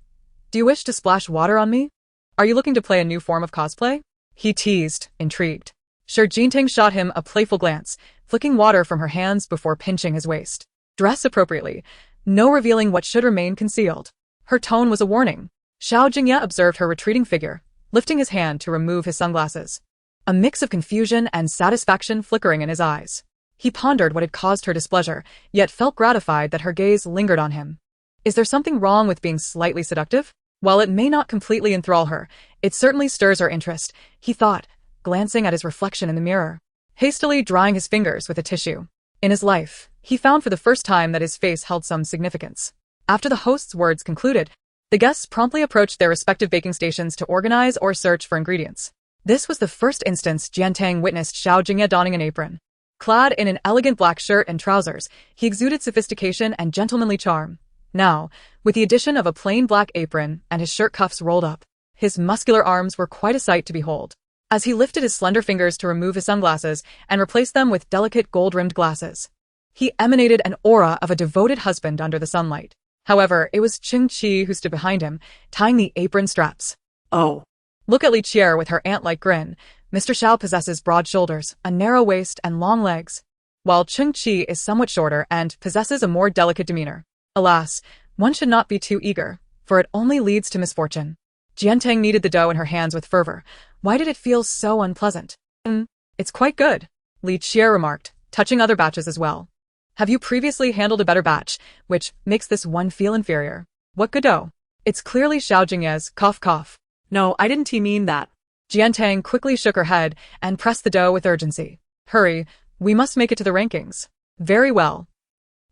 Do you wish to splash water on me? Are you looking to play a new form of cosplay? He teased, intrigued. Shi Jingtang shot him a playful glance, flicking water from her hands before pinching his waist. Dress appropriately, no revealing what should remain concealed. Her tone was a warning. Xiao Jingye observed her retreating figure, lifting his hand to remove his sunglasses, a mix of confusion and satisfaction flickering in his eyes. He pondered what had caused her displeasure, yet felt gratified that her gaze lingered on him. Is there something wrong with being slightly seductive? While it may not completely enthrall her, it certainly stirs her interest, he thought, glancing at his reflection in the mirror, hastily drying his fingers with a tissue. In his life, he found for the first time that his face held some significance. After the host's words concluded, the guests promptly approached their respective baking stations to organize or search for ingredients. This was the first instance Jiantang witnessed Xiao Jingye donning an apron. Clad in an elegant black shirt and trousers, he exuded sophistication and gentlemanly charm. Now, with the addition of a plain black apron and his shirt cuffs rolled up, his muscular arms were quite a sight to behold. As he lifted his slender fingers to remove his sunglasses and replace them with delicate gold-rimmed glasses, he emanated an aura of a devoted husband under the sunlight. However, it was Qing Qi who stood behind him, tying the apron straps. Oh. Look at Li Qier with her ant-like grin. Mr. Xiao possesses broad shoulders, a narrow waist, and long legs, while Qing Qi is somewhat shorter and possesses a more delicate demeanor. Alas, one should not be too eager, for it only leads to misfortune. Jiantang kneaded the dough in her hands with fervor. Why did it feel so unpleasant? It's quite good, Li Qier remarked, touching other batches as well. Have you previously handled a better batch, which makes this one feel inferior? What good dough? It's clearly Xiao Jingye's, cough cough. No, I didn't mean that. Jiantang quickly shook her head and pressed the dough with urgency. Hurry, we must make it to the rankings. Very well.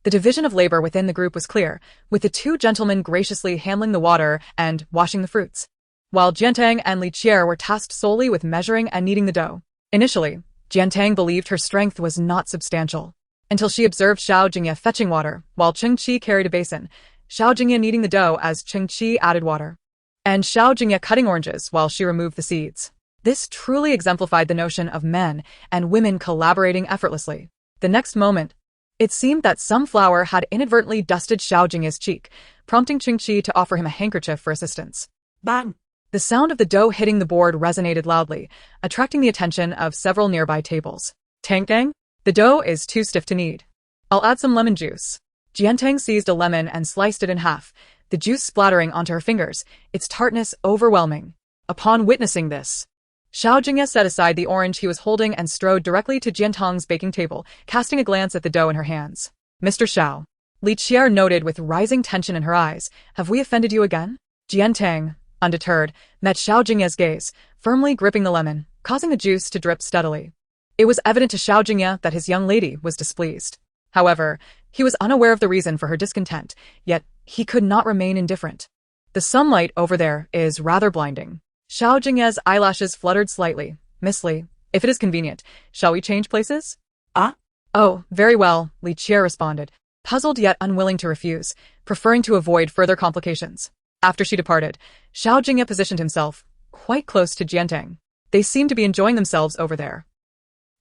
The division of labor within the group was clear, with the two gentlemen graciously handling the water and washing the fruits, while Jiantang and Li Qier were tasked solely with measuring and kneading the dough. Initially, Jiantang believed her strength was not substantial, until she observed Xiao Jingye fetching water, while Qing Qi carried a basin, Xiao Jingye kneading the dough as Qing Qi added water, and Xiao Jingye cutting oranges while she removed the seeds. This truly exemplified the notion of men and women collaborating effortlessly. The next moment, it seemed that some flour had inadvertently dusted Xiao Jingye's cheek, prompting Qing Qi to offer him a handkerchief for assistance. Bang! The sound of the dough hitting the board resonated loudly, attracting the attention of several nearby tables. Tang tang? The dough is too stiff to knead. I'll add some lemon juice. Jiantang seized a lemon and sliced it in half, the juice splattering onto her fingers, its tartness overwhelming. Upon witnessing this, Xiao Jingye set aside the orange he was holding and strode directly to Jiantang's baking table, casting a glance at the dough in her hands. Mr. Xiao, Li Qier noted with rising tension in her eyes, have we offended you again? Jiantang, undeterred, met Xiao Jingye's gaze, firmly gripping the lemon, causing the juice to drip steadily. It was evident to Xiao Jingye that his young lady was displeased. However, he was unaware of the reason for her discontent, yet he could not remain indifferent. The sunlight over there is rather blinding. Xiao Jingye's eyelashes fluttered slightly. Miss Li, if it is convenient, shall we change places? Ah? Oh, very well, Li Qier responded, puzzled yet unwilling to refuse, preferring to avoid further complications. After she departed, Xiao Jingye positioned himself quite close to Jiantang. They seemed to be enjoying themselves over there.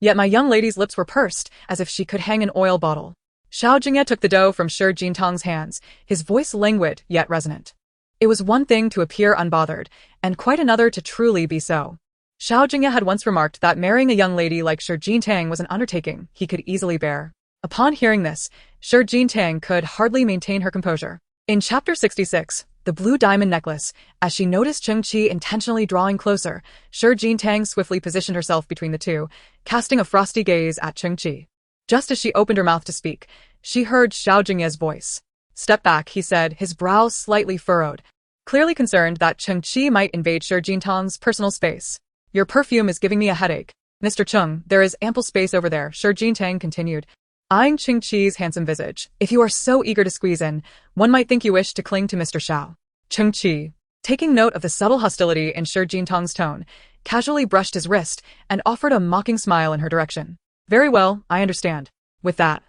Yet my young lady's lips were pursed, as if she could hang an oil bottle. Xiao Jingye took the dough from Shi Jintang's hands, his voice languid yet resonant. It was one thing to appear unbothered, and quite another to truly be so. Xiao Jingye had once remarked that marrying a young lady like Shi Jintang was an undertaking he could easily bear. Upon hearing this, Shi Jintang could hardly maintain her composure. In Chapter 66, the blue diamond necklace, as she noticed Cheng Qi intentionally drawing closer, Shi Jintang swiftly positioned herself between the two, casting a frosty gaze at Cheng Qi. Just as she opened her mouth to speak, she heard Xiao Jingye's voice. Step back, he said, his brows slightly furrowed, clearly concerned that Cheng Qi might invade Shi Jintang's personal space. Your perfume is giving me a headache. Mr. Cheng, there is ample space over there, Shi Jintang continued, eyeing Cheng Qi's handsome visage. If you are so eager to squeeze in, one might think you wish to cling to Mr. Xiao. Cheng Qi, taking note of the subtle hostility in Shi Jintang's tone, casually brushed his wrist and offered a mocking smile in her direction. Very well, I understand. With that,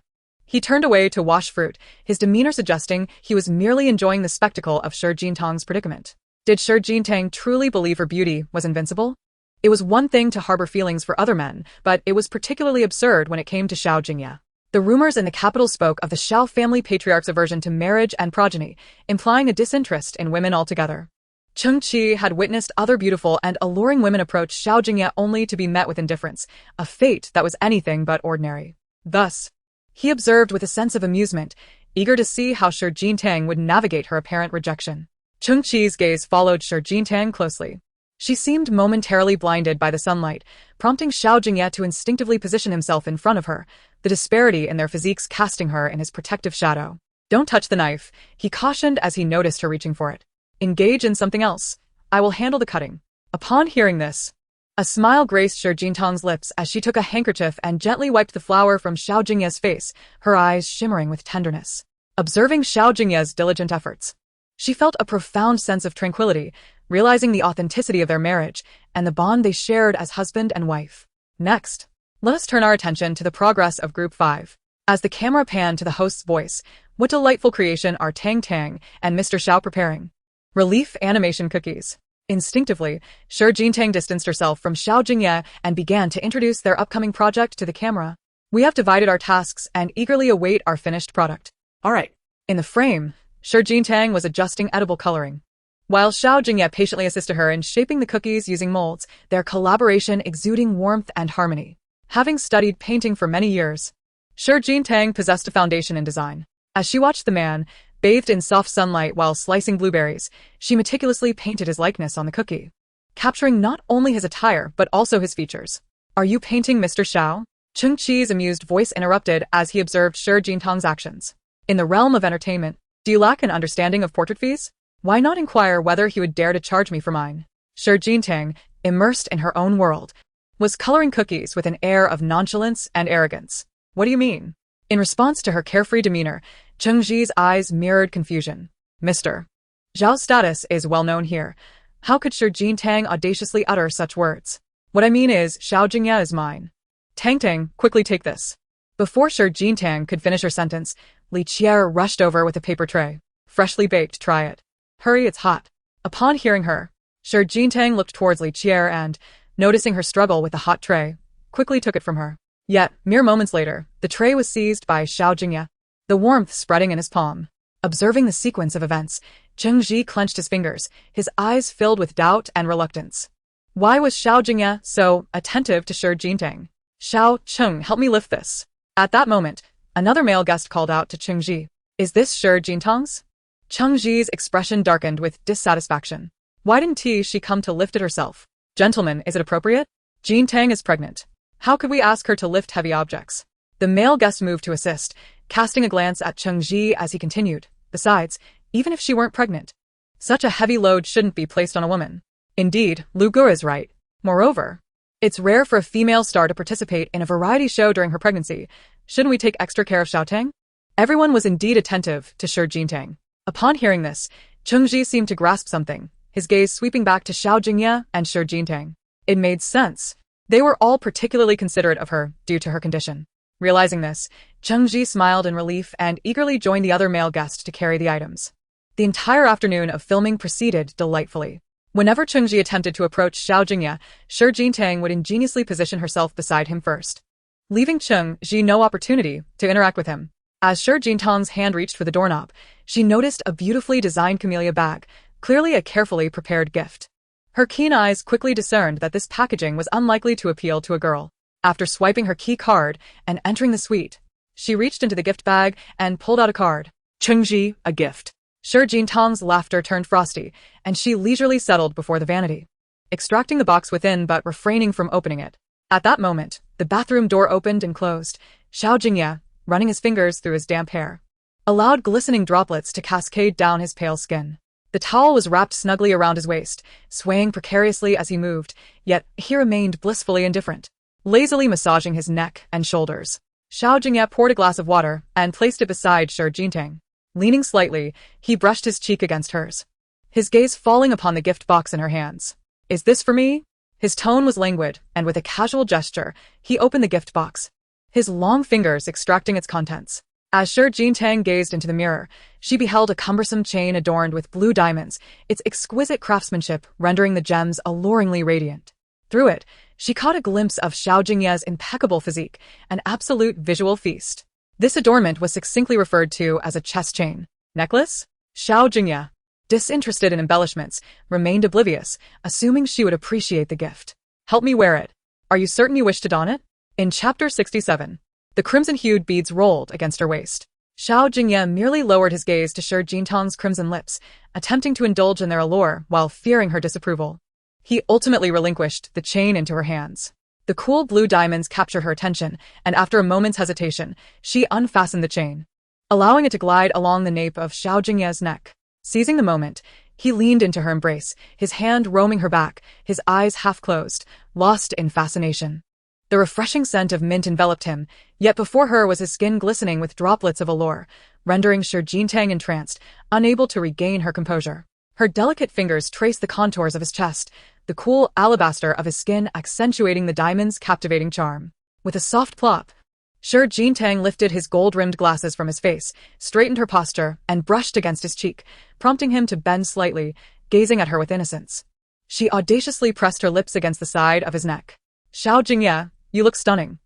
he turned away to wash fruit, his demeanor suggesting he was merely enjoying the spectacle of Shi Jintang's predicament. Did Shi Jintang truly believe her beauty was invincible? It was one thing to harbor feelings for other men, but it was particularly absurd when it came to Xiao Jingye. The rumors in the capital spoke of the Xiao family patriarch's aversion to marriage and progeny, implying a disinterest in women altogether. Cheng Qi had witnessed other beautiful and alluring women approach Xiao Jingye only to be met with indifference, a fate that was anything but ordinary. Thus, he observed with a sense of amusement, eager to see how Shi Jintang would navigate her apparent rejection. Cheng Qi's gaze followed Shi Jintang closely. She seemed momentarily blinded by the sunlight, prompting Xiao Jingye to instinctively position himself in front of her, the disparity in their physiques casting her in his protective shadow. Don't touch the knife, he cautioned as he noticed her reaching for it. Engage in something else. I will handle the cutting. Upon hearing this, a smile graced Shi Jintang's lips as she took a handkerchief and gently wiped the flour from Xiao Jingye's face, her eyes shimmering with tenderness. Observing Xiao Jingye's diligent efforts, she felt a profound sense of tranquility, realizing the authenticity of their marriage and the bond they shared as husband and wife. Next, let us turn our attention to the progress of Group 5. As the camera panned to the host's voice, what delightful creation are Tang Tang and Mr. Xiao preparing? Relief animation cookies. Instinctively, Shi Jintang distanced herself from Xiao Jingye and began to introduce their upcoming project to the camera. We have divided our tasks and eagerly await our finished product. All right. In the frame, Shi Jintang was adjusting edible coloring, while Xiao Jingye patiently assisted her in shaping the cookies using molds, their collaboration exuding warmth and harmony. Having studied painting for many years, Shi Jintang possessed a foundation in design. As she watched the man, bathed in soft sunlight while slicing blueberries, she meticulously painted his likeness on the cookie, capturing not only his attire but also his features. Are you painting Mr. Xiao? Cheng Qi's amused voice interrupted as he observed Shi Jintang's actions. In the realm of entertainment, do you lack an understanding of portrait fees? Why not inquire whether he would dare to charge me for mine? Shi Jintang, immersed in her own world, was coloring cookies with an air of nonchalance and arrogance. What do you mean? In response to her carefree demeanor, Cheng Qi's eyes mirrored confusion. Mr. Zhao's status is well known here. How could Shi Jintang audaciously utter such words? What I mean is, Xiao Jingye is mine. Tang Tang, quickly take this. Before Shi Jintang could finish her sentence, Li Qier rushed over with a paper tray. Freshly baked, try it. Hurry, it's hot. Upon hearing her, Shi Jintang looked towards Li Qier and, noticing her struggle with the hot tray, quickly took it from her. Yet, mere moments later, the tray was seized by Xiao Jingye, the warmth spreading in his palm. Observing the sequence of events, Cheng Qi clenched his fingers, his eyes filled with doubt and reluctance. Why was Xiao Jingye so attentive to Shi Jintang? Xiao Cheng, help me lift this. At that moment, another male guest called out to Cheng Qi. Is this Shi Jintang's? Cheng Qi's expression darkened with dissatisfaction. Why didn't she come to lift it herself? Gentlemen, is it appropriate? Jintang is pregnant. How could we ask her to lift heavy objects? The male guest moved to assist, casting a glance at Cheng Qi as he continued. Besides, even if she weren't pregnant, such a heavy load shouldn't be placed on a woman. Indeed, Lu Gu is right. Moreover, it's rare for a female star to participate in a variety show during her pregnancy. Shouldn't we take extra care of Xiao Tang? Everyone was indeed attentive to Shi Jintang. Upon hearing this, Chengji seemed to grasp something, his gaze sweeping back to Xiao Jingye and Shi Jintang. It made sense. They were all particularly considerate of her due to her condition. Realizing this, Chengji smiled in relief and eagerly joined the other male guest to carry the items. The entire afternoon of filming proceeded delightfully. Whenever Chengji attempted to approach Xiao Jingye, Shi Jintang would ingeniously position herself beside him first, leaving Chengji no opportunity to interact with him. As Shi Jintang's hand reached for the doorknob, she noticed a beautifully designed camellia bag, clearly a carefully prepared gift. Her keen eyes quickly discerned that this packaging was unlikely to appeal to a girl. After swiping her key card and entering the suite, she reached into the gift bag and pulled out a card. Chengji, a gift. Shi Jintang's laughter turned frosty, and she leisurely settled before the vanity, extracting the box within but refraining from opening it. At that moment, the bathroom door opened and closed. Xiao Jingye, running his fingers through his damp hair, allowed glistening droplets to cascade down his pale skin. The towel was wrapped snugly around his waist, swaying precariously as he moved, yet he remained blissfully indifferent, lazily massaging his neck and shoulders. Xiao Jingye poured a glass of water and placed it beside Shi Jintang. Leaning slightly, he brushed his cheek against hers, his gaze falling upon the gift box in her hands. "Is this for me?" His tone was languid, and with a casual gesture, he opened the gift box, his long fingers extracting its contents. As Shi Jintang gazed into the mirror, she beheld a cumbersome chain adorned with blue diamonds, its exquisite craftsmanship rendering the gems alluringly radiant. Through it, she caught a glimpse of Xiao Jingye's impeccable physique, an absolute visual feast. This adornment was succinctly referred to as a chest chain. Necklace? Xiao Jingye, disinterested in embellishments, remained oblivious, assuming she would appreciate the gift. "Help me wear it. Are you certain you wish to don it?" In Chapter 67, the crimson-hued beads rolled against her waist. Xiao Jingye merely lowered his gaze to Shi Jintang's crimson lips, attempting to indulge in their allure while fearing her disapproval. He ultimately relinquished the chain into her hands. The cool blue diamonds captured her attention, and after a moment's hesitation, she unfastened the chain, allowing it to glide along the nape of Xiao Jingye's neck. Seizing the moment, he leaned into her embrace, his hand roaming her back, his eyes half closed, lost in fascination. The refreshing scent of mint enveloped him, yet before her was his skin glistening with droplets of allure, rendering Shi Jintang entranced, unable to regain her composure. Her delicate fingers traced the contours of his chest, the cool alabaster of his skin accentuating the diamond's captivating charm. With a soft plop, Shi Jintang lifted his gold-rimmed glasses from his face, straightened her posture, and brushed against his cheek, prompting him to bend slightly, gazing at her with innocence. She audaciously pressed her lips against the side of his neck. "Xiao Jingye, you look stunning."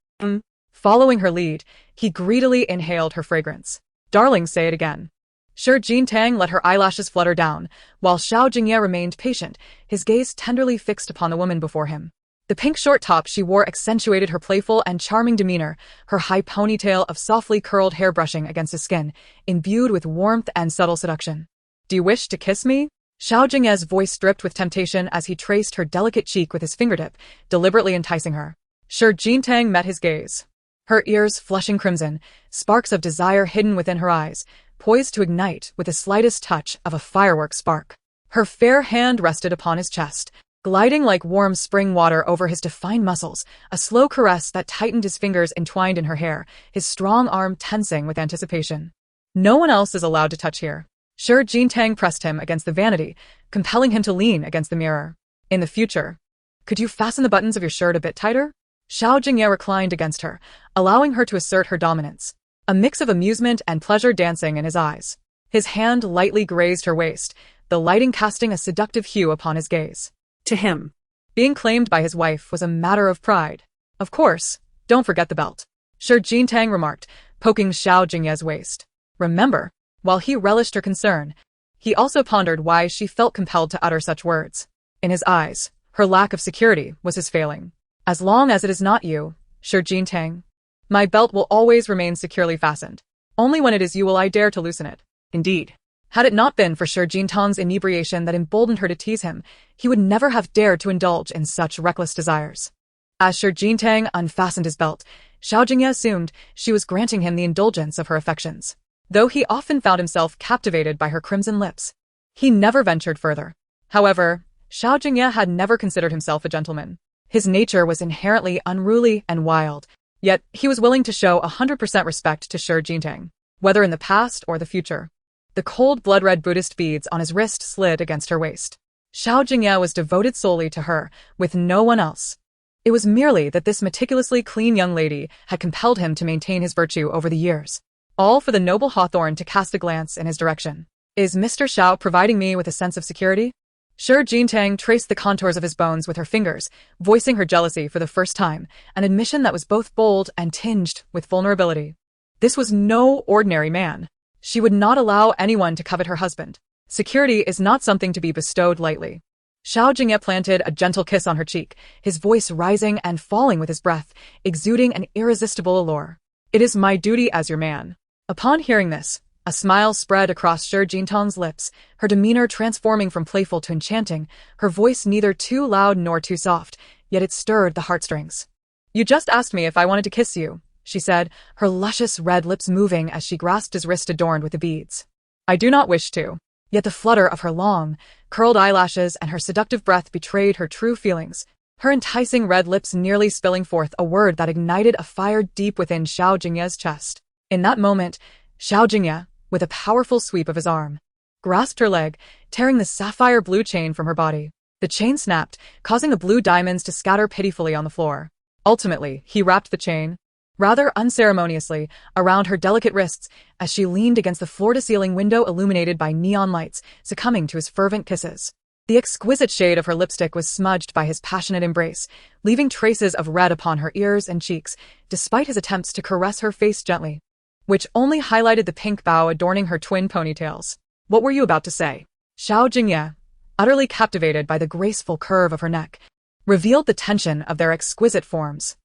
Following her lead, he greedily inhaled her fragrance. "Darling, say it again." Shi Jintang let her eyelashes flutter down, while Xiao Jingye remained patient, his gaze tenderly fixed upon the woman before him. The pink short top she wore accentuated her playful and charming demeanor, her high ponytail of softly curled hair brushing against his skin, imbued with warmth and subtle seduction. "Do you wish to kiss me?" Xiao Jingye's voice dripped with temptation as he traced her delicate cheek with his fingertip, deliberately enticing her. Shi Jintang met his gaze, her ears flushing crimson, sparks of desire hidden within her eyes, poised to ignite with the slightest touch of a firework spark. Her fair hand rested upon his chest, gliding like warm spring water over his defined muscles, a slow caress that tightened his fingers entwined in her hair, his strong arm tensing with anticipation. "No one else is allowed to touch here." Shi Jintang pressed him against the vanity, compelling him to lean against the mirror. "In the future, could you fasten the buttons of your shirt a bit tighter?" Xiao Jingye reclined against her, allowing her to assert her dominance, a mix of amusement and pleasure dancing in his eyes. His hand lightly grazed her waist, the lighting casting a seductive hue upon his gaze. To him, being claimed by his wife was a matter of pride. "Of course, don't forget the belt," Shi Jintang remarked, poking Xiao Jingye's waist. Remember, while he relished her concern, he also pondered why she felt compelled to utter such words. In his eyes, her lack of security was his failing. "As long as it is not you, Shi Jintang, my belt will always remain securely fastened. Only when it is you will I dare to loosen it." Indeed, had it not been for Shi Jintang's inebriation that emboldened her to tease him, he would never have dared to indulge in such reckless desires. As Shi Jintang unfastened his belt, Xiao Jingye assumed she was granting him the indulgence of her affections. Though he often found himself captivated by her crimson lips, he never ventured further. However, Xiao Jingye had never considered himself a gentleman. His nature was inherently unruly and wild, yet he was willing to show 100% respect to Shi Jintang, whether in the past or the future. The cold blood-red Buddhist beads on his wrist slid against her waist. Xiao Jingye was devoted solely to her, with no one else. It was merely that this meticulously clean young lady had compelled him to maintain his virtue over the years. All for the noble Hawthorne to cast a glance in his direction. Is Mr. Xiao providing me with a sense of security? Shi Jingtang traced the contours of his bones with her fingers, voicing her jealousy for the first time, an admission that was both bold and tinged with vulnerability. This was no ordinary man. She would not allow anyone to covet her husband. Security is not something to be bestowed lightly. Xiao Jingye planted a gentle kiss on her cheek, his voice rising and falling with his breath, exuding an irresistible allure. It is my duty as your man. Upon hearing this, a smile spread across Shi Jingtang's lips, her demeanor transforming from playful to enchanting, her voice neither too loud nor too soft, yet it stirred the heartstrings. You just asked me if I wanted to kiss you, she said, her luscious red lips moving as she grasped his wrist adorned with the beads. I do not wish to. Yet the flutter of her long, curled eyelashes and her seductive breath betrayed her true feelings, her enticing red lips nearly spilling forth a word that ignited a fire deep within Xiao Jingye's chest. In that moment, Xiao Jingye, with a powerful sweep of his arm, grasped her leg, tearing the sapphire blue chain from her body. The chain snapped, causing the blue diamonds to scatter pitifully on the floor. Ultimately, he wrapped the chain, rather unceremoniously, around her delicate wrists as she leaned against the floor-to-ceiling window illuminated by neon lights, succumbing to his fervent kisses. The exquisite shade of her lipstick was smudged by his passionate embrace, leaving traces of red upon her ears and cheeks, despite his attempts to caress her face gently, which only highlighted the pink bow adorning her twin ponytails. What were you about to say? Xiao Jingye, utterly captivated by the graceful curve of her neck, revealed the tension of their exquisite forms.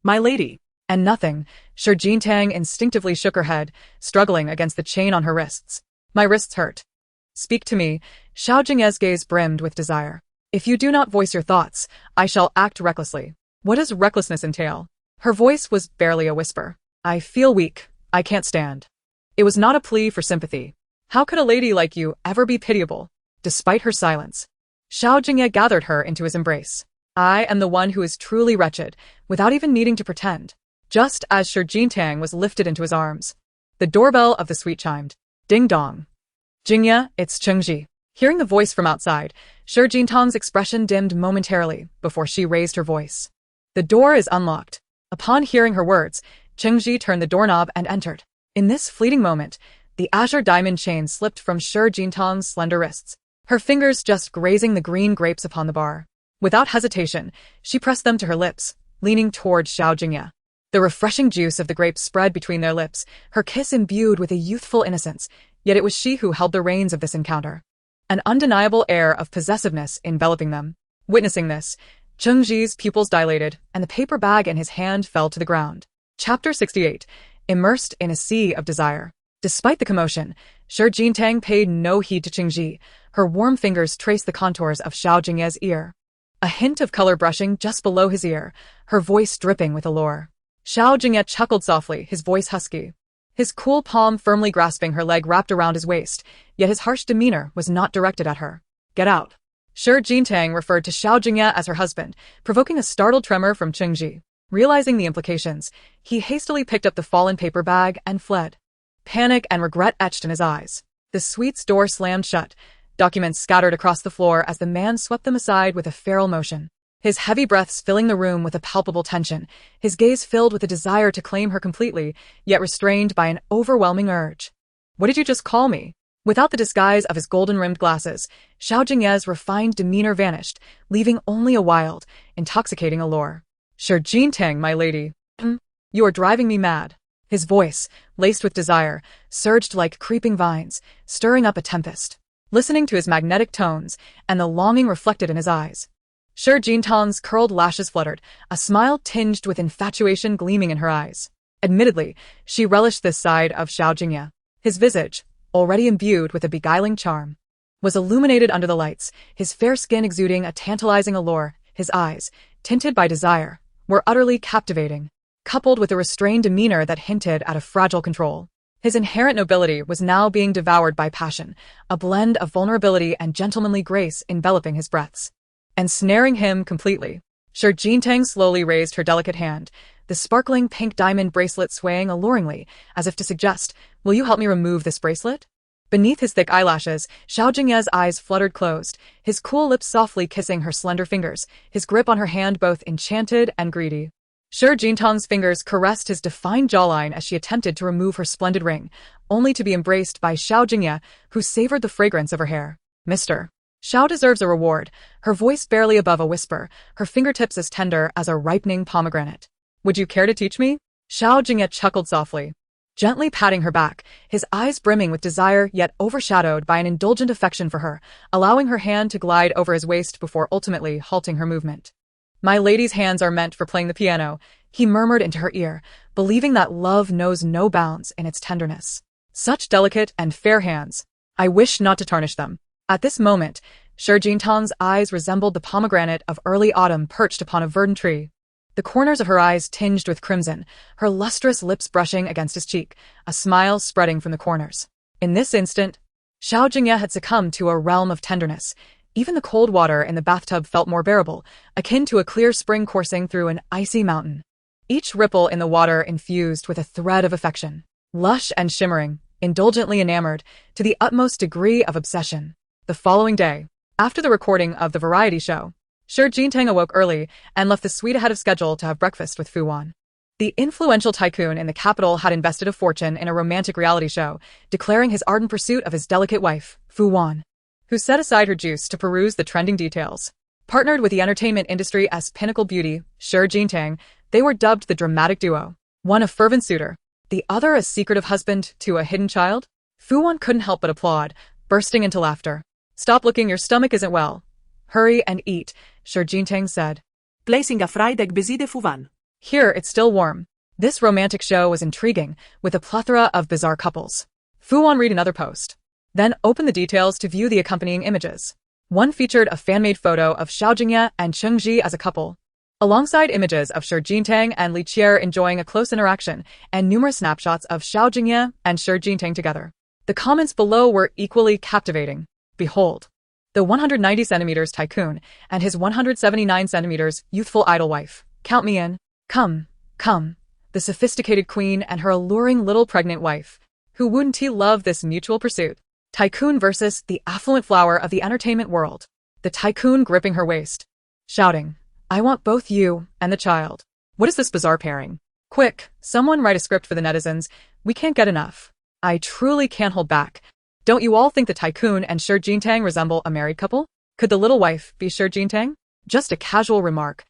My lady. And nothing, Shi Jingtang instinctively shook her head, struggling against the chain on her wrists. My wrists hurt. Speak to me, Xiao Jingye's gaze brimmed with desire. If you do not voice your thoughts, I shall act recklessly. What does recklessness entail? Her voice was barely a whisper. I feel weak. I can't stand. It was not a plea for sympathy. How could a lady like you ever be pitiable? Despite her silence, Xiao Jingye gathered her into his embrace. I am the one who is truly wretched, without even needing to pretend. Just as Shi Jingtang was lifted into his arms, the doorbell of the suite chimed. Ding dong. Jingye, it's Chengji. Hearing the voice from outside, Shi Jingtang's expression dimmed momentarily before she raised her voice. The door is unlocked. Upon hearing her words, Chengji turned the doorknob and entered. In this fleeting moment, the azure diamond chain slipped from Shi Jingtang's slender wrists, her fingers just grazing the green grapes upon the bar. Without hesitation, she pressed them to her lips, leaning toward Xiao Jingye. The refreshing juice of the grapes spread between their lips, her kiss imbued with a youthful innocence, yet it was she who held the reins of this encounter. An undeniable air of possessiveness enveloping them. Witnessing this, Chengji's pupils dilated, and the paper bag in his hand fell to the ground. Chapter 68. Immersed in a sea of desire. Despite the commotion, Shi Jingtang paid no heed to Chengji. Her warm fingers traced the contours of Xiao Jingye's ear. A hint of color brushing just below his ear, her voice dripping with allure. Xiao Jingye chuckled softly, his voice husky. His cool palm firmly grasping her leg wrapped around his waist, yet his harsh demeanor was not directed at her. Get out. Shi Jingtang referred to Xiao Jingye as her husband, provoking a startled tremor from Chengji. Realizing the implications, he hastily picked up the fallen paper bag and fled. Panic and regret etched in his eyes. The suite's door slammed shut, documents scattered across the floor as the man swept them aside with a feral motion. His heavy breaths filling the room with a palpable tension, his gaze filled with a desire to claim her completely, yet restrained by an overwhelming urge. What did you just call me? Without the disguise of his golden-rimmed glasses, Xiao Jingye's refined demeanor vanished, leaving only a wild, intoxicating allure. Shi Jingtang, my lady. You are driving me mad. His voice, laced with desire, surged like creeping vines, stirring up a tempest. Listening to his magnetic tones and the longing reflected in his eyes, Shi Jingtang's curled lashes fluttered, a smile tinged with infatuation gleaming in her eyes. Admittedly, she relished this side of Xiao Jingye. His visage, already imbued with a beguiling charm, was illuminated under the lights, his fair skin exuding a tantalizing allure. His eyes, tinted by desire, were utterly captivating, coupled with a restrained demeanor that hinted at a fragile control. His inherent nobility was now being devoured by passion, a blend of vulnerability and gentlemanly grace enveloping his breaths, ensnaring him completely. Shi Jingtang slowly raised her delicate hand, the sparkling pink diamond bracelet swaying alluringly, as if to suggest, will you help me remove this bracelet? Beneath his thick eyelashes, Xiao Jingye's eyes fluttered closed, his cool lips softly kissing her slender fingers, his grip on her hand both enchanted and greedy. Shi Jintang's fingers caressed his defined jawline as she attempted to remove her splendid ring, only to be embraced by Xiao Jingye, who savored the fragrance of her hair. Mr. Xiao deserves a reward, her voice barely above a whisper, her fingertips as tender as a ripening pomegranate. Would you care to teach me? Xiao Jingye chuckled softly, gently patting her back, his eyes brimming with desire yet overshadowed by an indulgent affection for her, allowing her hand to glide over his waist before ultimately halting her movement. My lady's hands are meant for playing the piano, he murmured into her ear, believing that love knows no bounds in its tenderness. Such delicate and fair hands. I wish not to tarnish them. At this moment, Shi Jintang's eyes resembled the pomegranate of early autumn perched upon a verdant tree. The corners of her eyes tinged with crimson, her lustrous lips brushing against his cheek, a smile spreading from the corners. In this instant, Xiao Jingye had succumbed to a realm of tenderness. Even the cold water in the bathtub felt more bearable, akin to a clear spring coursing through an icy mountain. Each ripple in the water infused with a thread of affection. Lush and shimmering, indulgently enamored, to the utmost degree of obsession. The following day, after the recording of the variety show, Shi Jintang awoke early and left the suite ahead of schedule to have breakfast with Fu Wan. The influential tycoon in the capital had invested a fortune in a romantic reality show, declaring his ardent pursuit of his delicate wife, Fu Wan, who set aside her juice to peruse the trending details. Partnered with the entertainment industry as pinnacle beauty, Shi Jintang, they were dubbed the dramatic duo. One a fervent suitor, the other a secretive husband to a hidden child. Fu Wan couldn't help but applaud, bursting into laughter. Stop looking, your stomach isn't well. Hurry and eat, Shi Jintang said, placing a fried egg beside Fu Wan. Here, it's still warm. This romantic show was intriguing, with a plethora of bizarre couples. Fu Wan read another post, then opened the details to view the accompanying images. One featured a fan-made photo of Xiao Jingye and Cheng Ji as a couple, alongside images of Shi Jintang and Li Qier enjoying a close interaction, and numerous snapshots of Xiao Jingye and Shi Jintang together. The comments below were equally captivating. Behold, the 190 centimeters tycoon and his 179 centimeters youthful idol wife. Count me in. Come, come. The sophisticated queen and her alluring little pregnant wife. Who wouldn't he love this mutual pursuit? Tycoon versus the affluent flower of the entertainment world. The tycoon gripping her waist, shouting, I want both you and the child. What is this bizarre pairing? Quick, someone write a script for the netizens. We can't get enough. I truly can't hold back. Don't you all think the tycoon and Shi Jintang resemble a married couple? Could the little wife be Shi Jintang? Just a casual remark.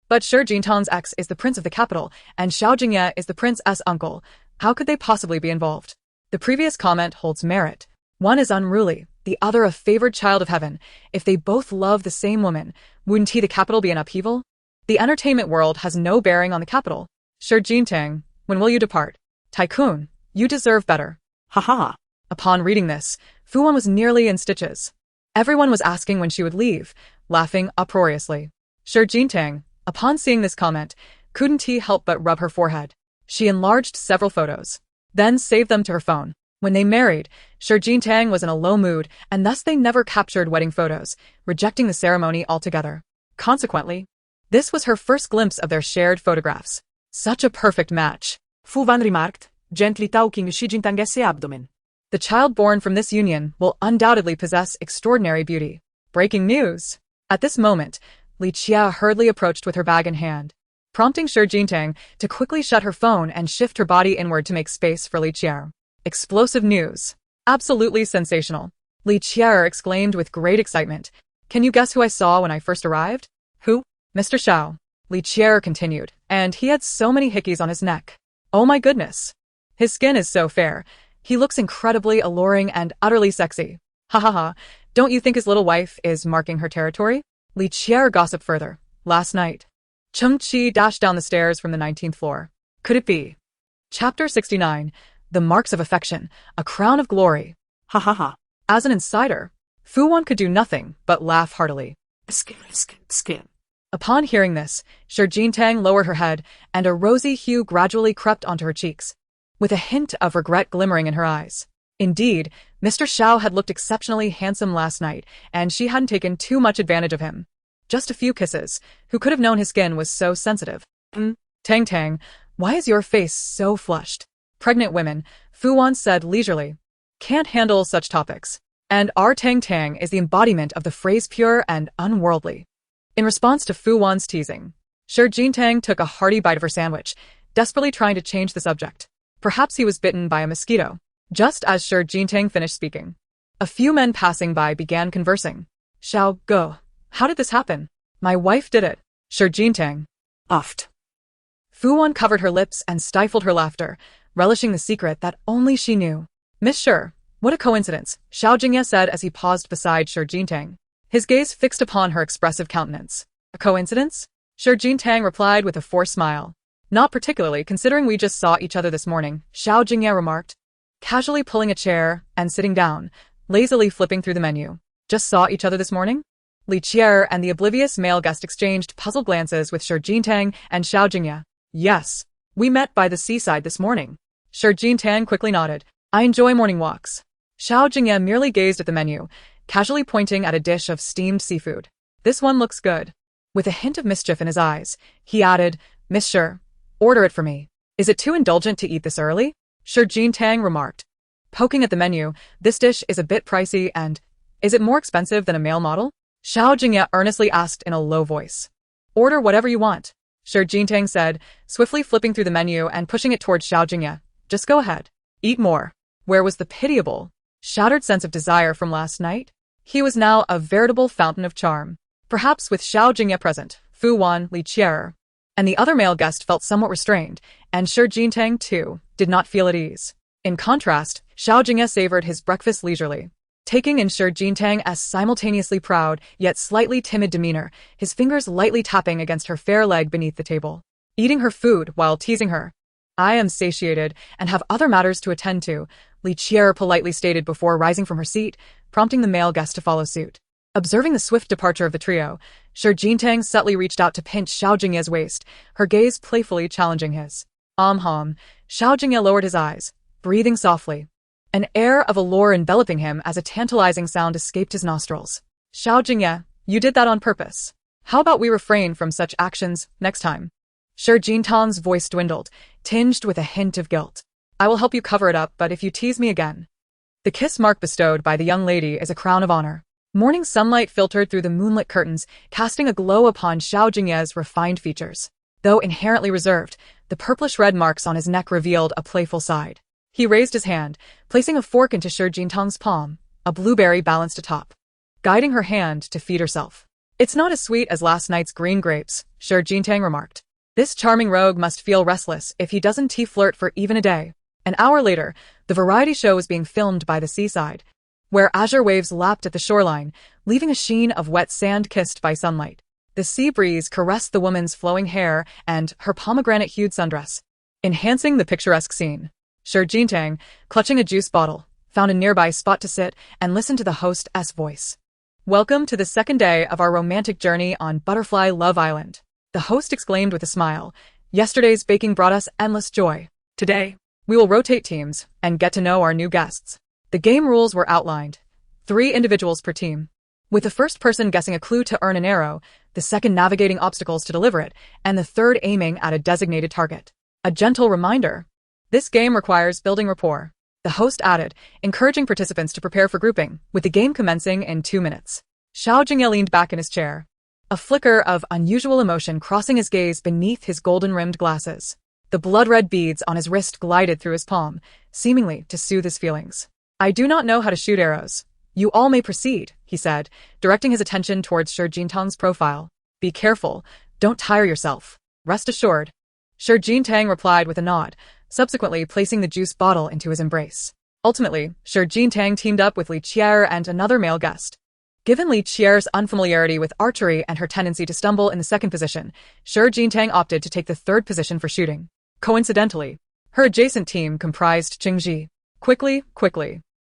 But Shi Jintang's ex is the prince of the capital, and Xiao Jingye is the prince's uncle. How could they possibly be involved? The previous comment holds merit. One is unruly, the other a favored child of heaven. If they both love the same woman, wouldn't the capital be in upheaval? The entertainment world has no bearing on the capital. Shi Jintang, when will you depart? Tycoon, you deserve better. Ha ha. Upon reading this, Fu Wan was nearly in stitches. Everyone was asking when she would leave, laughing uproariously. Shi Jintang, upon seeing this comment, couldn't help but rub her forehead. She enlarged several photos, then saved them to her phone. When they married, Shi Jintang was in a low mood, and thus they never captured wedding photos, rejecting the ceremony altogether. Consequently, this was her first glimpse of their shared photographs. Such a perfect match. Fu Wan remarked, gently touching Shi Jintang's abdomen. The child born from this union will undoubtedly possess extraordinary beauty. Breaking news. At this moment, Li Qier hurriedly approached with her bag in hand, prompting Shi Jintang to quickly shut her phone and shift her body inward to make space for Li Qier. Explosive news. Absolutely sensational. Li Qier exclaimed with great excitement. Can you guess who I saw when I first arrived? Who? Mr. Xiao. Li Qier continued, and he had so many hickeys on his neck. Oh my goodness. His skin is so fair. He looks incredibly alluring and utterly sexy. Ha ha ha. Don't you think his little wife is marking her territory? Li Qier gossiped further. Last night, Cheng Qi dashed down the stairs from the 19th floor. Could it be? Chapter 69. The Marks of Affection, a Crown of Glory. Ha ha ha. As an insider, Fu Wan could do nothing but laugh heartily. Skin. Upon hearing this, Shi Jintang lowered her head, and a rosy hue gradually crept onto her cheeks, with a hint of regret glimmering in her eyes. Indeed, Mr. Xiao had looked exceptionally handsome last night, and she hadn't taken too much advantage of him. Just a few kisses. Who could have known his skin was so sensitive? Tang, why is your face so flushed? Pregnant women, Fu Wan said leisurely. can't handle such topics. And our Tang Tang is the embodiment of the phrase pure and unworldly. In response to Fu Wan's teasing, Shi Jintang took a hearty bite of her sandwich, desperately trying to change the subject. Perhaps he was bitten by a mosquito. Just as Shi Jintang finished speaking, a few men passing by began conversing. Xiao Go, how did this happen? My wife did it. Shi Jintang uffed. Fu Wan covered her lips and stifled her laughter, relishing the secret that only she knew. Miss Shi, what a coincidence, Xiao Jingye said as he paused beside Shi Jintang, his gaze fixed upon her expressive countenance. A coincidence? Shi Jintang replied with a forced smile. Not particularly, considering we just saw each other this morning, Xiao Jingye remarked, casually pulling a chair and sitting down, lazily flipping through the menu. Just saw each other this morning? Li Qier and the oblivious male guest exchanged puzzled glances with Shi Jintang and Xiao Jingye. Yes, we met by the seaside this morning. Shi Jintang quickly nodded. I enjoy morning walks. Xiao Jingye merely gazed at the menu, casually pointing at a dish of steamed seafood. This one looks good. With a hint of mischief in his eyes, he added, Miss Shi, order it for me. Is it too indulgent to eat this early? Shi Jintang remarked. Poking at the menu, this dish is a bit pricey and, is it more expensive than a male model? Xiao Jingye earnestly asked in a low voice. Order whatever you want, Shi Jintang said, swiftly flipping through the menu and pushing it towards Xiao Jingye. Just go ahead. Eat more. Where was the pitiable, shattered sense of desire from last night? He was now a veritable fountain of charm. Perhaps with Xiao Jingye present, Fu Wan, Li Qier, and the other male guest felt somewhat restrained, and Shi Jintang, too, did not feel at ease. In contrast, Xiao Jingye savored his breakfast leisurely, taking in Shi Jintang as simultaneously proud yet slightly timid demeanor, his fingers lightly tapping against her fair leg beneath the table. Eating her food while teasing her. I am satiated and have other matters to attend to, Li Qier politely stated before rising from her seat, prompting the male guest to follow suit. Observing the swift departure of the trio, Shi Jintang subtly reached out to pinch Xiao Jingye's waist, her gaze playfully challenging his. Xiao Jingye lowered his eyes, breathing softly. An air of allure enveloping him as a tantalizing sound escaped his nostrils. Xiao Jingye, you did that on purpose. How about we refrain from such actions next time? Shi Jintang's voice dwindled, tinged with a hint of guilt. I will help you cover it up, but if you tease me again. The kiss mark bestowed by the young lady is a crown of honor. Morning sunlight filtered through the moonlit curtains, casting a glow upon Xiao Jingye's refined features. Though inherently reserved, the purplish-red marks on his neck revealed a playful side. He raised his hand, placing a fork into Shi Jintang's palm, a blueberry balanced atop, guiding her hand to feed herself. It's not as sweet as last night's green grapes, Shi Jintang remarked. This charming rogue must feel restless if he doesn't flirt for even a day. An hour later, the variety show was being filmed by the seaside, where azure waves lapped at the shoreline, leaving a sheen of wet sand kissed by sunlight. The sea breeze caressed the woman's flowing hair and her pomegranate-hued sundress, enhancing the picturesque scene. Shi Jintang, clutching a juice bottle, found a nearby spot to sit and listen to the host's voice. Welcome to the second day of our romantic journey on Butterfly Love Island, the host exclaimed with a smile. Yesterday's baking brought us endless joy. Today, we will rotate teams and get to know our new guests. The game rules were outlined. 3 individuals per team, with the first person guessing a clue to earn an arrow, the second navigating obstacles to deliver it, and the third aiming at a designated target. A gentle reminder. This game requires building rapport, the host added, encouraging participants to prepare for grouping, with the game commencing in 2 minutes. Xiao Jingye leaned back in his chair, a flicker of unusual emotion crossing his gaze beneath his golden-rimmed glasses. The blood-red beads on his wrist glided through his palm, seemingly to soothe his feelings. I do not know how to shoot arrows. You all may proceed, he said, directing his attention towards Shi Jintang's profile. Be careful, don't tire yourself. Rest assured. Shi Jintang replied with a nod, subsequently placing the juice bottle into his embrace. Ultimately, Shi Jintang teamed up with Li Qier and another male guest. Given Li Qier's unfamiliarity with archery and her tendency to stumble in the second position, Shi Jintang opted to take the third position for shooting. Coincidentally, her adjacent team comprised Qingji. Quickly.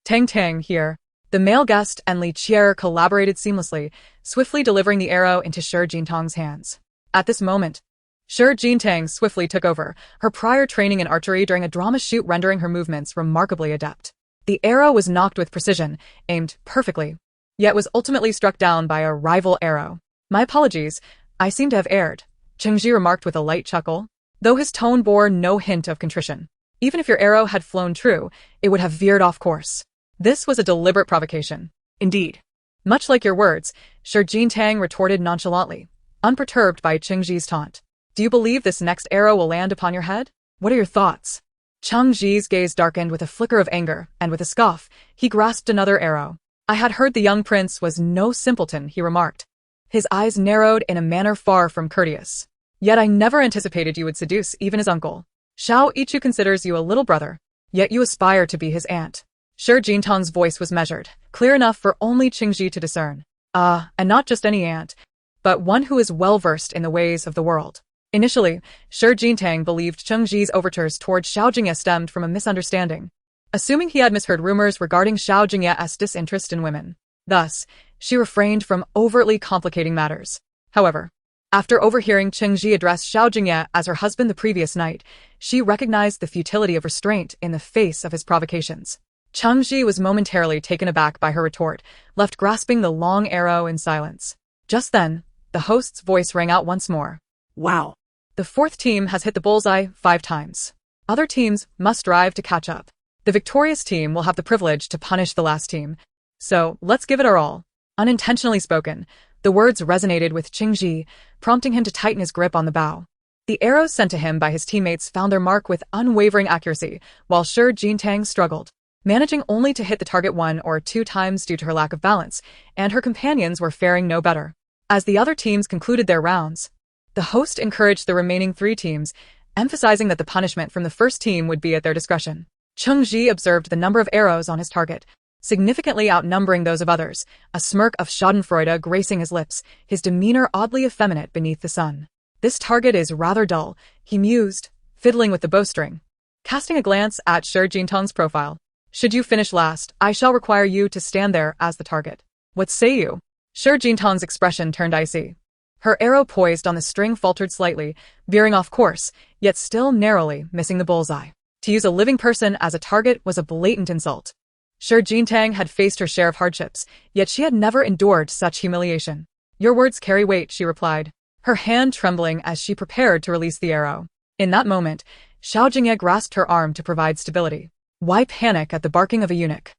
Tang Tang here. The male guest and Li Qier collaborated seamlessly, swiftly delivering the arrow into Shi Jintang's hands. At this moment, Shi Jintang swiftly took over, her prior training in archery during a drama shoot rendering her movements remarkably adept. The arrow was nocked with precision, aimed perfectly, yet was ultimately struck down by a rival arrow. My apologies, I seem to have erred, Qingji remarked with a light chuckle, though his tone bore no hint of contrition. Even if your arrow had flown true, it would have veered off course. This was a deliberate provocation. Indeed. Much like your words, Shi Jingye retorted nonchalantly, unperturbed by Qing Ji's taunt. Do you believe this next arrow will land upon your head? What are your thoughts? Qing Ji's gaze darkened with a flicker of anger, and with a scoff, he grasped another arrow. I had heard the young prince was no simpleton, he remarked. His eyes narrowed in a manner far from courteous. Yet I never anticipated you would seduce even his uncle. Xiao Ichu considers you a little brother, yet you aspire to be his aunt. Shi Jingtang's voice was measured, clear enough for only Qing Ji to discern. And not just any aunt, but one who is well-versed in the ways of the world. Initially, Shi Jingtang believed Qing Ji's overtures toward Xiao Jingye stemmed from a misunderstanding, assuming he had misheard rumors regarding Xiao Jingye's disinterest in women. Thus, she refrained from overtly complicating matters. However, after overhearing Qing Ji address Xiao Jingye as her husband the previous night, she recognized the futility of restraint in the face of his provocations. Qing Ji was momentarily taken aback by her retort, left grasping the long arrow in silence. Just then, the host's voice rang out once more. Wow. The fourth team has hit the bullseye 5 times. Other teams must strive to catch up. The victorious team will have the privilege to punish the last team. So, let's give it our all. Unintentionally spoken, the words resonated with Qing Ji, prompting him to tighten his grip on the bow. The arrows sent to him by his teammates found their mark with unwavering accuracy, while Shi Jingtang struggled, managing only to hit the target 1 or 2 times due to her lack of balance, and her companions were faring no better. As the other teams concluded their rounds, the host encouraged the remaining 3 teams, emphasizing that the punishment from the first team would be at their discretion. Qing Ji observed the number of arrows on his target, significantly outnumbering those of others, a smirk of schadenfreude gracing his lips, his demeanor oddly effeminate beneath the sun. This target is rather dull, he mused, fiddling with the bowstring. Casting a glance at Shi Jingtang's profile. Should you finish last, I shall require you to stand there as the target. What say you? Shi Jingtang's expression turned icy. Her arrow poised on the string faltered slightly, veering off course, yet still narrowly missing the bullseye. To use a living person as a target was a blatant insult. Shi Jingtang had faced her share of hardships, yet she had never endured such humiliation. Your words carry weight, she replied, her hand trembling as she prepared to release the arrow. In that moment, Xiao Jingye grasped her arm to provide stability. Why panic at the barking of a eunuch?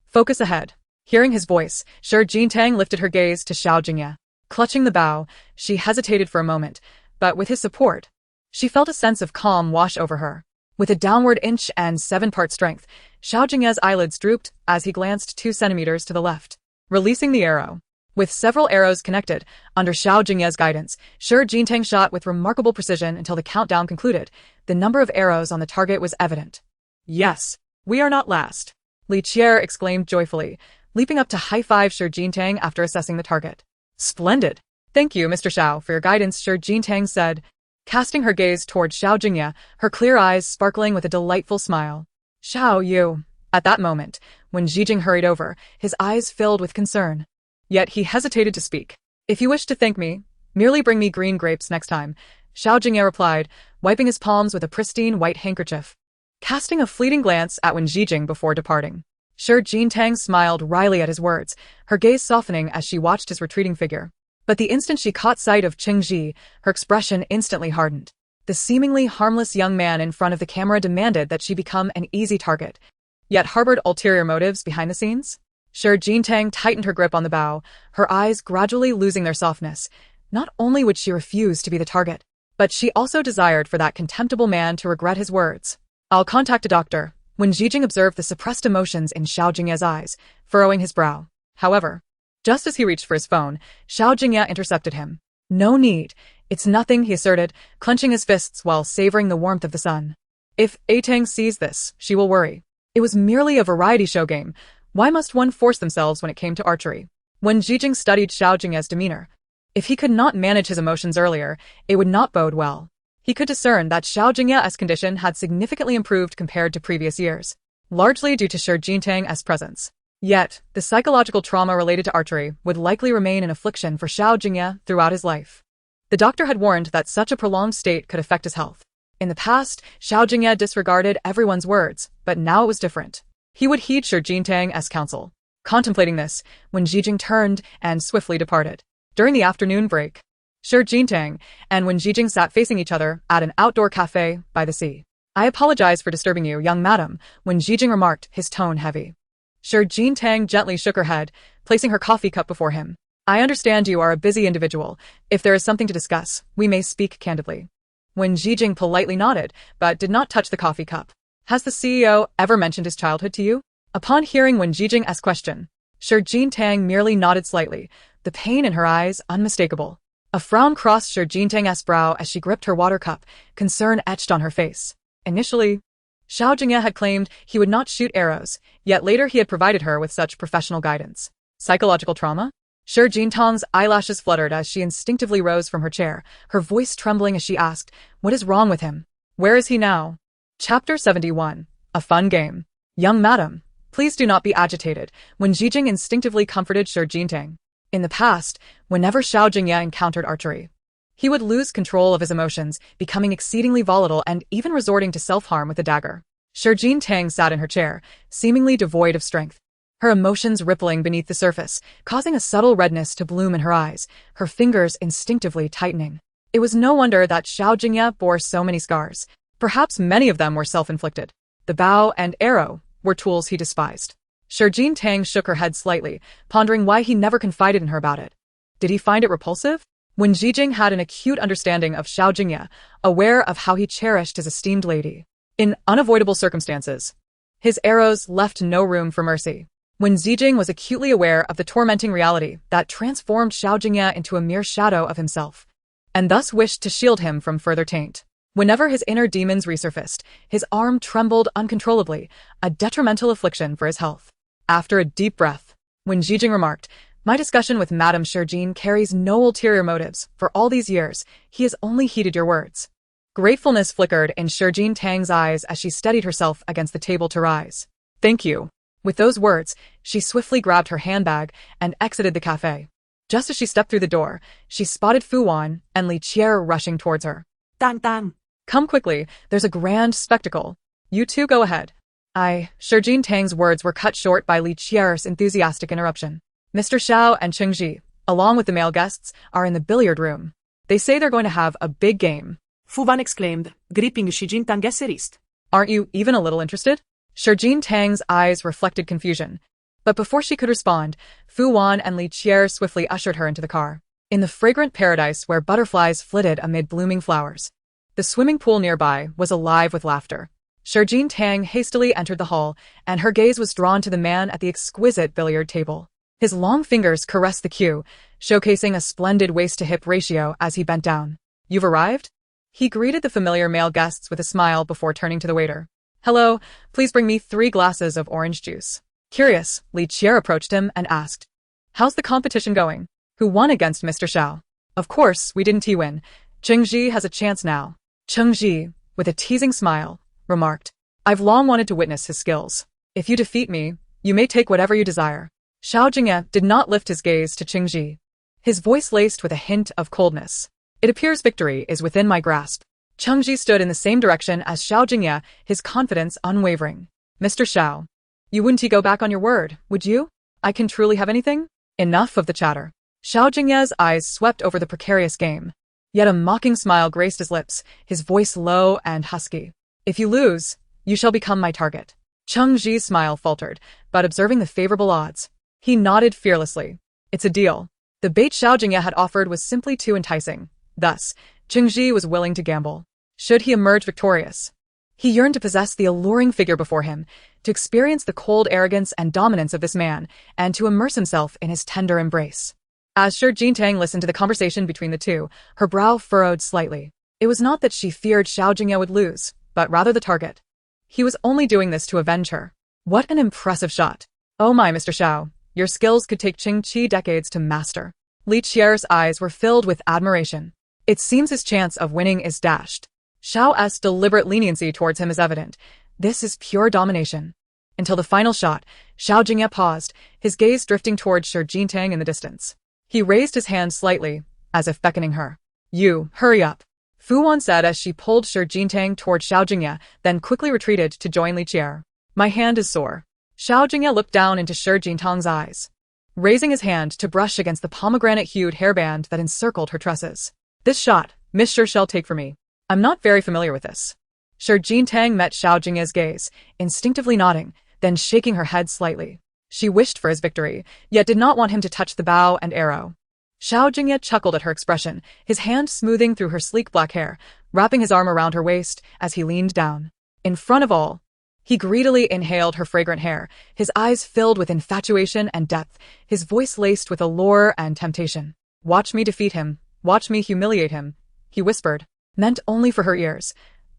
Focus ahead. Hearing his voice, Shi Jingtang lifted her gaze to Xiao Jingye. Clutching the bow, she hesitated for a moment, but with his support, she felt a sense of calm wash over her. With a downward inch and 7-part strength, Xiao Jingye's eyelids drooped as he glanced 2 centimeters to the left, releasing the arrow. With several arrows connected, under Xiao Jingye's guidance, Shi Jingtang shot with remarkable precision until the countdown concluded. The number of arrows on the target was evident. Yes, we are not last, Li Qier exclaimed joyfully, leaping up to high-five Shi Jingtang after assessing the target. Splendid. Thank you, Mr. Xiao, for your guidance, Shi Jingtang said, casting her gaze toward Xiao Jingye, her clear eyes sparkling with a delightful smile. Xiao, you. At that moment, when Zhijing hurried over, his eyes filled with concern. Yet he hesitated to speak. If you wish to thank me, merely bring me green grapes next time, Xiao Jingye replied, wiping his palms with a pristine white handkerchief. Casting a fleeting glance at Wen Zhijing before departing, Shi Jingtang smiled wryly at his words, her gaze softening as she watched his retreating figure. But the instant she caught sight of Qing Ji, her expression instantly hardened. The seemingly harmless young man in front of the camera demanded that she become an easy target, yet harbored ulterior motives behind the scenes. Shi Jingtang tightened her grip on the bow, her eyes gradually losing their softness. Not only would she refuse to be the target, but she also desired for that contemptible man to regret his words. I'll contact a doctor. When Zhijing observed the suppressed emotions in Xiao Jingye's eyes, furrowing his brow. However, just as he reached for his phone, Xiao Jingye intercepted him. No need. It's nothing, he asserted, clenching his fists while savoring the warmth of the sun. If Atang sees this, she will worry. It was merely a variety show game. Why must one force themselves when it came to archery? When Zhijing studied Xiao Jingye's demeanor, if he could not manage his emotions earlier, it would not bode well. He could discern that Xiao Jingye's condition had significantly improved compared to previous years, largely due to Shi Jingtang's presence. Yet, the psychological trauma related to archery would likely remain an affliction for Xiao Jingye throughout his life. The doctor had warned that such a prolonged state could affect his health. In the past, Xiao Jingye disregarded everyone's words, but now it was different. He would heed Shi Jingtang's counsel. Contemplating this, when Zhijing turned and swiftly departed. During the afternoon break, Shi Jingtang and Wen Zhijing sat facing each other at an outdoor cafe by the sea. I apologize for disturbing you, young madam, Wen Zhijing remarked, his tone heavy. Shi Jingye gently shook her head, placing her coffee cup before him. I understand you are a busy individual. If there is something to discuss, we may speak candidly. Wen Zhijing politely nodded, but did not touch the coffee cup. Has the CEO ever mentioned his childhood to you? Upon hearing Wen Zhijing's question, Shi Jingye merely nodded slightly, the pain in her eyes unmistakable. A frown crossed Shi Jingye's brow as she gripped her water cup, concern etched on her face. Initially, Xiao Jingye had claimed he would not shoot arrows, yet later he had provided her with such professional guidance. Psychological trauma? Shi Jingtang's eyelashes fluttered as she instinctively rose from her chair, her voice trembling as she asked, "What is wrong with him? Where is he now?" Chapter 71. A Fun Game. Young madam, please do not be agitated, Wen Zhijing instinctively comforted Shi Jingye. In the past, whenever Xiao Jingye encountered archery, he would lose control of his emotions, becoming exceedingly volatile and even resorting to self-harm with a dagger. Shi Jingye sat in her chair, seemingly devoid of strength, her emotions rippling beneath the surface, causing a subtle redness to bloom in her eyes, her fingers instinctively tightening. It was no wonder that Xiao Jingye bore so many scars. Perhaps many of them were self-inflicted. The bow and arrow were tools he despised. Shi Jingye shook her head slightly, pondering why he never confided in her about it. Did he find it repulsive? Wen Zhijing had an acute understanding of Xiao Jingye, aware of how he cherished his esteemed lady. In unavoidable circumstances, his arrows left no room for mercy. Wen Zhijing was acutely aware of the tormenting reality that transformed Xiao Jingye into a mere shadow of himself, and thus wished to shield him from further taint. Whenever his inner demons resurfaced, his arm trembled uncontrollably, a detrimental affliction for his health. After a deep breath, Wen Zhijing remarked, "My discussion with Madame Shi Jingye carries no ulterior motives. For all these years, he has only heeded your words." Gratefulness flickered in Shi Jingye's eyes as she steadied herself against the table to rise. "Thank you." With those words, she swiftly grabbed her handbag and exited the cafe. Just as she stepped through the door, she spotted Fu Wan and Li Qier rushing towards her. Tang Tang. "Come quickly, there's a grand spectacle. You two go ahead." Shi Jingye's words were cut short by Li Qier's enthusiastic interruption. "Mr. Xiao and Chengji, along with the male guests, are in the billiard room. They say they're going to have a big game." Fu Wan exclaimed, gripping Shi Jingye's wrist. "Aren't you even a little interested?" Shi Jingye's eyes reflected confusion, but before she could respond, Fu Wan and Li Qier swiftly ushered her into the car. In the fragrant paradise where butterflies flitted amid blooming flowers, the swimming pool nearby was alive with laughter. Shi Jingye hastily entered the hall, and her gaze was drawn to the man at the exquisite billiard table. His long fingers caressed the cue, showcasing a splendid waist-to-hip ratio as he bent down. "You've arrived?" He greeted the familiar male guests with a smile before turning to the waiter. "Hello, please bring me 3 glasses of orange juice." Curious, Li Qier approached him and asked, "How's the competition going? Who won against Mr. Xiao?" "Of course, we didn't win. Chengji has a chance now." Chengji, with a teasing smile, remarked, "I've long wanted to witness his skills. If you defeat me, you may take whatever you desire." Xiao Jingye did not lift his gaze to Chengji, his voice laced with a hint of coldness. "It appears victory is within my grasp." Chengji stood in the same direction as Xiao Jingye, his confidence unwavering. "Mr. Xiao, you wouldn't go back on your word, would you? I can truly have anything?" Enough of the chatter. Xiao Jingye's eyes swept over the precarious game. Yet a mocking smile graced his lips, his voice low and husky. "If you lose, you shall become my target." Chengji's smile faltered, but observing the favorable odds, he nodded fearlessly. "It's a deal." The bait Xiao Jingye had offered was simply too enticing. Thus, Chengji was willing to gamble. Should he emerge victorious? He yearned to possess the alluring figure before him, to experience the cold arrogance and dominance of this man, and to immerse himself in his tender embrace. As Shi Jingye listened to the conversation between the two, her brow furrowed slightly. It was not that she feared Xiao Jingye would lose, but rather the target. He was only doing this to avenge her. What an impressive shot. "Oh my, Mr. Xiao, your skills could take Qingqi decades to master." Li Qier's eyes were filled with admiration. It seems his chance of winning is dashed. Xiao's deliberate leniency towards him is evident. This is pure domination. Until the final shot, Xiao Jingye paused, his gaze drifting towards Shi Jingye in the distance. He raised his hand slightly, as if beckoning her. "You, hurry up," Fu Wan said as she pulled Shi Jingye toward Xiao Jingye, then quickly retreated to join Li Qier. "My hand is sore." Xiao Jingye looked down into Shi Jingtang's eyes, raising his hand to brush against the pomegranate-hued hairband that encircled her tresses. "This shot, Miss Shi shall take for me. I'm not very familiar with this." Shi Jingye met Xiao Jingye's gaze, instinctively nodding, then shaking her head slightly. She wished for his victory, yet did not want him to touch the bow and arrow. Xiao Jingye chuckled at her expression, his hand smoothing through her sleek black hair, wrapping his arm around her waist as he leaned down. In front of all, he greedily inhaled her fragrant hair, his eyes filled with infatuation and depth, his voice laced with allure and temptation. "Watch me defeat him, watch me humiliate him," he whispered, meant only for her ears,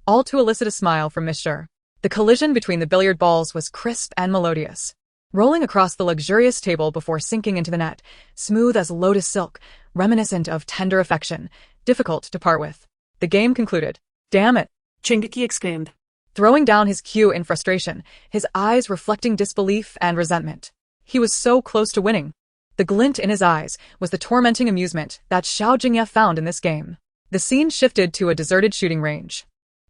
all to elicit a smile from Miss Sher. The collision between the billiard balls was crisp and melodious, rolling across the luxurious table before sinking into the net, smooth as lotus silk, reminiscent of tender affection, difficult to part with. The game concluded. "Damn it!" Jingye exclaimed, throwing down his cue in frustration, his eyes reflecting disbelief and resentment. He was so close to winning. The glint in his eyes was the tormenting amusement that Xiao Jingye found in this game. The scene shifted to a deserted shooting range.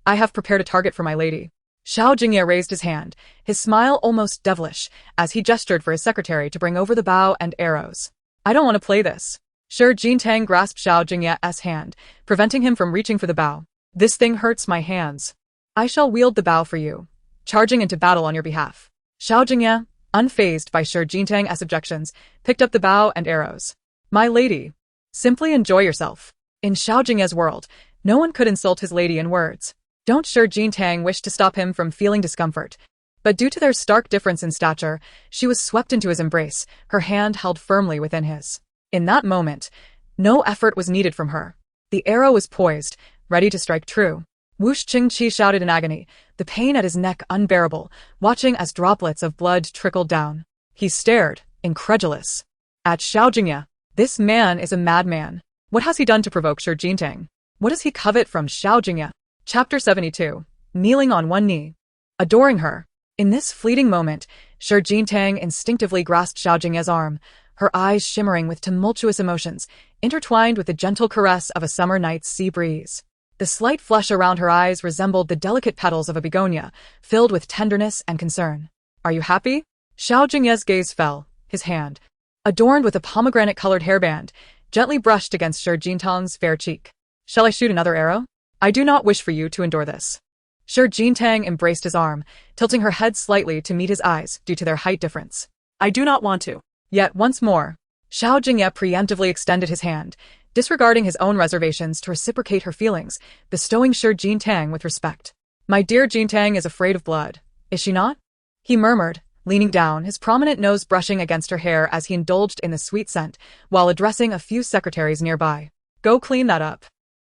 "I have prepared a target for my lady." Xiao Jingye raised his hand, his smile almost devilish, as he gestured for his secretary to bring over the bow and arrows. "I don't want to play this." Shi Jintang grasped Xiao Jingye's hand, preventing him from reaching for the bow. "This thing hurts my hands. I shall wield the bow for you, charging into battle on your behalf." Xiao Jingye, unfazed by Shi Jintang's objections, picked up the bow and arrows. "My lady, simply enjoy yourself." In Xiao Jingye's world, no one could insult his lady in words. Don't Shi Jintang wished to stop him from feeling discomfort, but due to their stark difference in stature, she was swept into his embrace, her hand held firmly within his. In that moment, no effort was needed from her. The arrow was poised, ready to strike true. Wush Qingqi shouted in agony, the pain at his neck unbearable, watching as droplets of blood trickled down. He stared, incredulous, at Xiao Jingye. This man is a madman. What has he done to provoke Shi Jintang? What does he covet from Xiao Jingye? Chapter 72. Kneeling on one knee. Adoring her. In this fleeting moment, Shi Jintang instinctively grasped Xiao Jingye's arm, her eyes shimmering with tumultuous emotions, intertwined with the gentle caress of a summer night's sea breeze. The slight flush around her eyes resembled the delicate petals of a begonia, filled with tenderness and concern. "Are you happy?" Xiao Jingye's gaze fell, his hand, adorned with a pomegranate-colored hairband, gently brushed against Shi Jintang's fair cheek. "Shall I shoot another arrow? I do not wish for you to endure this." Shi Jintang embraced his arm, tilting her head slightly to meet his eyes due to their height difference. "I do not want to." Yet once more, Xiao Jingye preemptively extended his hand, disregarding his own reservations to reciprocate her feelings, bestowing Shi Jintang with respect. "My dear Jintang is afraid of blood, is she not?" he murmured, leaning down, his prominent nose brushing against her hair as he indulged in the sweet scent, while addressing a few secretaries nearby. "Go clean that up.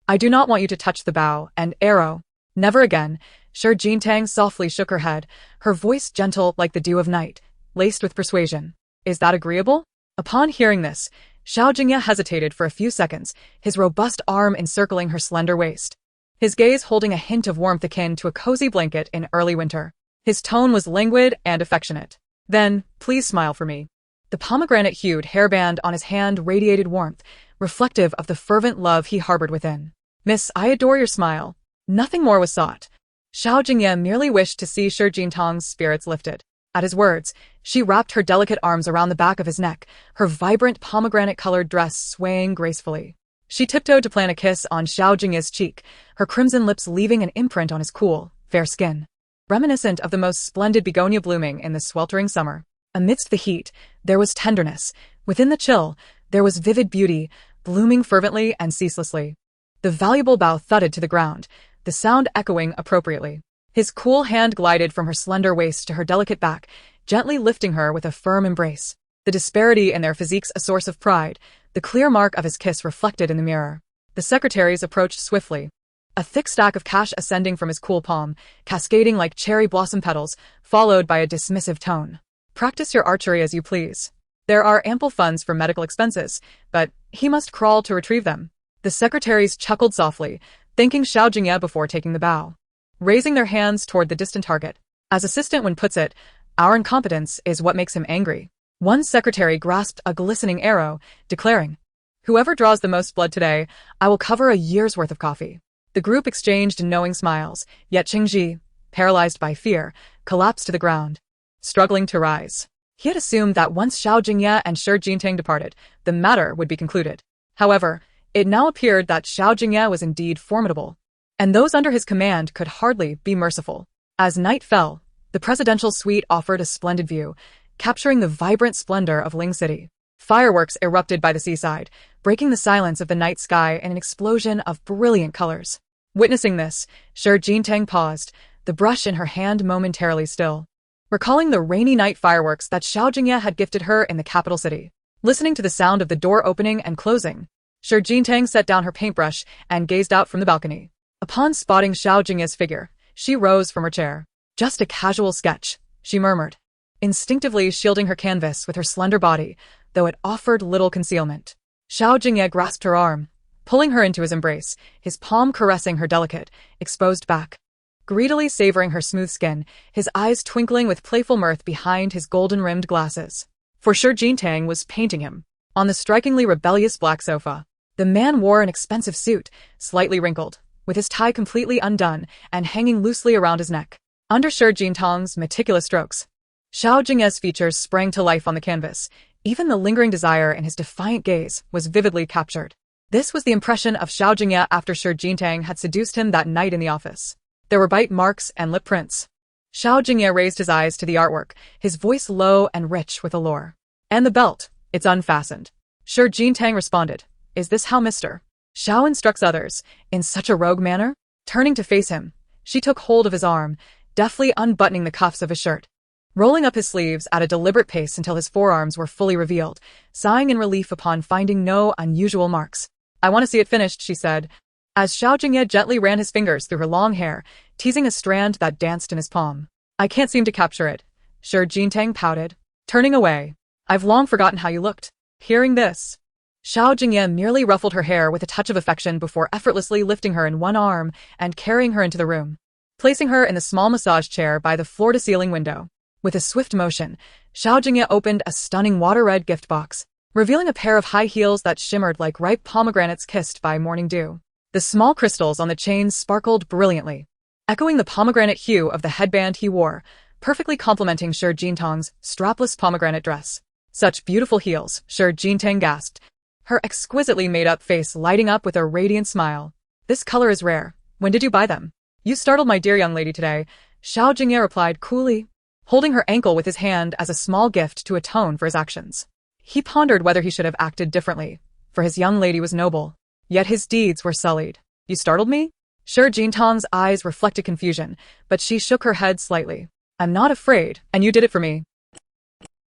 I do not want you to touch the bow and arrow." "Never again." Shi Jintang softly shook her head, her voice gentle like the dew of night, laced with persuasion. "Is that agreeable?" Upon hearing this, Xiao Jingye hesitated for a few seconds, his robust arm encircling her slender waist, his gaze holding a hint of warmth akin to a cozy blanket in early winter. His tone was languid and affectionate. "Then, please smile for me." The pomegranate-hued hairband on his hand radiated warmth, reflective of the fervent love he harbored within. "Miss, I adore your smile." Nothing more was sought. Xiao Jingye merely wished to see Shi Jintang's spirits lifted. At his words, she wrapped her delicate arms around the back of his neck, her vibrant pomegranate-colored dress swaying gracefully. She tiptoed to plant a kiss on Xiao Jingye's cheek, her crimson lips leaving an imprint on his cool, fair skin, reminiscent of the most splendid begonia blooming in the sweltering summer. Amidst the heat, there was tenderness. Within the chill, there was vivid beauty, blooming fervently and ceaselessly. The valuable bow thudded to the ground, the sound echoing appropriately. His cool hand glided from her slender waist to her delicate back, gently lifting her with a firm embrace. The disparity in their physiques a source of pride, the clear mark of his kiss reflected in the mirror. The secretaries approached swiftly, a thick stack of cash ascending from his cool palm, cascading like cherry blossom petals, followed by a dismissive tone. "Practice your archery as you please. There are ample funds for medical expenses, but he must crawl to retrieve them." The secretaries chuckled softly, thanking Xiao Jingye before taking the bow, raising their hands toward the distant target. As Assistant Wen puts it, "Our incompetence is what makes him angry." One secretary grasped a glistening arrow, declaring, "Whoever draws the most blood today, I will cover a year's worth of coffee." The group exchanged knowing smiles, yet Qingji, paralyzed by fear, collapsed to the ground, struggling to rise. He had assumed that once Xiao Jingye and Shi Jintang departed, the matter would be concluded. However, it now appeared that Xiao Jingye was indeed formidable, and those under his command could hardly be merciful. As night fell, the presidential suite offered a splendid view, capturing the vibrant splendor of Ling City. Fireworks erupted by the seaside, breaking the silence of the night sky in an explosion of brilliant colors. Witnessing this, Xiao Jingye paused, the brush in her hand momentarily still, recalling the rainy night fireworks that Xiao Jingye had gifted her in the capital city. Listening to the sound of the door opening and closing, Xiao Jingye set down her paintbrush and gazed out from the balcony. Upon spotting Xiao Jingye's figure, she rose from her chair. "Just a casual sketch," she murmured, instinctively shielding her canvas with her slender body, though it offered little concealment. Xiao Jingye grasped her arm, pulling her into his embrace, his palm caressing her delicate, exposed back. Greedily savoring her smooth skin, his eyes twinkling with playful mirth behind his golden-rimmed glasses. For Xiao Jingye was painting him. On the strikingly rebellious black sofa, the man wore an expensive suit, slightly wrinkled, with his tie completely undone and hanging loosely around his neck. Under Xiao Jingye's meticulous strokes, Xiao Jingye's features sprang to life on the canvas. Even the lingering desire in his defiant gaze was vividly captured. This was the impression of Xiao Jingye after Xiao Jingye had seduced him that night in the office. There were bite marks and lip prints. Xiao Jingye raised his eyes to the artwork, his voice low and rich with allure. "And the belt, it's unfastened." Xiao Jingye responded, "Is this how Mr. Xiao instructs others, in such a rogue manner?" Turning to face him, she took hold of his arm, deftly unbuttoning the cuffs of his shirt, rolling up his sleeves at a deliberate pace until his forearms were fully revealed, sighing in relief upon finding no unusual marks. "I want to see it finished," she said, as Xiao Jingye gently ran his fingers through her long hair, teasing a strand that danced in his palm. "I can't seem to capture it," Xiao Jingye pouted, turning away. "I've long forgotten how you looked." Hearing this, Xiao Jingye merely ruffled her hair with a touch of affection before effortlessly lifting her in one arm and carrying her into the room, placing her in the small massage chair by the floor-to-ceiling window. With a swift motion, Xiao Jingye opened a stunning water-red gift box, revealing a pair of high heels that shimmered like ripe pomegranates kissed by morning dew. The small crystals on the chains sparkled brilliantly, echoing the pomegranate hue of the headband he wore, perfectly complementing Xiao Jingye's strapless pomegranate dress. "Such beautiful heels," Xiao Jingye gasped, her exquisitely made-up face lighting up with a radiant smile. "This color is rare. When did you buy them?" "You startled my dear young lady today," Xiao Jingye replied coolly, holding her ankle with his hand as a small gift to atone for his actions. He pondered whether he should have acted differently, for his young lady was noble, yet his deeds were sullied. "You startled me?" Xiao Jingye's eyes reflected confusion, but she shook her head slightly. "I'm not afraid, and you did it for me."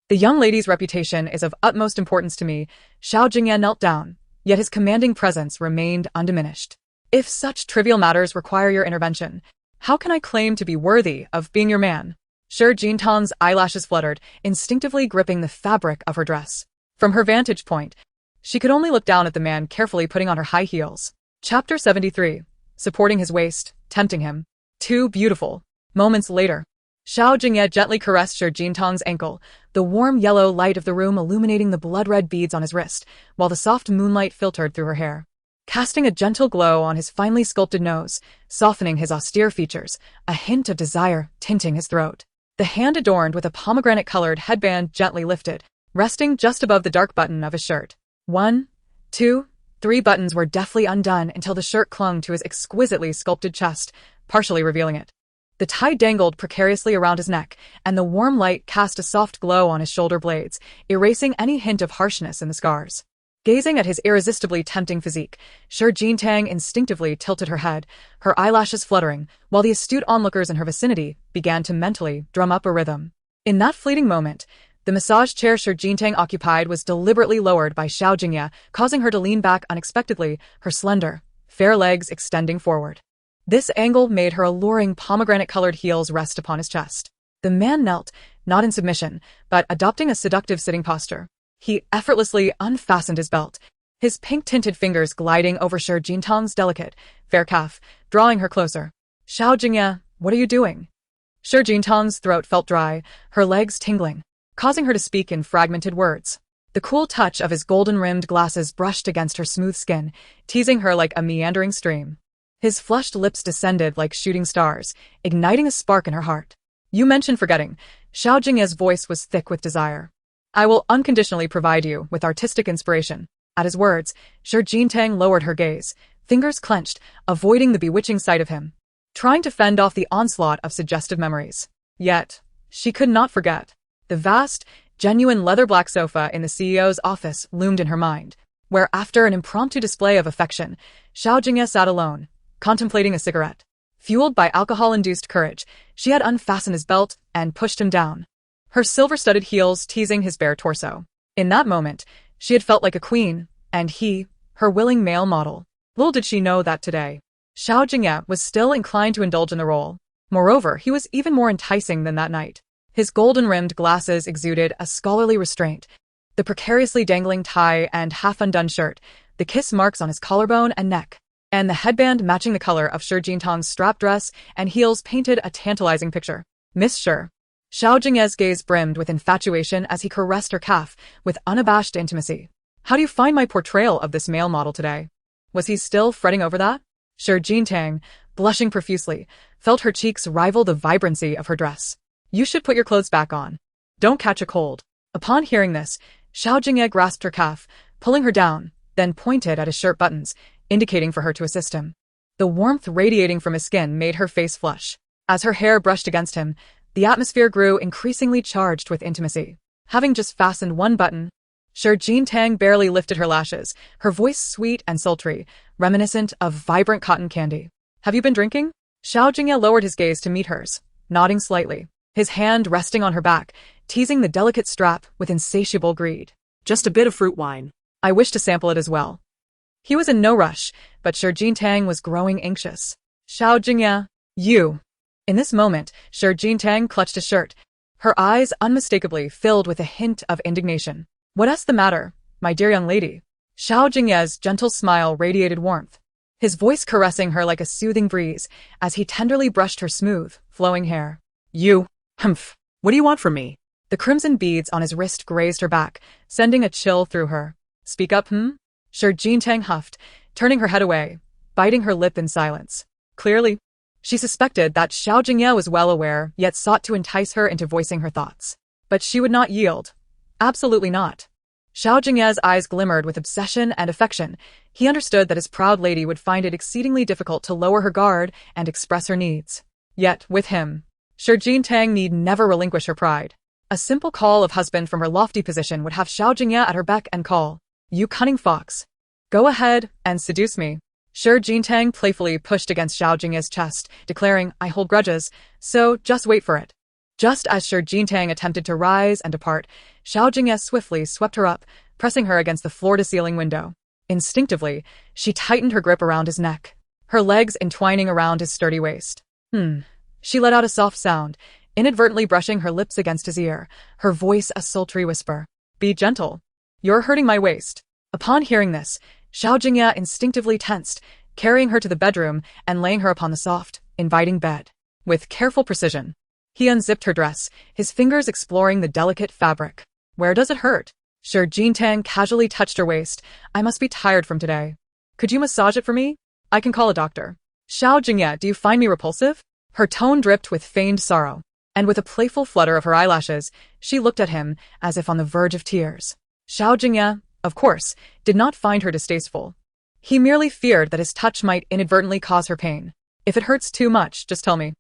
"The young lady's reputation is of utmost importance to me." Xiao Jingye knelt down, yet his commanding presence remained undiminished. "If such trivial matters require your intervention, how can I claim to be worthy of being your man?" Xiao Jingye's eyelashes fluttered, instinctively gripping the fabric of her dress. From her vantage point, she could only look down at the man carefully putting on her high heels. Chapter 73. Supporting his waist, tempting him. Too beautiful. Moments later, Xiao Jingye gently caressed Xiao Jingye's ankle, the warm yellow light of the room illuminating the blood-red beads on his wrist, while the soft moonlight filtered through her hair, casting a gentle glow on his finely sculpted nose, softening his austere features, a hint of desire tinting his throat. The hand adorned with a pomegranate-colored headband gently lifted, resting just above the dark button of his shirt. 1, 2, 3 buttons were deftly undone until the shirt clung to his exquisitely sculpted chest, partially revealing it. The tie dangled precariously around his neck, and the warm light cast a soft glow on his shoulder blades, erasing any hint of harshness in the scars. Gazing at his irresistibly tempting physique, Xiao Jingye instinctively tilted her head, her eyelashes fluttering, while the astute onlookers in her vicinity began to mentally drum up a rhythm. In that fleeting moment, the massage chair Xiao Jingye occupied was deliberately lowered by Xiao Jingye, causing her to lean back unexpectedly, her slender, fair legs extending forward. This angle made her alluring pomegranate-colored heels rest upon his chest. The man knelt, not in submission, but adopting a seductive sitting posture. He effortlessly unfastened his belt, his pink-tinted fingers gliding over Xiao Jingye's delicate, fair calf, drawing her closer. "Xiao Jingye, what are you doing?" Xiao Jingye's throat felt dry, her legs tingling, causing her to speak in fragmented words. The cool touch of his golden-rimmed glasses brushed against her smooth skin, teasing her like a meandering stream. His flushed lips descended like shooting stars, igniting a spark in her heart. "You mentioned forgetting." Xiao Jingye's voice was thick with desire. "I will unconditionally provide you with artistic inspiration." At his words, Xiao Jingye lowered her gaze, fingers clenched, avoiding the bewitching sight of him, trying to fend off the onslaught of suggestive memories. Yet, she could not forget. The vast, genuine leather-black sofa in the CEO's office loomed in her mind, where after an impromptu display of affection, Xiao Jingye sat alone, contemplating a cigarette. Fueled by alcohol-induced courage, she had unfastened his belt and pushed him down, her silver-studded heels teasing his bare torso. In that moment, she had felt like a queen, and he, her willing male model. Little did she know that today, Xiao Jingye was still inclined to indulge in the role. Moreover, he was even more enticing than that night. His golden-rimmed glasses exuded a scholarly restraint, the precariously dangling tie and half-undone shirt, the kiss marks on his collarbone and neck, and the headband matching the color of Shi Jintang's strap dress and heels painted a tantalizing picture. Miss Shi. Xiao Jingye's gaze brimmed with infatuation as he caressed her calf with unabashed intimacy. How do you find my portrayal of this male model today? Was he still fretting over that? Shi Jintang, blushing profusely, felt her cheeks rival the vibrancy of her dress. You should put your clothes back on. Don't catch a cold. Upon hearing this, Xiao Jingye grasped her calf, pulling her down, then pointed at his shirt buttons, indicating for her to assist him. The warmth radiating from his skin made her face flush. As her hair brushed against him, the atmosphere grew increasingly charged with intimacy. Having just fastened one button, Shi Jintang barely lifted her lashes, her voice sweet and sultry, reminiscent of vibrant cotton candy. Have you been drinking? Xiao Jingye lowered his gaze to meet hers, nodding slightly, his hand resting on her back, teasing the delicate strap with insatiable greed. Just a bit of fruit wine. I wish to sample it as well. He was in no rush, but Shi Jintang was growing anxious. Xiao Jingye, you. In this moment, Shi Jintang clutched his shirt, her eyes unmistakably filled with a hint of indignation. What's the matter, my dear young lady? Xiao Jingye's gentle smile radiated warmth, his voice caressing her like a soothing breeze as he tenderly brushed her smooth, flowing hair. You. Humph. What do you want from me? The crimson beads on his wrist grazed her back, sending a chill through her. Speak up, Shi Jintang huffed, turning her head away, biting her lip in silence. Clearly, she suspected that Xiao Jingye was well aware, yet sought to entice her into voicing her thoughts. But she would not yield. Absolutely not. Xiao Jingye's eyes glimmered with obsession and affection. He understood that his proud lady would find it exceedingly difficult to lower her guard and express her needs. Yet, with him, Shi Jintang need never relinquish her pride. A simple call of husband from her lofty position would have Xiao Jingye at her beck and call. You cunning fox. Go ahead and seduce me. Shi Jintang playfully pushed against Xiao Jingye's chest, declaring, I hold grudges, so just wait for it. Just as Shi Jintang attempted to rise and depart, Xiao Jingye swiftly swept her up, pressing her against the floor-to-ceiling window. Instinctively, she tightened her grip around his neck, her legs entwining around his sturdy waist. She let out a soft sound, inadvertently brushing her lips against his ear, her voice a sultry whisper. Be gentle. You're hurting my waist. Upon hearing this, Xiao Jingye instinctively tensed, carrying her to the bedroom and laying her upon the soft, inviting bed. With careful precision, he unzipped her dress, his fingers exploring the delicate fabric. Where does it hurt? Shi Jintang casually touched her waist. I must be tired from today. Could you massage it for me? I can call a doctor. Xiao Jingye, do you find me repulsive? Her tone dripped with feigned sorrow, and with a playful flutter of her eyelashes, she looked at him as if on the verge of tears. Xiao Jingye, of course, did not find her distasteful. He merely feared that his touch might inadvertently cause her pain. If it hurts too much, just tell me.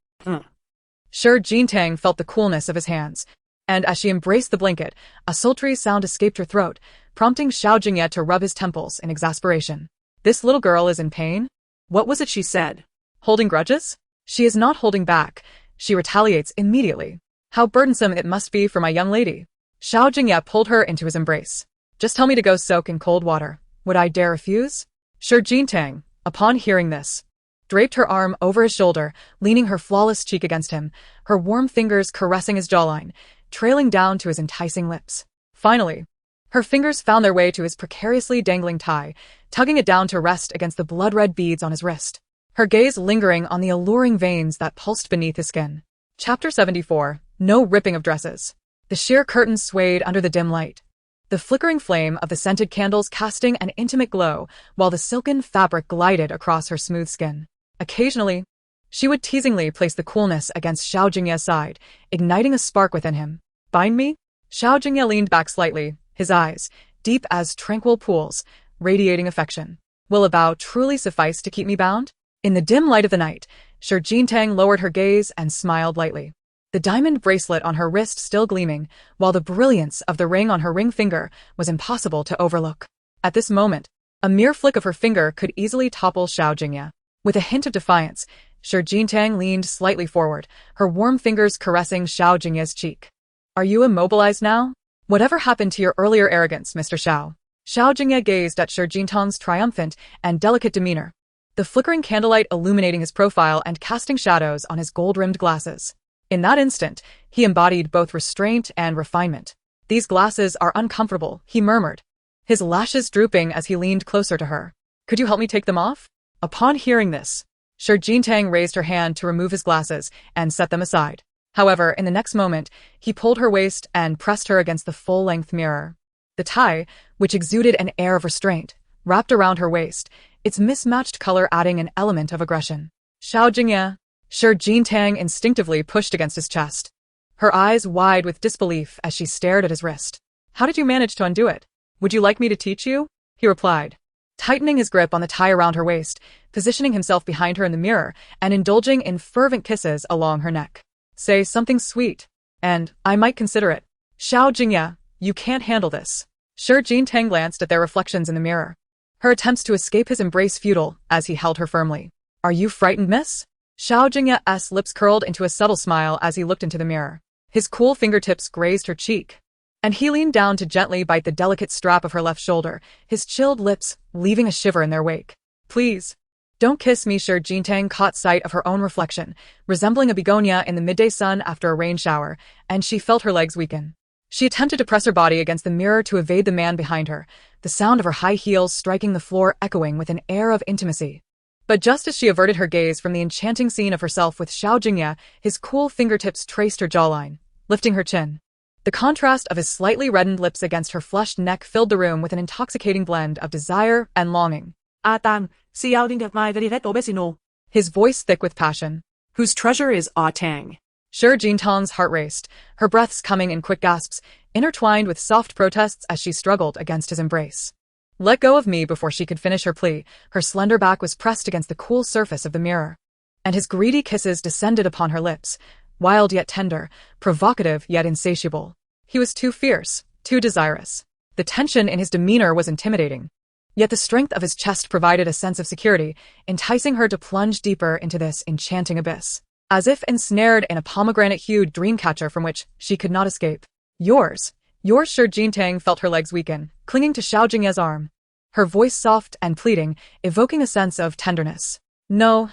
Shi Jintang felt the coolness of his hands, and as she embraced the blanket, a sultry sound escaped her throat, prompting Xiao Jingye to rub his temples in exasperation. This little girl is in pain? What was it she said? Holding grudges? She is not holding back. She retaliates immediately. How burdensome it must be for my young lady. Xiao Jingye pulled her into his embrace. Just tell me to go soak in cold water. Would I dare refuse? Shi Jintang, upon hearing this, draped her arm over his shoulder, leaning her flawless cheek against him, her warm fingers caressing his jawline, trailing down to his enticing lips. Finally, her fingers found their way to his precariously dangling tie, tugging it down to rest against the blood-red beads on his wrist, her gaze lingering on the alluring veins that pulsed beneath his skin. Chapter 74. No ripping of dresses. The sheer curtains swayed under the dim light, the flickering flame of the scented candles casting an intimate glow while the silken fabric glided across her smooth skin. Occasionally, she would teasingly place the coolness against Xiao Jingye's side, igniting a spark within him. Bind me? Xiao Jingye leaned back slightly, his eyes, deep as tranquil pools, radiating affection. Will a vow truly suffice to keep me bound? In the dim light of the night, Shi Jintang lowered her gaze and smiled lightly. the diamond bracelet on her wrist still gleaming, while the brilliance of the ring on her ring finger was impossible to overlook. At this moment, a mere flick of her finger could easily topple Xiao Jingye. With a hint of defiance, Xiao Jingye leaned slightly forward, her warm fingers caressing Xiao Jingye's cheek. Are you immobilized now? Whatever happened to your earlier arrogance, Mr. Xiao? Xiao Jingye gazed at Xiao Jingye's triumphant and delicate demeanor, the flickering candlelight illuminating his profile and casting shadows on his gold-rimmed glasses. In that instant, he embodied both restraint and refinement. These glasses are uncomfortable, he murmured, his lashes drooping as he leaned closer to her. Could you help me take them off? Upon hearing this, Xiao Jingye raised her hand to remove his glasses and set them aside. However, in the next moment, he pulled her waist and pressed her against the full-length mirror. The tie, which exuded an air of restraint, wrapped around her waist, its mismatched color adding an element of aggression. Xiao Jingye, Xiao Jingye instinctively pushed against his chest, her eyes wide with disbelief as she stared at his wrist. How did you manage to undo it? Would you like me to teach you? He replied, tightening his grip on the tie around her waist, positioning himself behind her in the mirror, and indulging in fervent kisses along her neck. Say something sweet, and I might consider it. Xiao Jingye, you can't handle this. Xiao Jingye glanced at their reflections in the mirror, her attempts to escape his embrace futile as he held her firmly. Are you frightened, miss? Xiao Jingye's lips curled into a subtle smile as he looked into the mirror. His cool fingertips grazed her cheek, and he leaned down to gently bite the delicate strap of her left shoulder, his chilled lips leaving a shiver in their wake. Please, don't kiss me. Xiao Jingye caught sight of her own reflection, resembling a begonia in the midday sun after a rain shower, and she felt her legs weaken. She attempted to press her body against the mirror to evade the man behind her, the sound of her high heels striking the floor echoing with an air of intimacy. But just as she averted her gaze from the enchanting scene of herself with Xiao Jingye, his cool fingertips traced her jawline, lifting her chin. The contrast of his slightly reddened lips against her flushed neck filled the room with an intoxicating blend of desire and longing. Tang, Xiao Jingye, His voice thick with passion. Whose treasure is Tang? Xiao Jingye's heart raced, her breaths coming in quick gasps, intertwined with soft protests as she struggled against his embrace. Let go of me. Before she could finish her plea, her slender back was pressed against the cool surface of the mirror, and his greedy kisses descended upon her lips, wild yet tender, provocative yet insatiable. He was too fierce, too desirous. The tension in his demeanor was intimidating, yet the strength of his chest provided a sense of security, enticing her to plunge deeper into this enchanting abyss, as if ensnared in a pomegranate-hued dreamcatcher from which she could not escape. Yours, Xiao Jingye felt her legs weaken, clinging to Xiao Jingye's arm, her voice soft and pleading, evoking a sense of tenderness. No,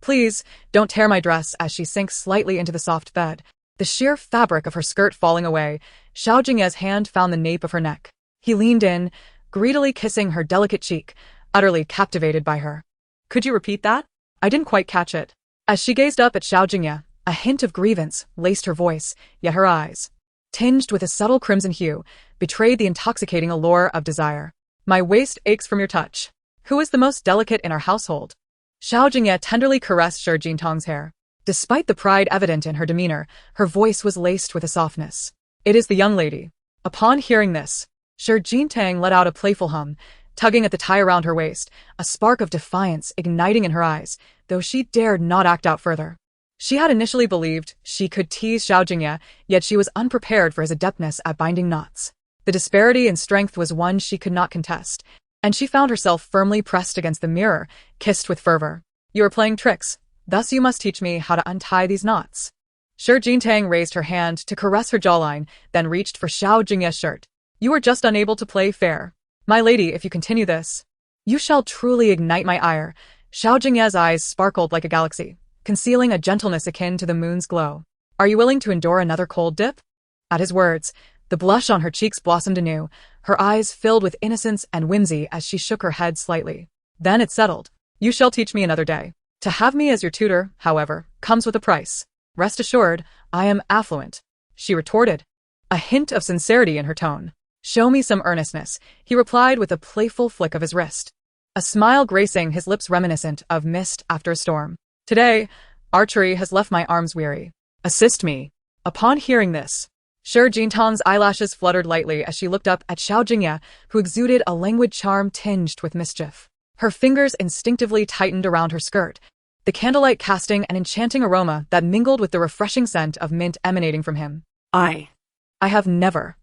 please, don't tear my dress. As she sinks slightly into the soft bed, the sheer fabric of her skirt falling away, Xiao Jingye's hand found the nape of her neck. He leaned in, greedily kissing her delicate cheek, utterly captivated by her. Could you repeat that? I didn't quite catch it. As she gazed up at Xiao Jingye, a hint of grievance laced her voice, yet her eyes, tinged with a subtle crimson hue, betrayed the intoxicating allure of desire. My waist aches from your touch. Who is the most delicate in our household? Xiao Jingye tenderly caressed Xiao Jingye's hair. Despite the pride evident in her demeanor, her voice was laced with a softness. It is the young lady. Upon hearing this, Xiao Jingye let out a playful hum, tugging at the tie around her waist, a spark of defiance igniting in her eyes, though she dared not act out further. She had initially believed she could tease Xiao Jingye, yet she was unprepared for his adeptness at binding knots. The disparity in strength was one she could not contest, and she found herself firmly pressed against the mirror, kissed with fervor. You are playing tricks, thus you must teach me how to untie these knots. Xiao Jingye raised her hand to caress her jawline, then reached for Xiao Jingye's shirt. You are just unable to play fair. My lady, if you continue this, you shall truly ignite my ire. Xiao Jingye's eyes sparkled like a galaxy, concealing a gentleness akin to the moon's glow. Are you willing to endure another cold dip? At his words, the blush on her cheeks blossomed anew, her eyes filled with innocence and whimsy as she shook her head slightly. Then it settled. You shall teach me another day. To have me as your tutor, however, comes with a price. Rest assured, I am affluent, she retorted, a hint of sincerity in her tone. Show me some earnestness, he replied with a playful flick of his wrist, a smile gracing his lips reminiscent of mist after a storm. Today, archery has left my arms weary. Assist me. Upon hearing this, Xiao Jingye's eyelashes fluttered lightly as she looked up at Xiao Jingye, who exuded a languid charm tinged with mischief. Her fingers instinctively tightened around her skirt, the candlelight casting an enchanting aroma that mingled with the refreshing scent of mint emanating from him. I have never.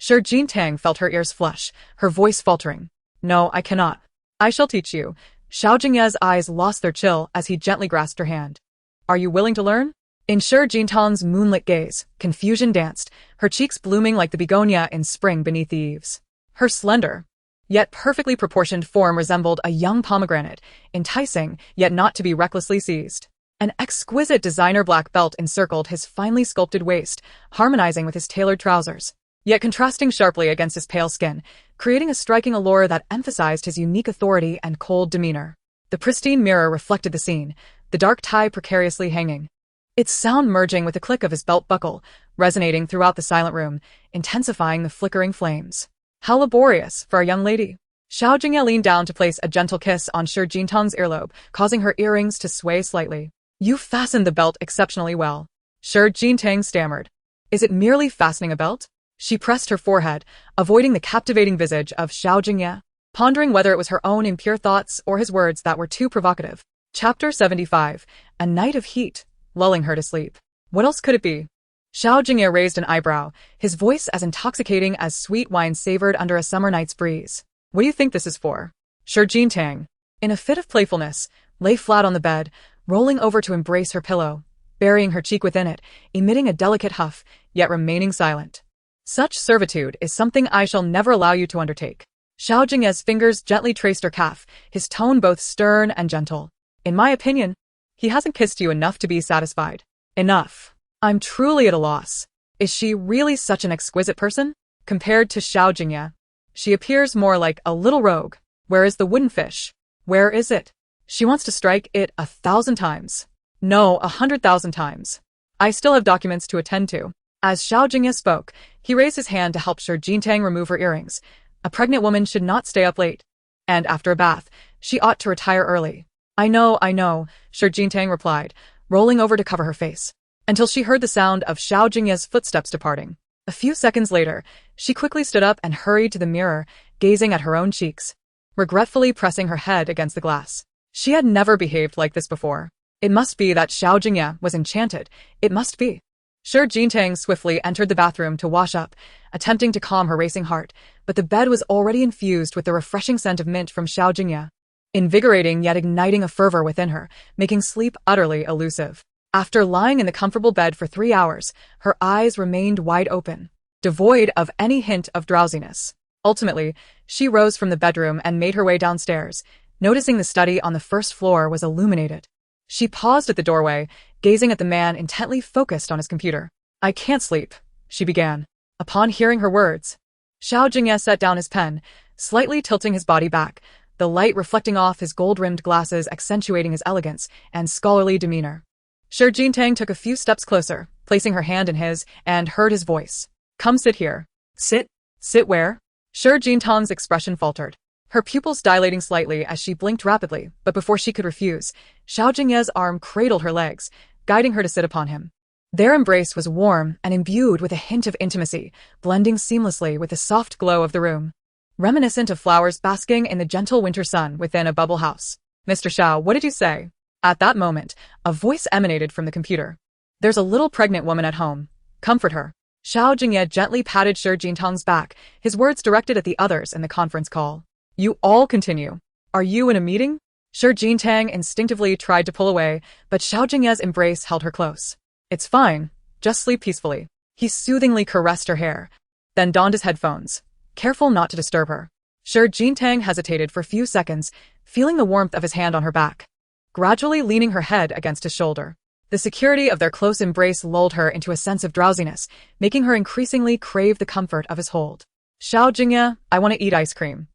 Xiao Jingye felt her ears flush, her voice faltering. No, I cannot. I shall teach you. Xiao Jingye's eyes lost their chill as he gently grasped her hand. Are you willing to learn? In Xiao Jingye's moonlit gaze, confusion danced, her cheeks blooming like the begonia in spring beneath the eaves. Her slender, yet perfectly proportioned form resembled a young pomegranate, enticing, yet not to be recklessly seized. An exquisite designer black belt encircled his finely sculpted waist, harmonizing with his tailored trousers, yet contrasting sharply against his pale skin, creating a striking allure that emphasized his unique authority and cold demeanor. The pristine mirror reflected the scene, the dark tie precariously hanging, its sound merging with the click of his belt buckle, resonating throughout the silent room, intensifying the flickering flames. How laborious for a young lady. Xiao Jingye leaned down to place a gentle kiss on Xiao Jingye's earlobe, causing her earrings to sway slightly. You fastened the belt exceptionally well. Xiao Jingye stammered. Is it merely fastening a belt? She pressed her forehead, avoiding the captivating visage of Xiao Jingye, pondering whether it was her own impure thoughts or his words that were too provocative. Chapter 75. A Night of Heat, lulling her to sleep. What else could it be? Xiao Jingye raised an eyebrow, his voice as intoxicating as sweet wine savored under a summer night's breeze. What do you think this is for? Xiao Jingye, in a fit of playfulness, lay flat on the bed, rolling over to embrace her pillow, burying her cheek within it, emitting a delicate huff, yet remaining silent. Such servitude is something I shall never allow you to undertake. Xiao Jingye's fingers gently traced her calf, his tone both stern and gentle. In my opinion, he hasn't kissed you enough to be satisfied. Enough. I'm truly at a loss. Is she really such an exquisite person? Compared to Xiao Jingye, she appears more like a little rogue. Where is the wooden fish? Where is it? She wants to strike it 1,000 times. No, 100,000 times. I still have documents to attend to. As Xiao Jingye spoke, he raised his hand to help Xiao Jingye remove her earrings. A pregnant woman should not stay up late. And after a bath, she ought to retire early. I know, Xiao Jingye replied, rolling over to cover her face, until she heard the sound of Xiao Jingye's footsteps departing. A few seconds later, she quickly stood up and hurried to the mirror, gazing at her own cheeks, regretfully pressing her head against the glass. She had never behaved like this before. It must be that Xiao Jingye was enchanted. It must be. Xiao Jingye swiftly entered the bathroom to wash up, attempting to calm her racing heart, but the bed was already infused with the refreshing scent of mint from Xiao Jingye, invigorating yet igniting a fervor within her, making sleep utterly elusive. After lying in the comfortable bed for 3 hours, her eyes remained wide open, devoid of any hint of drowsiness. Ultimately, she rose from the bedroom and made her way downstairs, noticing the study on the first floor was illuminated. She paused at the doorway, gazing at the man intently focused on his computer. I can't sleep, she began. Upon hearing her words, Xiao Jingye set down his pen, slightly tilting his body back, the light reflecting off his gold-rimmed glasses accentuating his elegance and scholarly demeanor. Xiao Jingye took a few steps closer, placing her hand in his, and heard his voice. Come sit here. Sit? Sit where? Xiao Jingye's expression faltered, her pupils dilating slightly as she blinked rapidly, but before she could refuse, Xiao Jingye's arm cradled her legs, guiding her to sit upon him. Their embrace was warm and imbued with a hint of intimacy, blending seamlessly with the soft glow of the room, reminiscent of flowers basking in the gentle winter sun within a bubble house. Mr. Xiao, what did you say? At that moment, a voice emanated from the computer. There's a little pregnant woman at home. Comfort her. Xiao Jingye gently patted Xiao Jingye's back, his words directed at the others in the conference call. You all continue. Are you in a meeting? Xiao Jingye instinctively tried to pull away, but Xiao Jingye's embrace held her close. It's fine. Just sleep peacefully. He soothingly caressed her hair, then donned his headphones, careful not to disturb her. Xiao Jingye hesitated for a few seconds, feeling the warmth of his hand on her back, gradually leaning her head against his shoulder. The security of their close embrace lulled her into a sense of drowsiness, making her increasingly crave the comfort of his hold. Xiao Jingye, I want to eat ice cream.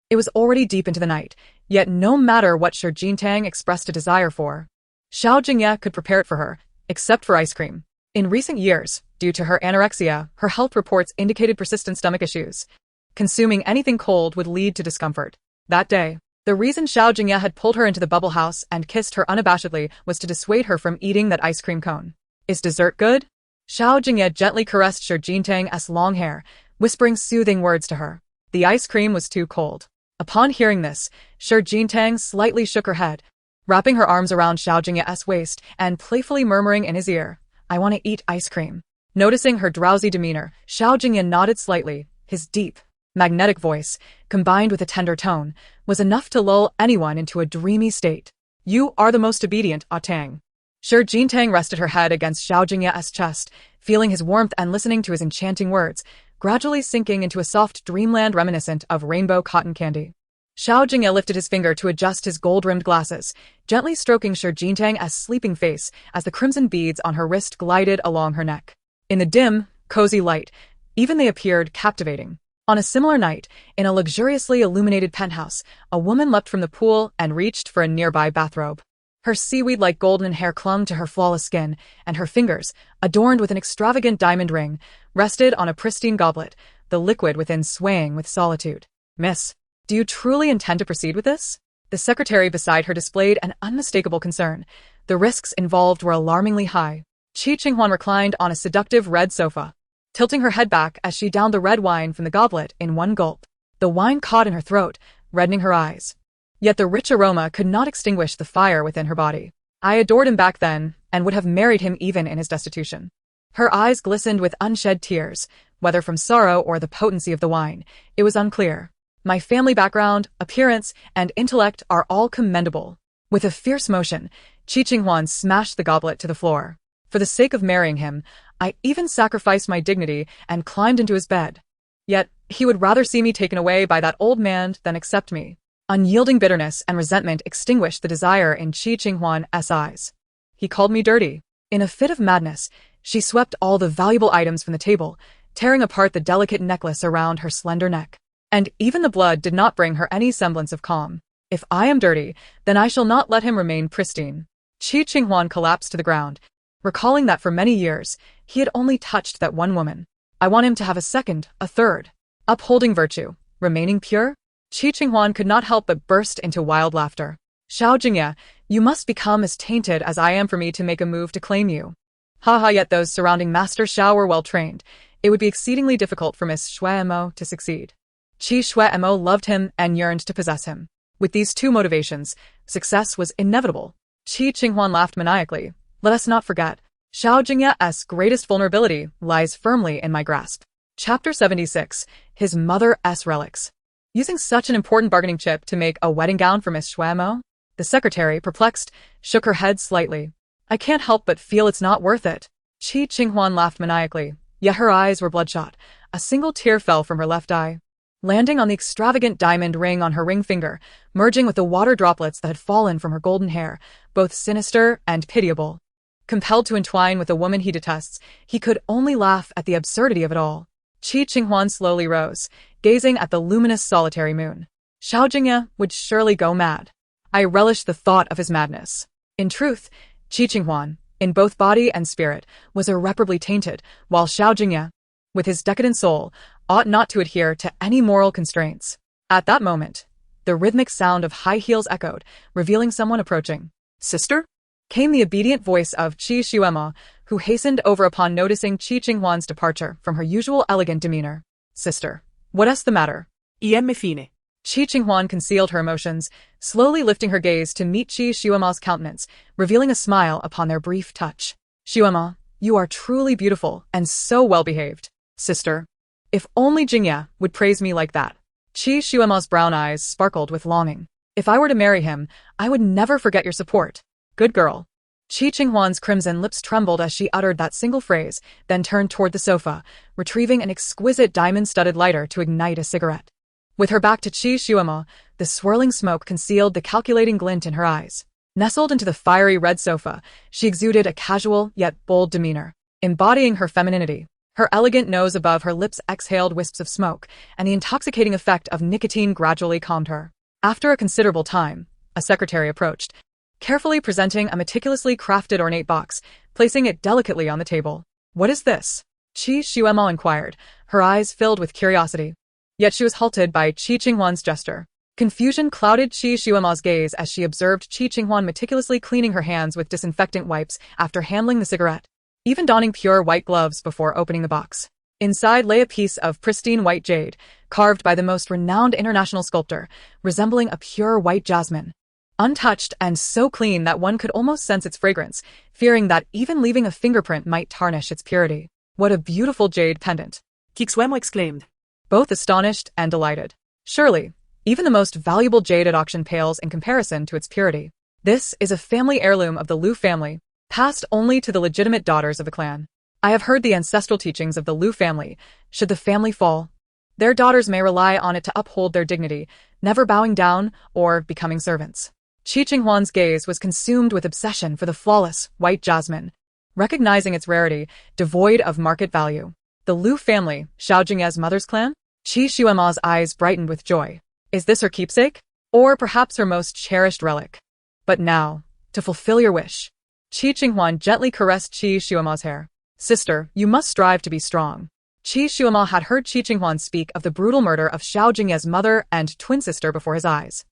It was already deep into the night, yet no matter what Xiao Jingye expressed a desire for, Xiao Jingye could prepare it for her, except for ice cream. In recent years, due to her anorexia, her health reports indicated persistent stomach issues. Consuming anything cold would lead to discomfort. That day, the reason Xiao Jingye had pulled her into the bubble house and kissed her unabashedly was to dissuade her from eating that ice cream cone. Is dessert good? Xiao Jingye gently caressed Xiao Jingye's long hair, whispering soothing words to her. The ice cream was too cold. Upon hearing this, Xiao Jingye slightly shook her head, wrapping her arms around Xiao Jingye's waist and playfully murmuring in his ear, "I want to eat ice cream." Noticing her drowsy demeanor, Xiao Jingye nodded slightly. His deep, magnetic voice, combined with a tender tone, was enough to lull anyone into a dreamy state. "You are the most obedient, Tang." Shi Jintang rested her head against Xiao Jingye's chest, feeling his warmth and listening to his enchanting words, gradually sinking into a soft dreamland reminiscent of rainbow cotton candy. Xiao Jingye lifted his finger to adjust his gold-rimmed glasses, gently stroking Shi Jintang's sleeping face as the crimson beads on her wrist glided along her neck. In the dim, cozy light, even they appeared captivating. On a similar night, in a luxuriously illuminated penthouse, a woman leapt from the pool and reached for a nearby bathrobe. Her seaweed-like golden hair clung to her flawless skin, and her fingers, adorned with an extravagant diamond ring, rested on a pristine goblet, the liquid within swaying with solitude. "Miss, do you truly intend to proceed with this?" The secretary beside her displayed an unmistakable concern. The risks involved were alarmingly high. Qi Qinghuan reclined on a seductive red sofa, tilting her head back as she downed the red wine from the goblet in one gulp. The wine caught in her throat, reddening her eyes. Yet the rich aroma could not extinguish the fire within her body. "I adored him back then, and would have married him even in his destitution." Her eyes glistened with unshed tears, whether from sorrow or the potency of the wine, it was unclear. "My family background, appearance, and intellect are all commendable." With a fierce motion, Qi Qinghuan smashed the goblet to the floor. "For the sake of marrying him, I even sacrificed my dignity and climbed into his bed. Yet, he would rather see me taken away by that old man than accept me." Unyielding bitterness and resentment extinguished the desire in Qi Qinghuan's eyes. "He called me dirty." In a fit of madness, she swept all the valuable items from the table, tearing apart the delicate necklace around her slender neck. And even the blood did not bring her any semblance of calm. "If I am dirty, then I shall not let him remain pristine." Qi Qinghuan collapsed to the ground, recalling that for many years, he had only touched that one woman. "I want him to have a second, a third." Upholding virtue, remaining pure? Qi Qinghuan could not help but burst into wild laughter. "Xiao Jingye, you must become as tainted as I am for me to make a move to claim you." Yet those surrounding Master Xiao were well trained. It would be exceedingly difficult for Miss Shuemo to succeed. Qi Shuemo loved him and yearned to possess him. With these two motivations, success was inevitable. Qi Qinghuan laughed maniacally. "Let us not forget, Xiao Jingye's greatest vulnerability lies firmly in my grasp." Chapter 76, His Mother's Relics. Using such an important bargaining chip to make a wedding gown for Miss Shuemo? The secretary, perplexed, shook her head slightly. "I can't help but feel it's not worth it." Qi Qinghuan laughed maniacally, yet her eyes were bloodshot. A single tear fell from her left eye, landing on the extravagant diamond ring on her ring finger, merging with the water droplets that had fallen from her golden hair, both sinister and pitiable. Compelled to entwine with a woman he detests, he could only laugh at the absurdity of it all. Qi Qinghuan slowly rose, gazing at the luminous solitary moon. Xiao Jingye would surely go mad. I relished the thought of his madness. In truth, Qi Qinghuan, in both body and spirit, was irreparably tainted, while Xiao Jingye, with his decadent soul, ought not to adhere to any moral constraints. At that moment, the rhythmic sound of high heels echoed, revealing someone approaching. "Sister?" came the obedient voice of Qi Shuemo, who hastened over upon noticing Qi Qinghuan's departure from her usual elegant demeanor. "Sister, what's the matter?" "Me fine." Qi Qinghuan concealed her emotions, slowly lifting her gaze to meet Qi Shuemo's countenance, revealing a smile upon their brief touch. "Shuemo, you are truly beautiful and so well-behaved." "Sister, if only Jingye would praise me like that." Qi Shuemo's brown eyes sparkled with longing. "If I were to marry him, I would never forget your support. Good girl." Qi Qinghuan's crimson lips trembled as she uttered that single phrase, then turned toward the sofa, retrieving an exquisite diamond-studded lighter to ignite a cigarette. With her back to Qi Shuemo, the swirling smoke concealed the calculating glint in her eyes. Nestled into the fiery red sofa, she exuded a casual yet bold demeanor, embodying her femininity. Her elegant nose above her lips exhaled wisps of smoke, and the intoxicating effect of nicotine gradually calmed her. After a considerable time, a secretary approached, carefully presenting a meticulously crafted ornate box, placing it delicately on the table. "What is this?" Qi Shuemo inquired, her eyes filled with curiosity. Yet she was halted by Qi Qinghuan's gesture. Confusion clouded Qi Shuemo's gaze as she observed Qi Qinghuan meticulously cleaning her hands with disinfectant wipes after handling the cigarette, even donning pure white gloves before opening the box. Inside lay a piece of pristine white jade, carved by the most renowned international sculptor, resembling a pure white jasmine. untouched and so clean that one could almost sense its fragrance, fearing that even leaving a fingerprint might tarnish its purity. What a beautiful jade pendant! Kixuemo exclaimed. Both astonished and delighted. Surely, even the most valuable jade at auction pales in comparison to its purity. This is a family heirloom of the Liu family, passed only to the legitimate daughters of the clan. I have heard the ancestral teachings of the Liu family. Should the family fall, their daughters may rely on it to uphold their dignity, never bowing down or becoming servants. Qi Qinghuan's gaze was consumed with obsession for the flawless, white jasmine, recognizing its rarity, devoid of market value. The Liu family, Xiao Jingye's mother's clan? Qi Xuema's eyes brightened with joy. Is this her keepsake? Or perhaps her most cherished relic? But now, to fulfill your wish. Qi Qinghuan gently caressed Qi Xuema's hair. Sister, you must strive to be strong. Qi Xuema had heard Qi Qinghuan speak of the brutal murder of Xiao Jingye's mother and twin sister before his eyes,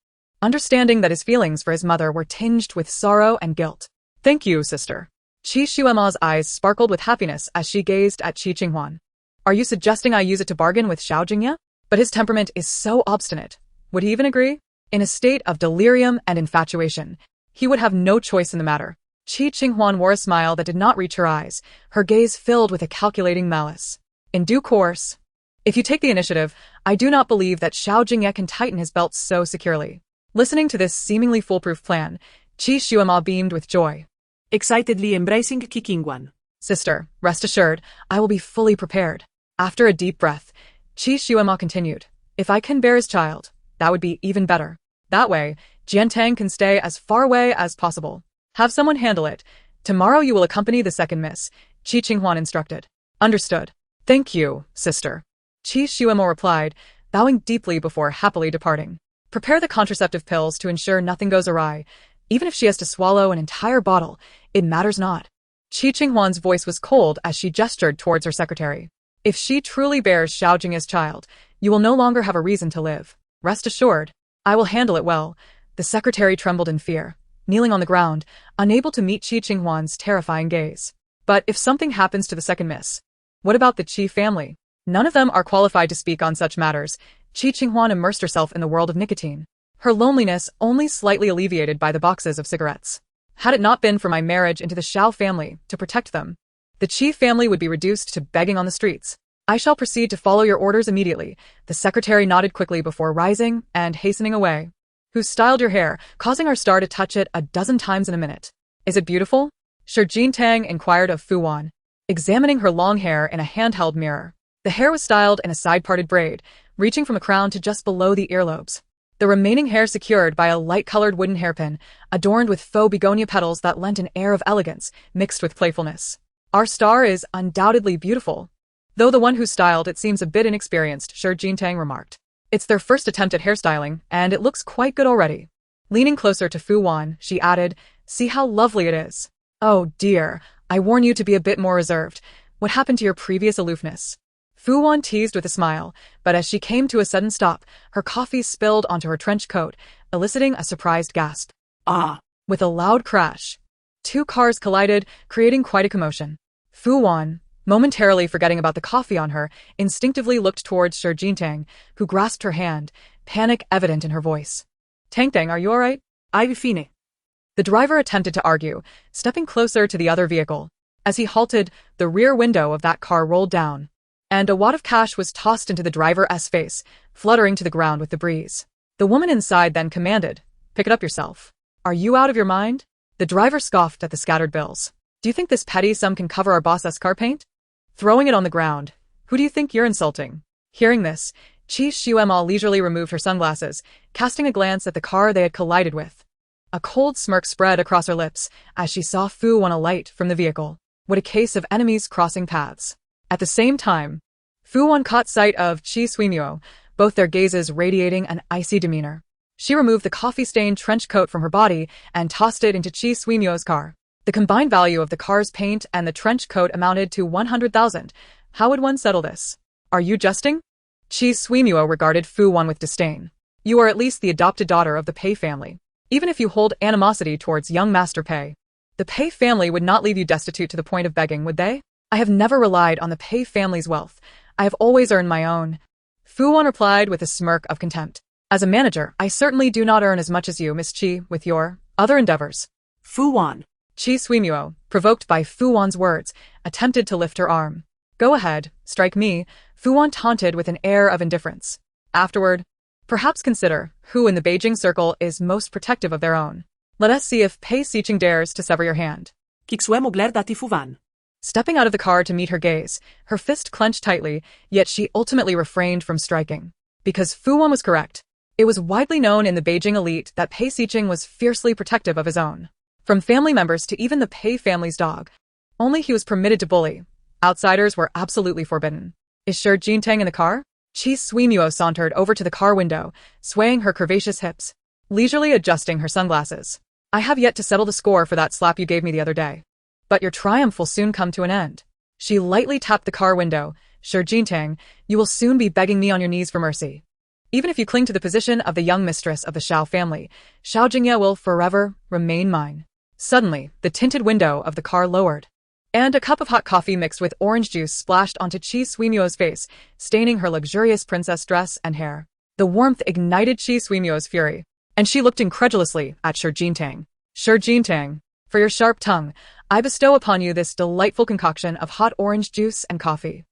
understanding that his feelings for his mother were tinged with sorrow and guilt. Thank you, sister. Qi Xuema's eyes sparkled with happiness as she gazed at Qi Qinghuan. Are you suggesting I use it to bargain with Xiao Jingye? But his temperament is so obstinate. Would he even agree? In a state of delirium and infatuation, he would have no choice in the matter. Qi Qinghuan wore a smile that did not reach her eyes, her gaze filled with a calculating malice. In due course, if you take the initiative, I do not believe that Xiao Jingye can tighten his belt so securely. Listening to this seemingly foolproof plan, Qi Xuema beamed with joy, Excitedly embracing Qi Qinghuan. Sister, rest assured, I will be fully prepared. After a deep breath, Qi Xuema continued, if I can bear his child, that would be even better. That way, Jiantang can stay as far away as possible. Have someone handle it. Tomorrow you will accompany the second miss, Qi Qinghuan instructed. Understood. Thank you, sister. Qi Xuema replied, bowing deeply before happily departing. Prepare the contraceptive pills to ensure nothing goes awry. Even if she has to swallow an entire bottle, it matters not. Qi Qinghuan's voice was cold as she gestured towards her secretary. If she truly bears Xiao Jingye's child, you will no longer have a reason to live. Rest assured, I will handle it well. The secretary trembled in fear, kneeling on the ground, unable to meet Qi Qinghuan's terrifying gaze. But if something happens to the second miss, what about the Qi family? None of them are qualified to speak on such matters. Qi Qinghuan immersed herself in the world of nicotine, her loneliness only slightly alleviated by the boxes of cigarettes. Had it not been for my marriage into the Xiao family to protect them, the Qi family would be reduced to begging on the streets. I shall proceed to follow your orders immediately. The secretary nodded quickly before rising and hastening away. Who styled your hair, causing our star to touch it a dozen times in a minute? Is it beautiful? Jiantang inquired of Fu Wan, examining her long hair in a handheld mirror. The hair was styled in a side-parted braid, reaching from a crown to just below the earlobes. The remaining hair secured by a light-colored wooden hairpin, adorned with faux begonia petals that lent an air of elegance, mixed with playfulness. Our star is undoubtedly beautiful. Though the one who styled it seems a bit inexperienced, Jiantang remarked. It's their first attempt at hairstyling, and it looks quite good already. Leaning closer to Fu Wan, she added, see how lovely it is. Oh dear, I warn you to be a bit more reserved. What happened to your previous aloofness? Fu Wan teased with a smile, but as she came to a sudden stop, her coffee spilled onto her trench coat, eliciting a surprised gasp. Ah! With a loud crash, two cars collided, creating quite a commotion. Fu Wan, momentarily forgetting about the coffee on her, instinctively looked towards Jiantang, who grasped her hand, panic evident in her voice. Tang, are you alright? Ivy fine. The driver attempted to argue, stepping closer to the other vehicle. As he halted, the rear window of that car rolled down, and a wad of cash was tossed into the driver's face, fluttering to the ground with the breeze. The woman inside then commanded, pick it up yourself. Are you out of your mind? The driver scoffed at the scattered bills. Do you think this petty sum can cover our boss's car paint? Throwing it on the ground. Who do you think you're insulting? Hearing this, Qi Xuema leisurely removed her sunglasses, casting a glance at the car they had collided with. A cold smirk spread across her lips as she saw Fu Wan alight from the vehicle. What a case of enemies crossing paths. At the same time, Fu Wan caught sight of Qi Xuemyo, both their gazes radiating an icy demeanor. She removed the coffee-stained trench coat from her body and tossed it into Qi Xuemyo's car. The combined value of the car's paint and the trench coat amounted to 100,000. How would one settle this? Are you jesting? Qi Xuemyo regarded Fu Wan with disdain. You are at least the adopted daughter of the Pei family. Even if you hold animosity towards young Master Pei, the Pei family would not leave you destitute to the point of begging, would they? I have never relied on the Pei family's wealth. I have always earned my own. Fu Wan replied with a smirk of contempt. As a manager, I certainly do not earn as much as you, Miss Qi, with your other endeavors. Fu Wan. Qi Suimuo, provoked by Fu Wan's words, attempted to lift her arm. Go ahead, strike me, Fu Wan taunted with an air of indifference. Afterward, perhaps consider who in the Beijing circle is most protective of their own. Let us see if Pei Xiqing dares to sever your hand. Kixue Mogler dati Fu Van. Stepping out of the car to meet her gaze, her fist clenched tightly, yet she ultimately refrained from striking. Because Fu Wan was correct. It was widely known in the Beijing elite that Pei Xiqing was fiercely protective of his own. From family members to even the Pei family's dog. Only he was permitted to bully. Outsiders were absolutely forbidden. Is Shi Jingye in the car? Qi Suimuo sauntered over to the car window, swaying her curvaceous hips, leisurely adjusting her sunglasses. I have yet to settle the score for that slap you gave me the other day. But your triumph will soon come to an end. She lightly tapped the car window. Shi Jingye, you will soon be begging me on your knees for mercy. Even if you cling to the position of the young mistress of the Xiao family, Xiao Jingye will forever remain mine. Suddenly, the tinted window of the car lowered, and a cup of hot coffee mixed with orange juice splashed onto Qi Suimuo's face, staining her luxurious princess dress and hair. The warmth ignited Qi Suimuo's fury, and she looked incredulously at Shi Jingye. Shi Jingye, for your sharp tongue, I bestow upon you this delightful concoction of hot orange juice and coffee.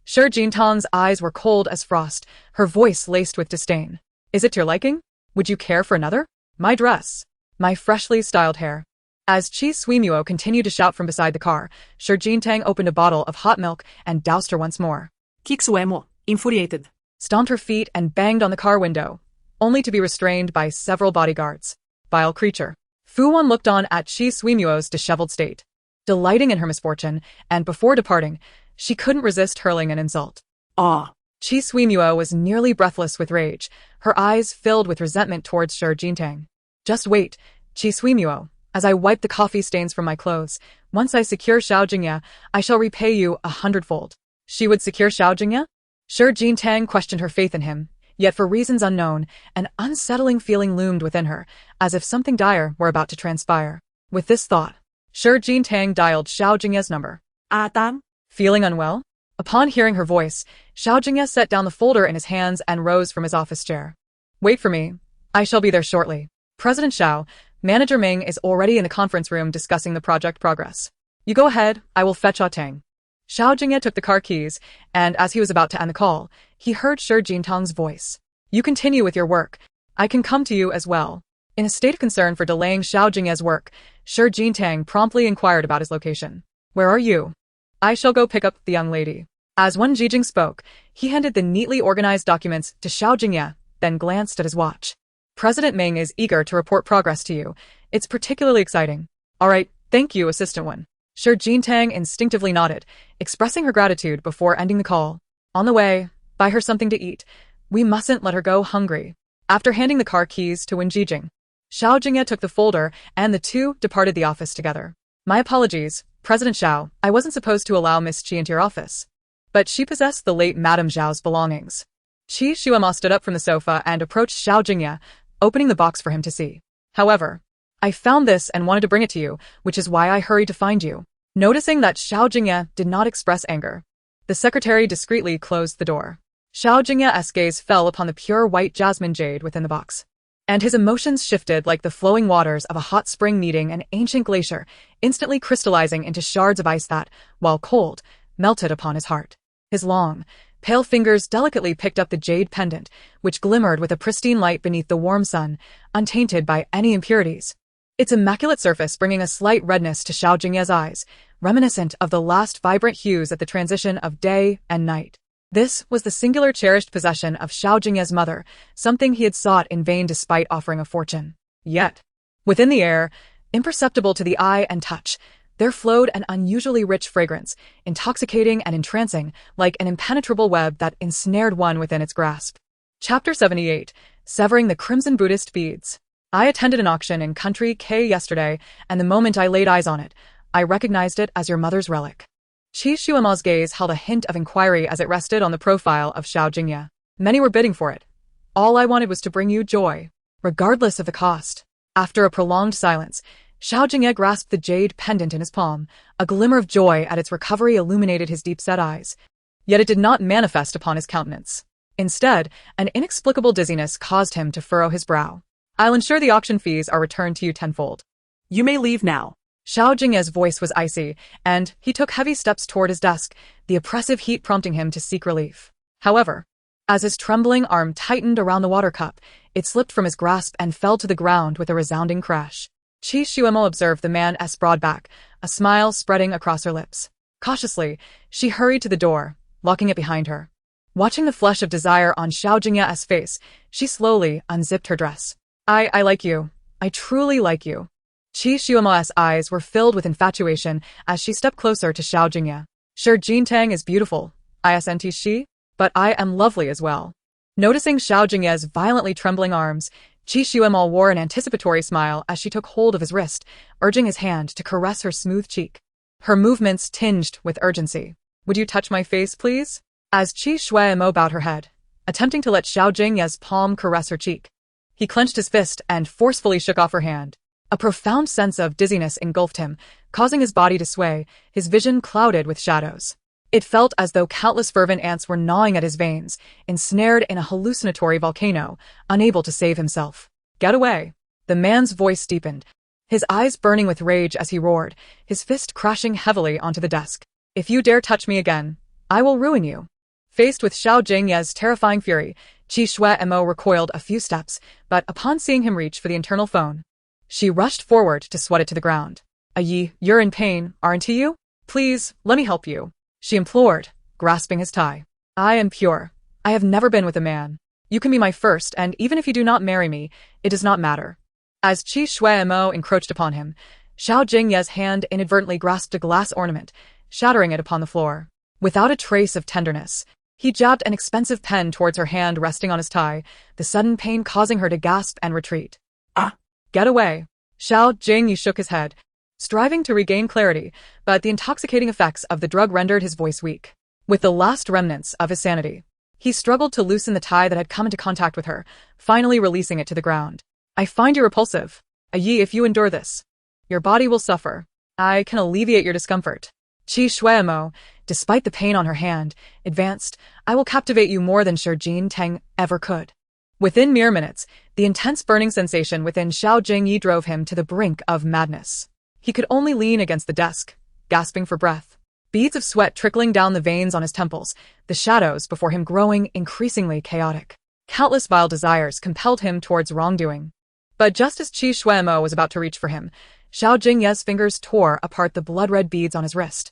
Shi Jingtang's eyes were cold as frost, her voice laced with disdain. Is it to your liking? Would you care for another? My dress. My freshly styled hair. As Qi Suimuo continued to shout from beside the car, Shi Jingye opened a bottle of hot milk and doused her once more. Kixuemo, infuriated, Stomped her feet and banged on the car window, only to be restrained by several bodyguards. Vile creature. Fu Wan looked on at Qi Suimuo's disheveled state, delighting in her misfortune, and before departing, she couldn't resist hurling an insult. Ah. Qi Suimuo was nearly breathless with rage, her eyes filled with resentment towards Shi Jingye. Just wait, Qi Suimuo. As I wipe the coffee stains from my clothes, once I secure Xiao Jingye, I shall repay you 100-fold. She would secure Xiao Jingye? Shi Jingye questioned her faith in him, yet for reasons unknown, an unsettling feeling loomed within her, as if something dire were about to transpire. With this thought, Shi Jingye dialed Xiao Jingye's number. Atang. Feeling unwell? Upon hearing her voice, Xiao Jingye set down the folder in his hands and rose from his office chair. Wait for me. I shall be there shortly. President Xiao, Manager Ming is already in the conference room discussing the project progress. You go ahead, I will fetch Tang. Xiao Jingye took the car keys, and as he was about to end the call, he heard Shi Jingtang's voice. You continue with your work. I can come to you as well. In a state of concern for delaying Xiao Jingye's work, Shi Jingye promptly inquired about his location. Where are you? I shall go pick up the young lady. As Wen Jijing spoke, he handed the neatly organized documents to Xiao Jingye, then glanced at his watch. President Ming is eager to report progress to you. It's particularly exciting. All right, thank you, Assistant Wen. Shi Jingye instinctively nodded, expressing her gratitude before ending the call. On the way, buy her something to eat. We mustn't let her go hungry. After handing the car keys to Wen Jijing, Xiao Jingye took the folder and the two departed the office together. My apologies, President Xiao, I wasn't supposed to allow Miss Qi into your office. But she possessed the late Madame Zhao's belongings. Qi Shuema stood up from the sofa and approached Xiao Jingye, opening the box for him to see. However, I found this and wanted to bring it to you, which is why I hurried to find you. Noticing that Xiao Jingye did not express anger, the secretary discreetly closed the door. Xiao Jingye's gaze fell upon the pure white jasmine jade within the box, and his emotions shifted like the flowing waters of a hot spring meeting an ancient glacier, instantly crystallizing into shards of ice that, while cold, melted upon his heart. His long, pale fingers delicately picked up the jade pendant, which glimmered with a pristine light beneath the warm sun, untainted by any impurities. Its immaculate surface bringing a slight redness to Xiao Jingye's eyes, reminiscent of the last vibrant hues at the transition of day and night. This was the singular cherished possession of Xiao Jingye's mother, something he had sought in vain despite offering a fortune. Yet, within the air, imperceptible to the eye and touch, there flowed an unusually rich fragrance, intoxicating and entrancing, like an impenetrable web that ensnared one within its grasp. Chapter 78, Severing the Crimson Buddhist Beads. I attended an auction in Country K yesterday, and the moment I laid eyes on it, I recognized it as your mother's relic. Qi Shuema's gaze held a hint of inquiry as it rested on the profile of Xiao Jingye. Many were bidding for it. All I wanted was to bring you joy, regardless of the cost. After a prolonged silence, Xiao Jingye grasped the jade pendant in his palm. A glimmer of joy at its recovery illuminated his deep-set eyes. Yet it did not manifest upon his countenance. Instead, an inexplicable dizziness caused him to furrow his brow. I'll ensure the auction fees are returned to you tenfold. You may leave now. Xiao Jingye's voice was icy, and he took heavy steps toward his desk, the oppressive heat prompting him to seek relief. However, as his trembling arm tightened around the water cup, it slipped from his grasp and fell to the ground with a resounding crash. Qi Xuemo observed the man's broad back, a smile spreading across her lips. Cautiously, she hurried to the door, locking it behind her. Watching the flush of desire on Xiao Jingye's face, she slowly unzipped her dress. I like you. I truly like you. Qi Xuemo's eyes were filled with infatuation as she stepped closer to Xiao Jingye. Sure, Jintang is beautiful, isn't she? But I am lovely as well. Noticing Xiao Jingye's violently trembling arms, Qi Xuemo wore an anticipatory smile as she took hold of his wrist, urging his hand to caress her smooth cheek. Her movements tinged with urgency. Would you touch my face, please? As Qi Xuemo bowed her head, attempting to let Xiao Jingye's palm caress her cheek. He clenched his fist and forcefully shook off her hand. A profound sense of dizziness engulfed him, causing his body to sway, his vision clouded with shadows. It felt as though countless fervent ants were gnawing at his veins, ensnared in a hallucinatory volcano, unable to save himself. Get away! The man's voice deepened, his eyes burning with rage as he roared, his fist crashing heavily onto the desk. If you dare touch me again, I will ruin you. Faced with Xiao Jingye's terrifying fury, Qi Xuemo recoiled a few steps, but upon seeing him reach for the internal phone, she rushed forward to swat it to the ground. Yi, you're in pain, aren't you? Please, let me help you, she implored, grasping his tie. I am pure. I have never been with a man. You can be my first, and even if you do not marry me, it does not matter. As Qi Xuemo encroached upon him, Xiao Jingye's hand inadvertently grasped a glass ornament, shattering it upon the floor. Without a trace of tenderness, he jabbed an expensive pen towards her hand resting on his tie, the sudden pain causing her to gasp and retreat. Ah! Get away. Xiao Jingye shook his head, striving to regain clarity, but the intoxicating effects of the drug rendered his voice weak. With the last remnants of his sanity, he struggled to loosen the tie that had come into contact with her, finally releasing it to the ground. I find you repulsive. Yi, if you endure this, your body will suffer. I can alleviate your discomfort. Qi Xuemo, despite the pain on her hand, advanced. I will captivate you more than Jintang ever could. Within mere minutes, the intense burning sensation within Xiao Jingye drove him to the brink of madness. He could only lean against the desk, gasping for breath. Beads of sweat trickling down the veins on his temples, the shadows before him growing increasingly chaotic. Countless vile desires compelled him towards wrongdoing. But just as Qi Xuemo was about to reach for him, Xiao Jingye's fingers tore apart the blood-red beads on his wrist.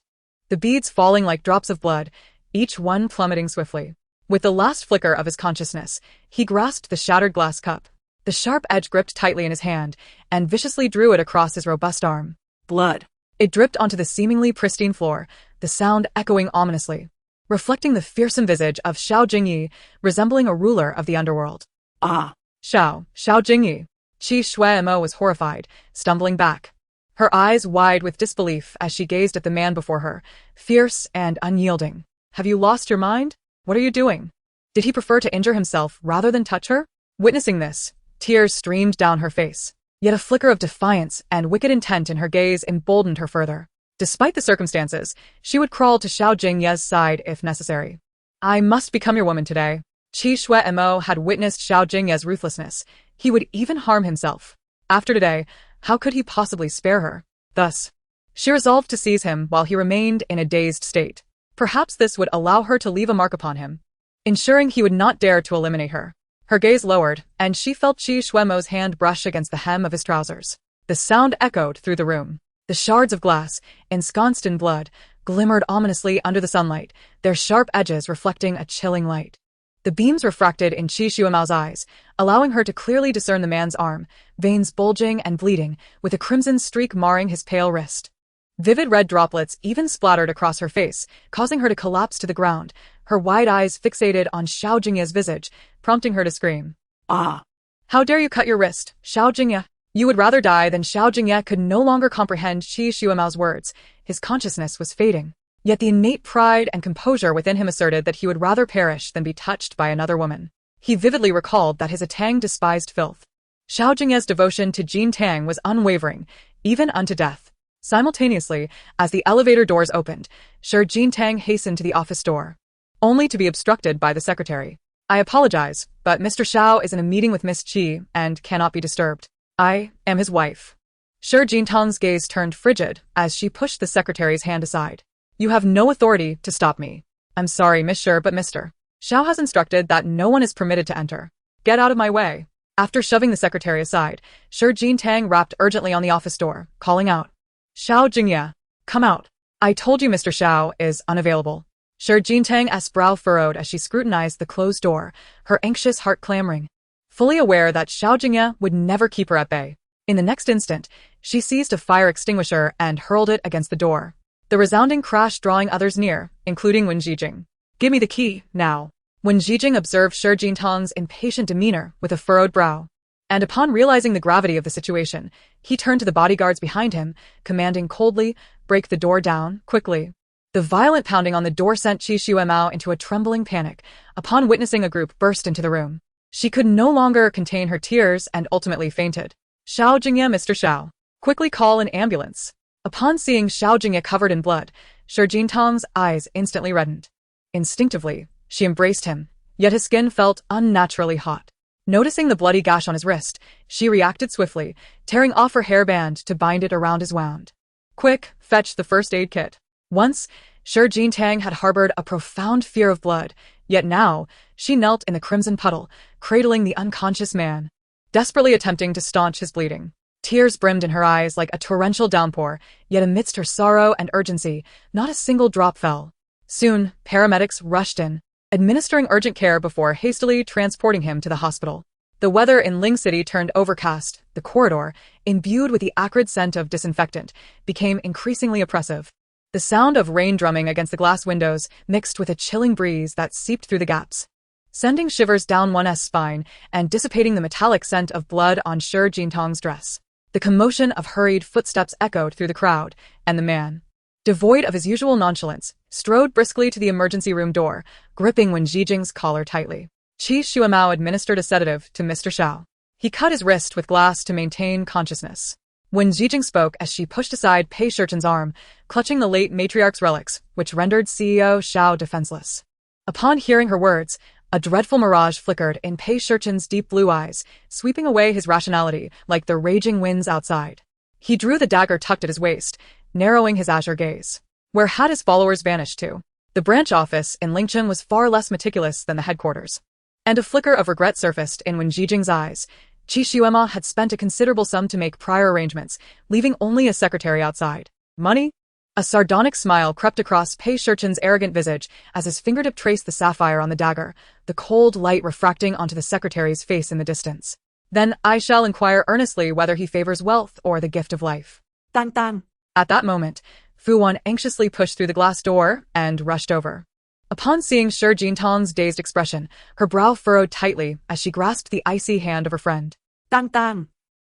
The beads falling like drops of blood, each one plummeting swiftly. With the last flicker of his consciousness, he grasped the shattered glass cup. The sharp edge gripped tightly in his hand, and viciously drew it across his robust arm. Blood. It dripped onto the seemingly pristine floor, the sound echoing ominously, reflecting the fearsome visage of Xiao Jingye, resembling a ruler of the underworld. Ah! Xiao Jingye. Qi Xuemo was horrified, stumbling back, her eyes wide with disbelief as she gazed at the man before her, fierce and unyielding. Have you lost your mind? What are you doing? Did he prefer to injure himself rather than touch her? Witnessing this, tears streamed down her face, yet a flicker of defiance and wicked intent in her gaze emboldened her further. Despite the circumstances, she would crawl to Xiao Jingye's side if necessary. I must become your woman today. Qi Xuemo had witnessed Xiao Jingye's ruthlessness. He would even harm himself. After today, how could he possibly spare her? Thus, she resolved to seize him while he remained in a dazed state. Perhaps this would allow her to leave a mark upon him, ensuring he would not dare to eliminate her. Her gaze lowered, and she felt Qi Xuemo's hand brush against the hem of his trousers. The sound echoed through the room. The shards of glass, ensconced in blood, glimmered ominously under the sunlight, their sharp edges reflecting a chilling light. The beams refracted in Qi Xuemo's eyes, allowing her to clearly discern the man's arm, veins bulging and bleeding, with a crimson streak marring his pale wrist. Vivid red droplets even splattered across her face, causing her to collapse to the ground, her wide eyes fixated on Xiao Jingye's visage, prompting her to scream. Ah! How dare you cut your wrist, Xiao Jingye? You would rather die than Xiao Jingye could no longer comprehend Qi Xuemo's words. His consciousness was fading. Yet the innate pride and composure within him asserted that he would rather perish than be touched by another woman. He vividly recalled that his Atang despised filth. Xiao Jingye's devotion to Jintang was unwavering, even unto death. Simultaneously, as the elevator doors opened, Jintang hastened to the office door, only to be obstructed by the secretary. I apologize, but Mr. Xiao is in a meeting with Miss Qi and cannot be disturbed. I am his wife. Shi Jintang's gaze turned frigid as she pushed the secretary's hand aside. You have no authority to stop me. I'm sorry, Miss Shi, but Mr. Xiao has instructed that no one is permitted to enter. Get out of my way. After shoving the secretary aside, Shi Jintang rapped urgently on the office door, calling out, Xiao Jingye, come out. I told you Mr. Xiao is unavailable. Shi Jintang's brow furrowed as she scrutinized the closed door, her anxious heart clamoring. Fully aware that Xiao Jingye would never keep her at bay. In the next instant, she seized a fire extinguisher and hurled it against the door, the resounding crash drawing others near, including Wen Zhijing. Give me the key, now. Wen Zhijing observed Shi Jintang's impatient demeanor with a furrowed brow. And upon realizing the gravity of the situation, he turned to the bodyguards behind him, commanding coldly, break the door down, quickly. The violent pounding on the door sent Qi Xuemao into a trembling panic upon witnessing a group burst into the room. She could no longer contain her tears and ultimately fainted. Xiao Jingye, Mr. Xiao. Quickly call an ambulance. Upon seeing Xiao Jingye covered in blood, Shi Jintang's eyes instantly reddened. Instinctively, she embraced him, yet his skin felt unnaturally hot. Noticing the bloody gash on his wrist, she reacted swiftly, tearing off her hairband to bind it around his wound. Quick, fetch the first aid kit. Once, Shi Jintang had harbored a profound fear of blood, yet now, she knelt in the crimson puddle, cradling the unconscious man, desperately attempting to staunch his bleeding. Tears brimmed in her eyes like a torrential downpour, yet amidst her sorrow and urgency, not a single drop fell. Soon, paramedics rushed in, administering urgent care before hastily transporting him to the hospital. The weather in Ling City turned overcast. The corridor, imbued with the acrid scent of disinfectant, became increasingly oppressive. The sound of rain drumming against the glass windows mixed with a chilling breeze that seeped through the gaps, sending shivers down one's spine and dissipating the metallic scent of blood on Shi Jintang's dress. The commotion of hurried footsteps echoed through the crowd, and the man, devoid of his usual nonchalance, strode briskly to the emergency room door, gripping Wen Zhijing's collar tightly. Qi Xuemao administered a sedative to Mr. Xiao. He cut his wrist with glass to maintain consciousness. Wen Zhijing spoke as she pushed aside Pei Shichen's arm, clutching the late matriarch's relics, which rendered CEO Xiao defenseless. Upon hearing her words, a dreadful mirage flickered in Pei Shichen's deep blue eyes, sweeping away his rationality like the raging winds outside. He drew the dagger tucked at his waist, narrowing his azure gaze. Where had his followers vanished to? The branch office in Lingcheng was far less meticulous than the headquarters. And a flicker of regret surfaced in Wen Zhijing's eyes. Qi Xuemao had spent a considerable sum to make prior arrangements, leaving only a secretary outside. Money? A sardonic smile crept across Pei Shichen's arrogant visage as his fingertip traced the sapphire on the dagger, the cold light refracting onto the secretary's face in the distance. Then I shall inquire earnestly whether he favors wealth or the gift of life. Tang Tang. At that moment, Fu Wan anxiously pushed through the glass door and rushed over. Upon seeing Shi Jintang's dazed expression, her brow furrowed tightly as she grasped the icy hand of her friend. Tang Tang.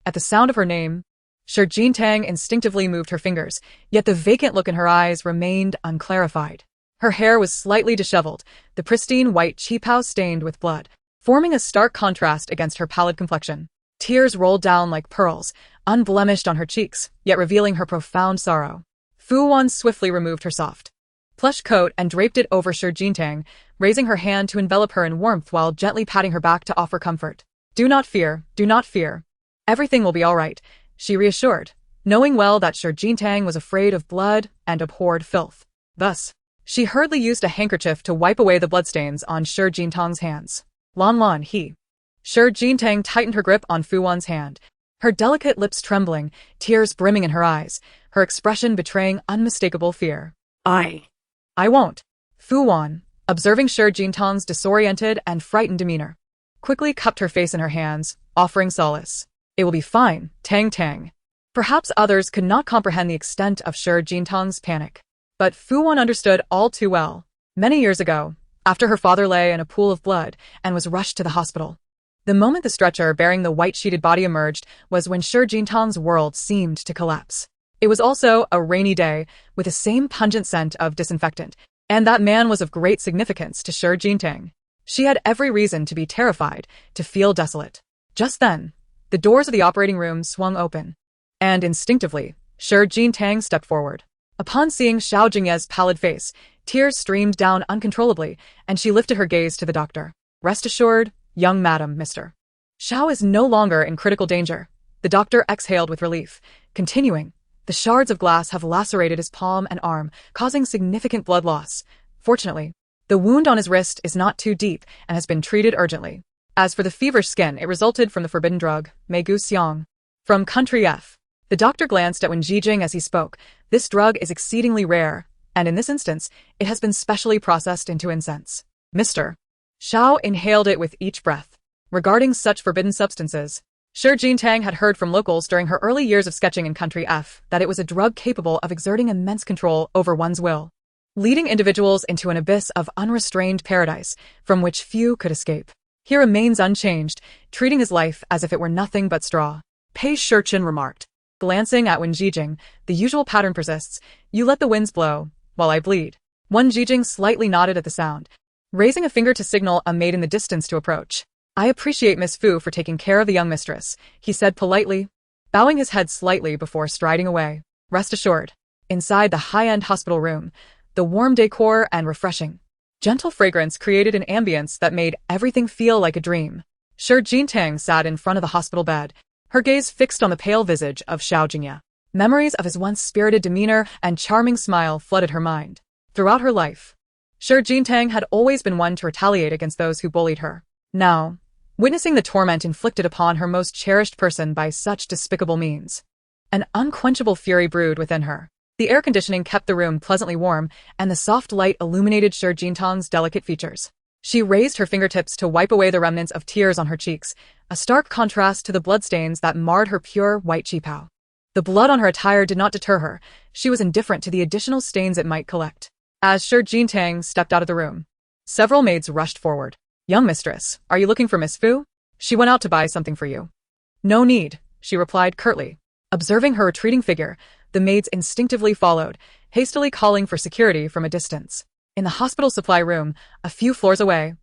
At the sound of her name, Shi Jintang instinctively moved her fingers, yet the vacant look in her eyes remained unclarified. Her hair was slightly disheveled, the pristine white qipao stained with blood, forming a stark contrast against her pallid complexion. Tears rolled down like pearls, unblemished on her cheeks, yet revealing her profound sorrow. Fu Wan swiftly removed her soft plush coat and draped it over Shi Jintang, raising her hand to envelop her in warmth while gently patting her back to offer comfort. Do not fear, do not fear. Everything will be all right, she reassured, knowing well that Shi Jintang was afraid of blood and abhorred filth. Thus, she hurriedly used a handkerchief to wipe away the bloodstains on Shi Jintang's hands. Lan Lan, he. Shi Jintang tightened her grip on Fu Wan's hand, her delicate lips trembling, tears brimming in her eyes, her expression betraying unmistakable fear. I won't. Fu Wan, observing Shi Jintang's disoriented and frightened demeanor, quickly cupped her face in her hands, offering solace. It will be fine, Tang Tang. Perhaps others could not comprehend the extent of Shi Jintang's panic. But Fu Wan understood all too well. Many years ago, after her father lay in a pool of blood and was rushed to the hospital, the moment the stretcher bearing the white-sheeted body emerged was when Shi Jintang's world seemed to collapse. It was also a rainy day, with the same pungent scent of disinfectant, and that man was of great significance to Shi Jintang. She had every reason to be terrified, to feel desolate. Just then, the doors of the operating room swung open, and instinctively, Shi Jintang stepped forward. Upon seeing Xiao Jingye's pallid face, tears streamed down uncontrollably, and she lifted her gaze to the doctor. Rest assured, young madam, Mr. Xiao is no longer in critical danger. The doctor exhaled with relief, continuing. The shards of glass have lacerated his palm and arm, causing significant blood loss. Fortunately, the wound on his wrist is not too deep and has been treated urgently. As for the feverish skin, it resulted from the forbidden drug, Meigu Xiang. From Country F. The doctor glanced at Wen Zhijing as he spoke. This drug is exceedingly rare, and in this instance, it has been specially processed into incense. Mr. Xiao inhaled it with each breath. Regarding such forbidden substances, Shi Jingtang had heard from locals during her early years of sketching in Country F that it was a drug capable of exerting immense control over one's will, leading individuals into an abyss of unrestrained paradise from which few could escape. He remains unchanged, treating his life as if it were nothing but straw. Pei Shiqin remarked. Glancing at Wen Zhijing, the usual pattern persists. You let the winds blow, while I bleed. Wen Zhijing slightly nodded at the sound, raising a finger to signal a maid in the distance to approach. I appreciate Miss Fu for taking care of the young mistress, he said politely, bowing his head slightly before striding away. Rest assured. Inside the high-end hospital room, the warm decor and refreshing, gentle fragrance created an ambience that made everything feel like a dream. Shi Jingtang sat in front of the hospital bed, her gaze fixed on the pale visage of Xiao Jingye. Memories of his once spirited demeanor and charming smile flooded her mind. Throughout her life, Shi Jingtang had always been one to retaliate against those who bullied her. Now, witnessing the torment inflicted upon her most cherished person by such despicable means, an unquenchable fury brewed within her. The air conditioning kept the room pleasantly warm, and the soft light illuminated Shi Jingtang's delicate features. She raised her fingertips to wipe away the remnants of tears on her cheeks, a stark contrast to the bloodstains that marred her pure white qipao. The blood on her attire did not deter her. She was indifferent to the additional stains it might collect. As Shi Jingtang stepped out of the room, several maids rushed forward. Young mistress, are you looking for Miss Fu? She went out to buy something for you. No need, she replied curtly. Observing her retreating figure, the maids instinctively followed, hastily calling for security from a distance. In the hospital supply room, a few floors away,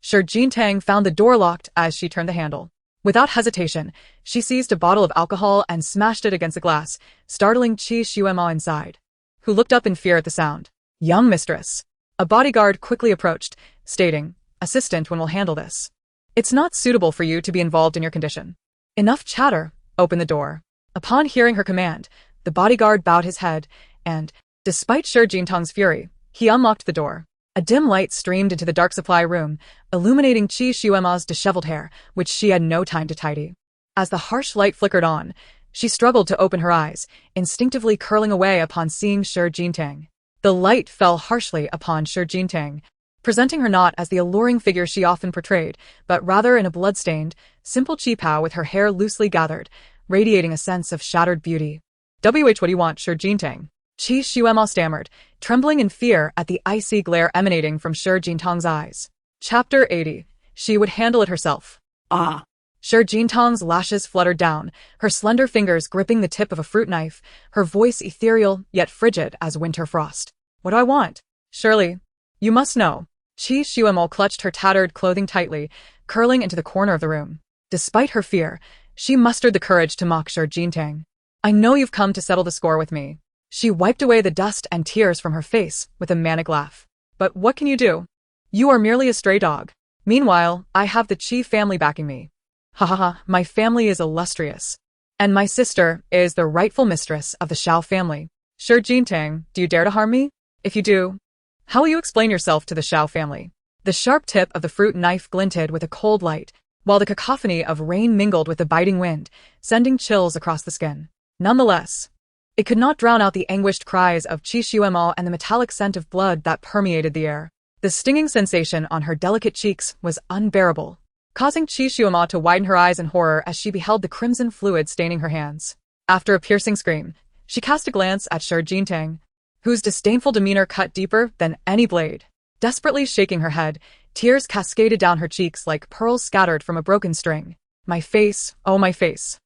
Shi Jingtang found the door locked as she turned the handle. Without hesitation, she seized a bottle of alcohol and smashed it against the glass, startling Qi Xuema inside, who looked up in fear at the sound. Young mistress. A bodyguard quickly approached, stating, Assistant will handle this. It's not suitable for you to be involved in your condition. Enough chatter, open the door. Upon hearing her command, the bodyguard bowed his head, and, despite Shi Jingtang's fury, he unlocked the door. A dim light streamed into the dark supply room, illuminating Qi Xuema's disheveled hair, which she had no time to tidy. As the harsh light flickered on, she struggled to open her eyes, instinctively curling away upon seeing Shi Jingtang. The light fell harshly upon Shi Jingtang, presenting her not as the alluring figure she often portrayed, but rather in a blood-stained, simple qipao with her hair loosely gathered, radiating a sense of shattered beauty. What do you want, Shi Jingtang? Qi Xuema stammered, trembling in fear at the icy glare emanating from Shi Jingtang's eyes. Chapter 80. She would handle it herself. Ah. Shi Jingtang's lashes fluttered down, her slender fingers gripping the tip of a fruit knife, her voice ethereal yet frigid as winter frost. What do I want? Surely, you must know. Qi Xuema clutched her tattered clothing tightly, curling into the corner of the room. Despite her fear, she mustered the courage to mock Shi Jingtang. I know you've come to settle the score with me. She wiped away the dust and tears from her face with a manic laugh. But what can you do? You are merely a stray dog. Meanwhile, I have the Qi family backing me. Ha ha ha, my family is illustrious. And my sister is the rightful mistress of the Xiao family. Shi Jingtang, do you dare to harm me? If you do, how will you explain yourself to the Xiao family? The sharp tip of the fruit knife glinted with a cold light, while the cacophony of rain mingled with the biting wind, sending chills across the skin. Nonetheless, it could not drown out the anguished cries of Qi Xuema and the metallic scent of blood that permeated the air. The stinging sensation on her delicate cheeks was unbearable, causing Qi Xuema to widen her eyes in horror as she beheld the crimson fluid staining her hands. After a piercing scream, she cast a glance at Shi Jingtang, whose disdainful demeanor cut deeper than any blade. Desperately shaking her head, tears cascaded down her cheeks like pearls scattered from a broken string. My face, oh my face.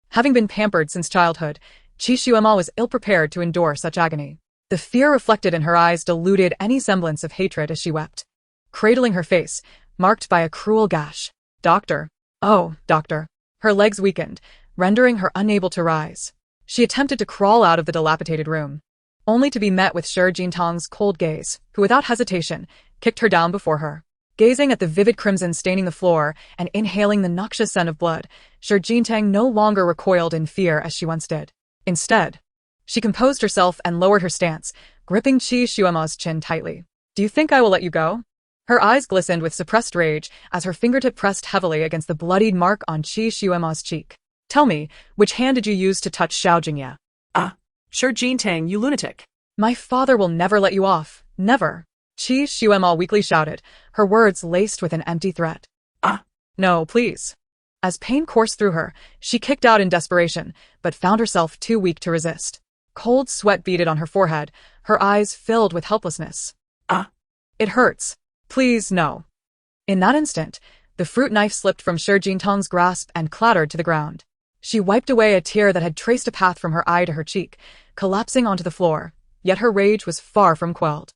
Having been pampered since childhood, Qi Xuema was ill-prepared to endure such agony. The fear reflected in her eyes diluted any semblance of hatred as she wept, cradling her face, marked by a cruel gash. Doctor. Oh, doctor. Her legs weakened, rendering her unable to rise. She attempted to crawl out of the dilapidated room, only to be met with Shi Jingtang's cold gaze, who without hesitation, kicked her down before her. Gazing at the vivid crimson staining the floor and inhaling the noxious scent of blood, Xiao Jingye no longer recoiled in fear as she once did. Instead, she composed herself and lowered her stance, gripping Qi Xuema's chin tightly. "Do you think I will let you go?" Her eyes glistened with suppressed rage as her fingertip pressed heavily against the bloodied mark on Qi Xuema's cheek. "Tell me, which hand did you use to touch Xiao Jingye?" Ah, Xiao Jingye, you lunatic. "My father will never let you off. Never." Qi Xuema weakly shouted, her words laced with an empty threat. Ah. "No, please." As pain coursed through her, she kicked out in desperation, but found herself too weak to resist. Cold sweat beaded on her forehead, her eyes filled with helplessness. Ah. "It hurts. Please, no." In that instant, the fruit knife slipped from Xiao Jingtang's grasp and clattered to the ground. She wiped away a tear that had traced a path from her eye to her cheek, collapsing onto the floor, yet her rage was far from quelled.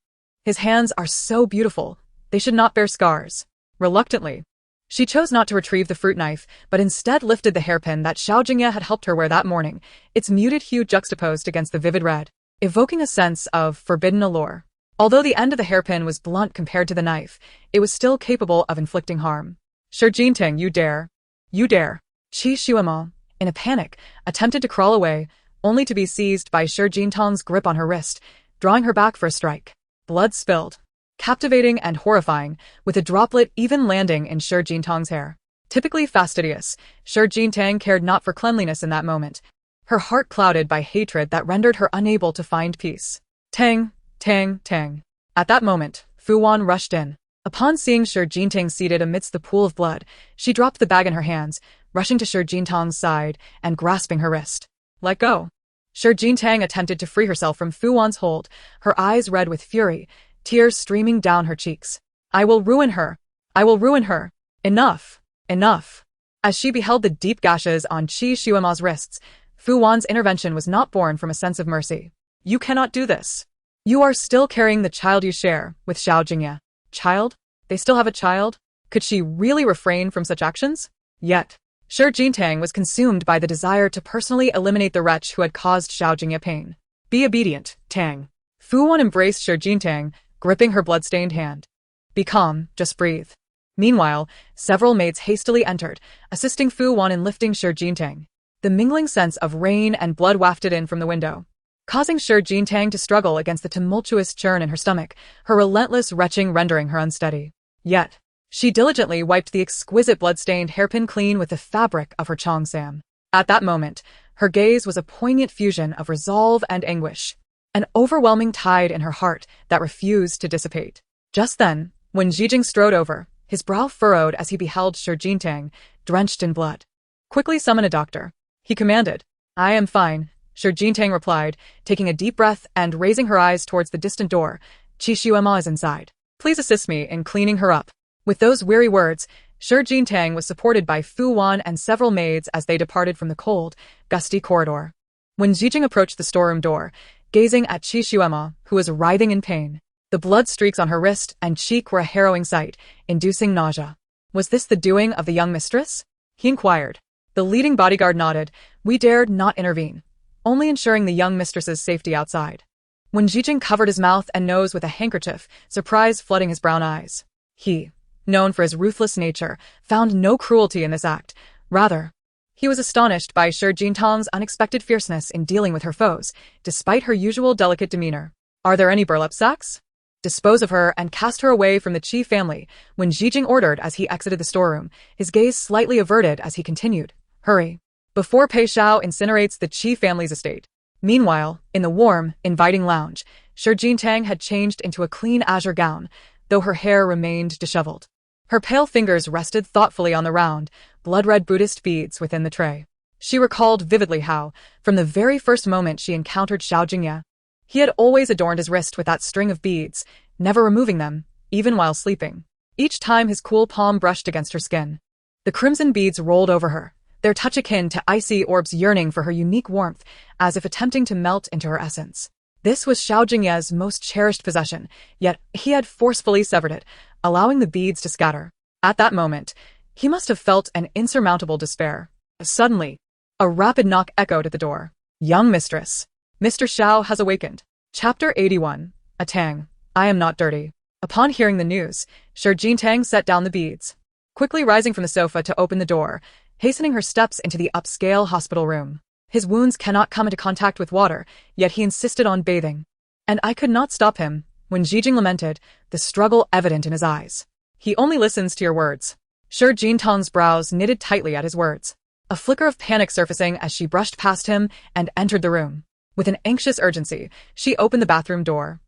"His hands are so beautiful. They should not bear scars." Reluctantly, she chose not to retrieve the fruit knife, but instead lifted the hairpin that Xiao Jingye had helped her wear that morning, its muted hue juxtaposed against the vivid red, evoking a sense of forbidden allure. Although the end of the hairpin was blunt compared to the knife, it was still capable of inflicting harm. "Xiao Jingye, you dare. You dare." Qi Xuema, in a panic, attempted to crawl away, only to be seized by Xiao Jingtang's grip on her wrist, drawing her back for a strike. Blood spilled. Captivating and horrifying, with a droplet even landing in Xiao Jingtang's hair. Typically fastidious, Xiao Jingtang cared not for cleanliness in that moment, her heart clouded by hatred that rendered her unable to find peace. Tang, tang, tang. At that moment, Fu Wan rushed in. Upon seeing Xiao Jingtang seated amidst the pool of blood, she dropped the bag in her hands, rushing to Xiao Jingtang's side and grasping her wrist. "Let go." Xiao Jingtang attempted to free herself from Fu Wan's hold, her eyes red with fury, tears streaming down her cheeks. "I will ruin her. I will ruin her. Enough. Enough." As she beheld the deep gashes on Qi Xuema's wrists, Fu Wan's intervention was not born from a sense of mercy. "You cannot do this. You are still carrying the child you share with Xiao Jingye." Child? They still have a child? Could she really refrain from such actions? Yet, Xiao Jingtang was consumed by the desire to personally eliminate the wretch who had caused Xiao Jingye pain. "Be obedient, Tang." Fu Wan embraced Xiao Jingtang, gripping her blood-stained hand. "Be calm, just breathe." Meanwhile, several maids hastily entered, assisting Fu Wan in lifting Xiao Jingtang. The mingling scents of rain and blood wafted in from the window, causing Xiao Jingtang to struggle against the tumultuous churn in her stomach, her relentless retching rendering her unsteady. Yet, she diligently wiped the exquisite blood-stained hairpin clean with the fabric of her cheongsam. At that moment, her gaze was a poignant fusion of resolve and anguish, an overwhelming tide in her heart that refused to dissipate. Just then, when Zhijing strode over, his brow furrowed as he beheld Xiao Jingtang, drenched in blood. "Quickly summon a doctor," he commanded. "I am fine," Xiao Jingtang replied, taking a deep breath and raising her eyes towards the distant door. "Qi Xuema is inside. Please assist me in cleaning her up." With those weary words, Xiao Jingtang was supported by Fu Wan and several maids as they departed from the cold, gusty corridor. When Zhijing approached the storeroom door, gazing at Qi Xuema, who was writhing in pain, the blood streaks on her wrist and cheek were a harrowing sight, inducing nausea. "Was this the doing of the young mistress?" he inquired. The leading bodyguard nodded. "We dared not intervene, only ensuring the young mistress's safety outside." When Zhijing covered his mouth and nose with a handkerchief, surprise flooding his brown eyes, he, known for his ruthless nature, found no cruelty in this act. Rather, he was astonished by Xiao Jingtang's unexpected fierceness in dealing with her foes, despite her usual delicate demeanor. "Are there any burlap sacks?" "Dispose of her and cast her away from the Qi family," when Zhijing ordered as he exited the storeroom, his gaze slightly averted as he continued. "Hurry, before Pei Xiao incinerates the Qi family's estate." Meanwhile, in the warm, inviting lounge, Xiao Jingtang had changed into a clean azure gown, though her hair remained disheveled. Her pale fingers rested thoughtfully on the round, blood-red Buddhist beads within the tray. She recalled vividly how, from the very first moment she encountered Xiao Jingye, he had always adorned his wrist with that string of beads, never removing them, even while sleeping. Each time his cool palm brushed against her skin, the crimson beads rolled over her, their touch akin to icy orbs yearning for her unique warmth, as if attempting to melt into her essence. This was Xiao Jingye's most cherished possession, yet he had forcefully severed it, allowing the beads to scatter. At that moment, he must have felt an insurmountable despair. Suddenly, a rapid knock echoed at the door. "Young mistress, Mr. Xiao has awakened." Chapter 81. A Tang. "I am not dirty." A Upon hearing the news, Xiao Jingye set down the beads, quickly rising from the sofa to open the door, hastening her steps into the upscale hospital room. His wounds cannot come into contact with water, yet he insisted on bathing. And I could not stop him, when Jijing lamented, the struggle evident in his eyes. He only listens to your words. Xiao Jingye's brows knitted tightly at his words, a flicker of panic surfacing as she brushed past him and entered the room. With an anxious urgency, she opened the bathroom door,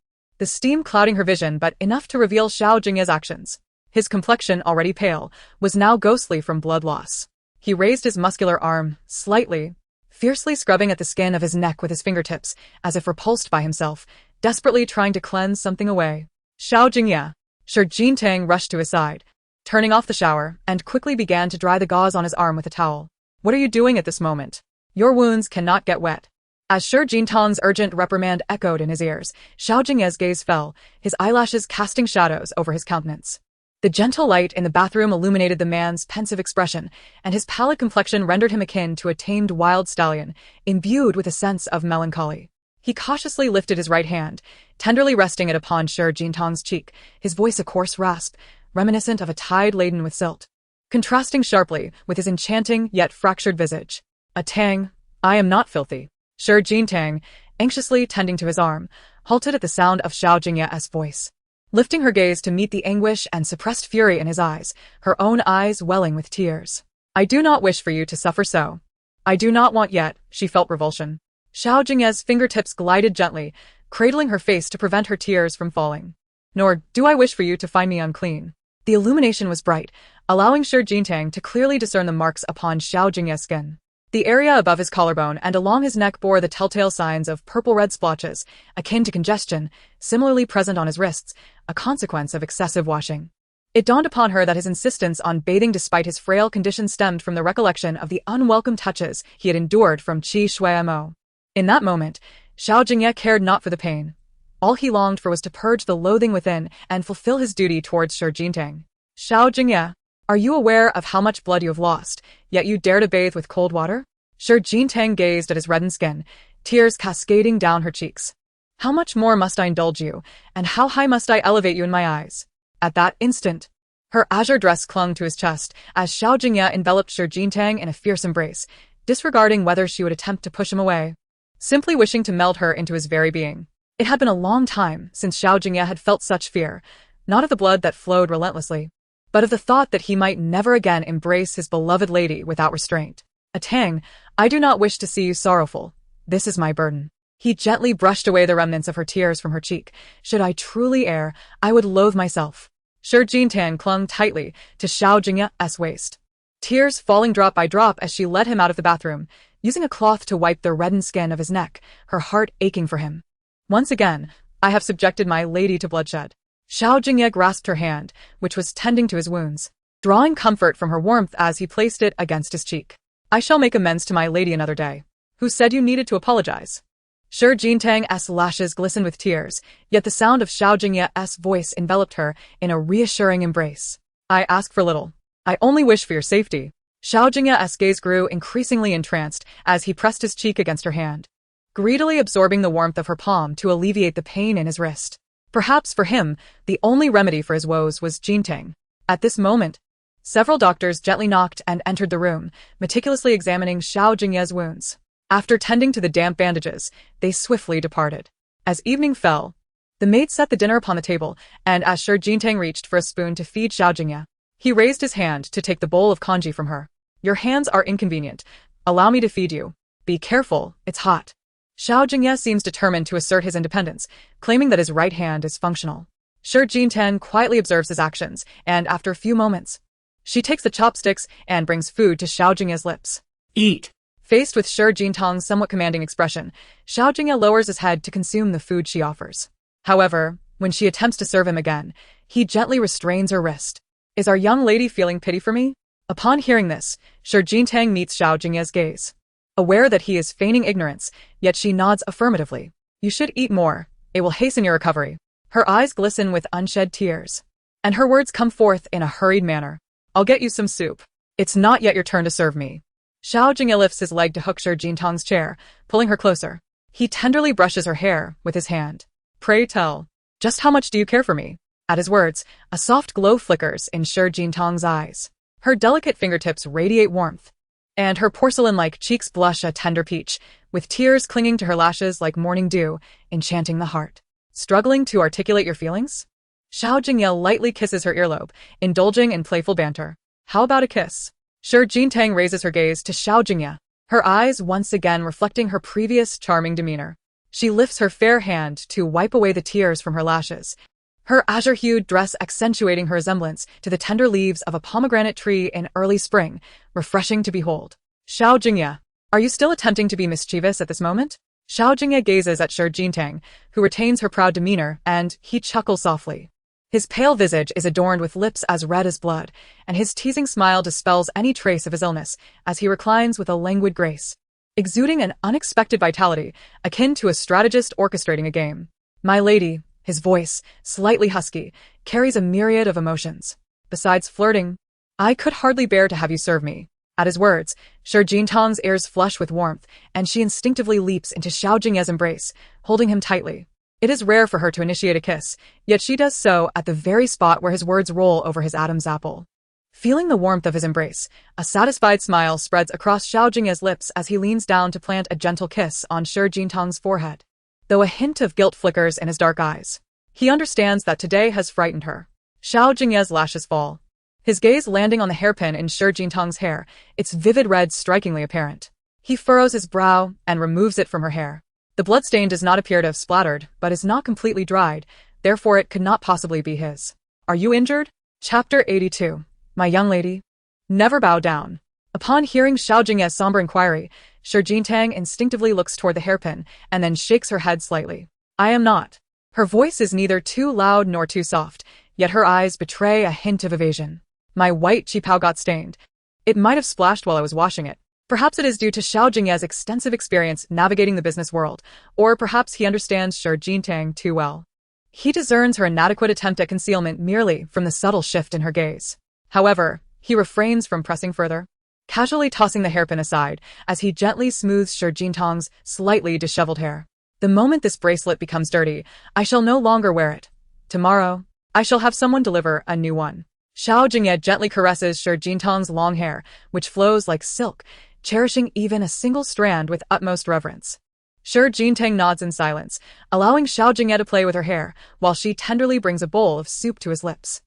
the steam clouding her vision but enough to reveal Xiao Jingye's actions. His complexion, already pale, was now ghostly from blood loss. He raised his muscular arm, slightly, fiercely scrubbing at the skin of his neck with his fingertips, as if repulsed by himself, desperately trying to cleanse something away. Xiao Jingye. Xiao Jingye rushed to his side, turning off the shower, and quickly began to dry the gauze on his arm with a towel. What are you doing at this moment? Your wounds cannot get wet. As Xiao Jingye's urgent reprimand echoed in his ears, Xiao Jingye's gaze fell, his eyelashes casting shadows over his countenance. The gentle light in the bathroom illuminated the man's pensive expression, and his pallid complexion rendered him akin to a tamed wild stallion, imbued with a sense of melancholy. He cautiously lifted his right hand, tenderly resting it upon Xiao Jingye's cheek, his voice a coarse rasp, reminiscent of a tide laden with silt, contrasting sharply with his enchanting yet fractured visage. A tang, I am not filthy. Xiao Jingye, anxiously tending to his arm, halted at the sound of Xiao Jingye's voice. Lifting her gaze to meet the anguish and suppressed fury in his eyes, her own eyes welling with tears. I do not wish for you to suffer so. I do not want yet, she felt revulsion. Xiao Jingye's fingertips glided gently, cradling her face to prevent her tears from falling. Nor do I wish for you to find me unclean. The illumination was bright, allowing Xiao Jingye to clearly discern the marks upon Xiao Jingye's skin. The area above his collarbone and along his neck bore the telltale signs of purple-red splotches, akin to congestion, similarly present on his wrists, a consequence of excessive washing. It dawned upon her that his insistence on bathing despite his frail condition stemmed from the recollection of the unwelcome touches he had endured from Qi Shuimo. In that moment, Xiao Jingye cared not for the pain. All he longed for was to purge the loathing within and fulfill his duty towards Xiao Jingye. Xiao Jingye, are you aware of how much blood you have lost, yet you dare to bathe with cold water? Xiao Jingye gazed at his reddened skin, tears cascading down her cheeks. How much more must I indulge you, and how high must I elevate you in my eyes? At that instant, her azure dress clung to his chest as Xiao Jingye enveloped Xiao Jingye in a fierce embrace, disregarding whether she would attempt to push him away, simply wishing to meld her into his very being. It had been a long time since Xiao Jingye had felt such fear, not of the blood that flowed relentlessly, but of the thought that he might never again embrace his beloved lady without restraint. A tang, I do not wish to see you sorrowful. This is my burden. He gently brushed away the remnants of her tears from her cheek. Should I truly err, I would loathe myself. Xiao Jingye clung tightly to Xiao Jingye's waist, tears falling drop by drop as she led him out of the bathroom, using a cloth to wipe the reddened skin of his neck, her heart aching for him. Once again, I have subjected my lady to bloodshed. Xiao Jingye grasped her hand, which was tending to his wounds, drawing comfort from her warmth as he placed it against his cheek. I shall make amends to my lady another day. Who said you needed to apologize? Xiao Jingye's lashes glistened with tears, yet the sound of Xiao Jingye's voice enveloped her in a reassuring embrace. I ask for little. I only wish for your safety. Xiao Jingye's gaze grew increasingly entranced as he pressed his cheek against her hand, greedily absorbing the warmth of her palm to alleviate the pain in his wrist. Perhaps for him, the only remedy for his woes was Jingye. At this moment, several doctors gently knocked and entered the room, meticulously examining Xiao Jingye's wounds. After tending to the damp bandages, they swiftly departed. As evening fell, the maid set the dinner upon the table, and as Xiao Jingye reached for a spoon to feed Xiao Jingye, he raised his hand to take the bowl of congee from her. Your hands are inconvenient. Allow me to feed you. Be careful, it's hot. Xiao Jingye seems determined to assert his independence, claiming that his right hand is functional. Xiao Jingye quietly observes his actions, and after a few moments, she takes the chopsticks and brings food to Xiao Jingye's lips. Eat. Faced with Xiao Jingye's somewhat commanding expression, Xiao Jingye lowers his head to consume the food she offers. However, when she attempts to serve him again, he gently restrains her wrist. Is our young lady feeling pity for me? Upon hearing this, Xiao Jingye meets Xiao Jingye's gaze. Aware that he is feigning ignorance, yet she nods affirmatively. You should eat more. It will hasten your recovery. Her eyes glisten with unshed tears, and her words come forth in a hurried manner. I'll get you some soup. It's not yet your turn to serve me. Xiao Jingye lifts his leg to hook Xiao Jingye's chair, pulling her closer. He tenderly brushes her hair with his hand. Pray tell, just how much do you care for me? At his words, a soft glow flickers in Xiao Jingye's eyes. Her delicate fingertips radiate warmth, and her porcelain-like cheeks blush a tender peach, with tears clinging to her lashes like morning dew, enchanting the heart. Struggling to articulate your feelings? Xiao Jingye lightly kisses her earlobe, indulging in playful banter. How about a kiss? Xiao Jingye raises her gaze to Xiao Jingye, her eyes once again reflecting her previous charming demeanor. She lifts her fair hand to wipe away the tears from her lashes, her azure-hued dress accentuating her resemblance to the tender leaves of a pomegranate tree in early spring, refreshing to behold. Xiao Jingye, are you still attempting to be mischievous at this moment? Xiao Jingye gazes at Xiao Jingye, who retains her proud demeanor, and he chuckles softly. His pale visage is adorned with lips as red as blood, and his teasing smile dispels any trace of his illness as he reclines with a languid grace, exuding an unexpected vitality akin to a strategist orchestrating a game. My lady, his voice, slightly husky, carries a myriad of emotions. Besides flirting, I could hardly bear to have you serve me. At his words, Xiao Jingye's ears flush with warmth, and she instinctively leaps into Xiao Jingye's embrace, holding him tightly. It is rare for her to initiate a kiss, yet she does so at the very spot where his words roll over his Adam's apple. Feeling the warmth of his embrace, a satisfied smile spreads across Xiao Jingye's lips as he leans down to plant a gentle kiss on Xiao Jingye's forehead. Though a hint of guilt flickers in his dark eyes, he understands that today has frightened her. Xiao Jingye's lashes fall, his gaze landing on the hairpin in Xiao Jingye's hair, its vivid red strikingly apparent. He furrows his brow and removes it from her hair. The bloodstain does not appear to have splattered, but is not completely dried, therefore it could not possibly be his. Are you injured? Chapter 82. My young lady. Never bow down. Upon hearing Xiao Jingye's somber inquiry, Xiao Jingye instinctively looks toward the hairpin and then shakes her head slightly. I am not. Her voice is neither too loud nor too soft, yet her eyes betray a hint of evasion. My white qipao got stained. It might have splashed while I was washing it. Perhaps it is due to Xiao Jingye's extensive experience navigating the business world, or perhaps he understands Xiao Jingye too well. He discerns her inadequate attempt at concealment merely from the subtle shift in her gaze. However, he refrains from pressing further, casually tossing the hairpin aside as he gently smooths Xiao Jingye's slightly disheveled hair. The moment this bracelet becomes dirty, I shall no longer wear it. Tomorrow, I shall have someone deliver a new one. Xiao Jingye gently caresses Xiao Jingye's long hair, which flows like silk, cherishing even a single strand with utmost reverence. Xiao Jingye nods in silence, allowing Xiao Jingye to play with her hair, while she tenderly brings a bowl of soup to his lips.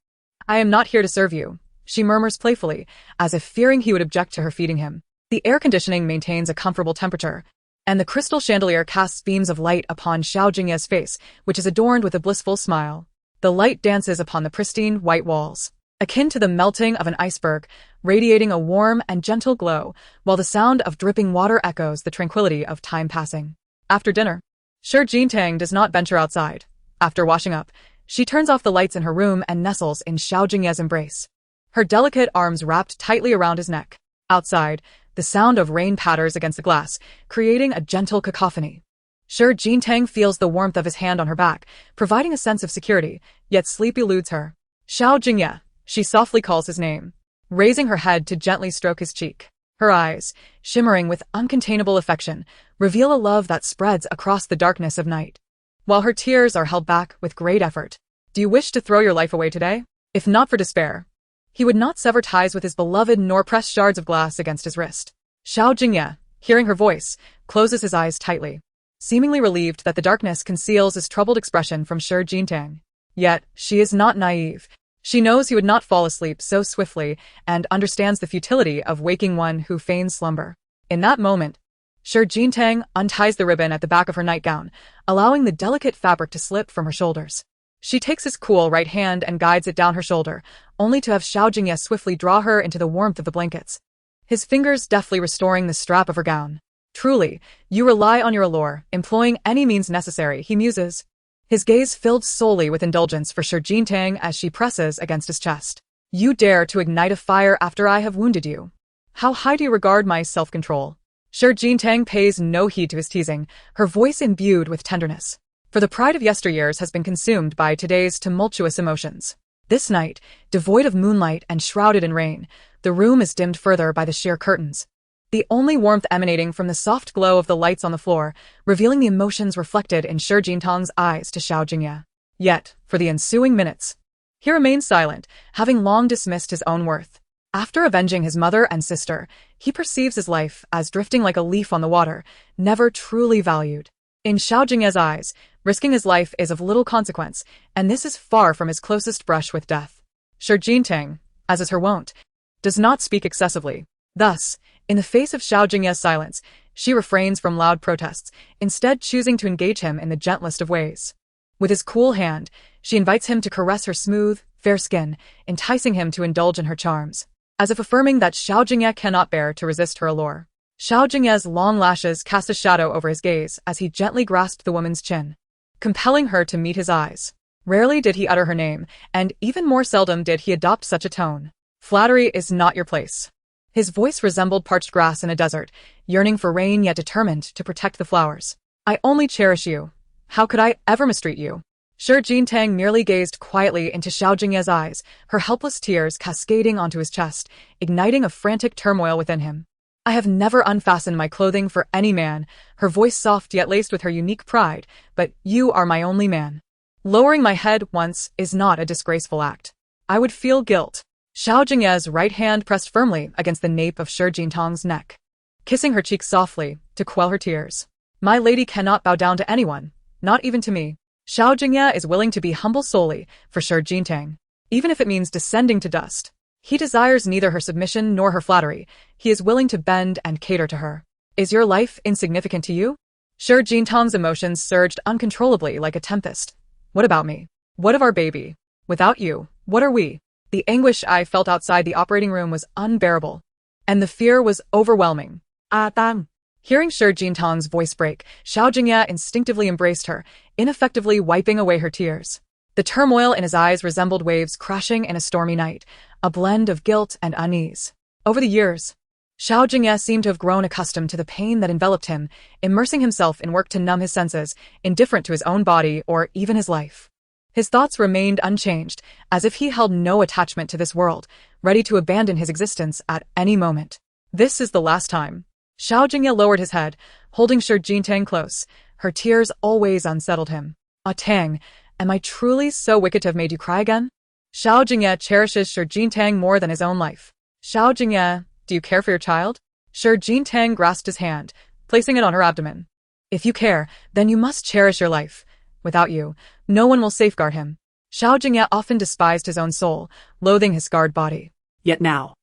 I am not here to serve you, she murmurs playfully, as if fearing he would object to her feeding him. The air conditioning maintains a comfortable temperature, and the crystal chandelier casts beams of light upon Xiao Jingye's face, which is adorned with a blissful smile. The light dances upon the pristine white walls, akin to the melting of an iceberg, radiating a warm and gentle glow, while the sound of dripping water echoes the tranquility of time passing. After dinner, Xiao Jingye does not venture outside. After washing up, she turns off the lights in her room and nestles in Xiao Jingye's embrace, her delicate arms wrapped tightly around his neck. Outside, the sound of rain patters against the glass, creating a gentle cacophony. Xiao Jingye feels the warmth of his hand on her back, providing a sense of security, yet sleep eludes her. Xiao Jingye, she softly calls his name, raising her head to gently stroke his cheek. Her eyes, shimmering with uncontainable affection, reveal a love that spreads across the darkness of night, while her tears are held back with great effort. Do you wish to throw your life away today? If not for despair, he would not sever ties with his beloved nor press shards of glass against his wrist. Xiao Jingye, hearing her voice, closes his eyes tightly, seemingly relieved that the darkness conceals his troubled expression from Xiao Jingye. Yet, she is not naive. She knows he would not fall asleep so swiftly and understands the futility of waking one who feigns slumber. In that moment, Xiao Jingye unties the ribbon at the back of her nightgown, allowing the delicate fabric to slip from her shoulders. She takes his cool right hand and guides it down her shoulder, only to have Xiao Jingye swiftly draw her into the warmth of the blankets, his fingers deftly restoring the strap of her gown. Truly, you rely on your allure, employing any means necessary, he muses, his gaze filled solely with indulgence for Xiao Jingye as she presses against his chest. You dare to ignite a fire after I have wounded you. How high do you regard my self-control? Xiao Jingye pays no heed to his teasing, her voice imbued with tenderness. For the pride of yesteryears has been consumed by today's tumultuous emotions. This night, devoid of moonlight and shrouded in rain, the room is dimmed further by the sheer curtains, the only warmth emanating from the soft glow of the lights on the floor, revealing the emotions reflected in Xiao Jingye's eyes to Xiao Jingye. Yet, for the ensuing minutes, He remained silent, having long dismissed his own worth. After avenging his mother and sister, he perceives his life as drifting like a leaf on the water, never truly valued. In Xiao Jingye's eyes, risking his life is of little consequence, and this is far from his closest brush with death. Shi Jingye, as is her wont, does not speak excessively. Thus, in the face of Xiao Jingye's silence, she refrains from loud protests, instead choosing to engage him in the gentlest of ways. With his cool hand, she invites him to caress her smooth, fair skin, enticing him to indulge in her charms, as if affirming that Xiao Jingye cannot bear to resist her allure. Xiao Jingye's long lashes cast a shadow over his gaze as he gently grasped the woman's chin, compelling her to meet his eyes. Rarely did he utter her name, and even more seldom did he adopt such a tone. Flattery is not your place. His voice resembled parched grass in a desert, yearning for rain yet determined to protect the flowers. I only cherish you. How could I ever mistreat you? Shi Jingye merely gazed quietly into Xiao Jingye's eyes, her helpless tears cascading onto his chest, igniting a frantic turmoil within him. I have never unfastened my clothing for any man, her voice soft yet laced with her unique pride, but you are my only man. Lowering my head once is not a disgraceful act. I would feel guilt. Xiao Jingye's right hand pressed firmly against the nape of Shi Jingtang's neck, kissing her cheek softly to quell her tears. My lady cannot bow down to anyone, not even to me. Xiao Jingye is willing to be humble solely for Shi Jingye, even if it means descending to dust. He desires neither her submission nor her flattery. He is willing to bend and cater to her. Is your life insignificant to you? Shi Jingtang's emotions surged uncontrollably like a tempest. What about me? What of our baby? Without you, what are we? The anguish I felt outside the operating room was unbearable, and the fear was overwhelming. Tang. Hearing Shi Jingtang's voice break, Xiao Jingye instinctively embraced her, ineffectively wiping away her tears. The turmoil in his eyes resembled waves crashing in a stormy night, a blend of guilt and unease. Over the years, Xiao Jingye seemed to have grown accustomed to the pain that enveloped him, immersing himself in work to numb his senses, indifferent to his own body or even his life. His thoughts remained unchanged, as if he held no attachment to this world, ready to abandon his existence at any moment. This is the last time. Xiao Jingye lowered his head, holding Shi Jingye close. Her tears always unsettled him. Tang, am I truly so wicked to have made you cry again? Xiao Jingye cherishes Shi Jingye more than his own life. Xiao Jingye, do you care for your child? Shi Jingye grasped his hand, placing it on her abdomen. If you care, then you must cherish your life. Without you, no one will safeguard him. Xiao Jingye often despised his own soul, loathing his scarred body. Yet now.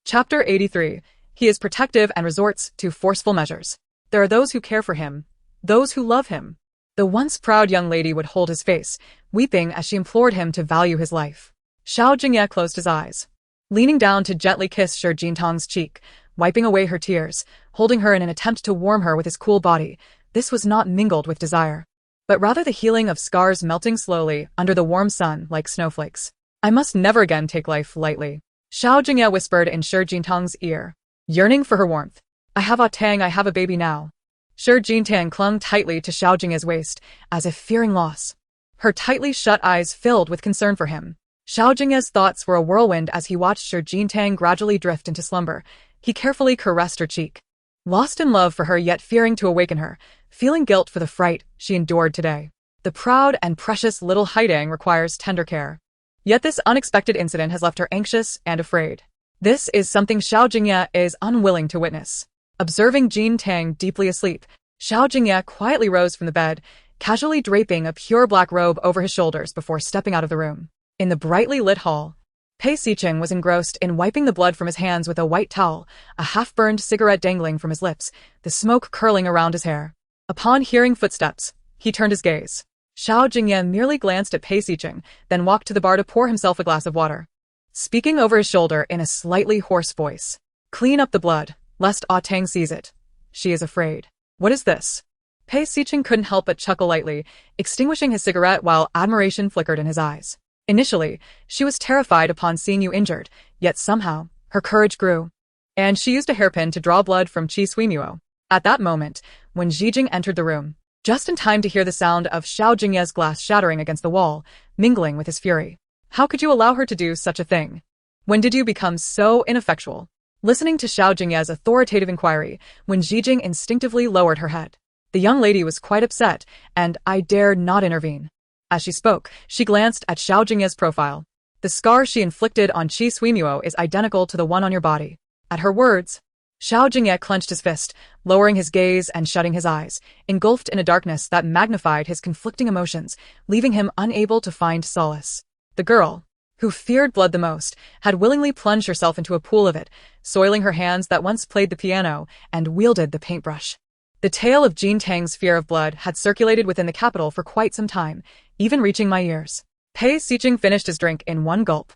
Chapter 83. He is protective and resorts to forceful measures. There are those who care for him, those who love him. The once proud young lady would hold his face, weeping as she implored him to value his life. Xiao Jingye closed his eyes, leaning down to gently kiss Shi Jingtang's cheek, wiping away her tears, holding her in an attempt to warm her with his cool body. This was not mingled with desire, but rather the healing of scars melting slowly under the warm sun like snowflakes. I must never again take life lightly, Xiao Jingye whispered in Shi Jingtang's ear, yearning for her warmth. I have Tang, I have a baby now. Shi Jingye clung tightly to Xiao Jingye's waist, as if fearing loss. Her tightly shut eyes filled with concern for him. Xiao Jingye's thoughts were a whirlwind as he watched Shi Jingye gradually drift into slumber. He carefully caressed her cheek, lost in love for her yet fearing to awaken her, feeling guilt for the fright she endured today. The proud and precious little Haidang requires tender care. Yet this unexpected incident has left her anxious and afraid. This is something Xiao Jingye is unwilling to witness. Observing Jingye deeply asleep, Xiao Jingye quietly rose from the bed, casually draping a pure black robe over his shoulders before stepping out of the room. In the brightly lit hall, Pei Xiqing was engrossed in wiping the blood from his hands with a white towel, a half-burned cigarette dangling from his lips, the smoke curling around his hair. Upon hearing footsteps, he turned his gaze. Xiao Jingye merely glanced at Pei Xiqing, then walked to the bar to pour himself a glass of water, speaking over his shoulder in a slightly hoarse voice. Clean up the blood, lest Tang sees it. She is afraid. What is this? Pei Xiqing couldn't help but chuckle lightly, extinguishing his cigarette while admiration flickered in his eyes. Initially, she was terrified upon seeing you injured, yet somehow, her courage grew. And she used a hairpin to draw blood from Qi Suimuo. At that moment, when Jijing entered the room, just in time to hear the sound of Xiao Jingye's glass shattering against the wall, mingling with his fury. How could you allow her to do such a thing? When did you become so ineffectual? Listening to Xiao Jingye's authoritative inquiry, when Jijing instinctively lowered her head. The young lady was quite upset, and I dared not intervene. As she spoke, she glanced at Xiao Jingye's profile. The scar she inflicted on Qi Suimuo is identical to the one on your body. At her words, Xiao Jingye clenched his fist, lowering his gaze and shutting his eyes, engulfed in a darkness that magnified his conflicting emotions, leaving him unable to find solace. The girl, who feared blood the most, had willingly plunged herself into a pool of it, soiling her hands that once played the piano and wielded the paintbrush. The tale of Jean Tang's fear of blood had circulated within the capital for quite some time, even reaching my ears. Pei Xiqing finished his drink in one gulp,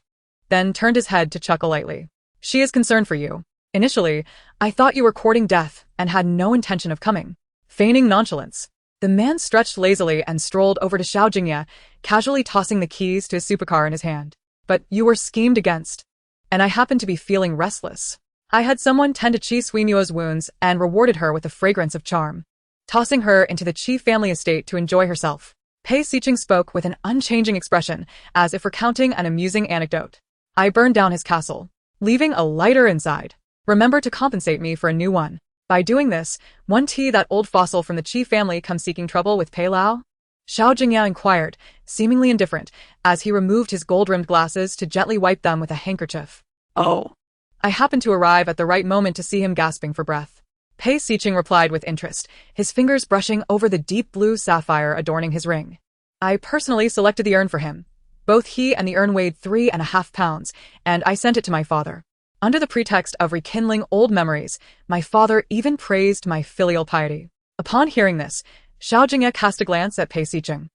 then turned his head to chuckle lightly. She is concerned for you. Initially, I thought you were courting death and had no intention of coming. Feigning nonchalance, the man stretched lazily and strolled over to Xiao Jingye, casually tossing the keys to his supercar in his hand. But you were schemed against, and I happened to be feeling restless. I had someone tend to Qi Suimuo's wounds and rewarded her with the fragrance of charm, tossing her into the Qi family estate to enjoy herself. Pei Xiqing spoke with an unchanging expression, as if recounting an amusing anecdote. I burned down his castle, leaving a lighter inside. Remember to compensate me for a new one. By doing this, won't that old fossil from the Qi family come seeking trouble with Pei Lao? Xiao Jingye inquired, seemingly indifferent, as he removed his gold-rimmed glasses to gently wipe them with a handkerchief. Oh. I happened to arrive at the right moment to see him gasping for breath. Pei Xiqing replied with interest, his fingers brushing over the deep blue sapphire adorning his ring. I personally selected the urn for him. Both he and the urn weighed 3.5 pounds, and I sent it to my father. Under the pretext of rekindling old memories, my father even praised my filial piety. Upon hearing this, Xiao Jingye cast a glance at Pei Xiqing,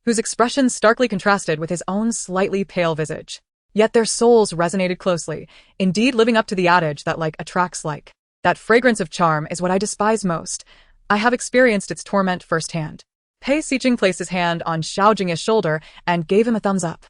whose expression starkly contrasted with his own slightly pale visage. Yet their souls resonated closely, indeed living up to the adage that like attracts like. That fragrance of charm is what I despise most. I have experienced its torment firsthand. Pei Xiqing placed his hand on Xiao Jingye's shoulder and gave him a thumbs up.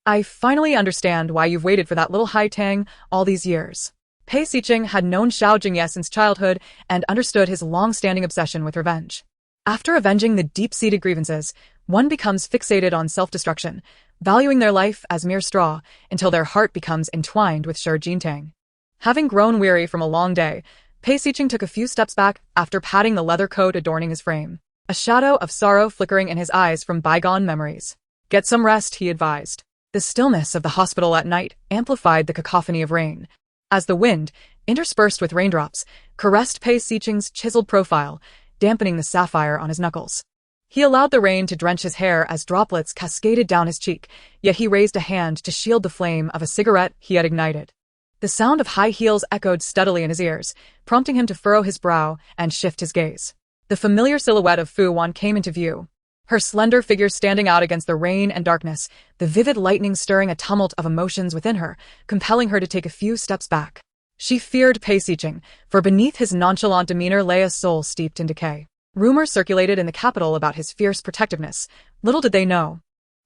I finally understand why you've waited for that little Hai Tang all these years. Pei Xiqing had known Xiao Jingye since childhood and understood his long-standing obsession with revenge. After avenging the deep-seated grievances, one becomes fixated on self-destruction, valuing their life as mere straw until their heart becomes entwined with Shi Jintang. Having grown weary from a long day, Pei Xiqing took a few steps back after patting the leather coat adorning his frame, a shadow of sorrow flickering in his eyes from bygone memories. Get some rest, he advised. The stillness of the hospital at night amplified the cacophony of rain, as the wind, interspersed with raindrops, caressed Pei Xiqing's chiseled profile, dampening the sapphire on his knuckles. He allowed the rain to drench his hair as droplets cascaded down his cheek, yet he raised a hand to shield the flame of a cigarette he had ignited. The sound of high heels echoed steadily in his ears, prompting him to furrow his brow and shift his gaze. The familiar silhouette of Fu Wan came into view, her slender figure standing out against the rain and darkness, the vivid lightning stirring a tumult of emotions within her, compelling her to take a few steps back. She feared Pei Xiqing, for beneath his nonchalant demeanor lay a soul steeped in decay. Rumors circulated in the capital about his fierce protectiveness. Little did they know,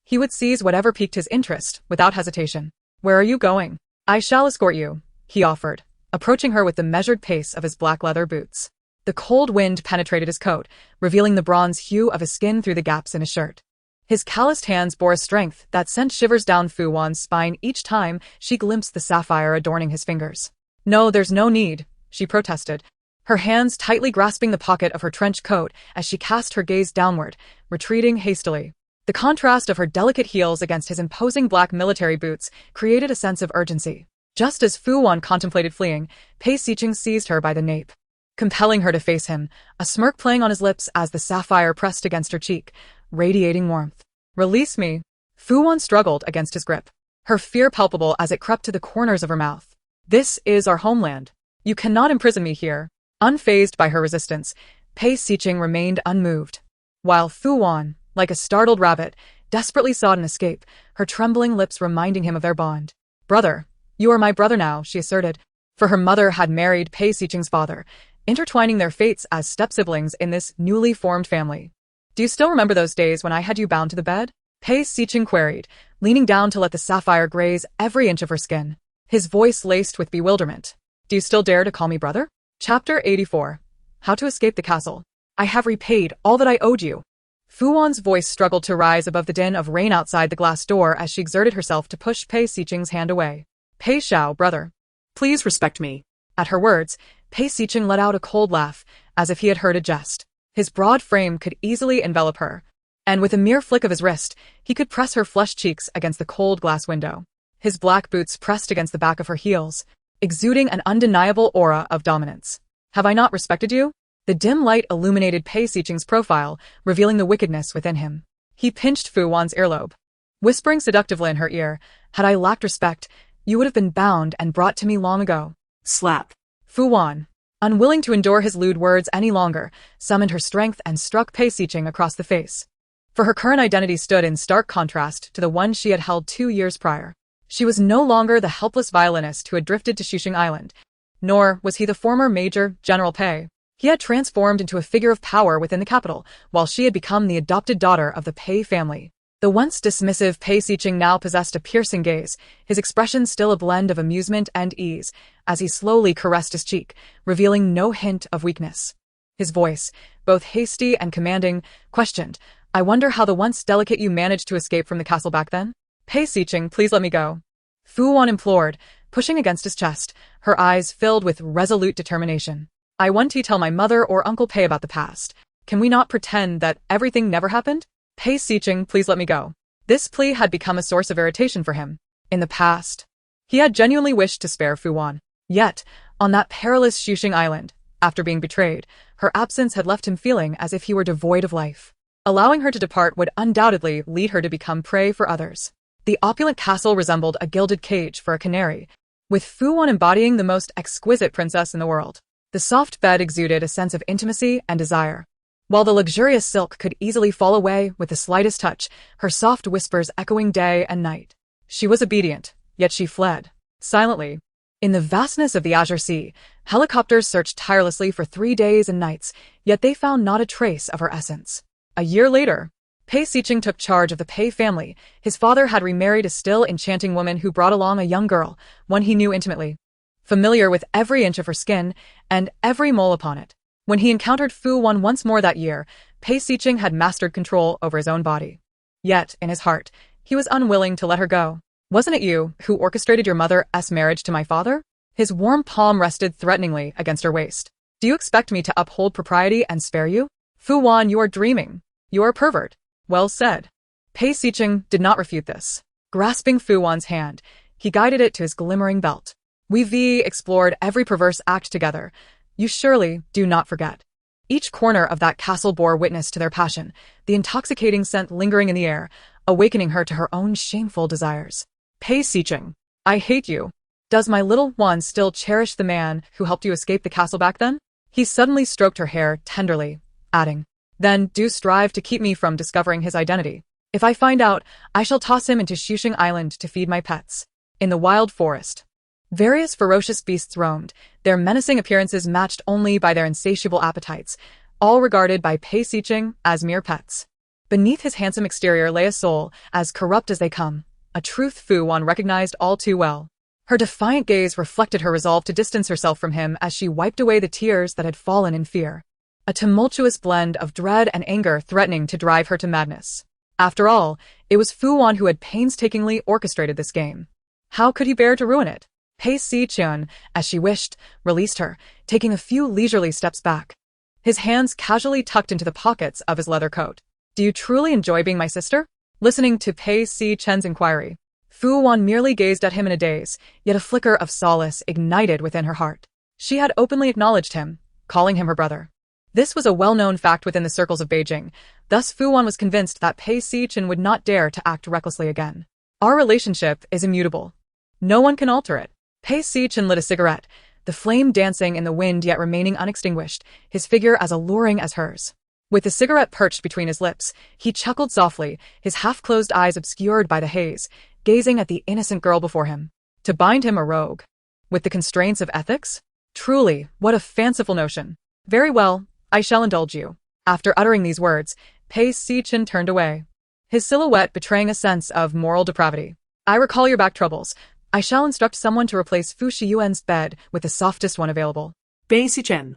he would seize whatever piqued his interest, without hesitation. Where are you going? I shall escort you, he offered, approaching her with the measured pace of his black leather boots. The cold wind penetrated his coat, revealing the bronze hue of his skin through the gaps in his shirt. His calloused hands bore a strength that sent shivers down Fu Wan's spine each time she glimpsed the sapphire adorning his fingers. No, there's no need, she protested, her hands tightly grasping the pocket of her trench coat as she cast her gaze downward, retreating hastily. The contrast of her delicate heels against his imposing black military boots created a sense of urgency. Just as Fu Wan contemplated fleeing, Pei Xiqing seized her by the nape, compelling her to face him, a smirk playing on his lips as the sapphire pressed against her cheek, radiating warmth. Release me. Fu Wan struggled against his grip, her fear palpable as it crept to the corners of her mouth. This is our homeland. You cannot imprison me here. Unfazed by her resistance, Pei Xiqing remained unmoved, while Fu Wan, like a startled rabbit, desperately sought an escape, her trembling lips reminding him of their bond. Brother, you are my brother now, she asserted, for her mother had married Pei Xiqing's father, intertwining their fates as step-siblings in this newly formed family. Do you still remember those days when I had you bound to the bed? Pei Xiqing queried, leaning down to let the sapphire graze every inch of her skin, his voice laced with bewilderment. Do you still dare to call me brother? Chapter 84. How to Escape the Castle. I have repaid all that I owed you. Fu Wan's voice struggled to rise above the din of rain outside the glass door as she exerted herself to push Pei Xiqing's hand away. Pei Xiao, brother. Please respect me. At her words, Pei Xiqing let out a cold laugh, as if he had heard a jest. His broad frame could easily envelop her, and with a mere flick of his wrist, he could press her flushed cheeks against the cold glass window. his black boots pressed against the back of her heels, exuding an undeniable aura of dominance. Have I not respected you? The dim light illuminated Pei Xiqing's profile, revealing the wickedness within him. He pinched Fu Wan's earlobe, whispering seductively in her ear, had I lacked respect, you would have been bound and brought to me long ago. Slap. Fu Wan, unwilling to endure his lewd words any longer, summoned her strength and struck Pei Xiqing across the face. For her current identity stood in stark contrast to the one she had held 2 years prior. She was no longer the helpless violinist who had drifted to Xuxing Island, nor was he the former Major General Pei. He had transformed into a figure of power within the capital, while she had become the adopted daughter of the Pei family. The once dismissive Pei Xiqing now possessed a piercing gaze, his expression still a blend of amusement and ease, as he slowly caressed his cheek, revealing no hint of weakness. His voice, both hasty and commanding, questioned, I wonder how the once delicate you managed to escape from the castle back then? Pei Xiqing, please let me go. Fu Wan implored, pushing against his chest, her eyes filled with resolute determination. I want to tell my mother or Uncle Pei about the past. Can we not pretend that everything never happened? Pei Xiqing, please let me go. This plea had become a source of irritation for him. In the past, he had genuinely wished to spare Fu Wan. Yet, on that perilous Xuxing Island, after being betrayed, her absence had left him feeling as if he were devoid of life. Allowing her to depart would undoubtedly lead her to become prey for others. The opulent castle resembled a gilded cage for a canary, with Fu Wan embodying the most exquisite princess in the world. The soft bed exuded a sense of intimacy and desire. While the luxurious silk could easily fall away with the slightest touch, her soft whispers echoing day and night. She was obedient, yet she fled, silently. In the vastness of the Azure Sea, helicopters searched tirelessly for 3 days and nights, yet they found not a trace of her essence. A year later, Pei Xiqing took charge of the Pei family. His father had remarried a still enchanting woman who brought along a young girl, one he knew intimately, familiar with every inch of her skin and every mole upon it. When he encountered Fu Wan once more that year, Pei Xiqing had mastered control over his own body. Yet, in his heart, he was unwilling to let her go. Wasn't it you who orchestrated your mother's marriage to my father? His warm palm rested threateningly against her waist. Do you expect me to uphold propriety and spare you? Fu Wan, you are dreaming. You are a pervert. Well said. Pei Xiqing did not refute this. Grasping Fu Wan's hand, he guided it to his glimmering belt. We've explored every perverse act together. You surely do not forget. Each corner of that castle bore witness to their passion, the intoxicating scent lingering in the air, awakening her to her own shameful desires. Pei Xiqing, I hate you. Does my little one still cherish the man who helped you escape the castle back then? He suddenly stroked her hair tenderly, adding, Then do strive to keep me from discovering his identity. If I find out, I shall toss him into Xuxing Island to feed my pets. In the wild forest, various ferocious beasts roamed, their menacing appearances matched only by their insatiable appetites, all regarded by Pei Xiqing as mere pets. Beneath his handsome exterior lay a soul, as corrupt as they come, a truth Fu Wan recognized all too well. Her defiant gaze reflected her resolve to distance herself from him as she wiped away the tears that had fallen in fear. A tumultuous blend of dread and anger threatening to drive her to madness. After all, it was Fu Wan who had painstakingly orchestrated this game. How could he bear to ruin it? Pei Xiqing, as she wished, released her, taking a few leisurely steps back. His hands casually tucked into the pockets of his leather coat. Do you truly enjoy being my sister? Listening to Pei Xiqing's inquiry, Fu Wan merely gazed at him in a daze, yet a flicker of solace ignited within her heart. She had openly acknowledged him, calling him her brother. This was a well-known fact within the circles of Beijing, thus Fu Wan was convinced that Pei Xiqing would not dare to act recklessly again. Our relationship is immutable. No one can alter it. Pei Xiqing lit a cigarette, the flame dancing in the wind yet remaining unextinguished, his figure as alluring as hers. With the cigarette perched between his lips, he chuckled softly, his half-closed eyes obscured by the haze, gazing at the innocent girl before him. To bind him a rogue? With the constraints of ethics? Truly, what a fanciful notion. Very well, I shall indulge you. After uttering these words, Pei Xiqing turned away, his silhouette betraying a sense of moral depravity. I recall your back troubles. I shall instruct someone to replace Fu Shiyuan's bed with the softest one available. Pei Xiqing.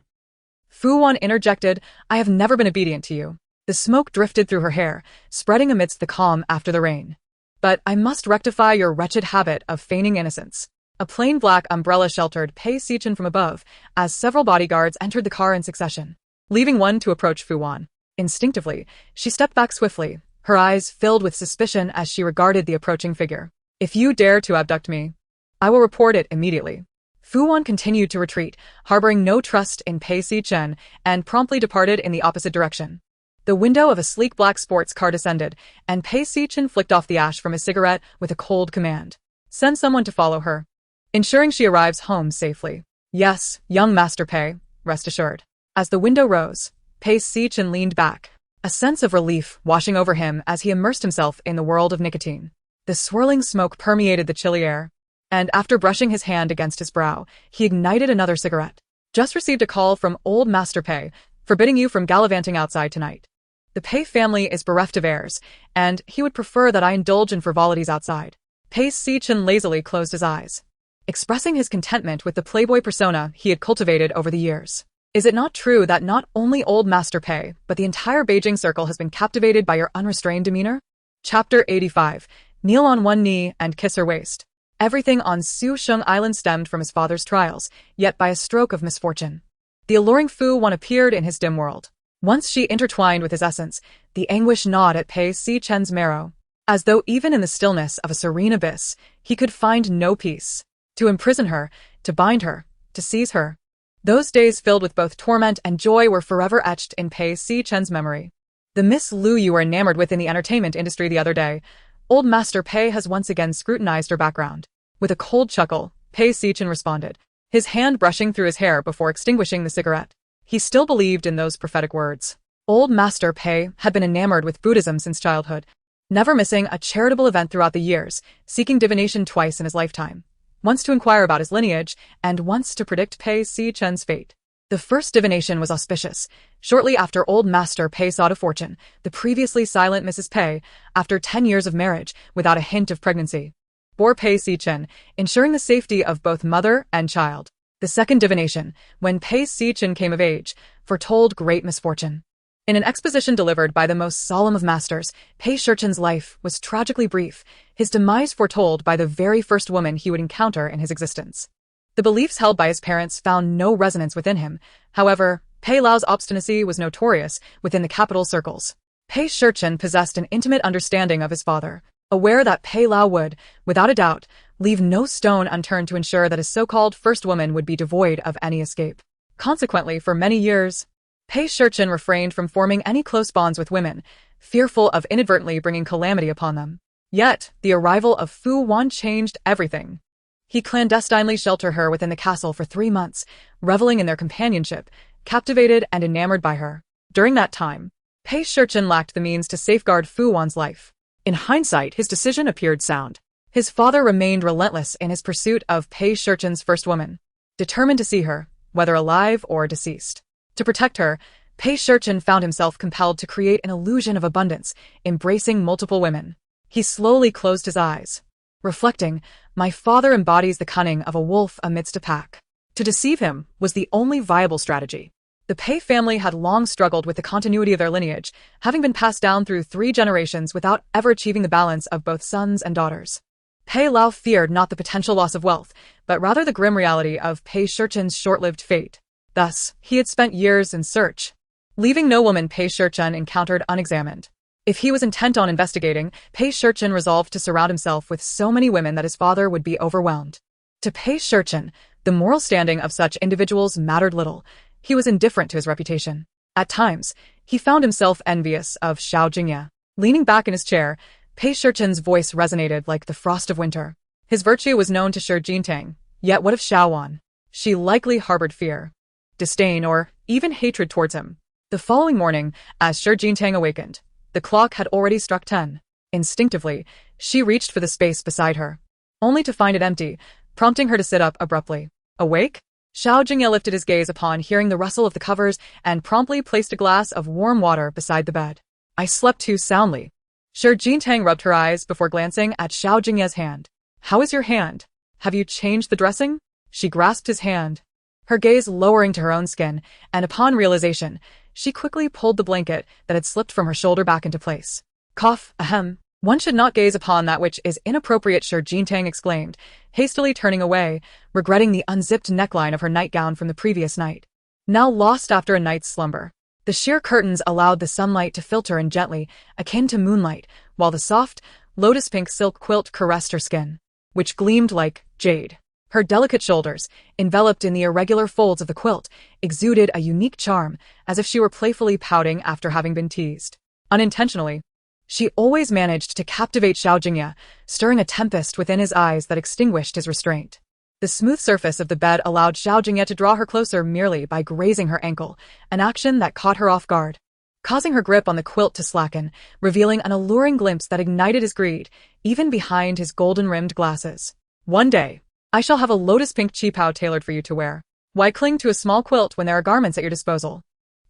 Fu Wan interjected, I have never been obedient to you. The smoke drifted through her hair, spreading amidst the calm after the rain. But I must rectify your wretched habit of feigning innocence. A plain black umbrella sheltered Pei Xiqing from above, as several bodyguards entered the car in succession, leaving one to approach Fu Wan. Instinctively, she stepped back swiftly, her eyes filled with suspicion as she regarded the approaching figure. If you dare to abduct me, I will report it immediately. Fu Wan continued to retreat, harboring no trust in Pei Si-chen, and promptly departed in the opposite direction. The window of a sleek black sports car descended, and Pei Si-chen flicked off the ash from his cigarette with a cold command. Send someone to follow her, ensuring she arrives home safely. Yes, young Master Pei, rest assured. As the window rose, Pei Si-chen leaned back, a sense of relief washing over him as he immersed himself in the world of nicotine. The swirling smoke permeated the chilly air, and after brushing his hand against his brow, he ignited another cigarette. Just received a call from old Master Pei, forbidding you from gallivanting outside tonight. The Pei family is bereft of heirs, and he would prefer that I indulge in frivolities outside. Pei Si-chen lazily closed his eyes, expressing his contentment with the playboy persona he had cultivated over the years. Is it not true that not only old Master Pei, but the entire Beijing circle has been captivated by your unrestrained demeanor? Chapter 85. Kneel on one knee and kiss her waist. Everything on Su Sheng Island stemmed from his father's trials, yet by a stroke of misfortune. The alluring Fu Wan appeared in his dim world. Once she intertwined with his essence, the anguish gnawed at Pei Si-chen's marrow, as though even in the stillness of a serene abyss, he could find no peace. To imprison her, to bind her, to seize her. Those days filled with both torment and joy were forever etched in Pei Si-chen's memory. The Miss Lu you were enamored with in the entertainment industry the other day, old Master Pei has once again scrutinized her background. With a cold chuckle, Pei Si-chen responded, his hand brushing through his hair before extinguishing the cigarette. He still believed in those prophetic words. Old Master Pei had been enamored with Buddhism since childhood, never missing a charitable event throughout the years, seeking divination twice in his lifetime. Once to inquire about his lineage, and once to predict Pei Si-chen's fate. The first divination was auspicious. Shortly after old Master Pei sought a fortune, the previously silent Mrs. Pei, after 10 years of marriage, without a hint of pregnancy, bore Pei Si-chen, ensuring the safety of both mother and child. The second divination, when Pei Si-chen came of age, foretold great misfortune. In an exposition delivered by the most solemn of masters, Pei Si-chen's life was tragically brief, his demise foretold by the very first woman he would encounter in his existence. The beliefs held by his parents found no resonance within him. However, Pei Lao's obstinacy was notorious within the capital circles. Pei Si-chen possessed an intimate understanding of his father, aware that Pei Lao would, without a doubt, leave no stone unturned to ensure that his so-called first woman would be devoid of any escape. Consequently, for many years, Pei Si-chen refrained from forming any close bonds with women, fearful of inadvertently bringing calamity upon them. Yet, the arrival of Fu Wan changed everything. He clandestinely sheltered her within the castle for 3 months, reveling in their companionship, captivated and enamored by her. During that time, Pei Si-chen lacked the means to safeguard Fu Wan's life. In hindsight, his decision appeared sound. His father remained relentless in his pursuit of Pei Si-chen's first woman, determined to see her, whether alive or deceased. To protect her, Pei Si-chen found himself compelled to create an illusion of abundance, embracing multiple women. He slowly closed his eyes, reflecting, my father embodies the cunning of a wolf amidst a pack. To deceive him was the only viable strategy. The Pei family had long struggled with the continuity of their lineage, having been passed down through 3 generations without ever achieving the balance of both sons and daughters. Pei Lao feared not the potential loss of wealth, but rather the grim reality of Pei Si-chen's short-lived fate. Thus, he had spent years in search, leaving no woman Pei Si-chen encountered unexamined. If he was intent on investigating, Pei Si-chen resolved to surround himself with so many women that his father would be overwhelmed. To Pei Si-chen, the moral standing of such individuals mattered little. He was indifferent to his reputation. At times, he found himself envious of Xiao Jingye. Leaning back in his chair, Pei Si-chen's voice resonated like the frost of winter. His virtue was known to Xiao Jingye, yet what of Xiao Wan? She likely harbored fear, disdain, or even hatred towards him. The following morning, as Xiao Jingye awakened, the clock had already struck 10. Instinctively, she reached for the space beside her, only to find it empty, prompting her to sit up abruptly. Awake? Xiao Jingye lifted his gaze upon hearing the rustle of the covers and promptly placed a glass of warm water beside the bed. I slept too soundly. Xiao Jingye rubbed her eyes before glancing at Xiao Jingye's hand. How is your hand? Have you changed the dressing? She grasped his hand, her gaze lowering to her own skin, and upon realization, she quickly pulled the blanket that had slipped from her shoulder back into place. Cough, ahem. One should not gaze upon that which is inappropriate, Xiao Jingye exclaimed, hastily turning away, regretting the unzipped neckline of her nightgown from the previous night. Now lost after a night's slumber. The sheer curtains allowed the sunlight to filter in gently, akin to moonlight, while the soft, Lotus pink silk quilt caressed her skin, which gleamed like jade. Her delicate shoulders, enveloped in the irregular folds of the quilt, exuded a unique charm, as if she were playfully pouting after having been teased. Unintentionally, she always managed to captivate Xiao Jingye, stirring a tempest within his eyes that extinguished his restraint. The smooth surface of the bed allowed Xiao Jingye to draw her closer merely by grazing her ankle, an action that caught her off guard, causing her grip on the quilt to slacken, revealing an alluring glimpse that ignited his greed, even behind his golden-rimmed glasses. One day, I shall have a lotus pink qipao tailored for you to wear. Why cling to a small quilt when there are garments at your disposal?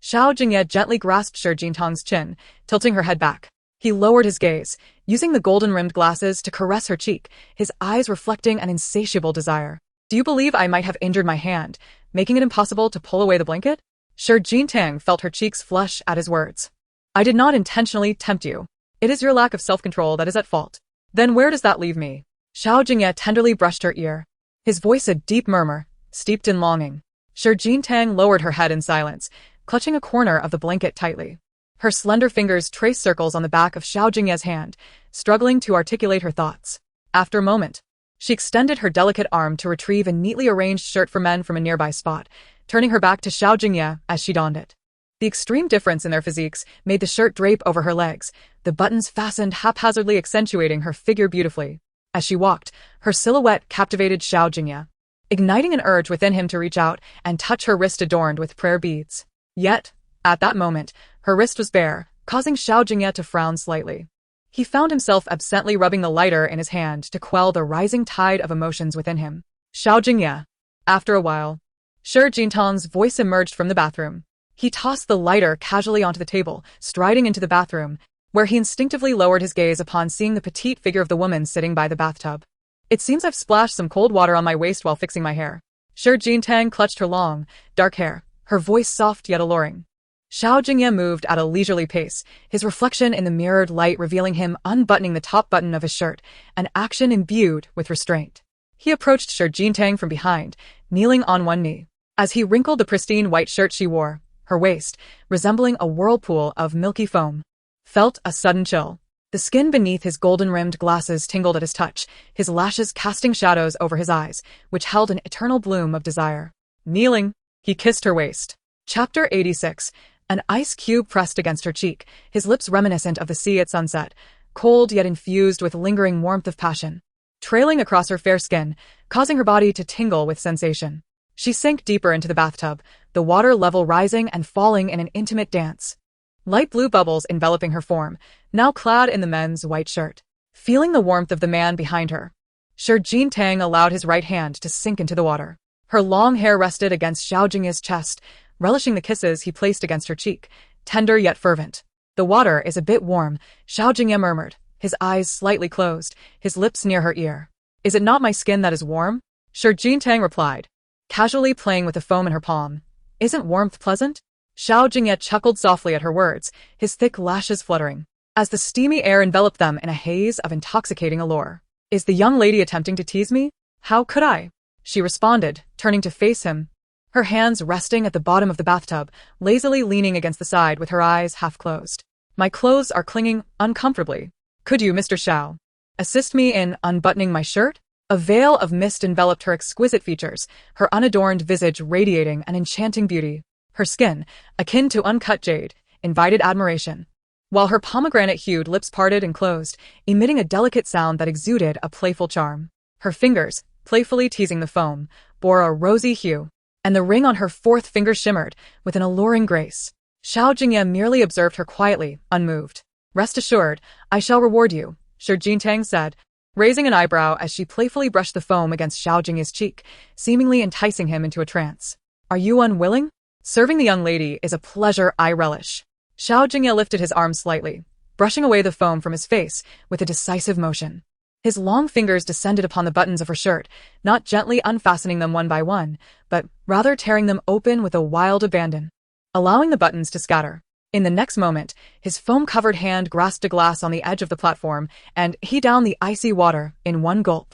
Xiao Jingye gently grasped Shi Jintang's chin, tilting her head back. He lowered his gaze, using the golden-rimmed glasses to caress her cheek, his eyes reflecting an insatiable desire. Do you believe I might have injured my hand, making it impossible to pull away the blanket? Shi Jintang felt her cheeks flush at his words. I did not intentionally tempt you. It is your lack of self-control that is at fault. Then where does that leave me? Xiao Jingye tenderly brushed her ear, his voice a deep murmur, steeped in longing. Shi Jintang lowered her head in silence, clutching a corner of the blanket tightly. Her slender fingers traced circles on the back of Xiao Jingye's hand, struggling to articulate her thoughts. After a moment, she extended her delicate arm to retrieve a neatly arranged shirt for men from a nearby spot, turning her back to Xiao Jingye as she donned it. The extreme difference in their physiques made the shirt drape over her legs, the buttons fastened haphazardly accentuating her figure beautifully. As she walked, her silhouette captivated Xiao Jingye, igniting an urge within him to reach out and touch her wrist adorned with prayer beads. Yet, at that moment, her wrist was bare, causing Xiao Jingye to frown slightly. He found himself absently rubbing the lighter in his hand to quell the rising tide of emotions within him. Xiao Jingye. After a while, Shi Jintang's voice emerged from the bathroom. He tossed the lighter casually onto the table, striding into the bathroom, where he instinctively lowered his gaze upon seeing the petite figure of the woman sitting by the bathtub. It seems I've splashed some cold water on my waist while fixing my hair. Shi Jintang clutched her long, dark hair, her voice soft yet alluring. Xiao Jingye moved at a leisurely pace, his reflection in the mirrored light revealing him unbuttoning the top button of his shirt, an action imbued with restraint. He approached Shi Jintang from behind, kneeling on one knee. As he wrinkled the pristine white shirt she wore, her waist, resembling a whirlpool of milky foam, felt a sudden chill. The skin beneath his golden-rimmed glasses tingled at his touch, his lashes casting shadows over his eyes, which held an eternal bloom of desire. Kneeling, he kissed her waist. Chapter 86. An ice cube pressed against her cheek, his lips reminiscent of the sea at sunset, cold yet infused with lingering warmth of passion, trailing across her fair skin, causing her body to tingle with sensation. She sank deeper into the bathtub, the water level rising and falling in an intimate dance. Light blue bubbles enveloping her form, now clad in the men's white shirt. Feeling the warmth of the man behind her, Shi Jintang allowed his right hand to sink into the water. Her long hair rested against Xiao Jingye's chest, relishing the kisses he placed against her cheek, tender yet fervent. The water is a bit warm, Xiao Jingye murmured, his eyes slightly closed, his lips near her ear. Is it not my skin that is warm? Shi Jintang replied, casually playing with the foam in her palm. Isn't warmth pleasant? Xiao Jingye chuckled softly at her words, his thick lashes fluttering, as the steamy air enveloped them in a haze of intoxicating allure. Is the young lady attempting to tease me? How could I? She responded, turning to face him, her hands resting at the bottom of the bathtub, lazily leaning against the side with her eyes half closed. My clothes are clinging uncomfortably. Could you, Mr. Xiao, assist me in unbuttoning my shirt? A veil of mist enveloped her exquisite features, her unadorned visage radiating an enchanting beauty. Her skin, akin to uncut jade, invited admiration, while her pomegranate-hued lips parted and closed, emitting a delicate sound that exuded a playful charm. Her fingers, playfully teasing the foam, bore a rosy hue, and the ring on her fourth finger shimmered with an alluring grace. Xiao Jingye merely observed her quietly, unmoved. Rest assured, I shall reward you, Shi Jintang said, raising an eyebrow as she playfully brushed the foam against Xiao Jingye's cheek, seemingly enticing him into a trance. Are you unwilling? Serving the young lady is a pleasure I relish. Xiao Jingye lifted his arm slightly, brushing away the foam from his face with a decisive motion. His long fingers descended upon the buttons of her shirt, not gently unfastening them one by one, but rather tearing them open with a wild abandon, allowing the buttons to scatter. In the next moment, his foam-covered hand grasped a glass on the edge of the platform, and he downed the icy water in one gulp.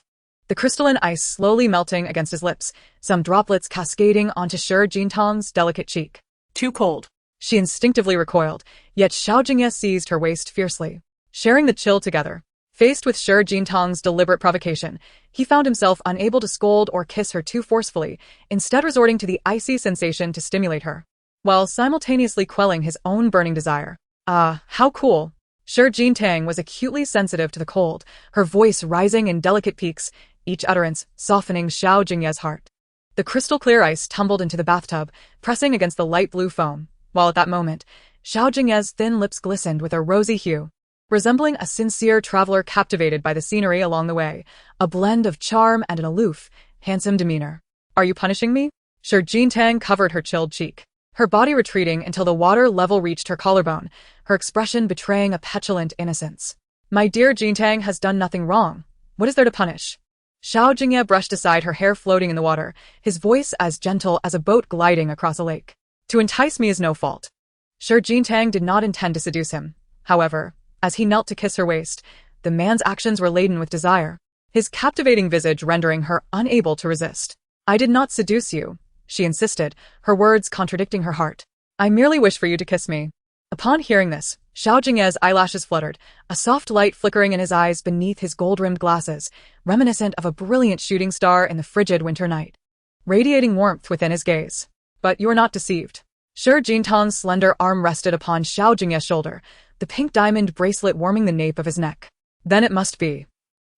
The crystalline ice slowly melting against his lips, some droplets cascading onto Shi Jintang's delicate cheek. Too cold. She instinctively recoiled, yet Xiao Jingye seized her waist fiercely, sharing the chill together. Faced with Shi Jintang's deliberate provocation, he found himself unable to scold or kiss her too forcefully, instead resorting to the icy sensation to stimulate her, while simultaneously quelling his own burning desire. Ah, how cool! Shi Jintang was acutely sensitive to the cold, her voice rising in delicate peaks, each utterance softening Xiao Jingye's heart. The crystal-clear ice tumbled into the bathtub, pressing against the light blue foam, while at that moment, Xiao Jingye's thin lips glistened with a rosy hue, resembling a sincere traveler captivated by the scenery along the way, a blend of charm and an aloof, handsome demeanor. Are you punishing me? Shi Jintang covered her chilled cheek, her body retreating until the water level reached her collarbone, her expression betraying a petulant innocence. My dear Jintang has done nothing wrong. What is there to punish? Xiao Jingye brushed aside her hair floating in the water, his voice as gentle as a boat gliding across a lake. To entice me is no fault. Shi Jintang did not intend to seduce him. However, as he knelt to kiss her waist, the man's actions were laden with desire, his captivating visage rendering her unable to resist. I did not seduce you, she insisted, her words contradicting her heart. I merely wish for you to kiss me. Upon hearing this, Xiao Jingye's eyelashes fluttered, a soft light flickering in his eyes beneath his gold-rimmed glasses, reminiscent of a brilliant shooting star in the frigid winter night, radiating warmth within his gaze. But you are not deceived. Shi Jintang's slender arm rested upon Xiao Jingye's shoulder, the pink diamond bracelet warming the nape of his neck. Then it must be.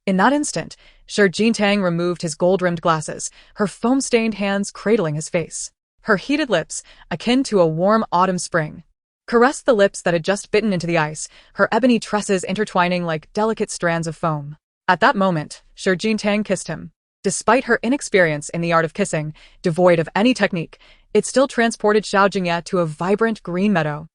In that instant, Shi Jintang removed his gold-rimmed glasses, her foam-stained hands cradling his face. Her heated lips, akin to a warm autumn spring, caressed the lips that had just bitten into the ice, her ebony tresses intertwining like delicate strands of foam. At that moment, Shi Jintang kissed him. Despite her inexperience in the art of kissing, devoid of any technique, it still transported Xiao Jingye to a vibrant green meadow,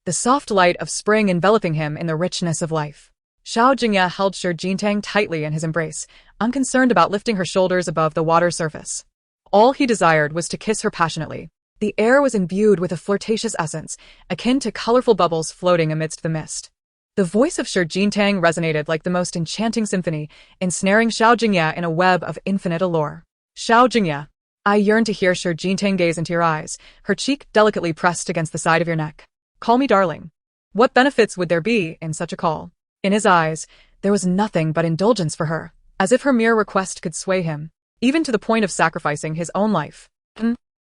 the soft light of spring enveloping him in the richness of life. Xiao Jingye held Shi Jintang tightly in his embrace, unconcerned about lifting her shoulders above the water's surface. All he desired was to kiss her passionately. The air was imbued with a flirtatious essence, akin to colorful bubbles floating amidst the mist. The voice of Shi Jintang resonated like the most enchanting symphony, ensnaring Xiao Jingye in a web of infinite allure. Xiao Jingye, I yearn to hear Shi Jintang gaze into your eyes, her cheek delicately pressed against the side of your neck. Call me darling. What benefits would there be in such a call? In his eyes, there was nothing but indulgence for her, as if her mere request could sway him, even to the point of sacrificing his own life.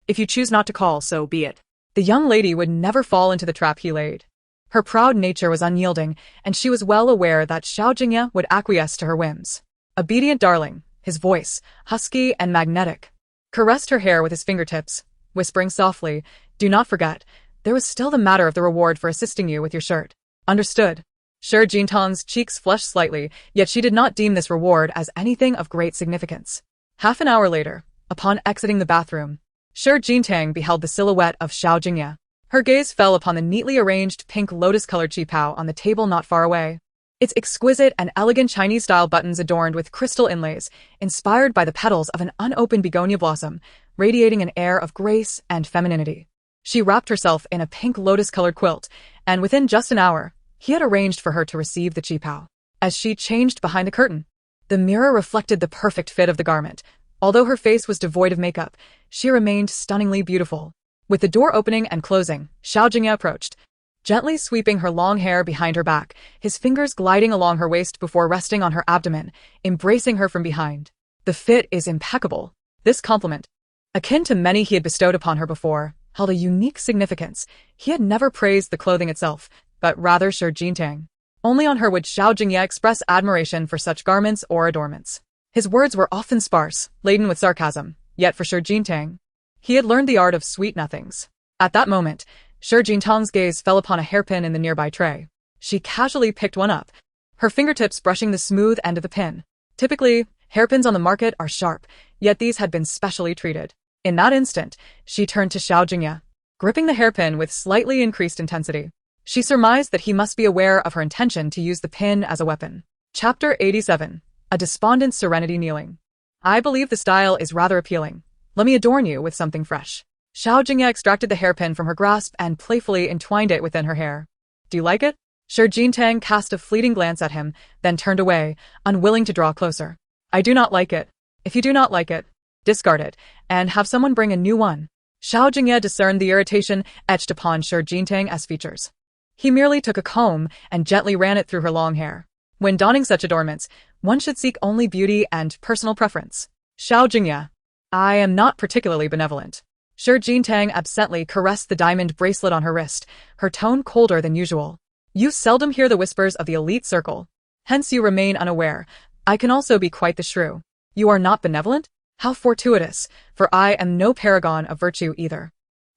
If you choose not to call, so be it. The young lady would never fall into the trap he laid. Her proud nature was unyielding, and she was well aware that Xiao Jingye would acquiesce to her whims. Obedient darling, his voice, husky and magnetic, caressed her hair with his fingertips, whispering softly, do not forget, there was still the matter of the reward for assisting you with your shirt. Understood. Shi Jintang's cheeks flushed slightly, yet she did not deem this reward as anything of great significance. Half an hour later, upon exiting the bathroom, Shi Jintang beheld the silhouette of Xiao Jingye. Her gaze fell upon the neatly arranged pink lotus-colored qipao on the table not far away. Its exquisite and elegant Chinese-style buttons adorned with crystal inlays, inspired by the petals of an unopened begonia blossom, radiating an air of grace and femininity. She wrapped herself in a pink lotus-colored quilt, and within just an hour, he had arranged for her to receive the qipao. As she changed behind the curtain, the mirror reflected the perfect fit of the garment. Although her face was devoid of makeup, she remained stunningly beautiful. With the door opening and closing, Xiao Jingye approached, gently sweeping her long hair behind her back, his fingers gliding along her waist before resting on her abdomen, embracing her from behind. The fit is impeccable. This compliment, akin to many he had bestowed upon her before, held a unique significance. He had never praised the clothing itself, but rather Shi Jintang. Only on her would Xiao Jingye express admiration for such garments or adornments. His words were often sparse, laden with sarcasm, yet for Shi Jintang, he had learned the art of sweet nothings. At that moment, Shi Jintang's gaze fell upon a hairpin in the nearby tray. She casually picked one up, her fingertips brushing the smooth end of the pin. Typically, hairpins on the market are sharp, yet these had been specially treated. In that instant, she turned to Xiao Jingye, gripping the hairpin with slightly increased intensity. She surmised that he must be aware of her intention to use the pin as a weapon. Chapter 87. A despondent serenity kneeling. I believe the style is rather appealing. Let me adorn you with something fresh. Xiao Jingye extracted the hairpin from her grasp and playfully entwined it within her hair. Do you like it? Shi Jintang cast a fleeting glance at him, then turned away, unwilling to draw closer. I do not like it. If you do not like it, discard it, and have someone bring a new one. Xiao Jingye discerned the irritation etched upon Shi Jintang's features. He merely took a comb and gently ran it through her long hair. When donning such adornments, one should seek only beauty and personal preference. Xiao Jingye. I am not particularly benevolent. Shi Jingtang absently caressed the diamond bracelet on her wrist, her tone colder than usual. You seldom hear the whispers of the elite circle. Hence you remain unaware. I can also be quite the shrew. You are not benevolent? How fortuitous, for I am no paragon of virtue either.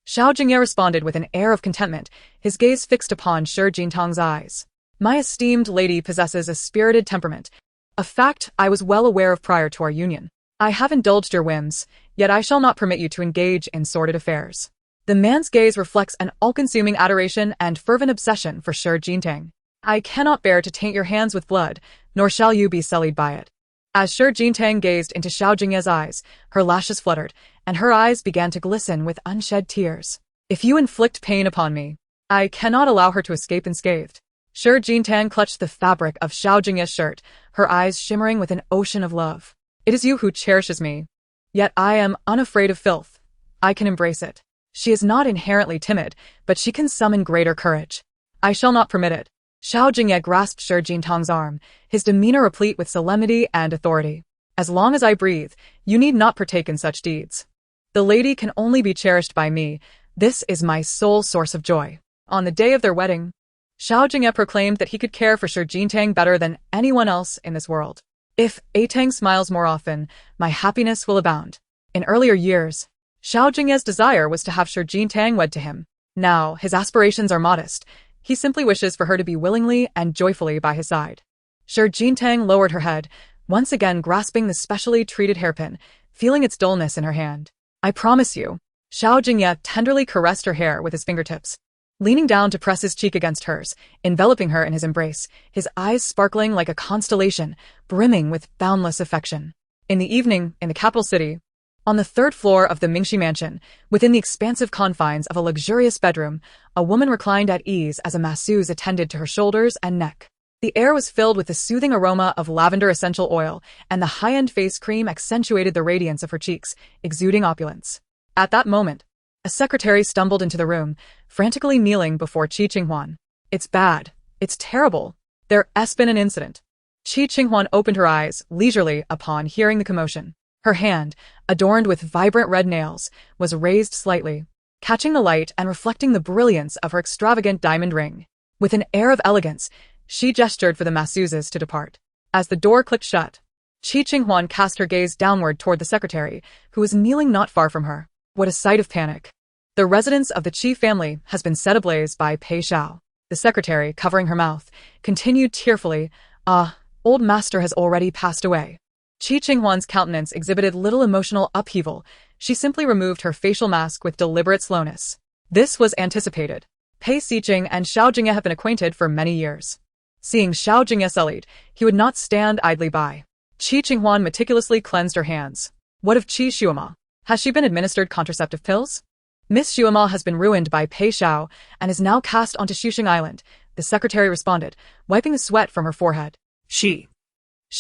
Xiao Jingye responded with an air of contentment, his gaze fixed upon Shi Jingtang's eyes. My esteemed lady possesses a spirited temperament, a fact I was well aware of prior to our union. I have indulged your whims, yet I shall not permit you to engage in sordid affairs. The man's gaze reflects an all-consuming adoration and fervent obsession for Shi Jingtang. I cannot bear to taint your hands with blood, nor shall you be sullied by it. As Shi Jingtang gazed into Xiao Jingye's eyes, her lashes fluttered, and her eyes began to glisten with unshed tears. If you inflict pain upon me, I cannot allow her to escape unscathed. Shi Jingtang clutched the fabric of Xiao Jingye's shirt, her eyes shimmering with an ocean of love. It is you who cherishes me. Yet I am unafraid of filth. I can embrace it. She is not inherently timid, but she can summon greater courage. I shall not permit it. Xiao Jingye grasped Shi Jingtang's arm, his demeanor replete with solemnity and authority. As long as I breathe, you need not partake in such deeds. The lady can only be cherished by me. This is my sole source of joy. On the day of their wedding, Xiao Jingye proclaimed that he could care for Shi Jingtang better than anyone else in this world. If Tang smiles more often, my happiness will abound. In earlier years, Xiao Jingye's desire was to have Shi Jingtang wed to him. Now, his aspirations are modest. He simply wishes for her to be willingly and joyfully by his side. Shi Jingtang lowered her head, once again grasping the specially treated hairpin, feeling its dullness in her hand. I promise you. Xiao Jingye tenderly caressed her hair with his fingertips, leaning down to press his cheek against hers, enveloping her in his embrace, his eyes sparkling like a constellation, brimming with boundless affection. In the evening, in the capital city, on the third floor of the Mingxi mansion, within the expansive confines of a luxurious bedroom, a woman reclined at ease as a masseuse attended to her shoulders and neck. The air was filled with the soothing aroma of lavender essential oil, and the high-end face cream accentuated the radiance of her cheeks, exuding opulence. At that moment, a secretary stumbled into the room, frantically kneeling before Qi Qinghuan. It's bad. It's terrible. There's been an incident. Qi Qinghuan opened her eyes leisurely upon hearing the commotion. Her hand, adorned with vibrant red nails, was raised slightly, catching the light and reflecting the brilliance of her extravagant diamond ring. With an air of elegance, she gestured for the masseuses to depart. As the door clicked shut, Qi Qinghuan cast her gaze downward toward the secretary, who was kneeling not far from her. What a sight of panic. The residence of the Qi family has been set ablaze by Pei Xiao. The secretary, covering her mouth, continued tearfully, old master has already passed away. Qi Qinghuan's countenance exhibited little emotional upheaval. She simply removed her facial mask with deliberate slowness. This was anticipated. Pei Xiqing and Xiao Jingye have been acquainted for many years. Seeing Xiao Jingye sullied, he would not stand idly by. Qi Qinghuan meticulously cleansed her hands. What of Qi Xuema? Has she been administered contraceptive pills? Miss Xuema has been ruined by Pei Xiao and is now cast onto Xuxing Island, the secretary responded, wiping the sweat from her forehead. She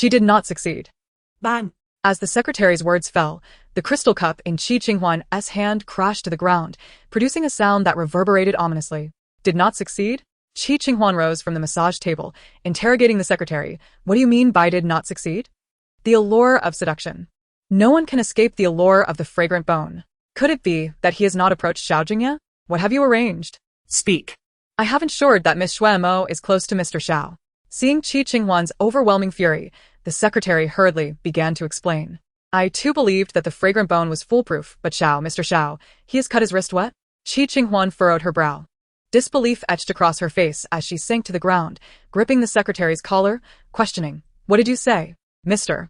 did not succeed. Bang! As the secretary's words fell, the crystal cup in Qi Qinghuan's hand crashed to the ground, producing a sound that reverberated ominously. Did not succeed? Qi Qinghuan rose from the massage table, interrogating the secretary. What do you mean by did not succeed? The allure of seduction. No one can escape the allure of the fragrant bone. Could it be that he has not approached Xiao Jingye? What have you arranged? Speak. I have ensured that Miss Xuemo is close to Mr. Xiao. Seeing Qi Qinghuan's overwhelming fury, the secretary hurriedly began to explain. I too believed that the fragrant bone was foolproof, but Mr. Xiao, he has cut his wrist wet? Qi Qinghuan furrowed her brow. Disbelief etched across her face as she sank to the ground, gripping the secretary's collar, questioning. What did you say, Mr.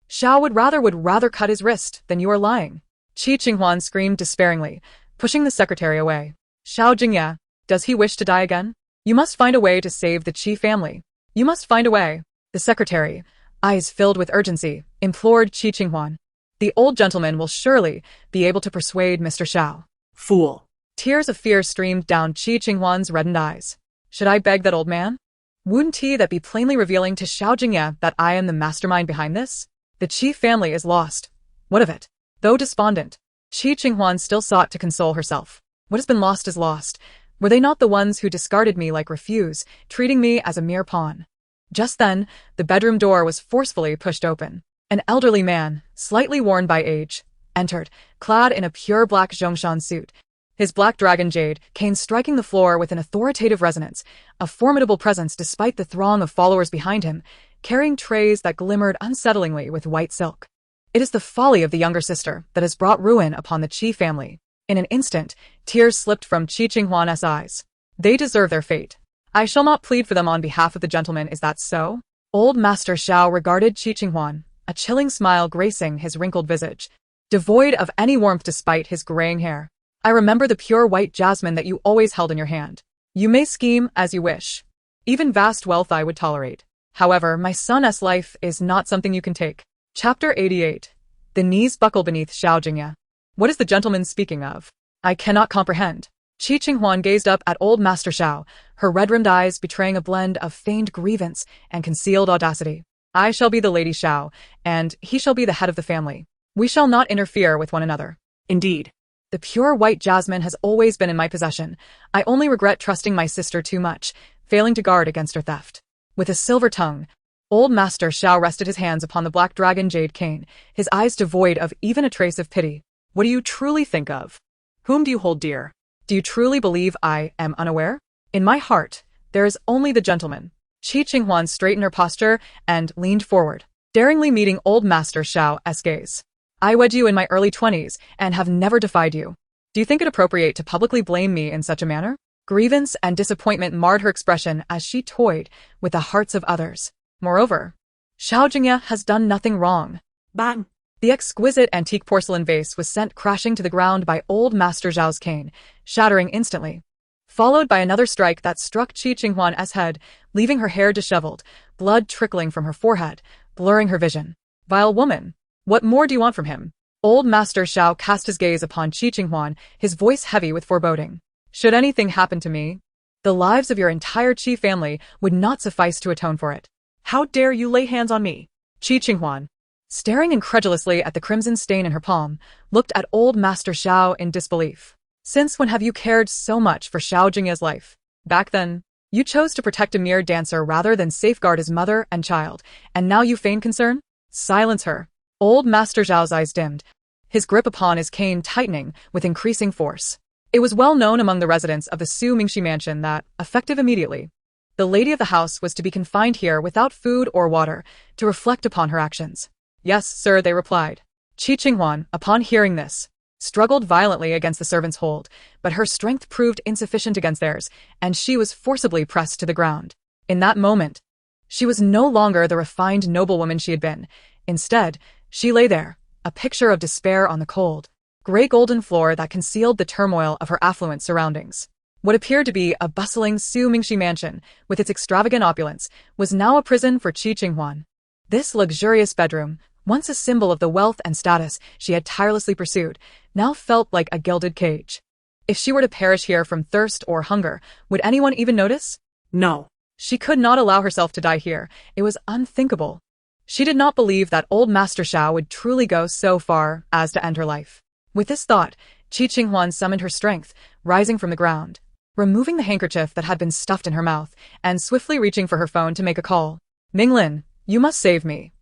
Xiao would rather cut his wrist than you are lying. Qi Qinghuan screamed despairingly, pushing the secretary away. Xiao Jingye, does he wish to die again? You must find a way to save the Qi family. You must find a way. The secretary, eyes filled with urgency, implored Qi Qinghuan. The old gentleman will surely be able to persuade Mr. Xiao. Fool. Tears of fear streamed down Qi Qinghuan's reddened eyes. Should I beg that old man? Wouldn't that be plainly revealing to Xiao Jingye that I am the mastermind behind this? The Qi family is lost. What of it? Though despondent, Qi Qinghuan still sought to console herself. What has been lost is lost. Were they not the ones who discarded me like refuse, treating me as a mere pawn? Just then, the bedroom door was forcefully pushed open. An elderly man, slightly worn by age, entered, clad in a pure black Zhongshan suit, his black dragon jade cane striking the floor with an authoritative resonance, a formidable presence despite the throng of followers behind him, carrying trays that glimmered unsettlingly with white silk. It is the folly of the younger sister that has brought ruin upon the Qi family. In an instant, tears slipped from Qi Qinghuan's eyes. They deserve their fate. I shall not plead for them on behalf of the gentleman, is that so? Old Master Xiao regarded Qi Qinghuan, a chilling smile gracing his wrinkled visage, devoid of any warmth despite his graying hair. I remember the pure white jasmine that you always held in your hand. You may scheme as you wish. Even vast wealth I would tolerate. However, my son's life is not something you can take. Chapter 88. The knees buckle beneath Xiao Jingye. What is the gentleman speaking of? I cannot comprehend. Qi Qinghuan gazed up at old Master Xiao, her red-rimmed eyes betraying a blend of feigned grievance and concealed audacity. I shall be the Lady Xiao, and he shall be the head of the family. We shall not interfere with one another. Indeed. The pure white jasmine has always been in my possession. I only regret trusting my sister too much, failing to guard against her theft. With a silver tongue, old Master Xiao rested his hands upon the black dragon jade cane, his eyes devoid of even a trace of pity. What do you truly think of? Whom do you hold dear? Do you truly believe I am unaware? In my heart, there is only the gentleman. Qi Qinghuan straightened her posture and leaned forward, daringly meeting old Master Xiao's gaze. I wed you in my early 20s and have never defied you. Do you think it appropriate to publicly blame me in such a manner? Grievance and disappointment marred her expression as she toyed with the hearts of others. Moreover, Xiao Jingye has done nothing wrong. Bang! The exquisite antique porcelain vase was sent crashing to the ground by old Master Zhao's cane, shattering instantly, followed by another strike that struck Qi Qinghuan's head, leaving her hair disheveled, blood trickling from her forehead, blurring her vision. Vile woman! What more do you want from him? Old Master Xiao cast his gaze upon Qi Qinghuan, his voice heavy with foreboding. Should anything happen to me, the lives of your entire Qi family would not suffice to atone for it. How dare you lay hands on me? Qi Qinghuan, staring incredulously at the crimson stain in her palm, looked at old Master Xiao in disbelief. Since when have you cared so much for Xiao Jingye's life? Back then, you chose to protect a mere dancer rather than safeguard his mother and child, and now you feign concern? Silence her. Old Master Zhao's eyes dimmed, his grip upon his cane tightening with increasing force. It was well known among the residents of the Su Mingxi mansion that, effective immediately, the lady of the house was to be confined here without food or water, to reflect upon her actions. Yes, sir, they replied. Qi Qinghuan, upon hearing this, struggled violently against the servant's hold, but her strength proved insufficient against theirs, and she was forcibly pressed to the ground. In that moment, she was no longer the refined noblewoman she had been. Instead, she lay there, a picture of despair on the cold, gray golden floor that concealed the turmoil of her affluent surroundings. What appeared to be a bustling Su Mingxi mansion, with its extravagant opulence, was now a prison for Qi Qinghuan. This luxurious bedroom, once a symbol of the wealth and status she had tirelessly pursued, now felt like a gilded cage. If she were to perish here from thirst or hunger, would anyone even notice? No. She could not allow herself to die here. It was unthinkable. She did not believe that old Master Xiao would truly go so far as to end her life. With this thought, Qi Qinghuan summoned her strength, rising from the ground, removing the handkerchief that had been stuffed in her mouth, and swiftly reaching for her phone to make a call. Minglin, you must save me.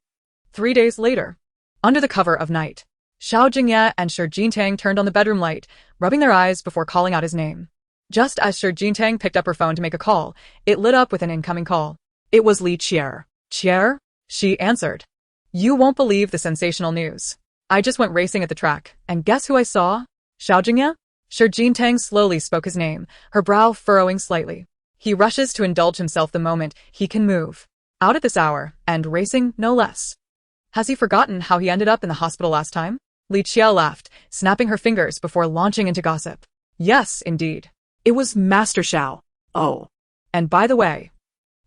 3 days later, under the cover of night, Xiao Jingye and Shi Jintang turned on the bedroom light, rubbing their eyes before calling out his name. Just as Shi Jintang picked up her phone to make a call, it lit up with an incoming call. It was Li Qier. Qier? She answered. You won't believe the sensational news. I just went racing at the track, and guess who I saw? Xiao Jingye? Shi Jintang slowly spoke his name, her brow furrowing slightly. He rushes to indulge himself the moment he can move. Out at this hour, and racing no less. Has he forgotten how he ended up in the hospital last time? Li Qiao laughed, snapping her fingers before launching into gossip. Yes, indeed. It was Master Xiao. Oh. And by the way,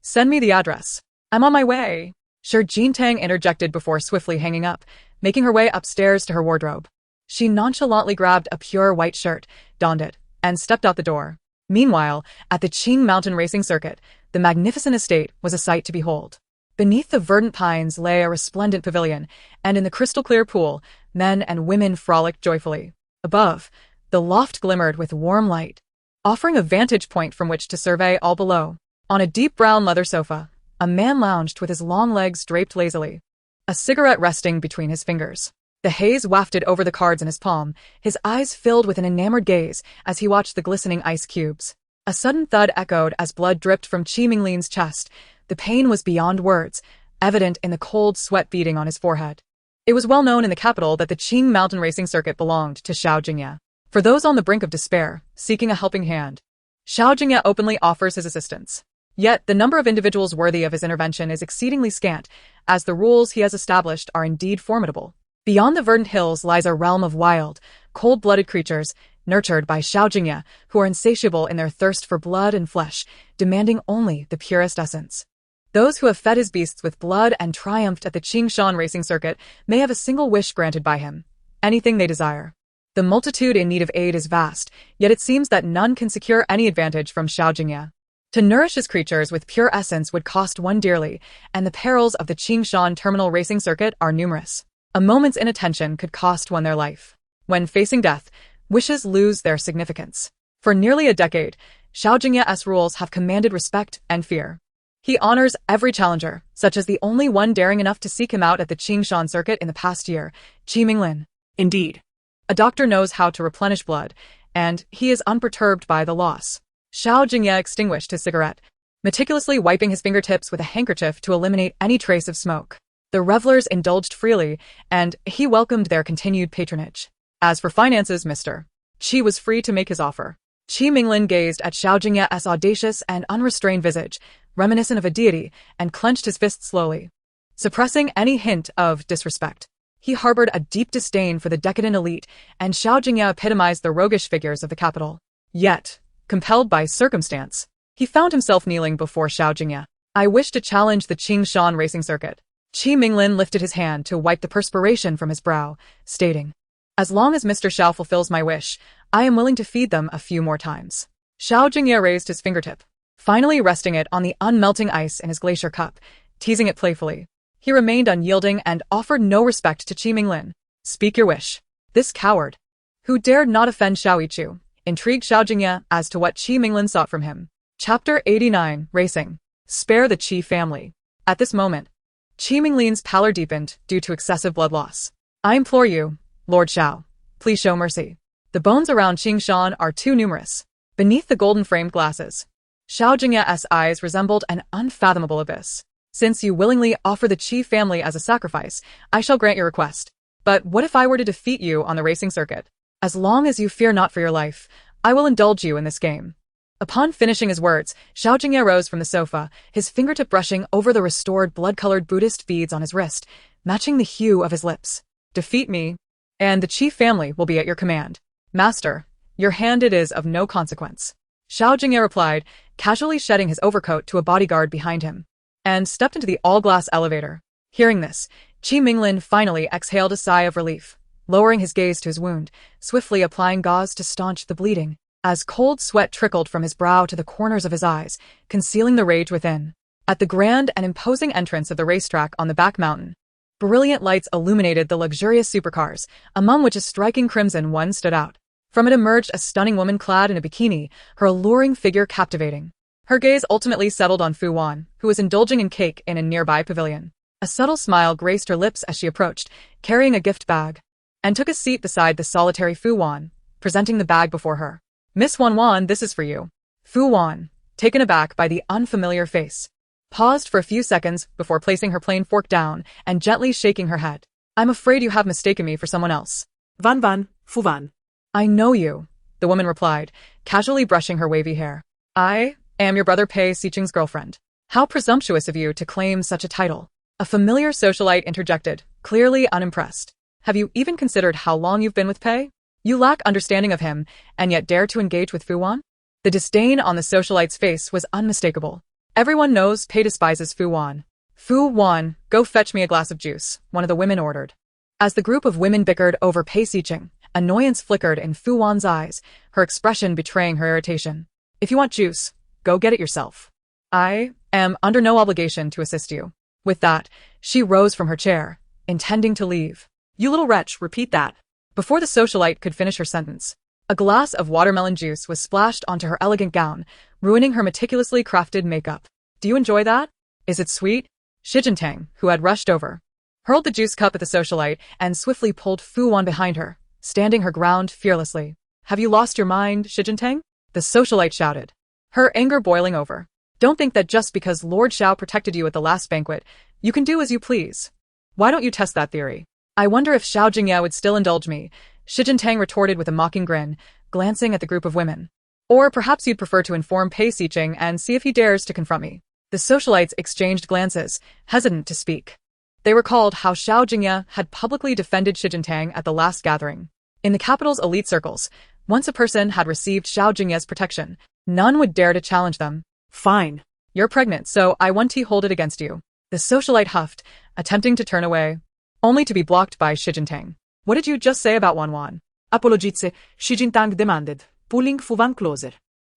send me the address. I'm on my way. Shi Jintang interjected before swiftly hanging up, making her way upstairs to her wardrobe. She nonchalantly grabbed a pure white shirt, donned it, and stepped out the door. Meanwhile, at the Qing Mountain Racing Circuit, the magnificent estate was a sight to behold. Beneath the verdant pines lay a resplendent pavilion, and in the crystal-clear pool, men and women frolicked joyfully. Above, the loft glimmered with warm light, offering a vantage point from which to survey all below. On a deep brown leather sofa, a man lounged with his long legs draped lazily, a cigarette resting between his fingers. The haze wafted over the cards in his palm, his eyes filled with an enamored gaze as he watched the glistening ice cubes. A sudden thud echoed as blood dripped from Qi Minglin's chest. The pain was beyond words, evident in the cold sweat beading on his forehead. It was well known in the capital that the Qing mountain racing circuit belonged to Xiao Jingye. For those on the brink of despair, seeking a helping hand, Xiao Jingye openly offers his assistance. Yet, the number of individuals worthy of his intervention is exceedingly scant, as the rules he has established are indeed formidable. Beyond the verdant hills lies a realm of wild, cold-blooded creatures, nurtured by Xiao Jingye, who are insatiable in their thirst for blood and flesh, demanding only the purest essence. Those who have fed his beasts with blood and triumphed at the Qingshan racing circuit may have a single wish granted by him, anything they desire. The multitude in need of aid is vast, yet it seems that none can secure any advantage from Xiao Jingye. To nourish his creatures with pure essence would cost one dearly, and the perils of the Qingshan terminal racing circuit are numerous. A moment's inattention could cost one their life. When facing death, wishes lose their significance. For nearly a decade, Xiao Jingye's rules have commanded respect and fear. He honors every challenger, such as the only one daring enough to seek him out at the Qingshan circuit in the past year, Qi Minglin. Indeed. A doctor knows how to replenish blood, and he is unperturbed by the loss. Xiao Jingye extinguished his cigarette, meticulously wiping his fingertips with a handkerchief to eliminate any trace of smoke. The revelers indulged freely, and he welcomed their continued patronage. As for finances, Mr. Qi was free to make his offer. Qi Minglin gazed at Xiao Jingye's audacious and unrestrained visage, reminiscent of a deity, and clenched his fist slowly, suppressing any hint of disrespect. He harbored a deep disdain for the decadent elite, and Xiao Jingye epitomized the roguish figures of the capital. Yet, compelled by circumstance, he found himself kneeling before Xiao Jingye. I wish to challenge the Qingshan racing circuit. Qi Minglin lifted his hand to wipe the perspiration from his brow, stating, as long as Mr. Xiao fulfills my wish, I am willing to feed them a few more times. Xiao Jingye raised his fingertip, finally resting it on the unmelting ice in his glacier cup, teasing it playfully. He remained unyielding and offered no respect to Qi Minglin. Speak your wish. This coward, who dared not offend Xiao Yichu, intrigued Xiao Jingye as to what Qi Minglin sought from him. Chapter 89, Racing. Spare the Qi family. At this moment, Qi Minglin's pallor deepened due to excessive blood loss. I implore you, Lord Xiao, please show mercy. The bones around Qingshan are too numerous. Beneath the golden-framed glasses, Xiao Jingye's eyes resembled an unfathomable abyss. Since you willingly offer the Qi family as a sacrifice, I shall grant your request. But what if I were to defeat you on the racing circuit? As long as you fear not for your life, I will indulge you in this game. Upon finishing his words, Xiao Jingye rose from the sofa, his fingertip brushing over the restored blood-colored Buddhist beads on his wrist, matching the hue of his lips. Defeat me, and the Qi family will be at your command. Master, your hand it is of no consequence. Xiao Jingye replied, casually shedding his overcoat to a bodyguard behind him, and stepped into the all-glass elevator. Hearing this, Qi Minglin finally exhaled a sigh of relief, lowering his gaze to his wound, swiftly applying gauze to staunch the bleeding, as cold sweat trickled from his brow to the corners of his eyes, concealing the rage within. At the grand and imposing entrance of the racetrack on the back mountain, brilliant lights illuminated the luxurious supercars, among which a striking crimson one stood out. From it emerged a stunning woman clad in a bikini, her alluring figure captivating. Her gaze ultimately settled on Fu Wan, who was indulging in cake in a nearby pavilion. A subtle smile graced her lips as she approached, carrying a gift bag, and took a seat beside the solitary Fu Wan, presenting the bag before her. Miss Wan Wan, this is for you. Fu Wan, taken aback by the unfamiliar face, paused for a few seconds before placing her plain fork down and gently shaking her head. I'm afraid you have mistaken me for someone else. Van, Fu Van. I know you, the woman replied, casually brushing her wavy hair. I am your brother Pei Siqing's girlfriend. How presumptuous of you to claim such a title. A familiar socialite interjected, clearly unimpressed. Have you even considered how long you've been with Pei? You lack understanding of him, and yet dare to engage with Fu Wan? The disdain on the socialite's face was unmistakable. Everyone knows Pei despises Fu Wan. Fu Wan, go fetch me a glass of juice, one of the women ordered. As the group of women bickered over Pei Siqing, annoyance flickered in Fu Wan's eyes, her expression betraying her irritation. If you want juice, go get it yourself. I am under no obligation to assist you. With that, she rose from her chair, intending to leave. You little wretch, repeat that. Before the socialite could finish her sentence, a glass of watermelon juice was splashed onto her elegant gown, ruining her meticulously crafted makeup. Do you enjoy that? Is it sweet? Shi Jintang, who had rushed over, hurled the juice cup at the socialite and swiftly pulled Fu Wan behind her, standing her ground fearlessly. Have you lost your mind, Shi Jintang? The socialite shouted, her anger boiling over. Don't think that just because Lord Xiao protected you at the last banquet, you can do as you please. Why don't you test that theory? I wonder if Xiao Jingye would still indulge me, Shi Jintang retorted with a mocking grin, glancing at the group of women. Or perhaps you'd prefer to inform Pei Xiqing and see if he dares to confront me. The socialites exchanged glances, hesitant to speak. They recalled how Xiao Jingye had publicly defended Shi Jintang at the last gathering. In the capital's elite circles, once a person had received Xiao Jingye's protection, none would dare to challenge them. Fine. You're pregnant, so I want to hold it against you. The socialite huffed, attempting to turn away, only to be blocked by Shi Jintang. What did you just say about Wan? Apologize, Shi Jintang demanded, pulling Fu Wan closer.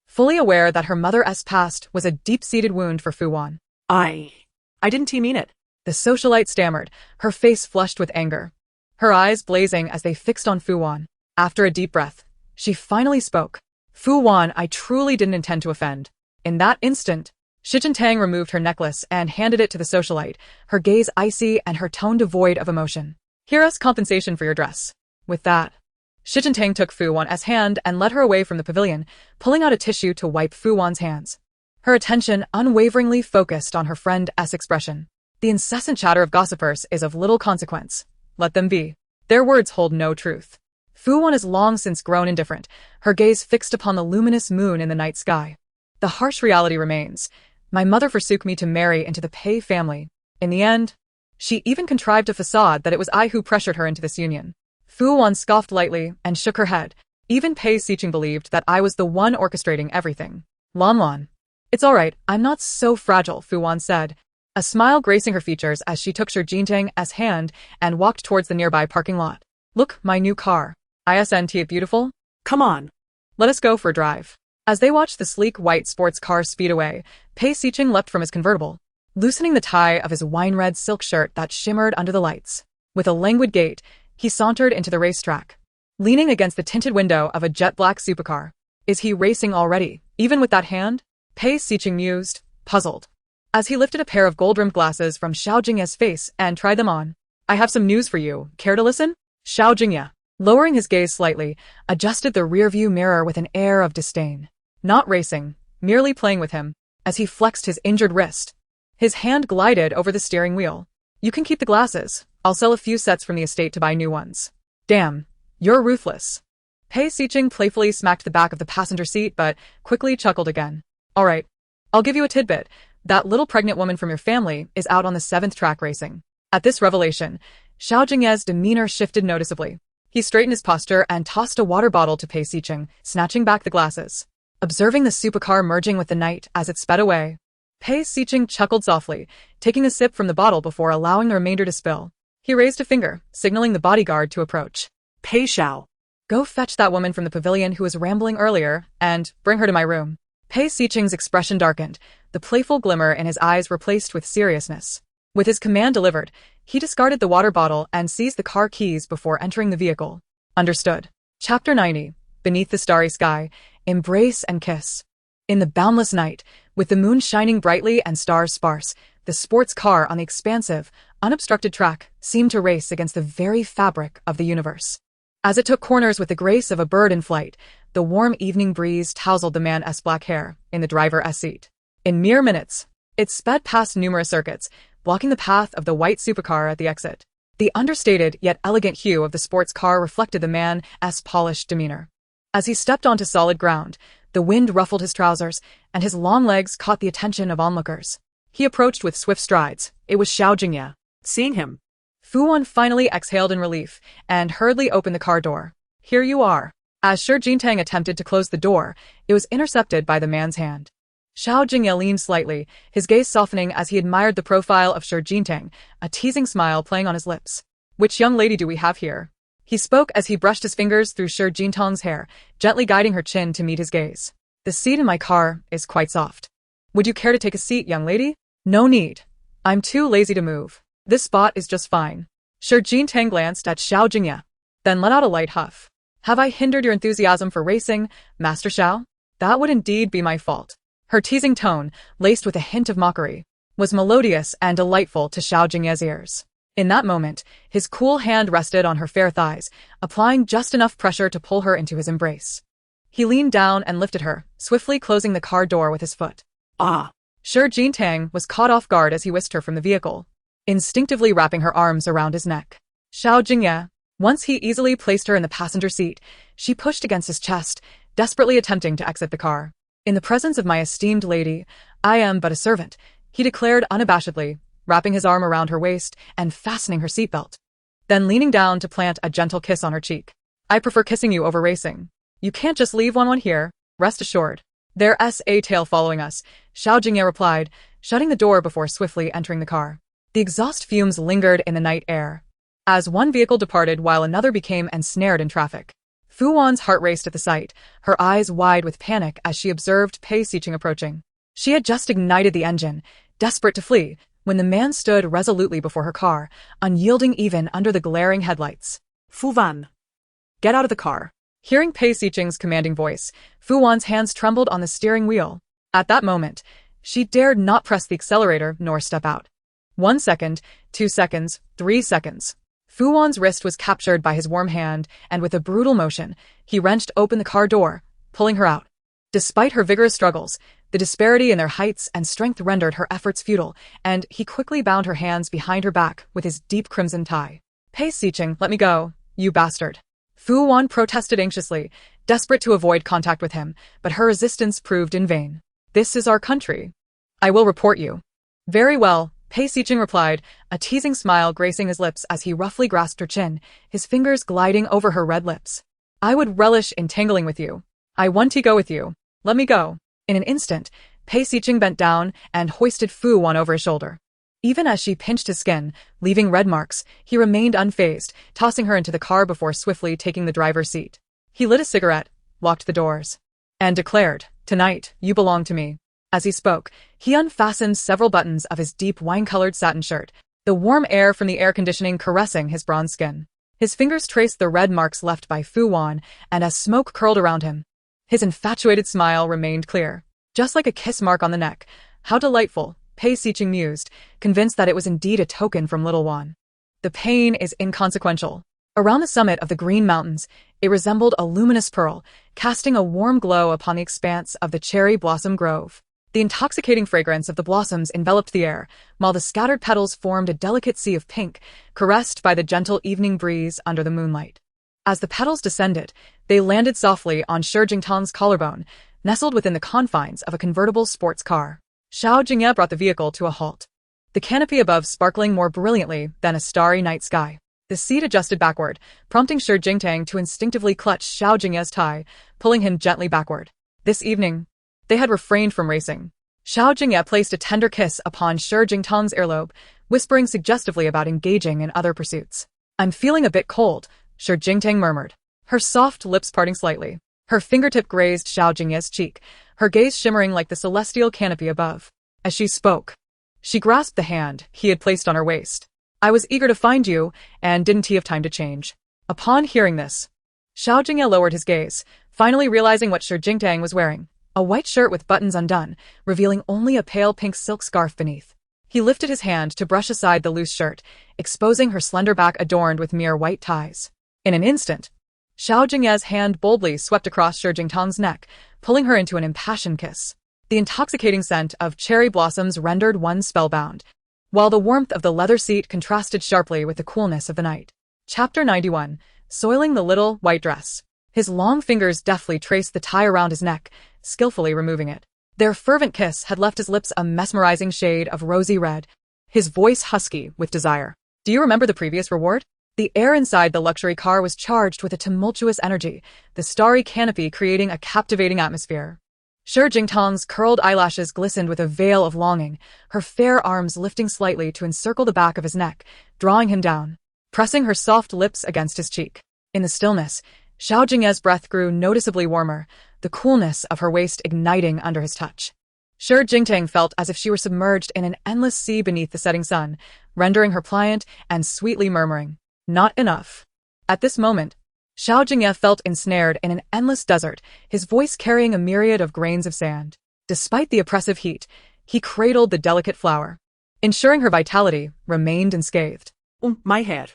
Fully aware that her mother's past was a deep-seated wound for Fu Wan. I didn't mean it. The socialite stammered, her face flushed with anger, her eyes blazing as they fixed on Fu Wan. After a deep breath, she finally spoke. Fu Wan, I truly didn't intend to offend. In that instant, Shi Jintang removed her necklace and handed it to the socialite, her gaze icy and her tone devoid of emotion. Here's compensation for your dress. With that, Shi Jintang took Fu Wan's hand and led her away from the pavilion, pulling out a tissue to wipe Fu Wan's hands. Her attention unwaveringly focused on her friend's expression. The incessant chatter of gossipers is of little consequence. Let them be. Their words hold no truth. Fu Wan has long since grown indifferent, her gaze fixed upon the luminous moon in the night sky. The harsh reality remains. My mother forsook me to marry into the Pei family. In the end, she even contrived a facade that it was I who pressured her into this union. Fu Wan scoffed lightly and shook her head. Even Pei Xiqing believed that I was the one orchestrating everything. Lan. It's all right, I'm not so fragile, Fu Wan said, a smile gracing her features as she took Shi Jintang's hand and walked towards the nearby parking lot. Look, my new car. Isn't it beautiful? Come on. Let us go for a drive. As they watched the sleek white sports car speed away, Pei Xiqing leapt from his convertible, loosening the tie of his wine-red silk shirt that shimmered under the lights. With a languid gait, he sauntered into the racetrack, leaning against the tinted window of a jet-black supercar. Is he racing already, even with that hand? Pei Xiqing mused, puzzled, as he lifted a pair of gold-rimmed glasses from Xiao Jingye's face and tried them on. I have some news for you. Care to listen? Xiao Jingye, lowering his gaze slightly, adjusted the rearview mirror with an air of disdain. Not racing, merely playing with him, as he flexed his injured wrist. His hand glided over the steering wheel. You can keep the glasses. I'll sell a few sets from the estate to buy new ones. Damn, you're ruthless. Pei Xiqing playfully smacked the back of the passenger seat but quickly chuckled again. All right, I'll give you a tidbit. That little pregnant woman from your family is out on the 7th track racing. At this revelation, Xiao Jingye's demeanor shifted noticeably. He straightened his posture and tossed a water bottle to Pei Xiqing, snatching back the glasses. Observing the supercar merging with the night as it sped away, Pei Xiqing chuckled softly, taking a sip from the bottle before allowing the remainder to spill. He raised a finger, signaling the bodyguard to approach. Pei Xiao, go fetch that woman from the pavilion who was rambling earlier, and bring her to my room. Pei Xiqing's expression darkened, the playful glimmer in his eyes replaced with seriousness. With his command delivered, he discarded the water bottle and seized the car keys before entering the vehicle. Understood. Chapter 90. Beneath the starry sky, embrace and kiss. In the boundless night, with the moon shining brightly and stars sparse, the sports car on the expansive, unobstructed track seemed to race against the very fabric of the universe. As it took corners with the grace of a bird in flight, the warm evening breeze tousled the man's black hair in the driver's seat. In mere minutes, it sped past numerous circuits, blocking the path of the white supercar at the exit. The understated yet elegant hue of the sports car reflected the man's polished demeanor. As he stepped onto solid ground, the wind ruffled his trousers, and his long legs caught the attention of onlookers. He approached with swift strides. It was Xiao Jingye. Seeing him, Fu Wan finally exhaled in relief and hurriedly opened the car door. Here you are. As Shi Jintang attempted to close the door, it was intercepted by the man's hand. Xiao Jingye leaned slightly, his gaze softening as he admired the profile of Shi Jintang, a teasing smile playing on his lips. Which young lady do we have here? He spoke as he brushed his fingers through Shi Jintang's hair, gently guiding her chin to meet his gaze. The seat in my car is quite soft. Would you care to take a seat, young lady? No need. I'm too lazy to move. This spot is just fine. Shi Jintang glanced at Xiao Jingye, then let out a light huff. Have I hindered your enthusiasm for racing, Master Xiao? That would indeed be my fault. Her teasing tone, laced with a hint of mockery, was melodious and delightful to Xiao Jingye's ears. In that moment, his cool hand rested on her fair thighs, applying just enough pressure to pull her into his embrace. He leaned down and lifted her, swiftly closing the car door with his foot. Ah! Xiao Jingye was caught off guard as he whisked her from the vehicle, instinctively wrapping her arms around his neck. Xiao Jingye, once he easily placed her in the passenger seat, she pushed against his chest, desperately attempting to exit the car. In the presence of my esteemed lady, I am but a servant, he declared unabashedly, wrapping his arm around her waist and fastening her seatbelt. Then leaning down to plant a gentle kiss on her cheek. I prefer kissing you over racing. You can't just leave one here, rest assured. There's a tail following us, Xiao Jingye replied, shutting the door before swiftly entering the car. The exhaust fumes lingered in the night air, as one vehicle departed while another became ensnared in traffic. Fu Wan's heart raced at the sight, her eyes wide with panic as she observed Pei Xiqing approaching. She had just ignited the engine, desperate to flee, when the man stood resolutely before her car, unyielding even under the glaring headlights. Fu Wan, get out of the car. Hearing Pei Xiqing's commanding voice, Fu Wan's hands trembled on the steering wheel. At that moment, she dared not press the accelerator nor step out. 1 second, 2 seconds, 3 seconds. Fu Wan's wrist was captured by his warm hand, and with a brutal motion, he wrenched open the car door, pulling her out. Despite her vigorous struggles, the disparity in their heights and strength rendered her efforts futile, and he quickly bound her hands behind her back with his deep crimson tie. Pei Xiqing, let me go, you bastard. Fu Wan protested anxiously, desperate to avoid contact with him, but her resistance proved in vain. This is our country. I will report you. Very well, Pei Xiqing replied, a teasing smile gracing his lips as he roughly grasped her chin, his fingers gliding over her red lips. I would relish in tangling with you. I want to go with you. Let me go. In an instant, Pei Xiqing bent down and hoisted Fu Wan over his shoulder. Even as she pinched his skin, leaving red marks, he remained unfazed, tossing her into the car before swiftly taking the driver's seat. He lit a cigarette, locked the doors, and declared, "Tonight, you belong to me." As he spoke, he unfastened several buttons of his deep wine-colored satin shirt, the warm air from the air conditioning caressing his bronze skin. His fingers traced the red marks left by Fu Wan, and as smoke curled around him, his infatuated smile remained clear. Just like a kiss mark on the neck. How delightful, Pei Xiqing mused, convinced that it was indeed a token from little Wan. The pain is inconsequential. Around the summit of the Green Mountains, it resembled a luminous pearl, casting a warm glow upon the expanse of the cherry blossom grove. The intoxicating fragrance of the blossoms enveloped the air, while the scattered petals formed a delicate sea of pink, caressed by the gentle evening breeze under the moonlight. As the petals descended, they landed softly on Xiao Jingye's collarbone, nestled within the confines of a convertible sports car. Xiao Jingye brought the vehicle to a halt, the canopy above sparkling more brilliantly than a starry night sky. The seat adjusted backward, prompting Xiao Jingye to instinctively clutch Xiao Jingye's tie, pulling him gently backward. This evening, they had refrained from racing. Xiao Jingye placed a tender kiss upon Xiao Jingye's earlobe, whispering suggestively about engaging in other pursuits. I'm feeling a bit cold, Xiao Jingye murmured, her soft lips parting slightly. Her fingertip grazed Xiao Jingye's cheek, her gaze shimmering like the celestial canopy above. As she spoke, she grasped the hand he had placed on her waist. I was eager to find you, and didn't he have time to change? Upon hearing this, Xiao Jingye lowered his gaze, finally realizing what Xiao Jingye was wearing. A white shirt with buttons undone, revealing only a pale pink silk scarf beneath. He lifted his hand to brush aside the loose shirt, exposing her slender back adorned with mere white ties. In an instant, Xiao Jingye's hand boldly swept across Xiao Jingye's neck, pulling her into an impassioned kiss. The intoxicating scent of cherry blossoms rendered one spellbound, while the warmth of the leather seat contrasted sharply with the coolness of the night. Chapter 91. Soiling the little white dress. His long fingers deftly traced the tie around his neck, skillfully removing it. Their fervent kiss had left his lips a mesmerizing shade of rosy red, his voice husky with desire. Do you remember the previous reward? The air inside the luxury car was charged with a tumultuous energy, the starry canopy creating a captivating atmosphere. Xiao Jingye's curled eyelashes glistened with a veil of longing, her fair arms lifting slightly to encircle the back of his neck, drawing him down, pressing her soft lips against his cheek. In the stillness, Xiao Jingye's breath grew noticeably warmer, the coolness of her waist igniting under his touch. Xiao Jingye felt as if she were submerged in an endless sea beneath the setting sun, rendering her pliant and sweetly murmuring, "Not enough." At this moment, Xiao Jingye felt ensnared in an endless desert, his voice carrying a myriad of grains of sand. Despite the oppressive heat, he cradled the delicate flower, ensuring her vitality remained unscathed. My head.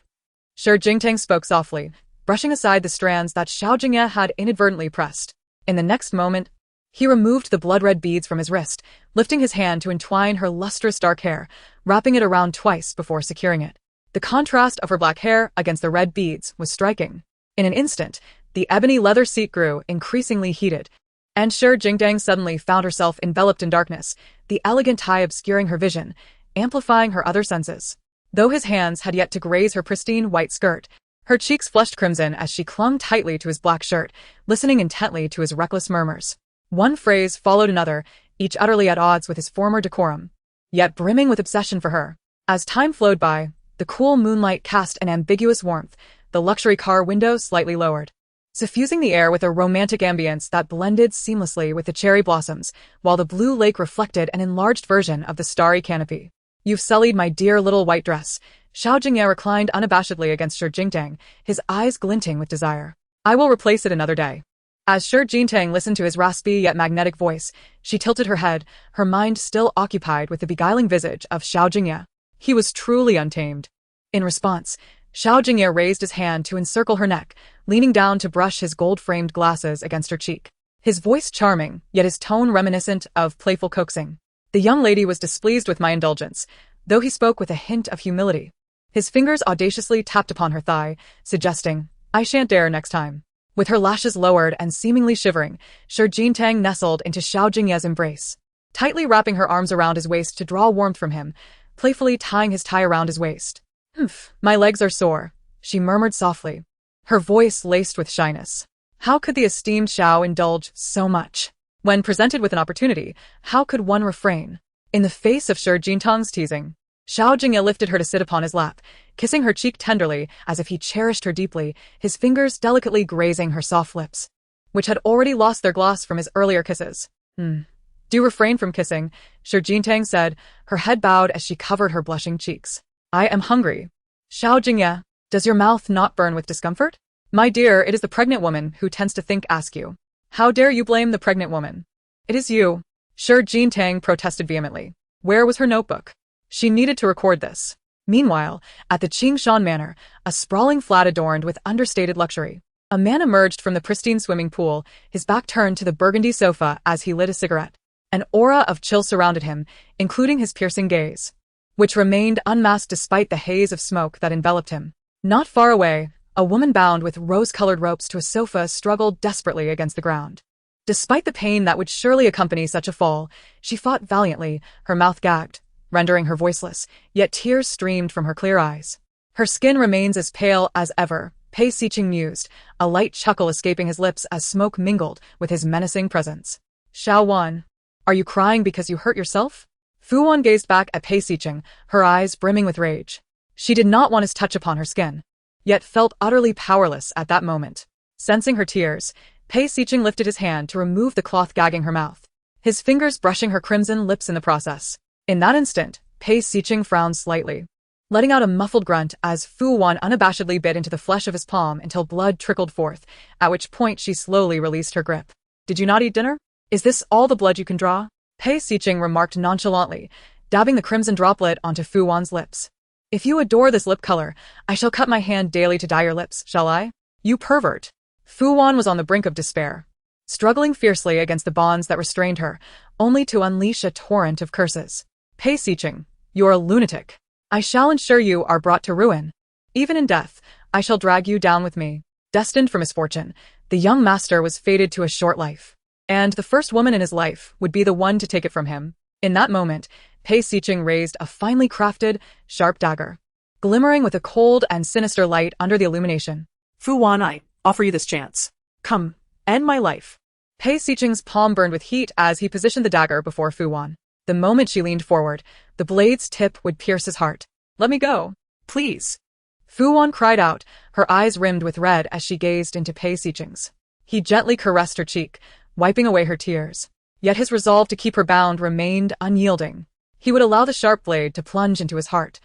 Xiao Jingye spoke softly, brushing aside the strands that Xiao Jingye had inadvertently pressed. In the next moment, he removed the blood-red beads from his wrist, lifting his hand to entwine her lustrous dark hair, wrapping it around twice before securing it. The contrast of her black hair against the red beads was striking. In an instant, the ebony leather seat grew increasingly heated, and Xiao Jingye suddenly found herself enveloped in darkness, the elegant tie obscuring her vision, amplifying her other senses. Though his hands had yet to graze her pristine white skirt, her cheeks flushed crimson as she clung tightly to his black shirt, listening intently to his reckless murmurs. One phrase followed another, each utterly at odds with his former decorum, yet brimming with obsession for her. As time flowed by, the cool moonlight cast an ambiguous warmth, the luxury car window slightly lowered, suffusing the air with a romantic ambience that blended seamlessly with the cherry blossoms, while the blue lake reflected an enlarged version of the starry canopy. "You've sullied my dear little white dress." Xiao Jingye reclined unabashedly against Xiao Jingye, his eyes glinting with desire. "I will replace it another day." As Xiao Jingye listened to his raspy yet magnetic voice, she tilted her head, her mind still occupied with the beguiling visage of Xiao Jingye. He was truly untamed. In response, Xiao Jingye raised his hand to encircle her neck, leaning down to brush his gold-framed glasses against her cheek. His voice charming, yet his tone reminiscent of playful coaxing. The young lady was displeased with my indulgence, though he spoke with a hint of humility. His fingers audaciously tapped upon her thigh, suggesting, "I shan't dare next time." With her lashes lowered and seemingly shivering, Xiao Jingye nestled into Xiao Jingye's embrace, tightly wrapping her arms around his waist to draw warmth from him, playfully tying his tie around his waist. "Humph, my legs are sore," she murmured softly, her voice laced with shyness. How could the esteemed Xiao indulge so much? When presented with an opportunity, how could one refrain? In the face of Xiao Jingtang's teasing, Xiao Jingye lifted her to sit upon his lap, kissing her cheek tenderly as if he cherished her deeply, his fingers delicately grazing her soft lips, which had already lost their gloss from his earlier kisses. "Do refrain from kissing," Xiao Jingtang said, her head bowed as she covered her blushing cheeks. "I am hungry." "Xiao Jingye, does your mouth not burn with discomfort?" "My dear, it is the pregnant woman who tends to think askew." "How dare you blame the pregnant woman?" "It is you." Xiao Jingtang protested vehemently. Where was her notebook? She needed to record this. Meanwhile, at the Qingshan Manor, a sprawling flat adorned with understated luxury, a man emerged from the pristine swimming pool, his back turned to the burgundy sofa as he lit a cigarette. An aura of chill surrounded him, including his piercing gaze, which remained unmasked despite the haze of smoke that enveloped him. Not far away, a woman bound with rose-colored ropes to a sofa struggled desperately against the ground. Despite the pain that would surely accompany such a fall, she fought valiantly, her mouth gagged, rendering her voiceless, yet tears streamed from her clear eyes. "Her skin remains as pale as ever," Pei Siqing mused, a light chuckle escaping his lips as smoke mingled with his menacing presence. "Xiao Wan, are you crying because you hurt yourself?" Fu Wan gazed back at Pei Siqing, her eyes brimming with rage. She did not want his touch upon her skin, yet felt utterly powerless at that moment. Sensing her tears, Pei Siqing lifted his hand to remove the cloth gagging her mouth, his fingers brushing her crimson lips in the process. In that instant, Pei Siqing frowned slightly, letting out a muffled grunt as Fu Wan unabashedly bit into the flesh of his palm until blood trickled forth, at which point she slowly released her grip. "Did you not eat dinner? Is this all the blood you can draw?" Pei Siqing remarked nonchalantly, dabbing the crimson droplet onto Fu Wan's lips. "If you adore this lip color, I shall cut my hand daily to dye your lips, shall I? You pervert." Fu Wan was on the brink of despair, struggling fiercely against the bonds that restrained her, only to unleash a torrent of curses. "Pei Siqing, you're a lunatic. I shall ensure you are brought to ruin. Even in death, I shall drag you down with me." Destined for misfortune, the young master was fated to a short life, and the first woman in his life would be the one to take it from him. In that moment, Pei Siqing raised a finely crafted, sharp dagger, glimmering with a cold and sinister light under the illumination. Fu Wan, I offer you this chance. Come, end my life. Pei Siqing's palm burned with heat as he positioned the dagger before Fu Wan. The moment she leaned forward, the blade's tip would pierce his heart. "Let me go, please." Fu Wan cried out, her eyes rimmed with red as she gazed into Pei Siqing's. He gently caressed her cheek, wiping away her tears. Yet his resolve to keep her bound remained unyielding. He would allow the sharp blade to plunge into his heart,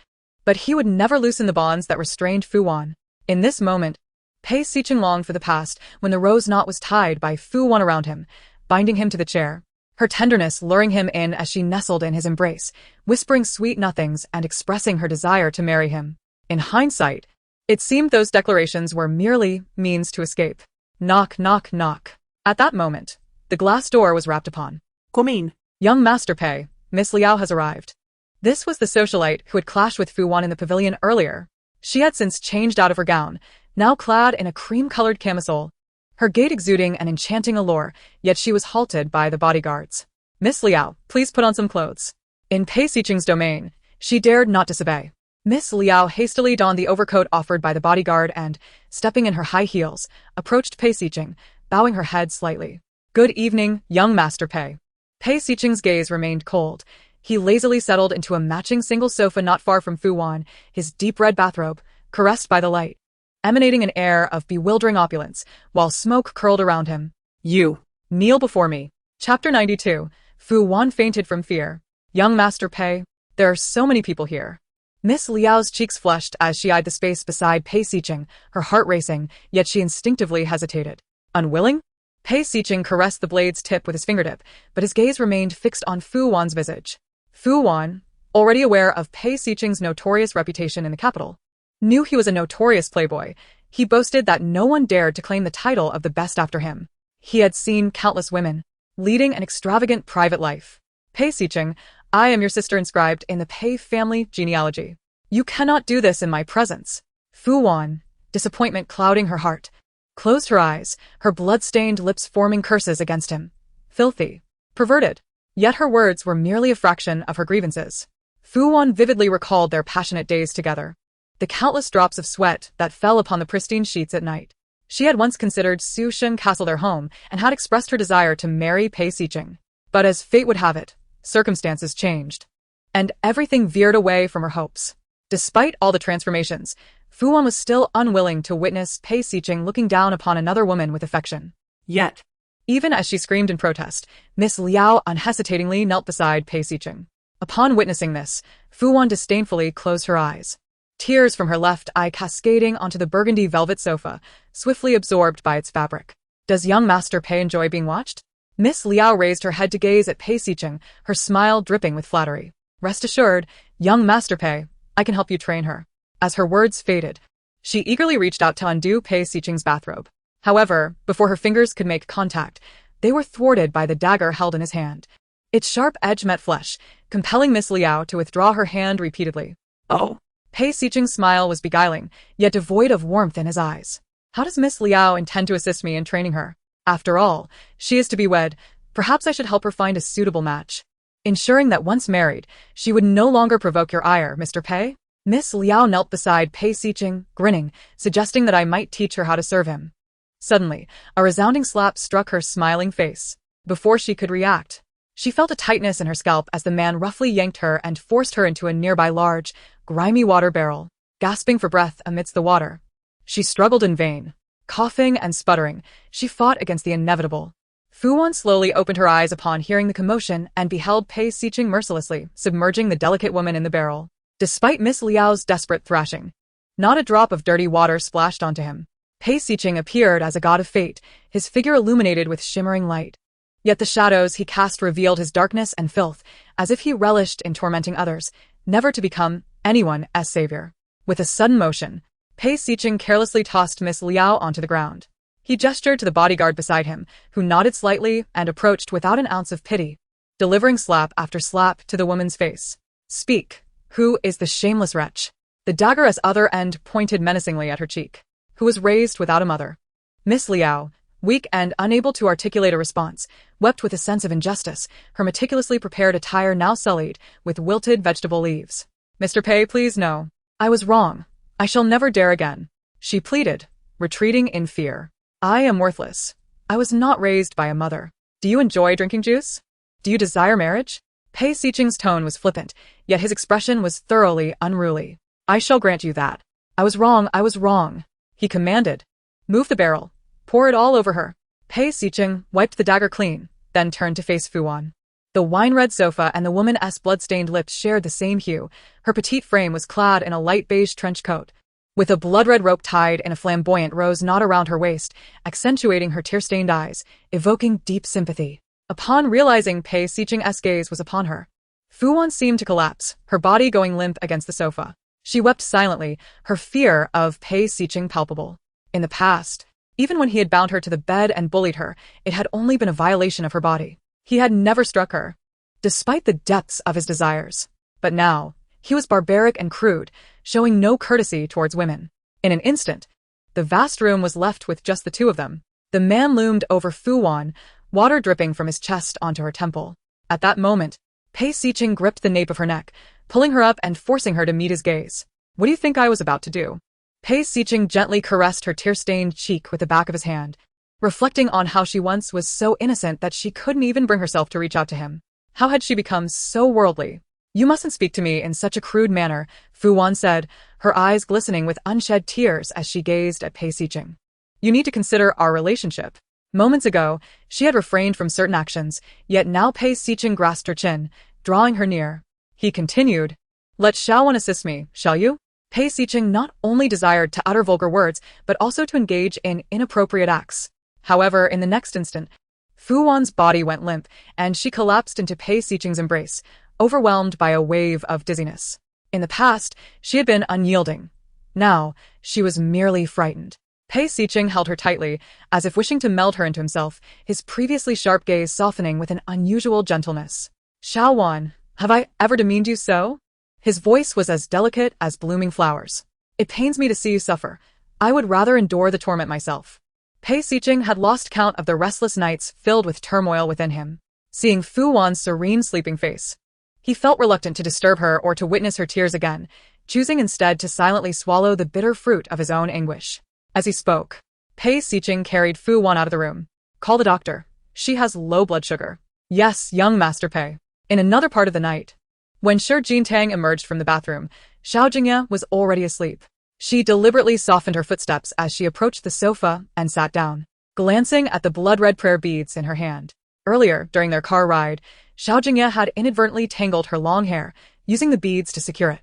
but he would never loosen the bonds that restrained Fu Wan. In this moment, Pei Siqing longed for the past when the rose knot was tied by Fu Wan around him, binding him to the chair. her tenderness luring him in as she nestled in his embrace, whispering sweet nothings and expressing her desire to marry him. In hindsight, it seemed those declarations were merely means to escape. Knock, knock, knock. At that moment, the glass door was rapped upon. Come in. Young Master Pei, Miss Liao has arrived. This was the socialite who had clashed with Fu Wan in the pavilion earlier. She had since changed out of her gown, now clad in a cream-colored camisole, her gait exuding an enchanting allure, yet she was halted by the bodyguards. Miss Liao, please put on some clothes. In Pei Xiqing's domain, she dared not disobey. Miss Liao hastily donned the overcoat offered by the bodyguard and, stepping in her high heels, approached Pei Xiqing, bowing her head slightly. Good evening, young Master Pei. Pei Xiqing's gaze remained cold. He lazily settled into a matching single sofa not far from Fu Wan, his deep red bathrobe, caressed by the light, emanating an air of bewildering opulence, while smoke curled around him. You. Kneel before me. Chapter 92. Fu Wan fainted from fear. Young Master Pei, there are so many people here. Miss Liao's cheeks flushed as she eyed the space beside Pei Xiqing, her heart racing, yet she instinctively hesitated. Unwilling? Pei Xiqing caressed the blade's tip with his fingertip, but his gaze remained fixed on Fu Wan's visage. Fu Wan, already aware of Pei Xiqing's notorious reputation in the capital, knew he was a notorious playboy. He boasted that no one dared to claim the title of the best after him. He had seen countless women, leading an extravagant private life. Pei Xiqing, I am your sister inscribed in the Pei family genealogy. You cannot do this in my presence. Fu Wan, disappointment clouding her heart, closed her eyes, her blood-stained lips forming curses against him. Filthy. Perverted. Yet her words were merely a fraction of her grievances. Fu Wan vividly recalled their passionate days together, the countless drops of sweat that fell upon the pristine sheets at night. She had once considered Su Shen Castle their home and had expressed her desire to marry Pei Xiqing. But as fate would have it, circumstances changed, and everything veered away from her hopes. Despite all the transformations, Fu Wan was still unwilling to witness Pei Xiqing looking down upon another woman with affection. Yet. Even as she screamed in protest, Miss Liao unhesitatingly knelt beside Pei Xiqing. Upon witnessing this, Fu Wan disdainfully closed her eyes, tears from her left eye cascading onto the burgundy velvet sofa, swiftly absorbed by its fabric. Does young Master Pei enjoy being watched? Miss Liao raised her head to gaze at Pei Xiqing, her smile dripping with flattery. Rest assured, young Master Pei, I can help you train her. As her words faded, she eagerly reached out to undo Pei Xiqing's bathrobe. However, before her fingers could make contact, they were thwarted by the dagger held in his hand. Its sharp edge met flesh, compelling Miss Liao to withdraw her hand repeatedly. Oh. Pei Xiqing's smile was beguiling, yet devoid of warmth in his eyes. How does Miss Liao intend to assist me in training her? After all, she is to be wed. Perhaps I should help her find a suitable match, ensuring that once married, she would no longer provoke your ire, Mr. Pei. Miss Liao knelt beside Pei Xiqing, grinning, suggesting that I might teach her how to serve him. Suddenly, a resounding slap struck her smiling face. Before she could react, she felt a tightness in her scalp as the man roughly yanked her and forced her into a nearby large, grimy water barrel. Gasping for breath amidst the water, she struggled in vain. Coughing and sputtering, she fought against the inevitable. Fu Wan slowly opened her eyes upon hearing the commotion and beheld Pei Xiqing mercilessly submerging the delicate woman in the barrel. Despite Miss Liao's desperate thrashing, not a drop of dirty water splashed onto him. Pei Xiqing appeared as a god of fate, his figure illuminated with shimmering light. Yet the shadows he cast revealed his darkness and filth, as if he relished in tormenting others, never to become anyone as savior. With a sudden motion, Pei Xiqing carelessly tossed Miss Liao onto the ground. He gestured to the bodyguard beside him, who nodded slightly and approached without an ounce of pity, delivering slap after slap to the woman's face. Speak. Who is the shameless wretch? The dagger's other end pointed menacingly at her cheek. Who was raised without a mother? Miss Liao, weak and unable to articulate a response, wept with a sense of injustice, her meticulously prepared attire now sullied with wilted vegetable leaves. Mr. Pei, please no. I was wrong. I shall never dare again. She pleaded, retreating in fear. I am worthless. I was not raised by a mother. Do you enjoy drinking juice? Do you desire marriage? Pei Xiqing's tone was flippant, yet his expression was thoroughly unruly. I shall grant you that. I was wrong, he commanded. Move the barrel. Pour it all over her. Pei Xiqing wiped the dagger clean, then turned to face Fu Wan. The wine-red sofa and the woman's blood-stained lips shared the same hue. Her petite frame was clad in a light beige trench coat, with a blood-red rope tied in a flamboyant rose knot around her waist, accentuating her tear-stained eyes, evoking deep sympathy. Upon realizing Pei Xiqing's gaze was upon her, Fu Wan seemed to collapse, her body going limp against the sofa. She wept silently, her fear of Pei Xiqing palpable. In the past, even when he had bound her to the bed and bullied her, it had only been a violation of her body. He had never struck her, despite the depths of his desires. But now, he was barbaric and crude, showing no courtesy towards women. In an instant, the vast room was left with just the two of them. The man loomed over Fu Wan, water dripping from his chest onto her temple. At that moment, Pei Xiqing gripped the nape of her neck, pulling her up and forcing her to meet his gaze. What do you think I was about to do? Pei Xiqing gently caressed her tear-stained cheek with the back of his hand, reflecting on how she once was so innocent that she couldn't even bring herself to reach out to him. How had she become so worldly? You mustn't speak to me in such a crude manner, Fu Wan said, her eyes glistening with unshed tears as she gazed at Pei Xiqing. You need to consider our relationship. Moments ago, she had refrained from certain actions, yet now Pei Xiqing grasped her chin, drawing her near. He continued, Let Xiao Wan assist me, shall you? Pei Xiqing not only desired to utter vulgar words, but also to engage in inappropriate acts. However, in the next instant, Fu Wan's body went limp, and she collapsed into Pei Xiqing's embrace, overwhelmed by a wave of dizziness. In the past, she had been unyielding. Now, she was merely frightened. Pei Xiqing held her tightly, as if wishing to meld her into himself, his previously sharp gaze softening with an unusual gentleness. Xiao Wan, have I ever demeaned you so? His voice was as delicate as blooming flowers. It pains me to see you suffer. I would rather endure the torment myself. Pei Xiqing had lost count of the restless nights filled with turmoil within him. Seeing Fu Wan's serene sleeping face, he felt reluctant to disturb her or to witness her tears again, choosing instead to silently swallow the bitter fruit of his own anguish. As he spoke, Pei Xiqing carried Fu Wan out of the room. Call the doctor. She has low blood sugar. Yes, young Master Pei. In another part of the night, when Shi Jingye emerged from the bathroom, Xiao Jingye was already asleep. She deliberately softened her footsteps as she approached the sofa and sat down, glancing at the blood-red prayer beads in her hand. Earlier, during their car ride, Xiao Jingye had inadvertently tangled her long hair, using the beads to secure it.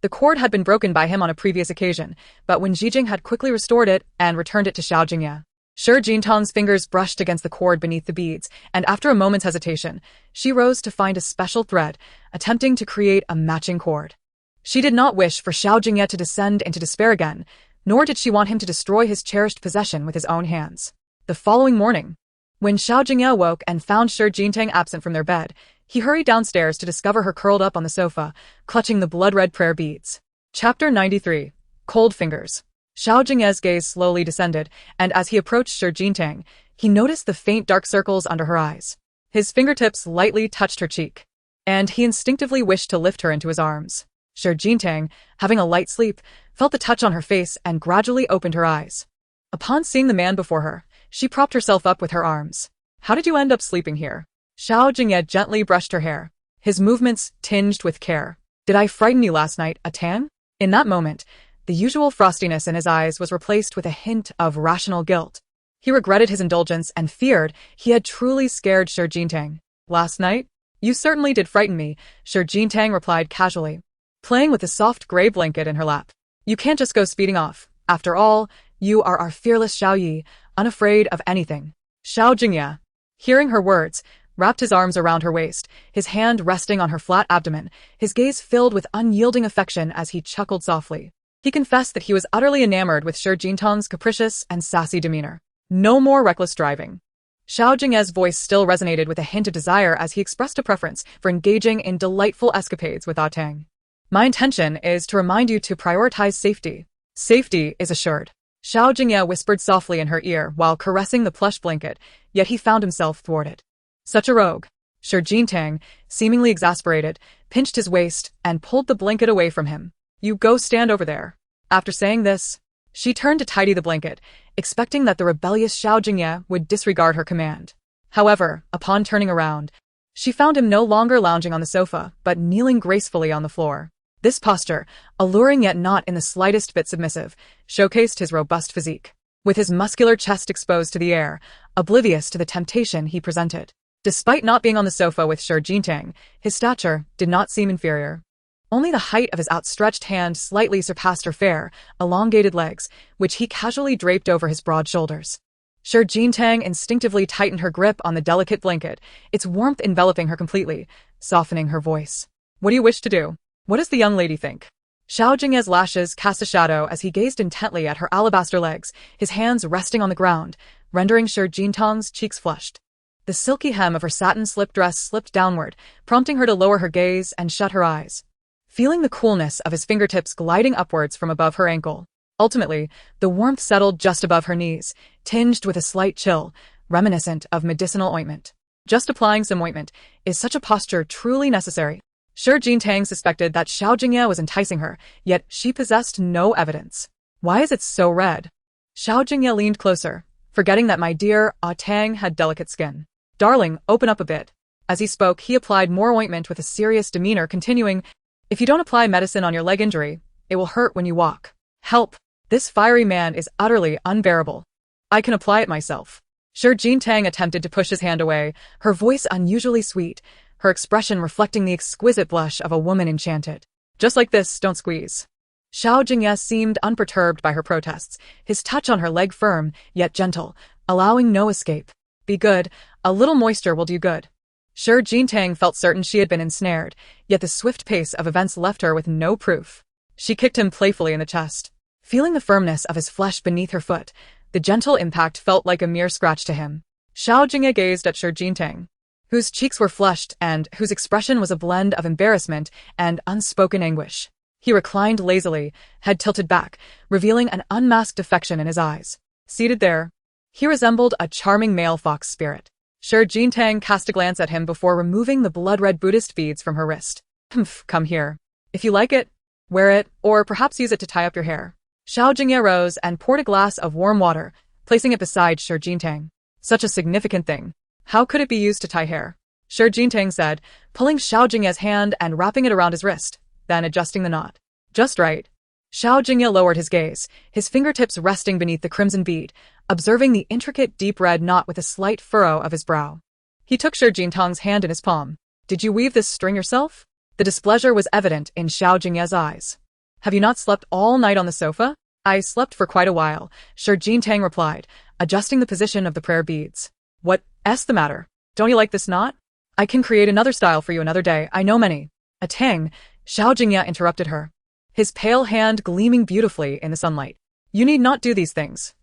The cord had been broken by him on a previous occasion, but when Zijing had quickly restored it and returned it to Xiao Jingye, Shi Jingtang's fingers brushed against the cord beneath the beads, and after a moment's hesitation, she rose to find a special thread, attempting to create a matching cord. She did not wish for Xiao Jingye to descend into despair again, nor did she want him to destroy his cherished possession with his own hands. The following morning, when Xiao Jingye woke and found Shi Jingtang absent from their bed, he hurried downstairs to discover her curled up on the sofa, clutching the blood-red prayer beads. Chapter 93. Cold Fingers. Xiao Jingye's gaze slowly descended, and as he approached Shi Jingtang, he noticed the faint dark circles under her eyes. His fingertips lightly touched her cheek, and he instinctively wished to lift her into his arms. Shi Jingtang, having a light sleep, felt the touch on her face and gradually opened her eyes. Upon seeing the man before her, she propped herself up with her arms. How did you end up sleeping here? Xiao Jingye gently brushed her hair, his movements tinged with care. Did I frighten you last night, Tang? In that moment, the usual frostiness in his eyes was replaced with a hint of rational guilt. He regretted his indulgence and feared he had truly scared Shi Jingtang. Last night? You certainly did frighten me, Shi Jingtang replied casually, playing with the soft gray blanket in her lap. You can't just go speeding off. After all, you are our fearless Xiao Yi, unafraid of anything. Xiao Jingye, hearing her words, wrapped his arms around her waist, his hand resting on her flat abdomen, his gaze filled with unyielding affection as he chuckled softly. He confessed that he was utterly enamored with Shi Jingtang's capricious and sassy demeanor. No more reckless driving. Xiao Jingye's voice still resonated with a hint of desire as he expressed a preference for engaging in delightful escapades with Tang. My intention is to remind you to prioritize safety. Safety is assured. Xiao Jingye whispered softly in her ear while caressing the plush blanket, yet he found himself thwarted. Such a rogue. Shi Jingtang, seemingly exasperated, pinched his waist and pulled the blanket away from him. You go stand over there. After saying this, she turned to tidy the blanket, expecting that the rebellious Xiao Jingye would disregard her command. However, upon turning around, she found him no longer lounging on the sofa, but kneeling gracefully on the floor. This posture, alluring yet not in the slightest bit submissive, showcased his robust physique, with his muscular chest exposed to the air, oblivious to the temptation he presented. Despite not being on the sofa with Shi Jingtang, his stature did not seem inferior. Only the height of his outstretched hand slightly surpassed her fair, elongated legs, which he casually draped over his broad shoulders. Xiao Jingye instinctively tightened her grip on the delicate blanket, its warmth enveloping her completely, softening her voice. What do you wish to do? What does the young lady think? Xiao Jingye's lashes cast a shadow as he gazed intently at her alabaster legs, his hands resting on the ground, rendering Xiao Jingtang's cheeks flushed. The silky hem of her satin slip dress slipped downward, prompting her to lower her gaze and shut her eyes. Feeling the coolness of his fingertips gliding upwards from above her ankle. Ultimately, the warmth settled just above her knees, tinged with a slight chill, reminiscent of medicinal ointment. Just applying some ointment, is such a posture truly necessary? Xiao Jingye suspected that Xiao Jingye was enticing her, yet she possessed no evidence. Why is it so red? Xiao Jingye leaned closer, forgetting that my dear Tang had delicate skin. Darling, open up a bit. As he spoke, he applied more ointment with a serious demeanor, continuing, if you don't apply medicine on your leg injury, it will hurt when you walk. Help! This fiery man is utterly unbearable. I can apply it myself. Xiao Jingye attempted to push his hand away, her voice unusually sweet, her expression reflecting the exquisite blush of a woman enchanted. Just like this, don't squeeze. Xiao Jingye seemed unperturbed by her protests, his touch on her leg firm, yet gentle, allowing no escape. Be good, a little moisture will do good. Xiao Jingye felt certain she had been ensnared, yet the swift pace of events left her with no proof. She kicked him playfully in the chest. Feeling the firmness of his flesh beneath her foot, the gentle impact felt like a mere scratch to him. Xiao Jingye gazed at Xiao Jingye, whose cheeks were flushed and whose expression was a blend of embarrassment and unspoken anguish. He reclined lazily, head tilted back, revealing an unmasked affection in his eyes. Seated there, he resembled a charming male fox spirit. Xiao Jingye cast a glance at him before removing the blood-red Buddhist beads from her wrist. Come here. If you like it, wear it, or perhaps use it to tie up your hair. Xiao Jingye rose and poured a glass of warm water, placing it beside Xiao Jingye. Such a significant thing. How could it be used to tie hair? Xiao Jingye said, pulling Xiao Jingye's hand and wrapping it around his wrist, then adjusting the knot. Just right. Xiao Jingye lowered his gaze, his fingertips resting beneath the crimson bead, observing the intricate deep red knot with a slight furrow of his brow. He took Xiao Jingtang's hand in his palm. Did you weave this string yourself? The displeasure was evident in Xiao Jingye's eyes. Have you not slept all night on the sofa? I slept for quite a while, Xiao Jingye replied, adjusting the position of the prayer beads. What's the matter? Don't you like this knot? I can create another style for you another day, I know many. A tang, Xiao Jingye interrupted her, his pale hand gleaming beautifully in the sunlight. You need not do these things.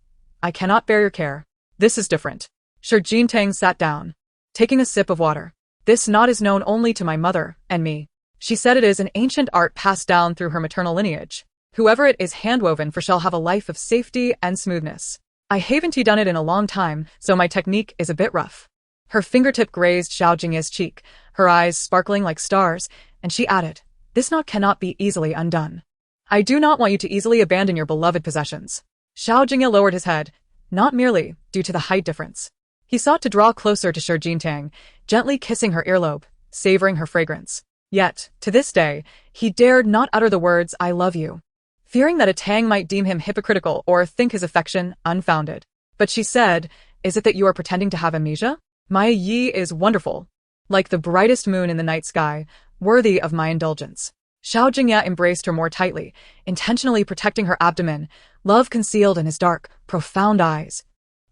I cannot bear your care. This is different. Xiao Jingye sat down, taking a sip of water. This knot is known only to my mother and me. She said it is an ancient art passed down through her maternal lineage. Whoever it is handwoven for shall have a life of safety and smoothness. I haven't done it in a long time, so my technique is a bit rough. Her fingertip grazed Xiao Jingye's cheek, her eyes sparkling like stars, and she added, this knot cannot be easily undone. I do not want you to easily abandon your beloved possessions. Xiao Jingye lowered his head, not merely due to the height difference. He sought to draw closer to Xiao Jingye, gently kissing her earlobe, savoring her fragrance. Yet, to this day, he dared not utter the words, I love you, fearing that a Tang might deem him hypocritical or think his affection unfounded. But she said, is it that you are pretending to have amnesia? My Yi is wonderful, like the brightest moon in the night sky, worthy of my indulgence. Xiao Jingye embraced her more tightly, intentionally protecting her abdomen, love concealed in his dark, profound eyes.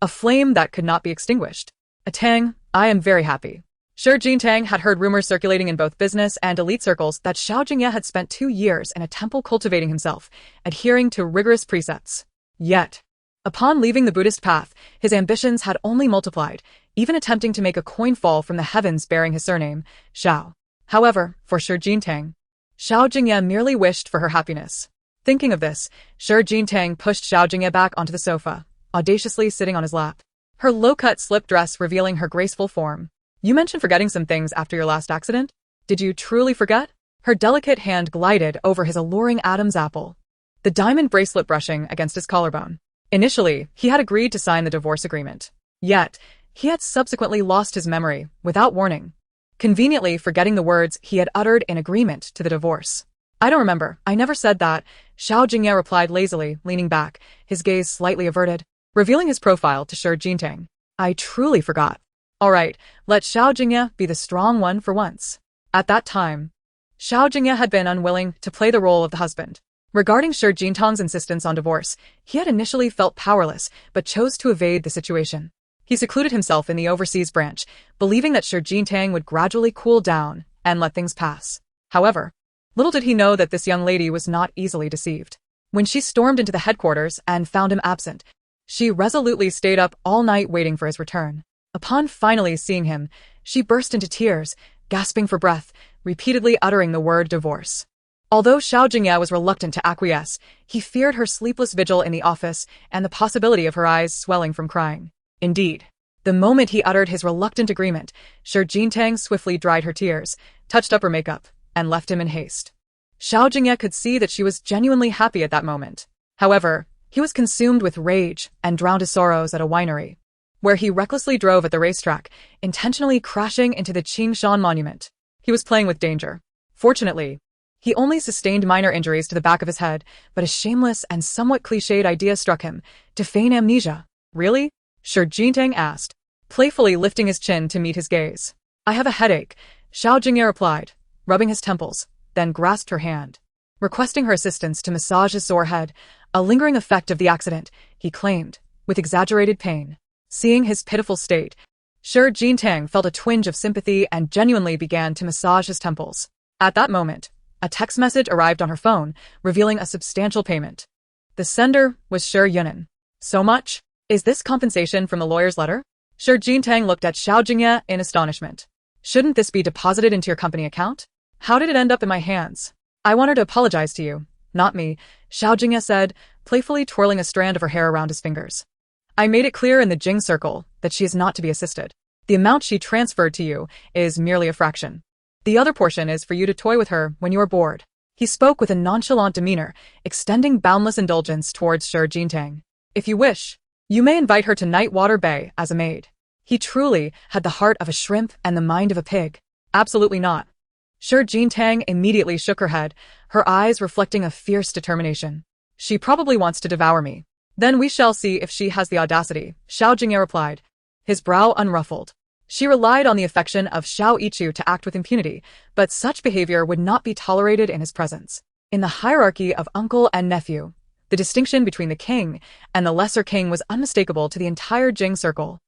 A flame that could not be extinguished. A Tang, I am very happy. Xiao Jingye had heard rumors circulating in both business and elite circles that Xiao Jingye had spent 2 years in a temple cultivating himself, adhering to rigorous precepts. Yet, upon leaving the Buddhist path, his ambitions had only multiplied, even attempting to make a coin fall from the heavens bearing his surname, Xiao. However, for Xiao Jingye merely wished for her happiness. Thinking of this, Xiao Jingye pushed Xiao Jingye back onto the sofa, audaciously sitting on his lap. Her low-cut slip dress revealing her graceful form. You mentioned forgetting some things after your last accident? Did you truly forget? Her delicate hand glided over his alluring Adam's apple, the diamond bracelet brushing against his collarbone. Initially, he had agreed to sign the divorce agreement. Yet, he had subsequently lost his memory, without warning, conveniently forgetting the words he had uttered in agreement to the divorce. I don't remember, I never said that, Xiao Jingye replied lazily, leaning back, his gaze slightly averted, revealing his profile to Xiao Jingye. I truly forgot. All right, let Xiao Jingye be the strong one for once. At that time, Xiao Jingye had been unwilling to play the role of the husband. Regarding Shi Jintang's insistence on divorce, he had initially felt powerless, but chose to evade the situation. He secluded himself in the overseas branch, believing that Shi Jintang would gradually cool down and let things pass. However, little did he know that this young lady was not easily deceived. When she stormed into the headquarters and found him absent, she resolutely stayed up all night waiting for his return. Upon finally seeing him, she burst into tears, gasping for breath, repeatedly uttering the word divorce. Although Xiao Jingye was reluctant to acquiesce, he feared her sleepless vigil in the office and the possibility of her eyes swelling from crying. Indeed, the moment he uttered his reluctant agreement, Shi Jintang swiftly dried her tears, touched up her makeup, and left him in haste. Xiao Jingye could see that she was genuinely happy at that moment. However, he was consumed with rage and drowned his sorrows at a winery, where he recklessly drove at the racetrack, intentionally crashing into the Qingshan monument. He was playing with danger. Fortunately, he only sustained minor injuries to the back of his head, but a shameless and somewhat cliched idea struck him: to feign amnesia. Really? Shi Jintang asked, playfully lifting his chin to meet his gaze. I have a headache, Xiao Jingye replied, rubbing his temples, then grasped her hand. Requesting her assistance to massage his sore head, a lingering effect of the accident, he claimed, with exaggerated pain. Seeing his pitiful state, Shi Jintang felt a twinge of sympathy and genuinely began to massage his temples. At that moment, a text message arrived on her phone, revealing a substantial payment. The sender was Shi Yunan. So much? Is this compensation from the lawyer's letter? Shi Jintang looked at Xiao Jingye in astonishment. Shouldn't this be deposited into your company account? How did it end up in my hands? I want her to apologize to you, not me, Xiao Jingye said, playfully twirling a strand of her hair around his fingers. I made it clear in the Jing circle that she is not to be assisted. The amount she transferred to you is merely a fraction. The other portion is for you to toy with her when you are bored. He spoke with a nonchalant demeanor, extending boundless indulgence towards Shi Jintang. If you wish, you may invite her to Nightwater Bay as a maid. He truly had the heart of a shrimp and the mind of a pig. Absolutely not. Shi Jintang immediately shook her head, her eyes reflecting a fierce determination. She probably wants to devour me. Then we shall see if she has the audacity, Xiao Jingye replied, his brow unruffled. She relied on the affection of Xiao Yichu to act with impunity, but such behavior would not be tolerated in his presence. In the hierarchy of uncle and nephew, the distinction between the king and the lesser king was unmistakable to the entire Jing circle.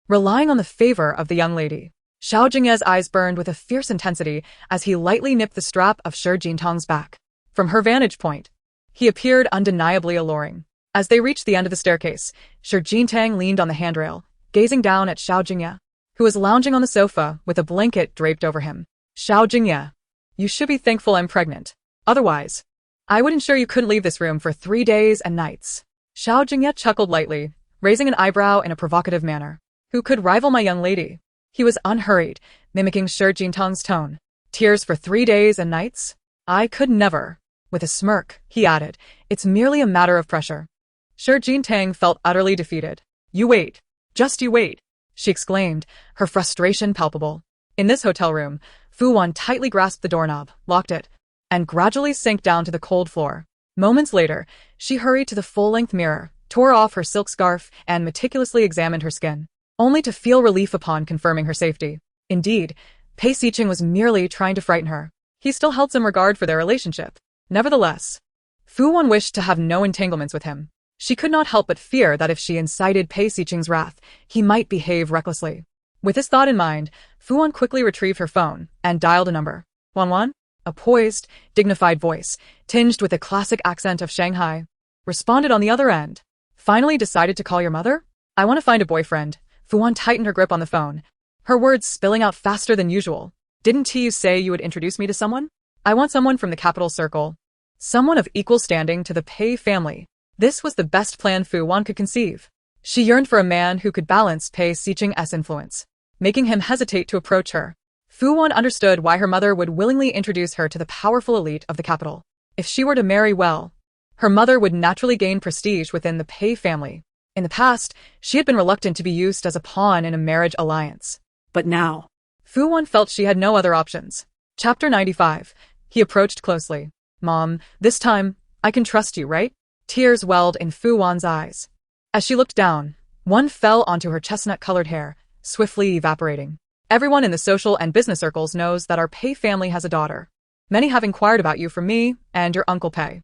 Relying on the favor of the young lady, Xiao Jingye's eyes burned with a fierce intensity as he lightly nipped the strap of Shi Jintang's back. From her vantage point, he appeared undeniably alluring. As they reached the end of the staircase, Shi Jintang leaned on the handrail, gazing down at Xiao Jingye, who was lounging on the sofa with a blanket draped over him. Xiao Jingye, you should be thankful I'm pregnant. Otherwise, I would ensure you couldn't leave this room for 3 days and nights. Xiao Jingye chuckled lightly, raising an eyebrow in a provocative manner. Who could rival my young lady? He was unhurried, mimicking Shi Jintang's tone. Tears for 3 days and nights? I could never. With a smirk, he added, it's merely a matter of pressure. Shi Jintang felt utterly defeated. You wait. Just you wait, she exclaimed, her frustration palpable. In this hotel room, Fu Wan tightly grasped the doorknob, locked it, and gradually sank down to the cold floor. Moments later, she hurried to the full-length mirror, tore off her silk scarf, and meticulously examined her skin, only to feel relief upon confirming her safety. Indeed, Pei Xiqing was merely trying to frighten her. He still held some regard for their relationship. Nevertheless, Fu Wan wished to have no entanglements with him. She could not help but fear that if she incited Pei Xiqing's wrath, he might behave recklessly. With this thought in mind, Fu Wan quickly retrieved her phone and dialed a number. Wan? A poised, dignified voice, tinged with the classic accent of Shanghai, responded on the other end. Finally decided to call your mother? I want to find a boyfriend. Fu Wan tightened her grip on the phone, her words spilling out faster than usual. Didn't you say you would introduce me to someone? I want someone from the capital circle. Someone of equal standing to the Pei family. This was the best plan Fu Wan could conceive. She yearned for a man who could balance Pei Xiqing's influence, making him hesitate to approach her. Fu Wan understood why her mother would willingly introduce her to the powerful elite of the capital. If she were to marry well, her mother would naturally gain prestige within the Pei family. In the past, she had been reluctant to be used as a pawn in a marriage alliance. But now, Fu Wan felt she had no other options. Chapter 95. He approached closely. Mom, this time, I can trust you, right? Tears welled in Fu Wan's eyes. As she looked down, one fell onto her chestnut-colored hair, swiftly evaporating. Everyone in the social and business circles knows that our Pei family has a daughter. Many have inquired about you from me and your Uncle Pei.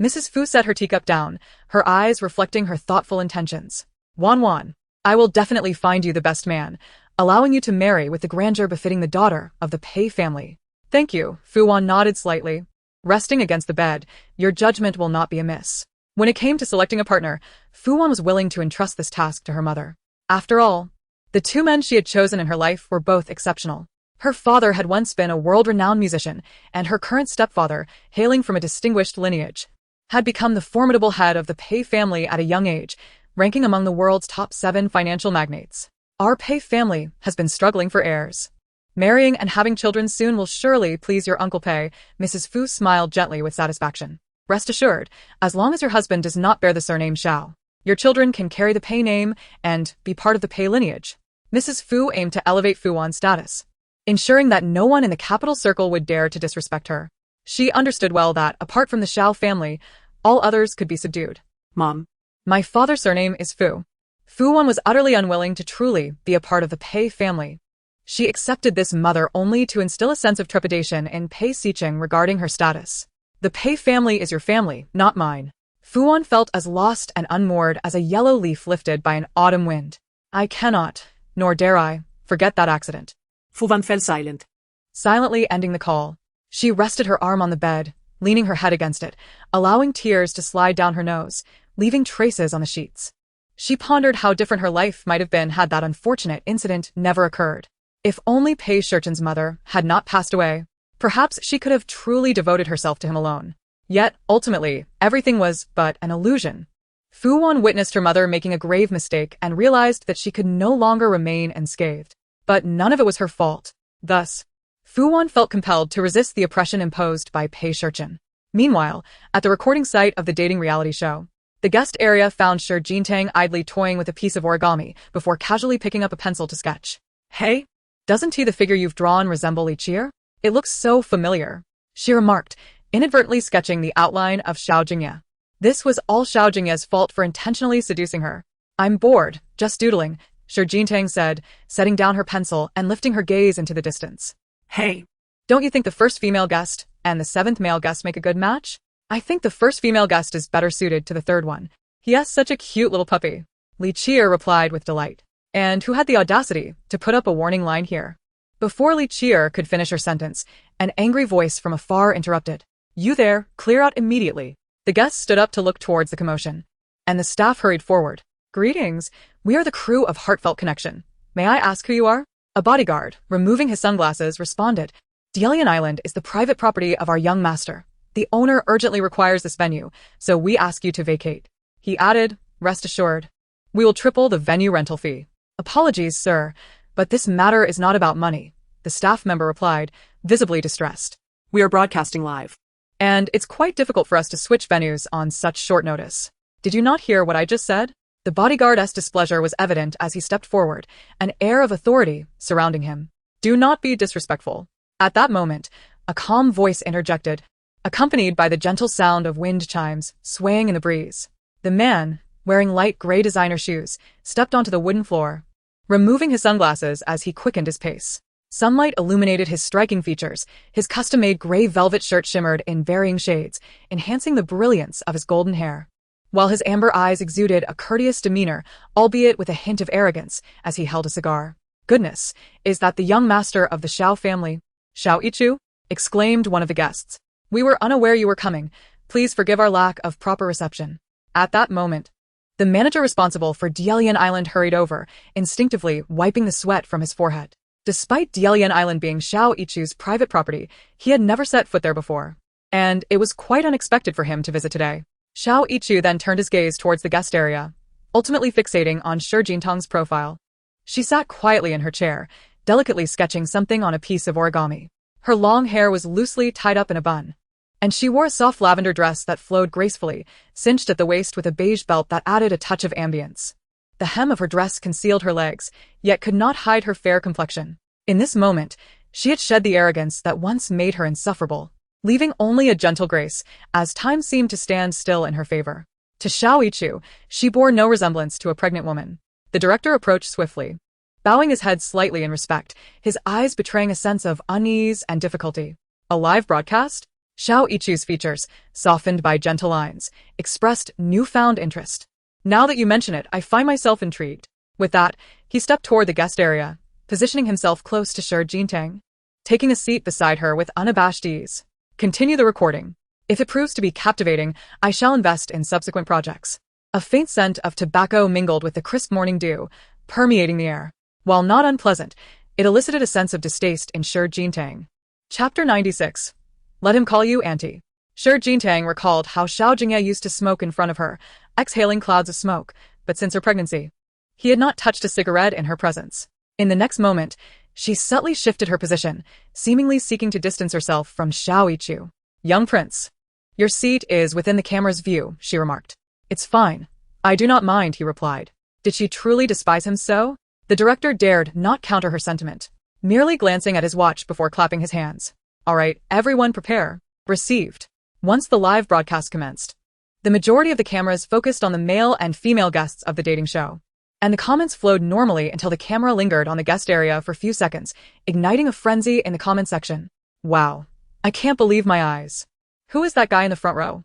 Mrs. Fu set her teacup down, her eyes reflecting her thoughtful intentions. Wan, I will definitely find you the best man, allowing you to marry with the grandeur befitting the daughter of the Pei family. Thank you, Fu Wan nodded slightly. Resting against the bed, your judgment will not be amiss. When it came to selecting a partner, Fu Wan was willing to entrust this task to her mother. After all, the two men she had chosen in her life were both exceptional. Her father had once been a world-renowned musician, and her current stepfather, hailing from a distinguished lineage, had become the formidable head of the Pei family at a young age, ranking among the world's top 7 financial magnates. Our Pei family has been struggling for heirs. Marrying and having children soon will surely please your Uncle Pei. Mrs. Fu smiled gently with satisfaction. Rest assured, as long as your husband does not bear the surname Xiao, your children can carry the Pei name and be part of the Pei lineage. Mrs. Fu aimed to elevate Fu Wan's status, ensuring that no one in the capital circle would dare to disrespect her. She understood well that, apart from the Xiao family, all others could be subdued. Mom. My father's surname is Fu. Fu Wan was utterly unwilling to truly be a part of the Pei family. She accepted this mother only to instill a sense of trepidation in Pei Xiqing regarding her status. The Pei family is your family, not mine. Fu Wan felt as lost and unmoored as a yellow leaf lifted by an autumn wind. I cannot, nor dare I, forget that accident. Fu Wan fell silent. Silently ending the call, she rested her arm on the bed, leaning her head against it, allowing tears to slide down her nose, leaving traces on the sheets. She pondered how different her life might have been had that unfortunate incident never occurred. If only Pei Shirchen's mother had not passed away, perhaps she could have truly devoted herself to him alone. Yet, ultimately, everything was but an illusion. Fu Wan witnessed her mother making a grave mistake and realized that she could no longer remain unscathed. But none of it was her fault. Thus, Fu Wan felt compelled to resist the oppression imposed by Pei Shirchen. Meanwhile, at the recording site of the dating reality show, the guest area found Xiao Jingye idly toying with a piece of origami before casually picking up a pencil to sketch. Hey, doesn't the figure you've drawn resemble Li Qie? It looks so familiar, she remarked, inadvertently sketching the outline of Xiao Jingye. This was all Xiao Jingye's fault for intentionally seducing her. I'm bored, just doodling, Xiao Jingye said, setting down her pencil and lifting her gaze into the distance. Hey. Don't you think the first female guest and the 7th male guest make a good match? I think the first female guest is better suited to the third one. He has such a cute little puppy. Li Qie replied with delight. And who had the audacity to put up a warning line here? Before Li Qie could finish her sentence, an angry voice from afar interrupted. You there, clear out immediately. The guests stood up to look towards the commotion, and the staff hurried forward. Greetings, we are the crew of Heartfelt Connection. May I ask who you are? A bodyguard, removing his sunglasses, responded. Dalian Island is the private property of our young master. The owner urgently requires this venue, so we ask you to vacate. He added, rest assured, we will triple the venue rental fee. Apologies, sir, but this matter is not about money, the staff member replied, visibly distressed. We are broadcasting live. And it's quite difficult for us to switch venues on such short notice. Did you not hear what I just said? The bodyguard's displeasure was evident as he stepped forward, an air of authority surrounding him. Do not be disrespectful. At that moment, a calm voice interjected, accompanied by the gentle sound of wind chimes swaying in the breeze. The man, wearing light gray designer shoes, stepped onto the wooden floor, removing his sunglasses as he quickened his pace. Sunlight illuminated his striking features. His custom-made gray velvet shirt shimmered in varying shades, enhancing the brilliance of his golden hair, while his amber eyes exuded a courteous demeanor, albeit with a hint of arrogance, as he held a cigar. Goodness, is that the young master of the Xiao family? Xiao Ichu? Exclaimed one of the guests. We were unaware you were coming. Please forgive our lack of proper reception. At that moment, the manager responsible for Dalian Island hurried over, instinctively wiping the sweat from his forehead. Despite Dalian Island being Xiao Ichu's private property, he had never set foot there before, and it was quite unexpected for him to visit today. Xiao Ichu then turned his gaze towards the guest area, ultimately fixating on Shi Jintang's profile. She sat quietly in her chair, delicately sketching something on a piece of origami. Her long hair was loosely tied up in a bun, and she wore a soft lavender dress that flowed gracefully, cinched at the waist with a beige belt that added a touch of ambience. The hem of her dress concealed her legs, yet could not hide her fair complexion. In this moment, she had shed the arrogance that once made her insufferable, leaving only a gentle grace, as time seemed to stand still in her favor. To Xiao Ichu, she bore no resemblance to a pregnant woman. The director approached swiftly, bowing his head slightly in respect, his eyes betraying a sense of unease and difficulty. A live broadcast? Xiao Ichu's features, softened by gentle lines, expressed newfound interest. Now that you mention it, I find myself intrigued. With that, he stepped toward the guest area, positioning himself close to Xiao Jingye, taking a seat beside her with unabashed ease. Continue the recording. If it proves to be captivating, I shall invest in subsequent projects. A faint scent of tobacco mingled with the crisp morning dew, permeating the air. While not unpleasant, it elicited a sense of distaste in Xiao Jingye. Chapter 96. Let him call you Auntie. Xiao Jingye recalled how Xiao Jingye used to smoke in front of her, exhaling clouds of smoke, but since her pregnancy, he had not touched a cigarette in her presence. In the next moment, she subtly shifted her position, seemingly seeking to distance herself from Xiao Ichu. Young prince. Your seat is within the camera's view, she remarked. It's fine. I do not mind, he replied. Did she truly despise him so? The director dared not counter her sentiment, merely glancing at his watch before clapping his hands. All right, everyone prepare. Received. Once the live broadcast commenced, the majority of the cameras focused on the male and female guests of the dating show, and the comments flowed normally until the camera lingered on the guest area for a few seconds, igniting a frenzy in the comment section. Wow. I can't believe my eyes. Who is that guy in the front row?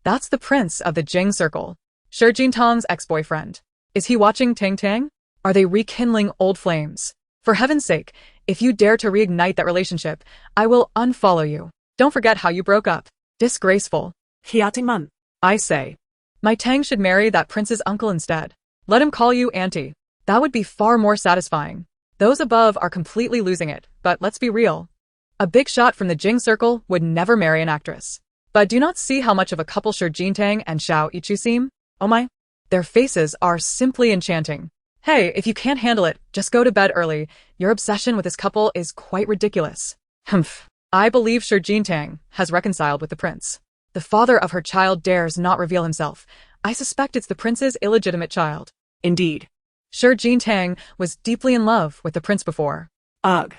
That's the prince of the Jing circle. Xiao Jingtang's ex-boyfriend. Is he watching Tang Tang? Are they rekindling old flames? For heaven's sake, if you dare to reignite that relationship, I will unfollow you. Don't forget how you broke up. Disgraceful. Hiatiman. I say. My Tang should marry that prince's uncle instead. Let him call you Auntie. That would be far more satisfying. Those above are completely losing it, but let's be real. A big shot from the Jing circle would never marry an actress. But do not see how much of a couple Xiao Jingye and Xiao Ichu seem? Oh my. Their faces are simply enchanting. Hey, if you can't handle it, just go to bed early. Your obsession with this couple is quite ridiculous. Humph. I believe Xiao Jingye has reconciled with the prince. The father of her child dares not reveal himself. I suspect it's the prince's illegitimate child. Indeed. Xiao Jingye was deeply in love with the prince before. Ugh.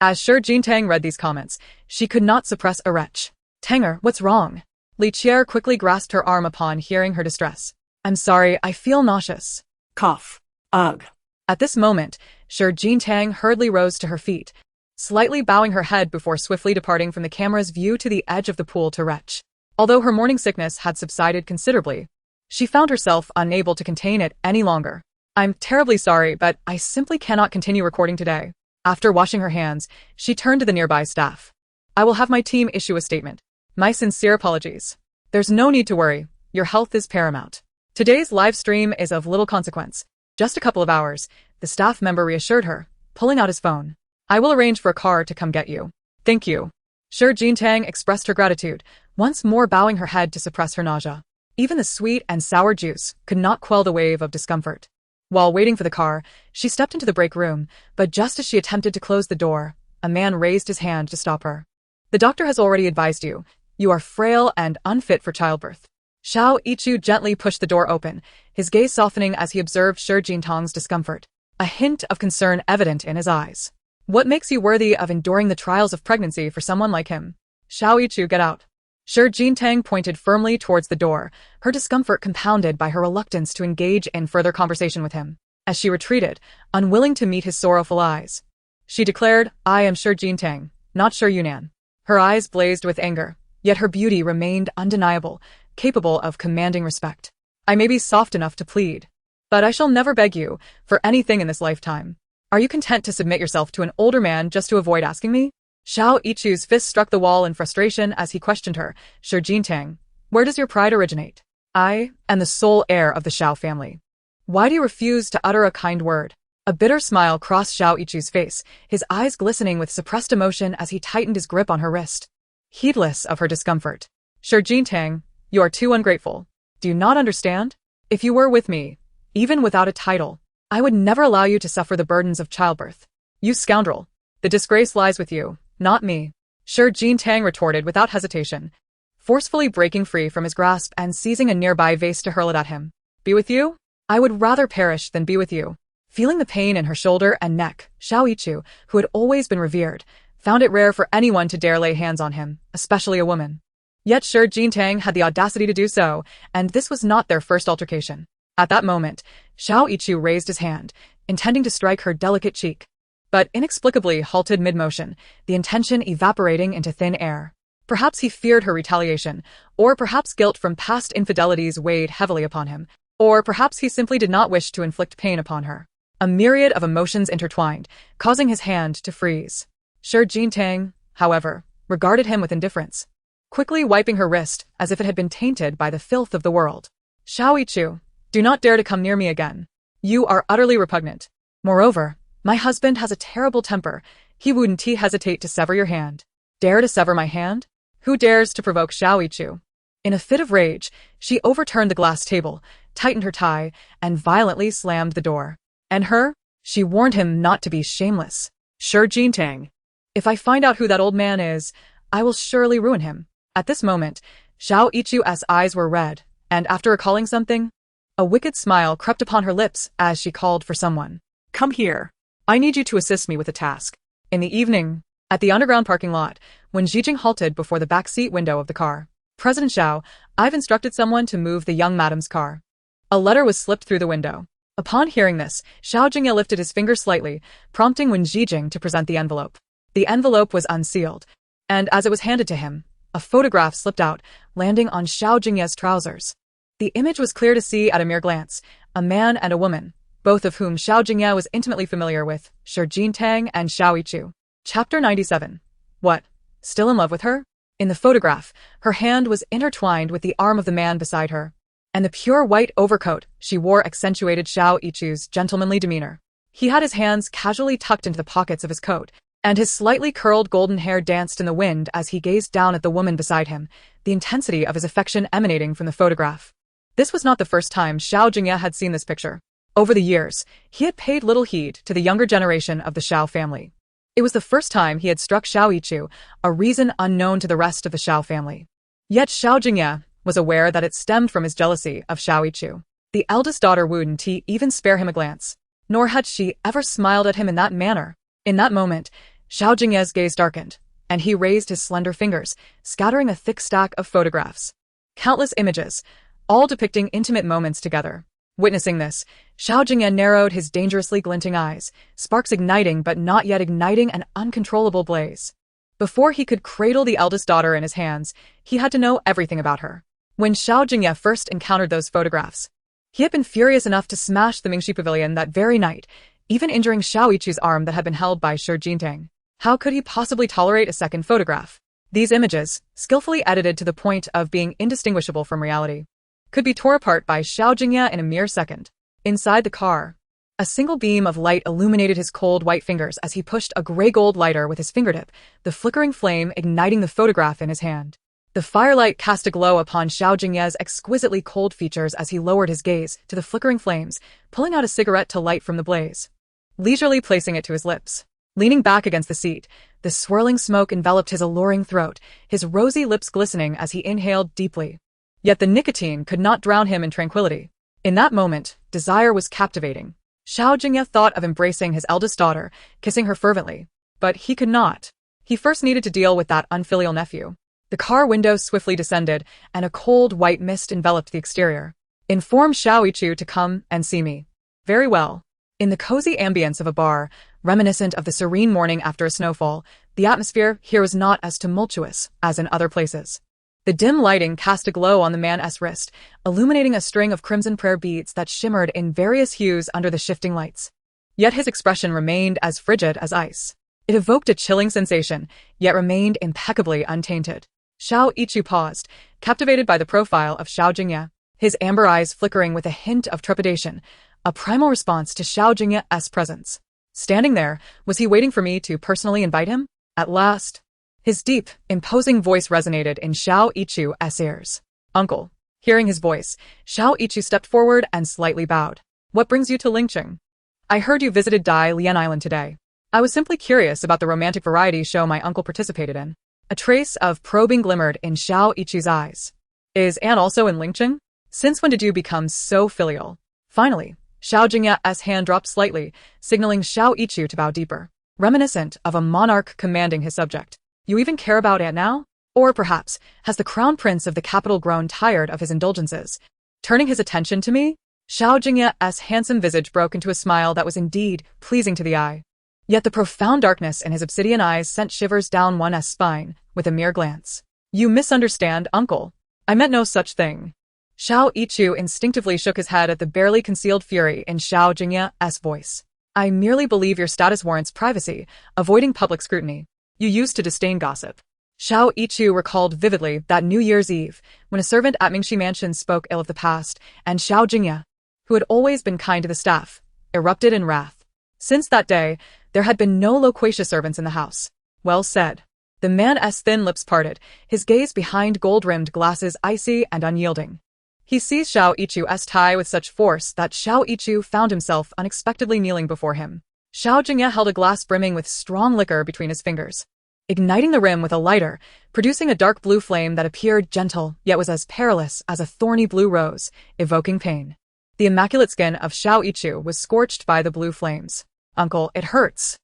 As Xiao Jingye read these comments, she could not suppress a retch. Tanger, what's wrong? Li Qier quickly grasped her arm upon hearing her distress. I'm sorry, I feel nauseous. Cough. Ugh. At this moment, Xiao Jingye hurriedly rose to her feet, slightly bowing her head before swiftly departing from the camera's view to the edge of the pool to retch. Although her morning sickness had subsided considerably, she found herself unable to contain it any longer. I'm terribly sorry, but I simply cannot continue recording today. After washing her hands, she turned to the nearby staff. I will have my team issue a statement. My sincere apologies. There's no need to worry. Your health is paramount. Today's live stream is of little consequence. Just a couple of hours, the staff member reassured her, pulling out his phone. I will arrange for a car to come get you. Thank you. Xiao Jingye expressed her gratitude, once more bowing her head to suppress her nausea. Even the sweet and sour juice could not quell the wave of discomfort. While waiting for the car, she stepped into the break room, but just as she attempted to close the door, a man raised his hand to stop her. The doctor has already advised you. You are frail and unfit for childbirth. Xiao Ichu gently pushed the door open, his gaze softening as he observed Xiao Jingtang's discomfort, a hint of concern evident in his eyes. What makes you worthy of enduring the trials of pregnancy for someone like him? Xiao Ichu, get out. Xiao Jingye pointed firmly towards the door, her discomfort compounded by her reluctance to engage in further conversation with him. As she retreated, unwilling to meet his sorrowful eyes, she declared, I am Xiao Jingye, not Xiao Yunnan. Her eyes blazed with anger, yet her beauty remained undeniable, capable of commanding respect. I may be soft enough to plead, but I shall never beg you for anything in this lifetime. Are you content to submit yourself to an older man just to avoid asking me? Xiao Ichu's fist struck the wall in frustration as he questioned her. Xiao Jingye, where does your pride originate? I am the sole heir of the Xiao family. Why do you refuse to utter a kind word? A bitter smile crossed Xiao Ichu's face, his eyes glistening with suppressed emotion as he tightened his grip on her wrist. Heedless of her discomfort. Xiao Jingye, you are too ungrateful. Do you not understand? If you were with me, even without a title, I would never allow you to suffer the burdens of childbirth. You scoundrel. The disgrace lies with you, not me. Xiao Jingye retorted without hesitation, forcefully breaking free from his grasp and seizing a nearby vase to hurl it at him. Be with you? I would rather perish than be with you. Feeling the pain in her shoulder and neck, Xiao Ichu, who had always been revered, found it rare for anyone to dare lay hands on him, especially a woman. Yet Xiao Jingye had the audacity to do so, and this was not their first altercation. At that moment, Xiao Ichu raised his hand, intending to strike her delicate cheek. but inexplicably halted mid-motion, the intention evaporating into thin air. Perhaps he feared her retaliation, or perhaps guilt from past infidelities weighed heavily upon him, or perhaps he simply did not wish to inflict pain upon her. A myriad of emotions intertwined, causing his hand to freeze. Xiao Jingye, however, regarded him with indifference, quickly wiping her wrist as if it had been tainted by the filth of the world. Xiao Yichu, do not dare to come near me again. You are utterly repugnant. Moreover, my husband has a terrible temper. He wouldn't hesitate to sever your hand. Dare to sever my hand? Who dares to provoke Xiao Yichu? In a fit of rage, she overturned the glass table, tightened her tie, and violently slammed the door. And her? She warned him not to be shameless. Xiao Jingye. If I find out who that old man is, I will surely ruin him. At this moment, Xiao Yichu's eyes were red, and after recalling something, a wicked smile crept upon her lips as she called for someone. Come here. I need you to assist me with a task. In the evening, at the underground parking lot, when Zijing halted before the backseat window of the car, President Xiao, I've instructed someone to move the young madam's car. A letter was slipped through the window. Upon hearing this, Xiao Jingye lifted his finger slightly, prompting Wen Zijing to present the envelope. The envelope was unsealed, and as it was handed to him, a photograph slipped out, landing on Xiao Jingye's trousers. The image was clear to see at a mere glance, a man and a woman, both of whom Xiao Jingye was intimately familiar with, Xiao Jingye and Xiao Yichu. Chapter 97. What? Still in love with her? In the photograph, her hand was intertwined with the arm of the man beside her, and the pure white overcoat she wore accentuated Xiao Yichu's gentlemanly demeanor. He had his hands casually tucked into the pockets of his coat, and his slightly curled golden hair danced in the wind as he gazed down at the woman beside him, the intensity of his affection emanating from the photograph. This was not the first time Xiao Jingye had seen this picture. Over the years, he had paid little heed to the younger generation of the Xiao family. It was the first time he had struck Xiao Yichu, a reason unknown to the rest of the Xiao family. Yet Xiao Jingye was aware that it stemmed from his jealousy of Xiao Yichu. The eldest daughter wouldn't even spare him a glance, nor had she ever smiled at him in that manner. In that moment, Xiao Jingye's gaze darkened, and he raised his slender fingers, scattering a thick stack of photographs. Countless images, all depicting intimate moments together. Witnessing this, Xiao Jingye narrowed his dangerously glinting eyes, sparks igniting but not yet igniting an uncontrollable blaze. Before he could cradle the eldest daughter in his hands, he had to know everything about her. When Xiao Jingye first encountered those photographs, he had been furious enough to smash the Mingxi Pavilion that very night, even injuring Xiao Yichu's arm that had been held by Xiao Jingye. How could he possibly tolerate a second photograph? These images, skillfully edited to the point of being indistinguishable from reality, could be tore apart by Xiao Jingye in a mere second. Inside the car, a single beam of light illuminated his cold white fingers as he pushed a gray-gold lighter with his fingertip, the flickering flame igniting the photograph in his hand. The firelight cast a glow upon Xiao Jingye's exquisitely cold features as he lowered his gaze to the flickering flames, pulling out a cigarette to light from the blaze. Leisurely placing it to his lips. Leaning back against the seat, the swirling smoke enveloped his alluring throat, his rosy lips glistening as he inhaled deeply. Yet the nicotine could not drown him in tranquility. In that moment, desire was captivating. Xiao Jingye thought of embracing his eldest daughter, kissing her fervently. But he could not. He first needed to deal with that unfilial nephew. The car window swiftly descended, and a cold white mist enveloped the exterior. Inform Xiao Yichu to come and see me. Very well. In the cozy ambience of a bar, reminiscent of the serene morning after a snowfall, the atmosphere here was not as tumultuous as in other places. The dim lighting cast a glow on the man's wrist, illuminating a string of crimson prayer beads that shimmered in various hues under the shifting lights. Yet his expression remained as frigid as ice. It evoked a chilling sensation, yet remained impeccably untainted. Xiao Yichu paused, captivated by the profile of Xiao Jingye, his amber eyes flickering with a hint of trepidation, a primal response to Xiao Jingye's presence. Standing there, was he waiting for me to personally invite him? At last. His deep, imposing voice resonated in Xiao Yichu's ears. Uncle. Hearing his voice, Xiao Yichu stepped forward and slightly bowed. What brings you to Lingqing? I heard you visited Dai Lian Island today. I was simply curious about the romantic variety show my uncle participated in. A trace of probing glimmered in Xiao Yichu's eyes. Is Anne also in Lingqing? Since when did you become so filial? Finally, Xiao Jingye's hand dropped slightly, signaling Xiao Yichu to bow deeper, reminiscent of a monarch commanding his subject. You even care about Aunt now? Or perhaps, has the crown prince of the capital grown tired of his indulgences? Turning his attention to me, Xiao Jingye's handsome visage broke into a smile that was indeed pleasing to the eye. Yet the profound darkness in his obsidian eyes sent shivers down one's spine with a mere glance. You misunderstand, uncle. I meant no such thing. Xiao Yichu instinctively shook his head at the barely concealed fury in Xiao Jingye's voice. I merely believe your status warrants privacy, avoiding public scrutiny. You used to disdain gossip. Xiao Yichu recalled vividly that New Year's Eve, when a servant at Mingxi Mansion spoke ill of the past, and Xiao Jingye, who had always been kind to the staff, erupted in wrath. Since that day, there had been no loquacious servants in the house. Well said. The man's thin lips parted, his gaze behind gold-rimmed glasses icy and unyielding. He seized Xiao Yichu's tie with such force that Xiao Yichu found himself unexpectedly kneeling before him. Xiao Jingye held a glass brimming with strong liquor between his fingers, igniting the rim with a lighter, producing a dark blue flame that appeared gentle yet was as perilous as a thorny blue rose, evoking pain. The immaculate skin of Xiao Yichu was scorched by the blue flames. Uncle, it hurts.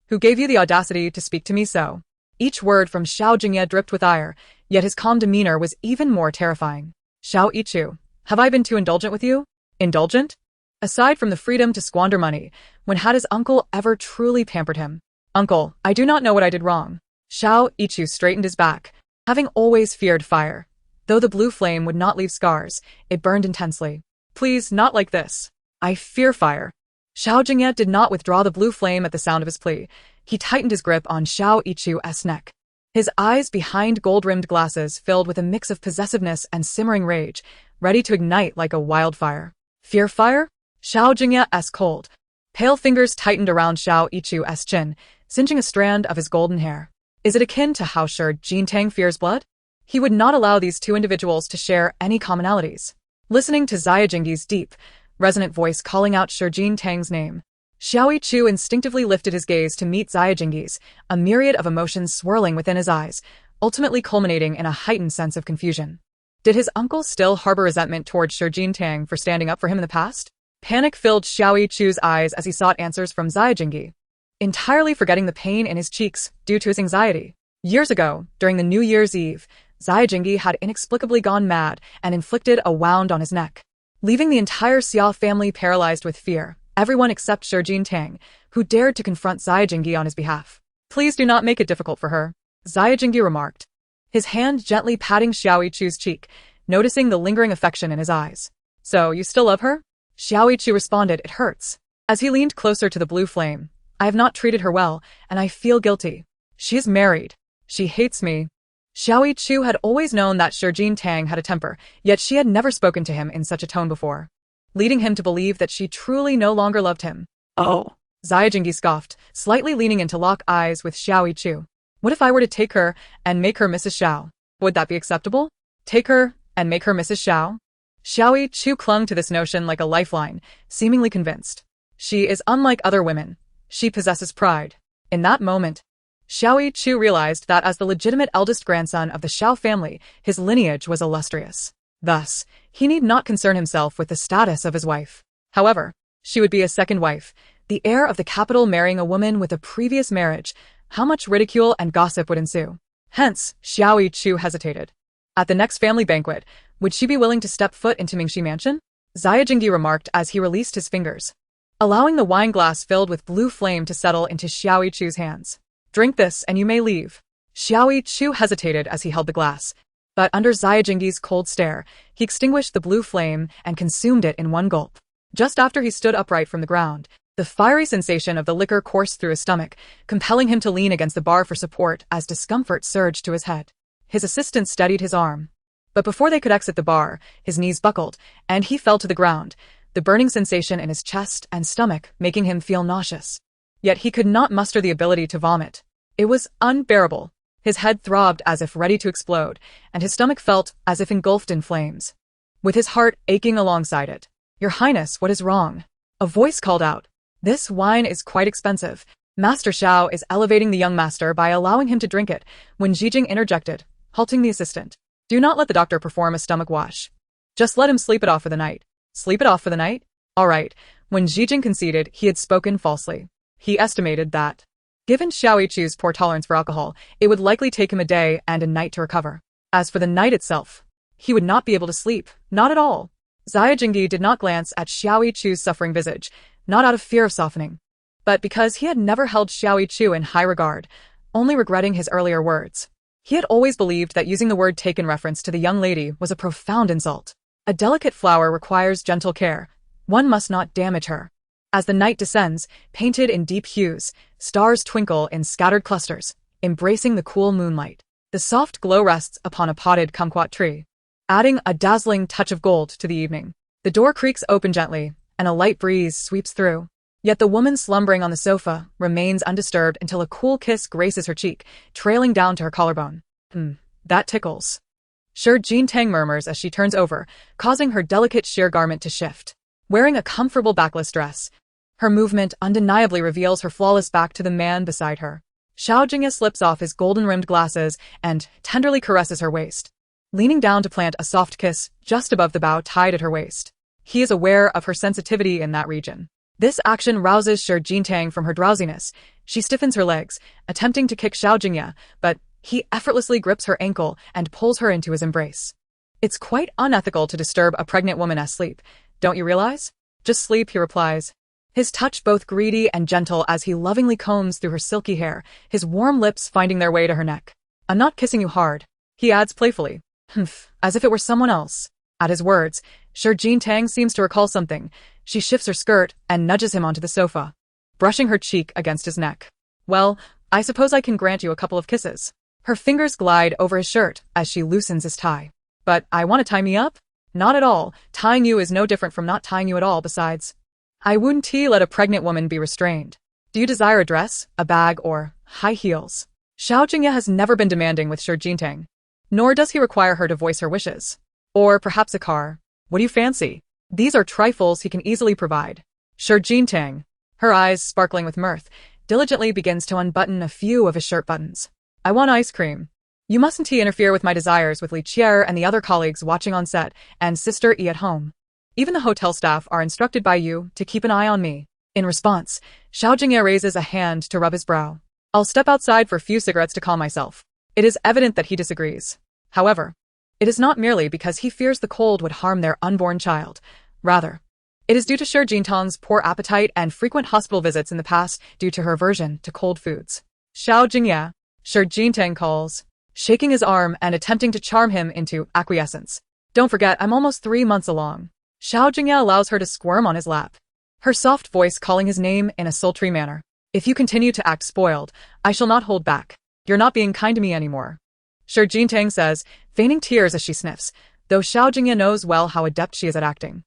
Who gave you the audacity to speak to me so? Each word from Xiao Jingye dripped with ire, yet his calm demeanor was even more terrifying. Xiao Yichu, have I been too indulgent with you? Indulgent? Aside from the freedom to squander money, when had his uncle ever truly pampered him? Uncle, I do not know what I did wrong. Xiao Yichu straightened his back, having always feared fire. Though the blue flame would not leave scars, it burned intensely. Please, not like this. I fear fire. Xiao Jingye did not withdraw the blue flame at the sound of his plea. He tightened his grip on Xiao Yichu's neck. His eyes behind gold-rimmed glasses filled with a mix of possessiveness and simmering rage, ready to ignite like a wildfire. Fear fire? Xiao Jingye's cold, pale fingers tightened around Xiao Yichu's chin, singeing a strand of his golden hair. Is it akin to how Xiao Jingye fears blood? He would not allow these two individuals to share any commonalities. Listening to Xiao Jingye's deep, resonant voice calling out Xiao Jingye's name, Xiao Yichu instinctively lifted his gaze to meet Xiao Jingye's, a myriad of emotions swirling within his eyes, ultimately culminating in a heightened sense of confusion. Did his uncle still harbor resentment towards Xiao Jingye for standing up for him in the past? Panic filled Xiao Yichu's eyes as he sought answers from Xiao Jingye, entirely forgetting the pain in his cheeks due to his anxiety. Years ago, during the New Year's Eve, Xiao Jingye had inexplicably gone mad and inflicted a wound on his neck, leaving the entire Xiao family paralyzed with fear, everyone except Xiao Jingye, who dared to confront Xiao Jingye on his behalf. Please do not make it difficult for her, Xiao Jingye remarked, his hand gently patting Xiao Yichu's cheek, noticing the lingering affection in his eyes. So, you still love her? Xiao Yichu responded, it hurts. As he leaned closer to the blue flame, I have not treated her well, and I feel guilty. She is married. She hates me. Xiao Yichu had always known that Xiao Jingye had a temper, yet she had never spoken to him in such a tone before, leading him to believe that she truly no longer loved him. Oh. Xiao Jingye scoffed, slightly leaning in to lock eyes with Xiao Yichu. What if I were to take her and make her Mrs. Xiao? Would that be acceptable? Take her and make her Mrs. Xiao? Xiao Yichu clung to this notion like a lifeline, seemingly convinced. She is unlike other women. She possesses pride. In that moment, Xiao Yichu realized that as the legitimate eldest grandson of the Xiao family, his lineage was illustrious. Thus, he need not concern himself with the status of his wife. However, she would be a second wife, the heir of the capital marrying a woman with a previous marriage. How much ridicule and gossip would ensue? Hence, Xiao Yichu hesitated. At the next family banquet, would she be willing to step foot into Mingxi Mansion? Xiao Jingye remarked as he released his fingers, allowing the wine glass filled with blue flame to settle into Xiao Yichu's hands. Drink this and you may leave. Xiao Yichu hesitated as he held the glass, but under Xiao Jingye's cold stare, he extinguished the blue flame and consumed it in one gulp. Just after he stood upright from the ground, the fiery sensation of the liquor coursed through his stomach, compelling him to lean against the bar for support as discomfort surged to his head. His assistant steadied his arm, but before they could exit the bar, his knees buckled, and he fell to the ground, the burning sensation in his chest and stomach making him feel nauseous. Yet he could not muster the ability to vomit. It was unbearable. His head throbbed as if ready to explode, and his stomach felt as if engulfed in flames, with his heart aching alongside it. Your Highness, what is wrong? A voice called out. This wine is quite expensive. Master Xiao is elevating the young master by allowing him to drink it, when Zhijing interjected, halting the assistant. Do not let the doctor perform a stomach wash. Just let him sleep it off for the night. Sleep it off for the night? All right. When Zhijing conceded, he had spoken falsely. He estimated that, given Xiao Yichu's poor tolerance for alcohol, it would likely take him a day and a night to recover. As for the night itself, he would not be able to sleep, not at all. Xiao Jingye did not glance at Xiao Yichu's suffering visage, not out of fear of softening, but because he had never held Xiao Chu in high regard, only regretting his earlier words. He had always believed that using the word take in reference to the young lady was a profound insult. A delicate flower requires gentle care. One must not damage her. As the night descends, painted in deep hues, stars twinkle in scattered clusters, embracing the cool moonlight. The soft glow rests upon a potted kumquat tree, adding a dazzling touch of gold to the evening. The door creaks open gently, and a light breeze sweeps through. Yet the woman slumbering on the sofa remains undisturbed until a cool kiss graces her cheek, trailing down to her collarbone. That tickles. Shi Jingye murmurs as she turns over, causing her delicate sheer garment to shift. Wearing a comfortable backless dress, her movement undeniably reveals her flawless back to the man beside her. Xiao Jingye slips off his golden-rimmed glasses and tenderly caresses her waist, leaning down to plant a soft kiss just above the bow tied at her waist. He is aware of her sensitivity in that region. This action rouses Shi Jingye from her drowsiness. She stiffens her legs, attempting to kick Xiao Jingye, but he effortlessly grips her ankle and pulls her into his embrace. It's quite unethical to disturb a pregnant woman asleep, don't you realize? Just sleep, he replies. His touch both greedy and gentle as he lovingly combs through her silky hair, his warm lips finding their way to her neck. I'm not kissing you hard, he adds playfully. As if it were someone else. At his words, Shi Jingye seems to recall something. She shifts her skirt and nudges him onto the sofa, brushing her cheek against his neck. Well, I suppose I can grant you a couple of kisses. Her fingers glide over his shirt as she loosens his tie. But I want to tie me up? Not at all. Tying you is no different from not tying you at all. Besides, I wouldn't let a pregnant woman be restrained. Do you desire a dress, a bag, or high heels? Xiao Jingye has never been demanding with Shi Jingye, nor does he require her to voice her wishes. Or perhaps a car. What do you fancy? These are trifles he can easily provide. Shi Jingye, her eyes sparkling with mirth, diligently begins to unbutton a few of his shirt buttons. I want ice cream. You mustn't interfere with my desires with Li Qier and the other colleagues watching on set and Sister E at home. Even the hotel staff are instructed by you to keep an eye on me. In response, Xiao Jingye raises a hand to rub his brow. I'll step outside for a few cigarettes to calm myself. It is evident that he disagrees. However, it is not merely because he fears the cold would harm their unborn child. Rather, it is due to Shi Jingtang's poor appetite and frequent hospital visits in the past due to her aversion to cold foods. Xiao Jingye, Shi Jingye calls, shaking his arm and attempting to charm him into acquiescence. Don't forget, I'm almost 3 months along. Xiao Jingye allows her to squirm on his lap, her soft voice calling his name in a sultry manner. If you continue to act spoiled, I shall not hold back. You're not being kind to me anymore. Shi Jingye says, feigning tears as she sniffs, though Xiao Jingye knows well how adept she is at acting.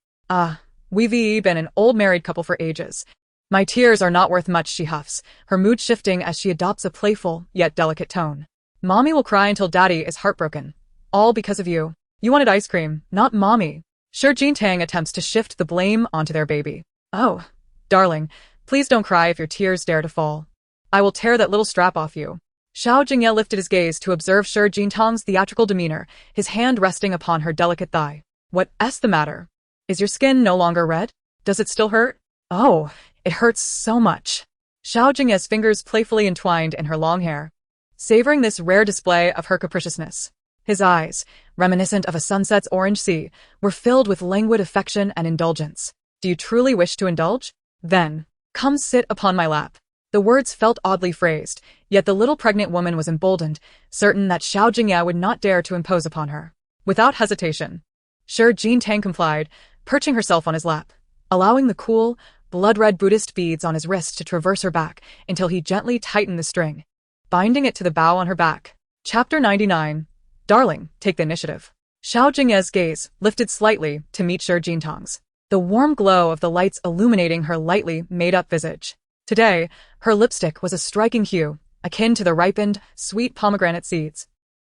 We've been an old married couple for ages. My tears are not worth much, she huffs, her mood shifting as she adopts a playful, yet delicate tone. Mommy will cry until Daddy is heartbroken. All because of you. You wanted ice cream, not Mommy. Shi Jingye attempts to shift the blame onto their baby. Oh, darling, please don't cry if your tears dare to fall. I will tear that little strap off you. Xiao Jingye lifted his gaze to observe Shi Jingtang's theatrical demeanor, his hand resting upon her delicate thigh. What's the matter? Is your skin no longer red? Does it still hurt? Oh, it hurts so much. Xiao Jingye's fingers playfully entwined in her long hair, savoring this rare display of her capriciousness. His eyes, reminiscent of a sunset's orange sea, were filled with languid affection and indulgence. Do you truly wish to indulge? Then, come sit upon my lap. The words felt oddly phrased, yet the little pregnant woman was emboldened, certain that Xiao Jingye would not dare to impose upon her. Without hesitation, Shi Jingye complied, perching herself on his lap, allowing the cool, blood-red Buddhist beads on his wrist to traverse her back until he gently tightened the string, binding it to the bow on her back. Chapter 99. Darling, take the initiative. Xiao Jingye's gaze lifted slightly to meet Shi Jingtang's, the warm glow of the lights illuminating her lightly made-up visage. Today, her lipstick was a striking hue, akin to the ripened, sweet pomegranate seeds,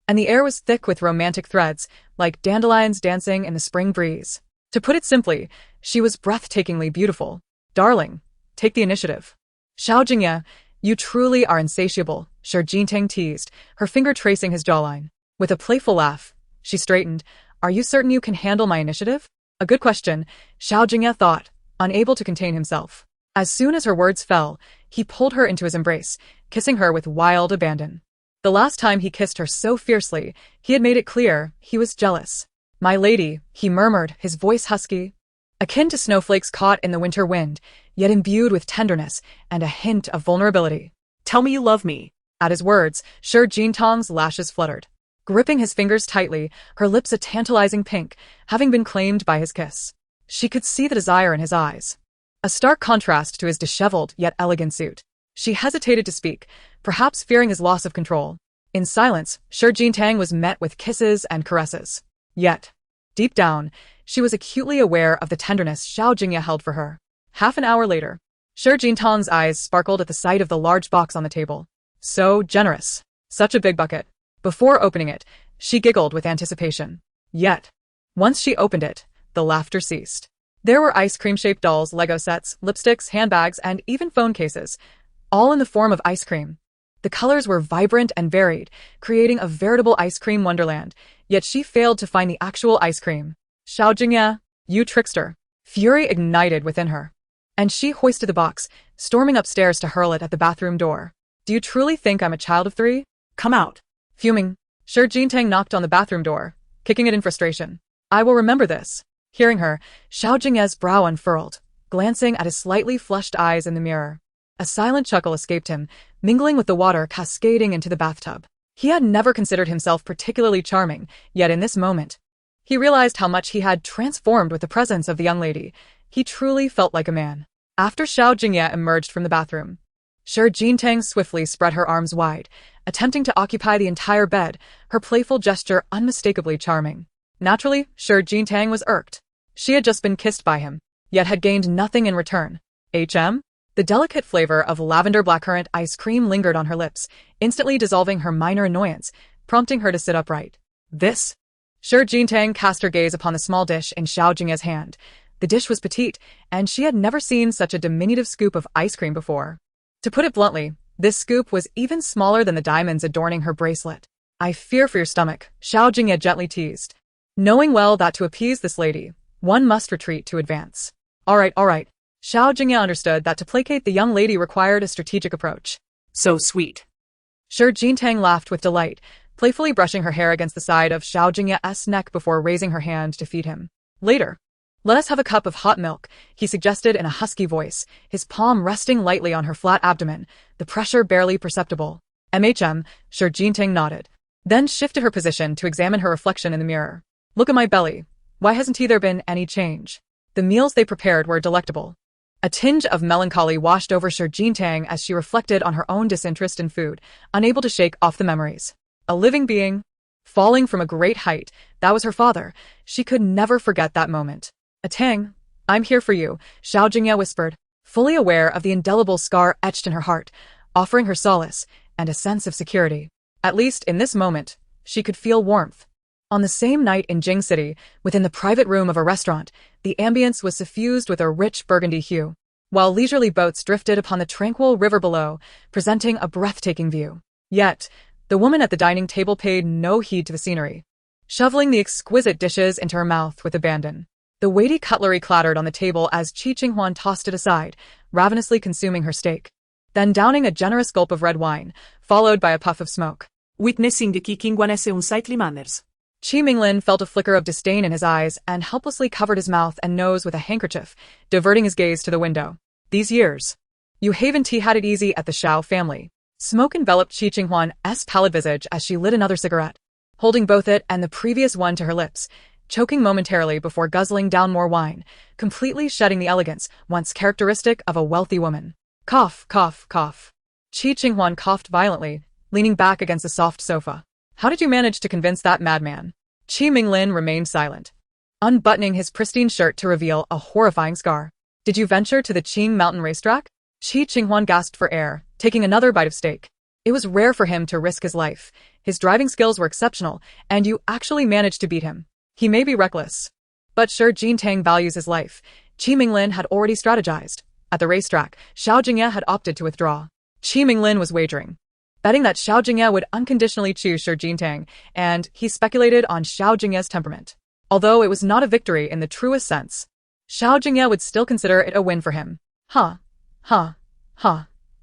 and the air was thick with romantic threads, like dandelions dancing in the spring breeze. To put it simply, she was breathtakingly beautiful. Darling, take the initiative. Xiao Jingye, you truly are insatiable, Shi Jingye teased, her finger tracing his jawline. With a playful laugh, she straightened. Are you certain you can handle my initiative? A good question, Xiao Jingye thought, unable to contain himself. As soon as her words fell, he pulled her into his embrace, kissing her with wild abandon. The last time he kissed her so fiercely, he had made it clear he was jealous. My lady, he murmured, his voice husky, akin to snowflakes caught in the winter wind, yet imbued with tenderness and a hint of vulnerability. Tell me you love me. At his words, Xiao Jingye's lashes fluttered. Gripping his fingers tightly, her lips a tantalizing pink, having been claimed by his kiss. She could see the desire in his eyes. A stark contrast to his disheveled yet elegant suit. She hesitated to speak, perhaps fearing his loss of control. In silence, Xiao Jingye was met with kisses and caresses. Yet, deep down, she was acutely aware of the tenderness Xiao Jingye held for her. Half an hour later, Xiao Jingye's eyes sparkled at the sight of the large box on the table. So generous. Such a big bucket. Before opening it, she giggled with anticipation. Yet, once she opened it, the laughter ceased. There were ice cream-shaped dolls, Lego sets, lipsticks, handbags, and even phone cases, all in the form of ice cream. The colors were vibrant and varied, creating a veritable ice cream wonderland, yet she failed to find the actual ice cream. Xiao Jingye, you trickster. Fury ignited within her. And she hoisted the box, storming upstairs to hurl it at the bathroom door. Do you truly think I'm a child of 3? Come out. Fuming, Xiao Jingye knocked on the bathroom door, kicking it in frustration. I will remember this. Hearing her, Xiao Jingye's brow unfurled, glancing at his slightly flushed eyes in the mirror. A silent chuckle escaped him, mingling with the water cascading into the bathtub. He had never considered himself particularly charming, yet in this moment, he realized how much he had transformed with the presence of the young lady. He truly felt like a man. After Xiao Jingye emerged from the bathroom, Xiao Jingye swiftly spread her arms wide, attempting to occupy the entire bed, her playful gesture unmistakably charming. Naturally, Xiao Jingye was irked. She had just been kissed by him, yet had gained nothing in return. The delicate flavor of lavender blackcurrant ice cream lingered on her lips, instantly dissolving her minor annoyance, prompting her to sit upright. This? Xiao Jingye cast her gaze upon the small dish in Xiao Jingye's hand. The dish was petite, and she had never seen such a diminutive scoop of ice cream before. To put it bluntly, this scoop was even smaller than the diamonds adorning her bracelet. I fear for your stomach, Xiao Jingye gently teased, knowing well that to appease this lady, one must retreat to advance. All right. Xiao Jingye understood that to placate the young lady required a strategic approach. So sweet. Xiao Jingye laughed with delight, playfully brushing her hair against the side of Xiao Jingye's neck before raising her hand to feed him. Later, let us have a cup of hot milk, he suggested in a husky voice, his palm resting lightly on her flat abdomen, the pressure barely perceptible. Xiao Jingye nodded, then shifted her position to examine her reflection in the mirror. Look at my belly. Why hasn't there been any change? The meals they prepared were delectable. A tinge of melancholy washed over Xiao Jingye as she reflected on her own disinterest in food, unable to shake off the memories. A living being, falling from a great height, that was her father. She could never forget that moment. Tang, I'm here for you, Xiao Jingye whispered, fully aware of the indelible scar etched in her heart, offering her solace and a sense of security. At least in this moment, she could feel warmth. On the same night in Jing City, within the private room of a restaurant, the ambience was suffused with a rich burgundy hue, while leisurely boats drifted upon the tranquil river below, presenting a breathtaking view. Yet, the woman at the dining table paid no heed to the scenery, shoveling the exquisite dishes into her mouth with abandon. The weighty cutlery clattered on the table as Qi Qinghuan tossed it aside, ravenously consuming her steak, then downing a generous gulp of red wine, followed by a puff of smoke. Witnessing the Qi Qinghuan's unsightly manners. Qi Minglin felt a flicker of disdain in his eyes and helplessly covered his mouth and nose with a handkerchief, diverting his gaze to the window. These years, Yu haven't had it easy at the Xiao family. Smoke enveloped Qi Qinghuan's pallid visage as she lit another cigarette, holding both it and the previous one to her lips, choking momentarily before guzzling down more wine, completely shedding the elegance once characteristic of a wealthy woman. Cough, cough, cough. Qi Qinghuan coughed violently, leaning back against the soft sofa. How did you manage to convince that madman? Qi Minglin remained silent, unbuttoning his pristine shirt to reveal a horrifying scar. Did you venture to the Qing Mountain racetrack? Qi Qinghuan gasped for air, taking another bite of steak. It was rare for him to risk his life. His driving skills were exceptional, and you actually managed to beat him. He may be reckless, but Xiao Jingye values his life. Qi Minglin had already strategized. At the racetrack, Xiao Jingye had opted to withdraw. Qi Minglin was wagering, betting that Xiao Jingye would unconditionally choose Xiao Jingye, and he speculated on Xiao Jingye's temperament. Although it was not a victory in the truest sense, Xiao Jingye would still consider it a win for him.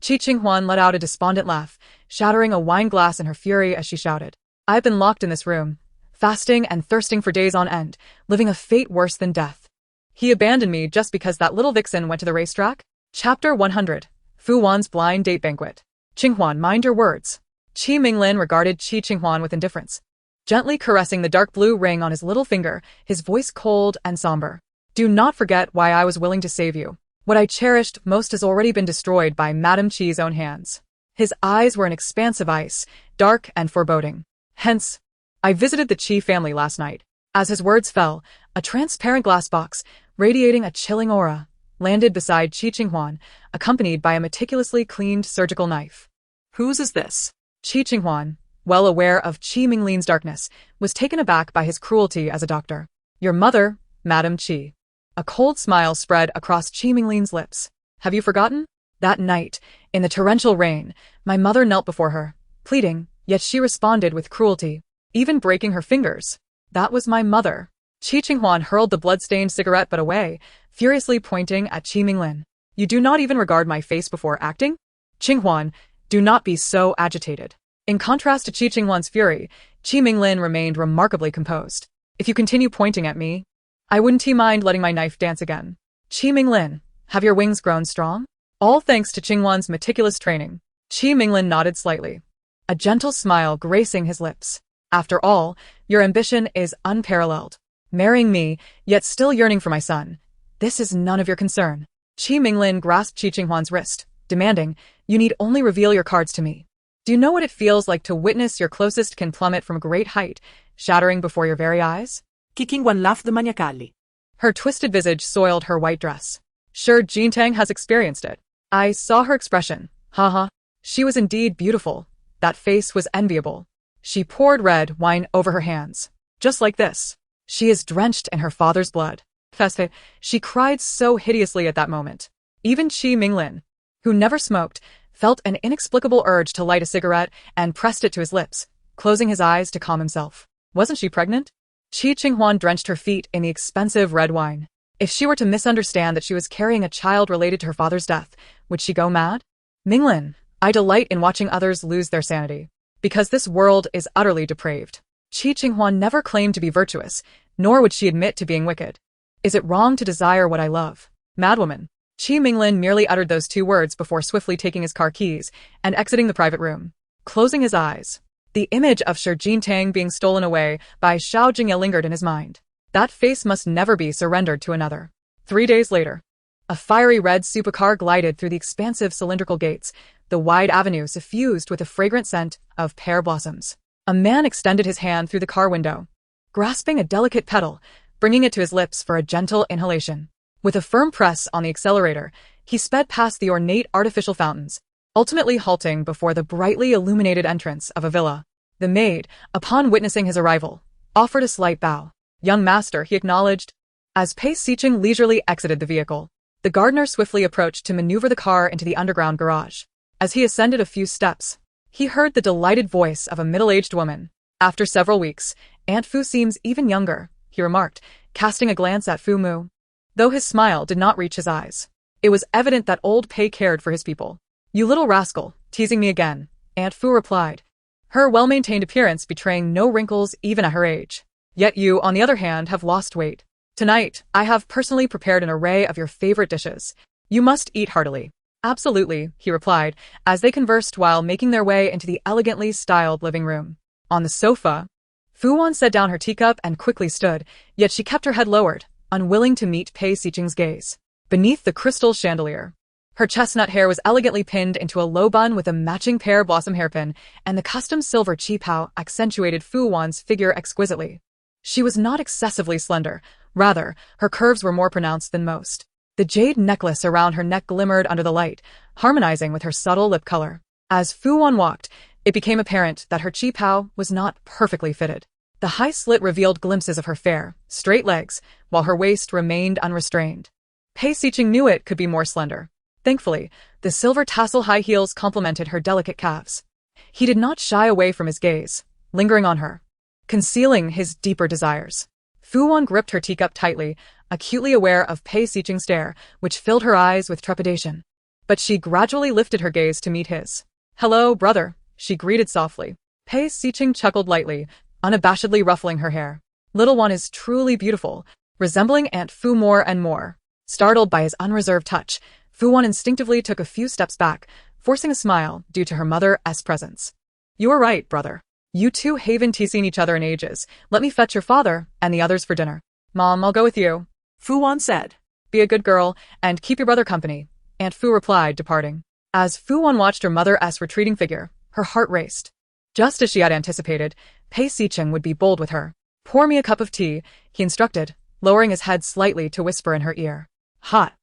Qi Qinghuan let out a despondent laugh, shattering a wine glass in her fury as she shouted, I've been locked in this room, fasting and thirsting for days on end, living a fate worse than death. He abandoned me just because that little vixen went to the racetrack? Chapter 100. Fu Wan's Blind Date Banquet. Qinghuan, mind your words. Qi Minglin regarded Qi Qinghuan with indifference, gently caressing the dark blue ring on his little finger, his voice cold and somber. Do not forget why I was willing to save you. What I cherished most has already been destroyed by Madame Qi's own hands. His eyes were an expanse of ice, dark and foreboding. Hence, I visited the Qi family last night. As his words fell, a transparent glass box, radiating a chilling aura, landed beside Qi Qinghuan, accompanied by a meticulously cleaned surgical knife. Whose is this? Qi Qinghuan, well aware of Qi Minglin's darkness, was taken aback by his cruelty as a doctor. Your mother, Madame Qi. A cold smile spread across Qi Minglin's lips. Have you forgotten? That night, in the torrential rain, my mother knelt before her, pleading, yet she responded with cruelty, even breaking her fingers. That was my mother. Qi Qinghuan hurled the blood-stained cigarette butt away, furiously pointing at Qi Minglin. You do not even regard my face before acting? Qinghuan, do not be so agitated. In contrast to Qi Qinghuan's fury, Qi Minglin remained remarkably composed. If you continue pointing at me, I wouldn't mind letting my knife dance again. Qi Minglin, have your wings grown strong? All thanks to Qinghuan's meticulous training. Qi Minglin nodded slightly, a gentle smile gracing his lips. After all, your ambition is unparalleled. Marrying me, yet still yearning for my son. This is none of your concern. Qi Minglin grasped Qi Qinghuan's wrist, demanding, you need only reveal your cards to me. Do you know what it feels like to witness your closest kin plummet from a great height, shattering before your very eyes? Qi Qinghuan laughed maniacally. Her twisted visage soiled her white dress. Sure, Jintang has experienced it. I saw her expression. Haha. She was indeed beautiful. That face was enviable. She poured red wine over her hands. Just like this. She is drenched in her father's blood. Feste, she cried so hideously at that moment. Even Qi Minglin, who never smoked, felt an inexplicable urge to light a cigarette and pressed it to his lips, closing his eyes to calm himself. Wasn't she pregnant? Qi Qinghuan drenched her feet in the expensive red wine. If she were to misunderstand that she was carrying a child related to her father's death, would she go mad? Minglin, I delight in watching others lose their sanity, because this world is utterly depraved. Qi Qinghuan never claimed to be virtuous, nor would she admit to being wicked. Is it wrong to desire what I love? Madwoman. Qi Minglin merely uttered those two words before swiftly taking his car keys and exiting the private room. Closing his eyes, the image of Shi Jintang being stolen away by Xiao Jingye lingered in his mind. That face must never be surrendered to another. 3 days later, a fiery red supercar glided through the expansive cylindrical gates, the wide avenue suffused with the fragrant scent of pear blossoms. A man extended his hand through the car window, grasping a delicate petal, bringing it to his lips for a gentle inhalation. With a firm press on the accelerator, he sped past the ornate artificial fountains, ultimately halting before the brightly illuminated entrance of a villa. The maid, upon witnessing his arrival, offered a slight bow. Young master, he acknowledged. As Pei Siqing leisurely exited the vehicle, the gardener swiftly approached to maneuver the car into the underground garage. As he ascended a few steps, he heard the delighted voice of a middle-aged woman. After several weeks, Aunt Fu seems even younger, he remarked, casting a glance at Fu Mu. Though his smile did not reach his eyes, it was evident that old Pei cared for his people. You little rascal, teasing me again, Aunt Fu replied, her well-maintained appearance betraying no wrinkles even at her age. Yet you, on the other hand, have lost weight. Tonight, I have personally prepared an array of your favorite dishes. You must eat heartily. Absolutely, he replied, as they conversed while making their way into the elegantly styled living room. On the sofa, Fu Wan set down her teacup and quickly stood, yet she kept her head lowered, unwilling to meet Pei Siqing's gaze. Beneath the crystal chandelier, her chestnut hair was elegantly pinned into a low bun with a matching pear blossom hairpin, and the custom silver chi pao accentuated Fu Wan's figure exquisitely. She was not excessively slender, rather, her curves were more pronounced than most. The jade necklace around her neck glimmered under the light, harmonizing with her subtle lip color. As Fu Wan walked, it became apparent that her chi pao was not perfectly fitted. The high slit revealed glimpses of her fair, straight legs, while her waist remained unrestrained. Pei Siqing knew it could be more slender. Thankfully, the silver tassel high heels complemented her delicate calves. He did not shy away from his gaze, lingering on her, concealing his deeper desires. Fu Wan gripped her teacup tightly, acutely aware of Pei Siqing's stare, which filled her eyes with trepidation. But she gradually lifted her gaze to meet his. Hello, brother, she greeted softly. Pei Siqing chuckled lightly, unabashedly ruffling her hair. Little one is truly beautiful, resembling Aunt Fu more and more. Startled by his unreserved touch, Fu Wan instinctively took a few steps back, forcing a smile due to her mother's presence. You are right, brother. You two haven't seen each other in ages. Let me fetch your father and the others for dinner. Mom, I'll go with you, Fu Wan said. Be a good girl and keep your brother company, Aunt Fu replied, departing. As Fu Wan watched her mother's retreating figure, her heart raced. Just as she had anticipated, Pei Sicheng would be bold with her. Pour me a cup of tea, he instructed, lowering his head slightly to whisper in her ear. Hot.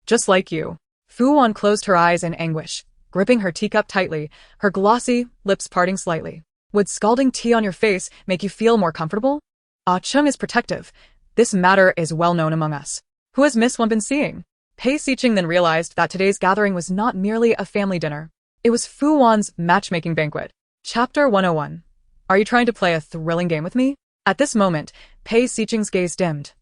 Just like you. Fu Wan closed her eyes in anguish, gripping her teacup tightly, her glossy lips parting slightly. Would scalding tea on your face make you feel more comfortable? Ah Chung is protective. This matter is well known among us. Who has Miss Wan been seeing? Pei Sicheng then realized that today's gathering was not merely a family dinner. It was Fu Wan's matchmaking banquet. Chapter 101. Are you trying to play a thrilling game with me? At this moment, Pei Sicheng's gaze dimmed.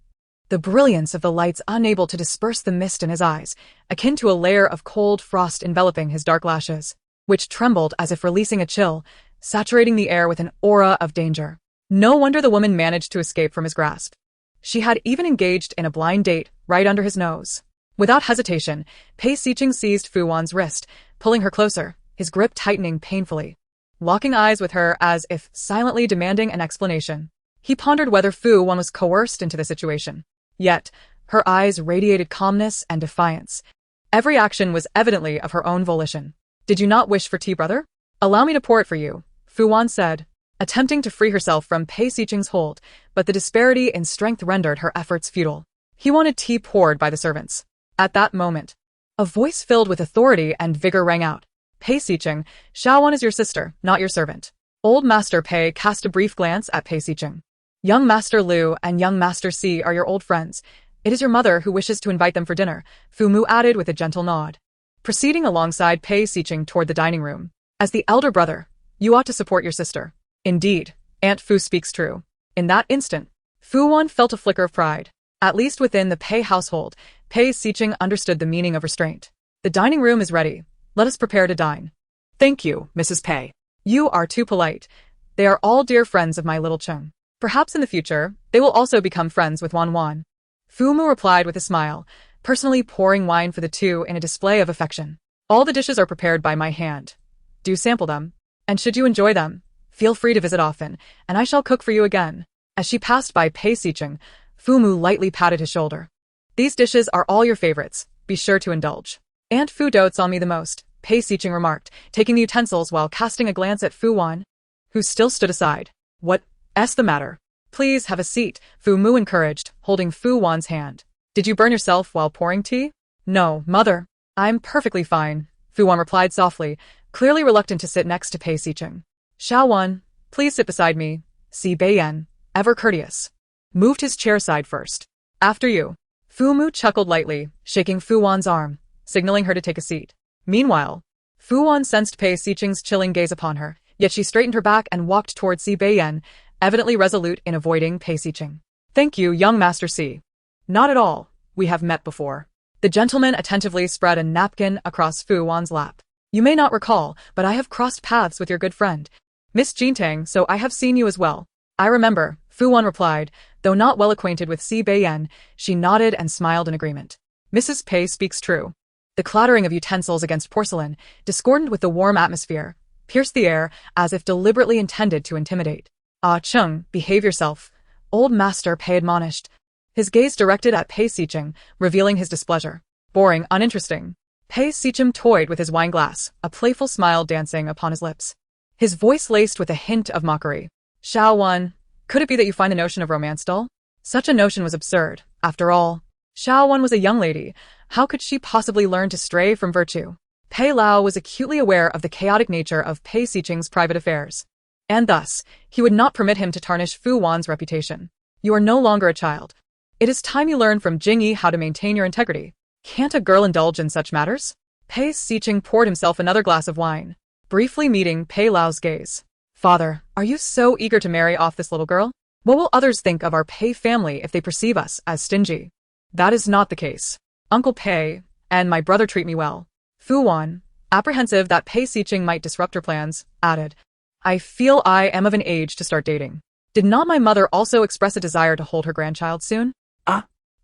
The brilliance of the lights unable to disperse the mist in his eyes, akin to a layer of cold frost enveloping his dark lashes, which trembled as if releasing a chill, saturating the air with an aura of danger. No wonder the woman managed to escape from his grasp. She had even engaged in a blind date right under his nose. Without hesitation, Pei Sicheng seized Fu Wan's wrist, pulling her closer, his grip tightening painfully. Locking eyes with her as if silently demanding an explanation. He pondered whether Fu Wan was coerced into the situation. Yet, her eyes radiated calmness and defiance. Every action was evidently of her own volition. Did you not wish for tea, brother? Allow me to pour it for you, Fu Wan said, attempting to free herself from Pei Sicheng's hold, but the disparity in strength rendered her efforts futile. He wanted tea poured by the servants. At that moment, a voice filled with authority and vigor rang out. Pei Sicheng, Xiao Wan is your sister, not your servant. Old Master Pei cast a brief glance at Pei Sicheng. Young Master Liu and young Master Si are your old friends. It is your mother who wishes to invite them for dinner, Fu Mu added with a gentle nod. Proceeding alongside Pei Sicheng toward the dining room. As the elder brother, you ought to support your sister. Indeed, Aunt Fu speaks true. In that instant, Fu Wan felt a flicker of pride. At least within the Pei household, Pei Sicheng understood the meaning of restraint. The dining room is ready. Let us prepare to dine. Thank you, Mrs. Pei. You are too polite. They are all dear friends of my little Chung. Perhaps in the future, they will also become friends with Wan Wan. Fu Mu replied with a smile, personally pouring wine for the two in a display of affection. All the dishes are prepared by my hand. Do sample them. And should you enjoy them, feel free to visit often, and I shall cook for you again. As she passed by Pei Sicheng, Fu Mu lightly patted his shoulder. These dishes are all your favorites. Be sure to indulge. Aunt Fu dotes on me the most, Pei Sicheng remarked, taking the utensils while casting a glance at Fu Wan, who still stood aside. What's the matter? Please have a seat, Fu Mu encouraged, holding Fu Wan's hand. Did you burn yourself while pouring tea? No, mother. I'm perfectly fine, Fu Wan replied softly, clearly reluctant to sit next to Pei Sicheng. Xiao Wan, please sit beside me. Si Beiyan, ever courteous, moved his chair side first. After you. Fu Mu chuckled lightly, shaking Fu Wan's arm, signaling her to take a seat. Meanwhile, Fu Wan sensed Pei Sicheng's chilling gaze upon her, yet she straightened her back and walked toward Si Beiyan, evidently resolute in avoiding Pei Sicheng. Thank you, young Master Si. Not at all. We have met before. The gentleman attentively spread a napkin across Fu Wan's lap. You may not recall, but I have crossed paths with your good friend, Miss Jintang, so I have seen you as well. I remember, Fu Wan replied, though not well acquainted with Si Beiyan. She nodded and smiled in agreement. Mrs. Pei speaks true. The clattering of utensils against porcelain, discordant with the warm atmosphere, pierced the air as if deliberately intended to intimidate. Ah Chung, behave yourself, Old Master Pei admonished, his gaze directed at Pei Sicheng, revealing his displeasure. Boring, uninteresting. Pei Sicheng toyed with his wineglass, a playful smile dancing upon his lips. His voice laced with a hint of mockery. Xiao Wan, could it be that you find the notion of romance dull? Such a notion was absurd. After all, Xiao Wan was a young lady. How could she possibly learn to stray from virtue? Pei Lao was acutely aware of the chaotic nature of Pei Sicheng's private affairs. And thus, he would not permit him to tarnish Fu Wan's reputation. You are no longer a child. It is time you learn from Jingye how to maintain your integrity. Can't a girl indulge in such matters? Pei Sicheng poured himself another glass of wine, briefly meeting Pei Lao's gaze. Father, are you so eager to marry off this little girl? What will others think of our Pei family if they perceive us as stingy? That is not the case. Uncle Pei and my brother treat me well. Fu Wan, apprehensive that Pei Sicheng might disrupt her plans, added, I feel I am of an age to start dating. Did not my mother also express a desire to hold her grandchild soon?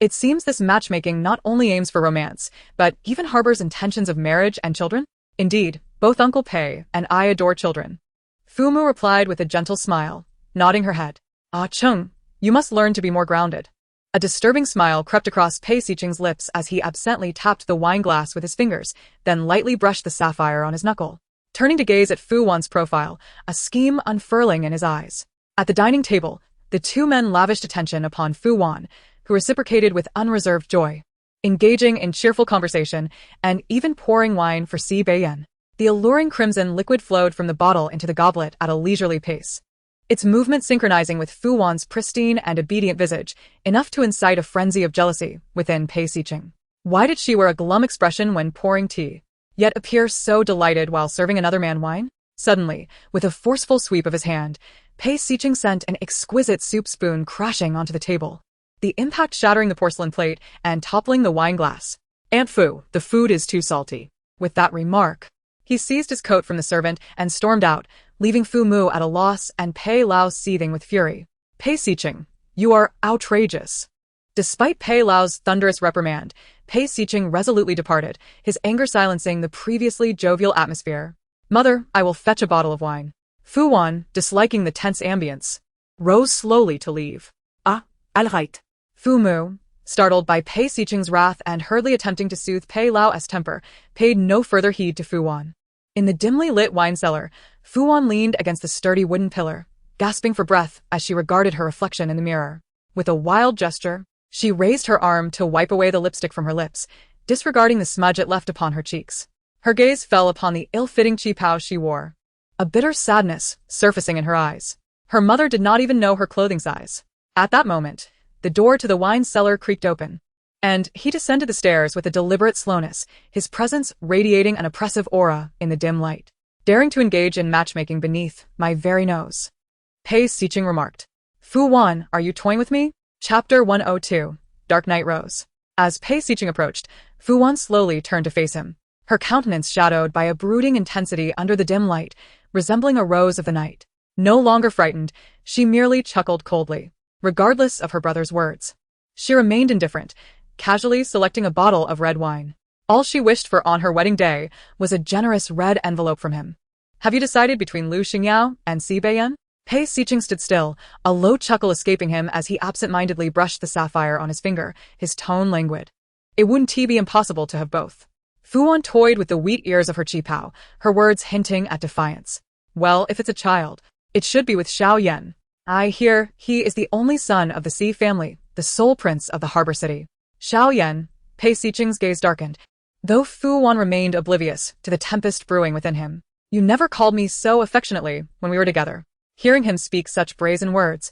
It seems this matchmaking not only aims for romance, but even harbors intentions of marriage and children. Indeed, both Uncle Pei and I adore children. Fumu replied with a gentle smile, nodding her head. Ah Chung, you must learn to be more grounded. A disturbing smile crept across Pei Xiqing's lips as he absently tapped the wine glass with his fingers, then lightly brushed the sapphire on his knuckle. Turning to gaze at Fu Wan's profile, a scheme unfurling in his eyes. At the dining table, the two men lavished attention upon Fu Wan, who reciprocated with unreserved joy, engaging in cheerful conversation and even pouring wine for Si Beiyan. The alluring crimson liquid flowed from the bottle into the goblet at a leisurely pace, its movement synchronizing with Fu Wan's pristine and obedient visage, enough to incite a frenzy of jealousy within Pei Xiqing. Why did she wear a glum expression when pouring tea, yet appear so delighted while serving another man wine? Suddenly, with a forceful sweep of his hand, Pei Xiqing sent an exquisite soup spoon crashing onto the table, the impact shattering the porcelain plate and toppling the wine glass. Aunt Fu, the food is too salty. With that remark, he seized his coat from the servant and stormed out, leaving Fu Mu at a loss and Pei Lao seething with fury. Pei Xiqing, you are outrageous. Despite Pei Lao's thunderous reprimand, Pei Xiqing resolutely departed, his anger silencing the previously jovial atmosphere. Mother, I will fetch a bottle of wine. Fu Wan, disliking the tense ambience, rose slowly to leave. Ah, all right. Fu Mu, startled by Pei Xiqing's wrath and hurriedly attempting to soothe Pei Lao's temper, paid no further heed to Fu Wan. In the dimly lit wine cellar, Fu Wan leaned against the sturdy wooden pillar, gasping for breath as she regarded her reflection in the mirror. With a wild gesture, she raised her arm to wipe away the lipstick from her lips, disregarding the smudge it left upon her cheeks. Her gaze fell upon the ill-fitting qipao she wore, a bitter sadness surfacing in her eyes. Her mother did not even know her clothing size. At that moment, the door to the wine cellar creaked open, and he descended the stairs with a deliberate slowness, his presence radiating an oppressive aura in the dim light. Daring to engage in matchmaking beneath my very nose, Pei Xiqing remarked. Fu Wan, are you toying with me? Chapter 102, Dark Night Rose. As Pei Xiqing approached, Fu Wan slowly turned to face him, her countenance shadowed by a brooding intensity under the dim light, resembling a rose of the night. No longer frightened, she merely chuckled coldly, regardless of her brother's words. She remained indifferent, casually selecting a bottle of red wine. All she wished for on her wedding day was a generous red envelope from him. Have you decided between Lu Xingyao and Si Beiyan? Pei Xiqing stood still, a low chuckle escaping him as he absent-mindedly brushed the sapphire on his finger, his tone languid. It wouldn't be impossible to have both. Fu Wan toyed with the wheat ears of her qipao, her words hinting at defiance. Well, if it's a child, it should be with Xiao Yan. I hear he is the only son of the Si family, the sole prince of the harbor city. Xiao Yan, Pei Xiqing's gaze darkened, though Fu Wan remained oblivious to the tempest brewing within him. You never called me so affectionately when we were together. Hearing him speak such brazen words,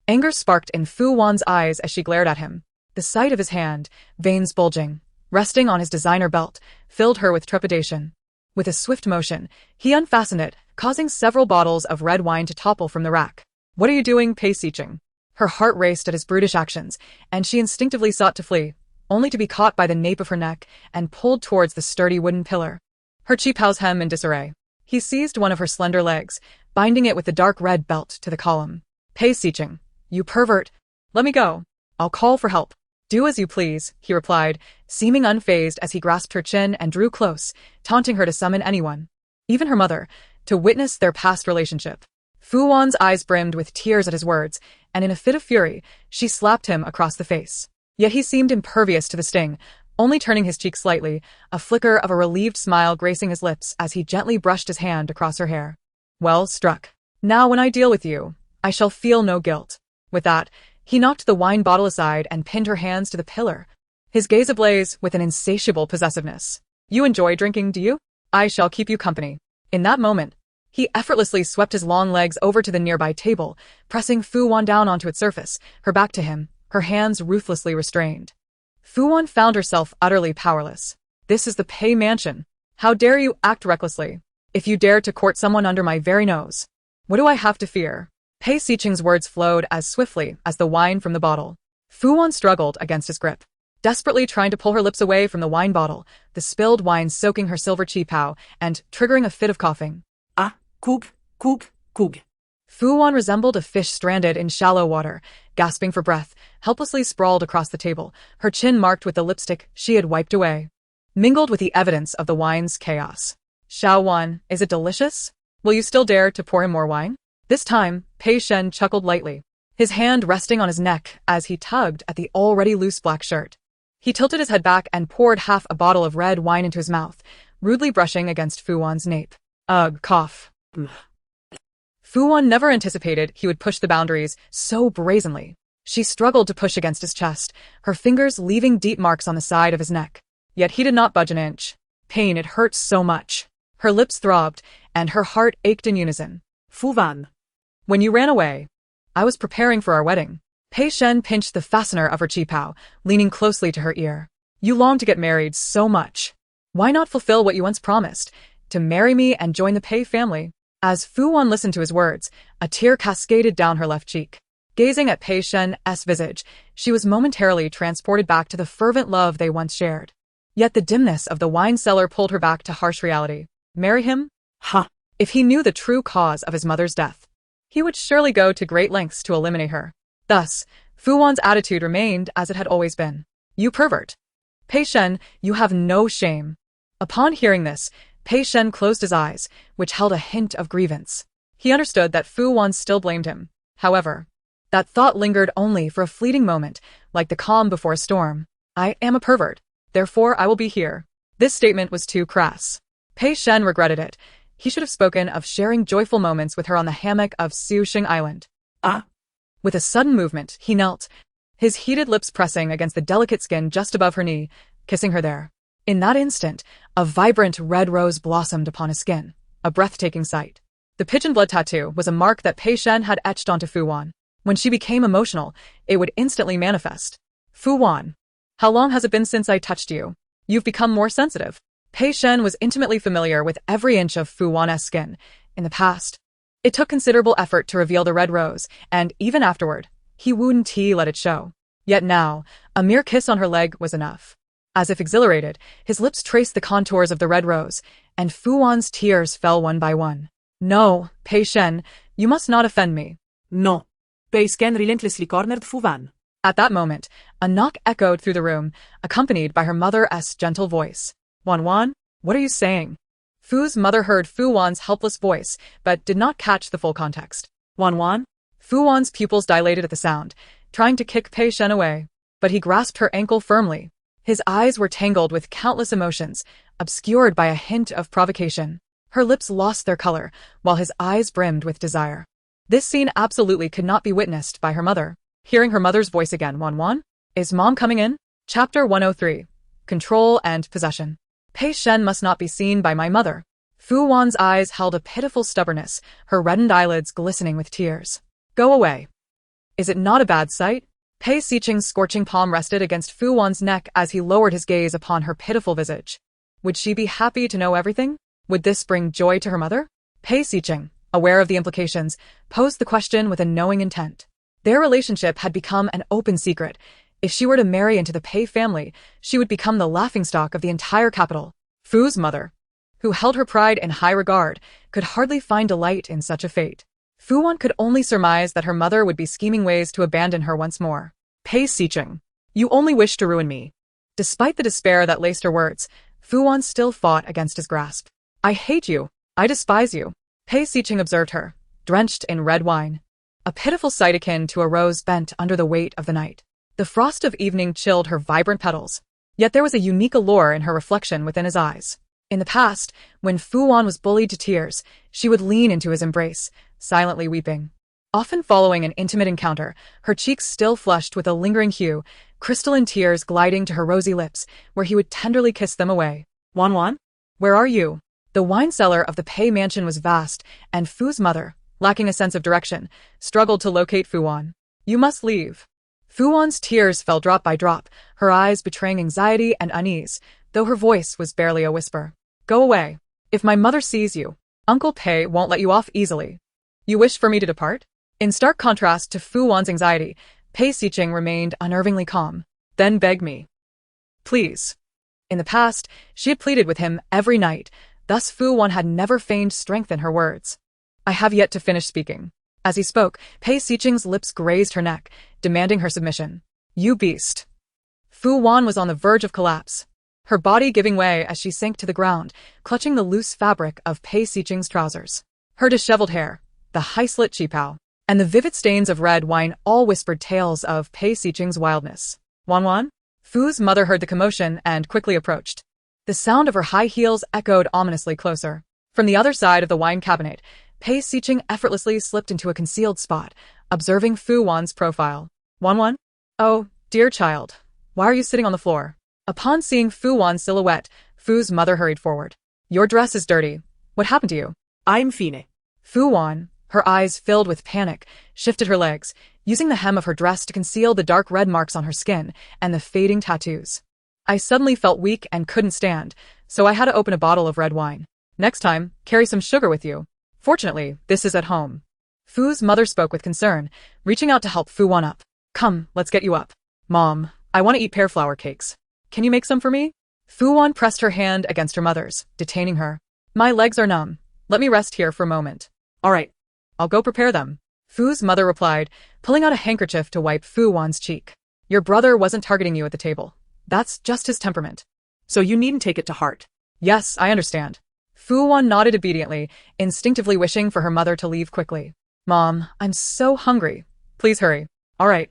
anger sparked in Fu Wan's eyes as she glared at him. The sight of his hand, veins bulging, resting on his designer belt, filled her with trepidation. With a swift motion, he unfastened it, causing several bottles of red wine to topple from the rack. What are you doing, Pei Xiqing? Her heart raced at his brutish actions, and she instinctively sought to flee, only to be caught by the nape of her neck and pulled towards the sturdy wooden pillar. Her qipao's hem in disarray. He seized one of her slender legs, binding it with the dark red belt to the column. Pei Xiqing, you pervert. Let me go. I'll call for help. Do as you please, he replied, seeming unfazed as he grasped her chin and drew close, taunting her to summon anyone, even her mother, to witness their past relationship. Fu Wan's eyes brimmed with tears at his words, and in a fit of fury, she slapped him across the face. Yet he seemed impervious to the sting, only turning his cheek slightly, a flicker of a relieved smile gracing his lips as he gently brushed his hand across her hair. Well struck. Now when I deal with you, I shall feel no guilt. With that, he knocked the wine bottle aside and pinned her hands to the pillar, his gaze ablaze with an insatiable possessiveness. You enjoy drinking, do you? I shall keep you company. In that moment, he effortlessly swept his long legs over to the nearby table, pressing Fu Wan down onto its surface, her back to him, her hands ruthlessly restrained. Fu Wan found herself utterly powerless. This is the Pei Mansion. How dare you act recklessly? If you dare to court someone under my very nose, what do I have to fear? Pei Xiqing's words flowed as swiftly as the wine from the bottle. Fu Wan struggled against his grip, desperately trying to pull her lips away from the wine bottle, the spilled wine soaking her silver qipao and triggering a fit of coughing. Ah, cook. Fu Wan resembled a fish stranded in shallow water, gasping for breath, helplessly sprawled across the table, her chin marked with the lipstick she had wiped away, mingled with the evidence of the wine's chaos. Xiao Wan, is it delicious? Will you still dare to pour him more wine? This time, Pei Shen chuckled lightly, his hand resting on his neck as he tugged at the already loose black shirt. He tilted his head back and poured half a bottle of red wine into his mouth, rudely brushing against Fu Wan's nape. Ugh, cough. Fu Wan never anticipated he would push the boundaries so brazenly. She struggled to push against his chest, her fingers leaving deep marks on the side of his neck. Yet he did not budge an inch. Pain, it hurt so much. Her lips throbbed, and her heart ached in unison. Fu Wan. When you ran away, I was preparing for our wedding. Pei Shen pinched the fastener of her qipao, leaning closely to her ear. You longed to get married so much. Why not fulfill what you once promised? To marry me and join the Pei family? As Fu Wan listened to his words, a tear cascaded down her left cheek. Gazing at Pei Shen's visage, she was momentarily transported back to the fervent love they once shared. Yet the dimness of the wine cellar pulled her back to harsh reality. Marry him? Ha! If he knew the true cause of his mother's death, he would surely go to great lengths to eliminate her. Thus, Fu Wan's attitude remained as it had always been. You pervert. Pei Shen, you have no shame. Upon hearing this, Pei Shen closed his eyes, which held a hint of grievance. He understood that Fu Wan still blamed him. However, that thought lingered only for a fleeting moment, like the calm before a storm. I am a pervert. Therefore I will be here. This statement was too crass. Pei Shen regretted it. He should have spoken of sharing joyful moments with her on the hammock of Sushing Island. With a sudden movement, he knelt, his heated lips pressing against the delicate skin just above her knee, kissing her there. In that instant, a vibrant red rose blossomed upon his skin, a breathtaking sight. The pigeon blood tattoo was a mark that Pei Shen had etched onto Fu Wan. When she became emotional, it would instantly manifest. Fu Wan, how long has it been since I touched you? You've become more sensitive. Pei Shen was intimately familiar with every inch of Fu Wan's skin. In the past, it took considerable effort to reveal the red rose, and even afterward, he wouldn't let it show. Yet now, a mere kiss on her leg was enough. As if exhilarated, his lips traced the contours of the red rose, and Fu Wan's tears fell one by one. No, Pei Shen, you must not offend me. No. Pei Shen relentlessly cornered Fu Wan. At that moment, a knock echoed through the room, accompanied by her mother's gentle voice. Wan Wan, what are you saying? Fu's mother heard Fu Wan's helpless voice, but did not catch the full context. Wan Wan? Fu Wan's pupils dilated at the sound, trying to kick Pei Shen away, but he grasped her ankle firmly. His eyes were tangled with countless emotions, obscured by a hint of provocation. Her lips lost their color, while his eyes brimmed with desire. This scene absolutely could not be witnessed by her mother. Hearing her mother's voice again, Wan Wan? Is Mom coming in? Chapter 103. Control and Possession. Pei Shen must not be seen by my mother. Fu Wan's eyes held a pitiful stubbornness, her reddened eyelids glistening with tears. Go away. Is it not a bad sight? Pei Xiqing's scorching palm rested against Fu Wan's neck as he lowered his gaze upon her pitiful visage. Would she be happy to know everything? Would this bring joy to her mother? Pei Xiqing, aware of the implications, posed the question with a knowing intent. Their relationship had become an open secret. If she were to marry into the Pei family, she would become the laughingstock of the entire capital. Fu's mother, who held her pride in high regard, could hardly find delight in such a fate. Fu Wan could only surmise that her mother would be scheming ways to abandon her once more. Pei Xiqing, you only wish to ruin me. Despite the despair that laced her words, Fu Wan still fought against his grasp. I hate you. I despise you. Pei Xiqing observed her, drenched in red wine. A pitiful sight akin to a rose bent under the weight of the night. The frost of evening chilled her vibrant petals. Yet there was a unique allure in her reflection within his eyes. In the past, when Fu Wan was bullied to tears, she would lean into his embrace, silently weeping. Often following an intimate encounter, her cheeks still flushed with a lingering hue, crystalline tears gliding to her rosy lips, where he would tenderly kiss them away. Wan Wan? Where are you? The wine cellar of the Pei mansion was vast, and Fu's mother, lacking a sense of direction, struggled to locate Fu Wan. You must leave. Fu Wan's tears fell drop by drop, her eyes betraying anxiety and unease, though her voice was barely a whisper. Go away. If my mother sees you, Uncle Pei won't let you off easily. You wish for me to depart? In stark contrast to Fu Wan's anxiety, Pei Xiqing remained unnervingly calm. Then beg me. Please. In the past, she had pleaded with him every night, thus Fu Wan had never feigned strength in her words. I have yet to finish speaking. As he spoke, Pei Xiqing's lips grazed her neck, demanding her submission. You beast. Fu Wan was on the verge of collapse, her body giving way as she sank to the ground, clutching the loose fabric of Pei Xiqing's trousers. Her disheveled hair, the high-slit qipao, and the vivid stains of red wine all whispered tales of Pei Xiqing's wildness. Wan Wan? Fu's mother heard the commotion and quickly approached. The sound of her high heels echoed ominously closer. From the other side of the wine cabinet, Pei Xiqing effortlessly slipped into a concealed spot, observing Fu Wan's profile. Wan Wan? Oh, dear child. Why are you sitting on the floor? Upon seeing Fu Wan's silhouette, Fu's mother hurried forward. Your dress is dirty. What happened to you? I'm fine. Fu Wan, her eyes filled with panic, shifted her legs, using the hem of her dress to conceal the dark red marks on her skin and the fading tattoos. I suddenly felt weak and couldn't stand, so I had to open a bottle of red wine. Next time, carry some sugar with you. Fortunately, this is at home. Fu's mother spoke with concern, reaching out to help Fu Wan up. Come, let's get you up. Mom, I want to eat pear flour cakes. Can you make some for me? Fu Wan pressed her hand against her mother's, detaining her. My legs are numb. Let me rest here for a moment. All right. I'll go prepare them. Fu's mother replied, pulling out a handkerchief to wipe Fu Wan's cheek. Your brother wasn't targeting you at the table. That's just his temperament. So you needn't take it to heart. Yes, I understand. Fu Wan nodded obediently, instinctively wishing for her mother to leave quickly. Mom, I'm so hungry. Please hurry. All right.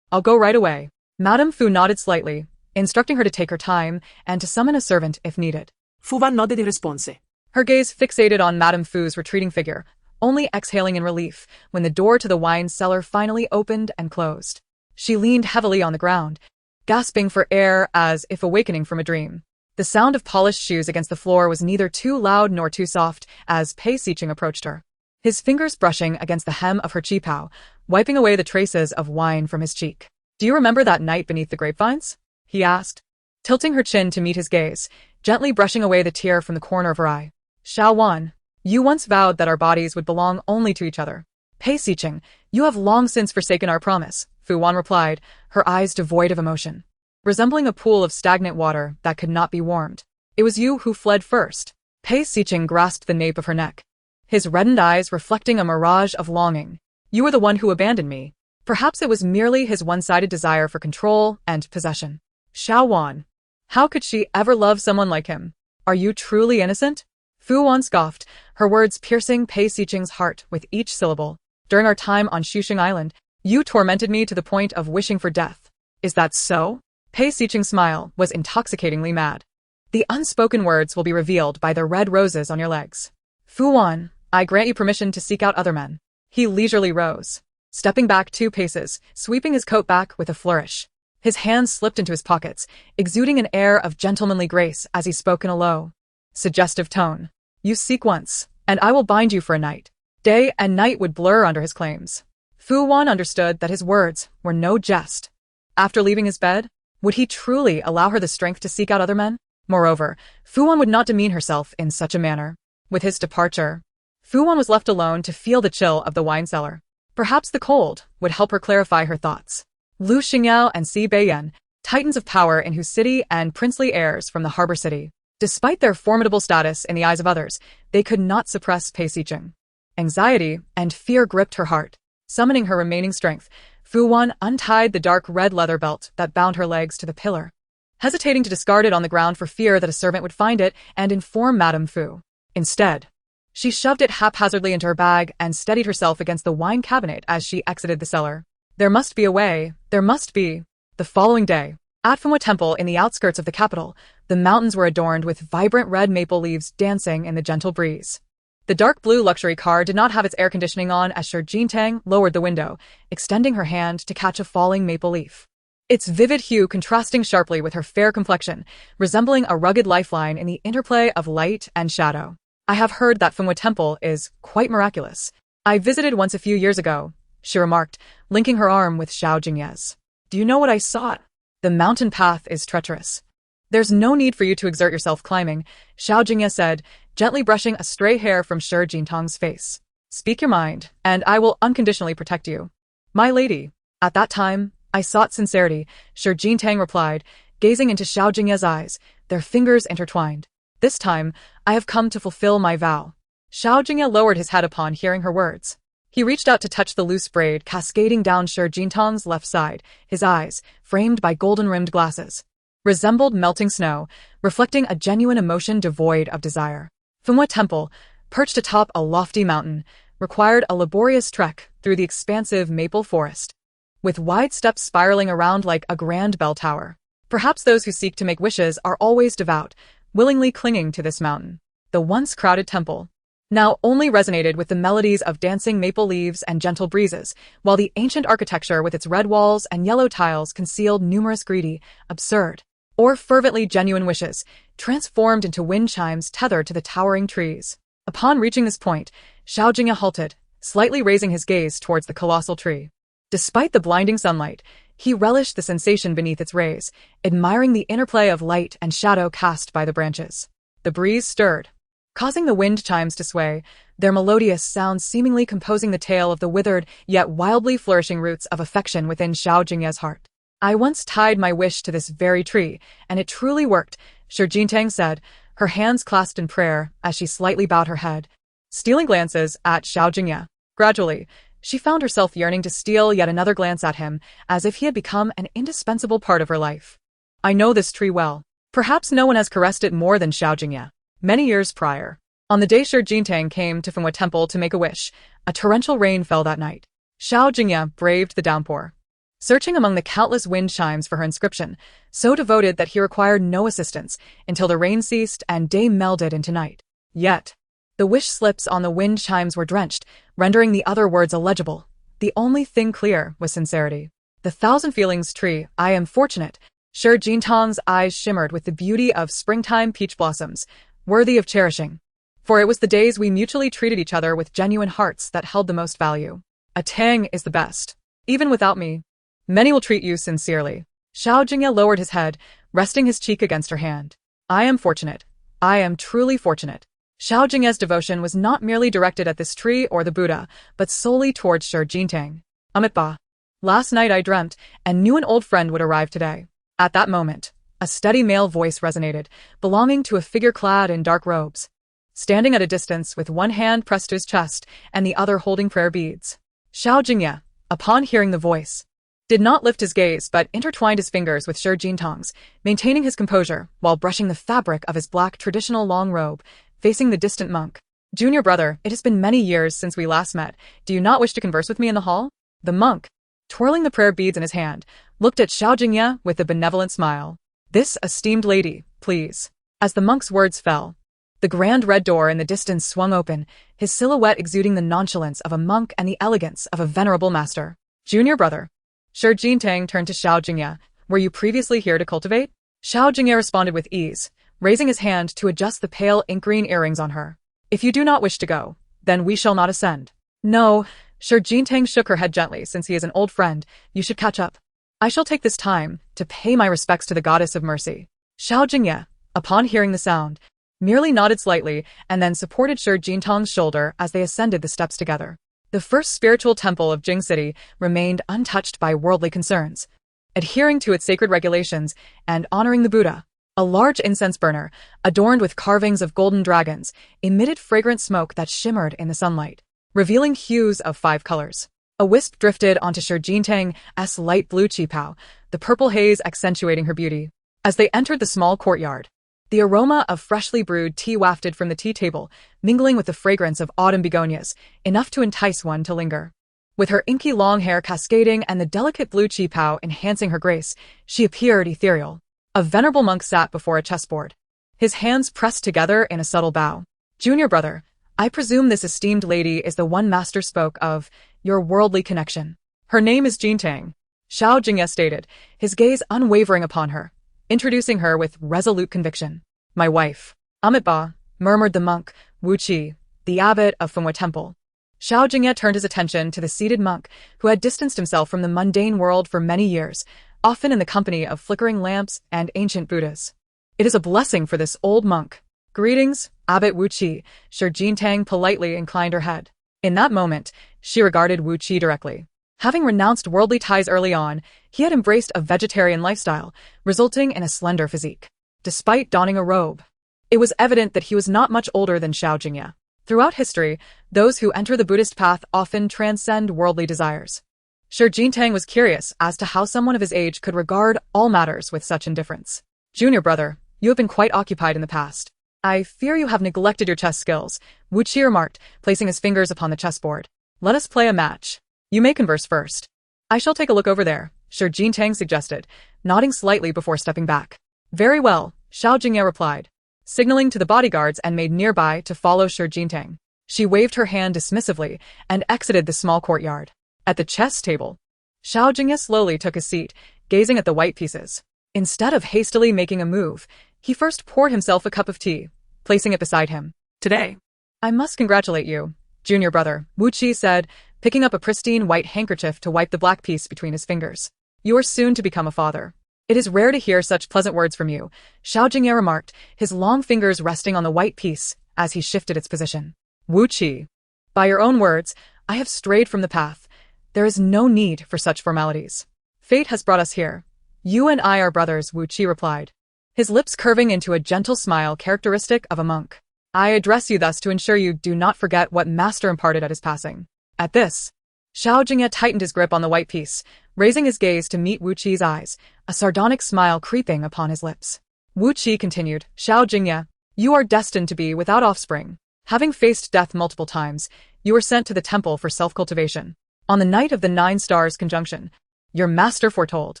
I'll go right away. Madame Fu nodded slightly, instructing her to take her time and to summon a servant if needed. Fu Wan nodded in response. Her gaze fixated on Madame Fu's retreating figure, only exhaling in relief when the door to the wine cellar finally opened and closed. She leaned heavily on the ground, gasping for air as if awakening from a dream. The sound of polished shoes against the floor was neither too loud nor too soft as Pei Xiqing approached her, his fingers brushing against the hem of her qipao, wiping away the traces of wine from his cheek. Do you remember that night beneath the grapevines? He asked, tilting her chin to meet his gaze, gently brushing away the tear from the corner of her eye. Xiao Wan, you once vowed that our bodies would belong only to each other. Pei Xiqing, you have long since forsaken our promise, Fu Wan replied, her eyes devoid of emotion, resembling a pool of stagnant water that could not be warmed. It was you who fled first. Pei Xiqing grasped the nape of her neck, his reddened eyes reflecting a mirage of longing. You were the one who abandoned me. Perhaps it was merely his one-sided desire for control and possession. Xiao Wan, how could she ever love someone like him? Are you truly innocent? Fu Wan scoffed, her words piercing Pei Xiqing's heart with each syllable. During our time on Xuxing Island, you tormented me to the point of wishing for death. Is that so? Pei Xiqing's smile was intoxicatingly mad. The unspoken words will be revealed by the red roses on your legs. Fu Wan, I grant you permission to seek out other men. He leisurely rose, stepping back 2 paces, sweeping his coat back with a flourish. His hands slipped into his pockets, exuding an air of gentlemanly grace as he spoke in a low, suggestive tone. You seek once, and I will bind you for a night. Day and night would blur under his claims. Fu Wan understood that his words were no jest. After leaving his bed, would he truly allow her the strength to seek out other men? Moreover, Fu Wan would not demean herself in such a manner. With his departure, Fu Wan was left alone to feel the chill of the wine cellar. Perhaps the cold would help her clarify her thoughts. Lu Xingyao and Si Beiyan, titans of power in whose city and princely heirs from the harbor city. Despite their formidable status in the eyes of others, they could not suppress Pei Xiqing. Anxiety and fear gripped her heart. Summoning her remaining strength, Fu Wan untied the dark red leather belt that bound her legs to the pillar, hesitating to discard it on the ground for fear that a servant would find it and inform Madame Fu. Instead, she shoved it haphazardly into her bag and steadied herself against the wine cabinet as she exited the cellar. There must be a way, there must be. The following day, at Fenghua Temple in the outskirts of the capital, the mountains were adorned with vibrant red maple leaves dancing in the gentle breeze. The dark blue luxury car did not have its air conditioning on as Xiao Jingye lowered the window, extending her hand to catch a falling maple leaf. Its vivid hue contrasting sharply with her fair complexion, resembling a rugged lifeline in the interplay of light and shadow. I have heard that Fenghua Temple is quite miraculous. I visited once a few years ago, she remarked, linking her arm with Xiao Jingye's. Do you know what I saw? The mountain path is treacherous. There's no need for you to exert yourself climbing, Xiao Jingye said, gently brushing a stray hair from Shi Jintang's face. Speak your mind, and I will unconditionally protect you. My lady. At that time, I sought sincerity, Shi Jintang replied, gazing into Xiao Jingye's eyes, their fingers intertwined. This time, I have come to fulfill my vow. Xiao Jingye lowered his head upon hearing her words. He reached out to touch the loose braid cascading down Xiao Jingye's left side. His eyes, framed by golden-rimmed glasses, resembled melting snow, reflecting a genuine emotion devoid of desire. Beijing Temple, perched atop a lofty mountain, required a laborious trek through the expansive maple forest, with wide steps spiraling around like a grand bell tower. Perhaps those who seek to make wishes are always devout, willingly clinging to this mountain. The once crowded temple now only resonated with the melodies of dancing maple leaves and gentle breezes, while the ancient architecture with its red walls and yellow tiles concealed numerous greedy, absurd, or fervently genuine wishes, transformed into wind chimes tethered to the towering trees. Upon reaching this point, Xiao Jingye halted, slightly raising his gaze towards the colossal tree. Despite the blinding sunlight, he relished the sensation beneath its rays, admiring the interplay of light and shadow cast by the branches. The breeze stirred, causing the wind chimes to sway, their melodious sounds seemingly composing the tale of the withered yet wildly flourishing roots of affection within Xiao Jingye's heart. I once tied my wish to this very tree, and it truly worked, Xiao Jingye said, her hands clasped in prayer as she slightly bowed her head, stealing glances at Xiao Jingye. Gradually, she found herself yearning to steal yet another glance at him, as if he had become an indispensable part of her life. I know this tree well. Perhaps no one has caressed it more than Xiao Jingye. Many years prior, on the day Xiao Jingye came to Beijing Temple to make a wish, a torrential rain fell that night. Xiao Jingye braved the downpour, searching among the countless wind chimes for her inscription, so devoted that he required no assistance until the rain ceased and day melded into night. Yet, the wish slips on the wind chimes were drenched, rendering the other words illegible. The only thing clear was sincerity. The thousand feelings tree, I am fortunate. Xiao Jingye's eyes shimmered with the beauty of springtime peach blossoms, worthy of cherishing. For it was the days we mutually treated each other with genuine hearts that held the most value. A tang is the best. Even without me, many will treat you sincerely. Xiao Jingye lowered his head, resting his cheek against her hand. I am fortunate. I am truly fortunate. Xiao Jingye's devotion was not merely directed at this tree or the Buddha, but solely towards Xiao Jingye. Amitabha. Last night I dreamt, and knew an old friend would arrive today. At that moment, a steady male voice resonated, belonging to a figure clad in dark robes, standing at a distance with one hand pressed to his chest and the other holding prayer beads. Xiao Jingye, upon hearing the voice, did not lift his gaze but intertwined his fingers with Xiao Jingye's, maintaining his composure while brushing the fabric of his black traditional long robe, facing the distant monk. Junior brother, it has been many years since we last met. Do you not wish to converse with me in the hall? The monk, twirling the prayer beads in his hand, looked at Xiao Jingye with a benevolent smile. This esteemed lady, please. As the monk's words fell, the grand red door in the distance swung open, his silhouette exuding the nonchalance of a monk and the elegance of a venerable master. Junior brother. Xiao Jingye turned to Xiao Jingye. Were you previously here to cultivate? Xiao Jingye responded with ease, raising his hand to adjust the pale ink-green earrings on her. If you do not wish to go, then we shall not ascend. No, Xiao Jingye shook her head gently. Since he is an old friend, you should catch up. I shall take this time to pay my respects to the goddess of mercy. Xiao Jingye, upon hearing the sound, merely nodded slightly and then supported Xiao Jingye's shoulder as they ascended the steps together. The first spiritual temple of Jing City remained untouched by worldly concerns, adhering to its sacred regulations and honoring the Buddha. A large incense burner, adorned with carvings of golden dragons, emitted fragrant smoke that shimmered in the sunlight, revealing hues of 5 colors. A wisp drifted onto Xiao Jingye's light blue qipao, the purple haze accentuating her beauty. As they entered the small courtyard, the aroma of freshly brewed tea wafted from the tea table, mingling with the fragrance of autumn begonias, enough to entice one to linger. With her inky long hair cascading and the delicate blue qipao enhancing her grace, she appeared ethereal. A venerable monk sat before a chessboard, his hands pressed together in a subtle bow. Junior brother, I presume this esteemed lady is the one master spoke of, your worldly connection. Her name is Jingye, Xiao Jingye stated, his gaze unwavering upon her, introducing her with resolute conviction. My wife. Amitabha, murmured the monk, Wu Qi, the abbot of Beijing Temple. Xiao Jingye turned his attention to the seated monk, who had distanced himself from the mundane world for many years, often in the company of flickering lamps and ancient Buddhas. It is a blessing for this old monk. Greetings, Abbot Wu Qi. Xiao Jingye politely inclined her head. In that moment, she regarded Wu Qi directly. Having renounced worldly ties early on, he had embraced a vegetarian lifestyle, resulting in a slender physique. Despite donning a robe, it was evident that he was not much older than Xiao Jingye. Throughout history, those who enter the Buddhist path often transcend worldly desires. Xiao Jingye was curious as to how someone of his age could regard all matters with such indifference. Junior brother, you have been quite occupied in the past. I fear you have neglected your chess skills, Wu Qi remarked, placing his fingers upon the chessboard. Let us play a match. You may converse first. I shall take a look over there, Xiao Jingye suggested, nodding slightly before stepping back. Very well, Xiao Jingye replied, signaling to the bodyguards and made nearby to follow Xiao Jingye. She waved her hand dismissively and exited the small courtyard. At the chess table, Xiao Jingye slowly took his seat, gazing at the white pieces. Instead of hastily making a move, he first poured himself a cup of tea, placing it beside him. Today, I must congratulate you, junior brother, Wu Qi said, picking up a pristine white handkerchief to wipe the black piece between his fingers. You are soon to become a father. It is rare to hear such pleasant words from you, Xiao Jingye remarked, his long fingers resting on the white piece as he shifted its position. Wu Qi, by your own words, I have strayed from the path. There is no need for such formalities. Fate has brought us here. You and I are brothers, Wu Qi replied, his lips curving into a gentle smile characteristic of a monk. I address you thus to ensure you do not forget what master imparted at his passing. At this, Xiao Jingye tightened his grip on the white piece, raising his gaze to meet Wu Qi's eyes, a sardonic smile creeping upon his lips. Wu Qi continued, Xiao Jingye, you are destined to be without offspring. Having faced death multiple times, you were sent to the temple for self-cultivation. On the night of the 9 stars conjunction, your master foretold.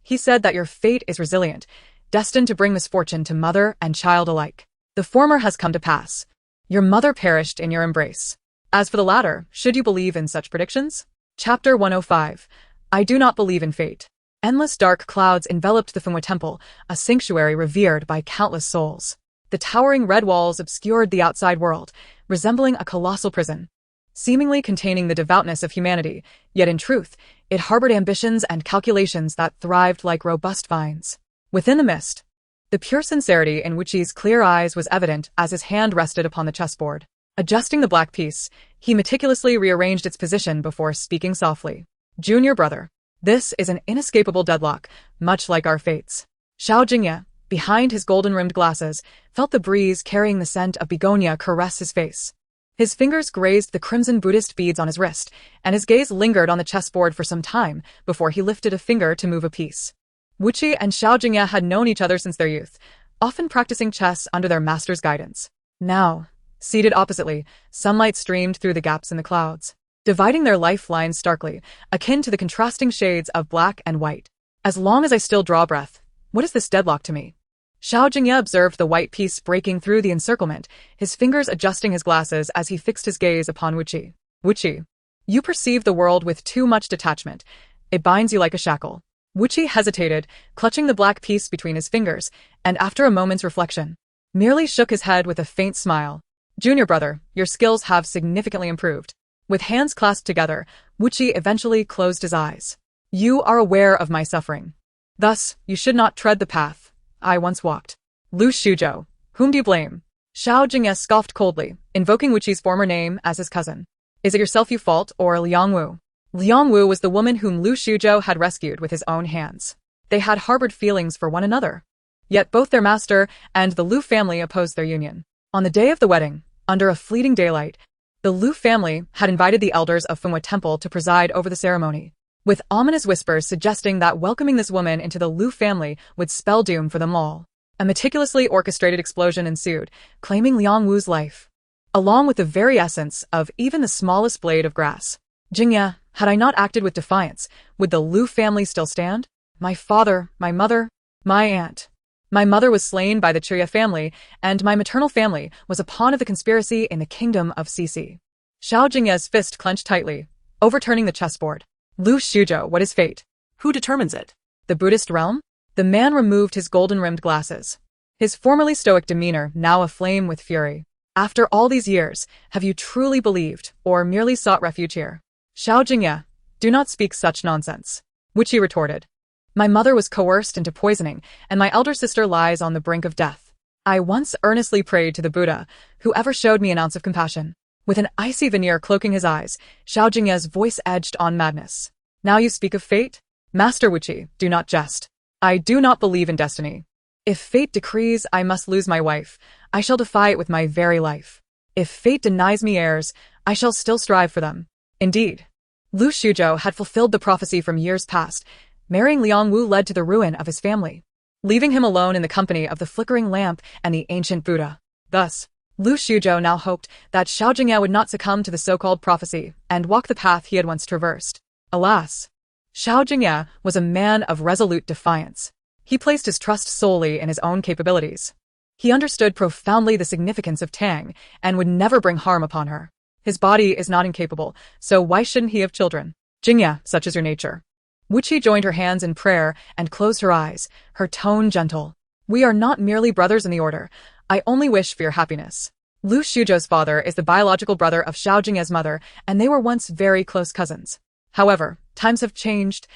He said that your fate is resilient, destined to bring misfortune to mother and child alike. The former has come to pass. Your mother perished in your embrace. As for the latter, should you believe in such predictions? Chapter 105. I do not believe in fate. Endless dark clouds enveloped the Fenghui Temple, a sanctuary revered by countless souls. The towering red walls obscured the outside world, resembling a colossal prison, seemingly containing the devoutness of humanity, yet in truth, it harbored ambitions and calculations that thrived like robust vines. Within the mist, the pure sincerity in Wu Qi's clear eyes was evident as his hand rested upon the chessboard. Adjusting the black piece, he meticulously rearranged its position before speaking softly. Junior brother, this is an inescapable deadlock, much like our fates. Xiao Jingye, behind his golden-rimmed glasses, felt the breeze carrying the scent of begonia caress his face. His fingers grazed the crimson Buddhist beads on his wrist, and his gaze lingered on the chessboard for some time before he lifted a finger to move a piece. Wu Qi and Xiao Jingye had known each other since their youth, often practicing chess under their master's guidance. Now, seated oppositely, sunlight streamed through the gaps in the clouds, dividing their lifelines starkly, akin to the contrasting shades of black and white. As long as I still draw breath, what is this deadlock to me? Xiao Jingye observed the white piece breaking through the encirclement, his fingers adjusting his glasses as he fixed his gaze upon Wu Qi. Wu Qi, you perceive the world with too much detachment. It binds you like a shackle. Wu Qi hesitated, clutching the black piece between his fingers, and after a moment's reflection, merely shook his head with a faint smile. Junior brother, your skills have significantly improved. With hands clasped together, Wu Qi eventually closed his eyes. You are aware of my suffering. Thus, you should not tread the path I once walked. Lu Shuzhou, whom do you blame? Xiao Jingye scoffed coldly, invoking Wu Qi's former name as his cousin. Is it yourself you fault, or Liang Wu? Liang Wu was the woman whom Lu Shuzhou had rescued with his own hands. They had harbored feelings for one another. Yet both their master and the Lu family opposed their union. On the day of the wedding, under a fleeting daylight, the Lu family had invited the elders of Fenghui Temple to preside over the ceremony, with ominous whispers suggesting that welcoming this woman into the Lu family would spell doom for them all. A meticulously orchestrated explosion ensued, claiming Liang Wu's life, along with the very essence of even the smallest blade of grass. Jingye, had I not acted with defiance, would the Lu family still stand? My father, my mother, my aunt. My mother was slain by the Chiria family, and my maternal family was a pawn of the conspiracy in the kingdom of Cece. Xiao Jingye's fist clenched tightly, overturning the chessboard. Lu Shuzhou, what is fate? Who determines it? The Buddhist realm? The man removed his golden-rimmed glasses, his formerly stoic demeanor now aflame with fury. After all these years, have you truly believed, or merely sought refuge here? Xiao Jingye, do not speak such nonsense. Wu Qi retorted. My mother was coerced into poisoning, and my elder sister lies on the brink of death. I once earnestly prayed to the Buddha, who ever showed me an ounce of compassion. With an icy veneer cloaking his eyes, Xiao Jingye's voice edged on madness. Now you speak of fate? Master Wu Qi, do not jest. I do not believe in destiny. If fate decrees I must lose my wife, I shall defy it with my very life. If fate denies me heirs, I shall still strive for them. Indeed. Lu Shuzhou had fulfilled the prophecy from years past. Marrying Liang Wu led to the ruin of his family, leaving him alone in the company of the flickering lamp and the ancient Buddha. Thus, Lu Shuzhou now hoped that Xiao Jingye would not succumb to the so-called prophecy and walk the path he had once traversed. Alas, Xiao Jingye was a man of resolute defiance. He placed his trust solely in his own capabilities. He understood profoundly the significance of Tang and would never bring harm upon her. His body is not incapable, so why shouldn't he have children? Jingye, such is your nature. Wuqi joined her hands in prayer and closed her eyes, her tone gentle. We are not merely brothers in the order. I only wish for your happiness. Lu Shuzhou's father is the biological brother of Xiao Jingye's mother, and they were once very close cousins. However, times have changed,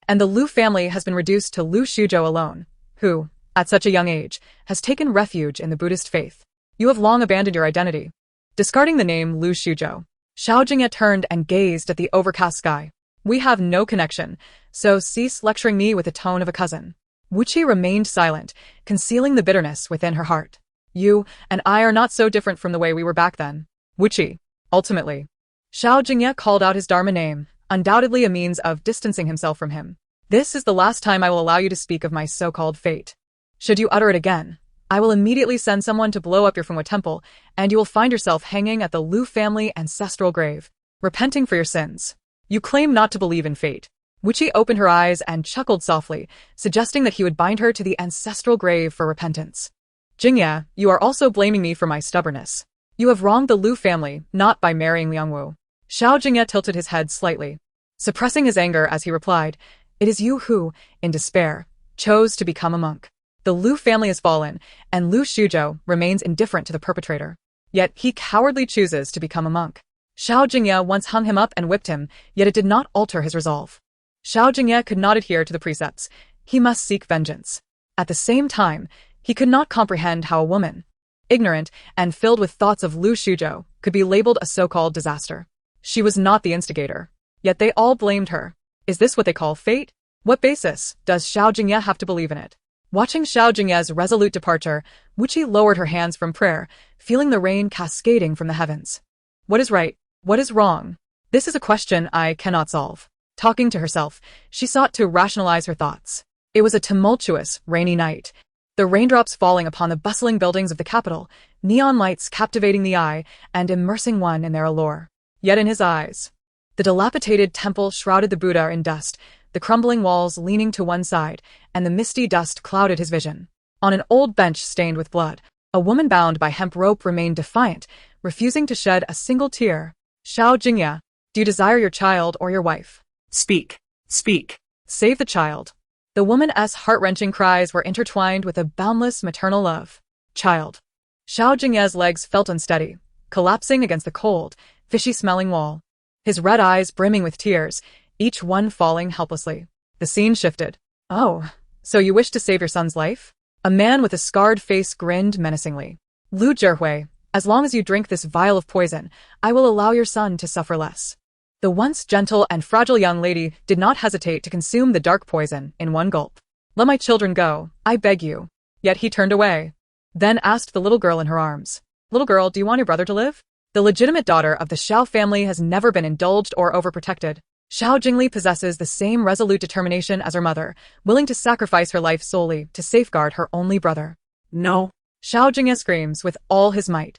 and the Lu family has been reduced to Lu Shuzhou alone, who, at such a young age, has taken refuge in the Buddhist faith. You have long abandoned your identity. Discarding the name Lu Shuzhou, Xiao Jingye turned and gazed at the overcast sky. We have no connection, so cease lecturing me with the tone of a cousin. Wuqi remained silent, concealing the bitterness within her heart. You and I are not so different from the way we were back then. Wuqi, ultimately. Xiao Jingye called out his Dharma name, undoubtedly a means of distancing himself from him. This is the last time I will allow you to speak of my so-called fate. Should you utter it again, I will immediately send someone to blow up your Fengwa temple, and you will find yourself hanging at the Lu family ancestral grave, repenting for your sins. You claim not to believe in fate. Wuqi opened her eyes and chuckled softly, suggesting that he would bind her to the ancestral grave for repentance. Jingye, you are also blaming me for my stubbornness. You have wronged the Lu family, not by marrying Liang Wu. Xiao Jingye tilted his head slightly, suppressing his anger as he replied, It is you who, in despair, chose to become a monk. The Lu family has fallen, and Lu Shuzhou remains indifferent to the perpetrator. Yet he cowardly chooses to become a monk. Xiao Jingye once hung him up and whipped him, yet it did not alter his resolve. Xiao Jingye could not adhere to the precepts. He must seek vengeance. At the same time, he could not comprehend how a woman, ignorant and filled with thoughts of Lu Shuzhou, could be labeled a so-called disaster. She was not the instigator, yet they all blamed her. Is this what they call fate? What basis does Xiao Jingye have to believe in it? Watching Xiao Jingye's resolute departure, Wuqi lowered her hands from prayer, feeling the rain cascading from the heavens. What is right? What is wrong? This is a question I cannot solve. Talking to herself, she sought to rationalize her thoughts. It was a tumultuous, rainy night. The raindrops falling upon the bustling buildings of the capital, neon lights captivating the eye and immersing one in their allure. Yet in his eyes, the dilapidated temple shrouded the Buddha in dust, the crumbling walls leaning to one side, and the misty dust clouded his vision. On an old bench stained with blood, a woman bound by hemp rope remained defiant, refusing to shed a single tear. Xiao Jingye, do you desire your child or your wife? Speak. Speak. Save the child. The woman's heart-wrenching cries were intertwined with a boundless maternal love. Child. Xiao Jingye's legs felt unsteady, collapsing against the cold, fishy-smelling wall. His red eyes brimming with tears, each one falling helplessly. The scene shifted. Oh, so you wish to save your son's life? A man with a scarred face grinned menacingly. Lu Zhihui, as long as you drink this vial of poison, I will allow your son to suffer less. The once gentle and fragile young lady did not hesitate to consume the dark poison in one gulp. Let my children go, I beg you. Yet he turned away. Then asked the little girl in her arms, Little girl, do you want your brother to live? The legitimate daughter of the Xiao family has never been indulged or overprotected. Xiao Jingli possesses the same resolute determination as her mother, willing to sacrifice her life solely to safeguard her only brother. No. Xiao Jingye screams with all his might.